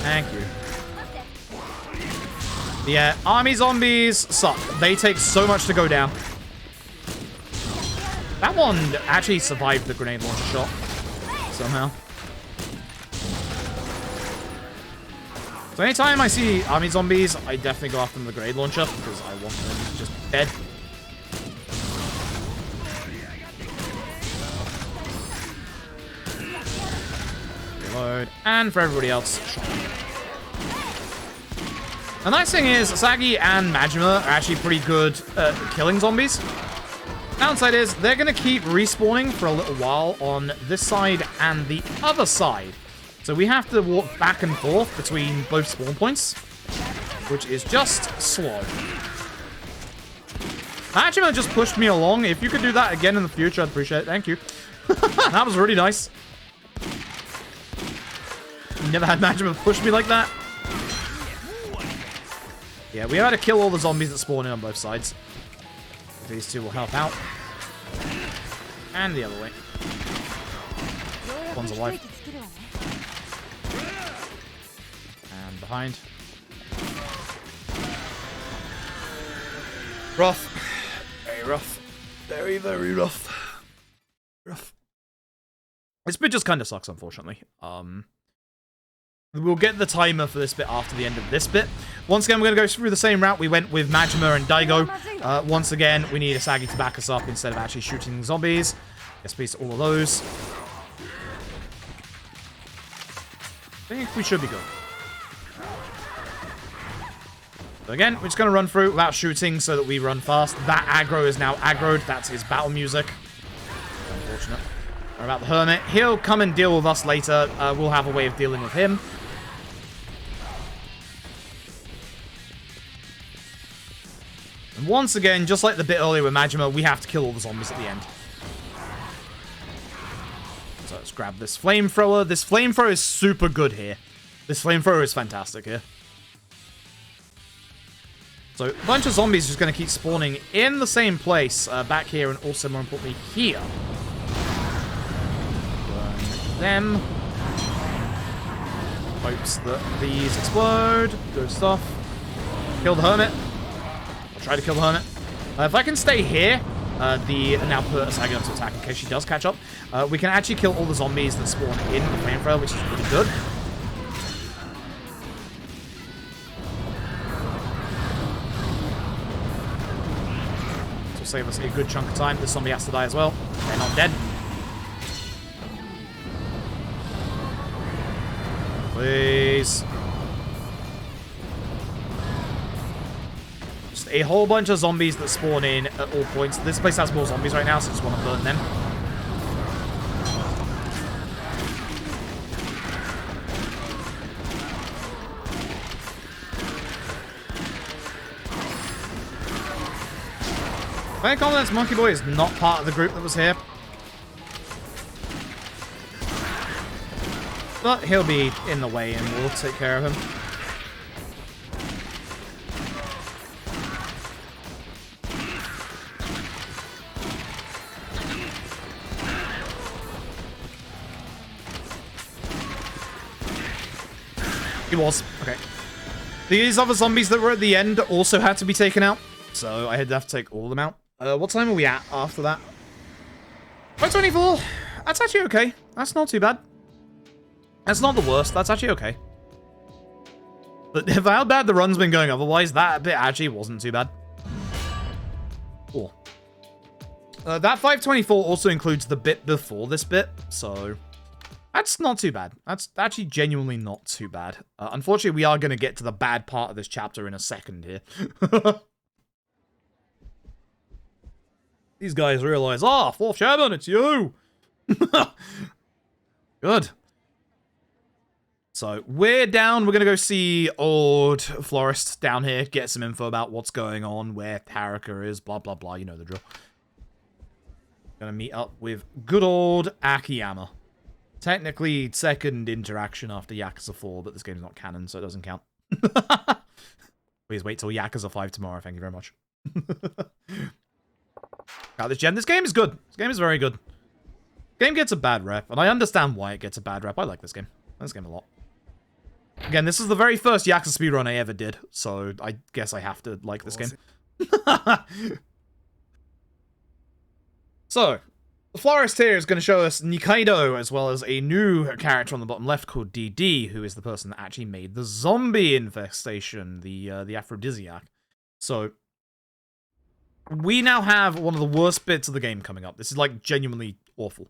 Thank you. Yeah, army zombies suck. They take so much to go down. That one actually survived the grenade launcher shot. Somehow. So anytime I see army zombies, I definitely go after them with the grenade launcher because I want them just dead. Reload. And for everybody else, shotgun. The nice thing is, Sagi and Majima are actually pretty good at killing zombies. Downside is, they're going to keep respawning for a little while on this side and the other side. So we have to walk back and forth between both spawn points, which is just slow. Majima just pushed me along. If you could do that again in the future, I'd appreciate it. Thank you. That was really nice. Never had Majima push me like that. Yeah, we had to kill all the zombies that spawn in on both sides. These two will help out. And the other way. One's alive. And behind. Rough. Very rough. Very, very rough. Rough. This bit just kind of sucks, unfortunately. We'll get the timer for this bit after the end of this bit. Once again, we're going to go through the same route we went with Majima and Daigo. Once again, we need Asagi to back us up instead of actually shooting zombies. Yes, please, all of those. I think we should be good. So again, we're just going to run through without shooting so that we run fast. That aggro is now aggroed. That's his battle music. Unfortunate. Or about the hermit. He'll come and deal with us later. We'll have a way of dealing with him. And once again, just like the bit earlier with Majima, we have to kill all the zombies at the end. So let's grab this flamethrower. This flamethrower is super good here. This flamethrower is fantastic here. So a bunch of zombies just going to keep spawning in the same place back here, and also more importantly here. Burn them. Hopes that these explode. Good stuff. Kill the hermit. I'll try to kill the hermit. If I can stay here, now put Asagi onto attack in case she does catch up. We can actually kill all the zombies that spawn in the flamethrower, which is really good. This will save us a good chunk of time. This zombie has to die as well. They're not dead. Please. Just a whole bunch of zombies that spawn in at all points. This place has more zombies right now, so I just want to burn them. Very confident Monkey Boy is not part of the group that was here. But he'll be in the way and we'll take care of him. He was. Okay. These other zombies that were at the end also had to be taken out. So I had to have to take all of them out. What time are we at after that? 5:24. That's actually okay. That's not too bad. That's not the worst. That's actually okay. But if how bad the run's been going otherwise, that bit actually wasn't too bad. That 524 also includes the bit before this bit, so that's not too bad. That's actually genuinely not too bad. Unfortunately, we are going to get to the bad part of this chapter in a second here. These guys realize, ah, Fourth Chairman, it's you! Good. So, we're down. We're going to go see old Florist down here, get some info about what's going on, where Taraka is, blah, blah, blah. You know the drill. Gonna meet up with good old Akiyama. Technically, second interaction after Yakuza 4, but this game's not canon, so it doesn't count. Please wait till Yakuza 5 tomorrow, thank you very much. Got this gem. This game is good. This game is very good. This game gets a bad rep, and I understand why it gets a bad rep. I like this game. I like this game a lot. Again, this is the very first Yakuza speedrun I ever did, so I guess I have to like this game. So, the florist here is going to show us Nikaido, as well as a new character on the bottom left called DD, who is the person that actually made the zombie infestation, the aphrodisiac. So, we now have one of the worst bits of the game coming up. This is, like, genuinely awful.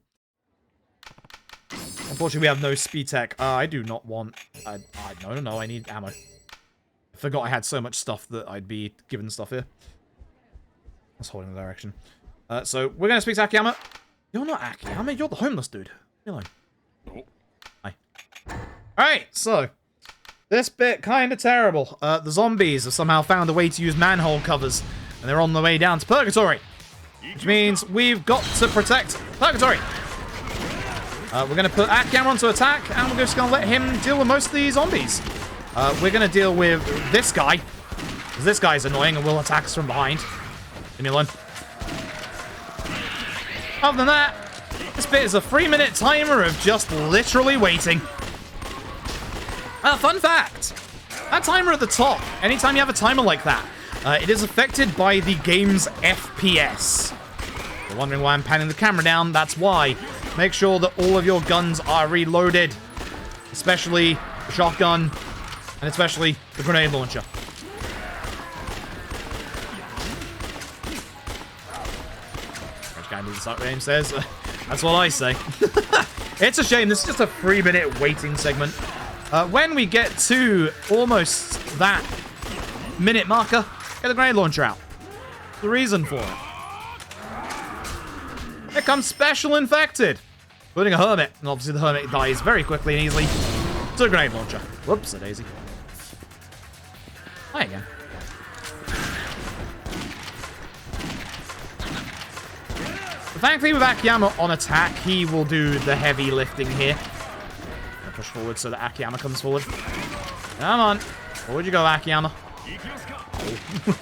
Unfortunately, we have no speed tech. I do not want... No, I need ammo. I forgot I had so much stuff that I'd be given stuff here. Let's hold in the direction. So, we're going to speak to Akiyama. You're not Akiyama, you're the homeless dude. You're like... Hi. Alright, so... This bit, kind of terrible. The zombies have somehow found a way to use manhole covers, and they're on the way down to Purgatory. Which means we've got to protect Purgatory. We're going to put Akiyama onto attack, and we're just going to let him deal with most of these zombies. We're going to deal with this guy, because this guy's annoying and will attack us from behind. Leave me alone. Other than that, this bit is a 3-minute timer of just literally waiting. Fun fact, that timer at the top, anytime you have a timer like that, it is affected by the game's FPS. If you're wondering why I'm panning the camera down, that's why. Make sure that all of your guns are reloaded, especially the shotgun, and especially the grenade launcher. Game says. That's what I say. It's a shame. This is just a 3-minute waiting segment. When we get to almost that minute marker, get the grenade launcher out. The reason for it. Here comes Special Infected. Putting a hermit. And obviously the hermit dies very quickly and easily to the grenade launcher. Whoops, a daisy. Hi again. Thankfully, with Akiyama on attack, he will do the heavy lifting here. I'll push forward so that Akiyama comes forward. Come on. Forward you go, Akiyama. Oh.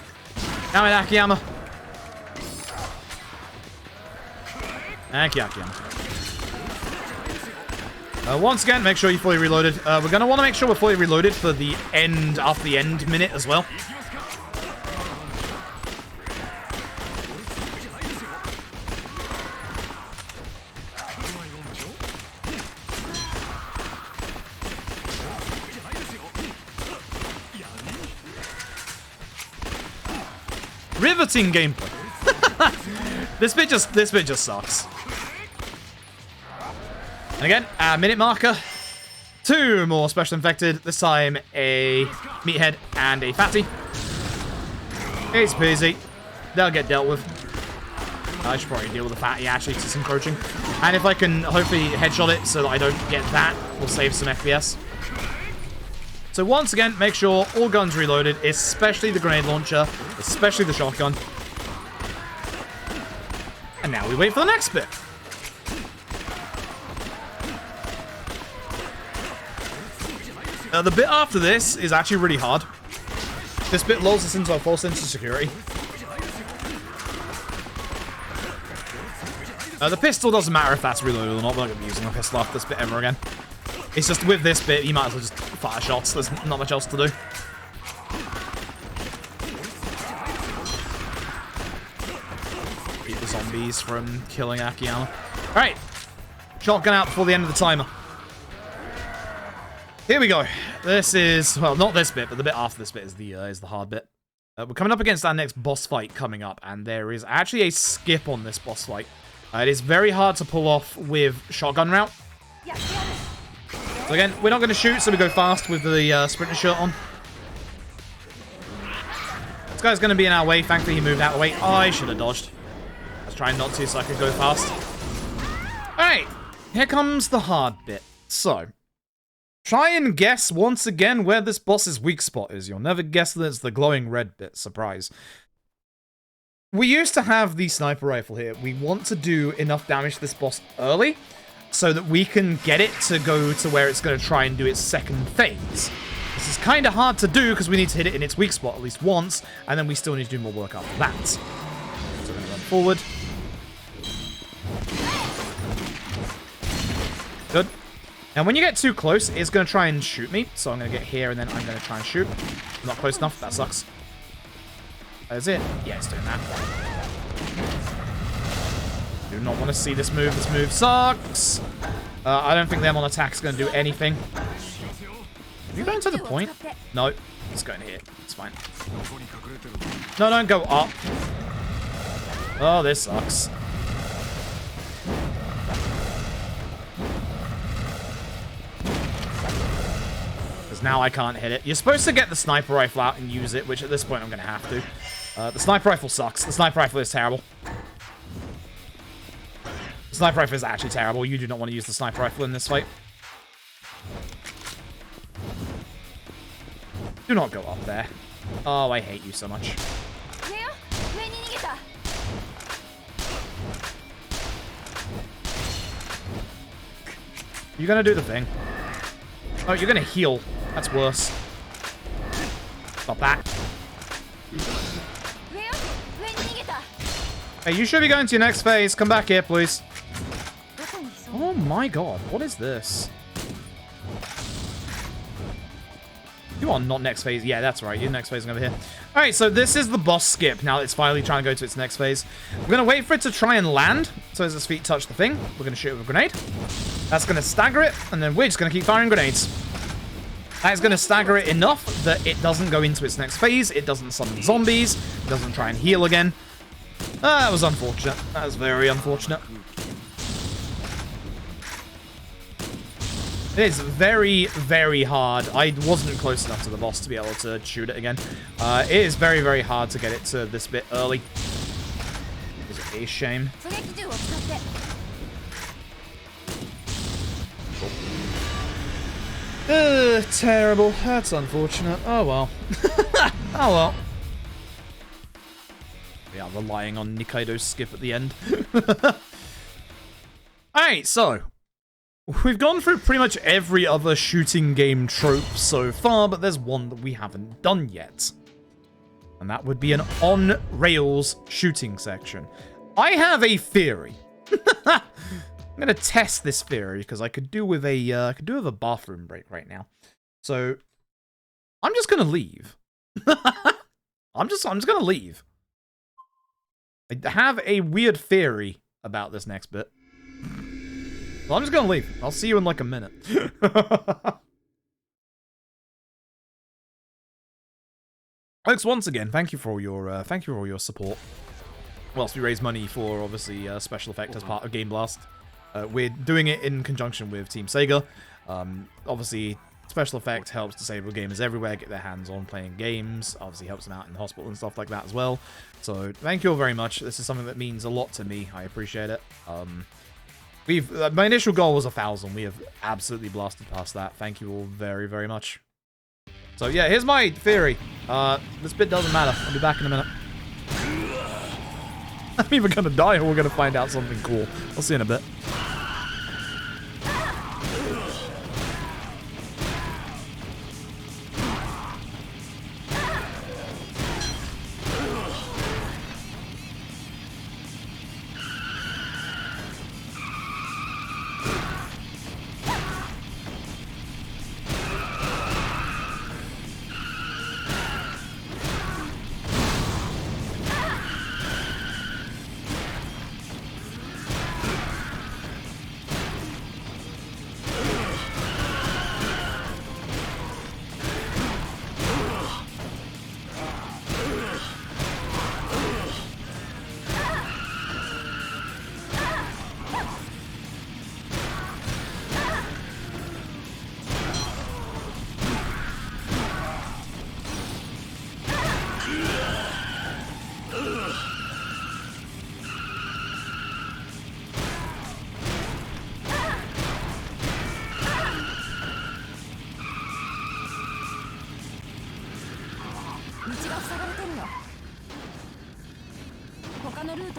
Come on, Akiyama. Thank you, Akiyama. Once again, make sure you're fully reloaded. We're going to want to make sure we're fully reloaded for the end, after the end minute as well. Riveting gameplay. This bit just sucks. And again, minute marker. 2 more special infected. This time a meathead and a fatty. Easy peasy. They'll get dealt with. I should probably deal with the fatty actually because it's encroaching. And if I can hopefully headshot it so that I don't get that, we'll save some FPS. So once again, make sure all guns reloaded, especially the grenade launcher, especially the shotgun. And now we wait for the next bit. The bit after this is actually really hard. This bit lulls us into a false sense of security. The pistol doesn't matter if that's reloaded or not. We're not going to be using a pistol after this bit ever again. It's just with this bit, you might as well just fire shots. There's not much else to do. Keep the zombies from killing Akiyama. Alright. Shotgun out before the end of the timer. Here we go. This is, well, not this bit, but the bit after this bit is the hard bit. We're coming up against our next boss fight coming up, and there is actually a skip on this boss fight. It is very hard to pull off with shotgun route. So again, we're not going to shoot, so we go fast with the sprinter shirt on. This guy's going to be in our way. Thankfully, he moved out of the way. Oh, I should have dodged. I was trying not to so I could go fast. Alright, here comes the hard bit. So, try and guess once again where this boss's weak spot is. You'll never guess that it's the glowing red bit. Surprise. We used to have the sniper rifle here. We want to do enough damage to this boss early so that we can get it to go to where it's going to try and do its second phase. This is kind of hard to do because we need to hit it in its weak spot at least once, and then we still need to do more work after that. So we're going to run forward. Good. And when you get too close, it's going to try and shoot me. So I'm going to get here, and then I'm going to try and shoot. I'm not close enough. That sucks. That is it. Yeah, it's doing that. Do not want to see this move. This move sucks. I don't think them on attack is going to do anything. Are you going to the point? No. It's going here. It's fine. No, don't go up. Oh, this sucks. Because now I can't hit it. You're supposed to get the sniper rifle out and use it, which at this point I'm going to have to. The sniper rifle sucks. The sniper rifle is terrible. The sniper rifle is actually terrible. You do not want to use the sniper rifle in this fight. Do not go up there. Oh, I hate you so much. You're gonna do the thing. Oh, you're gonna heal. That's worse. Stop that. Hey, you should be going to your next phase. Come back here, please. Oh my god, what is this? You are not next phase. Yeah, that's right. Your next phase is over here. Alright, so this is the boss skip. Now it's finally trying to go to its next phase. We're going to wait for it to try and land. So as its feet touch the thing, we're going to shoot it with a grenade. That's going to stagger it, and then we're just going to keep firing grenades. That is going to stagger it enough that it doesn't go into its next phase. It doesn't summon zombies. It doesn't try and heal again. That was unfortunate. That was very unfortunate. It is very, very hard. I wasn't close enough to the boss to be able to shoot it again. It is very, very hard to get it to this bit early. It's a shame. Terrible. That's unfortunate. Oh well. Oh well. We are relying on Nikaido's skip at the end. Alright, so we've gone through pretty much every other shooting game trope so far, but there's one that we haven't done yet. And that would be an on-rails shooting section. I have a theory. I'm gonna test this theory because I could do with a bathroom break right now. So I'm just gonna leave. I'm just gonna leave. I have a weird theory about this next bit. Well, I'm just gonna leave. I'll see you in like a minute. Folks, once again, thank you for all your support. Whilst we raise money for obviously special effect as part of Game Blast, we're doing it in conjunction with Team Sega. Obviously, special effect helps disabled gamers everywhere get their hands on playing games. Obviously, helps them out in the hospital and stuff like that as well. So, thank you all very much. This is something that means a lot to me. I appreciate it. My initial goal was 1,000. We have absolutely blasted past that. Thank you all very, very much. So yeah, here's my theory. This bit doesn't matter. I'll be back in a minute. I'm either gonna die or we're gonna find out something cool. I'll see you in a bit.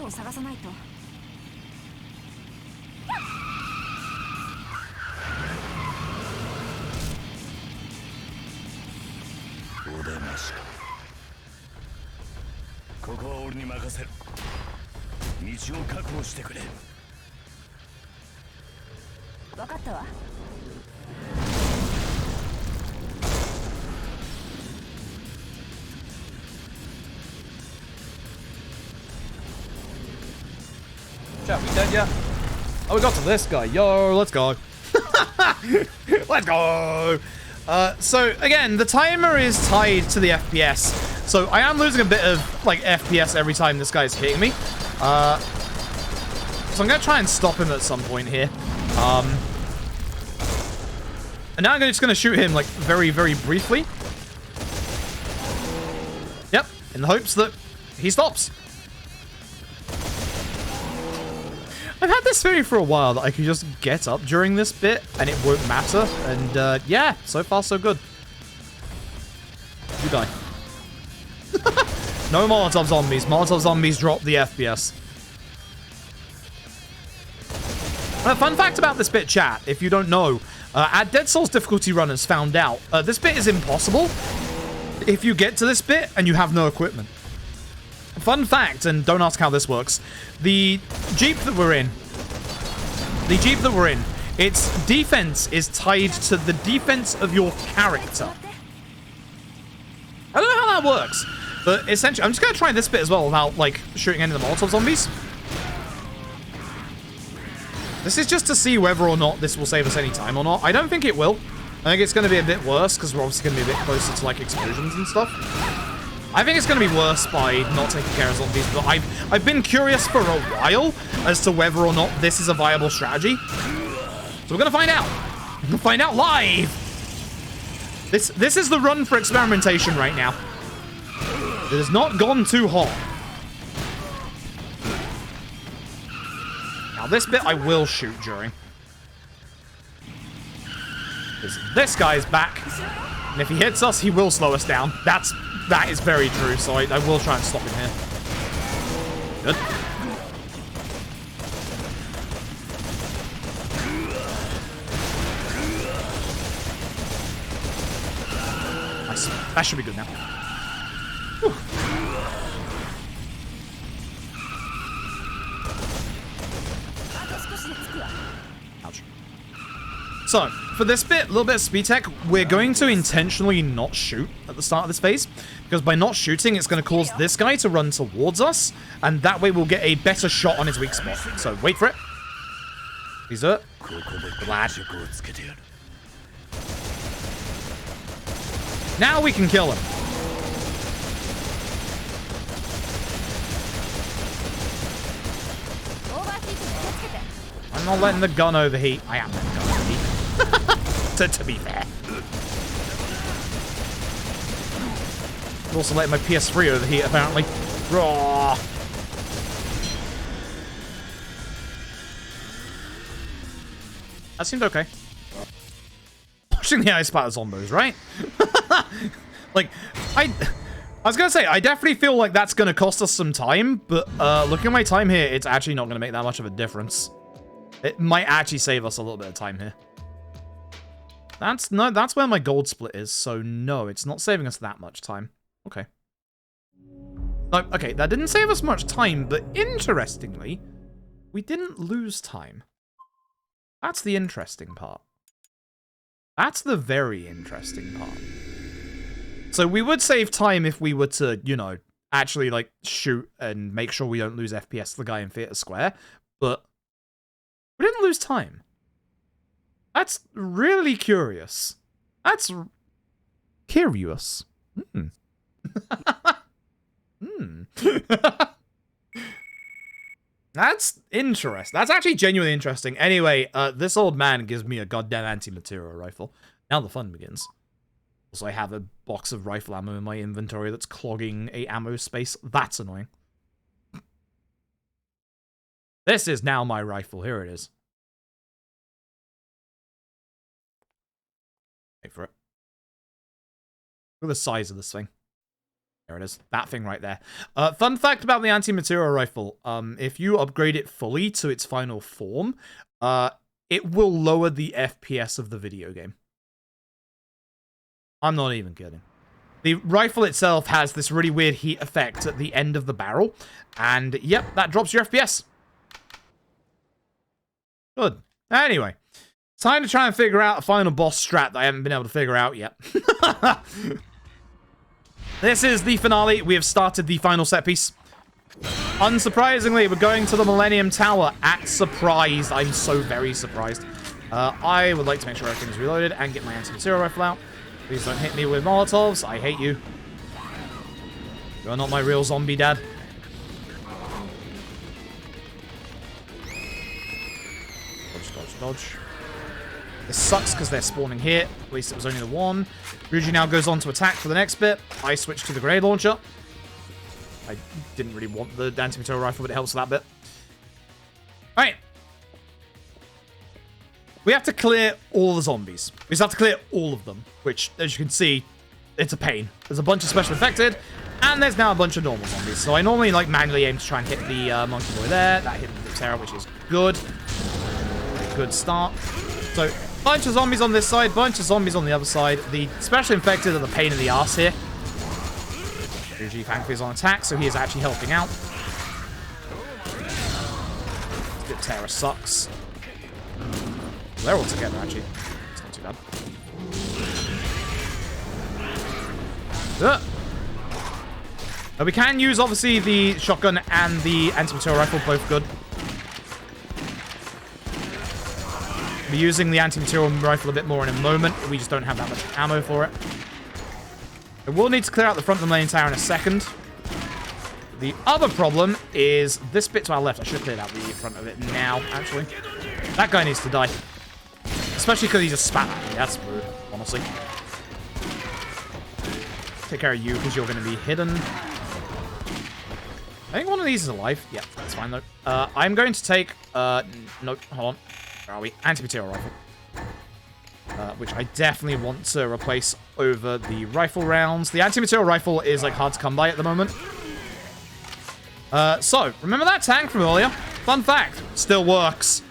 ことを探さないと。お出ましか。ここは俺に任せる。道を確保してくれ。分かったわ。Chat, we dead yet? Oh, we got to this guy. Yo, let's go. Let's go. So again, the timer is tied to the FPS. So I am losing a bit of like FPS every time this guy's hitting me. So I'm gonna try and stop him at some point here. And now I'm just gonna shoot him like very, very briefly. Yep, in the hopes that he stops. I've had this theory for a while that I can just get up during this bit and it won't matter. And yeah, so far so good. You die. No Molotov zombies. Molotov zombies drop the FPS. Fun fact about this bit, chat, if you don't know, at Dead Souls difficulty runners found out, this bit is impossible if you get to this bit and you have no equipment. Fun fact, and don't ask how this works, the Jeep that we're in, its defense is tied to the defense of your character. I don't know how that works, but essentially, I'm just going to try this bit as well without, like, shooting any of the Molotov zombies. This is just to see whether or not this will save us any time or not. I don't think it will. I think it's going to be a bit worse because we're obviously going to be a bit closer to, like, explosions and stuff. I think it's going to be worse by not taking care of zombies, but I've been curious for a while as to whether or not this is a viable strategy. So we're going to find out. We're going to find out live. This is the run for experimentation right now. It has not gone too hot. Now this bit I will shoot during. This guy's back. And if he hits us, he will slow us down. That is very true, so I will try and stop him here. Good. Nice. That should be good now. Whew. Ouch. So, for this bit, a little bit of speed tech, we're going to intentionally not shoot at the start of this phase, because by not shooting, it's going to cause this guy to run towards us, and that way we'll get a better shot on his weak spot. So, wait for it. Please do it. Glad. Now we can kill him. I'm not letting the gun overheat. I am letting the gun overheat. to be fair. I'm also letting my PS3 overheat, apparently. Raw. That seemed okay. Pushing the ice spatter zombos, right? Like, I was gonna say, I definitely feel like that's gonna cost us some time, but looking at my time here, it's actually not gonna make that much of a difference. It might actually save us a little bit of time here. That's where my gold split is, so no, it's not saving us that much time. Okay. No, okay, that didn't save us much time, but interestingly, we didn't lose time. That's the interesting part. That's the very interesting part. So we would save time if we were to, you know, actually, like, shoot and make sure we don't lose FPS to the guy in Theatre Square, but we didn't lose time. That's really curious. That's curious. Hmm. Hmm. That's interesting. That's actually genuinely interesting. Anyway, this old man gives me a goddamn anti-material rifle. Now the fun begins. Also, I have a box of rifle ammo in my inventory that's clogging a ammo space. That's annoying. This is now my rifle. Here it is. Wait for it. Look at the size of this thing. There it is. That thing right there. Fun fact about the anti-material rifle. If you upgrade it fully to its final form, it will lower the FPS of the video game. I'm not even kidding. The rifle itself has this really weird heat effect at the end of the barrel. And, yep, that drops your FPS. Good. Anyway. Time to try and figure out a final boss strat that I haven't been able to figure out yet. This is the finale. We have started the final set piece. Unsurprisingly, we're going to the Millennium Tower at surprise. I'm so very surprised. I would like to make sure everything is reloaded and get my anti-material rifle out. Please don't hit me with Molotovs. I hate you. You're not my real zombie dad. Dodge, dodge, dodge. This sucks because they're spawning here. At least it was only the one. Ryuji now goes on to attack for the next bit. I switch to the grenade launcher. I didn't really want the anti-material rifle, but it helps with that bit. Alright. We have to clear all the zombies. We just have to clear all of them, which, as you can see, it's a pain. There's a bunch of special infected, and there's now a bunch of normal zombies. So I normally manually aim to try and hit the monkey boy there. That hit the terror, which is good. Good start. So, bunch of zombies on this side, bunch of zombies on the other side. The special infected are the pain in the ass here. Ryuji thankfully is on attack, so he is actually helping out. The terror sucks. They're all together, actually. It's not too bad. We can use, obviously, the shotgun and the anti-material rifle, both good. We're using the anti-material rifle a bit more in a moment. We just don't have that much ammo for it. I will need to clear out the front of the main tower in a second. The other problem is this bit to our left. I should clear out the front of it now, actually. That guy needs to die. Especially because he just spat at me. That's rude, honestly. Take care of you because you're going to be hidden. I think one of these is alive. Yeah, that's fine, though. I'm going to take... nope, hold on. Where are we? Anti-material rifle. Which I definitely want to replace over the rifle rounds. The anti-material rifle is, like, hard to come by at the moment. So, remember that tank from earlier? Fun fact. Still works.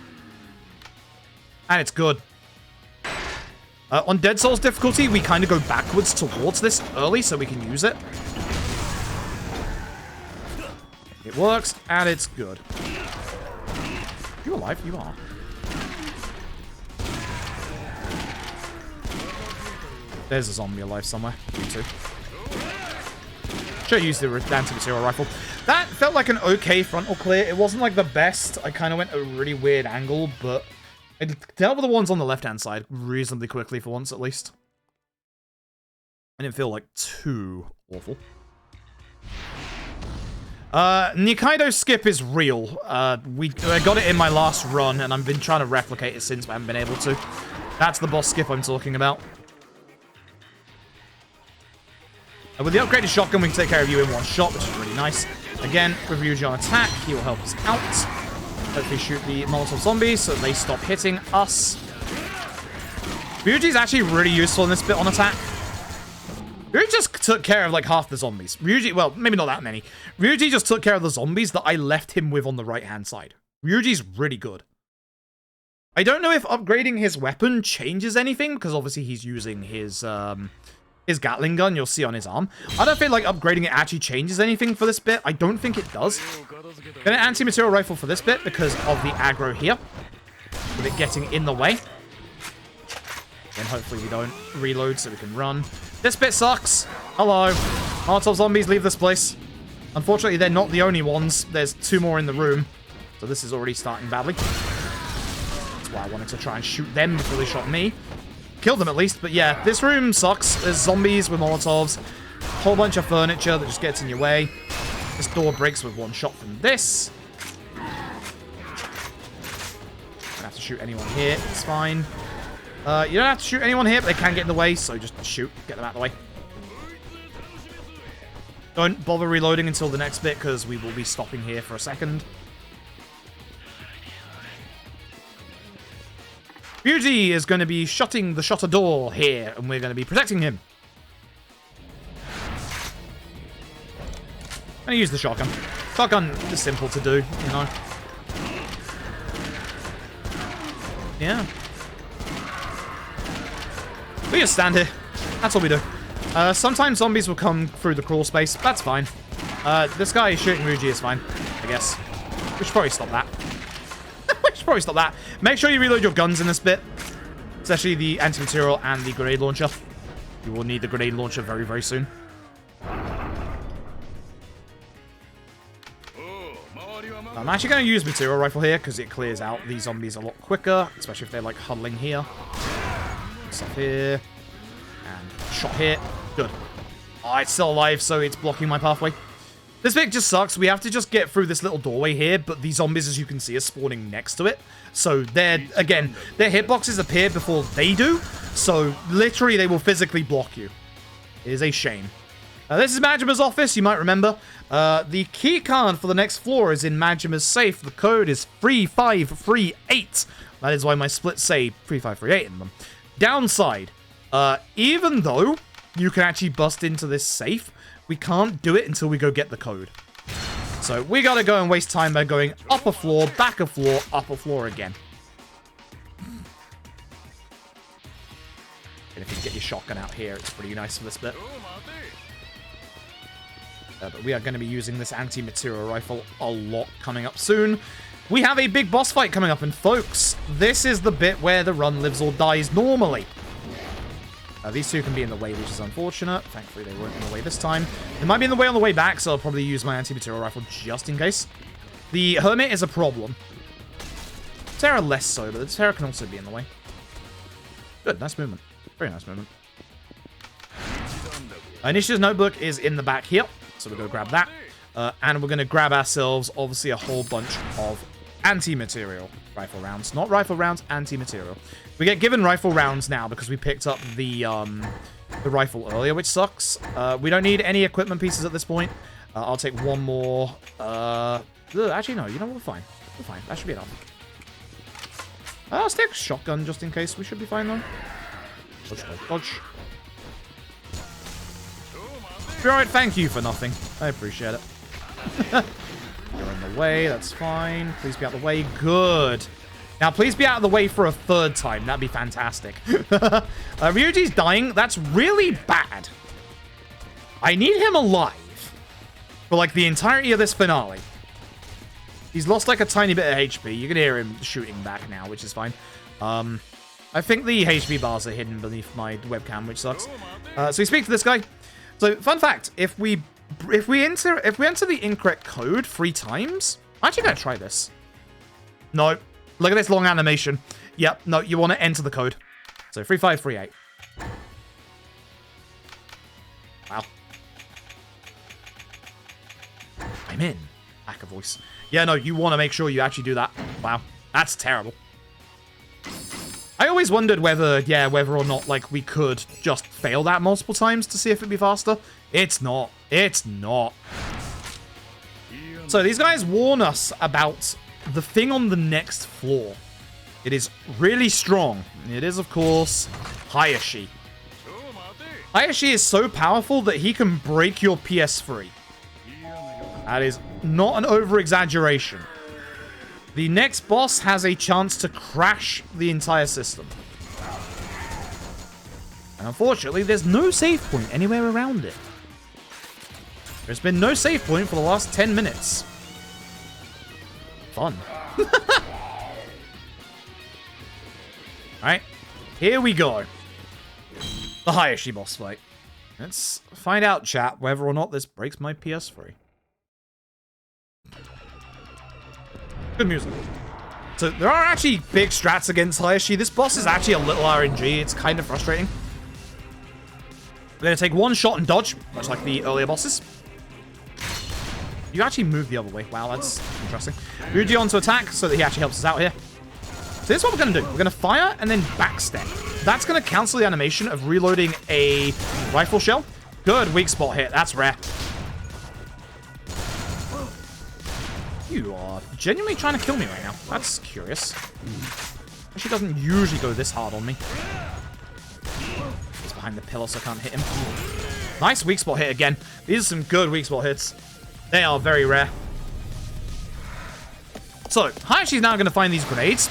And it's good. On Dead Souls difficulty, we kind of go backwards towards this early so we can use it. It works, and it's good. You alive? You are. There's a zombie alive somewhere. You too. Should use the anti-material rifle. That felt like an okay frontal clear. It wasn't like the best. I kind of went a really weird angle, but I dealt with the ones on the left-hand side reasonably quickly for once, at least. I didn't feel like too awful. Nikaido skip is real. I got it in my last run, and I've been trying to replicate it since, but I haven't been able to. That's the boss skip I'm talking about. With the upgraded shotgun, we can take care of you in one shot, which is really nice. Again, with Ryuji on attack, he will help us out. Hopefully shoot the Molotov zombies so they stop hitting us. Ryuji's actually really useful in this bit on attack. Ryuji just took care of like half the zombies. Ryuji, well, maybe not that many. Ryuji just took care of the zombies that I left him with on the right-hand side. Ryuji's really good. I don't know if upgrading his weapon changes anything, because obviously he's using his Gatling gun, you'll see on his arm. I don't feel like upgrading it actually changes anything for this bit. I don't think it does. Get an anti-material rifle for this bit because of the aggro here. With it getting in the way. Then hopefully we don't reload so we can run. This bit sucks. Hello. Molotov zombies, leave this place. Unfortunately, they're not the only ones. There's 2 more in the room. So this is already starting badly. That's why I wanted to try and shoot them before they shot me. Kill them at least, but yeah, this room sucks. There's zombies with Molotovs. A whole bunch of furniture that just gets in your way. This door breaks with 1 shot from this. Don't have to shoot anyone here, it's fine. You don't have to shoot anyone here, but they can get in the way, so just shoot. Get them out of the way. Don't bother reloading until the next bit, because we will be stopping here for a second. Ryuji is going to be shutting the shutter door here, and we're going to be protecting him. gonna use the shotgun. Shotgun is simple to do, you know. Yeah. We just stand here. That's all we do. Sometimes zombies will come through the crawl space. That's fine. This guy shooting Muji is fine, I guess. We should probably stop that. We should probably stop that. Make sure you reload your guns in this bit. Especially the anti-material and the grenade launcher. You will need the grenade launcher very, very soon. I'm actually going to use material rifle here because it clears out these zombies a lot quicker. Especially if they're like huddling here. Stuff here. And shot here. Good. Oh, it's still alive, so it's blocking my pathway. This bit just sucks. We have to just get through this little doorway here, but these zombies, as you can see, are spawning next to it. So they're, again, their hitboxes appear before they do. So literally, they will physically block you. It is a shame. This is Majima's office, you might remember. The key card for the next floor is in Majima's safe. The code is 3538. That is why my splits say 3538 in them. Downside, even though you can actually bust into this safe, we can't do it until we go get the code. So we gotta go and waste time by going up a floor, back a floor, up a floor again. And if you get your shotgun out here, it's pretty nice for this bit. But we are going to be using this anti-material rifle a lot coming up soon. We have a big boss fight coming up, and folks, this is the bit where the run lives or dies normally. These two can be in the way, which is unfortunate. Thankfully, they weren't in the way this time. They might be in the way on the way back, so I'll probably use my anti-material rifle just in case. The Hermit is a problem. Terra less so, but the Terra can also be in the way. Good, nice movement. Very nice movement. Initiative's notebook is in the back here, so we're going to grab that. And we're going to grab ourselves, obviously, a whole bunch of anti-material rifle rounds. Not rifle rounds, anti-material. We get given rifle rounds now because we picked up the rifle earlier, which sucks. We don't need any equipment pieces at this point. I'll take one more. Actually, no. You know what? We're fine. We're fine. That should be enough. I'll take a shotgun just in case. We should be fine, though. Dodge, dodge, dodge. Alright, thank you for nothing. I appreciate it. You're in the way. That's fine. Please be out of the way. Good. Now, please be out of the way for a third time. That'd be fantastic. Ryuji's dying. That's really bad. I need him alive for, like, the entirety of this finale. He's lost, like, a tiny bit of HP. You can hear him shooting back now, which is fine. I think the HP bars are hidden beneath my webcam, which sucks. So we speak to this guy. So, fun fact, if we enter the incorrect code 3 times, I'm actually gonna try this. No. Look at this long animation. Yep, no, you want to enter the code. So 3538. Wow. I'm in. Hacker voice. Yeah, no, you want to make sure you actually do that. Wow. That's terrible. I always wondered whether or not, like, we could just fail that multiple times to see if it'd be faster. It's not. It's not. So these guys warn us about the thing on the next floor. It is really strong. It is, of course, Hayashi. Hayashi is so powerful that he can break your PS3. That is not an over-exaggeration. The next boss has a chance to crash the entire system. And unfortunately, there's no save point anywhere around it. There's been no save point for the last 10 minutes. Fun. Alright, here we go. The Hayashi boss fight. Let's find out, chat, whether or not this breaks my PS3. Good music. So there are actually big strats against Hayashi. This boss is actually a little RNG. It's kind of frustrating. We're going to take one shot and dodge, much like the earlier bosses. You actually move the other way. Wow, that's interesting. Ryuji on to attack so that he actually helps us out here. So this is what we're going to do. We're going to fire and then backstep. That's going to cancel the animation of reloading a rifle shell. Good weak spot hit. That's rare. You are genuinely trying to kill me right now. That's curious. She doesn't usually go this hard on me. He's behind the pillar, so I can't hit him. Nice weak spot hit again. These are some good weak spot hits. They are very rare. So, Hayashi's now going to find these grenades,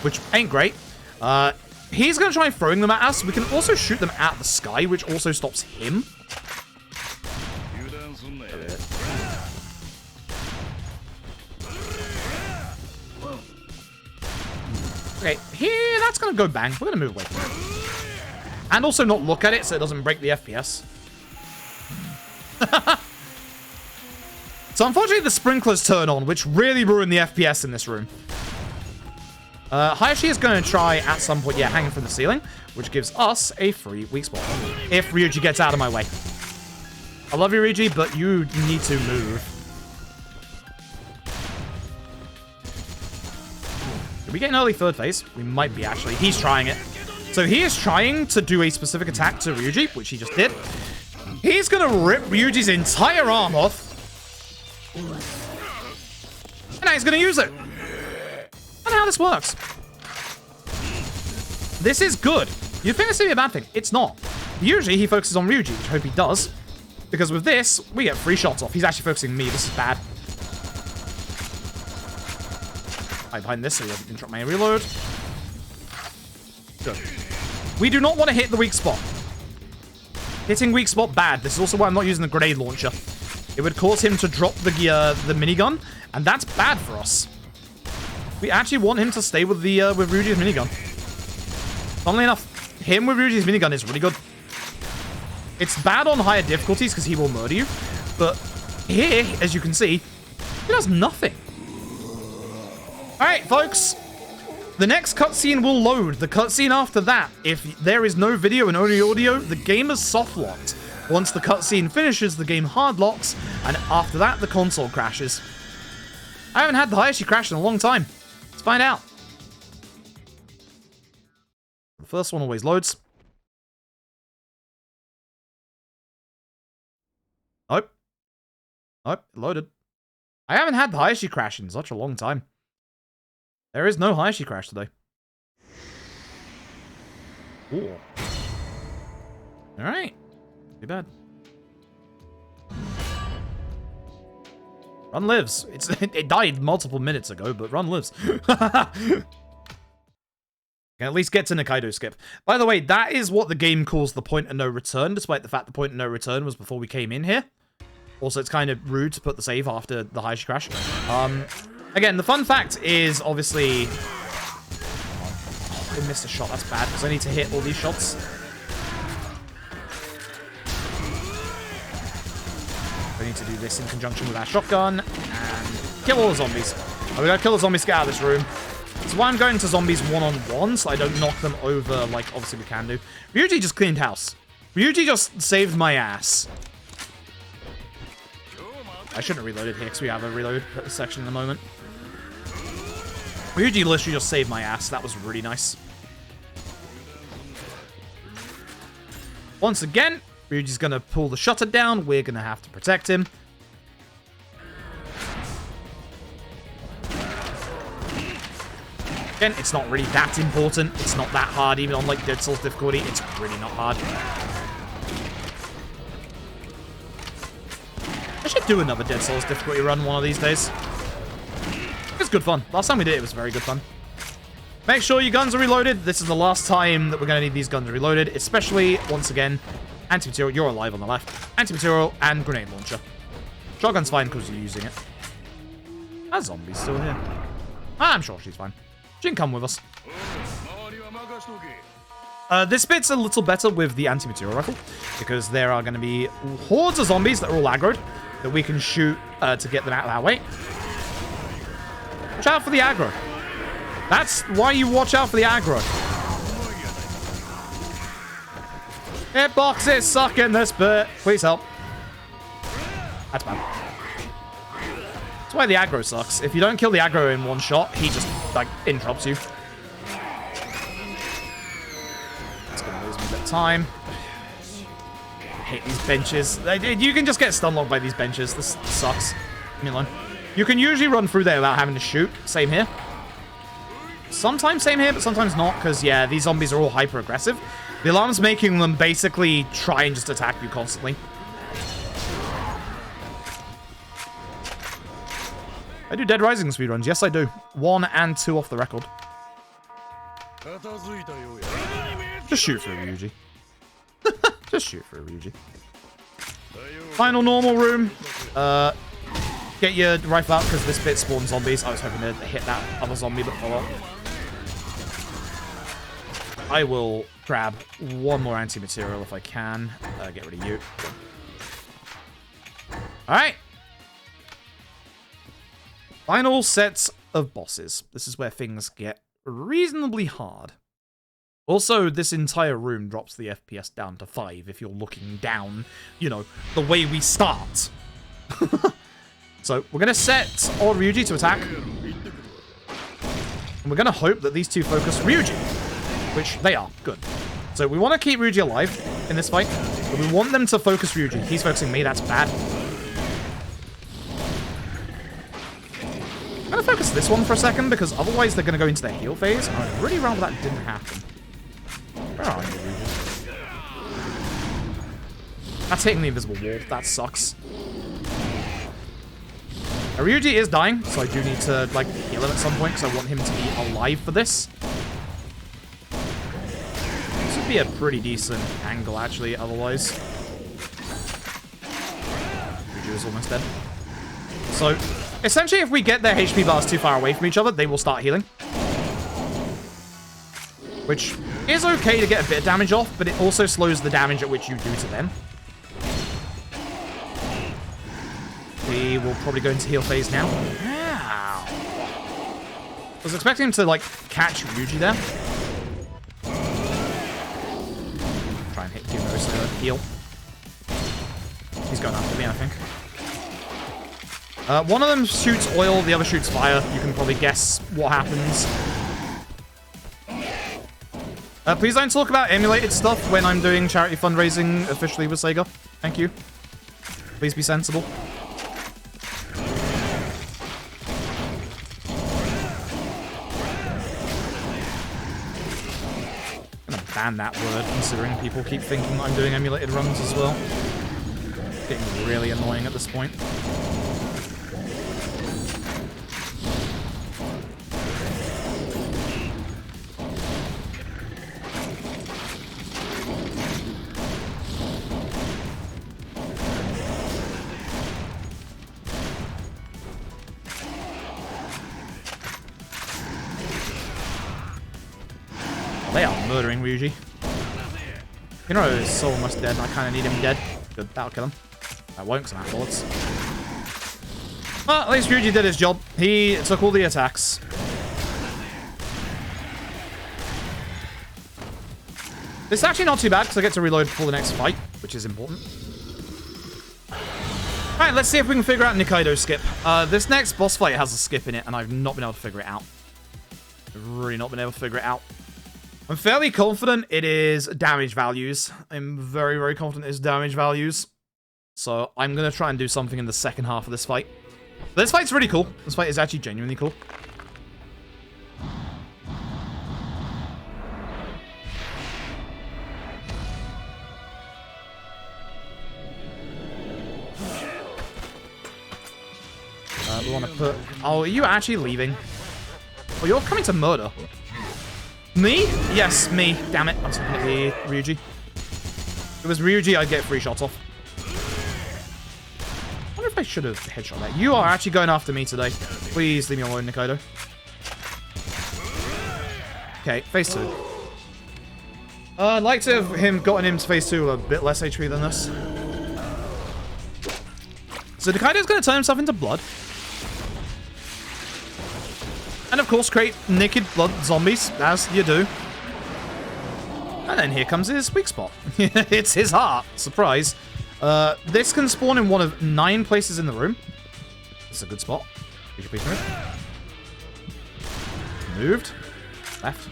which ain't great. He's going to try throwing them at us. We can also shoot them at the sky, which also stops him. Okay, here, that's going to go bang. We're going to move away from it. And also not look at it so it doesn't break the FPS. So unfortunately the sprinklers turn on, which really ruin the FPS in this room. Hayashi is going to try at some point, yeah, hanging from the ceiling, which gives us a free weak spot. If Ryuji gets out of my way. I love you, Ryuji, but you need to move. Did we get an early third phase? We might be, actually. He's trying it. So he is trying to do a specific attack to Ryuji, which he just did. He's going to rip Ryuji's entire arm off. And now he's going to use it. I don't know how this works. This is good. You'd think this would be a bad thing. It's not. Usually he focuses on Ryuji, which I hope he does. Because with this, we get 3 shots off. He's actually focusing on me. This is bad. Hide behind this so he doesn't interrupt my reload. Good. We do not want to hit the weak spot. Hitting weak spot, bad. This is also why I'm not using the grenade launcher. It would cause him to drop the minigun, and that's bad for us. We actually want him to stay with the with Ryuji's minigun. Funnily enough, him with Ryuji's minigun is really good. It's bad on higher difficulties because he will murder you, but here, as you can see, he does nothing. All right, folks. The next cutscene will load. The cutscene after that, if there is no video and only audio, the game is soft locked. Once the cutscene finishes, the game hard locks, and after that, the console crashes. I haven't had the Hayashi crash in a long time. Let's find out. The first one always loads. Nope. Nope, it loaded. I haven't had the Hayashi crash in such a long time. There is no Hayashi crash today. Ooh. Alright. Too bad. Run lives. It died multiple minutes ago, but Run lives. Can at least get to Nikaido skip. By the way, that is what the game calls the point of no return, despite the fact the point of no return was before we came in here. Also, it's kind of rude to put the save after the Hayashi crash. Again, the fun fact is obviously... Oh, I missed a shot. That's bad, because I need to hit all these shots. I need to do this in conjunction with our shotgun and kill all the zombies. Oh, we gotta kill the zombies to get out of this room. So why I'm going to zombies one-on-one, so I don't knock them over like obviously we can do. Ryuji just cleaned house. Ryuji just saved my ass. I shouldn't have reloaded here because we have a reload section in a moment. Ryuji literally just saved my ass. That was really nice. Once again, Ryuji's going to pull the shutter down. We're going to have to protect him. Again, it's not really that important. It's not that hard, even on like Dead Souls difficulty. It's really not hard. I should do another Dead Souls difficulty run one of these days. It's good fun. Last time we did it was very good fun. Make sure your guns are reloaded. This is the last time that we're going to need these guns reloaded, especially, once again, anti-material. You're alive on the left. Anti-material and grenade launcher. Shotgun's fine because you're using it. That zombie's still here. I'm sure she's fine. She can come with us. This bit's a little better with the anti-material rifle, because there are going to be hordes of zombies that are all aggroed that we can shoot to get them out of our way. Watch out for the aggro. That's why you watch out for the aggro. Hitboxes suck in this bit. Please help. That's bad. That's why the aggro sucks. If you don't kill the aggro in one shot, he just, like, interrupts you. That's gonna lose me a bit of time. I hate these benches. You can just get stun locked by these benches. This sucks. Leave me alone. You can usually run through there without having to shoot. Same here. Sometimes same here, but sometimes not, because, yeah, these zombies are all hyper-aggressive. The alarm's making them basically try and just attack you constantly. I do Dead Rising speedruns. Yes, I do. 1 and 2 off the record. Just shoot for a Ryuji. Just shoot for a Ryuji. Final normal room. Get your rifle out because this bit spawns zombies. I was hoping to hit that other zombie, but oh well. I will grab one more anti-material if I can. Get rid of you. Alright. Final sets of bosses. This is where things get reasonably hard. Also, this entire room drops the FPS down to 5 if you're looking down, you know, the way we start. So, we're going to set all Ryuji to attack. And we're going to hope that these two focus Ryuji. Which they are. Good. So we want to keep Ryuji alive in this fight. But we want them to focus Ryuji. He's focusing me. That's bad. I'm going to focus this one for a second because otherwise they're going to go into their heal phase. And I'd really rather that didn't happen. Where are you, Ryuji? That's hitting the invisible wall. That sucks. Now, Ryuji is dying, so I do need to like heal him at some point because I want him to be alive for this. This would be a pretty decent angle, actually, otherwise. Ryuji is almost dead. So, essentially, if we get their HP bars too far away from each other, they will start healing. Which is okay to get a bit of damage off, but it also slows the damage at which you do to them. We will probably go into heal phase now. Ow. I was expecting him to, like, catch Ryuji there. Try and hit Hugo so heal. He's going after me, I think. One of them shoots oil, the other shoots fire. You can probably guess what happens. Please don't talk about emulated stuff when I'm doing charity fundraising officially with Sega. Thank you. Please be sensible. I'm gonna ban that word, considering people keep thinking I'm doing emulated runs as well. It's getting really annoying at this point. They are murdering Ryuji. Hiro is so almost dead, and I kind of need him dead. Good, that'll kill him. I won't, because I'm out of bullets. Well, at least Ryuji did his job. He took all the attacks. This is actually not too bad, because I get to reload before the next fight, which is important. Alright, let's see if we can figure out Nikaido's skip. This next boss fight has a skip in it, and I've not been able to figure it out. I've really not been able to figure it out. I'm fairly confident it is damage values. I'm very, very confident it's damage values. So I'm going to try and do something in the second half of this fight. This fight's really cool. This fight is actually genuinely cool. We want to put... Oh, are you actually leaving? Oh, you're coming to murder. Me? Yes, me. Damn it. I was looking at the Ryuji. If it was Ryuji, I'd get 3 shots off. I wonder if I should have headshot that. You are actually going after me today. Please leave me alone, Nikaido. Okay, phase 2. I'd like to have gotten him to phase 2 with a bit less HP than this. So Nikaido's going to turn himself into blood. And of course, create naked blood zombies, as you do. And then here comes his weak spot. It's his heart. Surprise. This can spawn in one of 9 places in the room. This is a good spot. Please move. Moved. Left.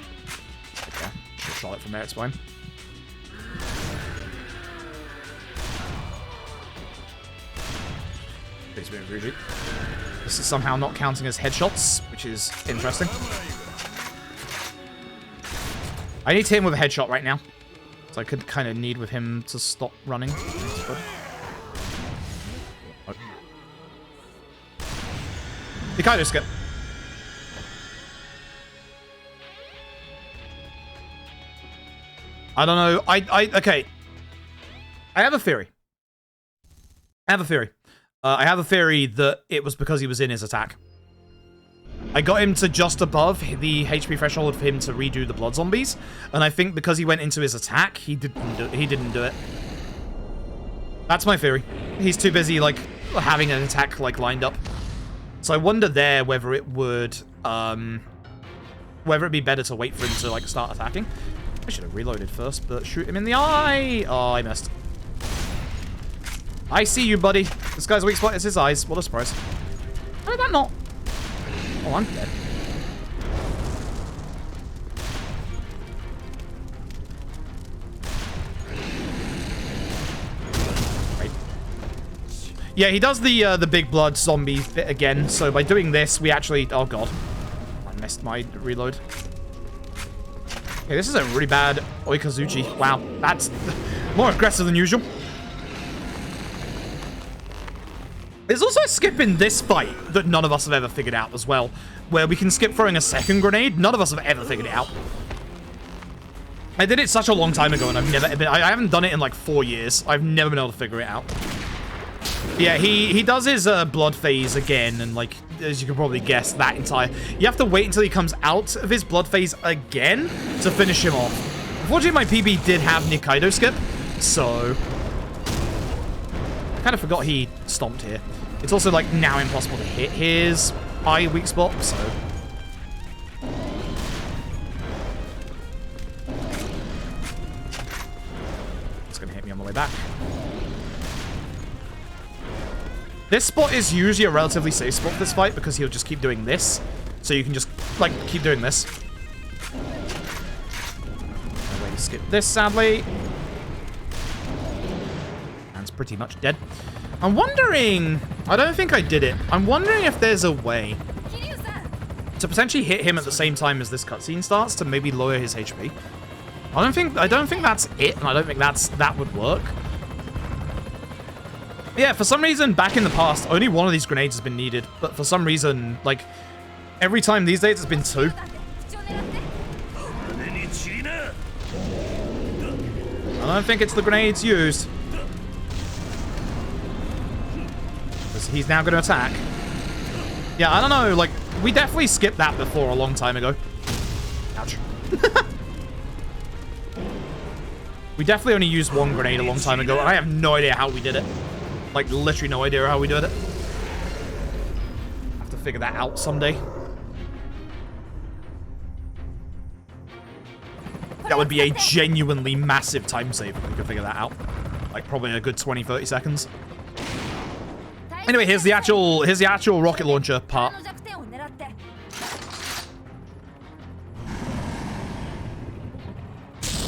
Okay. Should have shot it from there, it's fine. Please move, Ryuji. This is somehow not counting as headshots, which is interesting. I need to hit him with a headshot right now. So I could kind of need with him to stop running. Oh. Nikaido skip. I don't know. Okay. I have a theory. I have a theory that it was because he was in his attack. I got him to just above the HP threshold for him to redo the blood zombies, and I think because he went into his attack, he didn't do it. That's my theory. He's too busy like having an attack like lined up. So I wonder there whether it would whether it'd be better to wait for him to like start attacking. I should have reloaded first, but shoot him in the eye. Oh, I missed. I see you, buddy. This guy's weak spot is his eyes. What a surprise. How did that not? Oh, I'm dead. Right. Yeah, he does the big blood zombie bit again. So by doing this, we actually... Oh, God. I missed my reload. Okay, this is a really bad Oikazuchi. Wow, that's more aggressive than usual. There's also a skip in this fight that none of us have ever figured out as well, where we can skip throwing a second grenade. None of us have ever figured it out. I did it such a long time ago, and I haven't done it in like 4 years. I've never been able to figure it out. Yeah, he does his blood phase again, and like, as you can probably guess, that entire... You have to wait until he comes out of his blood phase again to finish him off. Unfortunately, my PB did have Nikaido skip, so... I kind of forgot he stomped here. It's also, like, now impossible to hit his eye weak spot, so... It's gonna hit me on the way back. This spot is usually a relatively safe spot for this fight because he'll just keep doing this. So you can just, like, keep doing this. No way to skip this, sadly. Man's pretty much dead. I'm wondering... I don't think I did it. I'm wondering if there's a way to potentially hit him at the same time as this cutscene starts to maybe lower his HP. I don't think that's it, and I don't think that would work. Yeah, for some reason, back in the past, only one of these grenades has been needed. But for some reason, like, every time these days, it's been 2. I don't think it's the grenades used. Because he's now going to attack. Yeah, I don't know, like, we definitely skipped that before a long time ago. Ouch. We definitely only used 1 grenade a long time ago, and I have no idea how we did it. Like, literally no idea how we did it. Have to figure that out someday. That would be a genuinely massive time save if we could figure that out. Like, probably a good 20-30 seconds. Anyway, here's the actual rocket launcher part.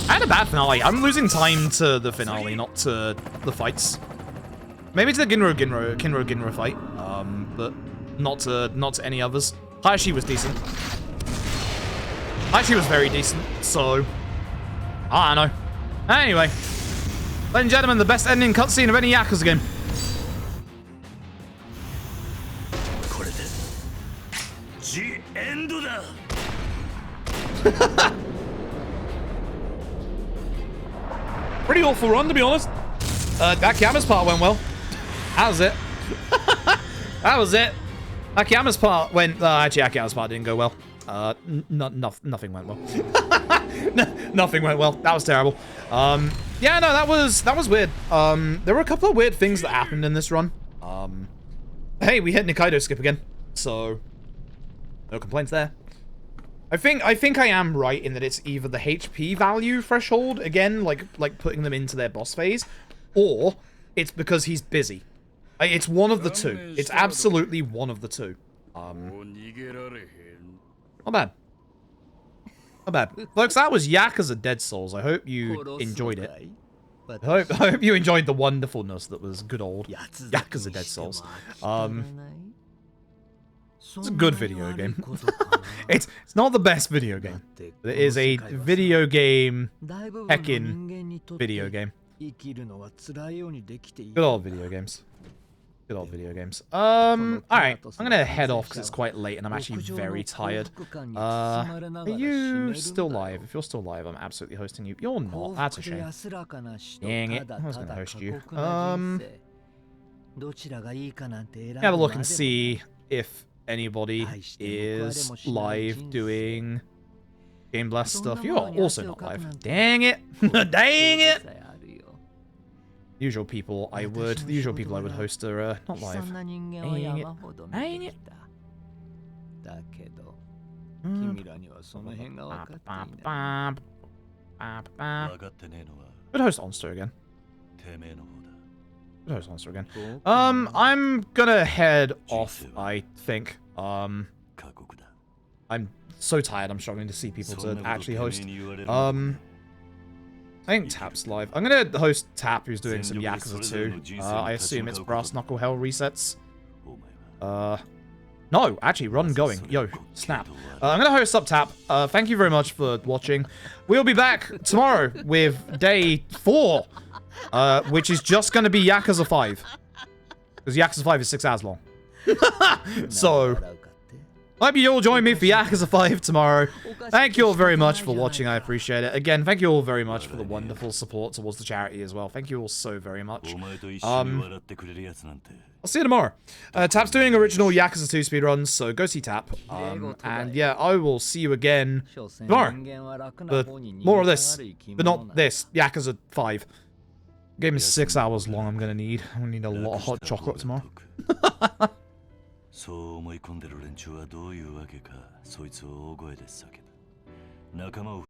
I had a bad finale. I'm losing time to the finale, not to the fights. Maybe to the Ginro fight, but not to any others. Hayashi was decent. Hayashi was very decent, so I don't know. Anyway, ladies and gentlemen, the best ending cutscene of any Yakuza game. Pretty awful run, to be honest. Akiyama's part went well. That was it. That was it. Akiyama's part went... actually, Akiyama's part didn't go well. Nothing went well. Nothing went well. That was terrible. Yeah, no, that was weird. There were a couple of weird things that happened in this run. Hey, we hit Nikaido skip again. So, no complaints there. I think I am right in that it's either the HP value threshold, again, like putting them into their boss phase, or it's because he's busy. It's one of the two. It's absolutely one of the two. Not bad. Not bad. Folks, that was Yakuza Dead Souls. I hope you enjoyed it. I hope you enjoyed the wonderfulness that was good old Yakuza Dead Souls. It's a good video game. It's not the best video game. But it is a video game heckin' video game. Good old video games. Good old video games. Alright. I'm gonna head off because it's quite late and I'm actually very tired. Are you still live? If you're still live, I'm absolutely hosting you. You're not. That's a shame. Dang it. I was gonna host you. Have a look and see if anybody is live doing Game Blast stuff. You're also not live. Dang it. Dang it. The usual people I would host are not live. Dang it. Dang it. Would host Onster again. Would host Onster again. I'm gonna head off, I think. I'm so tired, I'm struggling to see people to actually host. I think Tap's live. I'm gonna host Tap, who's doing some Yakuza 2. I assume it's Brass Knuckle Hell resets. No, actually, Run going. Yo, snap. I'm gonna host up Tap. Thank you very much for watching. We'll be back tomorrow with day 4, which is just gonna be Yakuza 5. Because Yakuza 5 is 6 hours long. So, hope you all join me for Yakuza 5 tomorrow. Thank you all very much for watching. I appreciate it. Again, thank you all very much for the wonderful support towards the charity as well. Thank you all so very much. I'll see you tomorrow. Tap's doing original Yakuza 2 speedruns, so go see Tap. And yeah, I will see you again tomorrow. But more of this, but not this. Yakuza 5. Game is 6 hours long. I'm gonna need a lot of hot chocolate tomorrow. そう思い込んでる連中はどういうわけかそいつを大声で叫ぶ仲間を